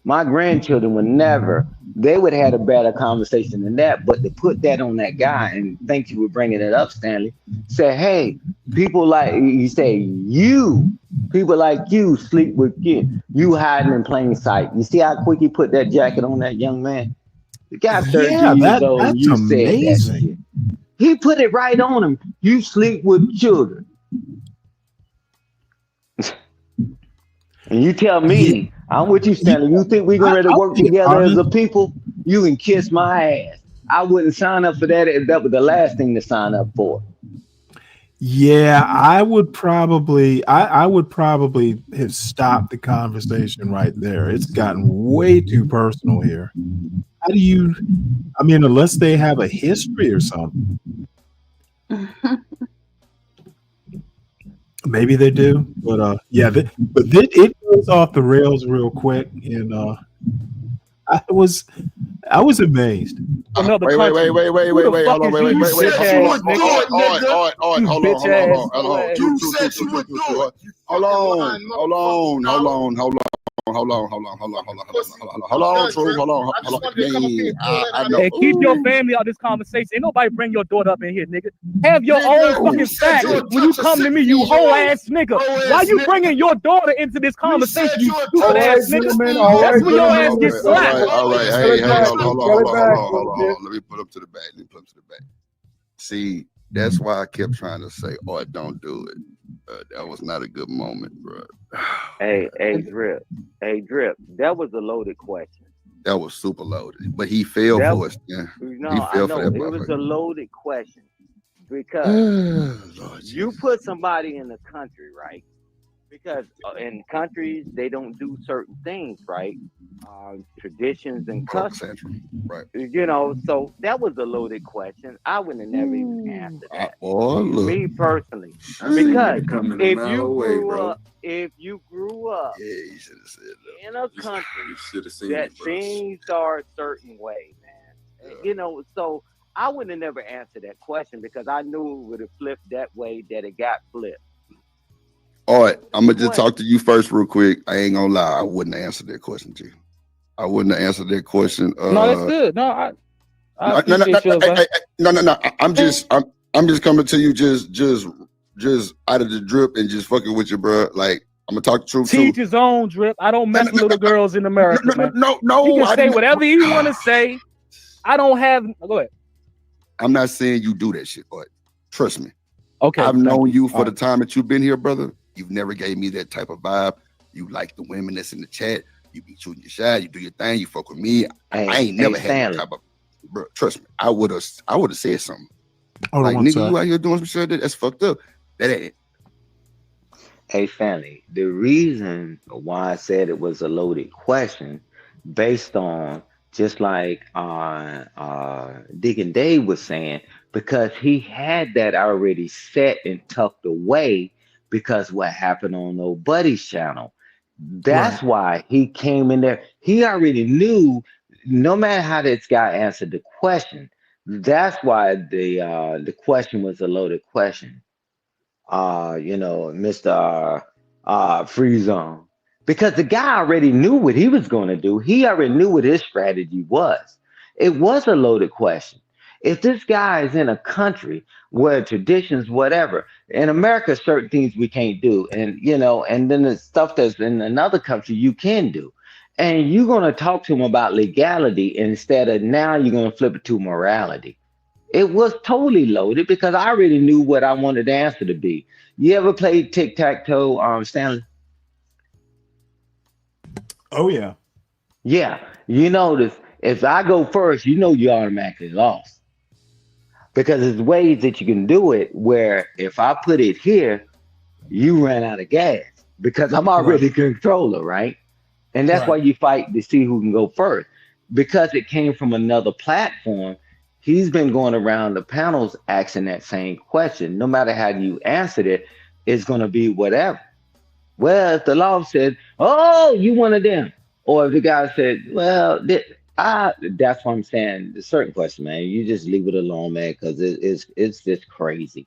My grandchildren would never. They would have had a better conversation than that. But to put that on that guy, and thank you for bringing it up, Stanley. Say, hey, people like you say, people like you sleep with kids. You hiding in plain sight. You see how quick he put that jacket on that young man? The guy 32 years old. That's You amazing. said that shit. He put it right on him. You sleep with children. And you tell me, I'm with you, Stanley. You think we're going to work together as a people? You can kiss my ass. I wouldn't sign up for that if that was the last thing to sign up for. Yeah, I would probably have stopped the conversation right there. It's gotten way too personal here. How do you, I mean, unless they have a history or something. Maybe they do, but yeah, it goes off the rails real quick, and I was amazed. Wait, hold on, wait, hold on. Hey, keep your family out of this conversation. Ain't nobody bring your daughter up in here, nigga. Have your own fucking facts when you come to me, you whole ass nigga. Why you bringing your daughter into this conversation, you stupid ass nigga? That's when your ass gets slapped. All right, hey, hold on. Let me put up to the back. See, that's why I kept trying to say, "Oh, don't do it." That was not a good moment, bro. Hey, Drip. That was a loaded question. That was super loaded, but he fell for it. Yeah, no, he fell for that. It was a loaded question because you put somebody in the country, right? Because in countries they don't do certain things, right? Traditions and customs, right? You know, so that was a loaded question. I would have never even answered that. Me personally, because if you grew up you should have said that. in a country that things are a certain way, man, you know, so I would have never answered that question because I knew it would have flipped that way that it got flipped. All right, I'm gonna just talk to you first real quick. I ain't gonna lie, I wouldn't answer that question, G. I wouldn't have answered that question. No, that's good. No, I no. I'm just coming to you just out of the drip and just fucking with you, bro. Like, I'm gonna talk the truth. Teach his own, Drip. I don't mess with little girls in America, man. No. You can say whatever you want to say. I don't have. Go ahead. I'm not saying you do that shit, but trust me. Okay. I've known you for the time that you've been here, brother. You've never gave me that type of vibe. You like the women that's in the chat. You be shooting your shot. You do your thing. You fuck with me. I ain't never had that type of. Bro, trust me. I would have said something. Like, nigga, you out here doing some shit that's fucked up. That ain't. Hey, Stanley, the reason why I said it was a loaded question, based on just like Dick and Dave was saying, because he had that already set and tucked away because what happened on old Buddy's channel. That's why he came in there. He already knew, no matter how this guy answered the question, that's why the question was a loaded question. You know, Mr. Free Zone. Because the guy already knew what he was going to do. He already knew what his strategy was. It was a loaded question. If this guy is in a country where traditions, whatever, in America, certain things we can't do. And, you know, and then the stuff that's in another country you can do. And you're going to talk to him about legality instead of now you're going to flip it to morality. It was totally loaded because I already knew what I wanted the answer to be. You ever played tic-tac-toe, Stanley? Oh, yeah. Yeah. You notice if I go first, you know you automatically lost. Because there's ways that you can do it where if I put it here, you ran out of gas because I'm already controller, right? And that's why you fight to see who can go first. because it came from another platform, he's been going around the panels asking that same question. No matter how you answered it, it's going to be whatever. Well, if the law said, "Oh, you one of them," or if the guy said, "Well, that's what I'm saying." The certain question, man, you just leave it alone, man, because it's just crazy.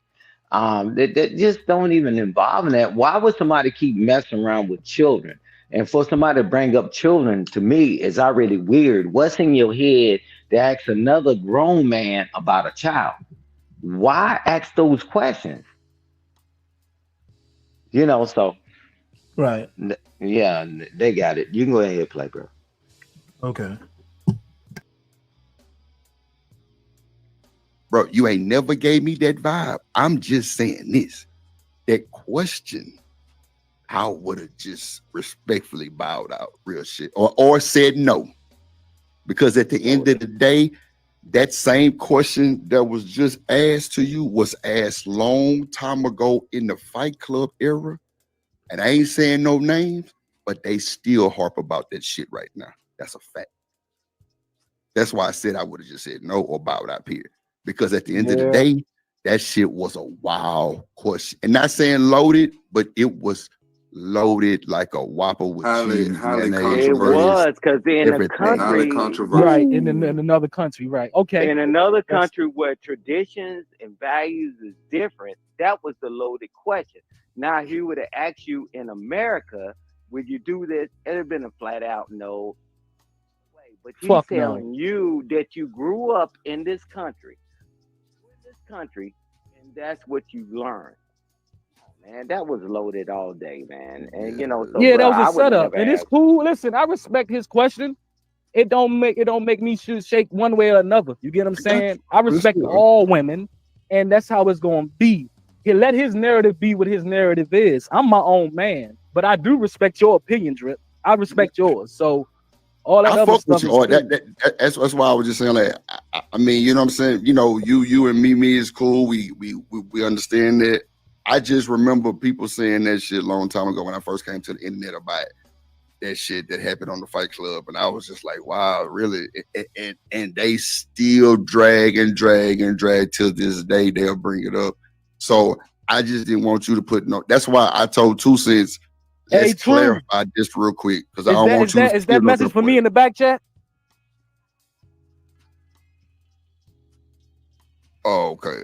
They just don't even involve in that. Why would somebody keep messing around with children? And for somebody to bring up children, to me, is already weird. What's in your head to ask another grown man about a child? Why ask those questions? You know, so Right. yeah, they got it. You can go ahead and play, bro. Okay. Bro, you ain't never gave me that vibe. I'm just saying this. That question, I would have just respectfully bowed out, real shit, or said no. Because at the end of the day, that same question that was just asked to you was asked long time ago in the Fight Club era. And I ain't saying no names, but they still harp about that shit right now. That's a fact. That's why I said I would have just said no or bowed out, period. Because at the end of the day, that shit was a wild question. And not saying loaded, but it was loaded like a Whopper with cheese. It was, because in a country, right, in another country, right? Okay. In another country where traditions and values is different, that was the loaded question. Now, he would have asked you in America, would you do this? It'd have been a flat out no way. But he's telling you that you grew up in this country, and that's what you learned. Man, that was loaded all day, man. And you know, so yeah, bro, that was a setup, and it's cool. Listen, I respect his question. It don't make me shake one way or another. You get what I'm saying? I respect all women, and that's how it's gonna be. He let his narrative be what his narrative is. I'm my own man, but I do respect your opinion, Drip. I respect yours. So all that other stuff is cool. That's why I was just saying, like, I mean, you know what I'm saying? You know, you and me is cool. We understand that. I just remember people saying that shit a long time ago when I first came to the internet about that shit that happened on the Fight Club, and I was just like, wow, really? And they still drag till this day. They'll bring it up. So I just didn't want you to put no. That's why I told 2 Cents. Let's clarify this real quick, because I don't want you. Is that message for me in the back chat? Oh, okay.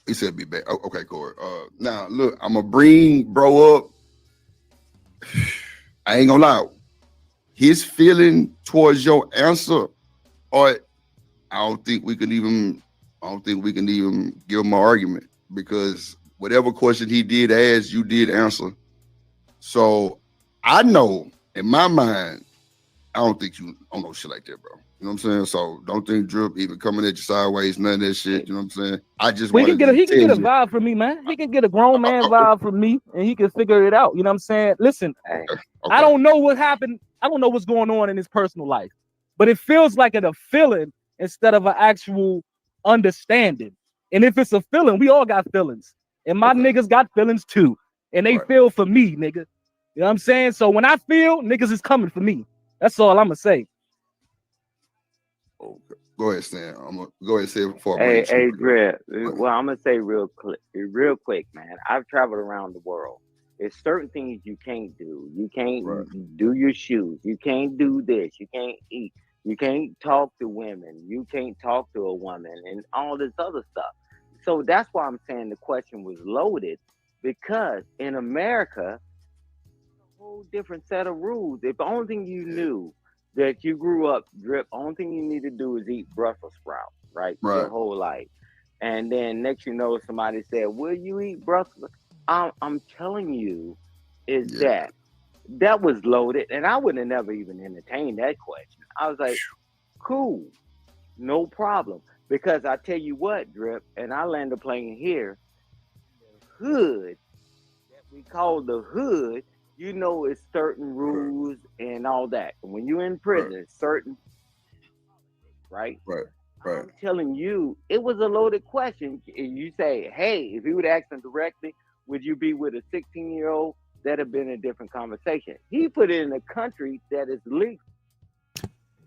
He said be back. Oh, okay, Corey. Now look, I'm gonna bring bro up. I ain't gonna lie. His feeling towards your answer, or I don't think we can even give him an argument, because whatever question he did ask, you did answer. So I know in my mind, I don't think you don't know shit like that, bro. You know what I'm saying? So don't think Drip even coming at you sideways, none of that shit. You know what I'm saying? I just he can get a vibe from me, man. He can get a grown man vibe from me, and he can figure it out. You know what I'm saying? Listen, I don't know what happened. I don't know what's going on in his personal life, but it feels like a feeling instead of an actual understanding. And if it's a feeling, we all got feelings, and my niggas got feelings too, and they feel for me, nigga. You know what I'm saying? So when I feel, niggas is coming for me. That's all I'm gonna say. Okay. Go ahead, Stan. I'm gonna go ahead and say it before I Hey, bring Drip. Well, I'm gonna say real quick, man. I've traveled around the world. There's certain things you can't do. You can't do your shoes. You can't do this. You can't eat. You can't talk to women. You can't talk to a woman, and all this other stuff. So that's why I'm saying the question was loaded, because in America, a whole different set of rules. If the only thing you knew that you grew up, Drip, only thing you need to do is eat Brussels sprouts, right? Your whole life. And then next you know, somebody said, will you eat Brussels? I'm telling you, that was loaded, and I would have never even entertained that question. I was like, cool, no problem. Because I tell you what, Drip, and I land the plane here, the hood, that we call the hood, you know, it's certain rules and all that. When you're in prison, it's certain, right? I'm telling you, it was a loaded question. And you say, hey, if you would ask them directly, would you be with a 16-year-old that'd have been a different conversation. He put it in a country that is legal.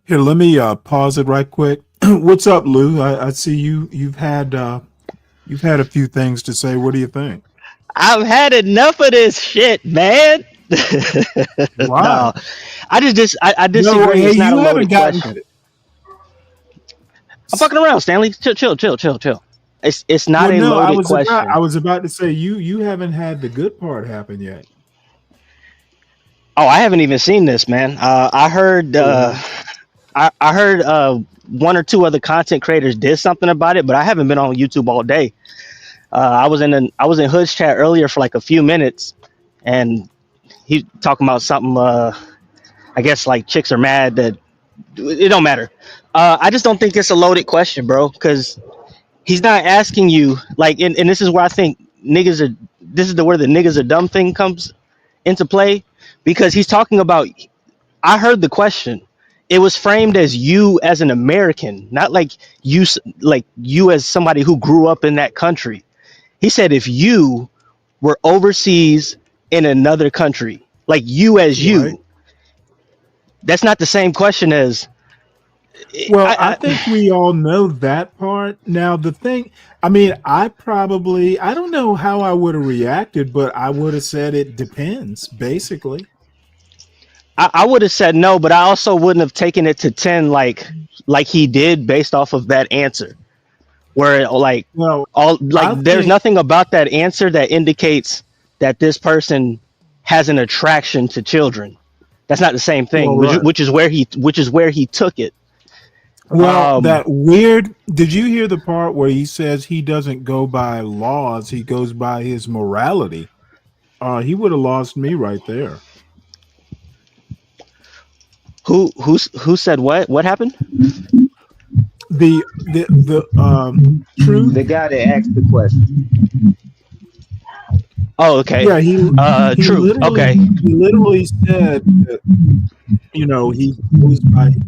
Here, let me pause it right quick. What's up, Lou? I see you've had a few things to say. What do you think? I've had enough of this shit, man. Why? No, I disagree. No, hey, it's not a you haven't loaded gotten question. I'm fucking around, Stanley. Chill. It's not a loaded question. I was about to say you haven't had the good part happen yet. Oh, I haven't even seen this, man. I heard one or two other content creators did something about it, but I haven't been on YouTube all day. I was in Hood's chat earlier for like a few minutes, and he talking about something. I guess like chicks are mad that it don't matter. I just don't think it's a loaded question, bro, because he's not asking you like, and this is where I think niggas are. This is where the niggas are dumb thing comes into play, because he's talking about. I heard the question. It was framed as you as an American, not like you as somebody who grew up in that country. He said if you were overseas in another country, like you as you, right. That's not the same question as. Well, I think we all know that part. Now, the thing, I mean, I don't know how I would have reacted, but I would have said it depends, basically. I would have said no, but I also wouldn't have taken it to 10 like he did based off of that answer. Where there's nothing about that answer that indicates that this person has an attraction to children. That's not the same thing, right. which is where he took it. Well, that weird. Did you hear the part where he says he doesn't go by laws, he goes by his morality? He would have lost me right there. Who said what? What happened? The truth. The guy that asked the question. Oh, okay. Yeah, he true. Okay. He literally said that, he goes by his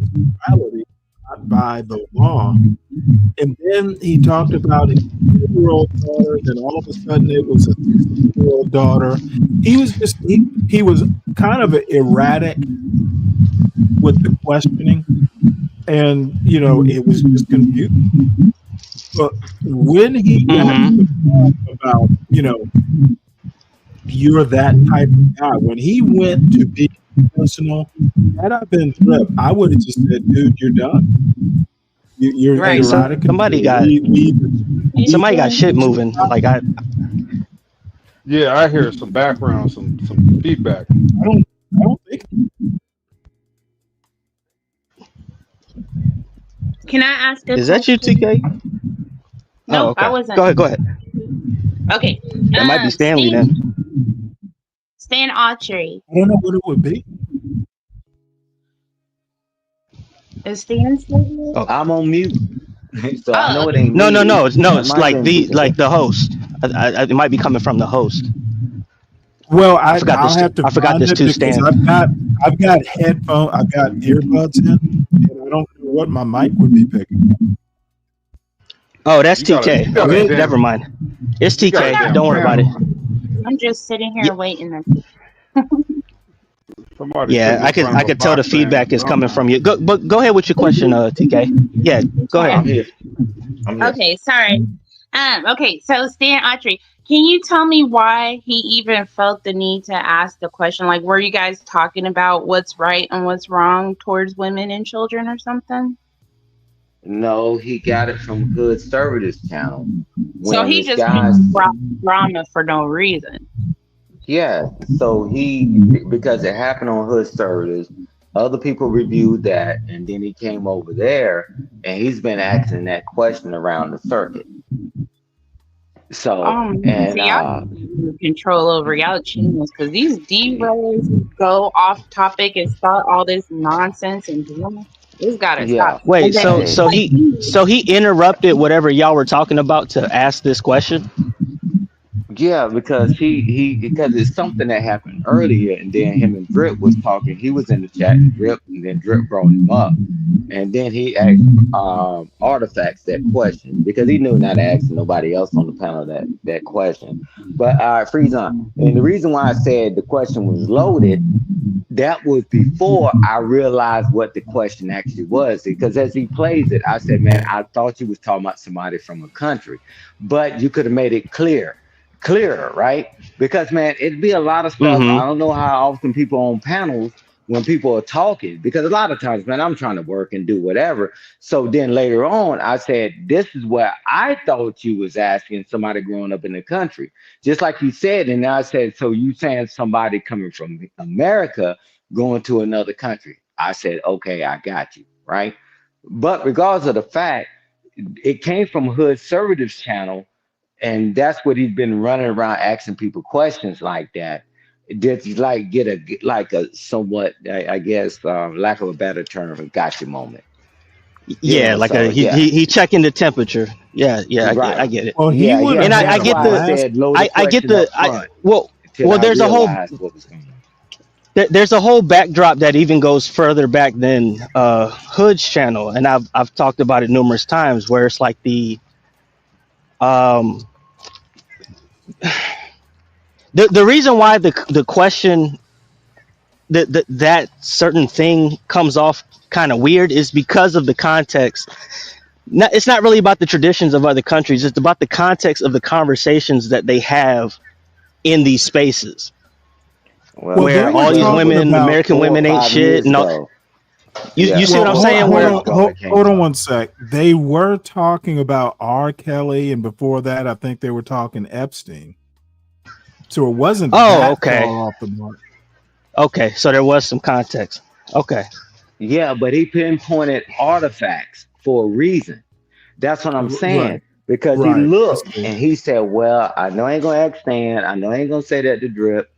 morality, not by the law. And then he talked about his 2-year-old daughter, then all of a sudden it was a 6-year-old daughter. He was he was kind of erratic with the questioning, and it was just confusing. But when he got to the point about you're that type of guy, when he went to be personal, had I been Thrift, I would have just said, dude, you're done. You're right. Somebody got shit moving. Like Yeah, I hear some background, some feedback. I don't think. Can I ask a Is that you, TK? No, okay. I wasn't. Go ahead. Okay. That might be Stanley then. Stan Autry. I don't know what it would be. Is Stan still here? Oh, I'm on mute. So I know it ain't. No. It's like the host. It might be coming from the host. Well, I forgot this too, Stan. I've got headphones. I've got earbuds in, and I don't know what my mic would be picking up. Oh, that's TK. Okay, never mind. It's TK. Don't worry about it. I'm just sitting here waiting. Yeah, I could tell the feedback is coming from you. Go ahead with your question, TK. Yeah, go ahead. I'm here. Okay, sorry. Okay, so Stan Autry, can you tell me why he even felt the need to ask the question? Like, were you guys talking about what's right and what's wrong towards women and children or something? No, he got it from Good Service Channel. So he just brought drama for no reason. Yeah, so because it happened on Hood Service, other people reviewed that, and then he came over there, and he's been asking that question around the circuit. So, y'all control over y'all channels, because these D-rollers go off topic and start all this nonsense and drama. This gotta stop. Wait, so he interrupted whatever y'all were talking about to ask this question? Yeah, because because it's something that happened earlier, and then him and Drip was talking. He was in the chat, and Drip brought him up, and then he asked Artifacts that question because he knew not to ask nobody else on the panel that question. But freeze on. And the reason why I said the question was loaded, that was before I realized what the question actually was. Because as he plays it, I said, "Man, I thought you was talking about somebody from a country, but you could have made it clearer, right? Because man, it'd be a lot of stuff. I don't know how often people on panels when people are talking, because a lot of times, man, I'm trying to work and do whatever. So then later on, I said, this is what I thought you was asking somebody growing up in the country, just like you said. And I said, so you saying somebody coming from America going to another country? I said, okay, I got you, right? But regardless of the fact, it came from Hood Conservatives channel, and that's what he's been running around asking people questions like that. Did you like get a somewhat, I guess, lack of a better term, a gotcha moment? Yeah, like So he checking the temperature. Yeah, I get it. Well, he would have and had I get a the blast. I get the well there's a whole there's a whole backdrop that even goes further back than Hood's channel, and I've talked about it numerous times, where it's like the reason why the question that certain thing comes off kind of weird is because of the context. It's not really about the traditions of other countries. It's about the context of the conversations that they have in these spaces, where all these women, American women, ain't shit. No, you see what I'm saying? Hold on one sec. They were talking about R. Kelly, and before that, I think they were talking Epstein. So it wasn't that far off the mark. Okay, so there was some context. Okay. Yeah, but he pinpointed Artifacts for a reason. That's what I'm saying. Right. Because he looked and he said, well, I know I ain't gonna ask Stan, I know I ain't gonna say that to Drip,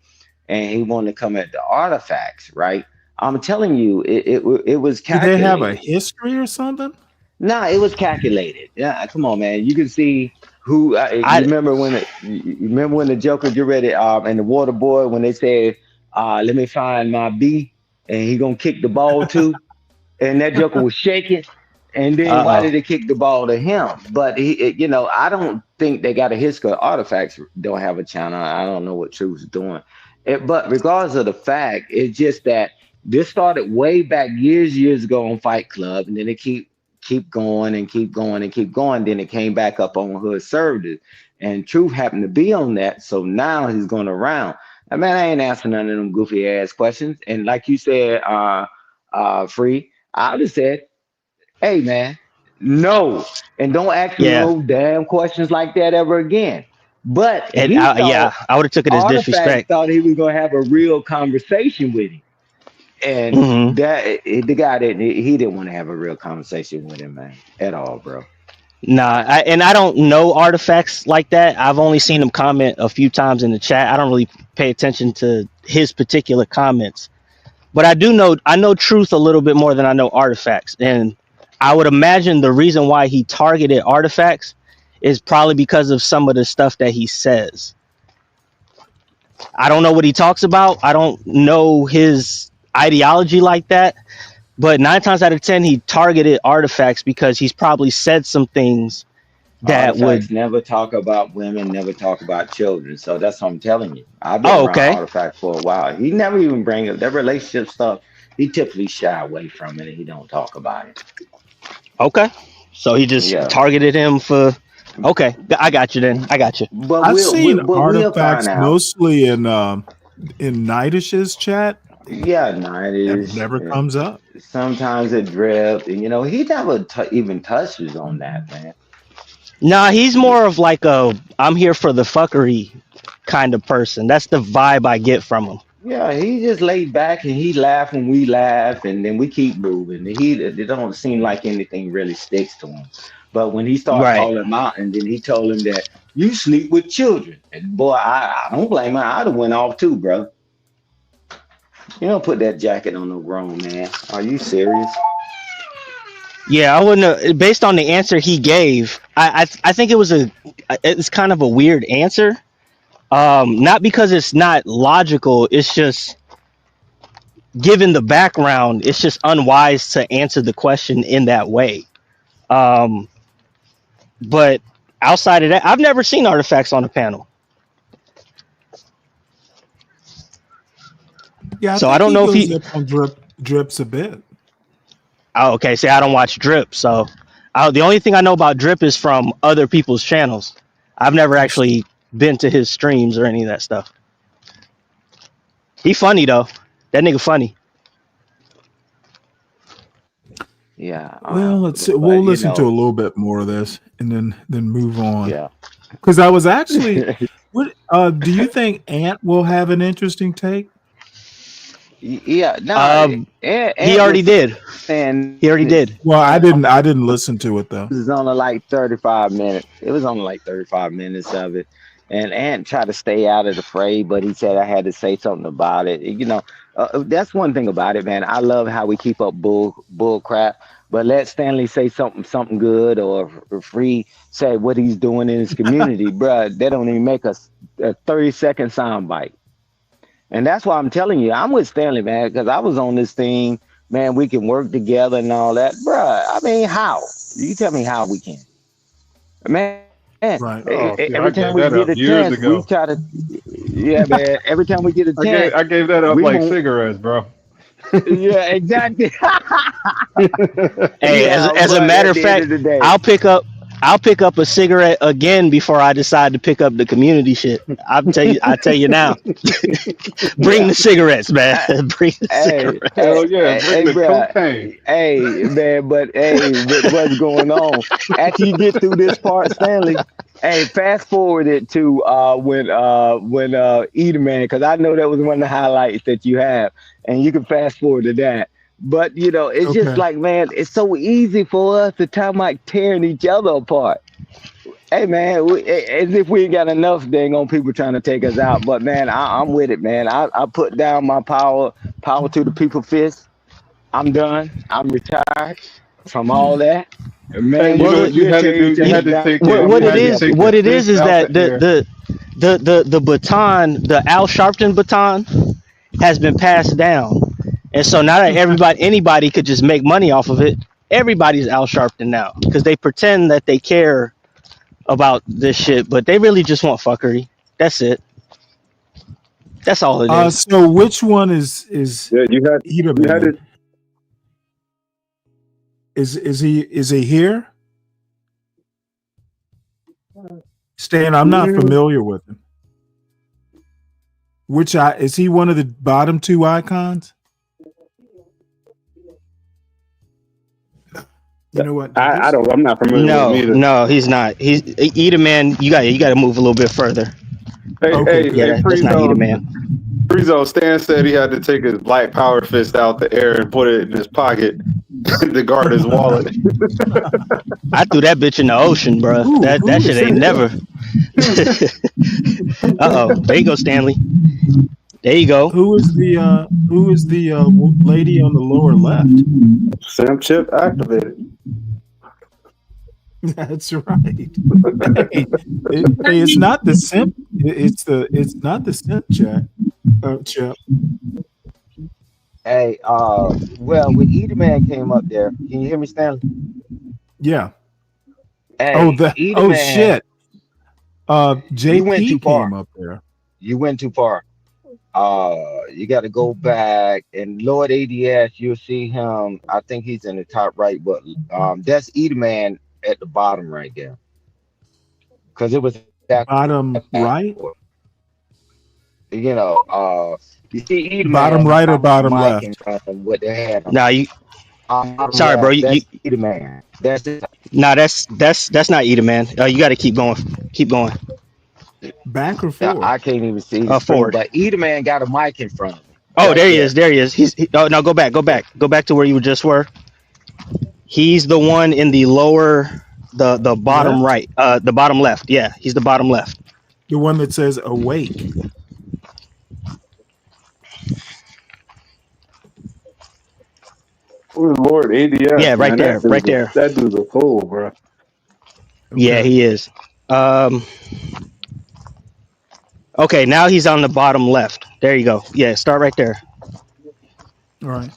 and he wanted to come at the Artifacts, right? I'm telling you, it was calculated. Did they have a history or something? Nah, it was calculated. Yeah, come on, man. You can see who. You remember when the Joker get ready, and the Water Boy, when they said, "Let me find my B," and he gonna kick the ball too, and that Joker was shaking. And then why did they kick the ball to him? But I don't think they got a history. Artifacts don't have a channel. I don't know what Truth's doing. But regardless of the fact, it's just that this started way back years ago on Fight Club, and then they keep going and keep going and keep going. Then it came back up on Hood Conservatives, and Truth happened to be on that. So now he's going around. I mean, I ain't answering none of them goofy ass questions. And like you said, Free, I just said, hey man, no, and don't ask me no damn questions like that ever again. But I would have took it as disrespect. Thought he was gonna have a real conversation with him, and the guy didn't want to have a real conversation with him, man, at all, bro. Nah, I don't know Artifacts like that. I've only seen him comment a few times in the chat. I don't really pay attention to his particular comments, but I know Truth a little bit more than I know Artifacts, and I would imagine the reason why he targeted Artifacts is probably because of some of the stuff that he says. I don't know what he talks about. I don't know his ideology like that. But 9 times out of 10, he targeted Artifacts because he's probably said some things that Artifacts never talk about women, never talk about children. So that's what I'm telling you. I've been around Artifacts for a while. He never even bring up that relationship stuff. He typically shy away from it and he don't talk about it. Okay. So he just targeted him for... Okay, I got you then. I got you. But I've seen Artifacts mostly in Nightish's chat. Yeah, Nightish. It never comes up. Sometimes it drips. And, he never even touches on that, man. Nah, he's more of like I'm here for the fuckery kind of person. That's the vibe I get from him. Yeah, he just laid back and he laugh when we laugh, and then we keep moving. It don't seem like anything really sticks to him. But when he started calling him out, and then he told him that you sleep with children, and boy, I don't blame him. I'd have went off too, bro. You don't put that jacket on no grown man. Are you serious? Yeah, I wouldn't. Based on the answer he gave, I think it's kind of a weird answer. Not because it's not logical. It's just given the background, it's just unwise to answer the question in that way. But outside of that, I've never seen artifacts on the panel. Yeah, I So think I don't he know if goes he. up on drips a bit. Oh, okay. See, I don't watch Drip, so the only thing I know about Drip is from other people's channels. I've never actually been to his streams or any of that stuff. He funny though. That nigga funny. Yeah. Well, let's But we'll you listen to know, a little bit more of this and then move on. yeah. Because I was actually, what do you think Ant will have an interesting take? Yeah. No. He Ant already was did. saying He already did. Well, I didn't listen to it though. it was only like 35 minutes. It was only like 35 minutes of it. And Ant tried to stay out of the fray, but he said I had to say something about it. You know, that's one thing about it, man. I love how we keep up bull crap, but let Stanley say something good or Free say what he's doing in his community, bruh. They don't even make a 30-second soundbite. And that's why I'm telling you, I'm with Stanley, man, because I was on this thing, man, we can work together and all that. Bruh, I mean, how? You tell me how we can. Man, Right. Oh, see, I every time gave we that get up a years chance, we ago. try to, yeah, man, every time we get a chance, I gave that up we like won't, cigarettes, bro. yeah, exactly. Hey, Yeah, as a but matter at of the end fact, of the day, I'll pick up a cigarette again before I decide to pick up the community shit. I tell you now. Bring yeah. the cigarettes, man. Bring the Hey, cigarettes. Hell yeah, bring the bruh. cocaine. Hey, man, but hey, with what's going on? After you get through this part, Stanley, hey, fast forward it to when Edelman, because I know that was one of the highlights that you have, and you can fast forward to that. But you know, it's just Okay. like, man, it's so easy for us to talk about tearing each other apart. Hey man, as if we ain't got enough dang on people trying to take us out. But man, I'm with it, man. I put down my power to the people fist. I'm done. I'm retired from all that. And Hey, man, you know Well, what you we'll had to tear do? each You other had to down. take We'll you pull had to each take other. your what it fist is out that the air. the baton, the Al Sharpton baton, has been passed down, and so now that anybody could just make money off of it. Everybody's Al Sharpton now because they pretend that they care about this shit, but they really just want fuckery. That's it. That's all it is. So which one is Yeah, you had Edelman? to. Is he here? Stan, I'm not familiar with him. Which is he one of the bottom two icons? You know what? I don't. I'm not familiar with him either. No, he's not. He's Edelman. You got to move a little bit further. Hey, Okay, good. Yeah, that's not Edelman. Frizo, Stan said he had to take his light power fist out the air and put it in his pocket to guard his wallet. I threw that bitch in the ocean, bro. That shit ain't never. There you go, Stanley. There you go. Who is the lady on the lower left? Sam chip activated. That's right. Hey, it's not the simp. It's not the simp chip. Hey, well, when Edelman came up there, can you hear me, Stanley? Yeah. Hey, oh shit. JP far. came up there. You went too far. You got to go back and Lord ADS, you'll see him. I think he's in the top right, but that's Edelman at the bottom right there. Because it was that bottom right. You know, you see Edelman bottom right or bottom left. What they had. Now you. Sorry, bro. That's Edelman. That's it. Nah, that's not Edelman. You got to keep going. Keep going. Back or forward? I can't even see his forward. But Edelman got a mic in front of him. Oh, right there he is. There he is. Oh, no, go back. Go back to where you just were. He's the one in the lower, the bottom left? right, the bottom left. Yeah, he's the bottom left. The one that says awake. Oh, Lord ADS. Yeah, right man, there, right there. That dude's a fool, bro. Okay. Yeah, he is. Okay, now he's on the bottom left. There you go. Yeah, start right there. All right.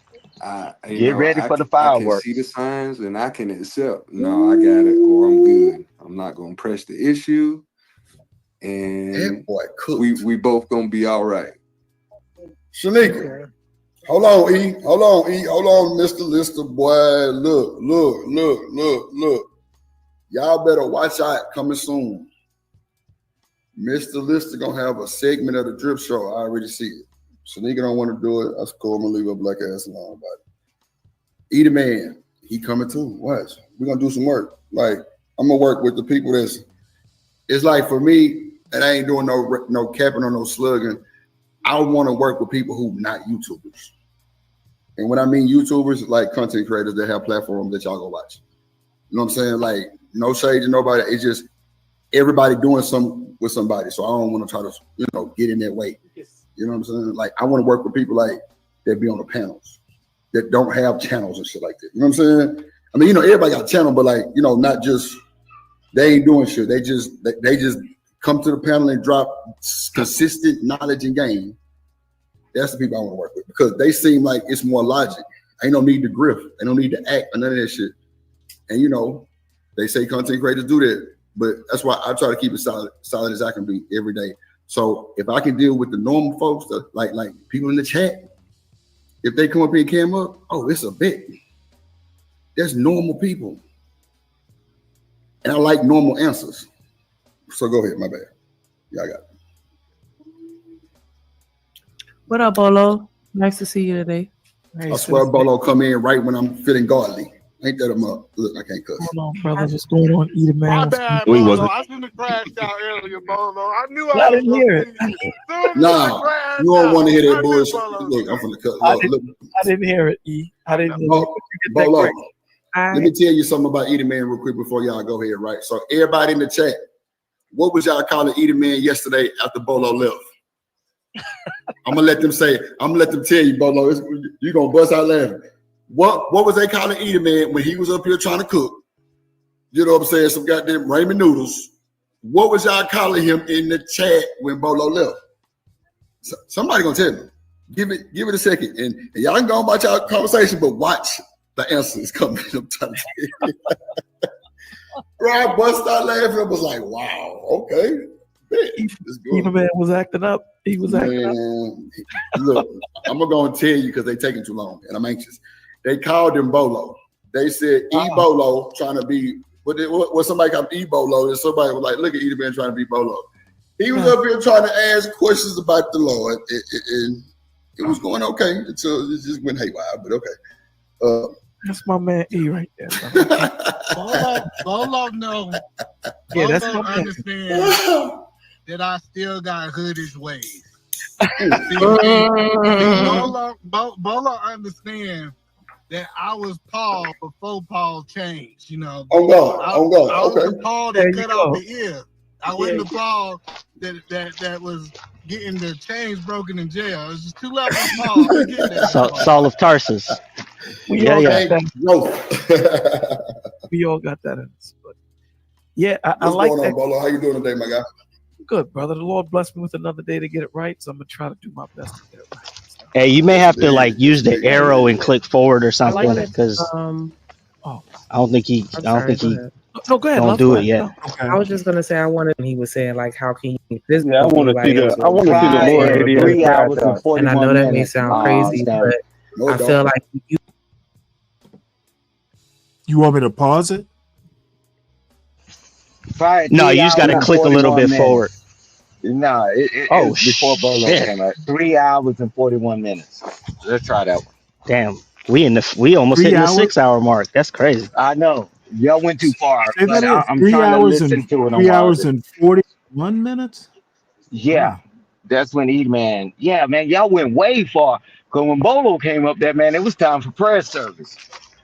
Get ready for the fireworks. I can see the signs and I can accept. No, I got it, or I'm good. I'm not gonna press the issue, and we both gonna be all right. Shanika, hold on, E. Hold on, E. Hold on, Mr. Lister, boy. Look. Y'all better watch out. Coming soon. Mr. Lister gonna have a segment of the drip show. I already see it. Shanika don't want to do it. That's cool. I'm gonna leave her black ass alone about it. E the man, he coming too. Watch. We're gonna do some work. Like, I'm gonna work with the people that's. It's like for me, and I ain't doing no capping or no slugging. I want to work with people who not YouTubers. And when I mean YouTubers, like content creators that have platforms that y'all go watch. You know what I'm saying? Like, no shade to nobody. It's just everybody doing something with somebody. So I don't want to try to, get in that way. You know what I'm saying? Like, I want to work with people like that be on the panels that don't have channels and shit like that. You know what I'm saying? I mean, everybody got a channel, but like, not just, they ain't doing shit. They just come to the panel and drop consistent knowledge and game. That's the people I want to work with because they seem like it's more logic. Ain't no need to grift. Ain't no need to act or none of that shit. And they say content creators do that, but that's why I try to keep it solid as I can be every day. So if I can deal with the normal folks, like people in the chat, if they come up here and came up, oh, it's a bet. There's normal people. And I like normal answers. So go ahead, my bad. Yeah, I got it. What up, Bolo? Nice to see you today. I swear Bolo come in right when I'm feeling godly. Ain't that a mug? Look, I can't cuss. Hold on, brother. What's going on? Eat a man. My bad, Bolo. I shouldn't have crashed out earlier, Bolo. I knew I didn't hear it. Nah, you don't want to hear that bullshit. Look, I'm finna cut. I didn't hear it, E. I didn't hear it. Bolo, let me tell you something about Eat a Man real quick before y'all go ahead, right? So everybody in the chat, what was y'all calling Eat a Man yesterday after Bolo left? I'm gonna let them tell you, Bolo. You gonna bust out laughing. What was they calling Eat a Man when he was up here trying to cook? You know what I'm saying? Some goddamn ramen noodles. What was y'all calling him in the chat when Bolo left? Somebody gonna tell me. Give it a second, and y'all can go about y'all conversation, but watch the answers coming. I'm trying to tell you. Bro, I bust out laughing. I was like, wow, okay. Even man was acting up. He was acting up. Look, I'm gonna go and tell you because they taking too long, and I'm anxious. They called him Bolo. They said E-Bolo trying to be what somebody called E-Bolo, and somebody was like, look at E-Man trying to be Bolo. He was up here trying to ask questions about the Lord, and it was going okay until it just went haywire, but okay. That's my man E right there. Bolo know. Yeah, that's Bolo my man. understand that I still got hoodish ways. Bolo understand that I was Paul before Paul changed. I was the Paul that cut off the ear. I wasn't the Paul that was getting the chains broken in jail. It was just two levels of Paul. I get that. Saul of Tarsus. We all got that in us. But yeah, I like going that. on, Bolo? How you doing today, my guy? Good, brother. The Lord blessed me with another day to get it right, so I'm gonna try to do my best to get it right. Hey, you may have to use the arrow and click forward or something because I don't think he. No, go ahead. Don't do it yet. Okay. I was just gonna say I wanted. He was saying like, how can you? This I want to see the. I want to see the more videos. 3 hours and 41 and I know that may minutes. sound crazy, Stanley. but I feel like You want me to pause it? No, you just got to click a little bit forward. No, it's before Bolo came out. 3 hours and 41 minutes. Let's try that one. Damn, we almost hitting the 6 hour mark. That's crazy. I know. Y'all went too far. But I'm 3 trying to hours listen and to it. 3 hours and 41 minutes. Yeah, that's when E-Man. Yeah, man, y'all went way far. Because when Bolo came up there, man, it was time for prayer service.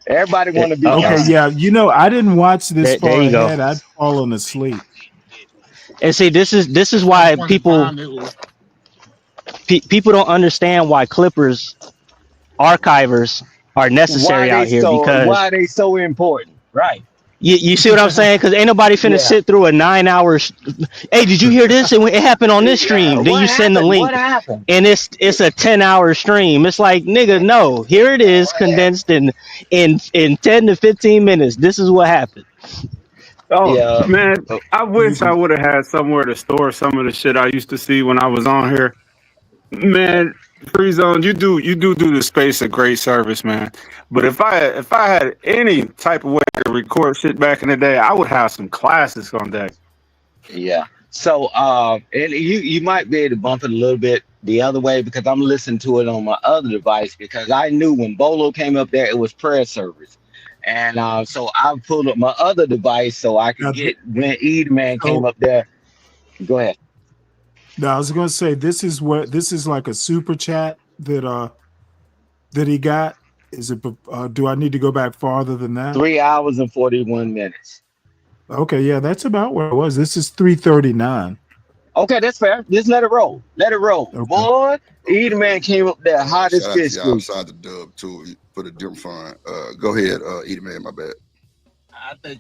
Everybody want to be okay. Yeah, I didn't watch this far there you go. ahead. I'd fallen asleep. And see, this is why people don't understand why clippers, archivers are necessary out here because why they so important, right? You see what I'm saying? Because ain't nobody finna sit through a 9 hours. Hey, did you hear this? It happened on this stream. Then you send the link, and it's a 10-hour stream. It's like, nigga, no. Here it is, condensed in 10 to 15 minutes. This is what happened. Oh man, I wish I would have had somewhere to store some of the shit I used to see when I was on here. Man, Free Zone, you do the space a great service, man. But if I had any type of way to record shit back in the day, I would have some classics on deck. Yeah. So and you might be able to bump it a little bit the other way because I'm listening to it on my other device because I knew when Bolo came up there it was prayer service. And so I pulled up my other device so I could get when Edelman came up there. Go ahead. No, I was going to say this is like a super chat that he got. Is it? Do I need to go back farther than that? 3 hours and 41 minutes. Okay, yeah, that's about where it was. This is 3:39. Okay, that's fair. Just let it roll. Let it roll. Okay. Boy, Edelman came up there hot as fish. Outside the dub too for the different fun. Go ahead, Edelman. My bad.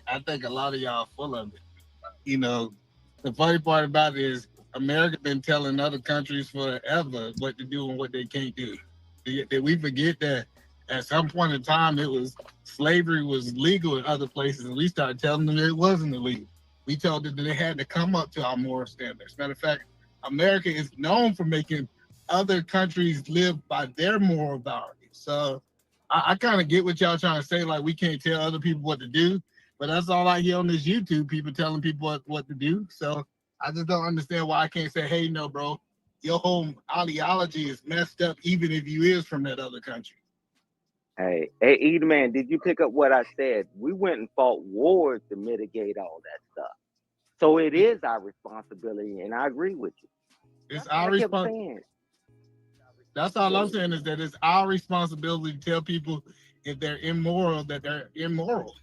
I think a lot of y'all full of it. You know, the funny part about it is America been telling other countries forever what to do and what they can't do. Did we forget that at some point in time slavery was legal in other places and we started telling them it wasn't illegal. We told them that they had to come up to our moral standards. Matter of fact, America is known for making other countries live by their moral values. So I kind of get what y'all trying to say, like we can't tell other people what to do, but that's all I hear on this YouTube, people telling people what to do. So I just don't understand why I can't say, hey, no, bro, your whole ideology is messed up, even if you is from that other country. Hey, Edelman, did you pick up what I said? We went and fought wars to mitigate all that stuff. So it is our responsibility, and I agree with you. It's our responsibility. That's all I'm saying is that it's our responsibility to tell people if they're immoral, that they're immoral.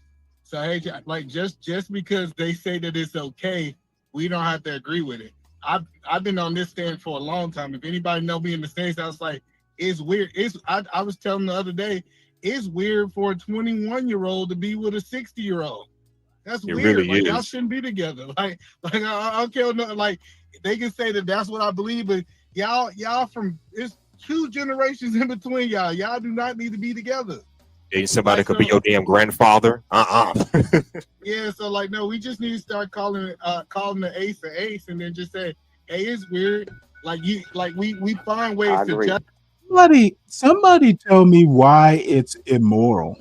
So hey, like just because they say that it's okay, we don't have to agree with it. I've been on this stand for a long time. If anybody know me in the States, I was like, it's weird. I was telling the other day, it's weird for a 21-year-old to be with a 60-year-old. That's weird. Really like y'all shouldn't be together. Like I don't care. Like they can say that that's what I believe, but y'all from it's 2 generations in between y'all. Y'all do not need to be together. Yeah, somebody could be your damn grandfather. Yeah, so like no, we just need to start calling the ace an ace, and then just say, hey, it's weird. Like we find ways to judge. Somebody tell me why it's immoral.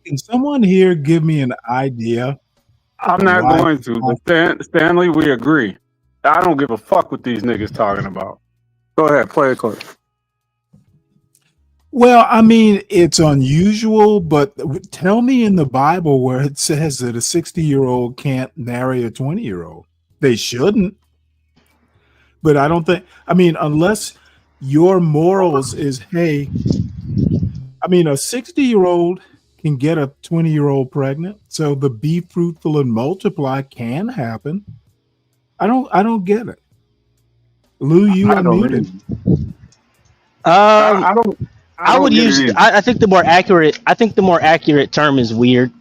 Can someone here give me an idea? I'm not going to. But Stanley, we agree. I don't give a fuck what these niggas talking about. Go ahead, play it clip. Well, I mean, it's unusual, but tell me in the Bible where it says that a 60-year-old can't marry a 20-year-old. They shouldn't. But I don't think, I mean, unless your morals is, hey, I mean, a 60-year-old can get a 20-year-old pregnant. So the be fruitful and multiply can happen. I don't get it. Lou, you unmuted. I would use. I think the more accurate term is weird.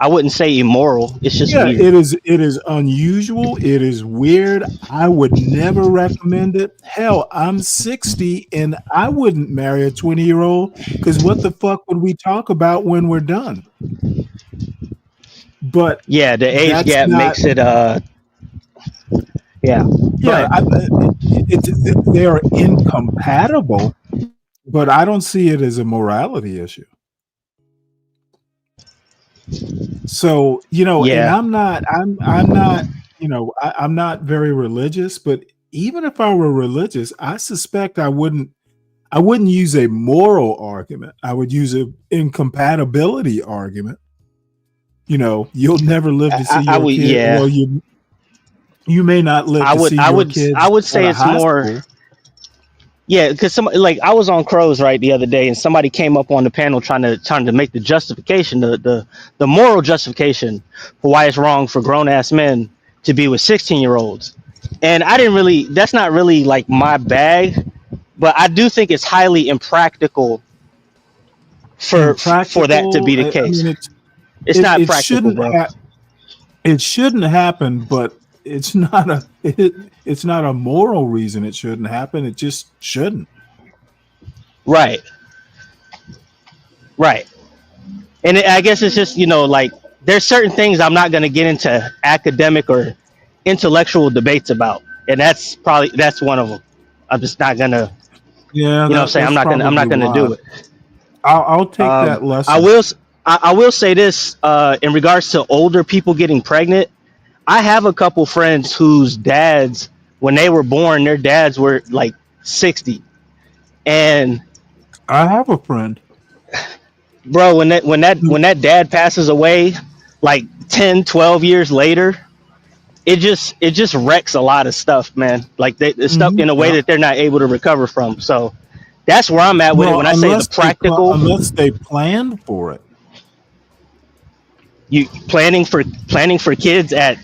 I wouldn't say immoral. It's just weird. It is unusual. It is weird. I would never recommend it. Hell, I'm 60 and I wouldn't marry a 20-year-old because what the fuck would we talk about when we're done? But yeah, the age gap makes it. Yeah. They are incompatible, but I don't see it as a morality issue. So, and I'm not, I'm not very religious, but even if I were religious, I suspect I wouldn't use a moral argument. I would use an incompatibility argument. You'll never live to see your kid. Yeah. Well, you may not live to see your kids. I would say it's more. School. Yeah, because I was on Crows right the other day, and somebody came up on the panel trying to make the justification, the moral justification for why it's wrong for grown ass men to be with 16-year-olds, and that's not really like my bag, but I do think it's highly impractical for that to be the case. It's not practical, bro. It shouldn't happen, but it's not a moral reason it shouldn't happen. It just shouldn't. Right. And I guess it's just, like there's certain things I'm not going to get into academic or intellectual debates about, and that's one of them. I'm just not gonna. Yeah, I'm saying I'm not gonna do it. I'll take that lesson. I will say this in regards to older people getting pregnant. I have a couple friends whose dads, when they were born, their dads were like 60, and I have a friend, bro. When that dad passes away, like 10, 12 years later, it just wrecks a lot of stuff, man. Like the stuff in a way that they're not able to recover from. So that's where I'm at with it. When I say the practical, unless they planned for it. You planning for kids at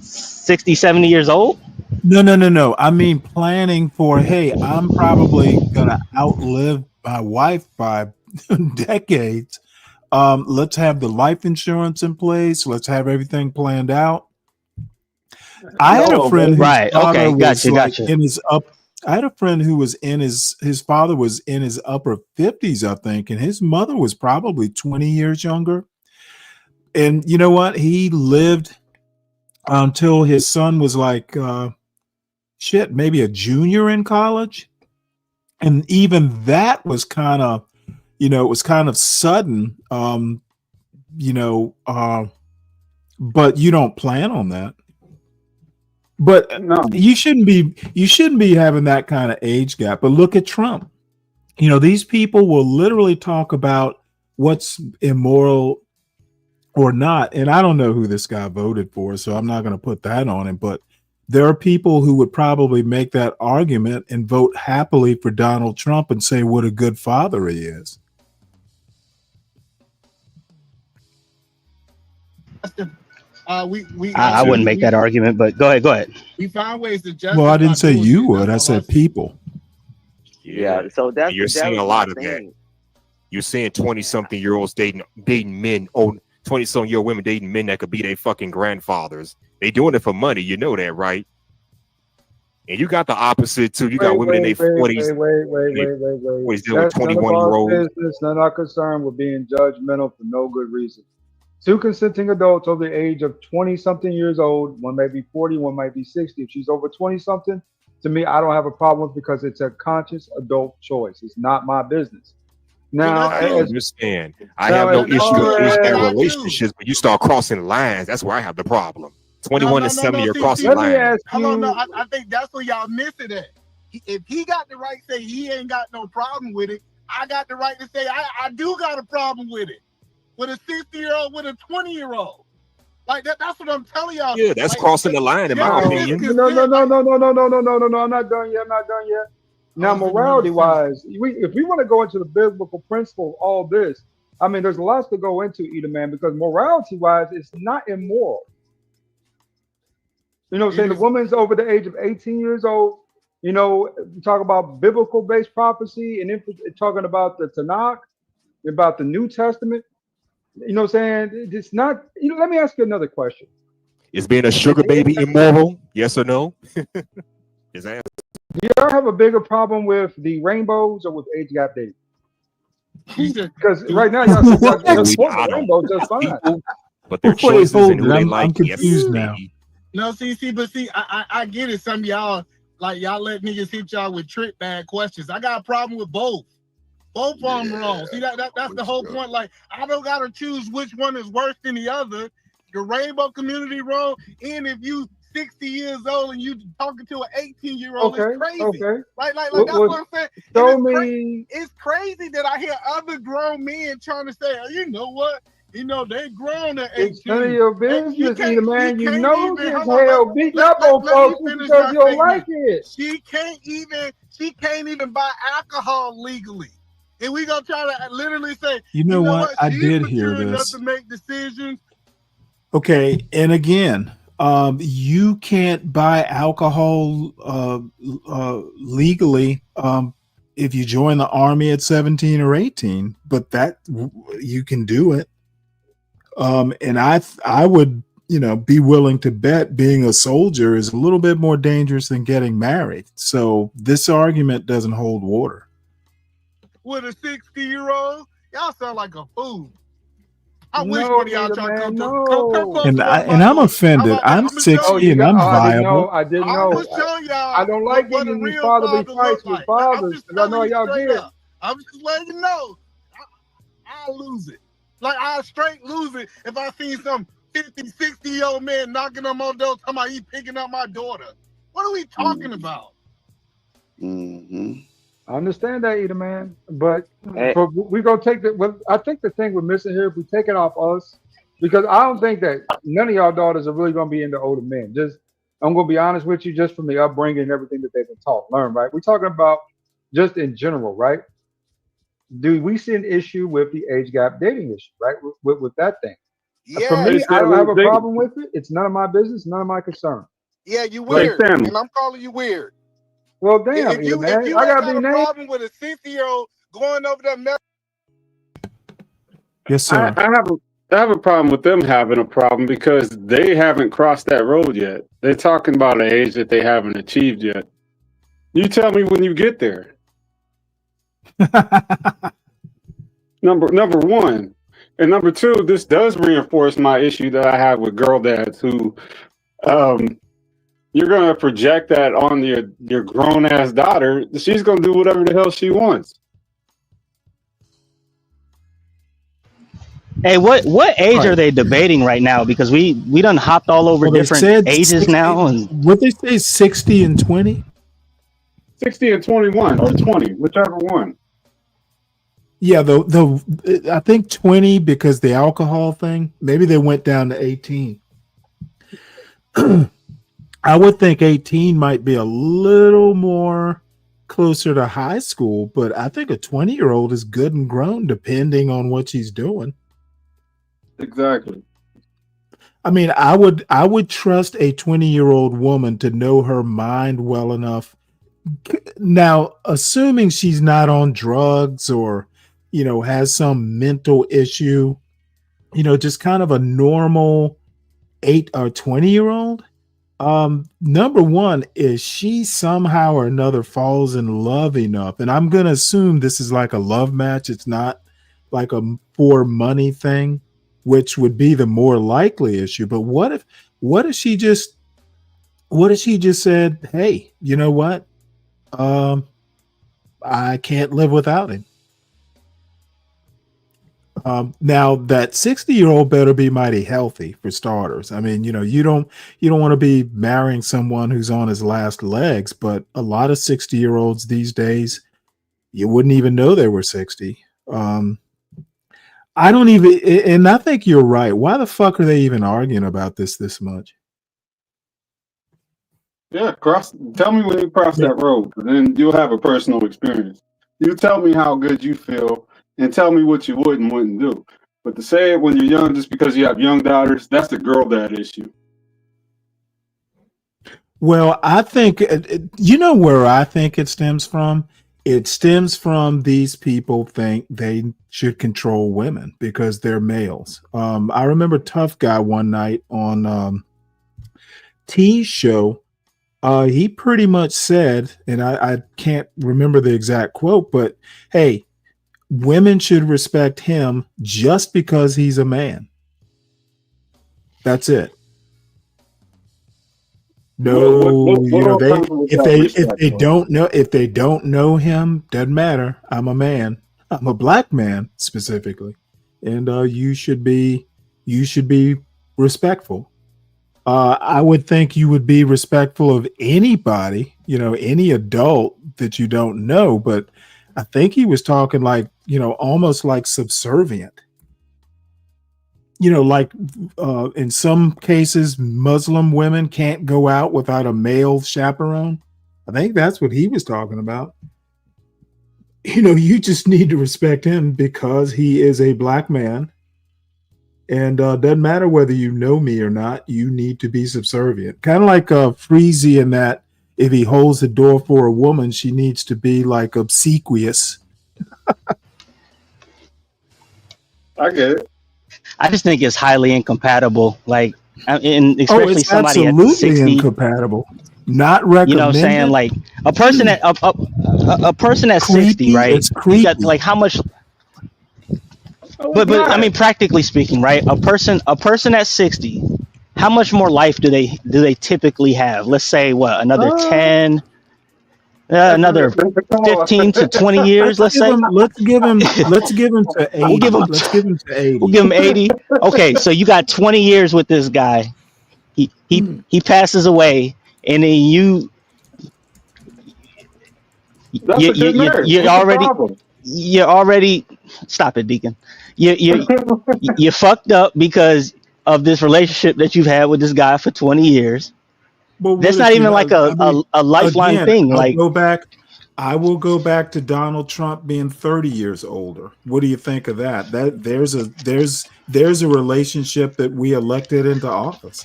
60, 70 years old? No. I mean planning for, hey, I'm probably gonna outlive my wife by decades. Let's have the life insurance in place. Let's have everything planned out. I had a friend whose father was in his up. I had a friend who was in his father was in his upper 50s, I think, and his mother was probably 20 years younger. And you know what? He lived until his son was like, maybe a junior in college. And even that was kind of, it was kind of sudden, but you don't plan on that. But no, you shouldn't be having that kind of age gap. But look at Trump. These people will literally talk about what's immoral or not. And I don't know who this guy voted for, so I'm not going to put that on him. But there are people who would probably make that argument and vote happily for Donald Trump and say what a good father he is. I wouldn't make that argument, but go ahead. We find ways to justify. Well, I didn't say you would. I said people. Yeah, so you're seeing a lot of that. You're seeing 20-something-year-olds dating men, 20-something-year-old women dating men that could be their fucking grandfathers. They doing it for money, you know that, right? And you got the opposite too. You got women in their 40s. Wait. Dealing with 21-year-olds. None of our concern with being judgmental for no good reason. Two consenting adults over the age of 20-something years old, one may be 40, one might be 60. If she's over 20-something, to me, I don't have a problem with because it's a conscious adult choice. It's not my business. Now, I understand. I have no issue with their relationships, but you start crossing lines. That's where I have the problem. 21 to 70, you're crossing lines. I think that's where y'all miss it at. If he got the right to say he ain't got no problem with it, I got the right to say I do got a problem with it. With a 60-year-old, with a 20-year-old. Like that's what I'm telling y'all. Yeah, that's crossing the line in my opinion. No. I'm not done yet. Now, morality-wise, if we want to go into the biblical principle of all this, I mean, there's lots to go into, either man, because morality-wise, it's not immoral. You know what I'm saying? The woman's over the age of 18 years old. We talk about biblical-based prophecy and talking about the Tanakh, about the New Testament. You know what I'm saying? It's not, let me ask you another question. Is being a sugar baby immoral? Yes or no? His answer. Do y'all have a bigger problem with the rainbows or with age gap dating? Because right now, y'all the rainbow just fine. But their choices and who they like. I'm confused now. No, but I get it. Some of y'all, like y'all let niggas hit y'all with trick bag questions. I got a problem with both. Both of them wrong. See, that's the whole point. Like, I don't gotta choose which one is worse than the other. The rainbow community wrong, and if you 60 years old and you talking to an 18-year-old, it's crazy. Okay. Like that's what I'm saying. It's crazy that I hear other grown men trying to say, oh, you know what? They grown at 18. It's none of your business, man. You know this hell beating up on folks because you don't like it. She can't even buy alcohol legally. And we gonna try to literally say, you know what? I did hear this. To make decisions. Okay, and again, you can't buy alcohol legally if you join the army at 17 or 18, but that you can do it. And I would, be willing to bet being a soldier is a little bit more dangerous than getting married. So this argument doesn't hold water. With a 60-year-old, y'all sound like a fool. I wish one of y'all try to come to And I'm offended. I'm 60 and I'm viable. I didn't know. I don't like getting in these fatherly fights with fathers because I know y'all get. I'm just letting you know. I'll lose it. Like, I'll straight lose it if I see some 50, 60-year-old man knocking on my door talking about he picking up my daughter. What are we talking about? I understand that, Eda, man. But we're going to take that. Well, I think the thing we're missing here, if we take it off us, because I don't think that none of y'all daughters are really going to be into older men. I'm going to be honest with you, just from the upbringing and everything that they've been taught, learned, right? We're talking about just in general, right? Do we see an issue with the age gap dating issue, right? With that thing? Yeah. For me, I don't have a problem with it. It's none of my business, none of my concern. Yeah, you weird, and I'm calling you weird. Well, damn, if you man. I got a problem with a 60-year-old going over there. Yes, sir. I have a problem with them having a problem because they haven't crossed that road yet. They're talking about an age that they haven't achieved yet. You tell me when you get there. Number one. And number two, this does reinforce my issue that I have with girl dads who you're going to project that on your grown-ass daughter. She's going to do whatever the hell she wants. Hey, what age are they debating right now? Because we done hopped all over different ages 60, now. And what they say, 60 and 20? 60 and 21 or 20, whichever one. Yeah, I think 20 because the alcohol thing. Maybe they went down to 18. I would think 18 might be a little more closer to high school, but I think a 20-year-old is good and grown depending on what she's doing. Exactly. I mean, I would trust a 20-year-old woman to know her mind well enough. Now, assuming she's not on drugs or, has some mental issue, just kind of a normal 8 or 20-year-old. Number one is she somehow or another falls in love enough, and I'm gonna assume this is like a love match. It's not like a for money thing, which would be the more likely issue. But what if she just said, "Hey, you know what? I can't live without him." Now that 60-year-old better be mighty healthy for starters. I mean, you don't want to be marrying someone who's on his last legs, but a lot of 60-year-olds these days, you wouldn't even know they were 60. I don't even, and I think you're right. Why the fuck are they even arguing about this much? Yeah, tell me when you cross that road, and then you'll have a personal experience. You tell me how good you feel, and tell me what you would and wouldn't do. But to say it when you're young, just because you have young daughters, that's a girl dad issue. Well, I think, where I think it stems from? It stems from these people think they should control women because they're males. I remember Tough Guy one night on T's show. He pretty much said, and I can't remember the exact quote, but hey, women should respect him just because he's a man. That's it. No, if they don't know him, doesn't matter. I'm a man. I'm a black man specifically, and you should be respectful. I would think you would be respectful of anybody, any adult that you don't know, but I think he was talking like, almost like subservient. Like in some cases, Muslim women can't go out without a male chaperone. I think that's what he was talking about. You just need to respect him because he is a black man. And doesn't matter whether you know me or not, you need to be subservient. Kind of like Freezy in that if he holds the door for a woman, she needs to be like obsequious. I get it. I just think it's highly incompatible. Like, and Oh, especially it's somebody at absolutely 60. incompatible. Not You know what I'm saying? recommended. Like a person at a person at 60, Creepy. right? It's You got creepy. like how much? Oh, it's But I not. mean, practically speaking, right? A person at 60, how much more life do they typically have? Let's say what, another 10, another Come on. 15 to 20 years. Let's say Let's give him to 80. we'll give him Let's give him to 80. we'll give him 80. Okay, so you got 20 years with this guy. He passes away, and then That's a good marriage. you What's the already problem? you're already stop it, Deacon. You fucked up because of this relationship that you've had with this guy for 20 years. But That's what not if you even know? like I mean, a lifeline again, thing. Like, I will go back to Donald Trump being 30 years older. What do you think of that? That there's a relationship that we elected into office.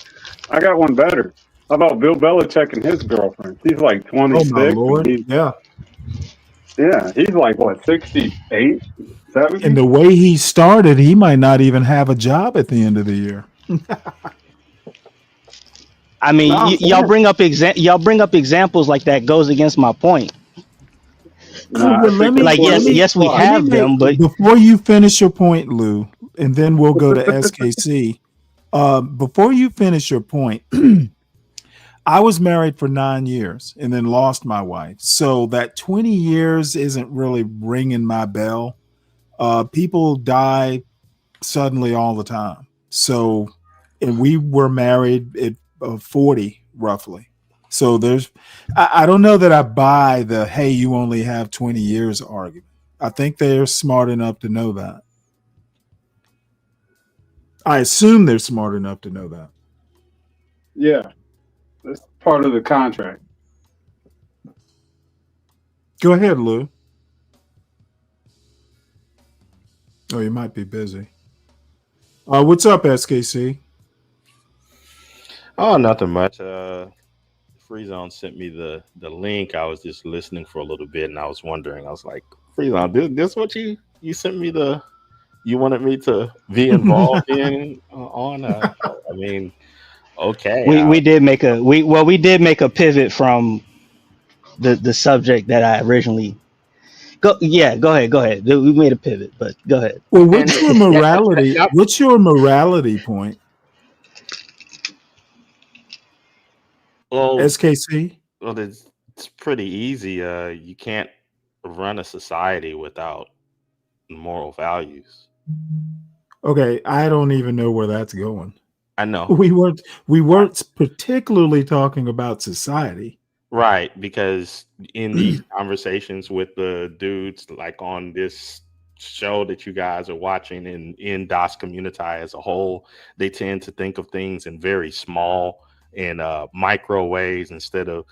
I got one better. How about Bill Belichick and his girlfriend? She's like 26. Oh my Lord! Yeah, he's like what, 68, 70? And the way he started, he might not even have a job at the end of the year. I mean, y'all bring up examples like that goes against my point. Yes, we have them, but before you finish your point, Lou, and then we'll go to SKC. Before you finish your point, I was married for 9 years and then lost my wife. So that 20 years isn't really ringing my bell. People die suddenly all the time. So, and we were married at 40 roughly. So I don't know that I buy the, hey, you only have 20 years argument. I think they're smart enough to know that. I assume they're smart enough to know that. Yeah, that's part of the contract. Go ahead, Lou. Oh, you might be busy. What's up, SKC? Oh, nothing much. Free Zone sent me the link. I was just listening for a little bit, and I was wondering. I was like, Free Zone, this what you sent me you wanted me to be involved in on? I mean, okay. we did make a pivot from the subject that I originally. Go ahead. We made a pivot, but go ahead. Well, what's your morality? What's your morality point? Well, SKC? Well, it's pretty easy. You can't run a society without moral values. Okay, I don't even know where that's going. I know. We weren't particularly talking about society. Right, because in these conversations with the dudes like on this show that you guys are watching and in Das Community as a whole, they tend to think of things in very small and micro ways instead of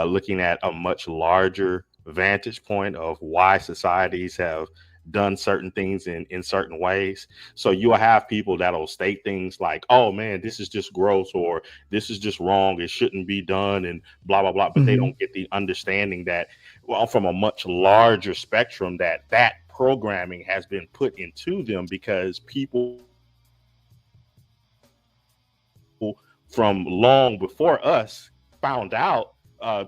looking at a much larger vantage point of why societies have done certain things in certain ways. So you'll have people that'll state things like, oh man, this is just gross, or this is just wrong, it shouldn't be done, and blah blah blah, but they don't get the understanding that, well, from a much larger spectrum, that programming has been put into them because people from long before us found out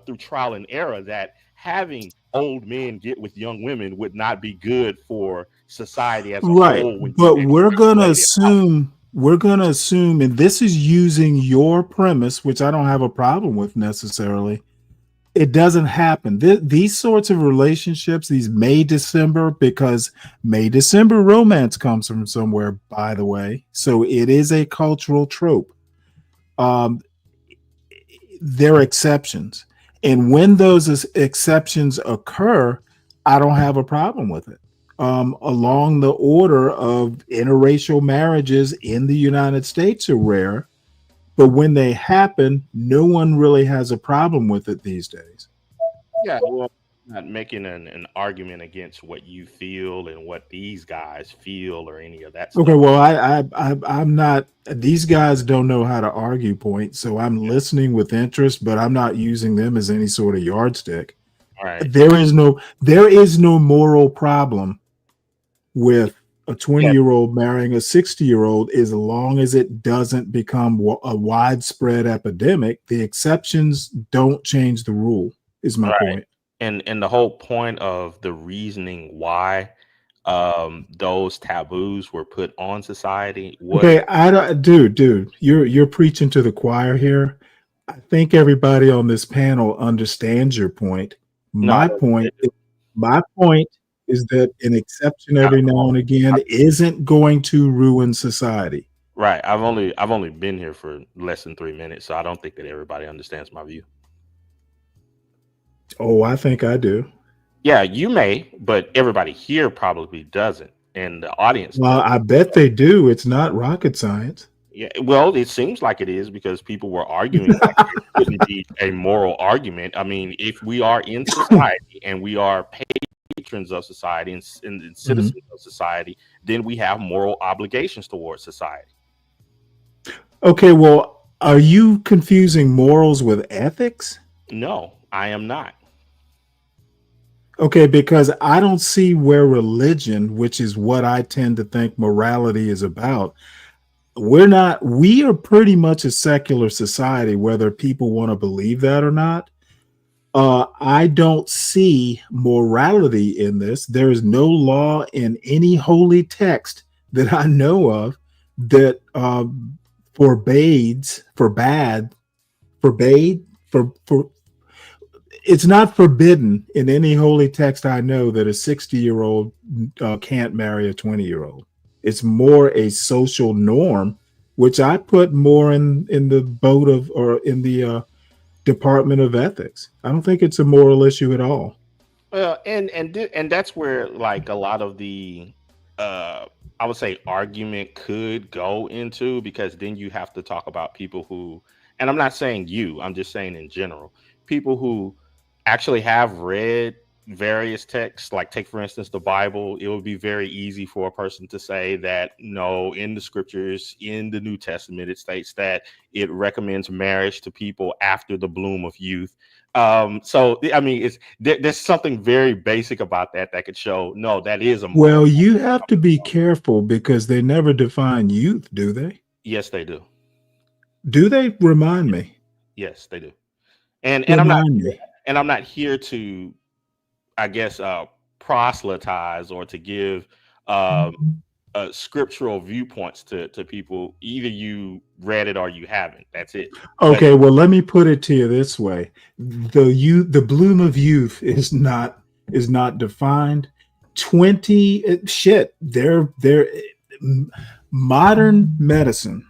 through trial and error that having old men get with young women would not be good for society as a whole. But we're gonna assume, and this is using your premise, which I don't have a problem with necessarily. It doesn't happen. These sorts of relationships, these May-December, because May-December romance comes from somewhere, by the way. So it is a cultural trope. There are exceptions. And when those exceptions occur, I don't have a problem with it. Along the order of interracial marriages in the United States are rare, but when they happen, no one really has a problem with it these days. Yeah, well, not making an argument against what you feel and what these guys feel or any of that stuff. Okay, well, I'm not. These guys don't know how to argue points, so I'm listening with interest, but I'm not using them as any sort of yardstick. All right. There is no moral problem with a 20-year-old marrying a 60-year-old, as long as it doesn't become a widespread epidemic. The exceptions don't change the rule, is my point. And the whole point of the reasoning why those taboos were put on society was Okay, dude, you're preaching to the choir here. I think everybody on this panel understands your point. My point is that an exception every now and again isn't going to ruin society. right. I've only been here for less than 3 minutes, so I don't think that everybody understands my view. Oh, I think I do. Yeah, you may, but everybody here probably doesn't, and the audience. Well, I bet they do. It's not rocket science. Yeah, well, it seems like it is because people were arguing like it couldn't be a moral argument. I mean, if we are in society and we are patrons of society and citizens of society, then we have moral obligations towards society. Okay, well, are you confusing morals with ethics? No, I am not. Okay, because I don't see where religion, which is what I tend to think morality is about, we are pretty much a secular society, whether people want to believe that or not. I don't see morality in this. There is no law in any holy text that I know of that it's not forbidden in any holy text I know that a 60-year-old can't marry a 20-year-old. It's more a social norm, which I put more in the boat of, or in the Department of Ethics. I don't think it's a moral issue at all. Well, and that's where like a lot of the I would say argument could go into, because then you have to talk about people who, and I'm not saying you, I'm just saying in general, people who actually have read various texts. Like, take for instance the Bible. It would be very easy for a person to say that no, in the scriptures, in the New Testament, it states that it recommends marriage to people after the bloom of youth. So I mean, there's something very basic about that could show no, that is a moral. Well, you have to be careful because they never define youth, do they? Yes, they do. Do they? Remind me. Yes, they do. And I'm not here to, I guess, proselytize or to give scriptural viewpoints to people. Either you read it or you haven't. That's it. Okay, well, let me put it to you this way: the bloom of youth is not defined. Modern medicine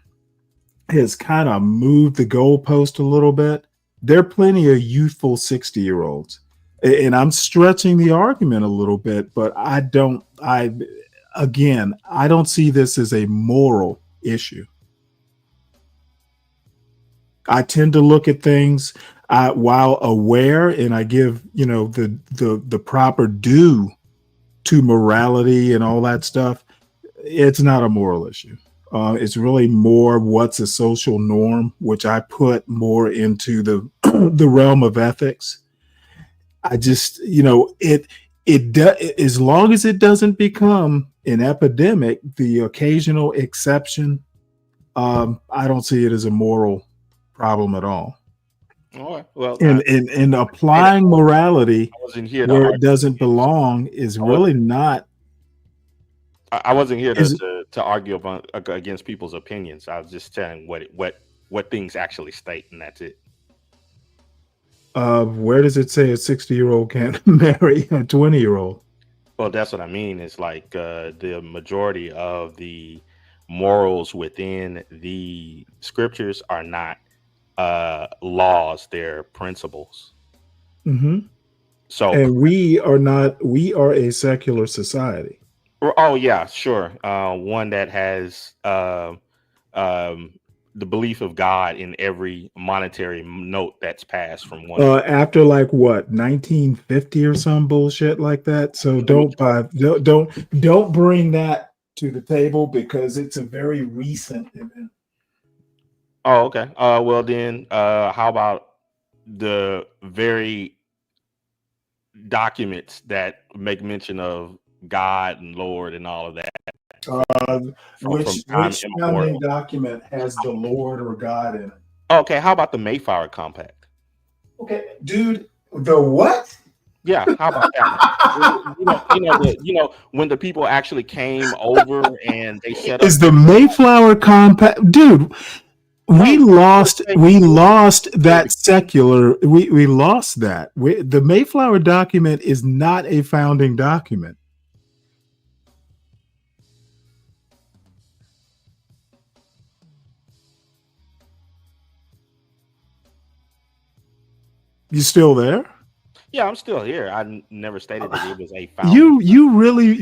has kind of moved the goalpost a little bit. There are plenty of youthful 60-year-olds. And I'm stretching the argument a little bit, but I don't see this as a moral issue. I tend to look at things while aware, and I give, the proper due to morality and all that stuff. It's not a moral issue. It's really more what's a social norm, which I put more into the the realm of ethics. I just, as long as it doesn't become an epidemic, the occasional exception, I don't see it as a moral problem at all. All right. Well, and applying morality where it doesn't belong is really not. I wasn't here to argue against people's opinions. I was just telling what things actually state, and that's it. Where does it say a 60-year-old can't marry a 20-year-old? Well, that's what I mean. It's like the majority of the morals within the scriptures are not laws; they're principles. Mm-hmm. So, and we are a secular society. Oh yeah, sure. One that has the belief of God in every monetary note that's passed from one. After like what 1950 or some bullshit like that. So don't bring that to the table because it's a very recent event. Oh, okay. Well then, how about the very documents that make mention of God and Lord and all of that Which time founding immemorial. document has the Lord or God in it? Okay, how about the Mayflower Compact? Okay, dude, the what? Yeah, how about that? You know, when the people actually came over and they set up. Is the Mayflower Compact, dude? We lost that secular. We lost that. The Mayflower document is not a founding document. You still there? Yeah, I'm still here. I never stated that it was a founding. You really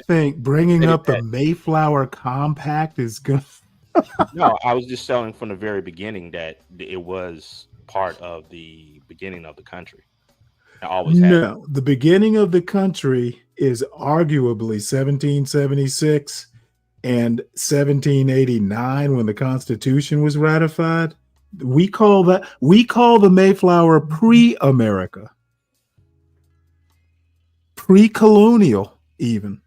think bringing up the Mayflower Compact is good? No, I was just telling from the very beginning that it was part of the beginning of the country. It always has. No, the beginning of the country is arguably 1776 and 1789 when the Constitution was ratified. We call the Mayflower pre-America, pre-colonial even,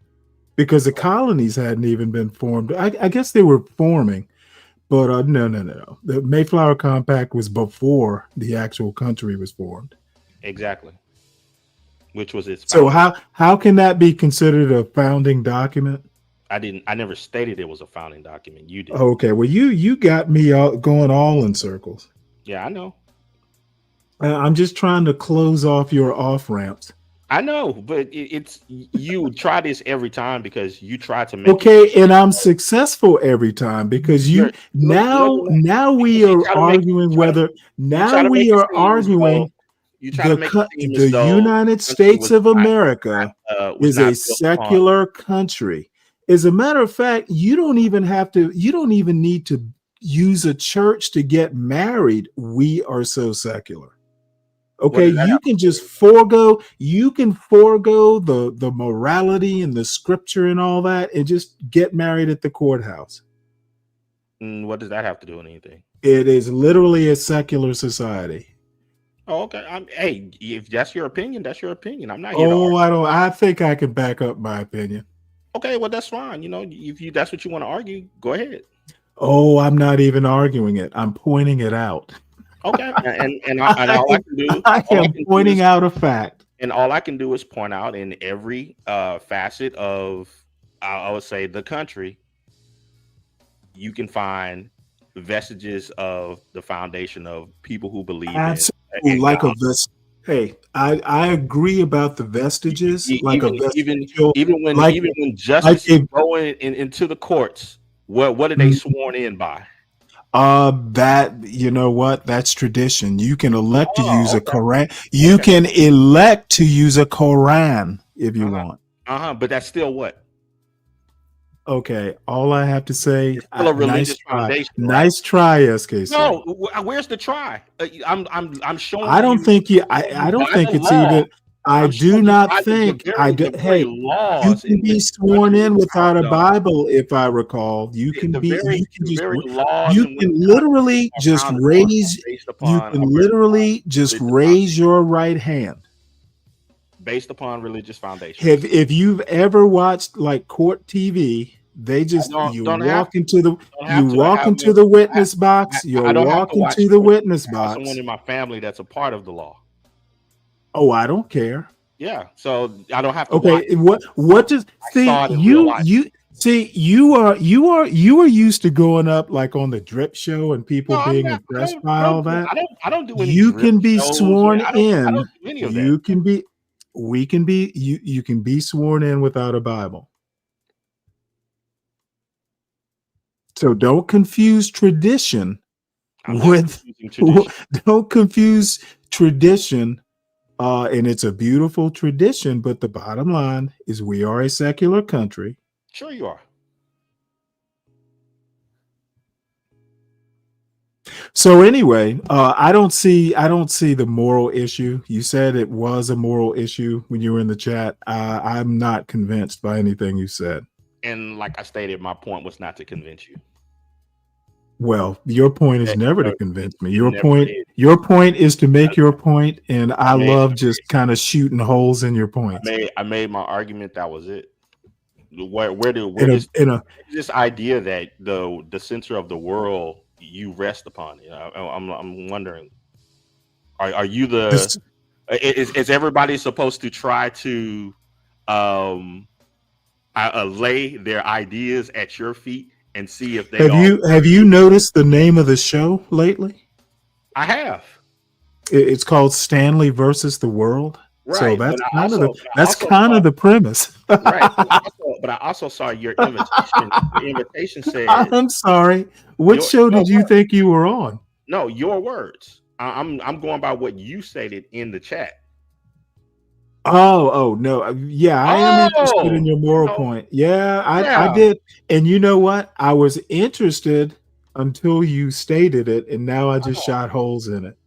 because the colonies hadn't even been formed. I guess they were forming, but no. The Mayflower Compact was before the actual country was formed. Exactly. Which was its. So how can that be considered a founding document? I never stated it was a founding document. You did. Okay, well you got me going all in circles. Yeah, I know. I'm just trying to close off your off ramps. I know, but it's you try this every time because you try to make. Okay, and I'm successful every time because you now we are arguing whether the United States of America is a secular country. As a matter of fact, you don't even need to use a church to get married. We are so secular. Okay, you can just forego the morality and the scripture and all that and just get married at the courthouse. What does that have to do with anything? It is literally a secular society. Oh, okay. Hey, if that's your opinion, that's your opinion. I'm not here to argue. I think I can back up my opinion. Okay, well that's fine. You know, if that's what you want to argue, go ahead. Oh, I'm not even arguing it. I'm pointing it out. Okay, and all I can do, I am pointing out a fact, and all I can do is point out in every facet of, I would say, the country, you can find vestiges of the foundation of people who believe in like God. Hey, I agree about the vestiges. Even when justice is going into the courts, what are they sworn in by? That, you know what? That's tradition. You can elect to use a Quran. You can elect to use a Quran if you want. But that's still what? Okay, all I have to say, a religious foundation. Nice try, SKC. No, where's the try? I'm showing. I don't think you. I don't think it's even. I do not think. Hey, you can be sworn in without a Bible, if I recall. You can be. You can literally just raise. You can literally just raise your right hand. Based upon religious foundation. If you've ever watched like court TV, they just you walk into the witness box. You're walking to the witness box. Someone in my family that's a part of the law. Oh, I don't care. Yeah, so I don't have to. Okay, what does you are used to going up like on the drip show and people being impressed by all that. I don't do any. You can be sworn in. You can be. We can be. You can be sworn in without a Bible. So don't confuse tradition with. Don't confuse tradition. And it's a beautiful tradition, but the bottom line is we are a secular country. Sure you are. So anyway, I don't see the moral issue. You said it was a moral issue when you were in the chat. I'm not convinced by anything you said. And like I stated, my point was not to convince you. Well, your point is never to convince me. Your point is to make your point, and I love just kind of shooting holes in your points. I made my argument. That was it. where in does a this idea that the center of the world you rest upon? I'm wondering, are you this, is everybody supposed to try to lay their ideas at your feet and see if they all have you noticed the name of the show lately? I have. It's called Stanley versus the World. Right, So but that's kind of the premise. Right, but I also saw your invitation. The invitation said, I'm sorry. What show did you think you were on? No, your words. I'm going by what you stated in the chat. Oh no, yeah, I am interested in your moral point. Yeah, I did, and you know what? I was interested until you stated it, and now I just shot holes in it.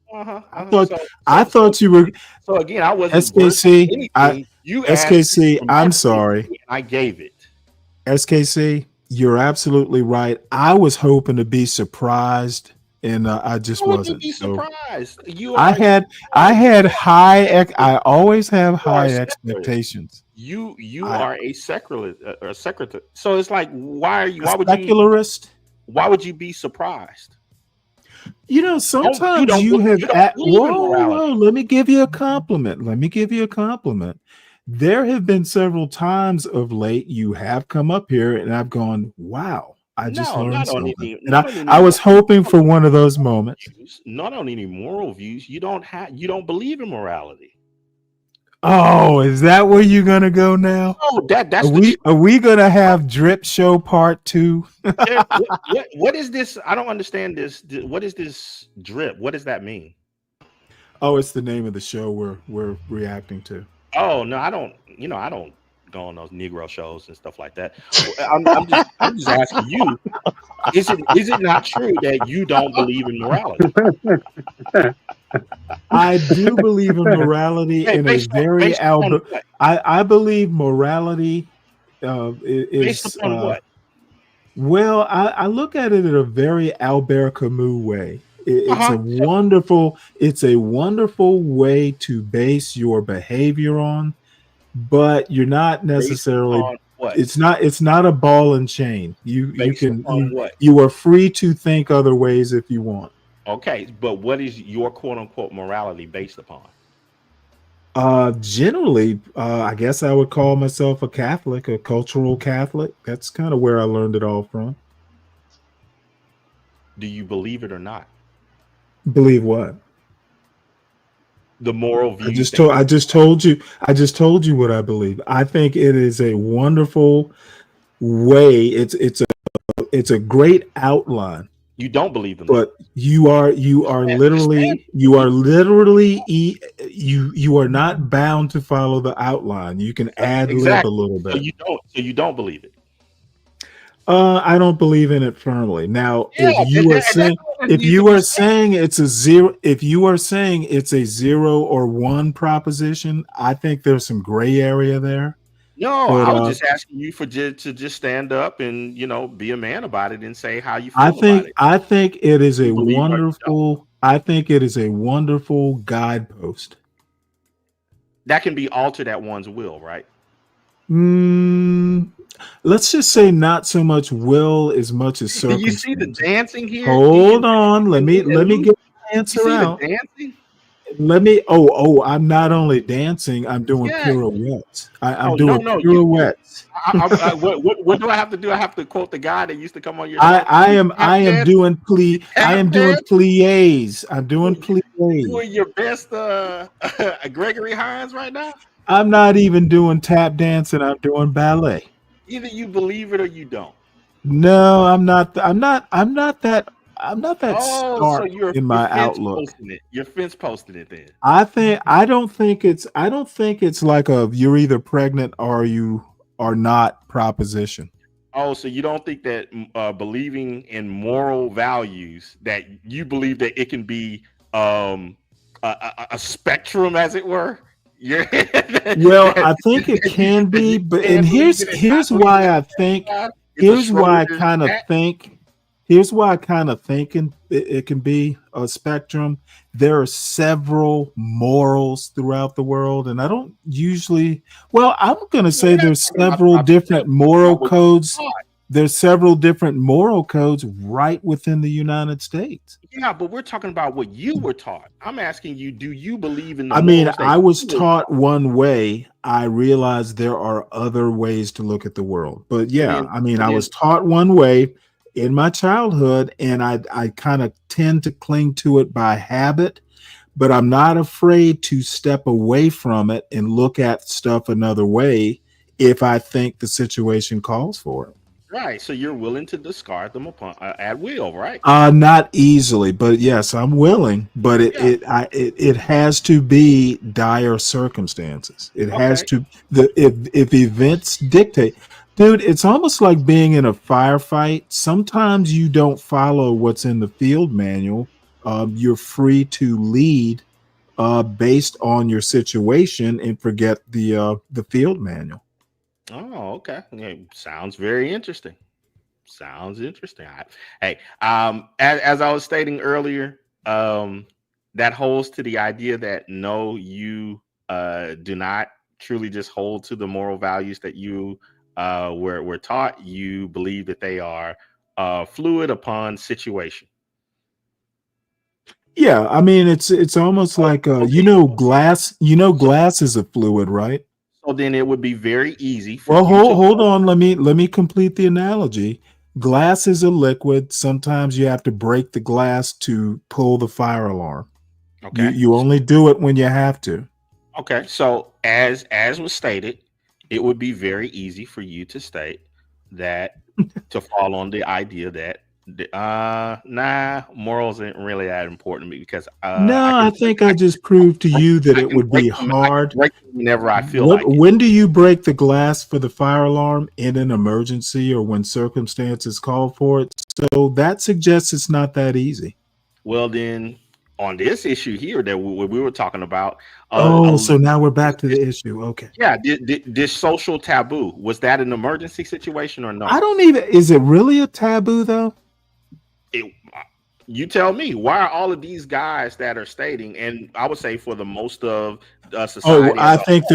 I thought you were. So again, I wasn't SKC. You asked SKC. I'm sorry. I gave it. SKC, you're absolutely right. I was hoping to be surprised, and I just wasn't. Be surprised. I had high. I always have high expectations. You are a secretary. So it's like, why would secularist? Why would you be surprised? You know, sometimes you have. Whoa, let me give you a compliment. There have been several times of late you have come up here, and I've gone, "Wow, I just learned something." And I was hoping for one of those moments. Not on any moral views. You don't believe in morality. Oh, is that where you're gonna go now? Oh, that's are we gonna have Drip Show Part 2? What is this? I don't understand this. What is this drip? What does that mean? Oh, it's the name of the show we're reacting to. Oh no, I don't. I don't go on those Negro shows and stuff like that. I'm just asking you. Is it not true that you don't believe in morality? I do believe in morality in a very I believe morality is based upon what? Well, I look at it in a very Albert Camus way. It's a wonderful way to base your behavior on, but you're not necessarily. It's not a ball and chain. You are free to think other ways if you want. Okay, but what is your quote unquote morality based upon? Generally, I guess I would call myself a Catholic, a cultural Catholic. That's kind of where I learned it all from. Do you believe it or not? Believe what? The moral view. I just told you what I believe. I think it is a wonderful way. It's a great outline. You don't believe in but you are literally you are not bound to follow the outline. You can ad lib a little bit. So you don't believe it. I don't believe in it firmly. Now, if you are saying it's a zero or one proposition, I think there's some gray area there. No, I was just asking you to just stand up and be a man about it and say how you feel about it. I think it is a wonderful. I think it is a wonderful guidepost that can be altered at one's will, right? Let's just say not so much will as much as circumstance. Do you see the dancing here? Hold on, let me get the answer out. The dancing? Let me. I'm not only dancing. I'm doing pirouettes. I'm doing pirouettes. What do I have to do? I have to quote the guy that used to come on your. I am doing plies. I'm doing plies. Doing your best, Gregory Hines right now. I'm not even doing tap dancing. I'm doing ballet. Either you believe it or you don't. No, I'm not. I'm not that stark in my outlook. You're fence posting it then. I don't think it's like you're either pregnant or you are not proposition. Oh, so you don't think that believing in moral values, that you believe that it can be a spectrum, as it were? Well, I think it can be, but here's why I think. Here's why I kind of think Here's why I kind of think it can be a spectrum. There are several morals throughout the world, and I don't usually. Well, I'm going to say there's several different moral codes. There's several different moral codes right within the United States. Yeah, but we're talking about what you were taught. I'm asking you, do you believe in the I mean, morals that I was you were taught one way. I realized there are other ways to look at the world. But yeah, I mean, I was taught one way in my childhood, and I kind of tend to cling to it by habit, but I'm not afraid to step away from it and look at stuff another way if I think the situation calls for it. Right, so you're willing to discard them upon at will, right? Not easily, but yes, I'm willing. But it has to be dire circumstances. It has to if events dictate. Dude, it's almost like being in a firefight. Sometimes you don't follow what's in the field manual. You're free to lead based on your situation and forget the field manual. Oh, okay. Yeah, sounds very interesting. Sounds interesting. As I was stating earlier, that holds to the idea that no, you do not truly just hold to the moral values that you were taught. You believe that they are fluid upon situation. Yeah, I mean it's almost like glass. Glass is a fluid, right? So then it would be very easy for Well, hold on. Let me complete the analogy. Glass is a liquid. Sometimes you have to break the glass to pull the fire alarm. Okay. You only do it when you have to. Okay. So as was stated, it would be very easy for you to state that to fall on the idea that morals ain't really that important to me because I think I just proved to you that it would be hard. Whenever I feel like it. When do you break the glass for the fire alarm? In an emergency or when circumstances call for it? So that suggests it's not that easy. Well, then on this issue here that we were talking about. So now we're back to the issue. Okay. Yeah. This social taboo, was that an emergency situation or no? I don't even. Is it really a taboo though? You tell me. Why are all of these guys that are stating, and I would say for the most of society? I think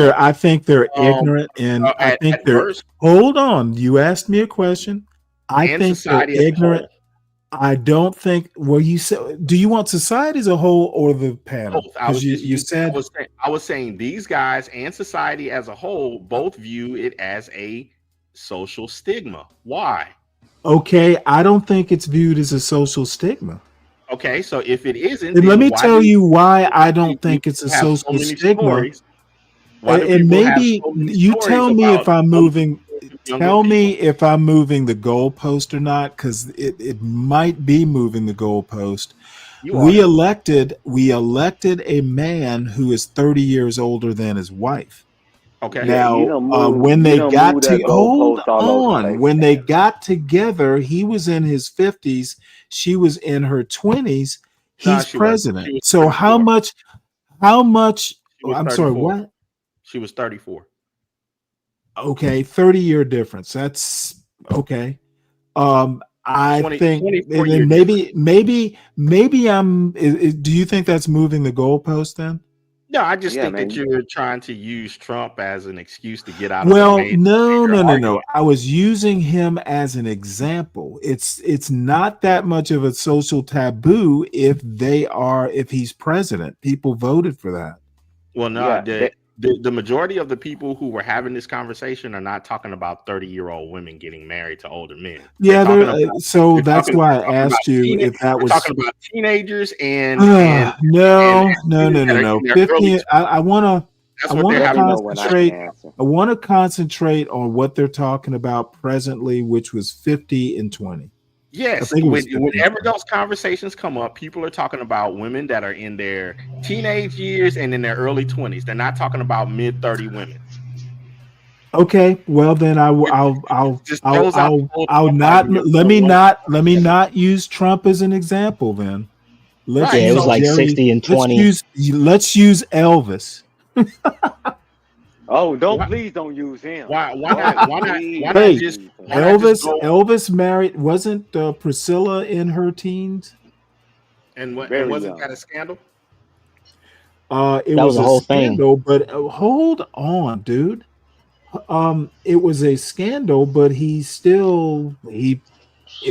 they're ignorant, and I think they're. Hold on, you asked me a question. I think they're ignorant. I don't think. Well, you said. Do you want society as a whole or the panel? Because you said. I was saying these guys and society as a whole both view it as a social stigma. Why? Okay, I don't think it's viewed as a social stigma. Okay, so if it isn't, and let me tell you why I don't think it's a social stigma. And maybe you tell me if I'm moving. Tell me if I'm moving the goalpost or not, because it might be moving the goalpost. We elected a man who is 30 years older than his wife. Okay. Now, when they got to hold on, when they got together, he was in his 50s, she was in her 20s. He's president. So how much? I'm sorry, what? She was 34. Okay, 30-year difference. That's okay. I think maybe I'm. Do you think that's moving the goalpost then? No, I just think that you're trying to use Trump as an excuse to get out. Well, no. I was using him as an example. It's not that much of a social taboo if he's president. People voted for that. Well, no, the majority of the people who were having this conversation are not talking about 30-year-old women getting married to older men. Yeah, so that's why I asked you if that was talking about teenagers and no. 50. I want to concentrate on what they're talking about presently, which was 50 and 20. Yes, whenever those conversations come up, people are talking about women that are in their teenage years and in their early 20s. They're not talking about mid-30 women. Okay, well then I'll not let me not use Trump as an example then. It was like 60 and 20. Let's use Elvis. Oh, Why, please don't use him. why Don't not? Why not? please Why not Hey, just? use him. Why not just go? Elvis married. Wasn't Priscilla in her teens? And what? And Very wasn't young. that a scandal? It That was was a a whole thing. scandal, but hold on, dude. It was a scandal, but it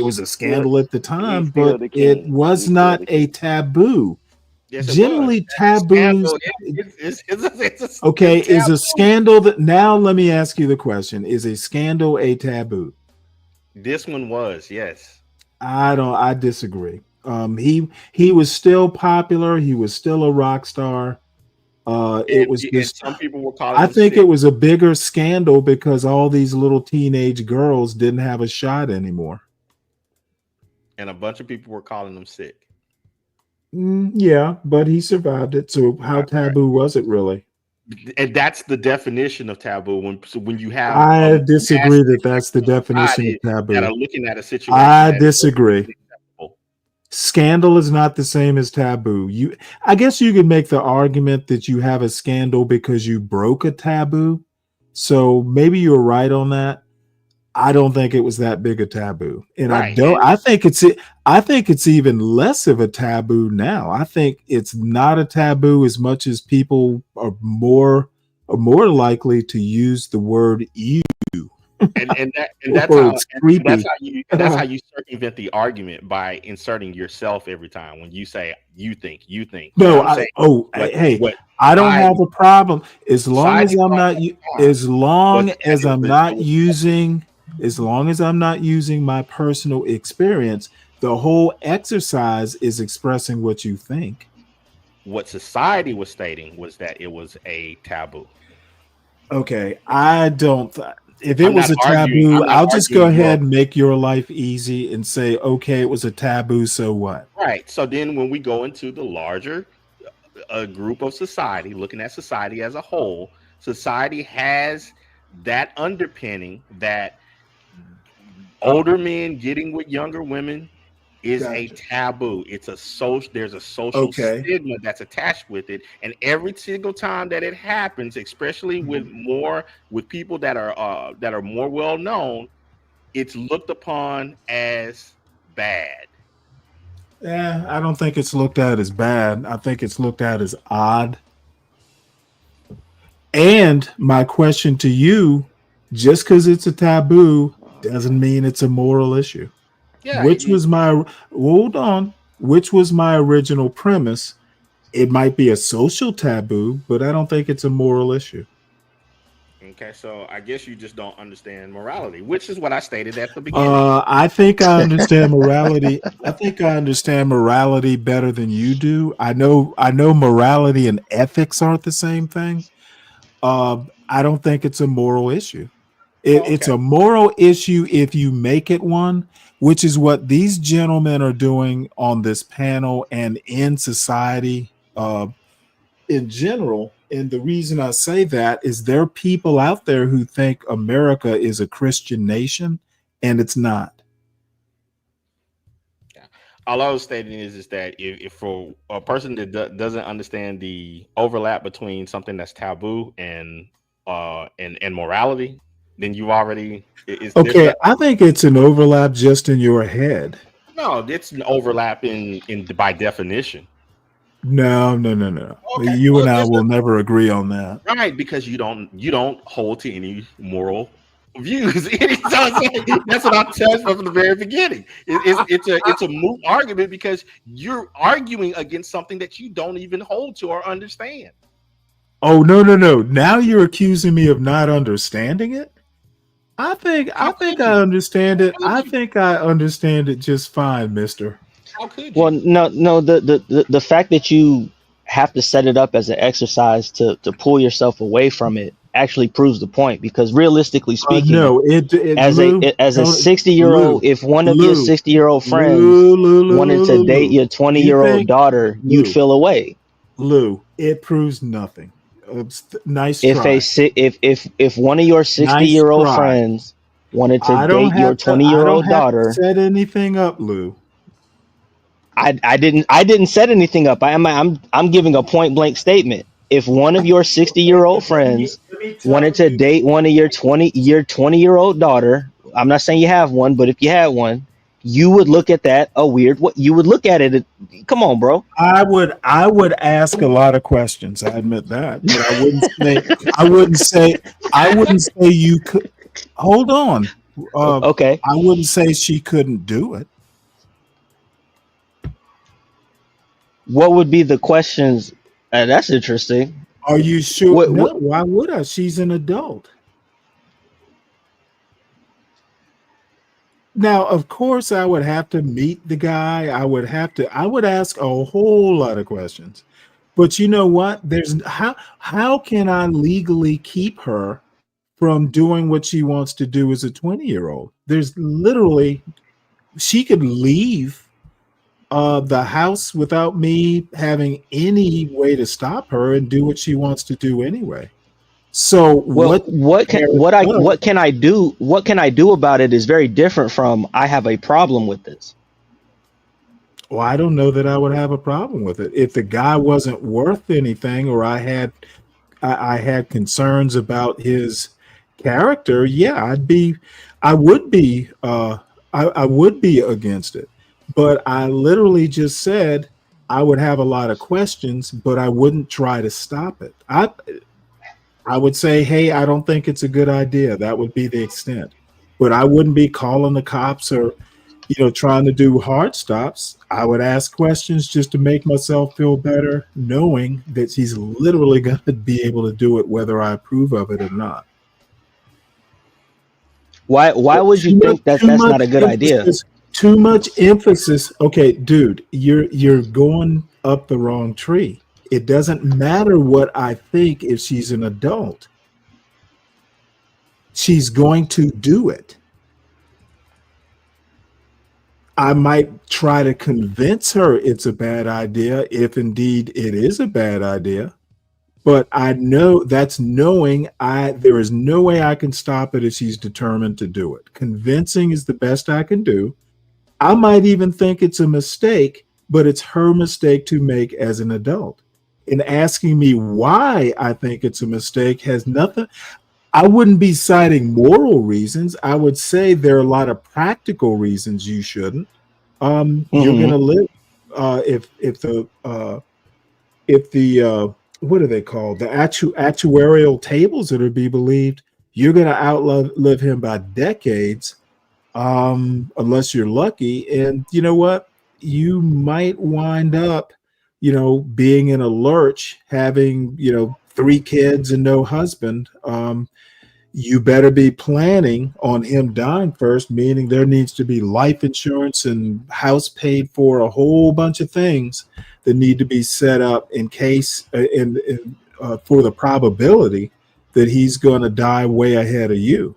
was a Still, scandal at the he's time, still but the it king. was He's still not the a king. taboo. Yes, it was. Generally, That's a taboos. scandal. It's Okay, is a taboo. scandal that now let me ask you the question: is a scandal a taboo? This one was, yes. I disagree. He was still popular. He was still a rock star. It was And just, some people were calling I him think sick, it was a bigger scandal because all these little teenage girls didn't have a shot anymore. and a bunch of people were calling him sick. Yeah, but he survived it. So how taboo was it really? And that's the definition of taboo. When you have I a disagree that that's the definition of society that are taboo. looking at a situation I that disagree. is unacceptable. Scandal is not the same as taboo. I guess you could make the argument that you have a scandal because you broke a taboo. So maybe you're right on that. I don't think it was that big a taboo. And Right. I think it's even less of a taboo now. I think it's not a taboo as much as people are more likely to use the word you. And that's Or how it's creepy. that's how you circumvent the argument by inserting yourself every time when you say you think. No, And I'm saying hey, what I don't society, have a problem as long as society I'm thought not at the time as long was that as I'm it not was using as long as I'm not using my personal experience. The whole exercise is expressing what you think. what society was stating was that it was a taboo. Okay, I don't. If it I'm was not a arguing. taboo, I'm not I'll just go arguing your ahead and make your life easy and say, okay, it was a taboo. So what? right. So then, when we go into the larger group of society, looking at society as a whole, society has that underpinning that older men getting with younger women is a Gotcha. taboo. It's a social. There's a social Okay. stigma that's attached with it, and every single time that it happens, especially with people that are more well known, it's looked upon as bad. Yeah, I don't think it's looked at as bad. I think it's looked at as odd. And my question to you, just because it's a taboo doesn't mean it's a moral issue. Yeah, Which was which was my original premise. It might be a social taboo, but I don't think it's a moral issue. okay. So I guess you just don't understand morality, which is what I stated at the beginning. I think I understand morality. I think I understand morality better than you do. I know morality and ethics aren't the same thing. I don't think it's a moral issue. It's Okay. a moral issue if you make it one, which is what these gentlemen are doing on this panel and in society in general. And the reason I say that is there are people out there who think America is a Christian nation, and it's not. All I was stating is that if for a person that doesn't understand the overlap between something that's taboo and morality, then you already Okay, I think it's an overlap just in your head. no, it's an overlap in by definition. No. Okay, You well, and I will never agree on that. right, because you don't hold to any moral views. So it's like, that's what I'm telling you from the very beginning. It's a moot argument because you're arguing against something that you don't even hold to or understand. Oh no. Now you're accusing me of not understanding it? I think I understand it. I think I understand it just fine, mister. How could you? Well, no. The fact that you have to set it up as an exercise to pull yourself away from it actually proves the point. Because realistically speaking, No, as Lou, a 60-year-old, Lou, if one of your Lou, 60-year-old friends Lou, wanted to date your 20-year-old daughter, you'd Lou, feel away. Lou, it proves nothing. Nice If try. if one of your Nice 60-year-old try. friends wanted to I don't date your have to. I don't 20-year-old have to daughter, set anything up, Lou. I didn't set anything up. I'm giving a point blank statement. if one of your 60-year-old friends wanted to date one of your 20-year-old daughter, I'm not saying you have one, but if you had one, you would look at that a weird what you would look at it. Come on, bro. I would ask a lot of questions. I admit that, but I wouldn't say you could. Hold on. Okay. I wouldn't say she couldn't do it. What would be the questions? That's interesting. Are you sure? What, No, what, why would I? She's an adult. Now, of course, I would have to meet the guy. I would ask a whole lot of questions. But you know what? There's how can I legally keep her from doing what she wants to do as a 20-year-old? There's literally, she could leave the house without me having any way to stop her and do what she wants to do anyway. So what can I do? What can I do about it is very different from I have a problem with this. Well, I don't know that I would have a problem with it if the guy wasn't worth anything, or I had concerns about his character. Yeah, I would be against it. But I literally just said I would have a lot of questions, but I wouldn't try to stop it. I would say, hey, I don't think it's a good idea. That would be the extent. But I wouldn't be calling the cops or, trying to do hard stops. I would ask questions just to make myself feel better, knowing that she's literally going to be able to do it whether I approve of it or not. Why would you think that's not a good idea? Too much emphasis. Okay, dude, you're going up the wrong tree. It doesn't matter what I think if she's an adult. She's going to do it. I might try to convince her it's a bad idea if indeed it is a bad idea. But I know that's knowing there is no way I can stop it if she's determined to do it. Convincing is the best I can do. I might even think it's a mistake, but it's her mistake to make as an adult. And asking me why I think it's a mistake has nothing. I wouldn't be citing moral reasons. I would say there are a lot of practical reasons you shouldn't. You're going to live if the what are they called? The actuarial tables that are to be believed, you're going to outlive him by decades, unless you're lucky. And you know what? You might wind up, being in a lurch, having, 3 kids and no husband. You better be planning on him dying first, meaning there needs to be life insurance and house paid for, a whole bunch of things that need to be set up in case for the probability that he's going to die way ahead of you.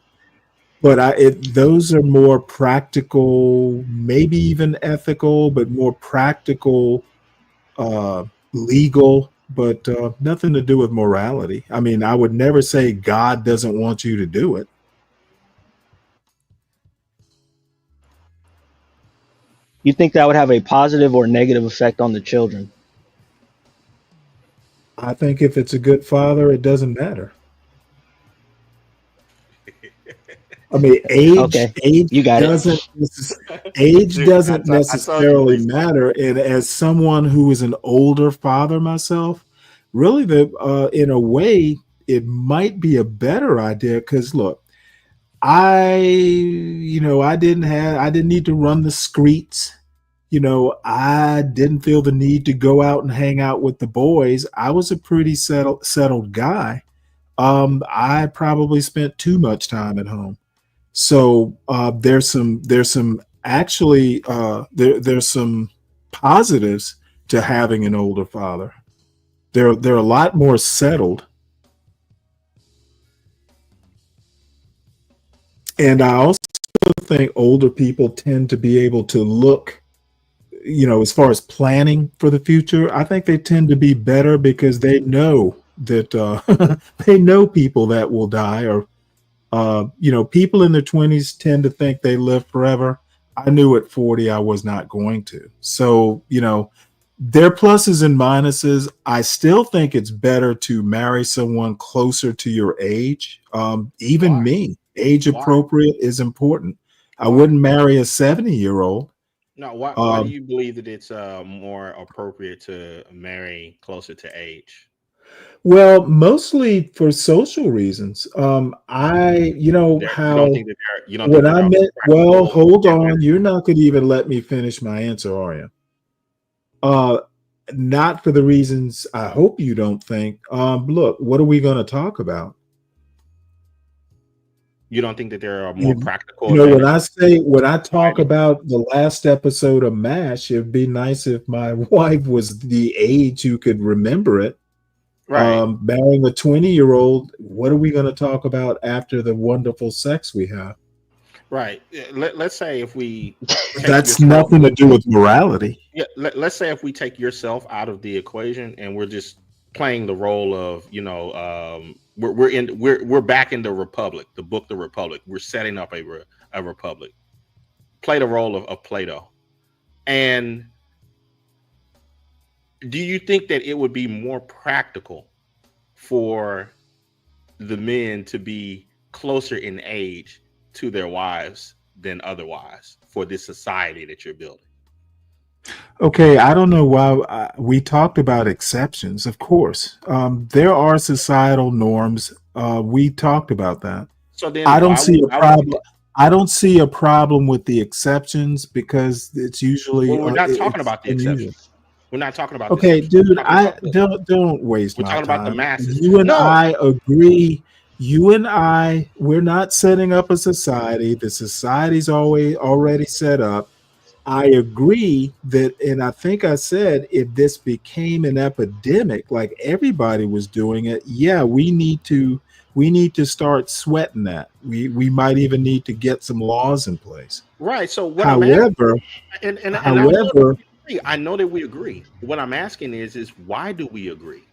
But those are more practical, maybe even ethical, but more practical, legal, but nothing to do with morality. I mean, I would never say God doesn't want you to do it. You think that would have a positive or negative effect on the children? I think if it's a good father, it doesn't matter. I mean, age doesn't necessarily matter. And as someone who is an older father myself, really, in a way, it might be a better idea. Because look, I didn't need to run the streets. I didn't feel the need to go out and hang out with the boys. I was a pretty settled guy. I probably spent too much time at home. So there's some positives to having an older father. They're a lot more settled. And I also think older people tend to be able to look, as far as planning for the future, I think they tend to be better because they know that they know people that will die, or people in their 20s tend to think they live forever. I knew at 40 I was not going to. So, There are pluses and minuses. I still think it's better to marry someone closer to your age. Even me, age appropriate is important. I wouldn't marry a 70-year-old. No, why do you believe that it's more appropriate to marry closer to age? Well, mostly for social reasons. You know how You don't think that there, you don't when think I there are met, well, practical hold on. You're not going to even let me finish my answer, are you? Not for the reasons I hope you don't think. Look, what are we going to talk about? You don't think that there are more practical You know, advantages? when I talk about the last episode of MASH, it'd be nice if my wife was the age who could remember it. Right. Marrying a 20-year-old, what are we going to talk about after the wonderful sex we have? Right. Let's say if we That's nothing to do with morality. Yeah. Let's say if we take yourself out of the equation and we're just playing the role of, you know, we're back in the Republic, the book, The Republic. We're setting up a republic. Play the role of Plato. And do you think that it would be more practical for the men to be closer in age to their wives than otherwise for this society that you're building? Okay, I don't know why we talked about exceptions. Of course, there are societal norms. We talked about that. So then I don't see a problem. I don't see a problem with the exceptions because it's usually. Well, we're not talking about the exceptions. We're not talking about. Okay, dude, I don't waste my time. We're talking about the masses. You and I agree. You and I, we're not setting up a society. The society's already set up. I agree that, and I think I said if this became an epidemic, like everybody was doing it, yeah, we need to start sweating that. We might even need to get some laws in place. Right. So what however, I know that we agree. What I'm asking is why do we agree?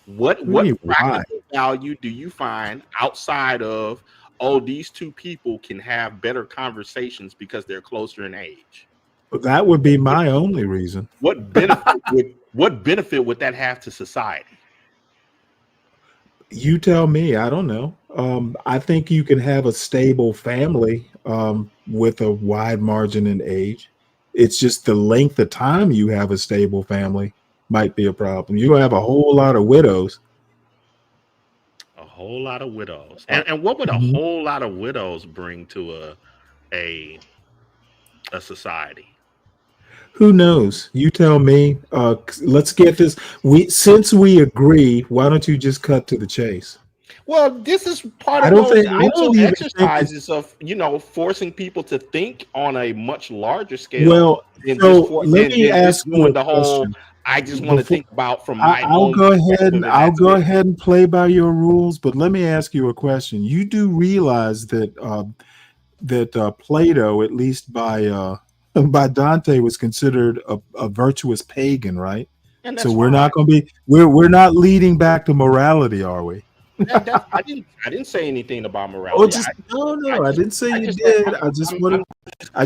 What practical value do you find outside of, oh, these two people can have better conversations because they're closer in age? That would be my only reason. What benefit would that have to society? You tell me. I don't know. I think you can have a stable family with a wide margin in age. It's just the length of time you have a stable family might be a problem. You have a whole lot of widows. A whole lot of widows. And what would a whole lot of widows bring to a society? Who knows? You tell me. Let's get this. Since we agree, why don't you just cut to the chase? Well, this is part of those mental exercises of, you know, forcing people to think on a much larger scale. Well, let me ask you the whole. I just want to think about from my I'll own. Go ahead and play by your rules, but let me ask you a question. You do realize that Plato, at least by Dante, was considered a virtuous pagan, right? So we're not going to be we're not leading back to morality, are we? I didn't say anything about morality. I didn't say you did. I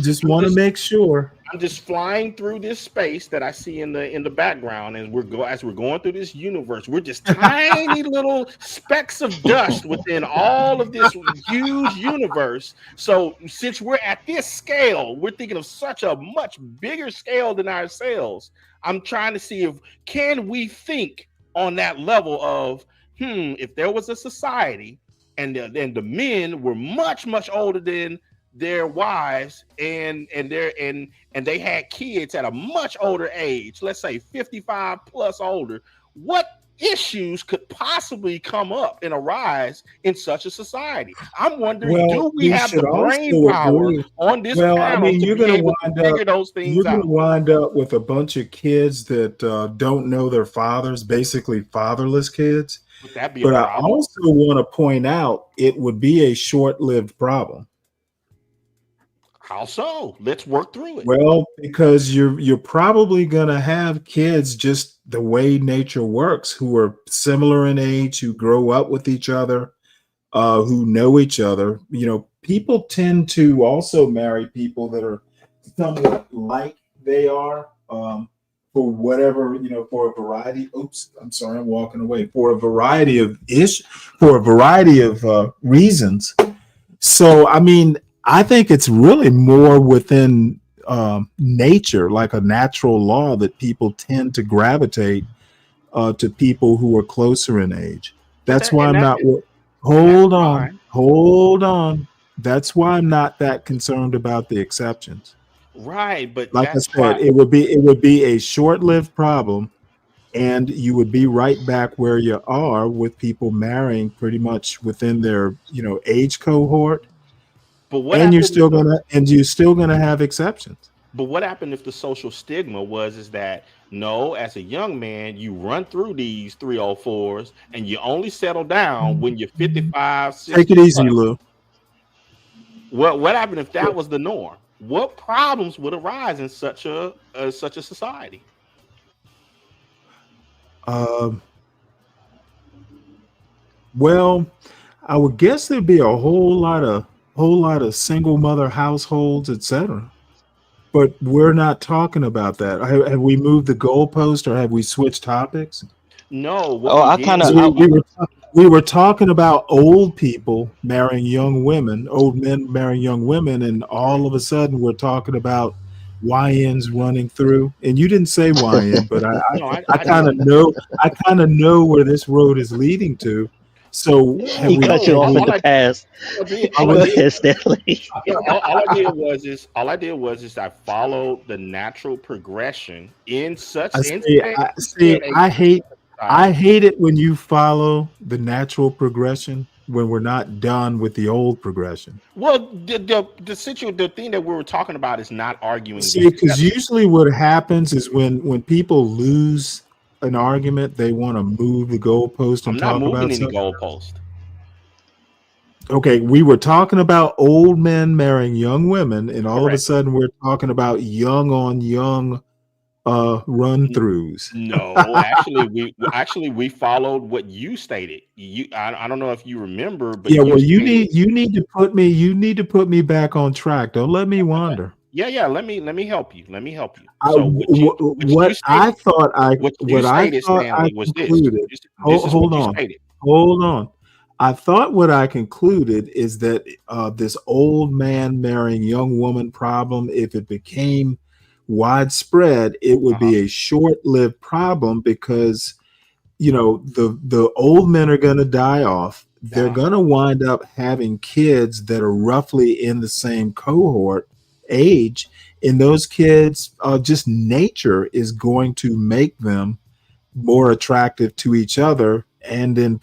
just want to make sure. I'm just flying through this space that I see in the background, and as we're going through this universe, we're just tiny little specks of dust within all of this huge universe. So since we're at this scale, we're thinking of such a much bigger scale than ourselves. I'm trying to see if can we think on that level of if there was a society and the men were much older than their wives and they had kids at a much older age, let's say 55 plus older, what issues could possibly come up and arise in such a society? I'm wondering, do we have the brain power on this panel to be able to figure those things out? You're going to wind up with a bunch of kids that don't know their fathers, basically fatherless kids. But I also want to point out it would be a short-lived problem. How so? Let's work through it. Well, because you're probably going to have kids just the way nature works, who are similar in age, who grow up with each other, who know each other. You know, people tend to also marry people that are somewhat like they are. For for whatever, for a variety. Oops, I'm sorry, I'm walking away. For a variety of reasons. So, I mean, I think it's really more within nature, like a natural law, that people tend to gravitate to people who are closer in age. That's why I'm not. Hold on. That's why I'm not that concerned about the exceptions. Right, but Like I that's said, why. it would be a short-lived problem, and you would be right back where you are with people marrying pretty much within their age cohort. But what And you're happened still gonna have exceptions. But what happened if the social stigma is that no, as a young man, you run through these 304s and you only settle down when you're 55, 60. Take it easy, Lou. What happened if that was the norm? What problems would arise in such a society? Well, I would guess there'd be a whole lot of single mother households, etc. But we're not talking about that. Have we moved the goalpost, or have we switched topics? No. We were talking about old people marrying young women, old men marrying young women, and all of a sudden we're talking about YNs running through. And you didn't say YN, but I kind of know where this road is leading to. So he cut you off in the past. Go ahead, Stanley. All I did was I followed the natural progression in such. I hate it when you follow the natural progression when we're not done with the old progression. Well, the thing that we were talking about is not arguing. See, because usually what happens is when people lose an argument, they want to move the goalpost and talk about any something. goalpost. Okay, we were talking about old men marrying young women, and all of a sudden we're talking about young on young run-throughs. No, we followed what you stated. I don't know if you remember, but you need to put me back on track. Don't let me wander. Yeah. Let me help you. Hold on. I thought what I concluded is that this old man marrying young woman problem, if it became widespread, it would be a short-lived problem because the old men are going to die off. They're going to wind up having kids that are roughly in the same cohort age, and those kids, just nature is going to make them more attractive to each other, and then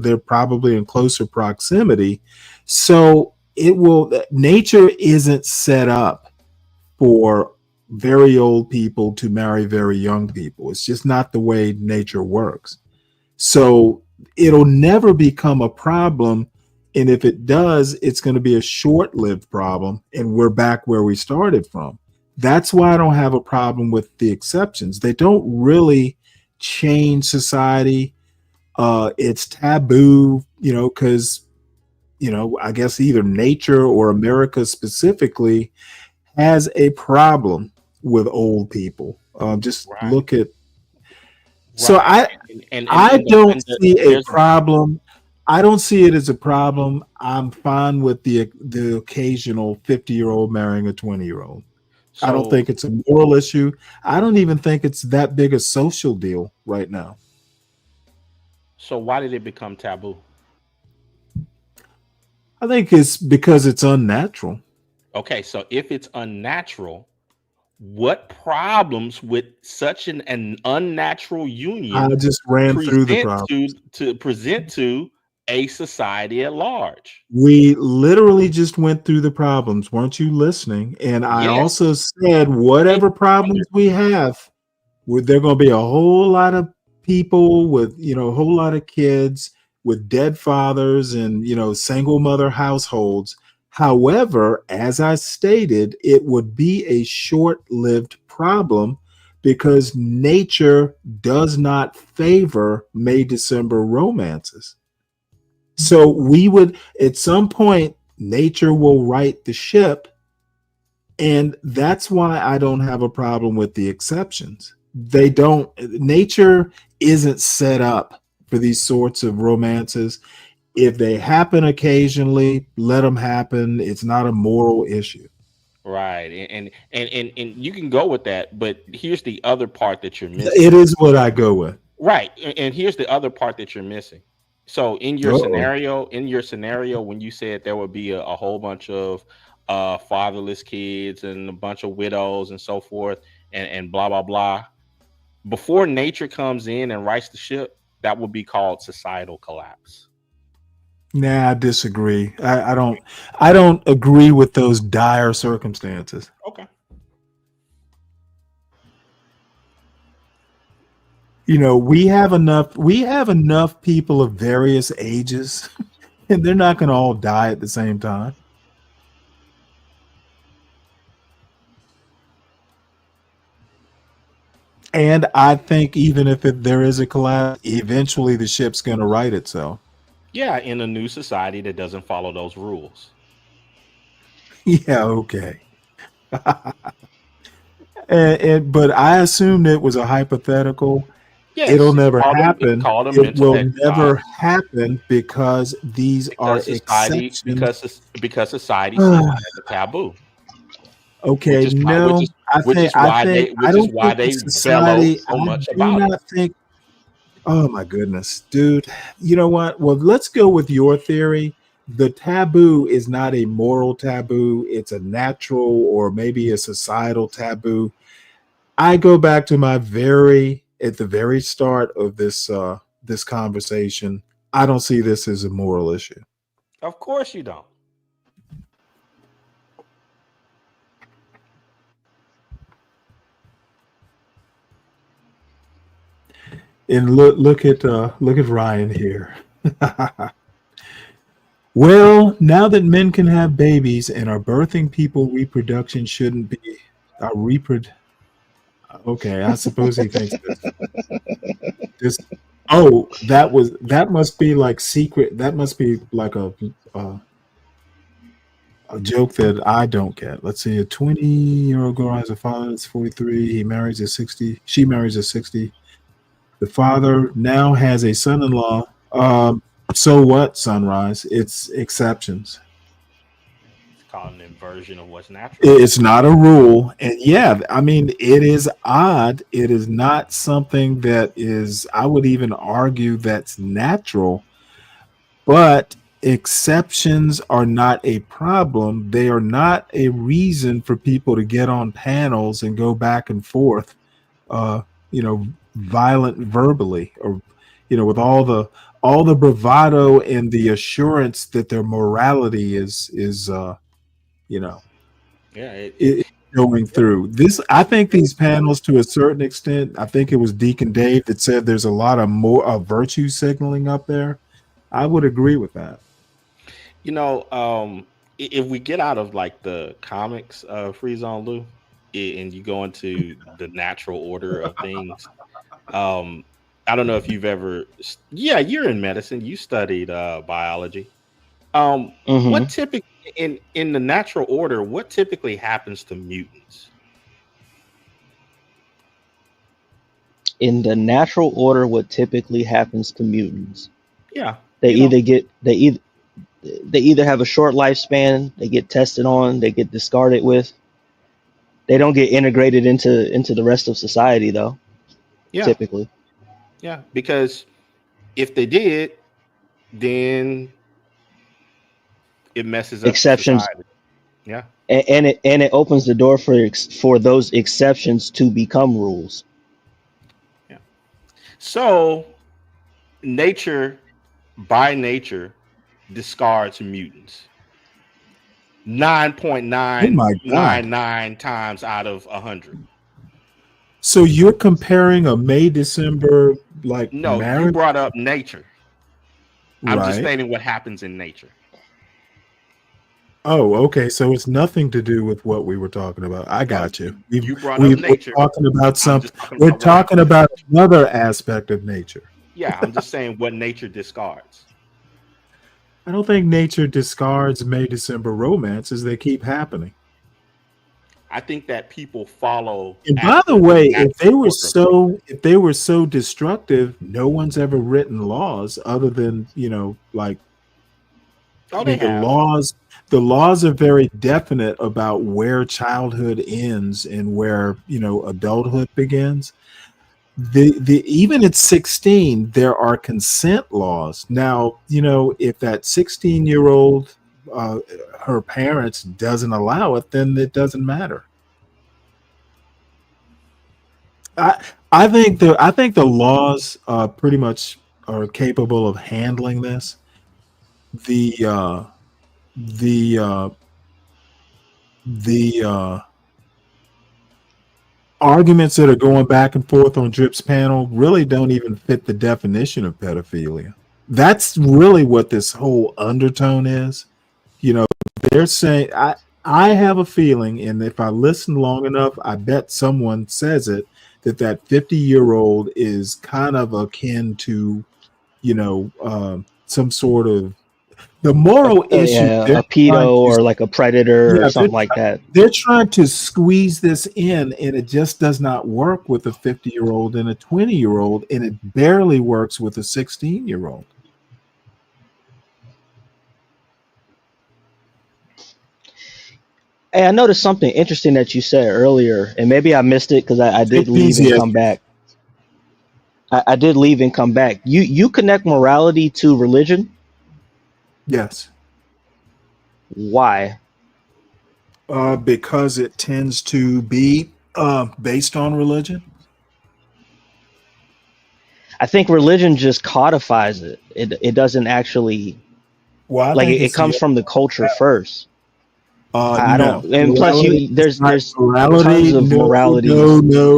they're probably in closer proximity. So nature isn't set up for very old people to marry very young people. It's just not the way nature works. So it'll never become a problem. And if it does, it's going to be a short-lived problem. And we're back where we started from. That's why I don't have a problem with the exceptions. They don't really change society. It's taboo, because, I guess either nature or America specifically has a problem with old people. Look at. So I don't see a problem. I don't see it as a problem. I'm fine with the occasional 50-year-old marrying a 20-year-old. I don't think it's a moral issue. I don't even think it's that big a social deal right now. So why did it become taboo? I think it's because it's unnatural. Okay, so if it's unnatural, what problems would such an unnatural union I just ran through the problems to present to a society at large? We literally just went through the problems. Weren't you listening? And I also said, whatever problems we have, there are going to be a whole lot of people with, a whole lot of kids with dead fathers and, single mother households. However, as I stated, it would be a short-lived problem because nature does not favor May-December romances. So we would, at some point, nature will right the ship. And that's why I don't have a problem with the exceptions, they don't. Nature isn't set up for these sorts of romances. If they happen occasionally, let them happen. It's not a moral issue. Right. And you can go with that, but here's the other part that you're missing. It is what I go with. Right. And here's the other part that you're missing. So in your Uh-oh. scenario, when you said there would be a whole bunch of fatherless kids and a bunch of widows and so forth and blah blah blah, before nature comes in and rights the ship, that would be called societal collapse. Nah, I disagree. I don't agree with those dire circumstances. Okay. You know, we have enough people of various ages, and they're not going to all die at the same time. And I think even if there is a collapse, eventually the ship's going to right itself. Yeah, in a new society that doesn't follow those rules. Yeah, okay. But I assumed it was a hypothetical. Yes, It'll never happen. It will mental never happen because these are exceptions. Because society still has a taboo. Okay, Which is why they bellow so much about it. Oh my goodness, dude. You know what? Well, let's go with your theory. The taboo is not a moral taboo. It's a natural or maybe a societal taboo. I go back to at the very start of this this conversation. I don't see this as a moral issue. Of course you don't. And look at Ryan here. Well, now that men can have babies and are birthing people, reproduction shouldn't be Okay, I suppose he thinks this. Oh, that must be like secret. That must be like a joke that I don't get. Let's see, a 20-year-old girl has a father that's 43. He marries at 60. She marries at 60. The father now has a son-in-law. So what, Sunrise? It's exceptions. It's called an inversion of what's natural. It's not a rule. And yeah, I mean, it is odd. It is not something that is, I would even argue, that's natural. But exceptions are not a problem. They are not a reason for people to get on panels and go back and forth, violent verbally, or with all the bravado and the assurance that their morality is going through this. I think these panels, to a certain extent, I think it was Deacon Dave that said there's a lot of more virtue signaling up there. I would agree with that. If we get out of like the comics, Free Zone Lou, and you go into the natural order of things, I don't know if you've ever. Yeah, you're in medicine. You studied biology. What typically in the natural order? What typically happens to mutants? In the natural order, what typically happens to mutants? Yeah, they either have a short lifespan, they get tested on, they get discarded with. They don't get integrated into the rest of society, though. Yeah, typically. Yeah, because if they did, then it messes up exceptions. Society. Yeah, and it opens the door for those exceptions to become rules. Yeah. So nature, by nature, discards mutants 9.999 times out of 100. So you're comparing a May-December No, marriage? You brought up nature. I'm just Right. stating what happens in nature. Oh, okay. So it's nothing to do with what we were talking about. I got you. You brought up nature. We're talking about something. talking We're about what talking about another aspect of nature. Yeah, I'm just saying what nature discards. I don't think nature discards May-December romances. They keep happening. I think that people follow. And by the way, if they were so destructive, no one's ever written laws other than, like, Oh, they have. The laws are very definite about where childhood ends and where, adulthood begins. Even at 16, there are consent laws. Now, if that 16-year-old, her parents doesn't allow it, then it doesn't matter. I think the laws pretty much are capable of handling this. The arguments that are going back and forth on Drip's panel really don't even fit the definition of pedophilia. That's really what this whole undertone is. They're saying, I have a feeling, and if I listen long enough, I bet someone says it, that 50-year-old is kind of akin to, some sort of the moral issue. A pedo or like a predator or something like that. They're trying to squeeze this in, and it just does not work with a 50-year-old and a 20-year-old, and it barely works with a 16-year-old. Hey, I noticed something interesting that you said earlier, and maybe I missed it because I did leave and come back. I did leave and come back. You connect morality to religion? Yes. Why? Because it tends to be based on religion. I think religion just codifies it. It doesn't actually. Well, like it comes from the culture first. I No. don't, and plus there's morality, tons of moralities,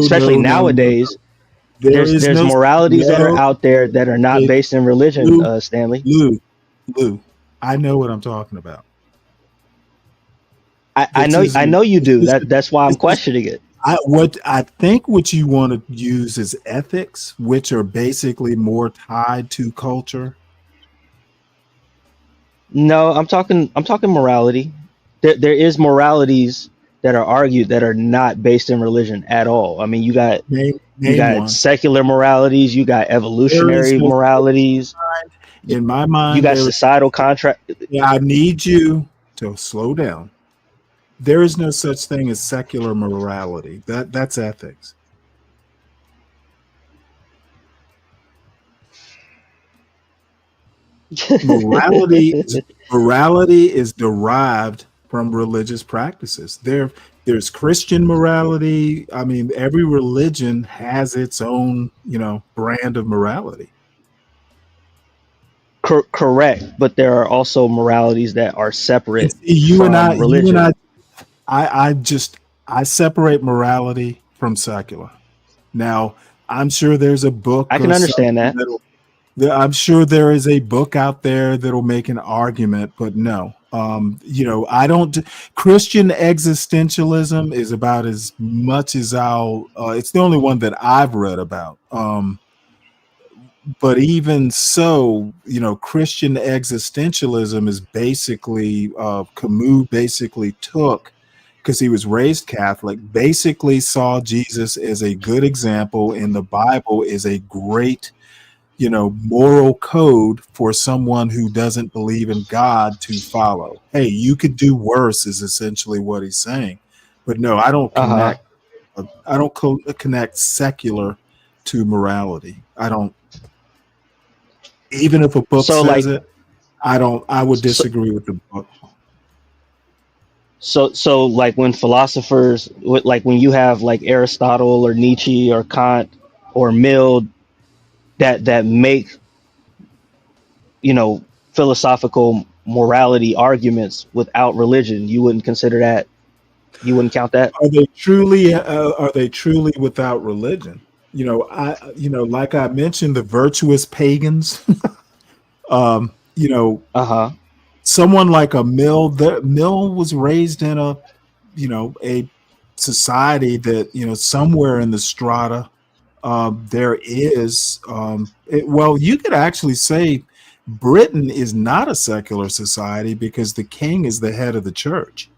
especially nowadays. There's moralities that are out there that are not based in religion, Stanley. Lou, I know what I'm talking about. I know you do. That's why I'm questioning it. I think what you want to use is ethics, which are basically more tied to culture. No, I'm talking morality. There is moralities that are argued that are not based in religion at all. I mean, you got secular moralities, you got evolutionary moralities. In my mind, you got societal contract. Yeah, I need you to slow down. There is no such thing as secular morality. That's ethics. Morality is derived from religious practices. There's Christian morality. I mean, every religion has its own, brand of morality. Correct, but there are also moralities that are separate from religion. I separate morality from secular. Now, I'm sure there's a book. I can understand that. I'm sure there is a book out there that'll make an argument, but no. I don't. Christian existentialism is about as much as it's the only one that I've read about. But even so, Christian existentialism is basically Camus basically took, because he was raised Catholic, basically saw Jesus as a good example, and the Bible is a great moral code for someone who doesn't believe in God to follow. Hey, you could do worse is essentially what he's saying. But no, I don't connect. I don't connect secular to morality. I don't. Even if a book says it, I don't. I would disagree with the book. So like when philosophers, like when you have like Aristotle or Nietzsche or Kant or Mill, that make philosophical morality arguments without religion, you wouldn't consider that, you wouldn't count that? Are they truly without religion? Like I mentioned, the virtuous pagans. Someone like a Mill. Mill was raised in a society that somewhere in the strata there is. You could actually say Britain is not a secular society because the king is the head of the church.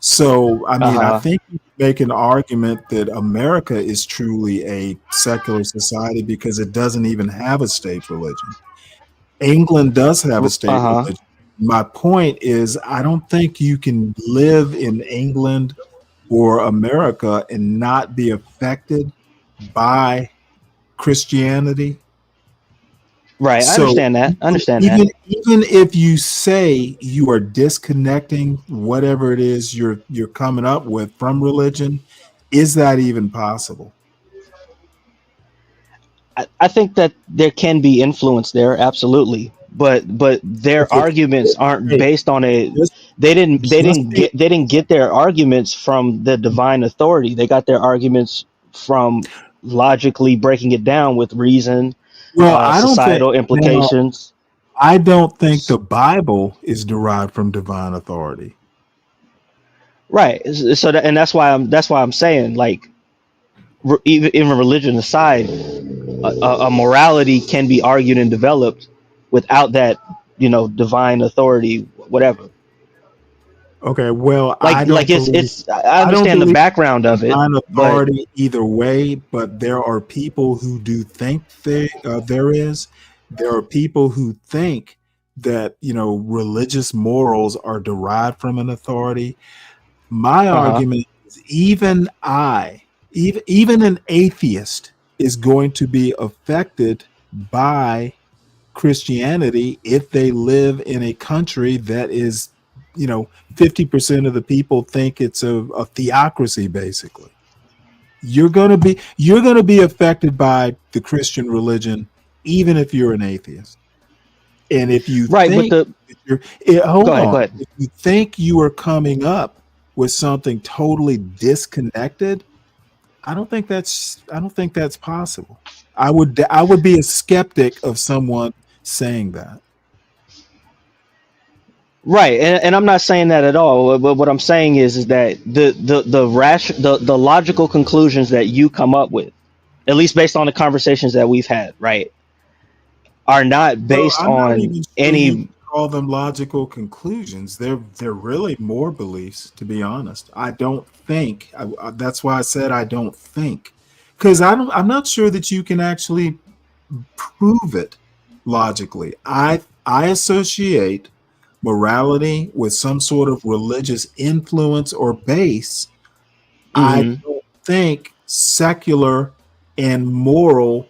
So I mean, I think make an argument that America is truly a secular society because it doesn't even have a state religion. England does have a state religion. My point is, I don't think you can live in England or America and not be affected by Christianity. Right. I understand that. Even if you say you are disconnecting whatever it is you're coming up with from religion, is that even possible? I think that there can be influence there, absolutely. But their arguments aren't based on a they didn't get their arguments from the divine authority. They got their arguments from logically breaking it down with reason, Well, I don't societal think implications. I don't think the Bible is derived from divine authority. Right. So that's why I'm saying, like, even religion aside, a morality can be argued and developed without that, divine authority, whatever. Okay, well, I understand the background of it. Divine But authority either way, but there are people who do think there is. There are people who think that religious morals are derived from an authority. My argument is even an atheist is going to be affected by Christianity if they live in a country that is, 50% of the people think it's a theocracy. Basically, you're going to be affected by the Christian religion, even if you're an atheist. And if you think go ahead. if you think you are coming up with something totally disconnected, I don't think that's possible. I would be a skeptic of someone saying that. Right, and I'm not saying that at all. But what I'm saying is that the logical conclusions that you come up with, at least based on the conversations that we've had, right, are not based I'm not on even sure any. you can call them logical conclusions. They're really more beliefs, to be honest. I don't think. That's why I said I don't think, because I'm not sure that you can actually prove it logically. I associate morality with some sort of religious influence or base. I don't think secular and moral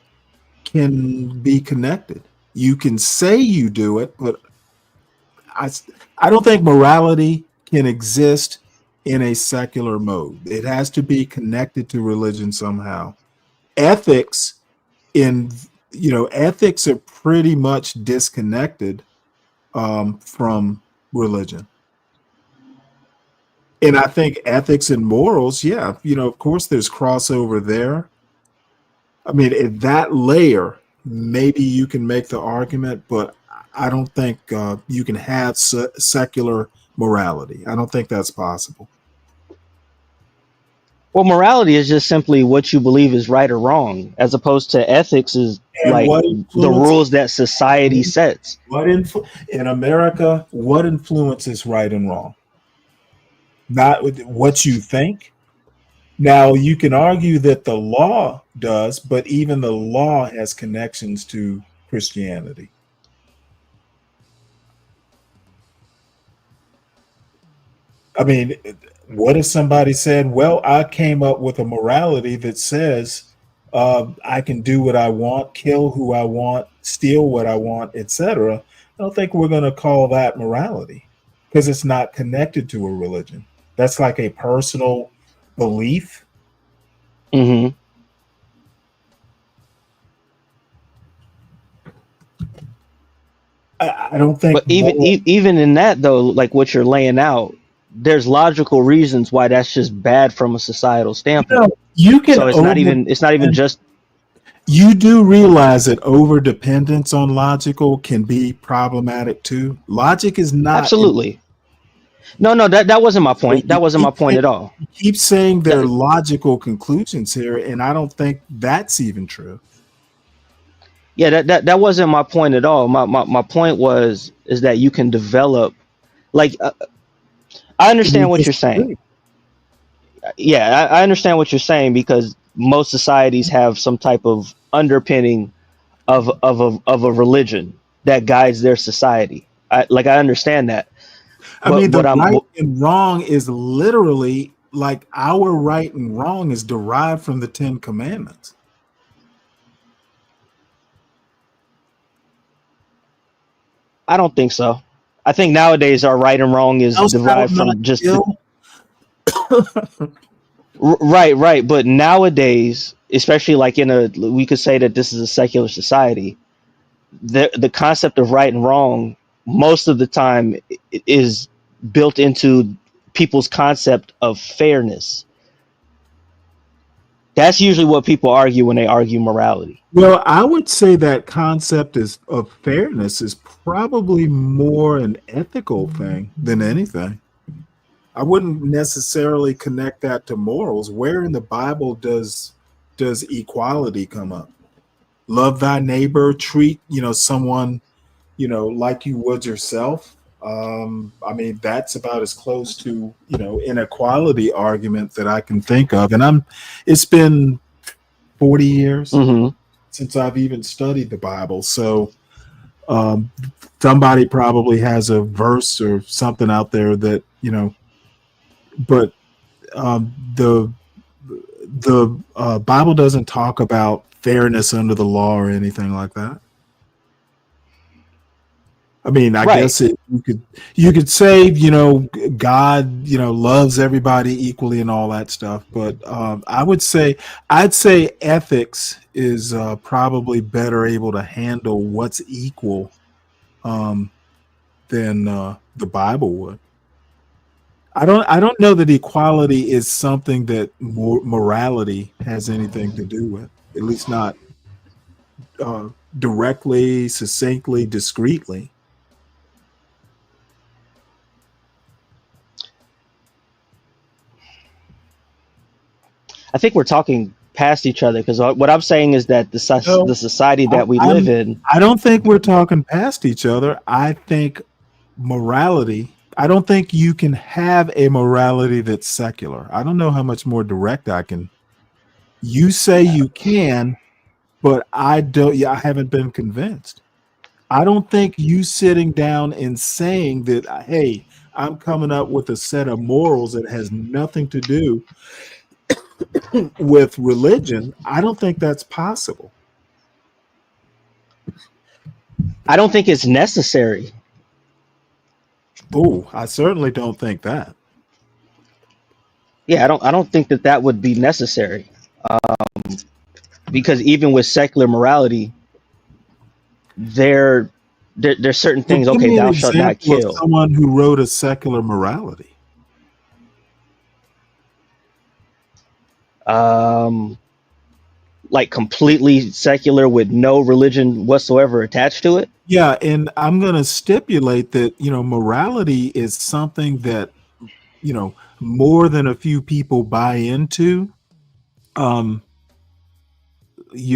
can be connected. You can say you do it, but I don't think morality can exist in a secular mode. It has to be connected to religion somehow. Ethics ethics are pretty much disconnected from religion. And I think ethics and morals, of course there's crossover there. I mean, at that layer, maybe you can make the argument, but I don't think you can have secular morality. I don't think that's possible. Well, morality is just simply what you believe is right or wrong, as opposed to ethics is like the rules that society sets. In America, what influences right and wrong? Not what you think. Now, you can argue that the law does, but even the law has connections to Christianity. I mean, what if somebody said, well, I came up with a morality that says I can do what I want, kill who I want, steal what I want, etc. I don't think we're going to call that morality because it's not connected to a religion. That's like a personal belief. Mm-hmm. I don't think. But even in that though, like what you're laying out, there's logical reasons why that's just bad from a societal standpoint. You can. So it's not even just. You do realize that over dependence on logical can be problematic too. Logic is not absolutely. No, that wasn't my point. That wasn't my point at all. You keep saying there are logical conclusions here, and I don't think that's even true. Yeah, that wasn't my point at all. My point is that you can develop, like, I understand what you're saying. Yeah, I understand what you're saying, because most societies have some type of underpinning of a religion that guides their society. I understand that. I mean, the right and wrong is literally like our right and wrong is derived from the 10 Commandments. I don't think so. I think nowadays our right and wrong is derived from just right. But nowadays, especially like we could say that this is a secular society. The concept of right and wrong most of the time is built into people's concept of fairness. That's usually what people argue when they argue morality. Well, I would say that concept of fairness is probably more an ethical thing than anything. I wouldn't necessarily connect that to morals. Where in the Bible does equality come up? Love thy neighbor, treat someone like you would yourself. I mean, that's about as close to an equality argument that I can think of. And it's been 40 years since I've even studied the Bible. So somebody probably has a verse or something out there that but the Bible doesn't talk about fairness under the law or anything like that. I mean, I guess you could say, God, loves everybody equally and all that stuff. But I'd say ethics is probably better able to handle what's equal than the Bible would. I don't know that equality is something that morality has anything to do with, at least not directly, succinctly, discreetly. I think we're talking past each other, because what I'm saying is that the society that we live in. I don't think we're talking past each other. I think morality. I don't think you can have a morality that's secular. I don't know how much more direct I can. You say you can, but I don't. Yeah, I haven't been convinced. I don't think you sitting down and saying that, hey, I'm coming up with a set of morals that has nothing to do with religion. I don't think that's possible. I don't think it's necessary. Oh, I certainly don't think that. Yeah, I don't think that would be necessary. Because even with secular morality, there's certain things. Well, Okay, thou shalt not kill. Someone who wrote a secular morality. Like completely secular with no religion whatsoever attached to it. Yeah, and I'm going to stipulate that morality is something that more than a few people buy into. You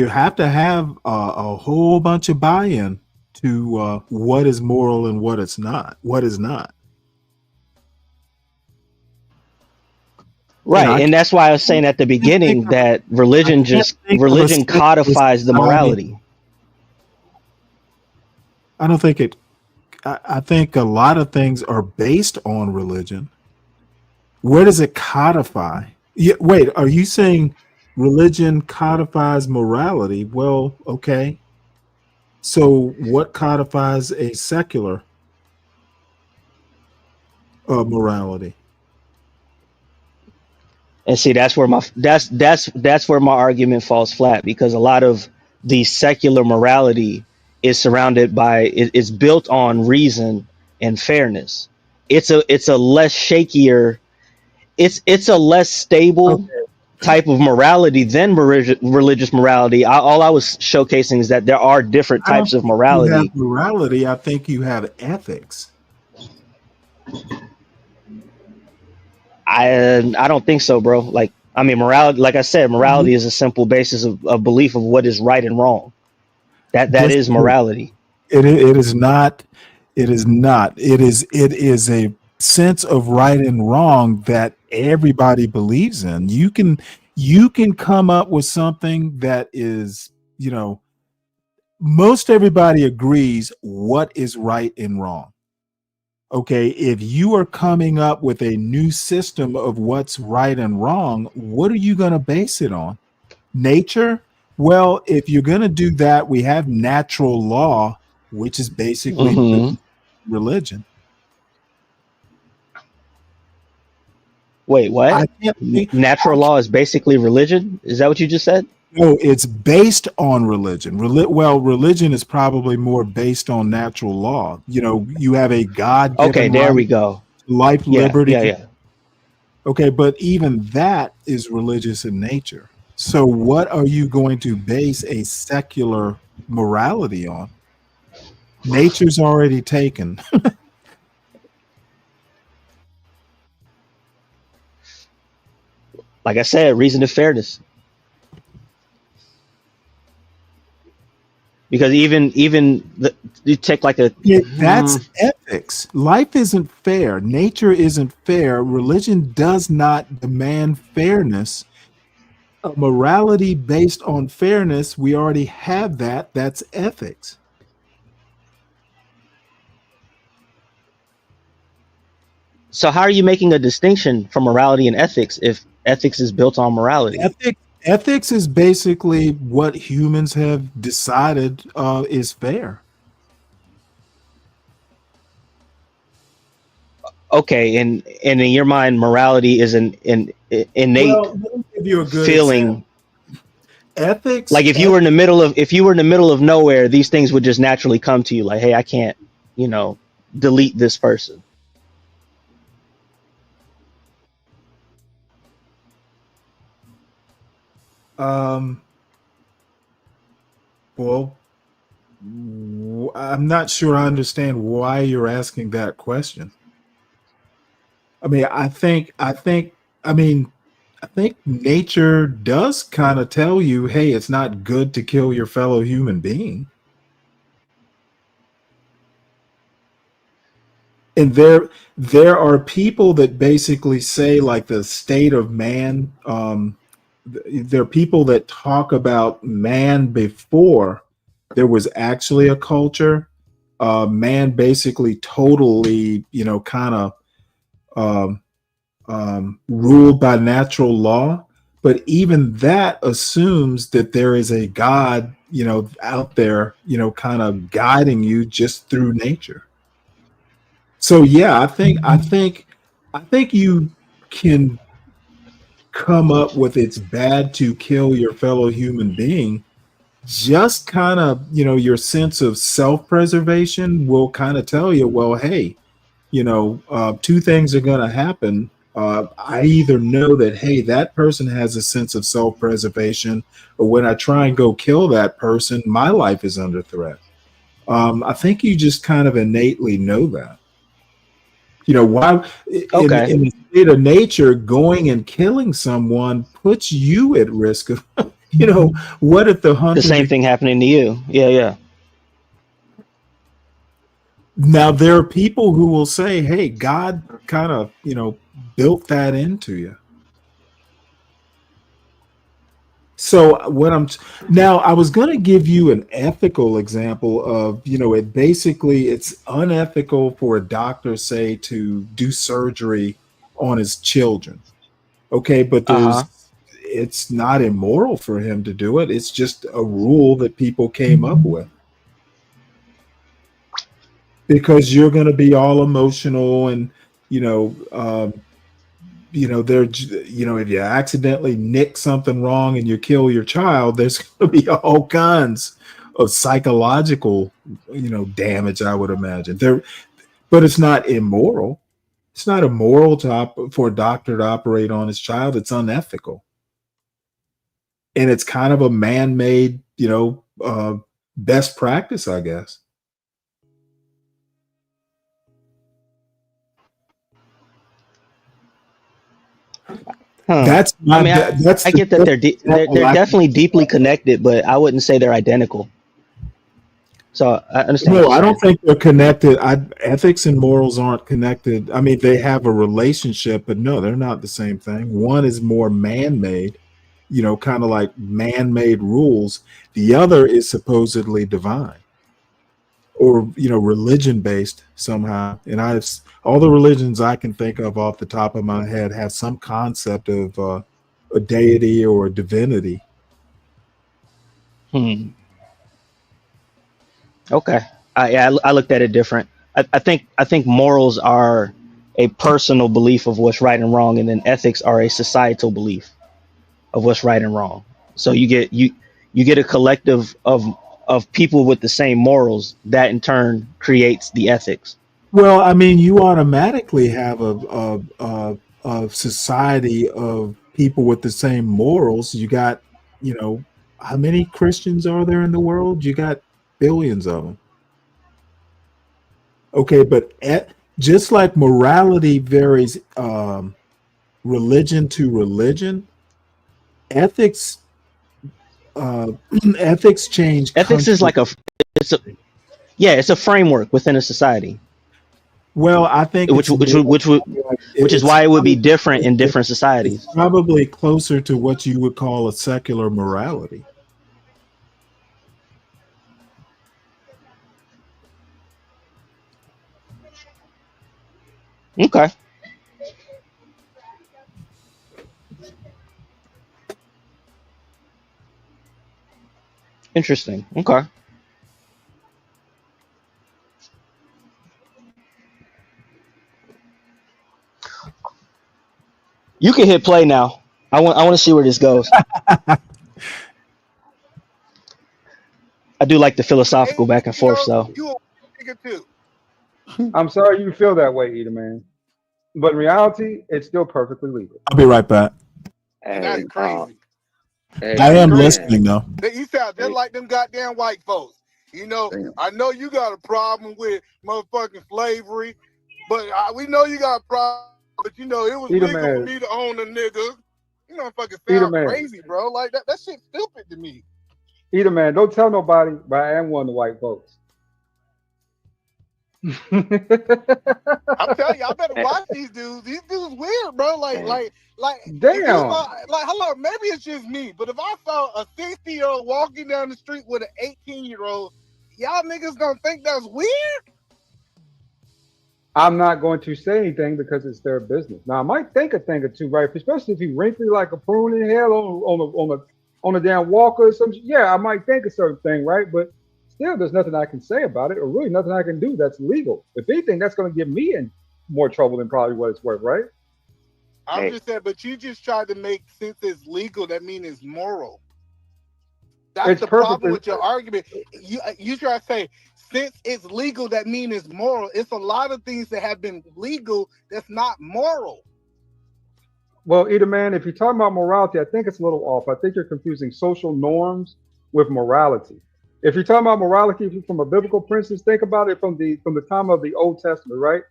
have to have a whole bunch of buy-in to what is moral and what is not. Right, and that's why I was saying at the beginning that religion codifies the morality. I don't think it. I think a lot of things are based on religion. Where does it codify? Yeah, wait, are you saying religion codifies morality? Well, okay. So what codifies a secular morality? And see, that's where my argument falls flat, because a lot of the secular morality is surrounded by it's built on reason and fairness. It's a less shakier, it's a less stable type of morality than religious morality. All I was showcasing is that there are different types of morality. You have morality. I think you have ethics. I don't think so, bro. Like, I mean, morality, like I said, morality is a simple basis of belief of what is right and wrong. That is morality. It is not. It is not. It is a sense of right and wrong that everybody believes in. You can come up with something that is, most everybody agrees what is right and wrong. Okay, if you are coming up with a new system of what's right and wrong, what are you going to base it on? Nature? Well, if you're going to do that, we have natural law, which is basically religion. Wait, what? Natural law is basically religion? Is that what you just said? No, it's based on religion. Religion is probably more based on natural law. You have a God-given Okay, there we go. Life, liberty. Yeah. Okay, but even that is religious in nature. So what are you going to base a secular morality on? Nature's already taken. Like I said, reason of fairness. Because even you take like that's ethics. Life isn't fair. Nature isn't fair. Religion does not demand fairness. A morality based on fairness, we already have that. That's ethics. So how are you making a distinction from morality and ethics if ethics is built on morality? Ethics is basically what humans have decided is fair. Okay, and in your mind, morality is an innate let me give you a good feeling. Example. Ethics, like if you were in the middle of nowhere, these things would just naturally come to you. Like, hey, I can't, delete this person. Well, I'm not sure I understand why you're asking that question. I think nature does kind of tell you, hey, it's not good to kill your fellow human being. And there are people that basically say, like, the state of man. There are people that talk about man before there was actually a culture. Man basically totally, kind of ruled by natural law. But even that assumes that there is a God, out there, kind of guiding you just through nature. So yeah, I think you can come up with it's bad to kill your fellow human being. Just kind of, your sense of self-preservation will kind of tell you, well, hey, two things are going to happen. I either know that, hey, that person has a sense of self-preservation, or when I try and go kill that person, my life is under threat. I think you just kind of innately know that. Why in the state of nature, going and killing someone puts you at risk of, what if the hunter? The same thing happening to you. Yeah. Now, there are people who will say, hey, God kind of, built that into you. So I was going to give you an ethical example of, it's unethical for a doctor, say, to do surgery on his children. Okay, but it's not immoral for him to do it. It's just a rule that people came up with. Because you're going to be all emotional and, if you accidentally nick something wrong and you kill your child, there's going to be all kinds of psychological, damage, I would imagine. But it's not immoral. It's not immoral for a doctor to operate on his child. It's unethical. And it's kind of a man-made, best practice, I guess. That's I get that they're definitely deeply connected, but I wouldn't say they're identical. So I understand. No, I don't think they're connected. Ethics and morals aren't connected. I mean, they have a relationship, but no, they're not the same thing. One is more man-made, kind of like man-made rules. The other is supposedly divine or, religion-based somehow. And all the religions I can think of off the top of my head have some concept of a deity or a divinity. Okay. I looked at it different. I think morals are a personal belief of what's right and wrong, and then ethics are a societal belief of what's right and wrong. So you get a collective of people with the same morals that in turn creates the ethics. Well, I mean, you automatically have a society of people with the same morals. You got, how many Christians are there in the world? You got billions of them. Okay, but just like morality varies religion to religion, ethics change. Ethics is like it's a framework within a society. Well, I think which is why it would be different in different societies. It's probably closer to what you would call a secular morality. Okay. Interesting. Okay. You can hit play now. I want to see where this goes. I do like the philosophical back and forth, so. I'm sorry you feel that way, Eda Man. But in reality, it's still perfectly legal. I'll be right back. That's crazy. I am listening though. You sound just like them goddamn white folks. I know you got a problem with motherfucking slavery, but we know you got a problem. But it was legal for me to own a nigga. You know, fucking sound crazy, bro. Like that shit's stupid to me. Eda Man, don't tell nobody, but I am one of the white folks. I'm telling you, I better watch these dudes. These dudes weird, bro. Like damn. Hello, maybe it's just me, but if I saw a 60-year-old walking down the street with an 18-year-old, y'all niggas gonna think that's weird? I'm not going to say anything because it's their business. Now I might think a thing or two, right? Especially if he wrinkly like a prune in hell on a damn walker or something. Yeah, I might think a certain thing, right? But still, there's nothing I can say about it, or really nothing I can do that's legal. If anything, that's going to get me in more trouble than probably what it's worth, right? I'm just saying, but you just tried to make since it's legal, that means it's moral. That's the problem with your argument. You try to say, since it's legal, that means it's moral. It's a lot of things that have been legal that's not moral. Well, Eda Man, if you're talking about morality, I think it's a little off. I think you're confusing social norms with morality. If you're talking about morality from a biblical principle, think about it from the time of the Old Testament, right?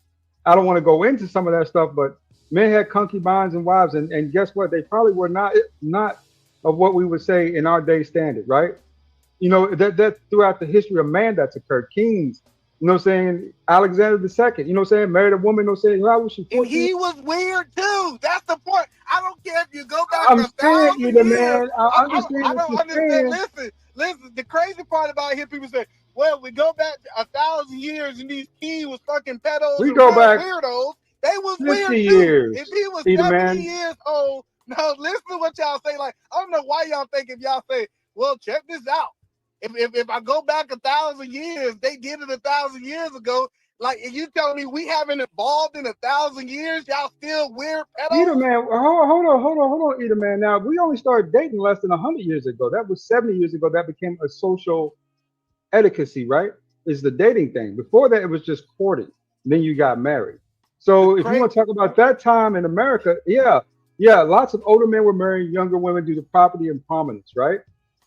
I don't want to go into some of that stuff, but men had concubines and wives, and guess what? They probably were not of what we would say in our day standard, right? That throughout the history of man that's occurred. Kings, saying Alexander II, saying married a woman, saying how was she? 14? And he was weird too. That's the point. I don't care if you go back I'm 1,000 saying, years. man, I understand. I don't understand. Listen. The crazy part about it, hear people say, "Well, we go back 1,000 years, and these kings was fucking pedos We and go back weirdos. They was 50 weird years. too. If he was Eda 70 Man. years old, now listen to what y'all say. Like, I don't know why y'all think if y'all say, well, check this out. If I go back 1,000 years, they did it 1,000 years ago. Like, and you telling me we haven't evolved in 1,000 years? Y'all still weird pedos? Eda Man, hold on, Eda Man. Now we only started dating less than 100 years ago. That was 70 years ago. That became a social etiquette, right? Is the dating thing. Before that, it was just courting. Then you got married. So if you want to talk about that time in America, yeah, lots of older men were marrying younger women due to property and prominence, right?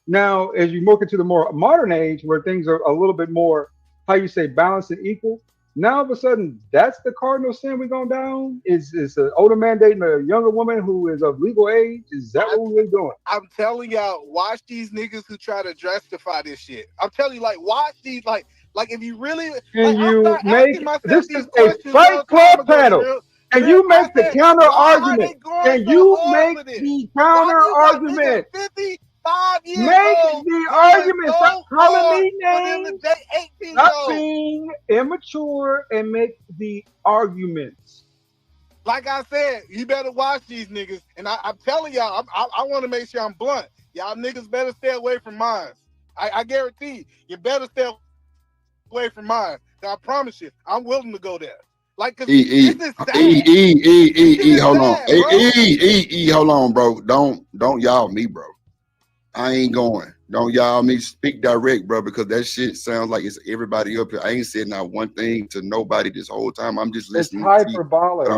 Now, as you look into the more modern age where things are a little bit more, how you say, balanced and equal, Now all of a sudden, that's the cardinal sin we're going down? Is an older man dating a younger woman who is of legal age? Is that what we're doing? I'm telling y'all, watch these niggas who try to justify this shit. I'm telling you, like, watch these, like if you really, Can I you start make asking myself this these is a questions fight club panel? Can you make the counter why are argument? they going Can so you hard make for this? the Why counter do you got argument? niggas 55 years Make old the going argument. so Stop calling hard me for them to names. date 18 Stop years old? being immature and make the arguments. Like I said, you better watch these niggas. And I'm telling y'all, I want to make sure I'm blunt. Y'all niggas better stay away from mine. I guarantee you better stay away from mine. I promise you, I'm willing to go there. Like, cause this is sad. Hold on. Hold on, bro. Don't y'all me, bro. I ain't going. Don't y'all me. Speak direct, bro, because that shit sounds like it's everybody up here. I ain't said not one thing to nobody this whole time. I'm just listening. It's hyperbolic.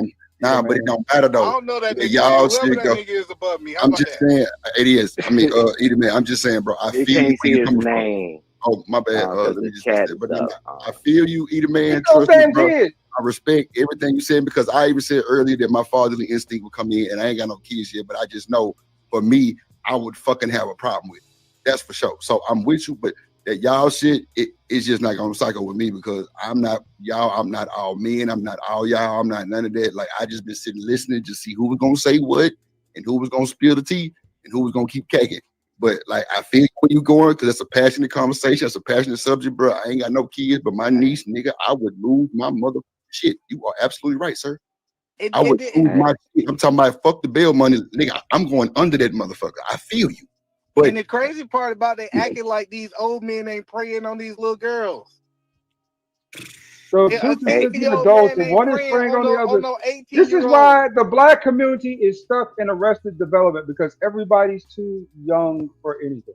But it don't matter though. I don't know that nigga. Y'all Whoever should that go. nigga is above me. I'm just saying it is. I mean, either man. I'm just saying, bro. I They feel you can't where see you his coming name. from. Oh, my bad. Because Let me the just chat say, is but up. I feel you, either man. It's no Trust me, damn bro. kid. I respect everything you said because I even said earlier that my fatherly instinct would come in, and I ain't got no kids yet, but I just know for me, I would fucking have a problem with it. That's for sure. So I'm with you, but that y'all shit, it's just not gonna cycle with me because I'm not y'all. I'm not all men. I'm not all y'all. I'm not none of that. Like I just been sitting listening to see who was gonna say what and who was gonna spill the tea and who was gonna keep caking. But like I feel where you going because that's a passionate conversation. That's a passionate subject, bro. I ain't got no kids, but my niece, nigga, I would lose my mother shit. You are absolutely right, sir. I would lose my shit. I'm talking about fuck the bail money, nigga. I'm going under that motherfucker. I feel you. But and the crazy part about they acting like these old men ain't preying on these little girls. So two consenting adults, and one is preying on the other. This is why the black community is stuck in arrested development because everybody's too young for anything.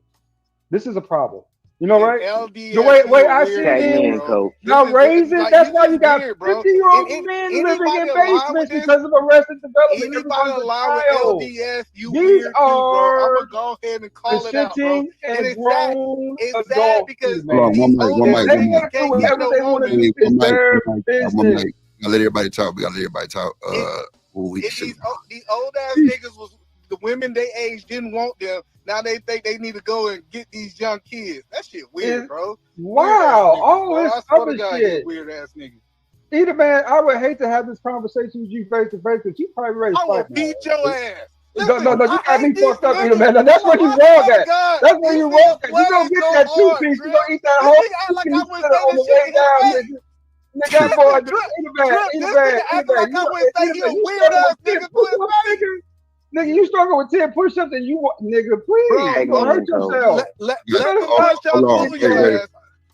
This is a problem. You know, right? The way I see it is, now raising, that's why you got 50-year-old men living in basements because of arrested development. Anybody aligned with LDS, you These weird too, bro. I'm are gonna go ahead and call it out, bro. consenting and grown It's sad adults. because hold on, one mic. They want to do whatever they want to do. It's their business. Gotta let everybody talk. We gotta let everybody talk. These old ass niggas was the women they age didn't want them. Now they think they need to go and get these young kids. That shit weird, bro. Wow, all this I swear to other God, shit. weird ass niggas. Either man, I would hate to have this conversation with you face to face because you probably ready to I will fight. beat your ass. No, you got me fucked up, either man. That's where you wrong at. That's where you wrong at. You gonna get that two-piece. You gonna eat that whole two-piece on the way down, nigga. Nigga, that boy, nigga, you struggle with 10 push-ups and you want, nigga, please, you gonna hurt yourself.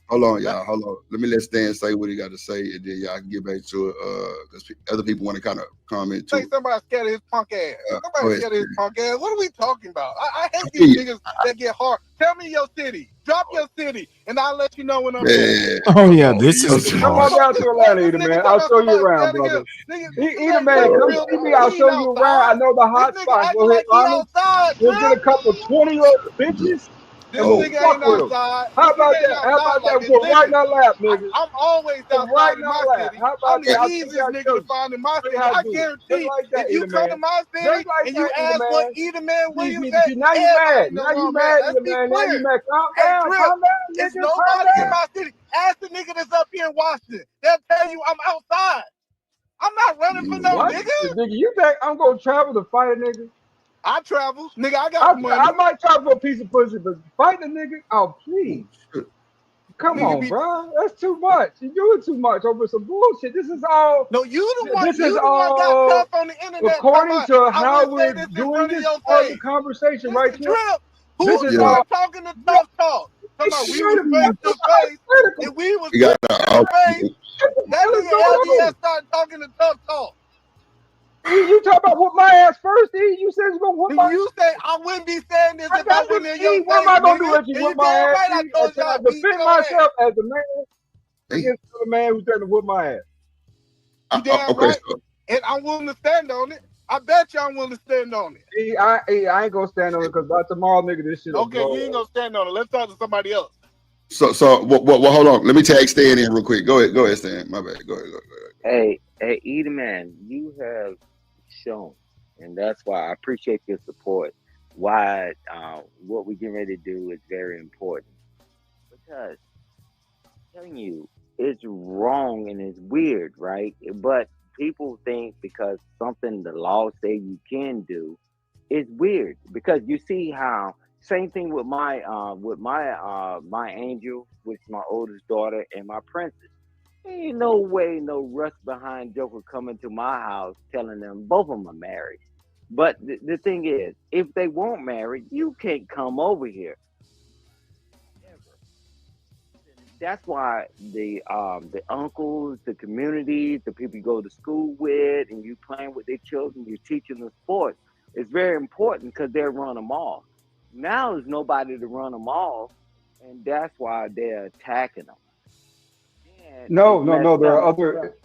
Hold on, y'all. Hold on. Let me let Stan say what he got to say, and then y'all can get back to it. Because other people want to kind of comment too. Somebody scared of his punk ass. Somebody scared of his punk ass. What are we talking about? I hate these niggas that get hard. Tell me your city. Drop your city, and I'll let you know when I'm there. Oh yeah, this is come on down to Atlanta, Either man. I'll show you around, brother. Either man, come see me. I'll show you around. I know the hot spots. We'll hit Raleigh. We'll get a couple 20-year-old bitches. This nigga ain't outside. How about that? How about that? We'll go right in our lap, nigga. I'm always outside in my city. I'm the easiest nigga to find in my city. I guarantee if you come to my city and you ask what Either Man Williams said, now you mad. Now you mad, Either man. Now you mad. Calm down, It's nobody in my city. Ask the nigga that's up here in Washington. They'll tell you I'm outside. I'm not running for no nigga. Nigga, you think I'm gonna travel to fight a nigga? I travel, nigga. I got money. I might travel for a piece of pussy, but fight a nigga? Oh, please. Come on, bro. That's too much. You're doing too much over some bullshit. This is all. No, you the one. This you is the all one got tough on the internet. according to how we're doing this part of the conversation right here. Who's the one talking the tough talk? Come on, we was face to face. If we was face to face, that nigga LDS started talking the tough talk. You talk about whoop my ass first, E. You said you gonna whoop my ass. You say I wouldn't be saying this if I went in your face. What am I gonna do if you whoop my ass? Right, I told you I defend myself as a man against the man who's trying to whoop my ass. You damn right. And I'm willing to stand on it. I bet you I'm willing to stand on it. I ain't gonna stand on it because by tomorrow, nigga, this shit. Okay, you ain't gonna stand on it. Let's talk to somebody else. So well, hold on. Let me tag Stan in real quick. Go ahead, Stan. My bad. Go ahead. Hey, Edelman, you have shown, and that's why I appreciate your support. Why what we get ready to do is very important, because I'm telling you, it's wrong and it's weird, right? But people think because something the law say you can do is weird, because you see how same thing with my angel, which is my oldest daughter, and my princess. Ain't no way no rust behind joker coming to my house telling them both of them are married. But the thing is, if they weren't married, you can't come over here. That's why the uncles, the communities, the people you go to school with, and you playing with their children, you're teaching them sports. It's very important because they'll run them off. Now there's nobody to run them off, and that's why they're attacking them. No. There are other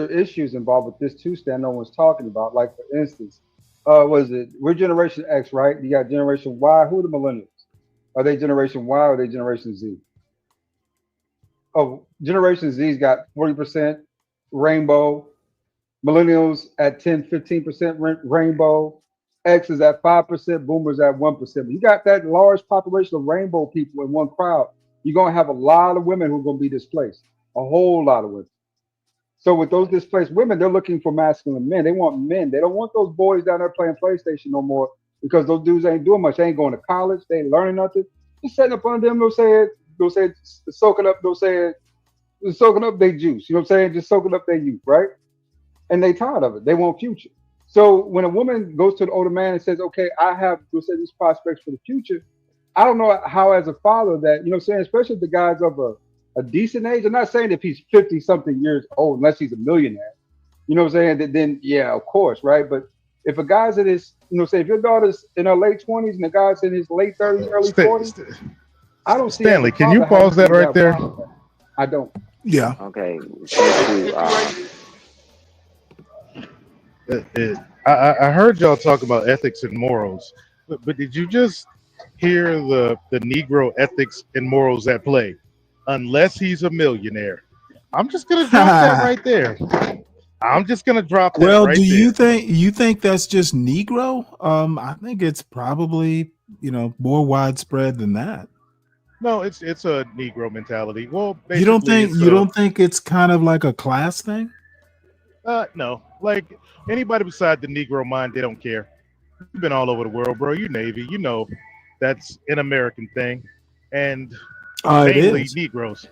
issues involved with this too, Stan. No one's talking about. Like for instance, we're Generation X, right? You got Generation Y. Who are the millennials? Are they Generation Y or are they Generation Z? Oh, Generation Z's got 40% rainbow. Millennials at 10-15% rainbow. X is at 5%. Boomers at 1%. You got that large population of rainbow people in one crowd. You're gonna have a lot of women who are gonna be displaced. A whole lot of women. So with those displaced women, they're looking for masculine men. They want men. They don't want those boys down there playing PlayStation no more, because those dudes ain't doing much. They ain't going to college. They ain't learning nothing. Just setting up under them. They'll say soaking up. They'll say soaking up their juice. You know what I'm saying? Just soaking up their youth, right? And they tired of it. They want future. So when a woman goes to an older man and says, "Okay, I have these prospects for the future," I don't know how, as a father, that, you know what I'm saying, especially if the guy's of a decent age. I'm not saying if he's 50 something years old, unless he's a millionaire. You know what I'm saying? Then yeah, of course, right? But if a guy's in his, say if your daughter's in her late 20s and the guy's in his late 30s, early 40s, I don't see. Stanley, can you pause that right there? I don't. Yeah. Okay. Thank you. I heard y'all talk about ethics and morals, but did you just hear the Negro ethics and morals at play? Unless he's a millionaire. I'm just gonna drop that right there. I'm just gonna drop that Well, right do there. you think that's just Negro? I think it's probably, more widespread than that. No, it's a Negro mentality. Well, basically, You don't think it's kind of like a class thing? No, like anybody beside the Negro mind, they don't care. You've been all over the world, bro. You Navy, that's an American thing, and mainly Negroes.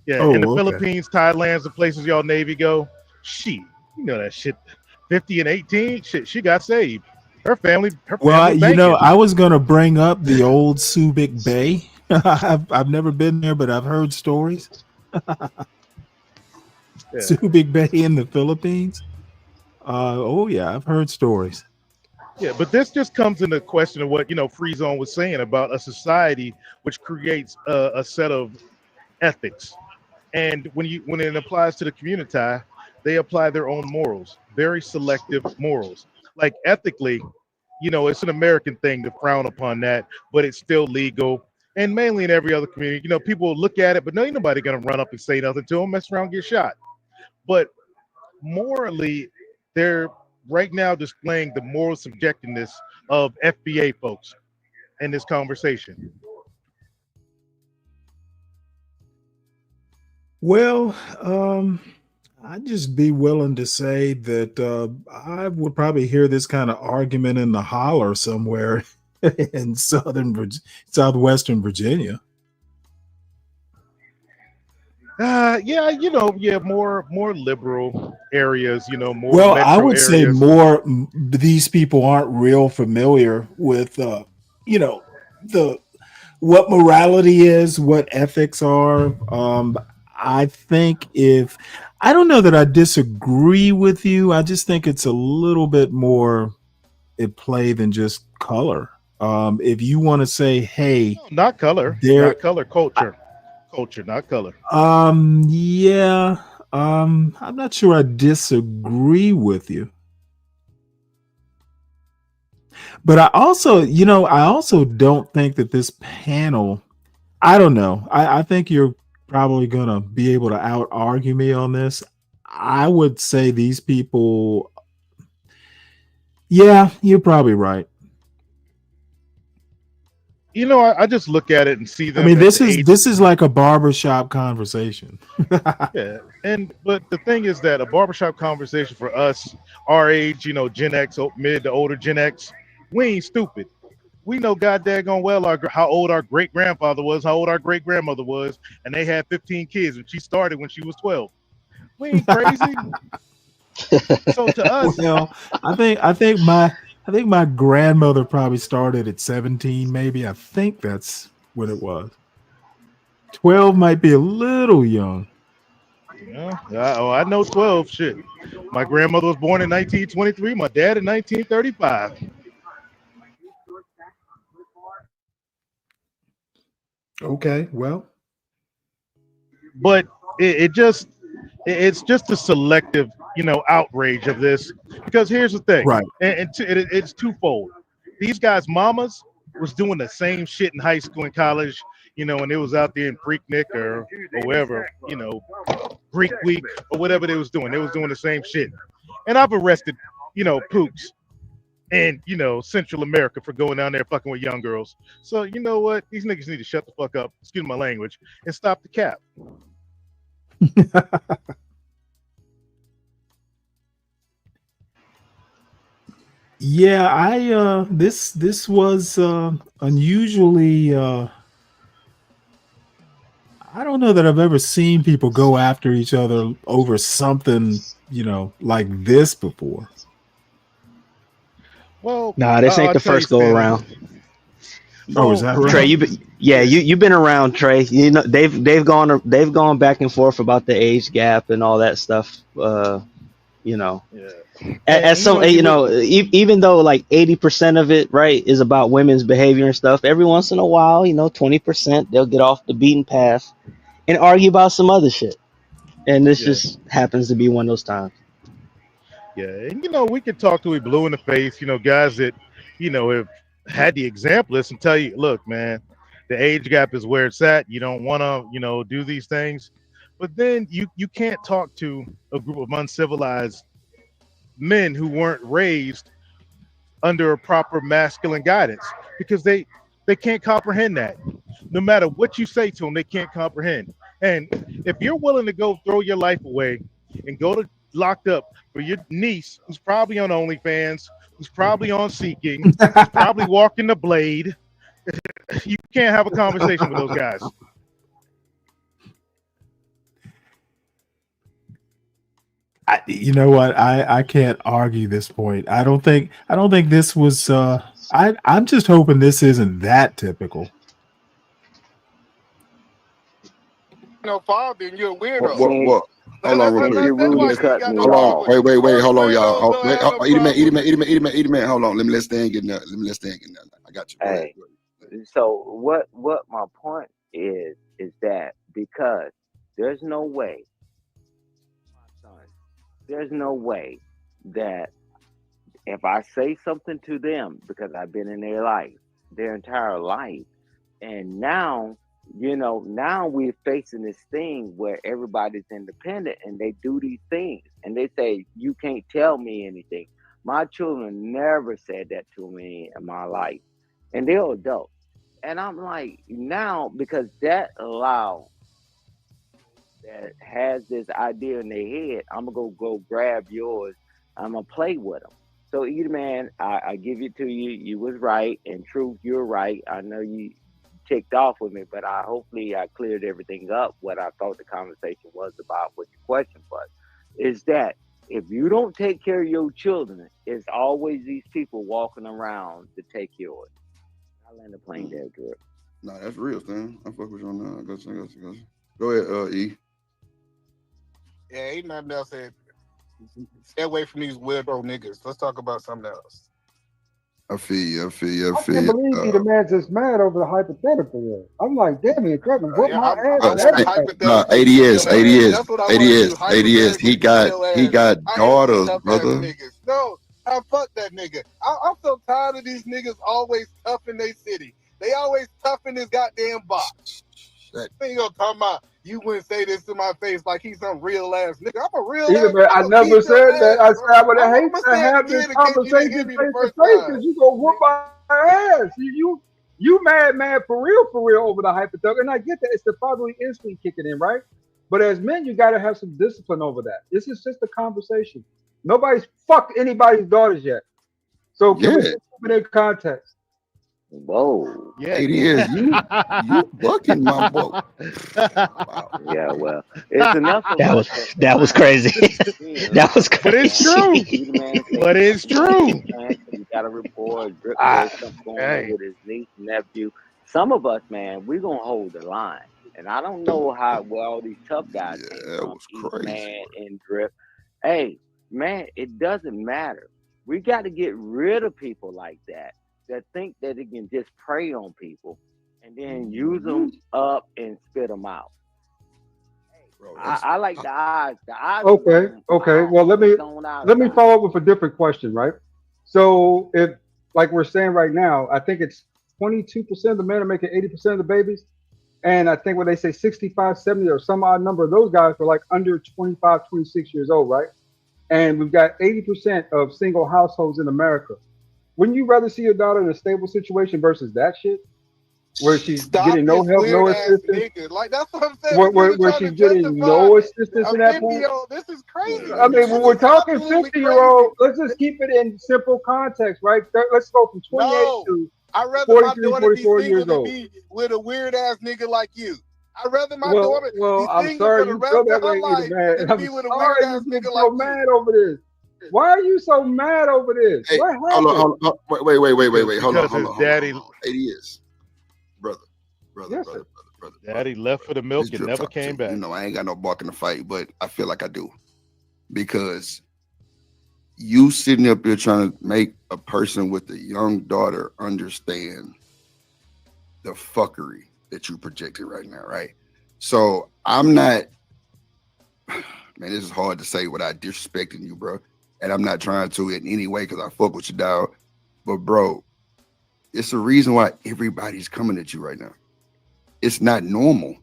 Yeah, in the Philippines, Thailand, the places y'all Navy go. You know that shit. 50 and 18, shit, she got saved. Her family banking. I was gonna bring up the old Subic Bay. I've never been there, but I've heard stories. Subic Bay in the Philippines. I've heard stories. Yeah, but this just comes into question of what Free Zone was saying about a society which creates a set of ethics, and when it applies to the community, they apply their own morals, very selective morals. Like ethically, it's an American thing to frown upon that, but it's still legal. And mainly in every other community, people look at it, but no, ain't nobody gonna run up and say nothing to them, mess around, get shot. But morally, they're right now displaying the moral subjectiveness of FBA folks in this conversation. Well, I'd just be willing to say that I would probably hear this kind of argument in the holler somewhere in southwestern Virginia. More liberal areas, more. Well, metro I would areas. say these people aren't real familiar with, what morality is, what ethics are. I think I don't know that I disagree with you. I just think it's a little bit more at play than just color. If you want to say, hey, not color, not color, culture, not color. I'm not sure I disagree with you. But I also don't think that this panel I don't know. I think you're probably gonna be able to out argue me on this. I would say these people. Yeah, you're probably right. You know, I just look at it and see I them mean, at the age. this is like a barbershop conversation. Yeah, but the thing is that a barbershop conversation for us, our age, you know, Gen X, mid to older Gen X, we ain't stupid. We know god daggone well how old our great grandfather was, how old our great grandmother was, and they had 15 kids, and she started when she was 12. We ain't crazy. So to us, Well, I think my grandmother probably started at 17, maybe. I think that's what it was. 12 might be a little young. yeah, I know 12. Shit, my grandmother was born in 1923. My dad in 1935. Okay, well, But it's just a selective, you know, outrage of this, because here's the thing, right. It's twofold. These guys' mamas was doing the same shit in high school and college, you know, and it was out there in Freaknik or wherever, you know, Greek Week or whatever they was doing. They was doing the same shit. And I've arrested, you know, pooks in, you know, Central America for going down there fucking with young girls. So you know what? These niggas need to shut the fuck up, excuse my language, and stop the cap. Yeah, this was unusually I don't know that I've ever seen people go after each other over something, you know, like this before. Well, Nah, this ain't the first go around. Oh, is that right? Trey, you've been around, Trey. You know they've gone back and forth about the age gap and all that stuff. You know, and so you know, even though like 80% of it, right, is about women's behavior and stuff. Every once in a while, you know, 20% they'll get off the beaten path and argue about some other shit. And this just happens to be one of those times. Yeah, and you know, we could talk to a blue in the face, you know, guys that, you know, have had the examples and tell you, look, man, the age gap is where it's at. You don't want to, you know, do these things. But then you can't talk to a group of uncivilized men who weren't raised under a proper masculine guidance, because they can't comprehend that. No matter what you say to them, they can't comprehend. And if you're willing to go throw your life away and go to locked up for your niece, who's probably on OnlyFans, who's probably on Seeking, who's probably walking the blade, you can't have a conversation with those guys. You know what? I can't argue this point. I don't think this was I'm just hoping this isn't that typical. No, Bob, then you're a weirdo. What? Hold on, real quick. Hold on. Wait. Hold on, y'all. Wait, eat a minute. Hold on. Let me let Stan get in there. I got you. Hey, so what my point is that because there's no way that if I say something to them, because I've been in their life, their entire life, and now, you know, now we're facing this thing where everybody's independent and they do these things and they say, you can't tell me anything. My children never said that to me in my life, and they're adults. And I'm like, now, because that allow that has this idea in their head, I'm gonna go grab yours. I'm gonna play with them. So, either man, I give it to you. You was right, and truth, you're right. I know you ticked off with me, but hopefully I cleared everything up. What I thought the conversation was about, what your question was, is that if you don't take care of your children, it's always these people walking around to take yours. I land the plane there, Drew. Nah, that's real, Stan. I fuck with you on that. I got you. Go ahead, E. Yeah, ain't nothing else. Stay away from these weirdo niggas. Let's talk about something else. I feel you. I can't believe he the man's just mad over the hypothetical. I'm like, damn it, Trevor, whoop my ass. ADS. He got daughters, brother. No, I fuck that nigga. I'm so tired of these niggas always tough in their city. They always tough in this goddamn box. Then you gonna talk about you wouldn't say this to my face like he's some real ass nigga. I'm a real Either ass. man, I never said that. I said I would have hate to have this in case you conversation didn't hear face me to the first face time. because you gonna whoop my ass. You mad for real over the hypothetical. And I get that it's the fatherly instinct kicking in, right? But as men, you gotta have some discipline over that. This is just a conversation. Nobody's fucked anybody's daughters yet. So can we just put it in context? Whoa. Yeah, it is. You bucking my boat. Yeah, well, it's enough of That us. was crazy. That was But it's true. But it's true. You got a report. There's something going on with his niece and nephew. Some of us, man, we're gonna hold the line. And I don't know where all these tough guys came from. Was crazy, Man and Drip. Hey, man, it doesn't matter. We got to get rid of people like that think that they can just prey on people and then use them up and spit them out. I like the eyes. The eyes. Okay. Well, let me follow up with a different question, right? So if, like we're saying right now, I think it's 22% of the men are making 80% of the babies. And I think when they say 65, 70 or some odd number of those guys were like under 25, 26 years old, right? And we've got 80% of single households in America. Wouldn't you rather see your daughter in a stable situation versus that shit? Where she's getting no help, no assistance? Like, that's what I'm saying. Where she's getting no assistance in that point? This is crazy. I mean, when we're talking 50-year-old, let's just keep it in simple context, right? Let's go from 28 to I'd rather my 43, daughter 44 be years single old. than be with a weird ass nigga like you. I'd rather my Well, daughter be I'm single sorry for the you rest feel of that her way, life man. than to be with a weird ass You get nigga so like mad over this. Why are you so mad over this? Hey, what happened? hold on. Wait. Hold on. Daddy, it is, brother. Daddy left for the milk and never came back. You know, I ain't got no bark in the fight, but I feel like I do. Because you sitting up here trying to make a person with a young daughter understand the fuckery that you projected right now, right? So I'm not, man, this is hard to say without disrespecting you, bro. And I'm not trying to in any way because I fuck with you, dog. But bro, it's the reason why everybody's coming at you right now. It's not normal.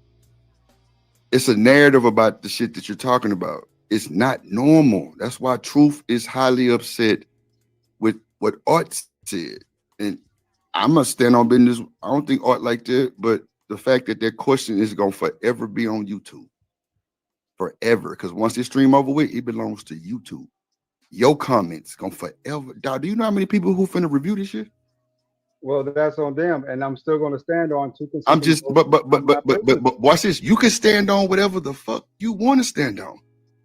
It's a narrative about the shit that you're talking about. It's not normal. That's why Truth is highly upset with what Art said. And I'm gonna stand on business. I don't think Art like that, but the fact that that question is gonna forever be on YouTube. Forever. Because once this stream over with, it belongs to YouTube. Your comments gonna forever. Dog, do you know how many people who finna review this shit? Well, that's on them, and I'm still going to stand on two. I'm just, but watch this. You can stand on whatever the fuck you want to stand on,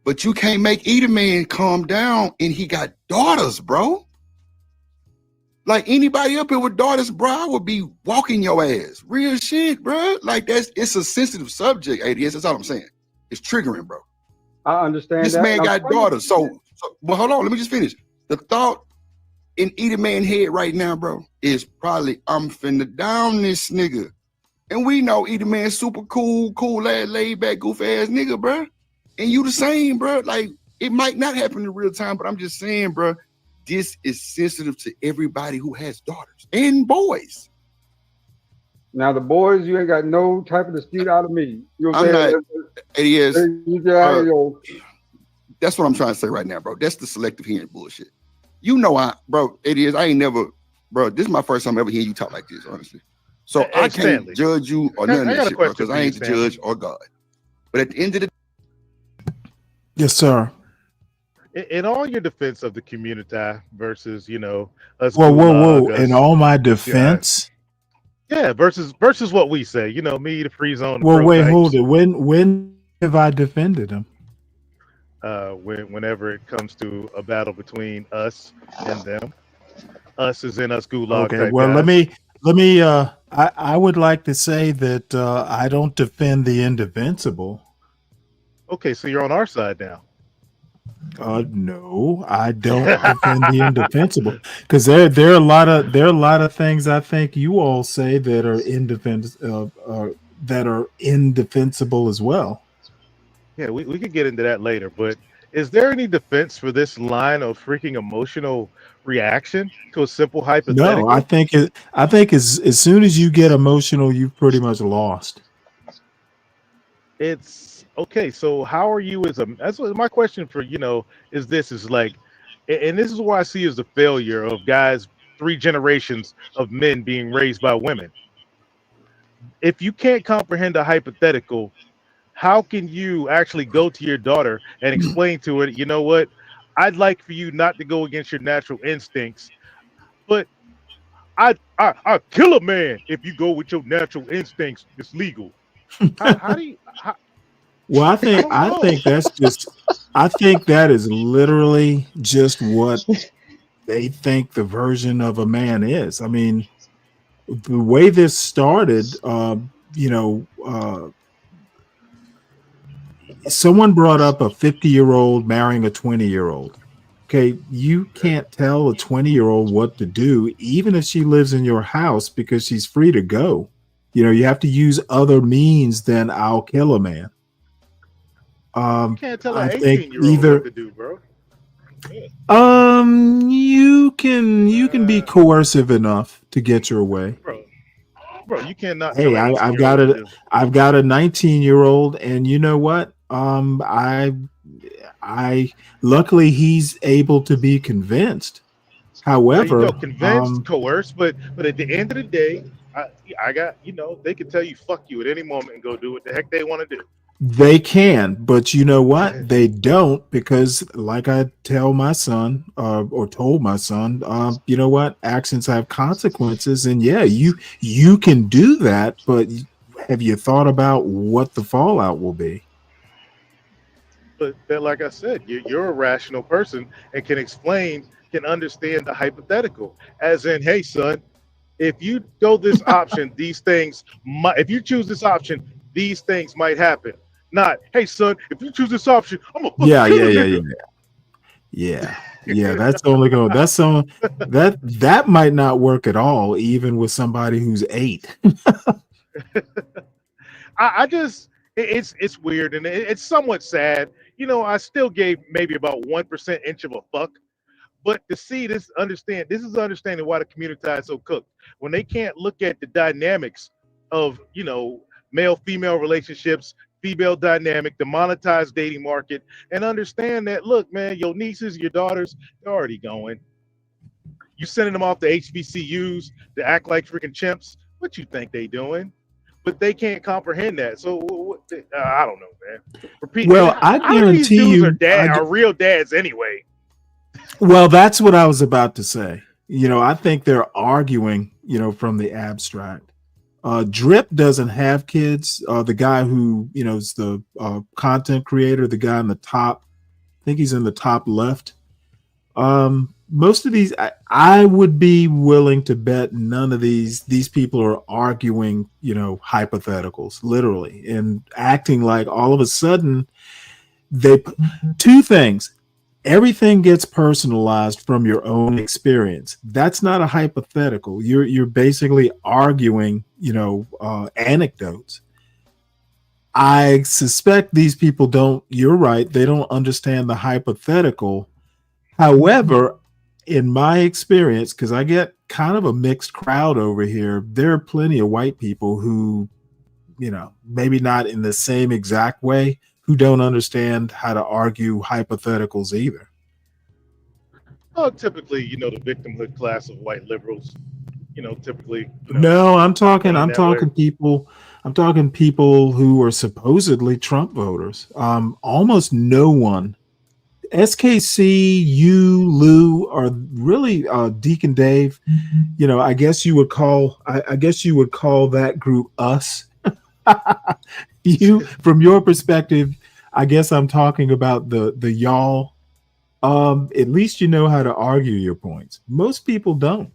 but you can't make either man calm down. And he got daughters, bro. Like anybody up here with daughters, bro, I would be walking your ass. Real shit, bro. Like it's a sensitive subject. ADS. That's all I'm saying. It's triggering, bro. I understand. This that, man got daughters, so well, hold on. Let me just finish. The thought in either man's head right now, bro, is probably I'm finna down this nigga. And we know either man super cool ass, laid back, goofy ass nigga, bro. And you the same, bro. Like it might not happen in real time, but I'm just saying, bro, this is sensitive to everybody who has daughters and boys. Now the boys, you ain't got no type of dispute out of me. You know what I'm saying? That's what I'm trying to say right now, bro. That's the selective hearing bullshit. You know, I ain't never, bro. This is my first time ever hearing you talk like this, honestly. So I can't Stanley, judge you or none of that shit, bro, because I ain't the Stanley. judge or God. But at the end of the yes, sir. In all your defense of the community versus, you know, us. Whoa. In all my defense. Yeah, versus what we say. You know, me, the free zone. Well, wait, hold it. When have I defended him? Whenever it comes to a battle between us and them. Us is in us gulag. Okay, well, guys. let me I would like to say that I don't defend the indefensible. Okay, so you're on our side now. No, I don't defend the indefensible, because there are a lot of things I think you all say that are indefensible as well. Yeah, we could get into that later, but is there any defense for this line of freaking emotional reaction to a simple hypothetical? No, I think as soon as you get emotional, you've pretty much lost. it's okay. So how are you as a? That's what my question for is this is like, and this is why I see as the failure of guys 3 generations of men being raised by women. If you can't comprehend a hypothetical, how can you actually go to your daughter and explain to her, you know what? I'd like for you not to go against your natural instincts, but I'll kill a man if you go with your natural instincts. It's legal. How do you? Well, I think don't know. I think that is literally just what they think the version of a man is. I mean, the way this started, someone brought up a 50-year-old marrying a 20-year-old. Okay, you can't tell a 20-year-old what to do, even if she lives in your house, because she's free to go. You have to use other means than "I'll kill a man." You can't tell I an think 18-year-old what either to do, bro. you can be coercive enough to get your way. Bro, you cannot Hey, tell an I've 18-year-old got what to a do. I've got a 19-year-old, and you know what? I luckily he's able to be convinced. There you However, go, convinced, coerced, but at the end of the day, I got they could tell you fuck you at any moment and go do what the heck they want to do. they can, but you know what? They don't, because, like I tell my son, or told my son, you know what? Actions have consequences, and yeah, you can do that, but have you thought about what the fallout will be? But that, like I said, you're a rational person and can understand the hypothetical. As in, hey, son, if you go this option, these things might. If you choose this option, these things might happen. Not, hey, son, if you choose this option, I'm gonna fucking Yeah, kill yeah, a yeah, nigga. yeah. Yeah, that's only going. That's on that might not work at all, even with somebody who's 8. I just it's weird and it's somewhat sad. I still gave maybe about 1% inch of a fuck. But to see this, this is understanding why the community is so cooked. When they can't look at the dynamics of, male female relationships, female dynamic, the monetized dating market, and understand that, look, man, your nieces, your daughters, they're already going. You sending them off to HBCUs to act like freaking chimps. What you think they doing? But they can't comprehend that. So I don't know, man. Repeat. Well, I How many of these guarantee dudes you, are real dads anyway? well, that's what I was about to say. I think they're arguing, from the abstract. Drip doesn't have kids. The guy who, is the content creator, the guy in the top, I think he's in the top left. Most of these, I would be willing to bet none of these people are arguing, hypotheticals, literally, and acting like all of a sudden two things. Everything gets personalized from your own experience. That's not a hypothetical. You're basically arguing, anecdotes. I suspect these people don't. You're right. They don't understand the hypothetical. However, in my experience, because I get kind of a mixed crowd over here, there are plenty of white people who, maybe not in the same exact way, who don't understand how to argue hypotheticals either. Oh, typically, the victimhood class of white liberals, typically. No, I'm talking that way. I'm talking people who are supposedly Trump voters. Almost no one. SKC, you, Lou, are really Deacon Dave. I guess you would call that group us. You, from your perspective, I guess I'm talking about the y'all. At least you know how to argue your points. Most people don't.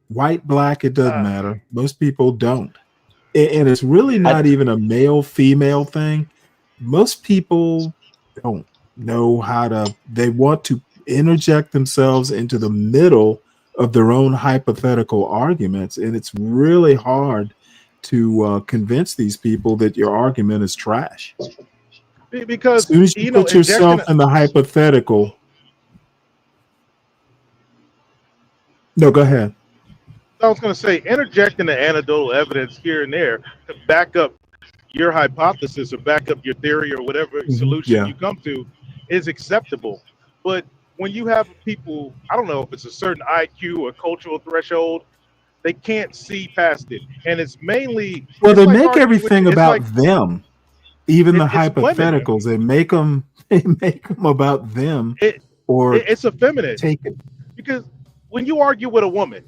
White, black, it doesn't matter. Most people don't. And it's really not even a male female thing. Most people don't know how to, they want to interject themselves into the middle of their own hypothetical arguments. And it's really hard to convince these people that your argument is trash. Because, as soon as you put yourself in the hypothetical. No, go ahead. I was going to say, interjecting the anecdotal evidence here and there to back up your hypothesis or back up your theory or whatever solution you come to is acceptable. But when you have people, I don't know if it's a certain IQ or cultural threshold, they can't see past it. And it's mainly, well, it's they like make arguing with, everything it's about like, them. Even the it's women. hypotheticals, they make them about them, or It's effeminate. take it. Because when you argue with a woman,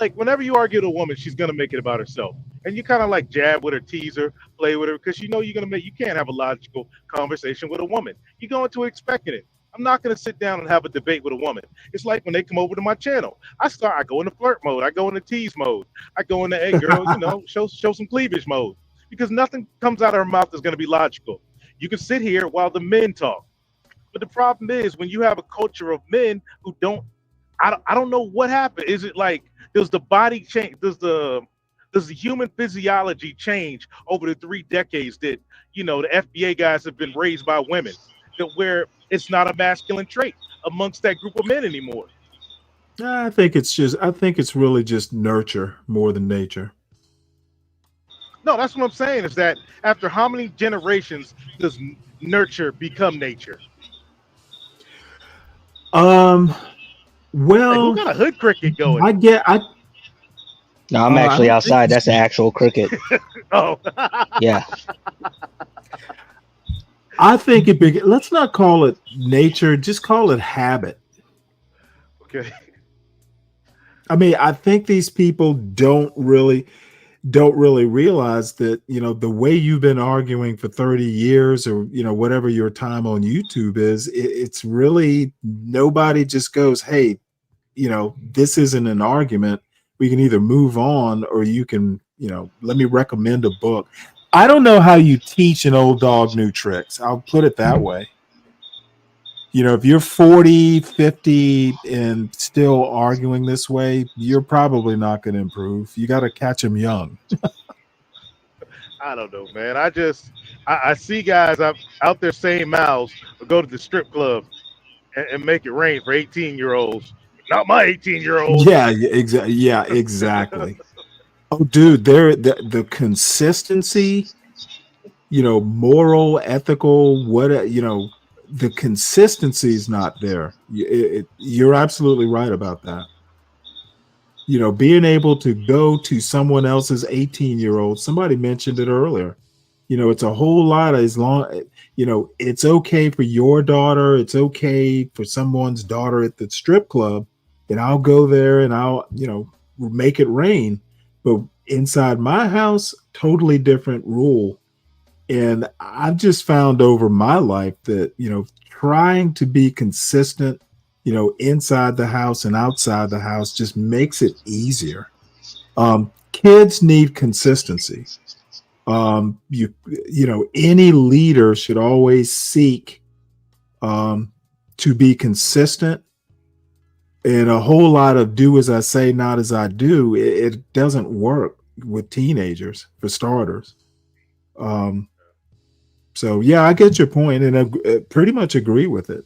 like whenever you argue with a woman, she's gonna make it about herself, and you kind of like jab with her, tease her, play with her, because you know you can't have a logical conversation with a woman. You go into it expecting it. I'm not gonna sit down and have a debate with a woman. It's like when they come over to my channel, I go into flirt mode, I go into tease mode, I go into, hey girl, show some cleavage mode, because nothing comes out of her mouth that's gonna be logical. You can sit here while the men talk, but the problem is when you have a culture of men who don't. I don't know what happened. Is it like, does the body change? Does the human physiology change over the 3 decades that the FBA guys have been raised by women, that where it's not a masculine trait amongst that group of men anymore? I think it's really just nurture more than nature. No, that's what I'm saying, is that after how many generations does nurture become nature? Well, hey, who got a hood cricket going? No, I'm actually outside. That's an actual cricket. Oh. Yeah. I think let's not call it nature, just call it habit. Okay. I mean, I think these people don't really realize that, the way you've been arguing for 30 years or, whatever your time on YouTube is, it's really, nobody just goes, hey, this isn't an argument. We can either move on, or you can, let me recommend a book. I don't know how you teach an old dog new tricks. I'll put it that way. If you're 40, 50 and still arguing this way, you're probably not going to improve. You got to catch them young. I don't know, man. I see guys out there saying mouths, or go to the strip club and make it rain for 18-year-olds. Not my 18-year-olds. Yeah, exactly. Yeah, exactly. Oh, dude, the consistency, moral, ethical, the consistency is not there. You're absolutely right about that. Being able to go to someone else's 18-year-old, somebody mentioned it earlier. It's a whole lot of, as long, it's okay for your daughter, it's okay for someone's daughter at the strip club, and I'll go there and I'll, make it rain. But inside my house, totally different rule. And I've just found over my life that, trying to be consistent, inside the house and outside the house just makes it easier. Kids need consistency. Any leader should always seek to be consistent, and a whole lot of do as I say, not as I do. It doesn't work with teenagers, for starters. So yeah, I get your point, and I pretty much agree with it.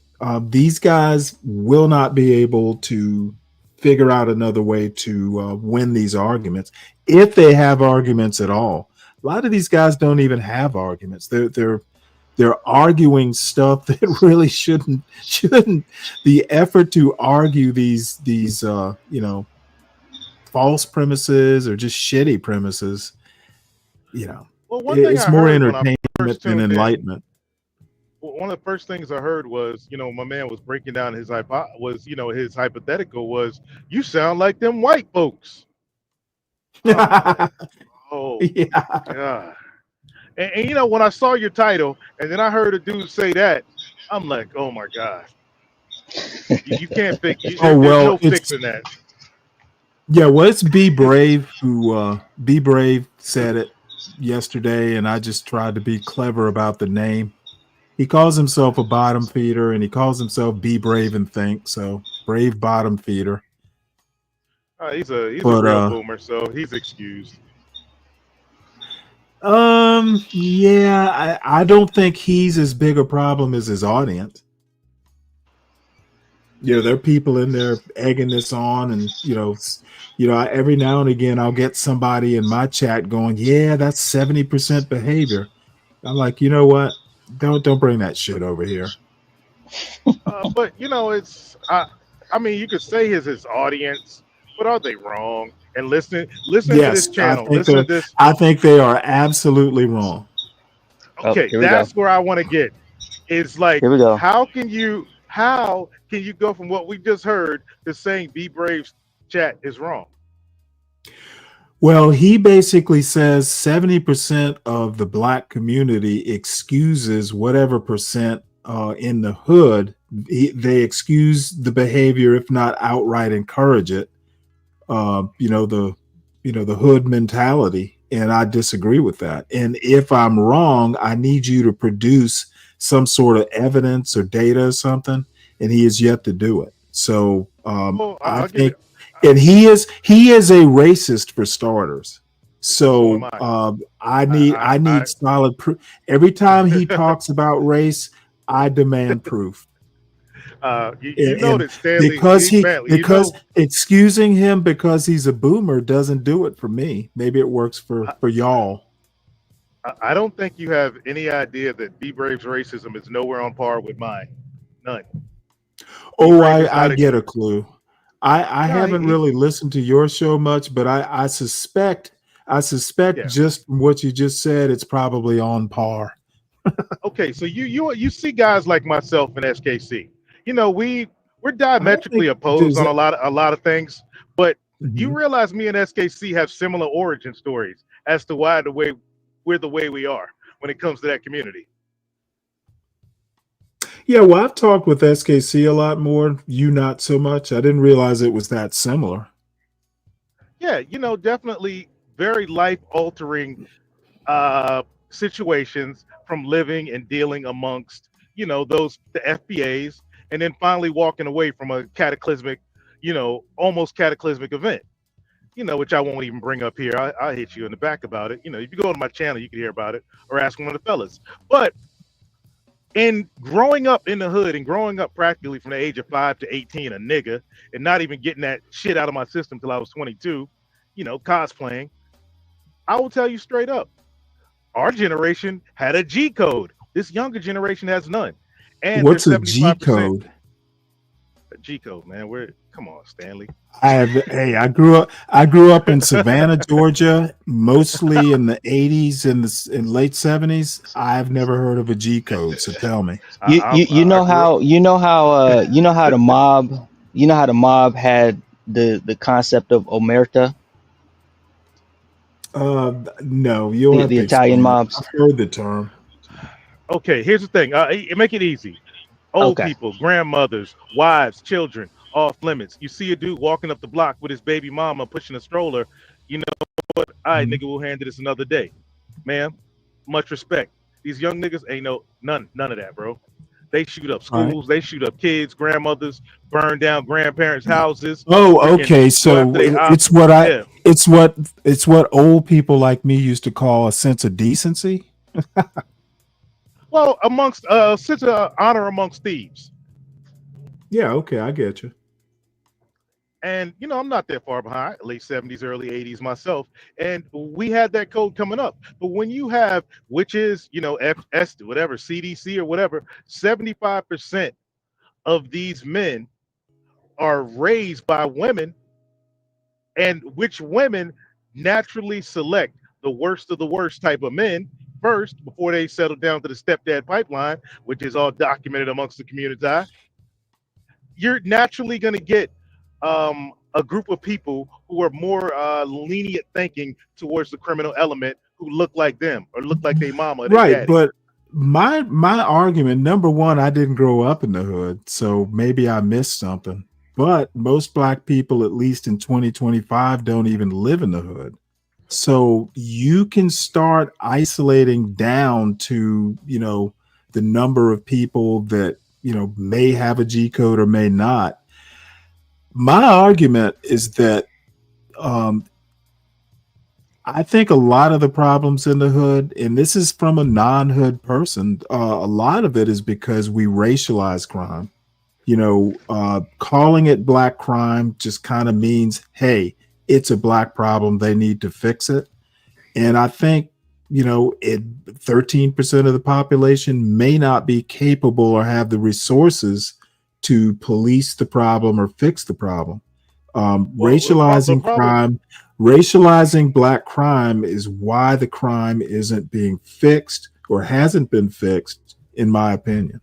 These guys will not be able to figure out another way to win these arguments, if they have arguments at all. A lot of these guys don't even have arguments. They're arguing stuff that really shouldn't. The effort to argue these false premises or just shitty premises, well, one thing it's I more heard when I entertainment first than tuned in, enlightenment. one of the first things I heard was, my man was breaking down his his hypothetical was, you sound like them white folks. Oh yeah. God. And when I saw your title and then I heard a dude say that, I'm like, oh my God. You can't fix there's no fixing that. Yeah, well, it's Be Brave who Be Brave said it yesterday, and I just tried to be clever about the name. He calls himself a bottom feeder, and he calls himself Be Brave and Think. So brave bottom feeder. He's a real boomer, so he's excused. Yeah, I don't think he's as big a problem as his audience. There are people in there egging this on, and every now and again I'll get somebody in my chat going, "Yeah, that's 70% behavior." I'm like, you know what? Don't bring that shit over here. But it's I mean, you could say his audience, but are they wrong? And listen to this Yes, channel. Listen to this. I think they are absolutely wrong. Okay, Here we go. that's where I want to get. It's like, Here we go. how can you go from what we just heard to saying Be Brave's chat is wrong? Well, he basically says 70% of the black community excuses whatever percent in the hood. They excuse the behavior, if not outright encourage it. The hood mentality, and I disagree with that. And if I'm wrong, I need you to produce some sort of evidence or data or something, and he has yet to do it. So I think. And he is a racist for starters. So I need solid proof. Every time he talks about race, I demand proof. You know that Stanley, because excusing him because he's a boomer doesn't do it for me. Maybe it works for y'all. I don't think you have any idea that Be Brave's racism is nowhere on par with mine. None. Oh, I get a clue. I haven't really listened to your show much, but I suspect just from what you just said, it's probably on par. Okay, so you see guys like myself and SKC. We're diametrically opposed on a lot of things, but you realize me and SKC have similar origin stories as to why we're the way we are when it comes to that community. Yeah, well, I've talked with SKC a lot more. You not so much. I didn't realize it was that similar. Yeah, definitely very life-altering situations from living and dealing amongst, the FBAs, and then finally walking away from a cataclysmic, almost cataclysmic event, which I won't even bring up here. I'll hit you in the back about it. If you go to my channel, you can hear about it or ask one of the fellas. But in growing up in the hood and growing up practically from the age of 5 to 18, a nigga, and not even getting that shit out of my system till I was 22, cosplaying, I will tell you straight up, our generation had a G code. This younger generation has none. And what's a G code? A G code, man. Come on, Stanley. I grew up in Savannah, Georgia, mostly in the 80s and in late 70s. I've never heard of a G code, so tell me. You know how the mob had the concept of omerta? No, you'll have the to Italian explain. mobs. I've heard the term. Okay, here's the thing. Make it easy. Old people, grandmothers, wives, children, off limits. You see a dude walking up the block with his baby mama pushing a stroller. You know what? All right, nigga, we'll handle this another day. Ma'am, much respect. These young niggas ain't none of that, bro. They shoot up schools, they shoot up kids, grandmothers, burn down grandparents' houses. Oh, okay. So it's what old people like me used to call a sense of decency. Well, amongst sense of honor amongst thieves. Yeah, okay, I get you. And I'm not that far behind, late 70s, early 80s myself. And we had that code coming up. But when you have, which is, FS, whatever, CDC or whatever, 75% of these men are raised by women, and which women naturally select the worst of the worst type of men first before they settle down to the stepdad pipeline, which is all documented amongst the community. You're naturally going to get a group of people who are more lenient thinking towards the criminal element, who look like them or look like their mama or their Right, daddy. but my argument, number one, I didn't grow up in the hood, so maybe I missed something. But most black people, at least in 2025, don't even live in the hood. So you can start isolating down to, the number of people that, may have a G code or may not. My argument is that I think a lot of the problems in the hood, and this is from a non-hood person, a lot of it is because we racialize crime. Calling it black crime just kind of means, hey, it's a black problem. They need to fix it. And I think 13% of the population may not be capable or have the resources to police the problem or fix the problem. Racializing crime, racializing Black crime is why the crime isn't being fixed or hasn't been fixed, in my opinion.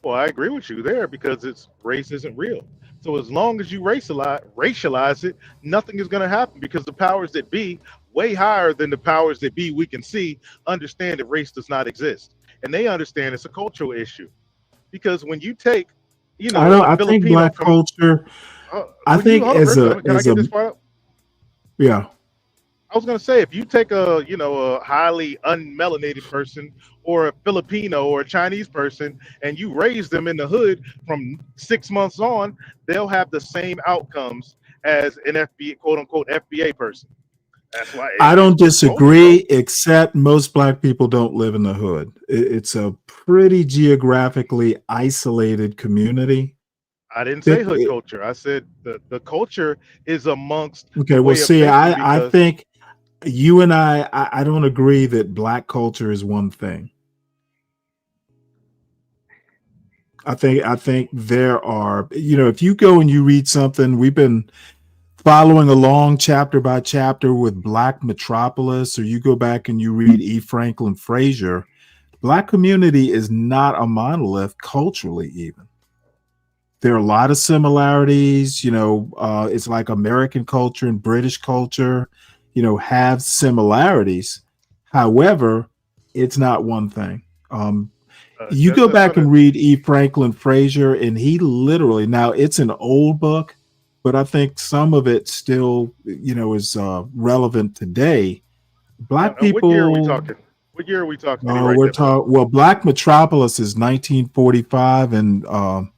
Well, I agree with you there because race isn't real. So as long as you racialize it, nothing is going to happen because the powers that be, way higher than the powers that be we can see, understand that race does not exist, and they understand it's a cultural issue. Because when you take, I think Black culture. I think can I get this part up? Yeah. I was going to say, if you take a highly unmelanated person or a Filipino or a Chinese person and you raise them in the hood from 6 months on, they'll have the same outcomes as an FBA, quote unquote, FBA person. That's why I don't disagree, except most Black people don't live in the hood. It's a pretty geographically isolated community. I didn't say hood culture. I said the culture is amongst. Okay, well, see, I think you and I don't agree that Black culture is one thing. I think there are, if you go and you read something, we've been following along chapter by chapter with Black Metropolis, or you go back and you read E. Franklin Frazier, Black community is not a monolith culturally even. There are a lot of similarities, it's like American culture and British culture, have similarities. However, it's not one thing. You go back and read E. Franklin Frazier, and he literally, now it's an old book, but I think some of it still, is relevant today. Black people. What year are we talking? What year are we talking? Well, Black Metropolis is 1945, and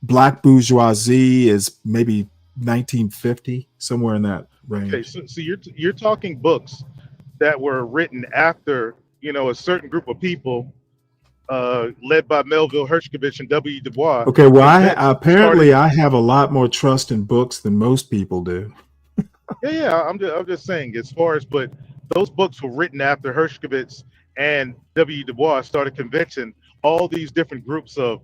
Black bourgeoisie is maybe 1950, somewhere in that range. Okay, so you're talking books that were written after a certain group of people, led by Melville Hershkovich and W. Du Bois. Okay, well, I have a lot more trust in books than most people do. Yeah, I'm just saying, as far as, but those books were written after Hershkovich and W. Du Bois started convincing all these different groups of,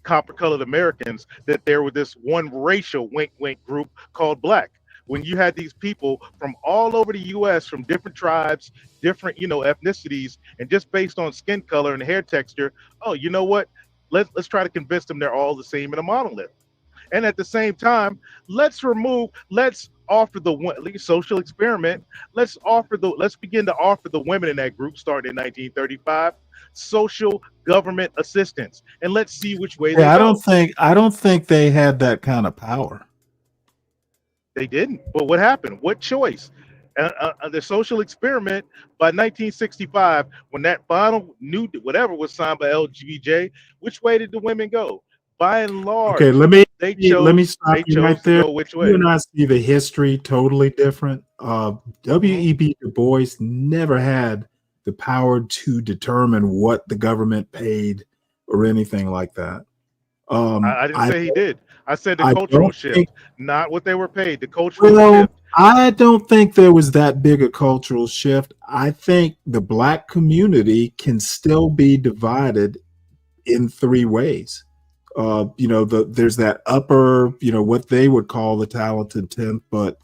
copper-colored Americans that there was this one racial wink group called Black. When you had these people from all over the U.S., from different tribes, different, ethnicities, and just based on skin color and hair texture, oh, you know what? Let's try to convince them they're all the same in a monolith. And at the same time, let's offer the social experiment. Let's begin to offer the women in that group, starting in 1935, social government assistance, and let's see which way they go. I don't think they had that kind of power. They didn't. But what happened? What choice? The social experiment by 1965, when that final whatever was signed by LGBJ, which way did the women go? By and large, okay, let me stop you right there. You and I see the history totally different. W.E.B. Du Bois never had the power to determine what the government paid or anything like that. I didn't say he did. I said the cultural shift, not what they were paid. The cultural shift. I don't think there was that big a cultural shift. I think the Black community can still be divided in three ways. There's that upper, what they would call the talented 10th, but,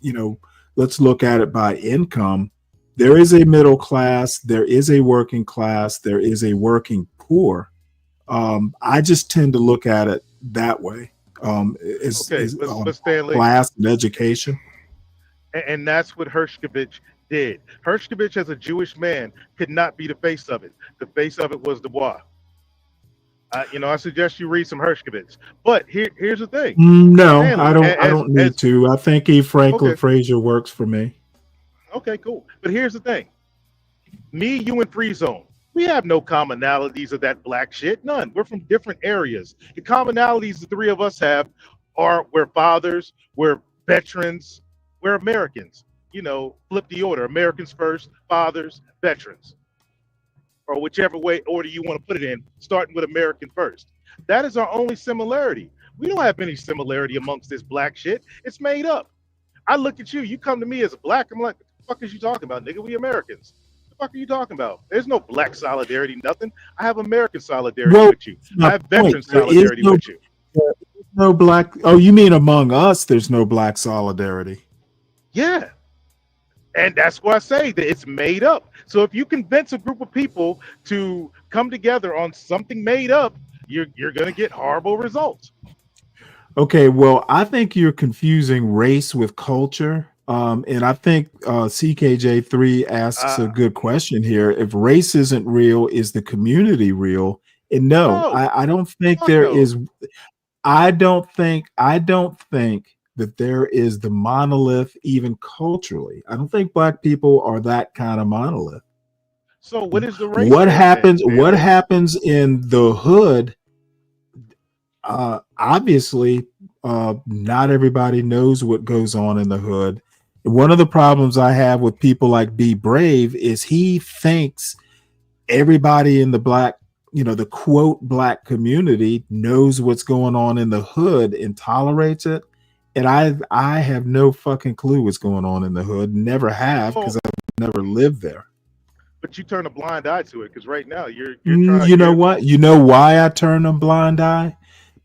let's look at it by income. There is a middle class, there is a working class, there is a working poor. I just tend to look at it that way. But Stanley, class and education. And that's what Hershkovich did. Hershkovich, as a Jewish man, could not be the face of it. The face of it was Du Bois. I suggest you read some Hershkovich. But here's the thing. No, Stanley, I don't need to. I think E. Franklin Frazier works for me. Okay, cool. But here's the thing. Me, you, and Free Zone, we have no commonalities of that Black shit. None. We're from different areas. The commonalities the three of us have are we're fathers, we're veterans, we're Americans. Flip the order. Americans first, fathers, veterans. Or whichever way order you want to put it in, starting with American first. That is our only similarity. We don't have any similarity amongst this Black shit. It's made up. I look at you, you come to me as a Black, I'm like, fuck is you talking about, nigga? We Americans. The fuck are you talking about? There's no black solidarity, nothing. I have American solidarity Well, with you. I have veteran there is solidarity no, with you. there is no black. Oh, you mean among us? There's no black solidarity. Yeah. And that's why I say that it's made up. So if you convince a group of people to come together on something made up, you're going to get horrible results. Okay, well, I think you're confusing race with culture. And I think CKJ3 asks a good question here. If race isn't real, is the community real? And no, I don't think there is. I don't think that there is the monolith even culturally. I don't think black people are that kind of monolith. So what is the race? What happens in the hood? Obviously, not everybody knows what goes on in the hood. One of the problems I have with people like Be Brave is he thinks everybody in the black, the quote black community knows what's going on in the hood and tolerates it. And I have no fucking clue what's going on in the hood. Never have, because I've never lived there. But you turn a blind eye to it because right now you're trying. You know what? You know why I turn a blind eye?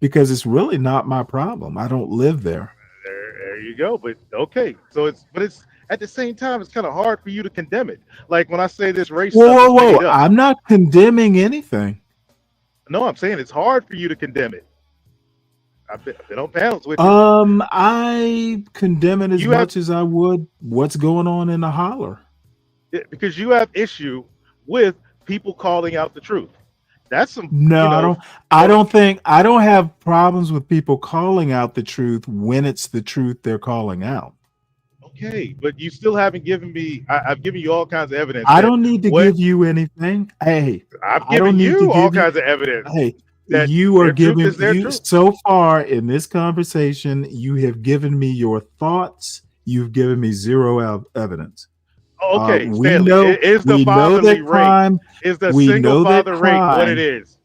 Because it's really not my problem. I don't live there. There you go. But okay, so it's at the same time it's kind of hard for you to condemn it. Like when I say this race. Whoa! I'm not condemning anything. No, I'm saying it's hard for you to condemn it. I've been on panels with you. I condemn it as much as I would what's going on in the holler. Because you have issue with people calling out the truth. That's some. No, I don't have problems with people calling out the truth when it's the truth they're calling out. Okay, but you still haven't given me. I've given you all kinds of evidence. I don't need to give you anything. Hey, I've given you all kinds of evidence. Hey, you are giving you so far in this conversation. You have given me your thoughts. You've given me zero evidence. Okay, we Stanley, know is the fatherly rate, is the single father rate what it is?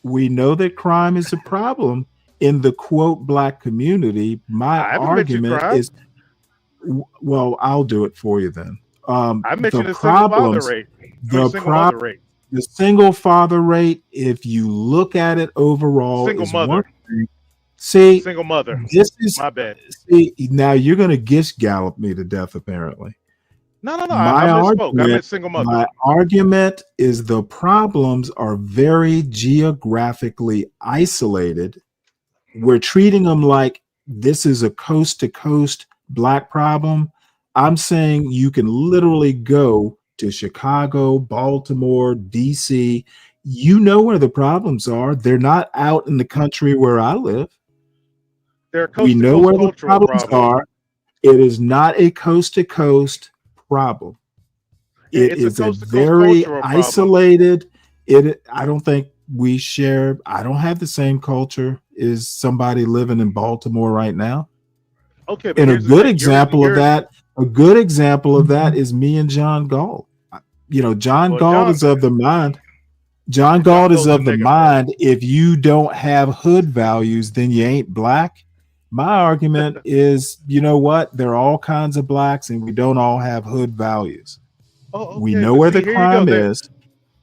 We know that crime is a problem in the quote black community. My argument is, well, I'll do it for you then. I mentioned the single father rate. The single father rate, if you look at it overall, single is mother. One thing. See, single mother. This is my bad. See, now you're going to gish gallop me to death, apparently. No. I misspoke. I meant single mother. My argument is the problems are very geographically isolated. We're treating them like this is a coast-to-coast black problem. I'm saying you can literally go to Chicago, Baltimore, DC. You know where the problems are. They're not out in the country where I live. We know where the problems are. It is not a coast-to-coast problem. It is a very isolated. I don't think we share. I don't have the same culture as somebody living in Baltimore right now. Okay, and a good example of that. A good example of that is me and John Galt. John Galt is of the mind. John Galt is of the mind. If you don't have hood values, then you ain't black. My argument is, you know what? There are all kinds of blacks, and we don't all have hood values. Oh, okay, we know where the crime is.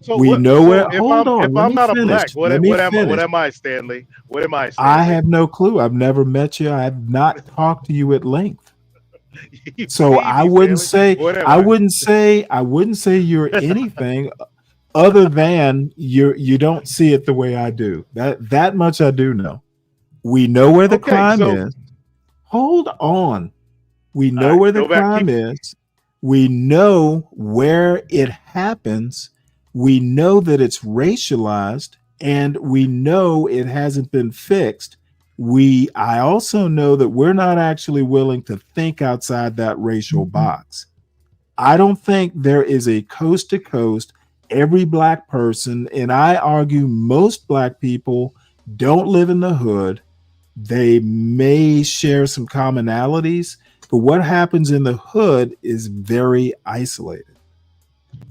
So we know where. Hold on. If I'm not a black, what finish. am I, Stanley? What am I, Stanley? I have no clue. I've never met you. I have not talked to you at length. So I wouldn't say. I wouldn't say you're anything other than you don't see it the way I do. That much I do know. We know where the crime is. Hold on. We know where the crime is. We know where it happens. We know that it's racialized, and we know it hasn't been fixed. I also know that we're not actually willing to think outside that racial box. I don't think there is a coast to coast, every black person, and I argue most black people don't live in the hood. They may share some commonalities, but what happens in the hood is very isolated.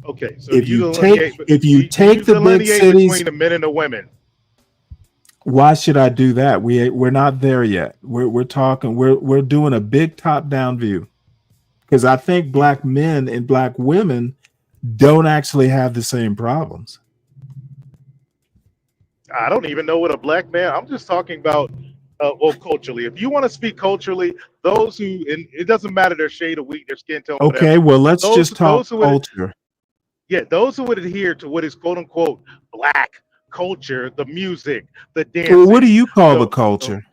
Okay, so if you take the big cities between the men and the women. Why should I do that? We're not there yet. We're talking. We're doing a big top down view. because I think black men and black women don't actually have the same problems. I don't even know what a black man. I'm just talking about, well, culturally. If you want to speak culturally, those who, and it doesn't matter their shade of wheat, their skin tone, Okay, whatever. well, let's just talk who culture. those who would adhere to what is quote unquote black culture, the music, the dancing. Well, what do you call the culture?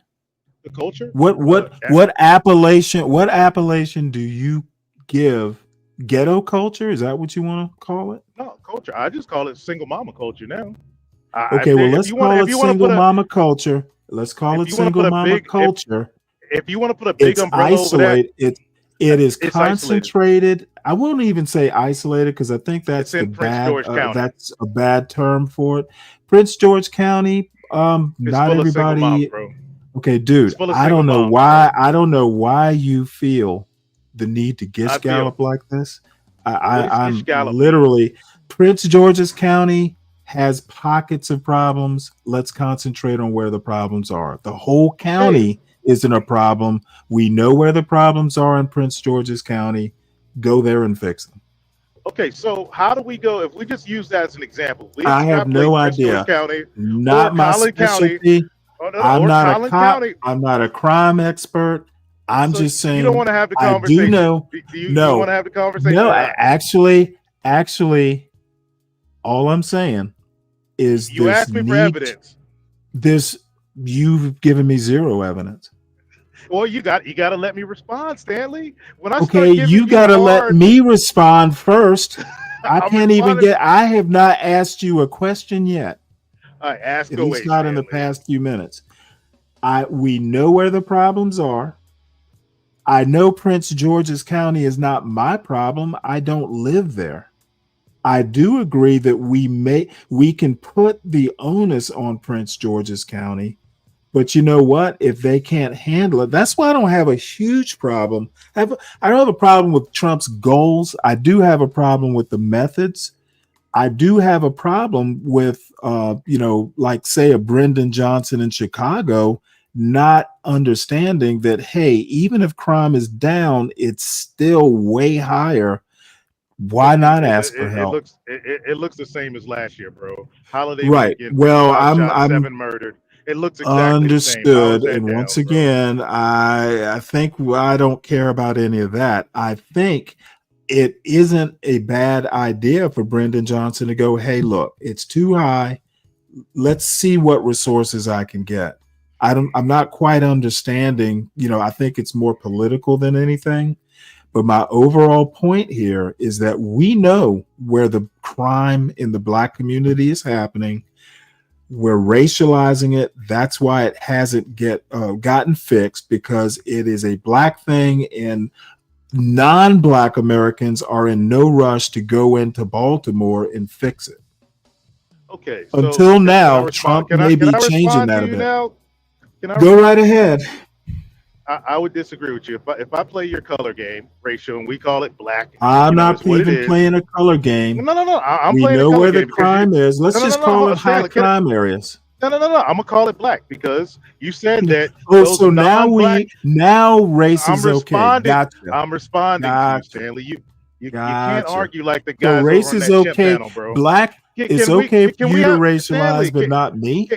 The culture? What appellation do you give? Ghetto culture? Is that what you want to call it? No, culture. I just call it single mama culture now. Okay, well, let's call it single mama culture. Let's call it single mama culture. If you want to put a big umbrella over that, it is it's concentrated. I won't even say isolated because I think that's in Prince George County. That's a bad term for it. Prince George County. Not everybody. Moms, bro. Okay, dude. I don't know why. I don't know why you feel the need to gish gallop like this. I'm literally Prince George's County has pockets of problems. Let's concentrate on where the problems are. The whole county isn't a problem. We know where the problems are in Prince George's County. Go there and fix them. Okay, so how do we go if we just use that as an example? I have no idea. County, not my specialty. I'm not a crime expert. I'm just saying. You don't want to have the conversation. I do know. Do you want to have the conversation? No, actually, all I'm saying is you asked me for evidence. You've given me zero evidence. Well, you got to let me respond, Stanley. When I you got to let me respond first. I can't even get. I have not asked you a question yet. All right, ask at away. least not in the past few minutes. We know where the problems are. I know Prince George's County is not my problem. I don't live there. I do agree that we can put the onus on Prince George's County, but you know what? If they can't handle it, that's why I don't have a huge problem. I don't have a problem with Trump's goals. I do have a problem with the methods. I do have a problem with, like say a Brendan Johnson in Chicago, not understanding that, hey, even if crime is down, it's still way higher. Why not ask for help? It looks the same as last year, bro. Holiday right. weekend, well, 7 murdered. It looks exactly understood. The same. And once again, I think I don't care about any of that. I think it isn't a bad idea for Brendan Johnson to go, hey, look, it's too high. Let's see what resources I can get. I'm not quite understanding. I think it's more political than anything. But my overall point here is that we know where the crime in the Black community is happening. We're racializing it. That's why it hasn't gotten fixed, because it is a Black thing, and non-Black Americans are in no rush to go into Baltimore and fix it. Okay. Until now, Trump may be changing that a bit. Go right ahead. I would disagree with you. If I play your color game, racial, and we call it black, I'm not even playing a color game. No. I'm we playing know a color where game the crime is. Let's just call it high crime areas. No. I'm gonna call it black because you said that. So now race is okay. Gotcha. I'm responding to you, Stanley. You can't argue like the guys. So race over on is that okay. Panel, bro. Black, it's okay for you to racialize, Stanley, but not me.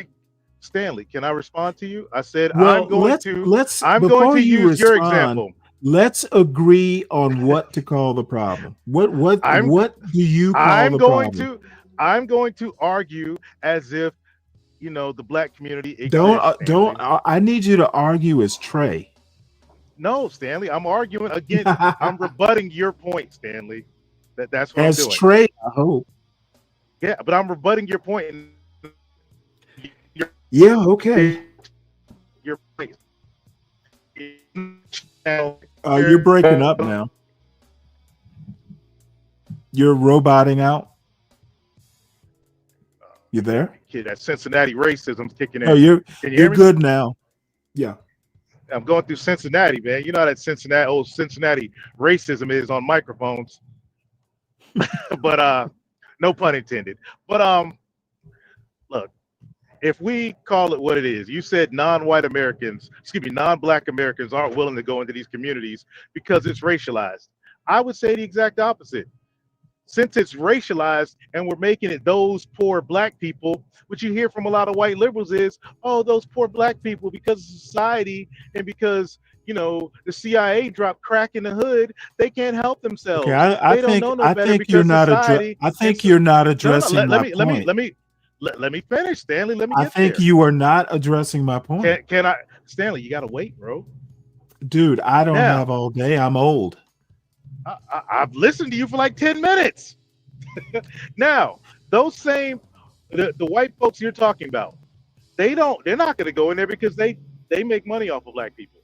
Stanley, can I respond to you? I said I'm going to use your example. Let's agree on what to call the problem. What do you call the problem? I'm going to argue as if the Black community exists. Don't. I need you to argue as Trey. No, Stanley. I'm arguing against. I'm rebutting your point, Stanley. That's what as I'm doing. As Trey, I hope. Yeah, but I'm rebutting your point. Yeah, okay. Your place. You're breaking up now. You're roboting out. You there? That Cincinnati racism's kicking in. Oh, you're good now. Yeah. I'm going through Cincinnati, man. You know how that Cincinnati racism is on microphones. But no pun intended. But look. If we call it what it is, you said non-Black Americans aren't willing to go into these communities because it's racialized. I would say the exact opposite. Since it's racialized and we're making it those poor black people, what you hear from a lot of white liberals is, oh, those poor black people, because of society and because, you know, the CIA dropped crack in the hood, they can't help themselves. Okay, I they don't think know no I better think because you're not society. I think you're not No, addressing my point. Let me finish, Stanley. Let me I get think there. you are not addressing my point. Can I, Stanley? You gotta wait, bro. Dude, I don't Now, have all day. I'm old. I've listened to you for like 10 minutes. Now, those same the white folks you're talking about, they're not going to go in there because they make money off of black people.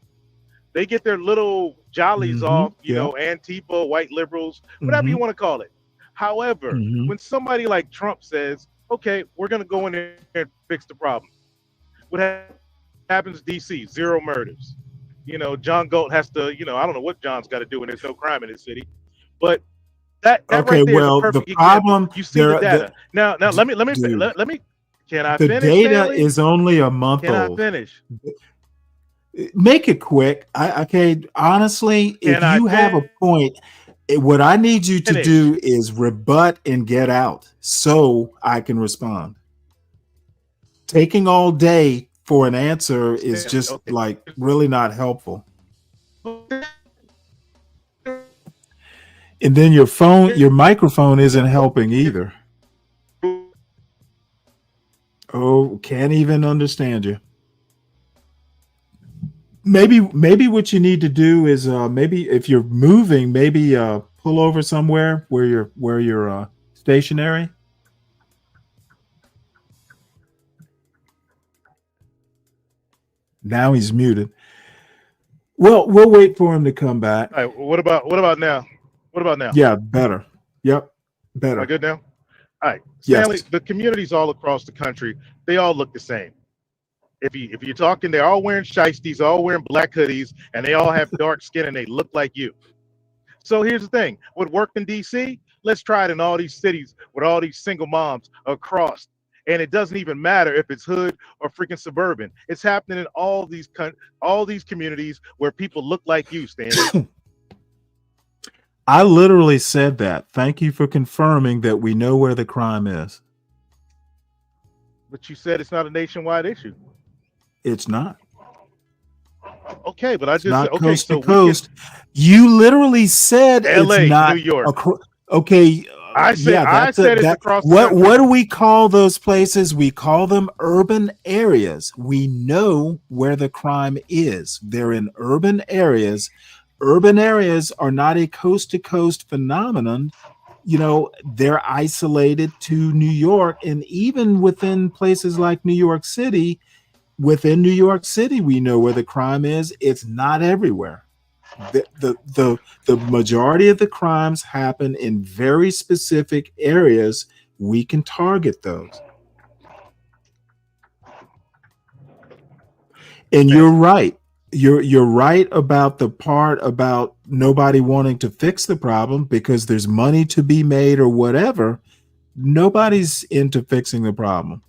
They get their little jollies off, you know, Antifa, white liberals, whatever you want to call it. However, when somebody like Trump says, okay, we're going to go in there and fix the problem, what happens in DC? 0 murders. You know, John Galt has to, you know, I don't know what John's got to do when there's no crime in his city, but that Okay, right there is a well, perfect the problem example. You see the data. Now let me dude, can I the finish, data Stanley? is only a month Can I old. finish? Make it quick. Okay, honestly, if Can I you have a point, what I need you to finish? do is rebut and get out so I can respond. Taking all day for an answer is just like really not helpful. And then your microphone isn't helping either. Oh, can't even understand you. Maybe what you need to do is maybe if you're moving, maybe pull over somewhere where you're stationary. Now he's muted. Well, we'll wait for him to come back. All right, what about now? What about now? Yeah, better. Yep, better. Am I good now? All right, Stanley. Yes. The communities all across the country, they all look the same. If you're talking, they're all wearing shiesties, all wearing black hoodies, and they all have dark skin and they look like you. So here's the thing: what worked in DC, let's try it in all these cities with all these single moms across. And it doesn't even matter if it's hood or freaking suburban. It's happening in all these communities where people look like you, Stanley. I literally said that. Thank you for confirming that we know where the crime is. But you said it's not a nationwide issue. It's not. Okay, but I just not okay, coast so to coast. You literally said LA, it's not New York. Okay. I said it's across the country. What do we call those places? We call them urban areas. We know where the crime is. They're in urban areas. Urban areas are not a coast to coast phenomenon. You know, they're isolated to New York, and even within places like New York City, within New York City, we know where the crime is. It's not everywhere. The majority of the crimes happen in very specific areas. We can target those. And you're right. You're right about the part about nobody wanting to fix the problem because there's money to be made or whatever. Nobody's into fixing the problem.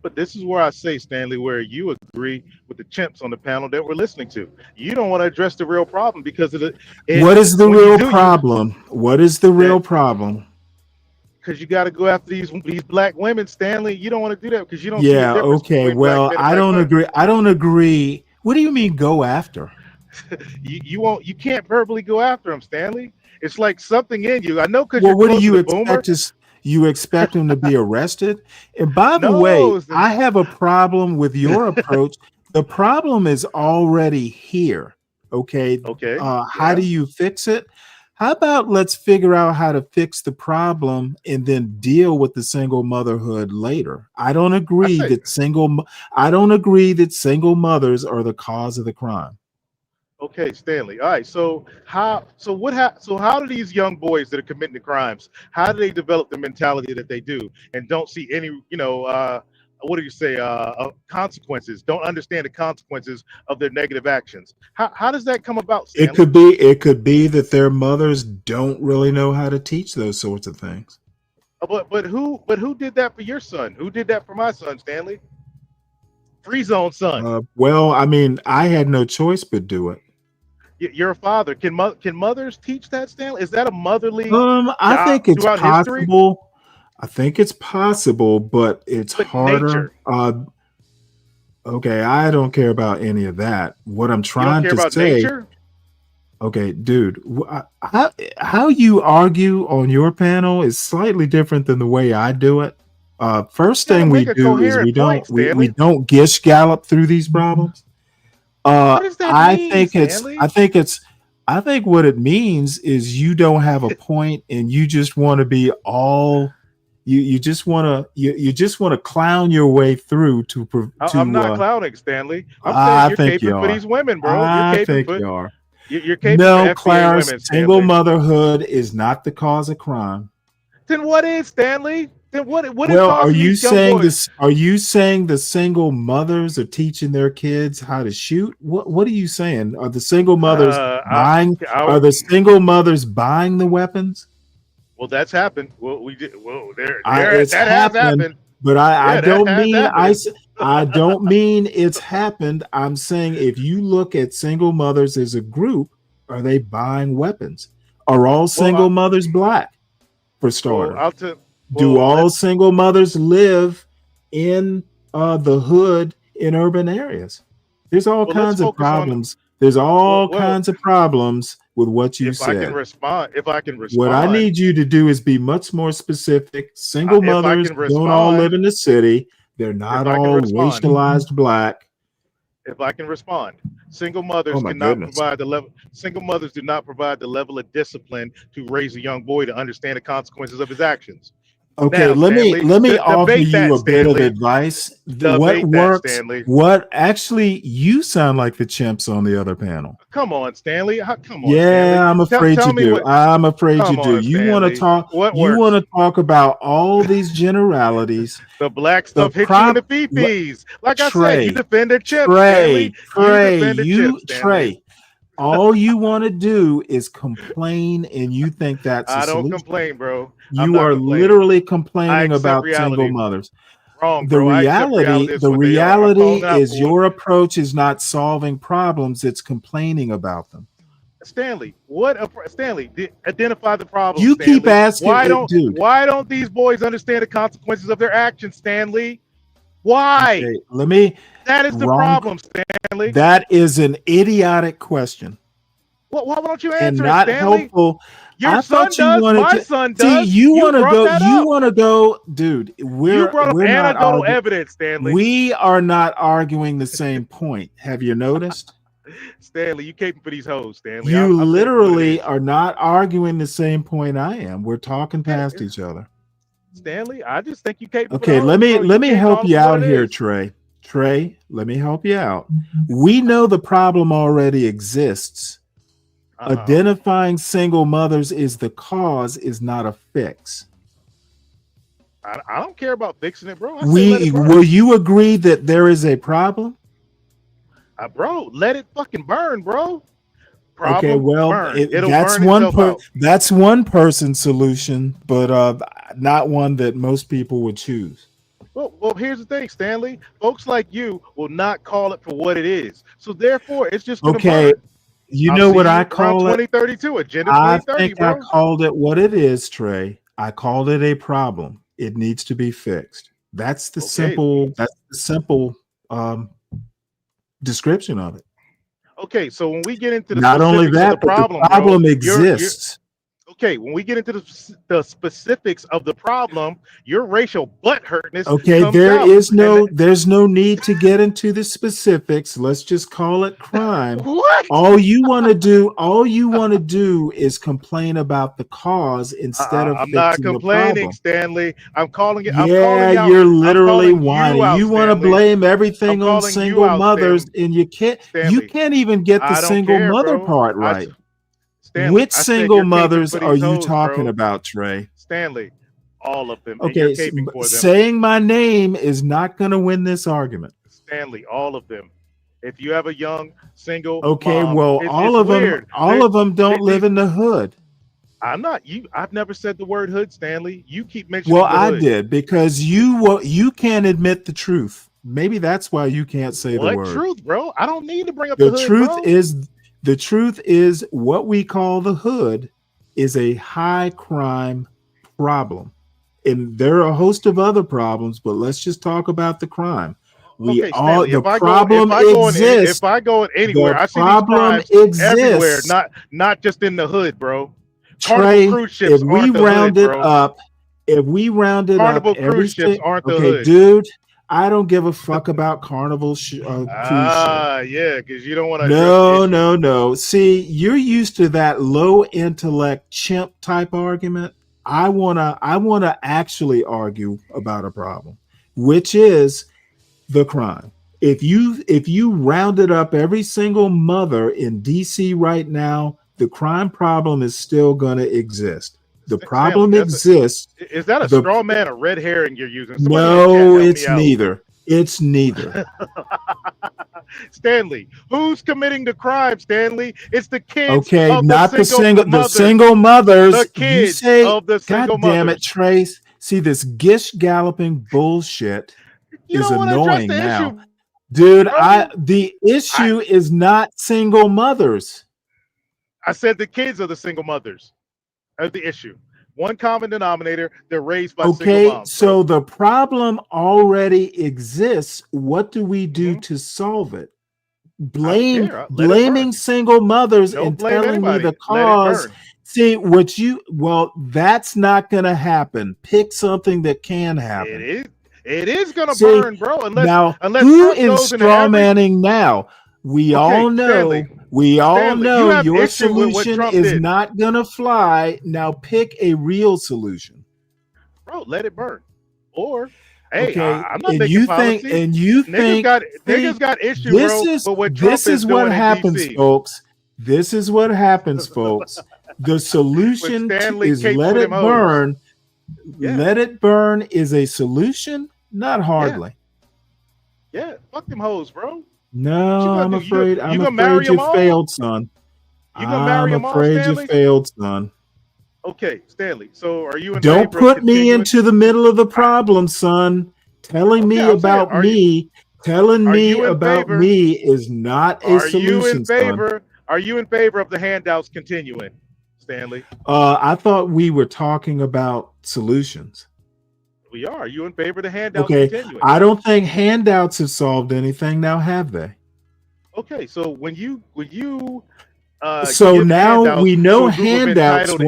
But this is where I say, Stanley, where you agree with the chimps on the panel that we're listening to. You don't want to address the real problem because of the. What is the real problem? What is the real problem? Because you got to go after these black women, Stanley. You don't want to do that because you don't. Yeah. Okay. Well, I don't agree. I don't agree. What do you mean go after? you won't. You can't verbally go after them, Stanley. It's like something in you. I know because what do you expect? You expect him to be arrested? And by the way, I have a problem with your approach. The problem is already here. Okay. Okay. How do you fix it? How about let's figure out how to fix the problem and then deal with the single motherhood later. I don't agree that single mothers are the cause of the crime. Okay, Stanley. All right. So how do these young boys that are committing the crimes, how do they develop the mentality that they do and don't see any, what do you say, consequences, don't understand the consequences of their negative actions? How does that come about, Stanley? It could be that their mothers don't really know how to teach those sorts of things. But who did that for your son? Who did that for my son, Stanley? Free zone son. Well, I mean, I had no choice but do it. You're a father. Can mothers teach that, Stanley? Is that a motherly I job think it's throughout history? possible. I think it's possible, but it's But harder. nature. Okay, I don't care about any of that. What I'm You don't trying care to about say, nature? okay, dude, how you argue on your panel is slightly different than the way I do it. First You gotta thing we make a do is coherent point, we Stanley. don't gish gallop through these problems. What does that mean, Stanley? I think what it means is you don't have a point and you just want to be all you just want to clown your way through to I'm not clowning, Stanley. I'm I saying you're think you caping for are. these women, bro. I You're caping think for you are. you're caping No, for FBA Clarence, women, single Stanley. motherhood is not the cause of crime. Then what is, Stanley? Then what is Well, are causing you these young saying boys? this? Are you saying the single mothers are teaching their kids how to shoot? What are you saying? Are the single mothers buying? Are the single mothers buying the weapons? Well, that's happened. Well, that It's has happened, happened. but I Yeah, that don't has mean happened. I don't mean it's happened. I'm saying if you look at single mothers as a group, are they buying weapons? Are all single mothers black? For starters, do all single mothers live in the hood in urban areas? There's all kinds of problems. There's all kinds of problems with what you said. If I can respond, What I need you to do is be much more specific. Single mothers don't all live in the city. They're not all racialized black. If I can respond, single mothers Oh my cannot goodness. provide the level. Single mothers do not provide the level of discipline to raise a young boy to understand the consequences of his actions. Okay, Now, let me Stanley, offer debate you that, a bit of Stanley. advice. Debate What that, works? Stanley. What actually? You sound like the chimps on the other panel. Come on, Stanley. Come on, Yeah, Stanley. I'm afraid Tell you me do. what. I'm afraid you Come do. on, You want to Stanley. talk. What You works? want to talk about all these generalities. The black stuff hit you in the fifis. Like I said, you defend the chimp, Stanley. You defend the chimp, Stanley. All you want to do is complain, and you think that's a I don't solution. complain, bro. You are literally complaining I about accept single reality. mothers. Wrong, The bro. I accept reality. the reality is your approach is not solving problems; it's complaining about them. Stanley, Stanley, identify the problem. You Stanley. keep asking, dude. Why don't these boys understand the consequences of their actions, Stanley? Why? Okay, that is the problem, Stanley. That is an idiotic question. Why don't you answer And it, not Stanley? helpful. Your son does. My son does. See, you want to go. That You up. want to go, dude. You brought up we're not anecdotal arguing. evidence, Stanley. We are not arguing the same point. Have you noticed? Stanley, you caping for these hoes, Stanley. You literally are not arguing the same point I am. We're talking past each other. Stanley, I just think you caping. Okay, let me help you out here, Trey. Trey, let me help you out. We know the problem already exists. Identifying single mothers is the cause, is not a fix. I don't care about fixing it, bro. Will you agree that there is a problem? Bro, let it fucking burn, bro. Okay, well, burn that's one person's solution, but not one that most people would choose. Well, here's the thing, Stanley. Folks like you will not call it for what it is. So therefore, it's just gonna burn. You know what I call it? 2032, Agenda 2030, I think bro. I called it what it is, Trey. I called it a problem. It needs to be fixed. That's the simple description of it. Okay, so when we get into the not only that, the problem, but the problem exists. Okay, when we get into the specifics of the problem, your racial butt hurtness. Okay, there's no need to get into the specifics. Let's just call it crime. What? All you want to do is complain about the cause instead of I'm fixing not the complaining, problem. Stanley. I'm calling it. Yeah, you're literally whining. You want to blame everything on single mothers, and you can't even get the single mother part right. Stanley, Which single mothers are you talking about, Trey? Stanley, all of them. Okay, saying my name is not going to win this argument. Stanley, all of them. If you have a young single, okay, well, all of them don't live in the hood. I'm not. I've never said the word hood, Stanley. You keep mentioning. Well, I did because you can't admit the truth. Maybe that's why you can't say the word. What truth, bro? I don't need to bring up the hood, truth bro. is. The truth is, what we call the hood is a high crime problem. And there are a host of other problems, but let's just talk about the crime. Okay, Stanley, The if I problem exists. if I go anywhere, The I see these problem crimes everywhere, exists. not just in the hood, bro. Trey, Carnival cruise ships if we aren't the round hood, it bro. up, Carnival cruise ships aren't the okay, hood. dude, I don't give a fuck about Carnival cruise ship. Yeah, because you don't want to address the issue. No. See, you're used to that low intellect chimp type argument. I wanna actually argue about a problem, which is the crime. If you rounded up every single mother in DC right now, the crime problem is still gonna exist. The problem exists. Is that a straw man or red herring you're using? Somebody No, it's neither. It's neither. Stanley, who's committing the crime, Stanley? It's the kids. Okay, of not the single mothers. The single mothers. The kids you say, of the single God damn mothers. it, Trace. See, this gish galloping bullshit is annoying now. Issue, dude. The issue is not single mothers. I said the kids of the single mothers are the issue. One common denominator, they're raised by single moms. So the problem already exists. What do we do to solve it? Blaming single mothers and telling me the cause. See, that's not going to happen. Pick something that can happen. It is going to burn, bro. Unless who is straw manning now? We all know your solution is not going to fly. Now pick a real solution. Bro, let it burn. Or, hey, okay. I'm not making policy. Niggas got issues, bro. This is what happens, folks. This is what happens, folks. The solution is let it burn. Yeah. Let it burn is a solution? Not hardly. Yeah, fuck them hoes, bro. No, I'm afraid you failed, son. I'm afraid you failed, son. Okay, Stanley. So are you in Don't put me into the middle of the problem, son. Telling me about me is not a solution. Are you in favor of the handouts continuing, Stanley? I thought we were talking about solutions. We are. Are you in favor of the handouts continuing? I don't think handouts have solved anything now, have they? Okay, so when you so now we know handouts have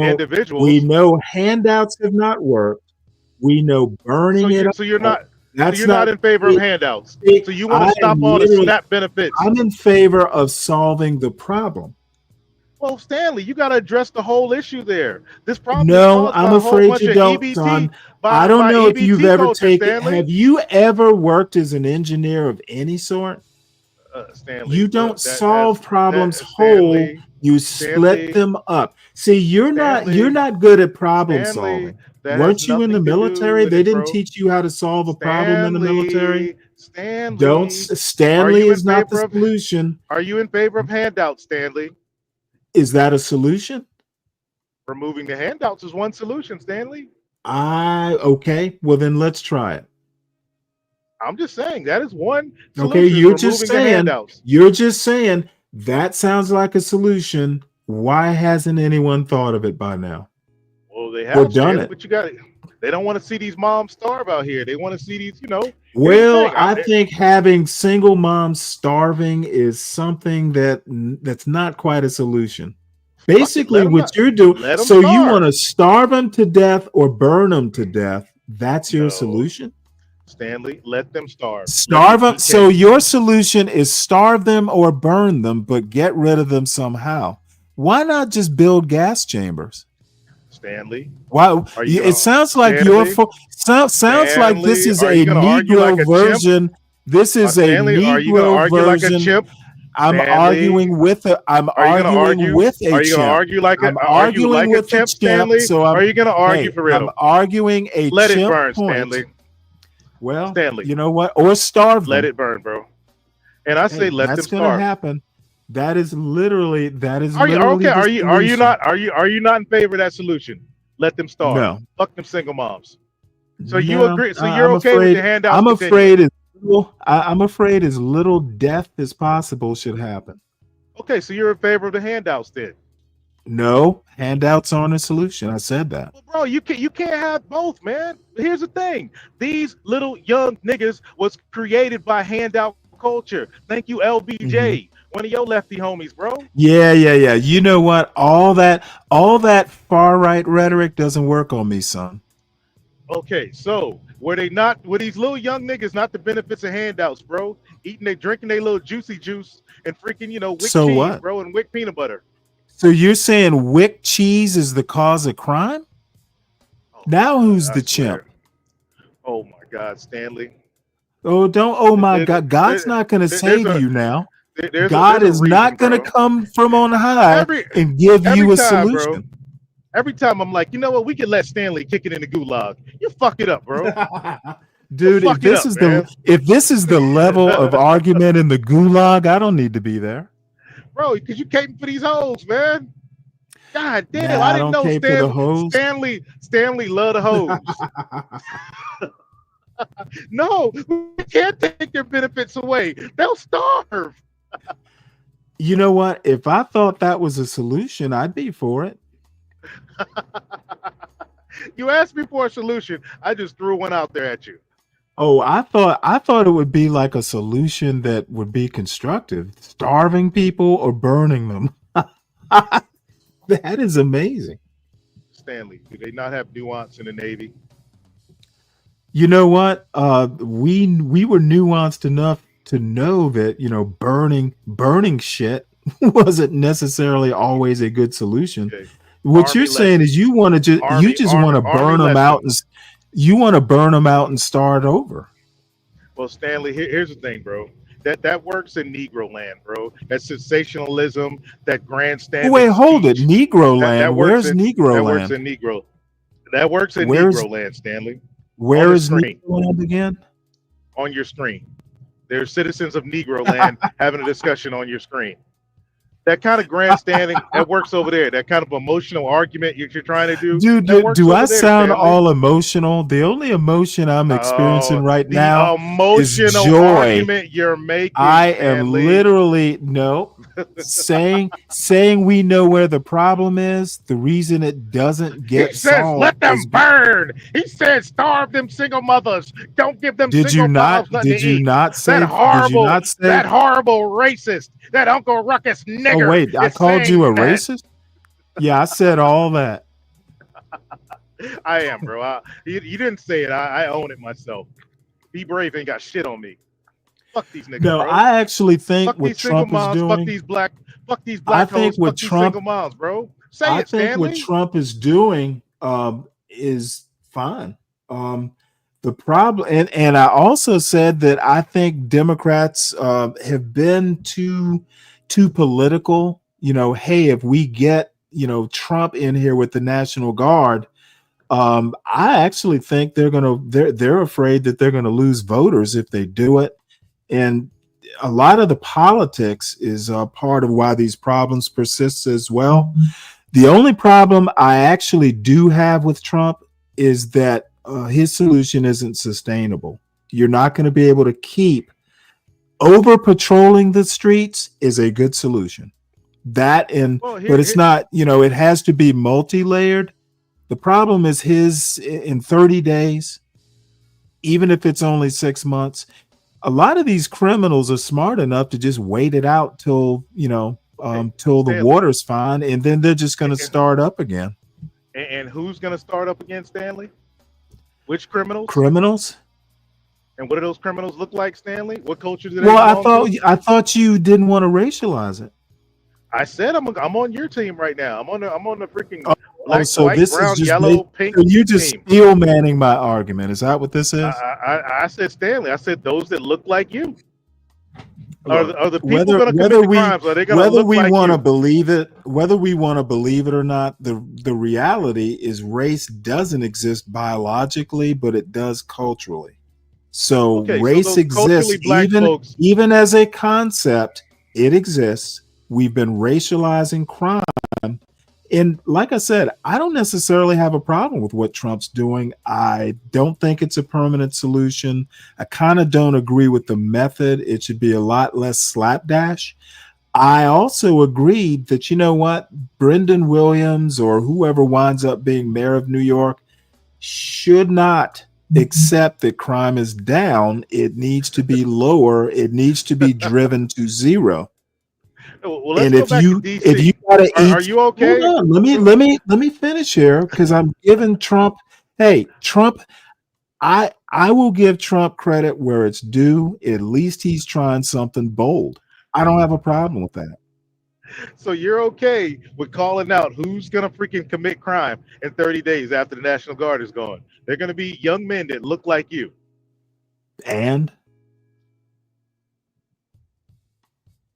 not worked. We know burning it. So you're not. Not in favor of handouts. So you want to stop all the SNAP benefits. I'm in favor of solving the problem. Well, Stanley, you got to address the whole issue there. This problem. No, I'm afraid you don't, son. I don't know if you've ever taken. Have you ever worked as an engineer of any sort? Stanley, you don't solve problems whole. You split them up. See, you're not good at problem solving. Weren't you in the military? They didn't teach you how to solve a problem in the military. Stanley is not the solution. Are you in favor of handouts, Stanley? Is that a solution? Removing the handouts is one solution, Stanley. Okay. Well, then let's try it. I'm just saying that is one solution. Okay, you're just saying that sounds like a solution. Why hasn't anyone thought of it by now? Well, they have done it. But they don't want to see these moms starve out here. They want to see these, Well, I think having single moms starving is something that's not quite a solution. Basically, what you're doing, so you want to starve them to death or burn them to death. That's your solution? Stanley, let them starve. Starve them. So your solution is starve them or burn them, but get rid of them somehow. Why not just build gas chambers? Stanley, wow! It sounds like sounds like this is a Negro version. This is a Negro version. I'm arguing with a. I'm arguing with a. Are you going to argue like a? Are you like a chimp, Stanley? So are you going to argue for real? I'm arguing a. Let it burn, point. Stanley. Well, Stanley, you know what? Or starve them. Let it burn, bro. And I say let them starve. That's going to happen. That is literally. Are you okay? Are you not in favor of that solution? Let them starve. No. Fuck them single moms. So you agree? So you're okay with the handouts? I'm afraid as little death as possible should happen. Okay, so you're in favor of the handouts then? No, handouts aren't a solution. I said that. Well, bro, you can't have both, man. Here's the thing: these little young niggas was created by handout culture. Thank you, LBJ, one of your lefty homies, bro. Yeah. You know what? All that far right rhetoric doesn't work on me, son. Okay, so were these little young niggas not the benefits of handouts, bro? Drinking their little juicy juice and freaking, wick So cheese, what? bro, and wick peanut butter. So you're saying wick cheese is the cause of crime? Now who's the chimp? Oh my God, Stanley. Oh, don't. Oh my God. God's not going to save you now. There's God a is reason, not going to bro. come from on high and give you a time, solution. bro. Every time I'm like, you know what? We can let Stanley kick it in the gulag. You fuck it up, bro. Dude, if this is the level of argument in the gulag, I don't need to be there. Bro, because you caping for these hoes, man. God damn, Nah, I didn't know cape for the hoes. Stanley love the hoes. No, we can't take their benefits away. They'll starve. You know what? If I thought that was a solution, I'd be for it. You asked me for a solution. I just threw one out there at you. Oh, I thought it would be like a solution that would be constructive, starving people or burning them. That is amazing. Stanley, do they not have nuance in the Navy? You know what? We were nuanced enough to know that, burning shit wasn't necessarily always a good solution. Okay. What Army you're saying is you want to want to burn them out and you want to burn them out and start over. Well, Stanley, here's the thing, bro. That works in Negro land, bro. That sensationalism, that grandstanding. Wait, hold it. Negro land. Where's Negro land? That works in Negro. That works in Negro land, Stanley. Where is Negro land again? On your screen. There's citizens of Negro land having a discussion on your screen. That kind of grandstanding, that works over there. That kind of emotional argument you're trying to do. Dude, do I sound all emotional? The only emotion I'm experiencing right now is joy. Argument you're making, I am literally saying we know where the problem is. The reason it doesn't get solved. Let them burn. He said starve them single mothers. Don't give them single mothers nothing to eat. Did you not say that horrible racist, that Uncle Ruckus nigger? Oh wait, I called you a racist? Yeah, I said all that. I am, bro. You didn't say it. I own it myself. Be brave ain't got shit on me. Fuck these niggas. No, bro. I actually think fuck what Trump is doing. Fuck these black I think hoes, what Trump single moms, bro. I think what Trump is doing is fine. The problem, and I also said that I think Democrats have been too political. Hey, if we get Trump in here with the National Guard, I actually think they're afraid that they're gonna lose voters if they do it, and a lot of the politics is part of why these problems persist as well. The only problem I actually do have with Trump is that his solution isn't sustainable. You're not going to be able to keep over patrolling the streets is a good solution. But it's not, it has to be multi-layered. The problem is in 30 days, even if it's only 6 months, a lot of these criminals are smart enough to just wait it out till the water's fine, and then they're just going to start up again. And who's going to start up again, Stanley? Which criminals? Criminals. And what do those criminals look like, Stanley? What culture do they belong to? I thought you didn't want to racialize it. I said I'm on your team right now. I'm on the freaking black, so white, this brown, is just yellow, pink. So you just team. steel manning my argument. Is that what this is? I said, Stanley. I said those that look like you. Are the people whether going to commit the crimes? Are they going to look like you? Whether we want to believe it or not, the reality is race doesn't exist biologically, but it does culturally. So race exists even as a concept. It exists. We've been racializing crime. And like I said, I don't necessarily have a problem with what Trump's doing. I don't think it's a permanent solution. I kind of don't agree with the method. It should be a lot less slapdash. I also agreed that, you know what, Brendan Williams or whoever winds up being mayor of New York should not accept that crime is down. It needs to be lower. It needs to be driven to zero. Well, let's And go back to DC. if you gotta Are eat, you okay? hold on, let me finish here because I'm giving Trump. Hey, Trump, I will give Trump credit where it's due. At least he's trying something bold. I don't have a problem with that. So you're okay with calling out who's gonna freaking commit crime in 30 days after the National Guard is gone? They're gonna be young men that look like you. And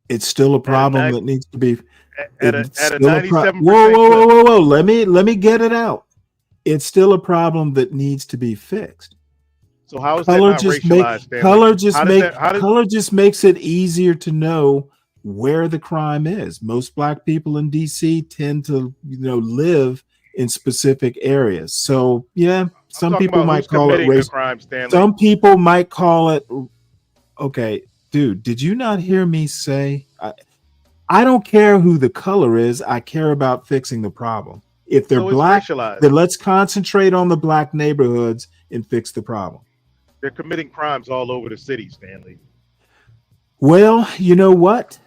it's still a problem that needs to be at a 97%. Whoa. Let me get it out. It's still a problem that needs to be fixed. So how is that not racialized, Stanley? Color just makes it easier to know where the crime is. Most black people in DC tend to, live in specific areas. So yeah, some people might call it race. Some people might call it. Okay, dude, did you not hear me say? I don't care who the color is. I care about fixing the problem. If they're black, then let's concentrate on the black neighborhoods and fix the problem. They're committing crimes all over the city, Stanley. Well, you know what?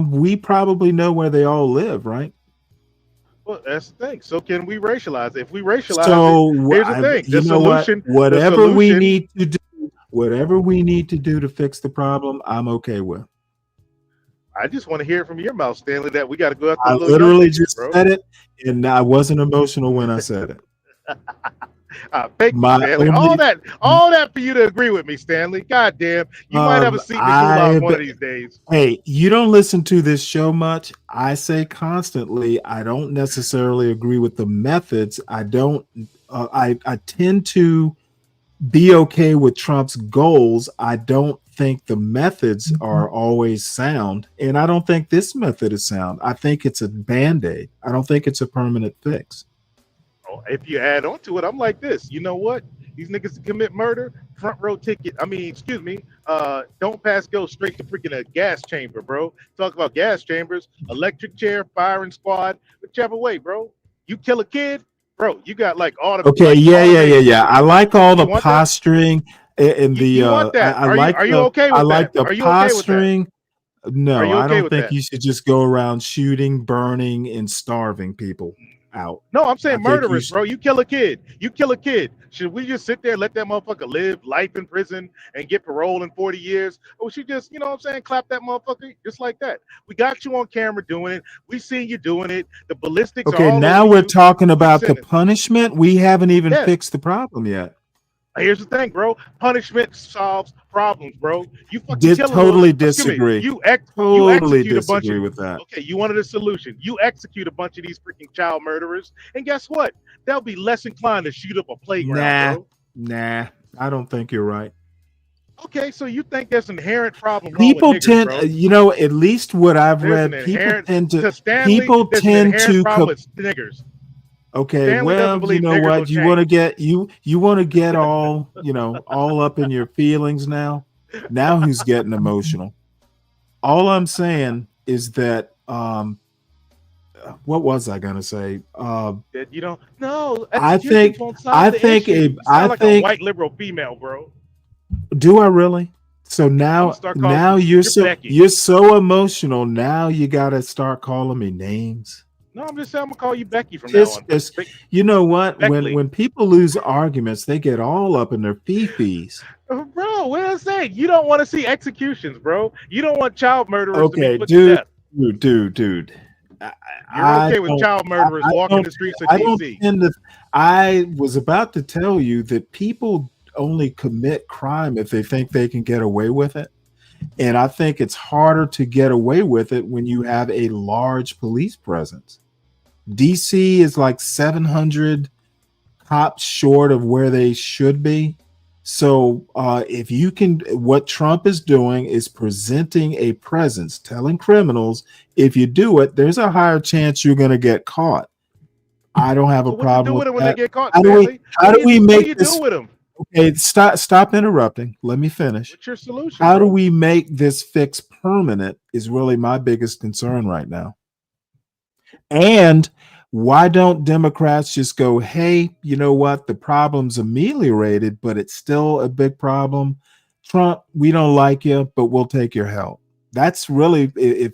We probably know where they all live, right? Well, that's the thing. So can we racialize it? If we racialize it, here's the thing. The solution, whatever we need to do to fix the problem, I'm okay with. I just want to hear it from your mouth, Stanley, that we got to go after I literally just said it, and I wasn't emotional when I said it. Thank you, Stanley. All that for you to agree with me, Stanley. God damn, you might have a seat in the gulag one of these days. Hey, you don't listen to this show much. I say constantly, I don't necessarily agree with the methods. I don't. I tend to be okay with Trump's goals. I don't think the methods are always sound, and I don't think this method is sound. I think it's a band-aid. I don't think it's a permanent fix. If you add on to it, I'm like this. You know what? These niggas that commit murder, front row ticket. Don't pass go straight to freaking a gas chamber, bro. Talk about gas chambers, electric chair, firing squad, whichever way, bro. You kill a kid, bro. You got like all the. Okay, yeah. I like all the posturing and the. You want that? Are you okay with that? I like the posturing. No, I don't think that? You should just go around shooting, burning, and starving people out. No, I'm saying murderers, bro. You kill a kid. Should we just sit there and let that motherfucker live life in prison and get parole in 40 years? Or should just, clap that motherfucker just like that? We got you on camera doing it. We seen you doing it. The ballistics okay, are all now we're talking about the it. punishment. We haven't even fixed the problem yet. Here's the thing, bro. Punishment solves problems, bro. You fucking totally disagree. You execute a bunch of with that. Okay, you wanted a solution. You execute a bunch of these freaking child murderers, and guess what? They'll be less inclined to shoot up a playground, bro. Nah, I don't think you're right. Okay, so you think there's an inherent problem? People with niggers, tend, at least what I've read, people tend to niggers. Okay, Stanley well, you know what? You want to get all, all up in your feelings now. Now who's getting emotional? All I'm saying is that what was I gonna say? That you don't know. I think a white liberal female, bro. Do I really? So now you're so emotional. Now you gotta start calling me names. No, I'm just saying I'm gonna call you Becky from now on. You know what? Beckley. When people lose arguments, they get all up in their fifis. Bro, what I'm saying, you don't want to see executions, bro. You don't want child murderers to be put dude, to death. Dude. You're okay with child murderers walking the streets of DC. I was about to tell you that people only commit crime if they think they can get away with it. And I think it's harder to get away with it when you have a large police presence. DC is like 700 cops short of where they should be. So if you can, what Trump is doing is presenting a presence, telling criminals, if you do it, there's a higher chance you're going to get caught. I don't have a problem with that. When they get caught, how do we make this? Okay, stop interrupting. Let me finish. What's your solution? How do bro? we make this fix permanent is really my biggest concern right now. And why don't Democrats just go, hey, you know what? The problem's ameliorated, but it's still a big problem. Trump, we don't like you, but we'll take your help. That's really, if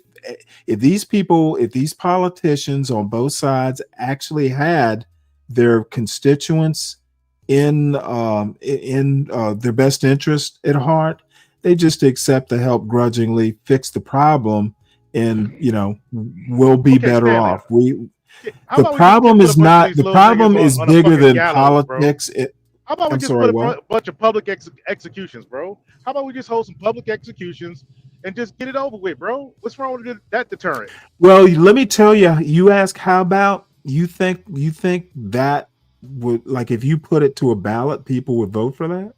these people, if these politicians on both sides actually had their constituents in their best interest at heart, they just accept the help grudgingly, fix the problem, and we'll be better Stanley, off. how The about we just problem put a is bunch of not these the little problem niggas is on a bigger fucking than gallows, bro? politics. How about we I'm just sorry, put what? a bunch of public executions, bro? How about we just hold some public executions and just get it over with, bro? What's wrong with that deterrent? Well, let me tell you. You ask how about you think that would, like, if you put it to a ballot, people would vote for that?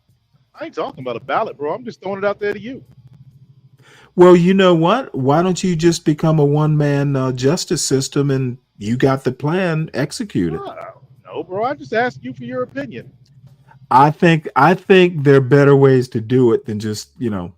I ain't talking about a ballot, bro. I'm just throwing it out there to you. Well, you know what? Why don't you just become a one-man justice system and you got the plan, execute it? No, bro. I just asked you for your opinion. I think there are better ways to do it than just,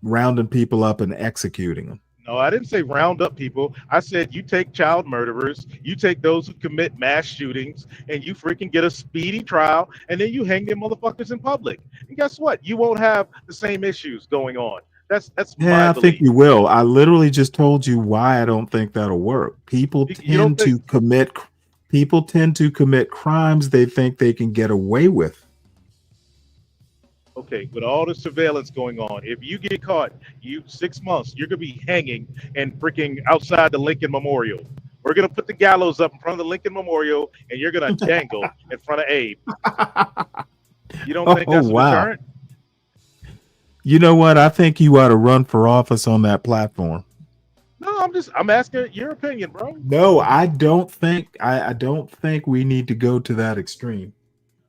rounding people up and executing them. No, I didn't say round up people. I said you take child murderers, you take those who commit mass shootings, and you freaking get a speedy trial, and then you hang them motherfuckers in public. And guess what? You won't have the same issues going on. That's Yeah, my I think belief. you will. I literally just told you why I don't think that'll work. People tend to commit crimes they think they can get away with. Okay, with all the surveillance going on, if you get caught, 6 months, you're gonna be hanging and freaking outside the Lincoln Memorial. We're gonna put the gallows up in front of the Lincoln Memorial, and you're gonna dangle in front of Abe. You don't think that's a deterrent? You know what? I think you ought to run for office on that platform. No, I'm asking your opinion, bro. No, I don't think we need to go to that extreme.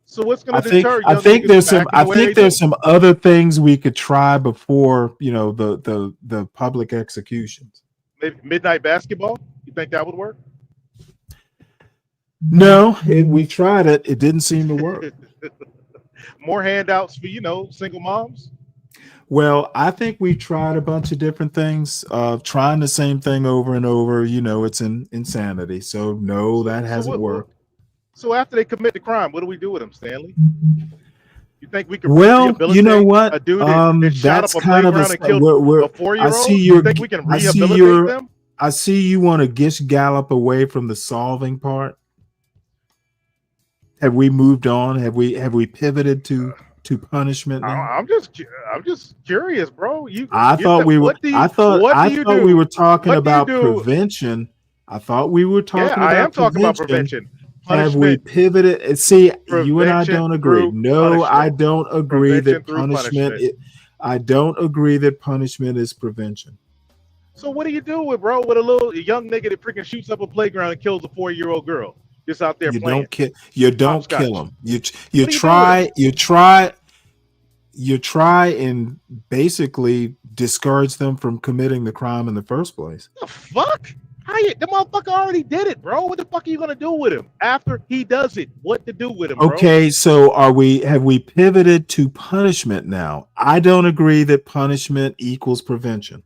So what's going to deter young I think niggas there's some other things we could try before, the public executions. Maybe midnight basketball? You think that would work? No, we tried it. It didn't seem to work. More handouts for, single moms? Well, I think we tried a bunch of different things, trying the same thing over and over. It's insanity. So no, that hasn't worked. So after they commit the crime, what do we do with them, Stanley? You think we could rehabilitate you know what? a dude that shot up a playground and killed a 4-year-old? You think we can rehabilitate them? I see you want to gish gallop away from the solving part. Have we moved on? Have we pivoted to punishment now? I'm just curious, bro. I thought we were talking about prevention. I thought we were talking about I am talking about prevention. Have we pivoted? See, you and I don't agree. No, I don't agree that punishment. I don't agree that punishment is prevention. So what do you do with a young nigga that freaking shoots up a playground and kills a 4-year-old girl just out there playing? You don't kill them. You try and basically discourage them from committing the crime in the first place. The fuck? The motherfucker already did it, bro. What the fuck are you gonna do with him after he does it? What to do with him, bro? Okay, so have we pivoted to punishment now? I don't agree that punishment equals prevention.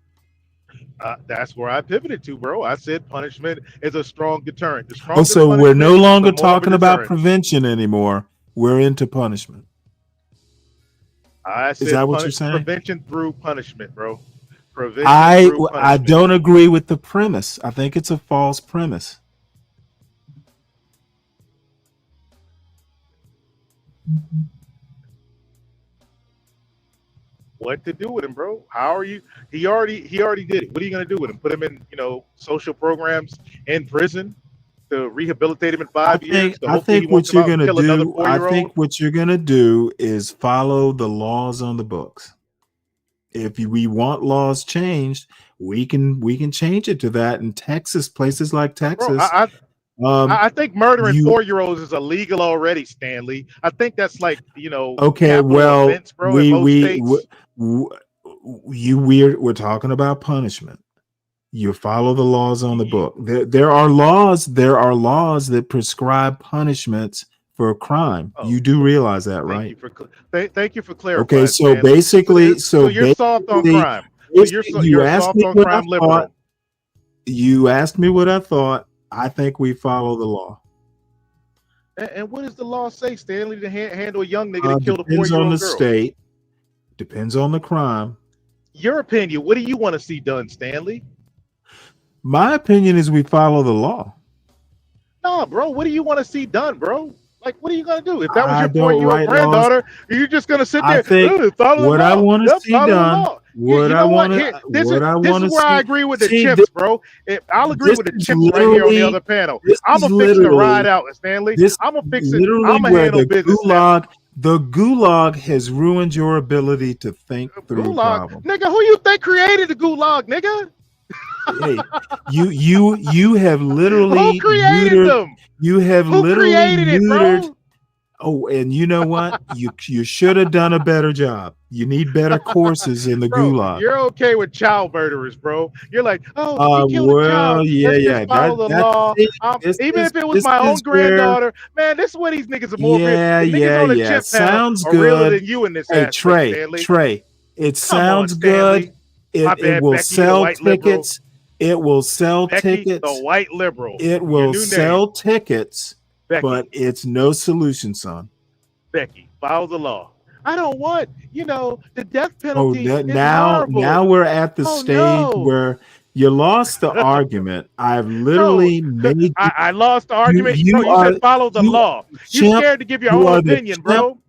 That's where I pivoted to, bro. I said punishment is a strong deterrent. So we're no longer talking about prevention anymore. We're into punishment. I said is that what you're saying? Prevention through punishment, bro. I don't agree with the premise. I think it's a false premise. What to do with him, bro? How are you? He already did it. What are you gonna do with him? Put him in, social programs in prison to rehabilitate him in 5 years? I think what you're gonna do is follow the laws on the books. If we want laws changed, we can change it to that. In Texas, places like Texas, I think murdering 4-year-olds is illegal already, Stanley. I think that's like okay. Well, offense, bro, we're talking about punishment. You follow the laws on the book. There are laws that prescribe punishments for a crime. Oh, You do realize that, thank right? you for thank you for clarifying. Okay, so Stanley. basically, so you're soft on basically, crime. So you're you a asked soft me on what I crime liberal. thought. You asked me what I thought. I think we follow the law. And what does the law say, Stanley, to handle a young nigga that killed a Depends on 4-year-old the girl? state. Depends on the crime. Your opinion. What do you want to see done, Stanley? My opinion is we follow the law. Nah, bro. What do you want to see done, bro? Like, what are you gonna do if that was I your don't 4-year-old write granddaughter? Are you just gonna sit I there? think Follow the what I law. want to Yep, see follow the done, law. what You I know what? want Here, to, this what I is want to where I see. agree with the See, chimps, bro. I'll agree this with the is chimps right here on the literally, other panel. this I'm is gonna fix to ride literally, out, Stanley. this I'm gonna fix it. literally I'm gonna where handle the business now. gulag has ruined your ability to think through Gulag, problems. nigga. Who you think created the gulag, nigga? Hey, you have literally Who created them? You have Who literally created it, neutered. bro? Oh, and you know what? You should have done a better job. You need better courses in the Bro, gulag. you're okay with child murderers, bro. You're like, oh, he killed a child. Well, yeah, Let's yeah. just follow the law. Even if it was my own granddaughter, man, this is what these niggas are more real. Yeah, The niggas on the yeah. chimp panel Sounds are realer good. than you in this Hey, aspect, Stanley. Trey. It Come on, sounds Stanley. good. My It bad, will Becky, the sell white liberal. tickets. It will sell Becky, tickets. the white liberal. It Your will new sell name, tickets, Becky. but it's no solution, son. Becky, follow the law. I don't want, the death Oh, penalty is now horrible. we're at the Oh, stage no. where you lost the argument. I've literally made you. I lost the argument. You Bro, you are said follow the law. You chimp. scared to give your You own are the opinion, chimp. bro.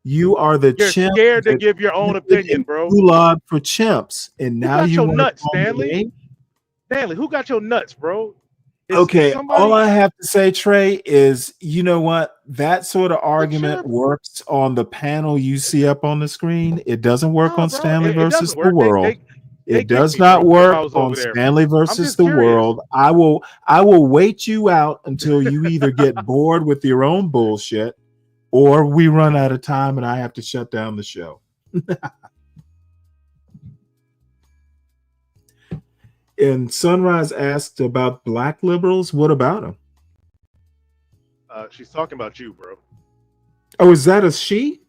You are the You're chimp. scared to that give your own lived opinion, in bro. Gulag for chimps, and Who now got you your want to nuts, call me Stanley? name? Stanley, who got your nuts, bro? Okay, somebody- all I have to say, Trey, is you know what? That sort of argument works on the panel you see up on the screen. It doesn't work on bro, Stanley it versus doesn't the work. world. They It does kicked me, not bro, if work I was on over there. Stanley I'm versus just the curious. world. I will wait you out until you either get bored with your own bullshit or we run out of time and I have to shut down the show. And Sunrise asked about black liberals. What about them? She's talking about you, bro. Oh, is that a she?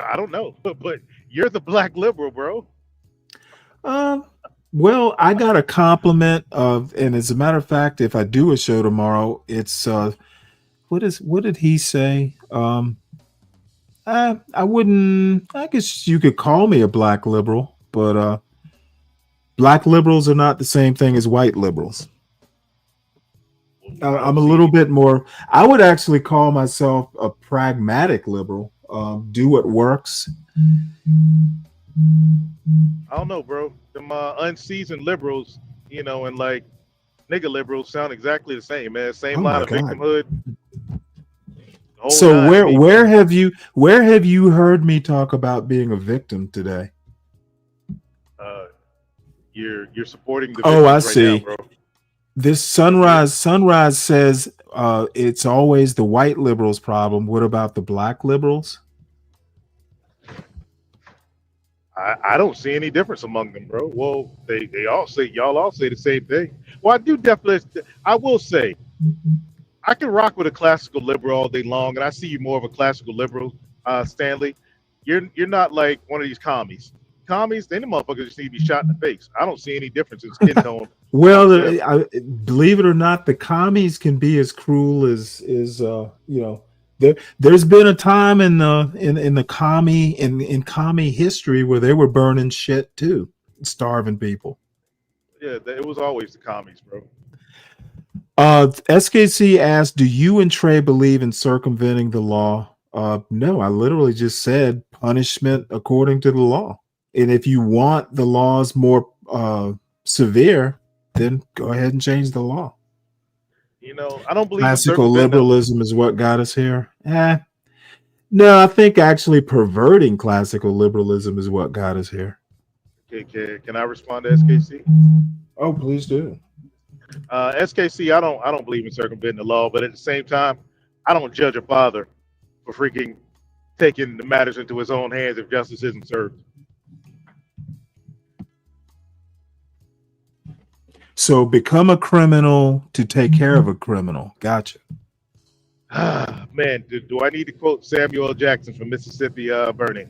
I don't know, but you're the black liberal, bro. Well, I got a compliment of, and as a matter of fact, if I do a show tomorrow, it's what did he say? I guess you could call me a black liberal, but black liberals are not the same thing as white liberals. I'm a little bit more, I would actually call myself a pragmatic liberal. Do what works. I don't know, bro. Them unseasoned liberals, and like nigga liberals sound exactly the same, man. Same Oh line my of God. victimhood. So where have you heard me talk about being a victim today? You're supporting the Oh, I victims see. right now, bro. This Sunrise says it's always the white liberals' problem. What about the black liberals? I don't see any difference among them, bro. Well, y'all all say the same thing. Well, I will say, I can rock with a classical liberal all day long, and I see you more of a classical liberal, Stanley. You're not like one of these commies. Commies, they the motherfuckers just need to be shot in the face. I don't see any difference in skin tone. Well, believe it or not, the commies can be as cruel as There's been a time in the commie history where they were burning shit too, starving people. Yeah, it was always the commies, bro. SKC asked, "Do you and Trey believe in circumventing the law?" No, I literally just said punishment according to the law. And if you want the laws more severe, then go ahead and change the law. I don't believe Classical in liberalism is what got us here. No, I think actually perverting classical liberalism is what got us here. Okay, can I respond to SKC? Oh, please do. SKC, I don't believe in circumventing the law, but at the same time, I don't judge a father for freaking taking the matters into his own hands if justice isn't served. So become a criminal to take care of a criminal. Gotcha. Man, do I need to quote Samuel L. Jackson from Mississippi Burning?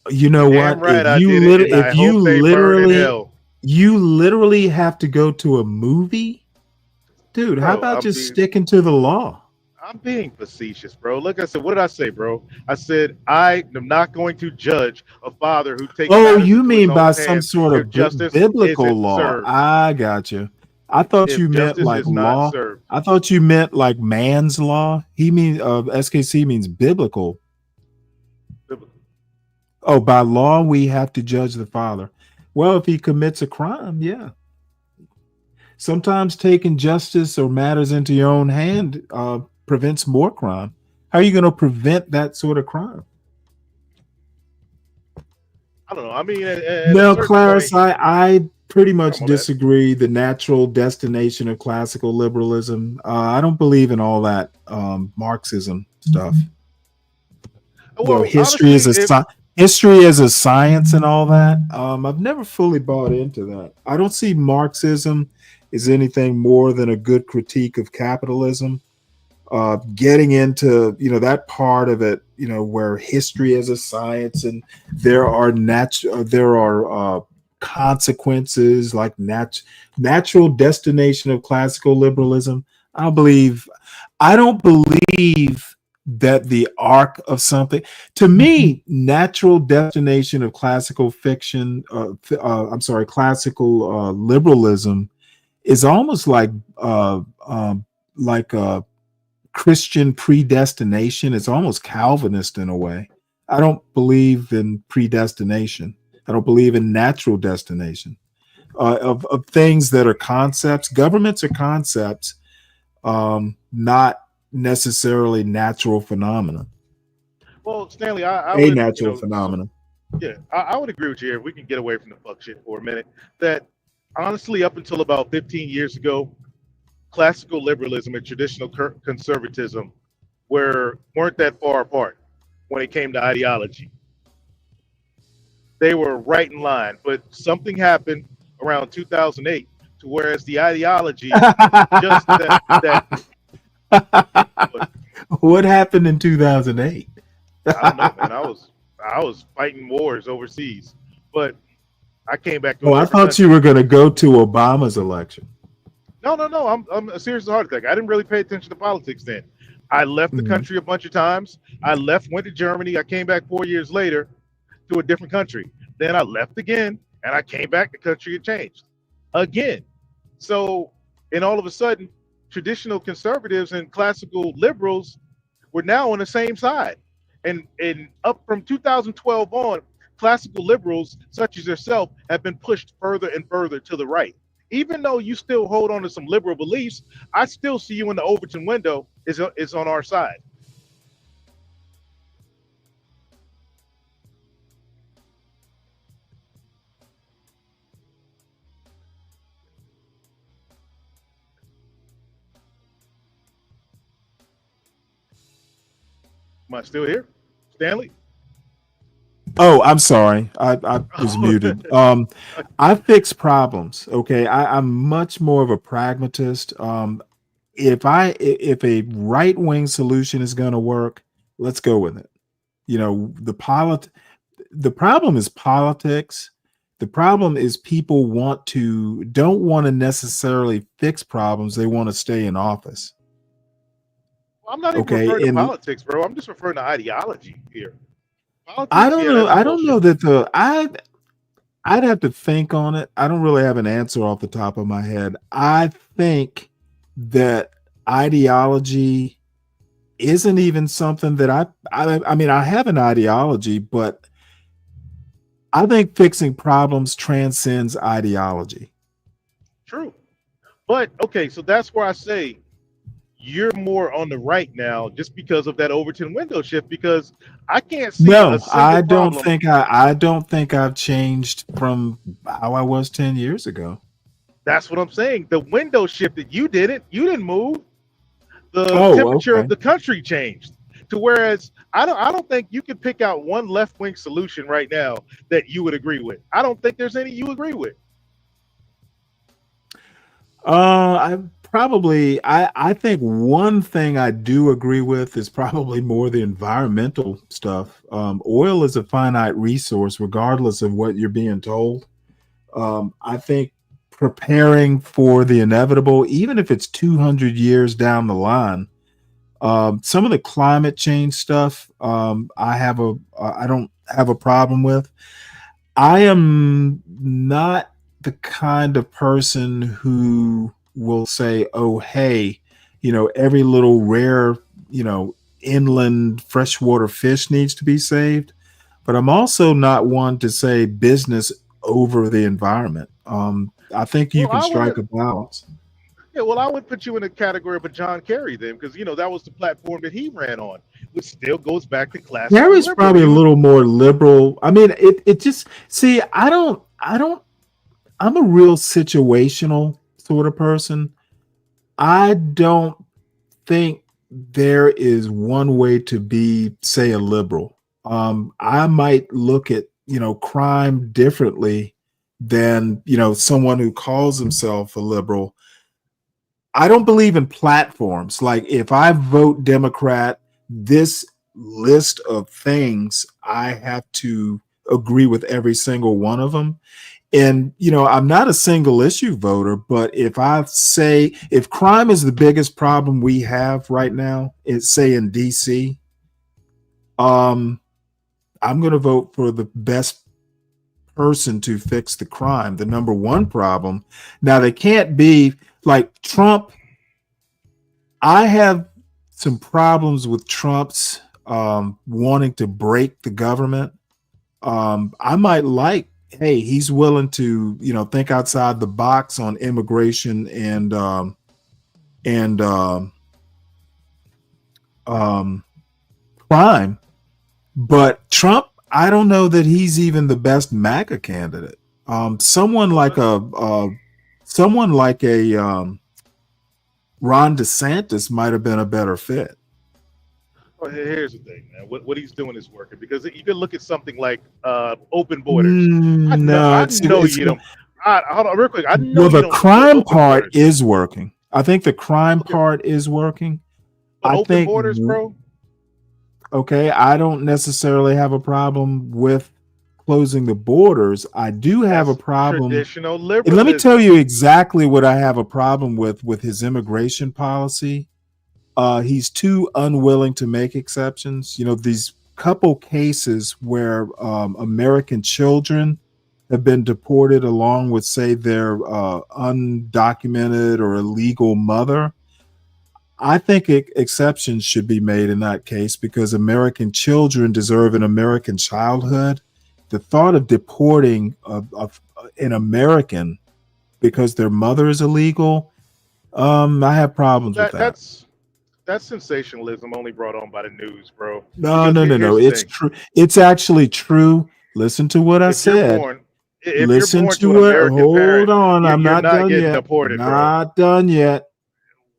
You know Damn what? right I did it, and I hope they burn in hell. You literally have to go to a movie, dude. How about just sticking to the law? I'm being facetious, bro. Like I said, what did I say, bro? I said I am not going to judge a father who takes. Oh, you mean by some sort of biblical law? Served. I got you. I thought you meant like law. I thought you meant like man's law. He means SKC means biblical. Oh, by law we have to judge the father. Well, if he commits a crime, yeah. Sometimes taking justice or matters into your own hand prevents more crime. How are you going to prevent that sort of crime? I don't know. I mean, no, Clarence, I pretty much disagree. The natural destination of classical liberalism. I don't believe in all that Marxism stuff. Well, history is a science and all that. I've never fully bought into that. I don't see Marxism as anything more than a good critique of capitalism. Getting into that part of it, where history is a science and there are consequences like natural destination of classical liberalism. I don't believe that the arc of something, to me, natural destination of classical fiction, classical liberalism is almost like Christian predestination. It's almost Calvinist in a way. I don't believe in predestination. I don't believe in natural destination of things that are concepts. Governments are concepts, not necessarily natural phenomena. Well, Stanley, I a would, natural phenomenon. Yeah, I would agree with you. If we can get away from the fuck shit for a minute, that honestly, up until about 15 years ago, classical liberalism and traditional conservatism weren't that far apart when it came to ideology. They were right in line, but something happened around 2008 to whereas the ideology just that What happened in 2008? I don't know, man. I was fighting wars overseas, but I came back to. I thought you were going to go to Obama's election. No. I'm a serious heart attack. I didn't really pay attention to politics then. I left the country a bunch of times. I went to Germany. I came back 4 years later to a different country. Then I left again, and I came back. The country had changed again. So, and all of a sudden, traditional conservatives and classical liberals were now on the same side. And up from 2012 on, classical liberals such as yourself have been pushed further and further to the right. Even though you still hold on to some liberal beliefs, I still see you in the Overton window is on our side. Am I still here, Stanley? Oh, I'm sorry. I was muted. I fix problems. Okay. I'm much more of a pragmatist. If a right-wing solution is going to work, let's go with it. The problem is politics. The problem is people don't want to necessarily fix problems. They want to stay in office. Well, I'm not even referring to politics, bro. I'm just referring to ideology here. Politics, I don't know. I don't know that I'd have to think on it. I don't really have an answer off the top of my head. I think that ideology isn't even something that I mean, I have an ideology, but I think fixing problems transcends ideology. True. But okay, so that's where I say you're more on the right now just because of that Overton window shift, because I can't see No, a single I don't problem. think I don't think I've changed from how I was 10 years ago. That's what I'm saying. The window shifted. You didn't move. The temperature of the country changed to whereas I don't think you could pick out one left-wing solution right now that you would agree with. I don't think there's any you agree with. I I think one thing I do agree with is probably more the environmental stuff. Oil is a finite resource, regardless of what you're being told. I think preparing for the inevitable, even if it's 200 years down the line, some of the climate change stuff, I don't have a problem with. I am not the kind of person who will say, oh, hey, every little rare, inland freshwater fish needs to be saved. But I'm also not one to say business over the environment. I think you can strike a balance. Yeah, well, I would put you in the category of a John Kerry then, because that was the platform that he ran on, which still goes back to classical Kerry's probably a little more liberal. I mean, it just I'm a real situational sort of person. I don't think there is one way to be, say, a liberal. I might look at, crime differently than, someone who calls himself a liberal. I don't believe in platforms. Like, if I vote Democrat, this list of things, I have to agree with every single one of them. And, I'm not a single issue voter, but if crime is the biggest problem we have right now, it's say in DC, I'm going to vote for the best person to fix the crime, the number one problem. Now, they can't be like Trump. I have some problems with Trump's wanting to break the government. I might like, hey, he's willing to, think outside the box on immigration and crime. But Trump, I don't know that he's even the best MAGA candidate. Someone like a Ron DeSantis might have been a better fit. Well, here's the thing, man. What he's doing is working, because you can look at something like open borders. I know you don't. Hold on, real quick. I know the crime part is working. I think the crime part is working. Open borders, bro. Okay, I don't necessarily have a problem with closing the borders. I do have a problem. Traditional And liberalism. let me tell you exactly what I have a problem with his immigration policy. He's too unwilling to make exceptions. These couple cases where American children have been deported along with, say, their undocumented or illegal mother. I think exceptions should be made in that case, because American children deserve an American childhood. The thought of deporting an American because their mother is illegal, I have problems with that. That's sensationalism only brought on by the news, bro. No. It's true. It's actually true. Listen to what I said. Listen to what. Hold on. I'm not done yet. Not done yet.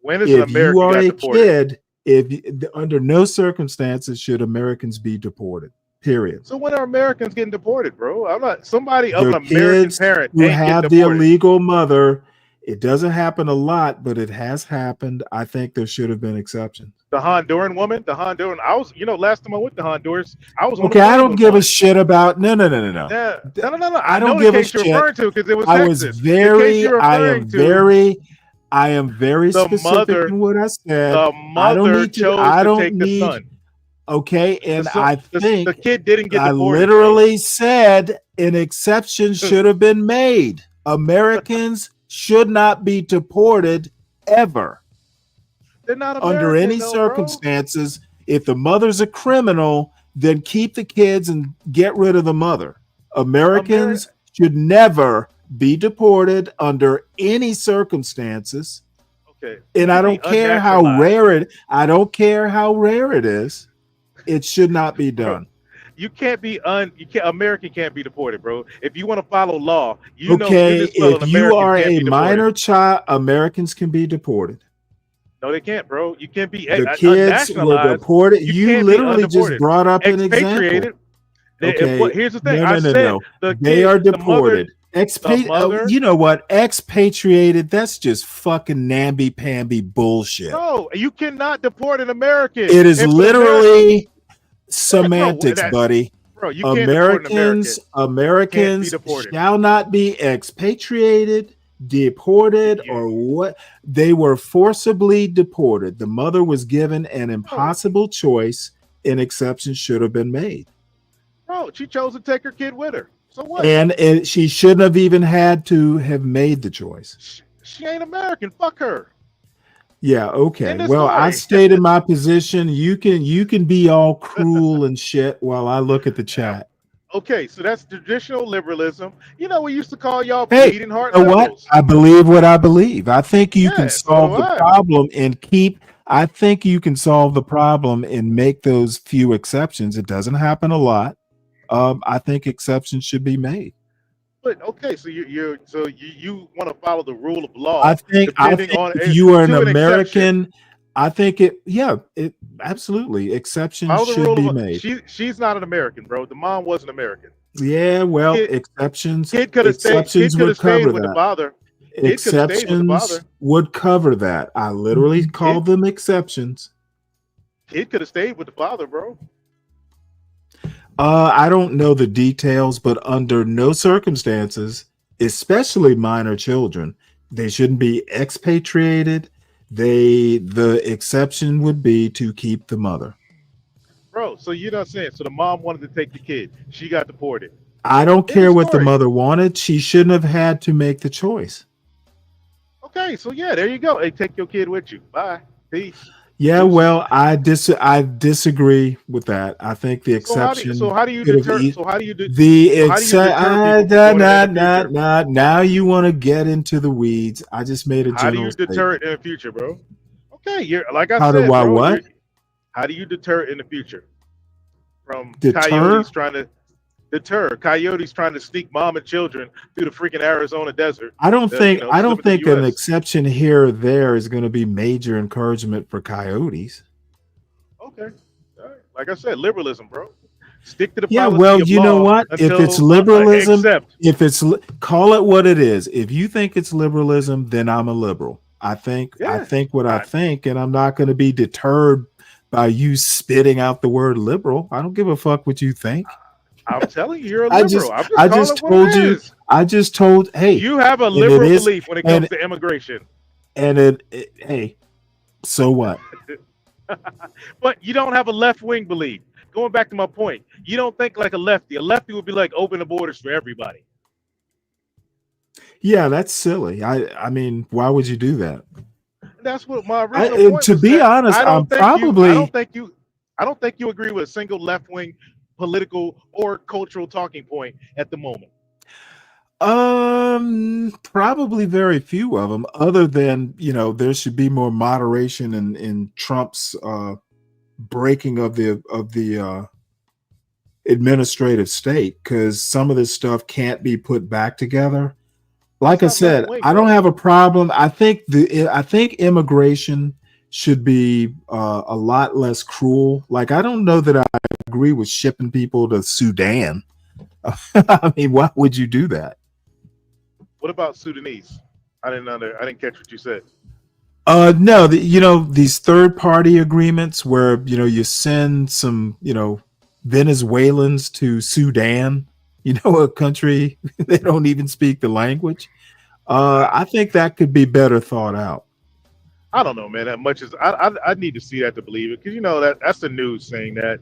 When is an American you are a deported? kid, under no circumstances should Americans be deported. Period. So when are Americans getting deported, bro? I'm not somebody of The an American kids parent who ain't have getting the deported. illegal mother. It doesn't happen a lot, but it has happened. I think there should have been exceptions. The Honduran woman, I was, last time I went to Honduras, I was. Okay, I don't give a shit about. No. No. I don't give a shit. You're referring to, because it was I Texas. was I am very specific in what I said. The mother chose to take the son. Okay, and I think the kid didn't get deported. I literally said an exception should have been made. Americans should not be deported ever. They're not under any circumstances. If the mother's a criminal, then keep the kids and get rid of the mother. Americans should never be deported under any circumstances. Okay. And I don't care how rare it. I don't care how rare it is. It should not be done. You can't be American can't be deported, bro. If you want to follow law, if you are a minor child, Americans can be deported. No, they can't, bro. You can't be the kids were deported. You literally just brought up an example. Okay. Here's the thing. No. They are deported. You know what? Expatriated, that's just fucking namby-pamby bullshit. No, you cannot deport an American. It is If an literally semantics, buddy. Bro, you can't deport an American. Americans Can't be deported. shall not be expatriated, deported, or what. They were forcibly deported. The mother was given an impossible choice. An exception should have been made. Bro, she chose to take her kid with her. So what? And she shouldn't have even had to have made the choice. She ain't American. Fuck her. Yeah, okay. Well, I stated my position. You can be all cruel and shit while I look at the chat. Okay, so that's traditional liberalism. You know, we used to call y'all Hey, bleeding heart you know liberals. what? I believe what I believe. I think you can solve so the do I. problem and I think you can solve the problem and make those few exceptions. It doesn't happen a lot. I think exceptions should be made. But okay, so you want to follow the rule of law. I think if you are an American, I think it absolutely exceptions should be made. She's not an American, bro. The mom wasn't American. Yeah, well, exceptions would cover that. Exceptions would cover that. I literally called them exceptions. Kid could have stayed with the father, bro. I don't know the details, but under no circumstances, especially minor children, they shouldn't be expatriated. The exception would be to keep the mother. Bro, so you know what I'm saying? So the mom wanted to take the kid. She got deported. I don't care what the mother wanted. She shouldn't have had to make the choice. Okay, so yeah, there you go. Hey, take your kid with you. Bye. Peace. Yeah, well, I disagree with that. I think the exception. So how do you deter? Now you want to get into the weeds. I just made a general. How do you deter it in the future, bro? Okay, you're like I said. How do I what? How do you deter it in the future from deter? Coyotes trying to deter coyotes trying to sneak mom and children through the freaking Arizona desert? I don't think an exception here or there is going to be major encouragement for coyotes. Okay, all right. Like I said, liberalism, bro. Stick to the yeah. Well, you know what? If it's liberalism, call it what it is. If you think it's liberalism, then I'm a liberal. I think what I think, and I'm not going to be deterred by you spitting out the word liberal. I don't give a fuck what you think. I'm telling you, you're a liberal. I just told you. I just told. Hey, you have a liberal belief when it comes to immigration. And hey, so what? But you don't have a left-wing belief. Going back to my point, you don't think like a lefty. A lefty would be like, open the borders for everybody. Yeah, that's silly. I mean, why would you do that? That's what my original point to was. Be honest, I don't think you agree with a single left-wing political or cultural talking point at the moment. Probably very few of them, other than, there should be more moderation in Trump's breaking of the administrative state, because some of this stuff can't be put back together. Like I said, I don't have a problem. I think immigration should be a lot less cruel. Like, I don't know that I agree with shipping people to Sudan. I mean, why would you do that? What about Sudanese? I didn't catch what you said. No, these third-party agreements where you send some Venezuelans to Sudan, a country they don't even speak the language. I think that could be better thought out. I don't know, man. That much as I need to see that to believe it, because that's the news saying that.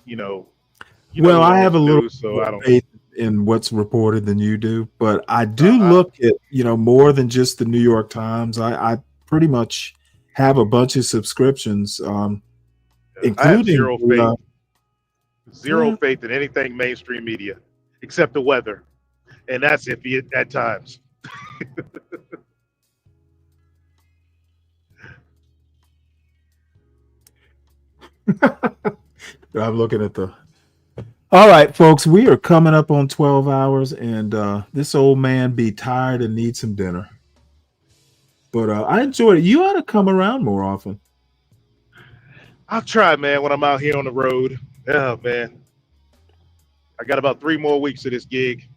Well, I have a little more faith in what's reported than you do, but I do look at more than just the New York Times. I pretty much have a bunch of subscriptions, including zero faith in anything mainstream media except the weather, and that's iffy at times. I'm looking at the. All right, folks, we are coming up on 12 hours, and this old man be tired and needs some dinner. But I enjoyed it. You ought to come around more often. I'll try, man, when I'm out here on the road. Yeah, man. I got about 3 more weeks of this gig.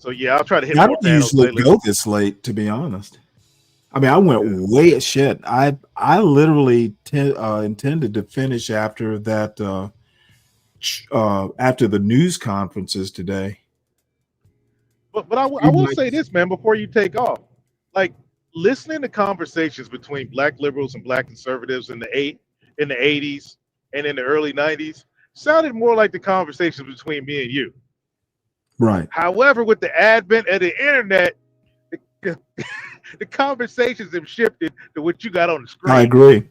So yeah, I'll try to hit I more don't panels usually lately. go this late, to be honest. I mean, I went way at shit. I literally intended to finish after that after the news conferences today. But I will say this, man, before you take off, like listening to conversations between black liberals and black conservatives in the 80s and in the early 90s sounded more like the conversations between me and you. Right. However, with the advent of the internet, the conversations have shifted to what you got on the screen. I agree.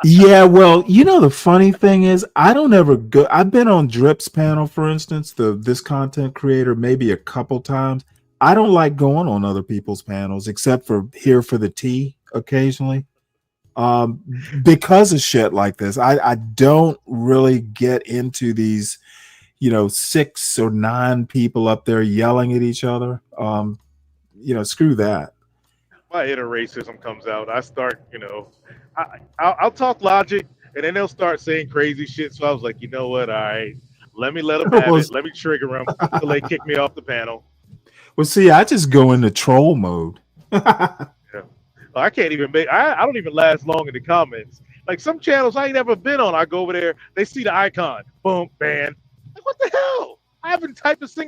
Yeah, well, the funny thing is, I don't ever go. I've been on Drip's panel, for instance, this content creator, maybe a couple times. I don't like going on other people's panels, except for here for the tea occasionally, because of shit like this. I don't really get into these, 6 or 9 people up there yelling at each other. Screw that. My inner racism comes out. I start, I'll talk logic, and then they'll start saying crazy shit. So I was like, you know what? All right, let me let them have it. Let me trigger them until they kick me off the panel. Well, see, I just go into troll mode. Yeah. I can't even I don't even last long in the comments. Like some channels I ain't ever been on, I go over there, they see the icon, boom, ban. Like, what the hell? I haven't typed a single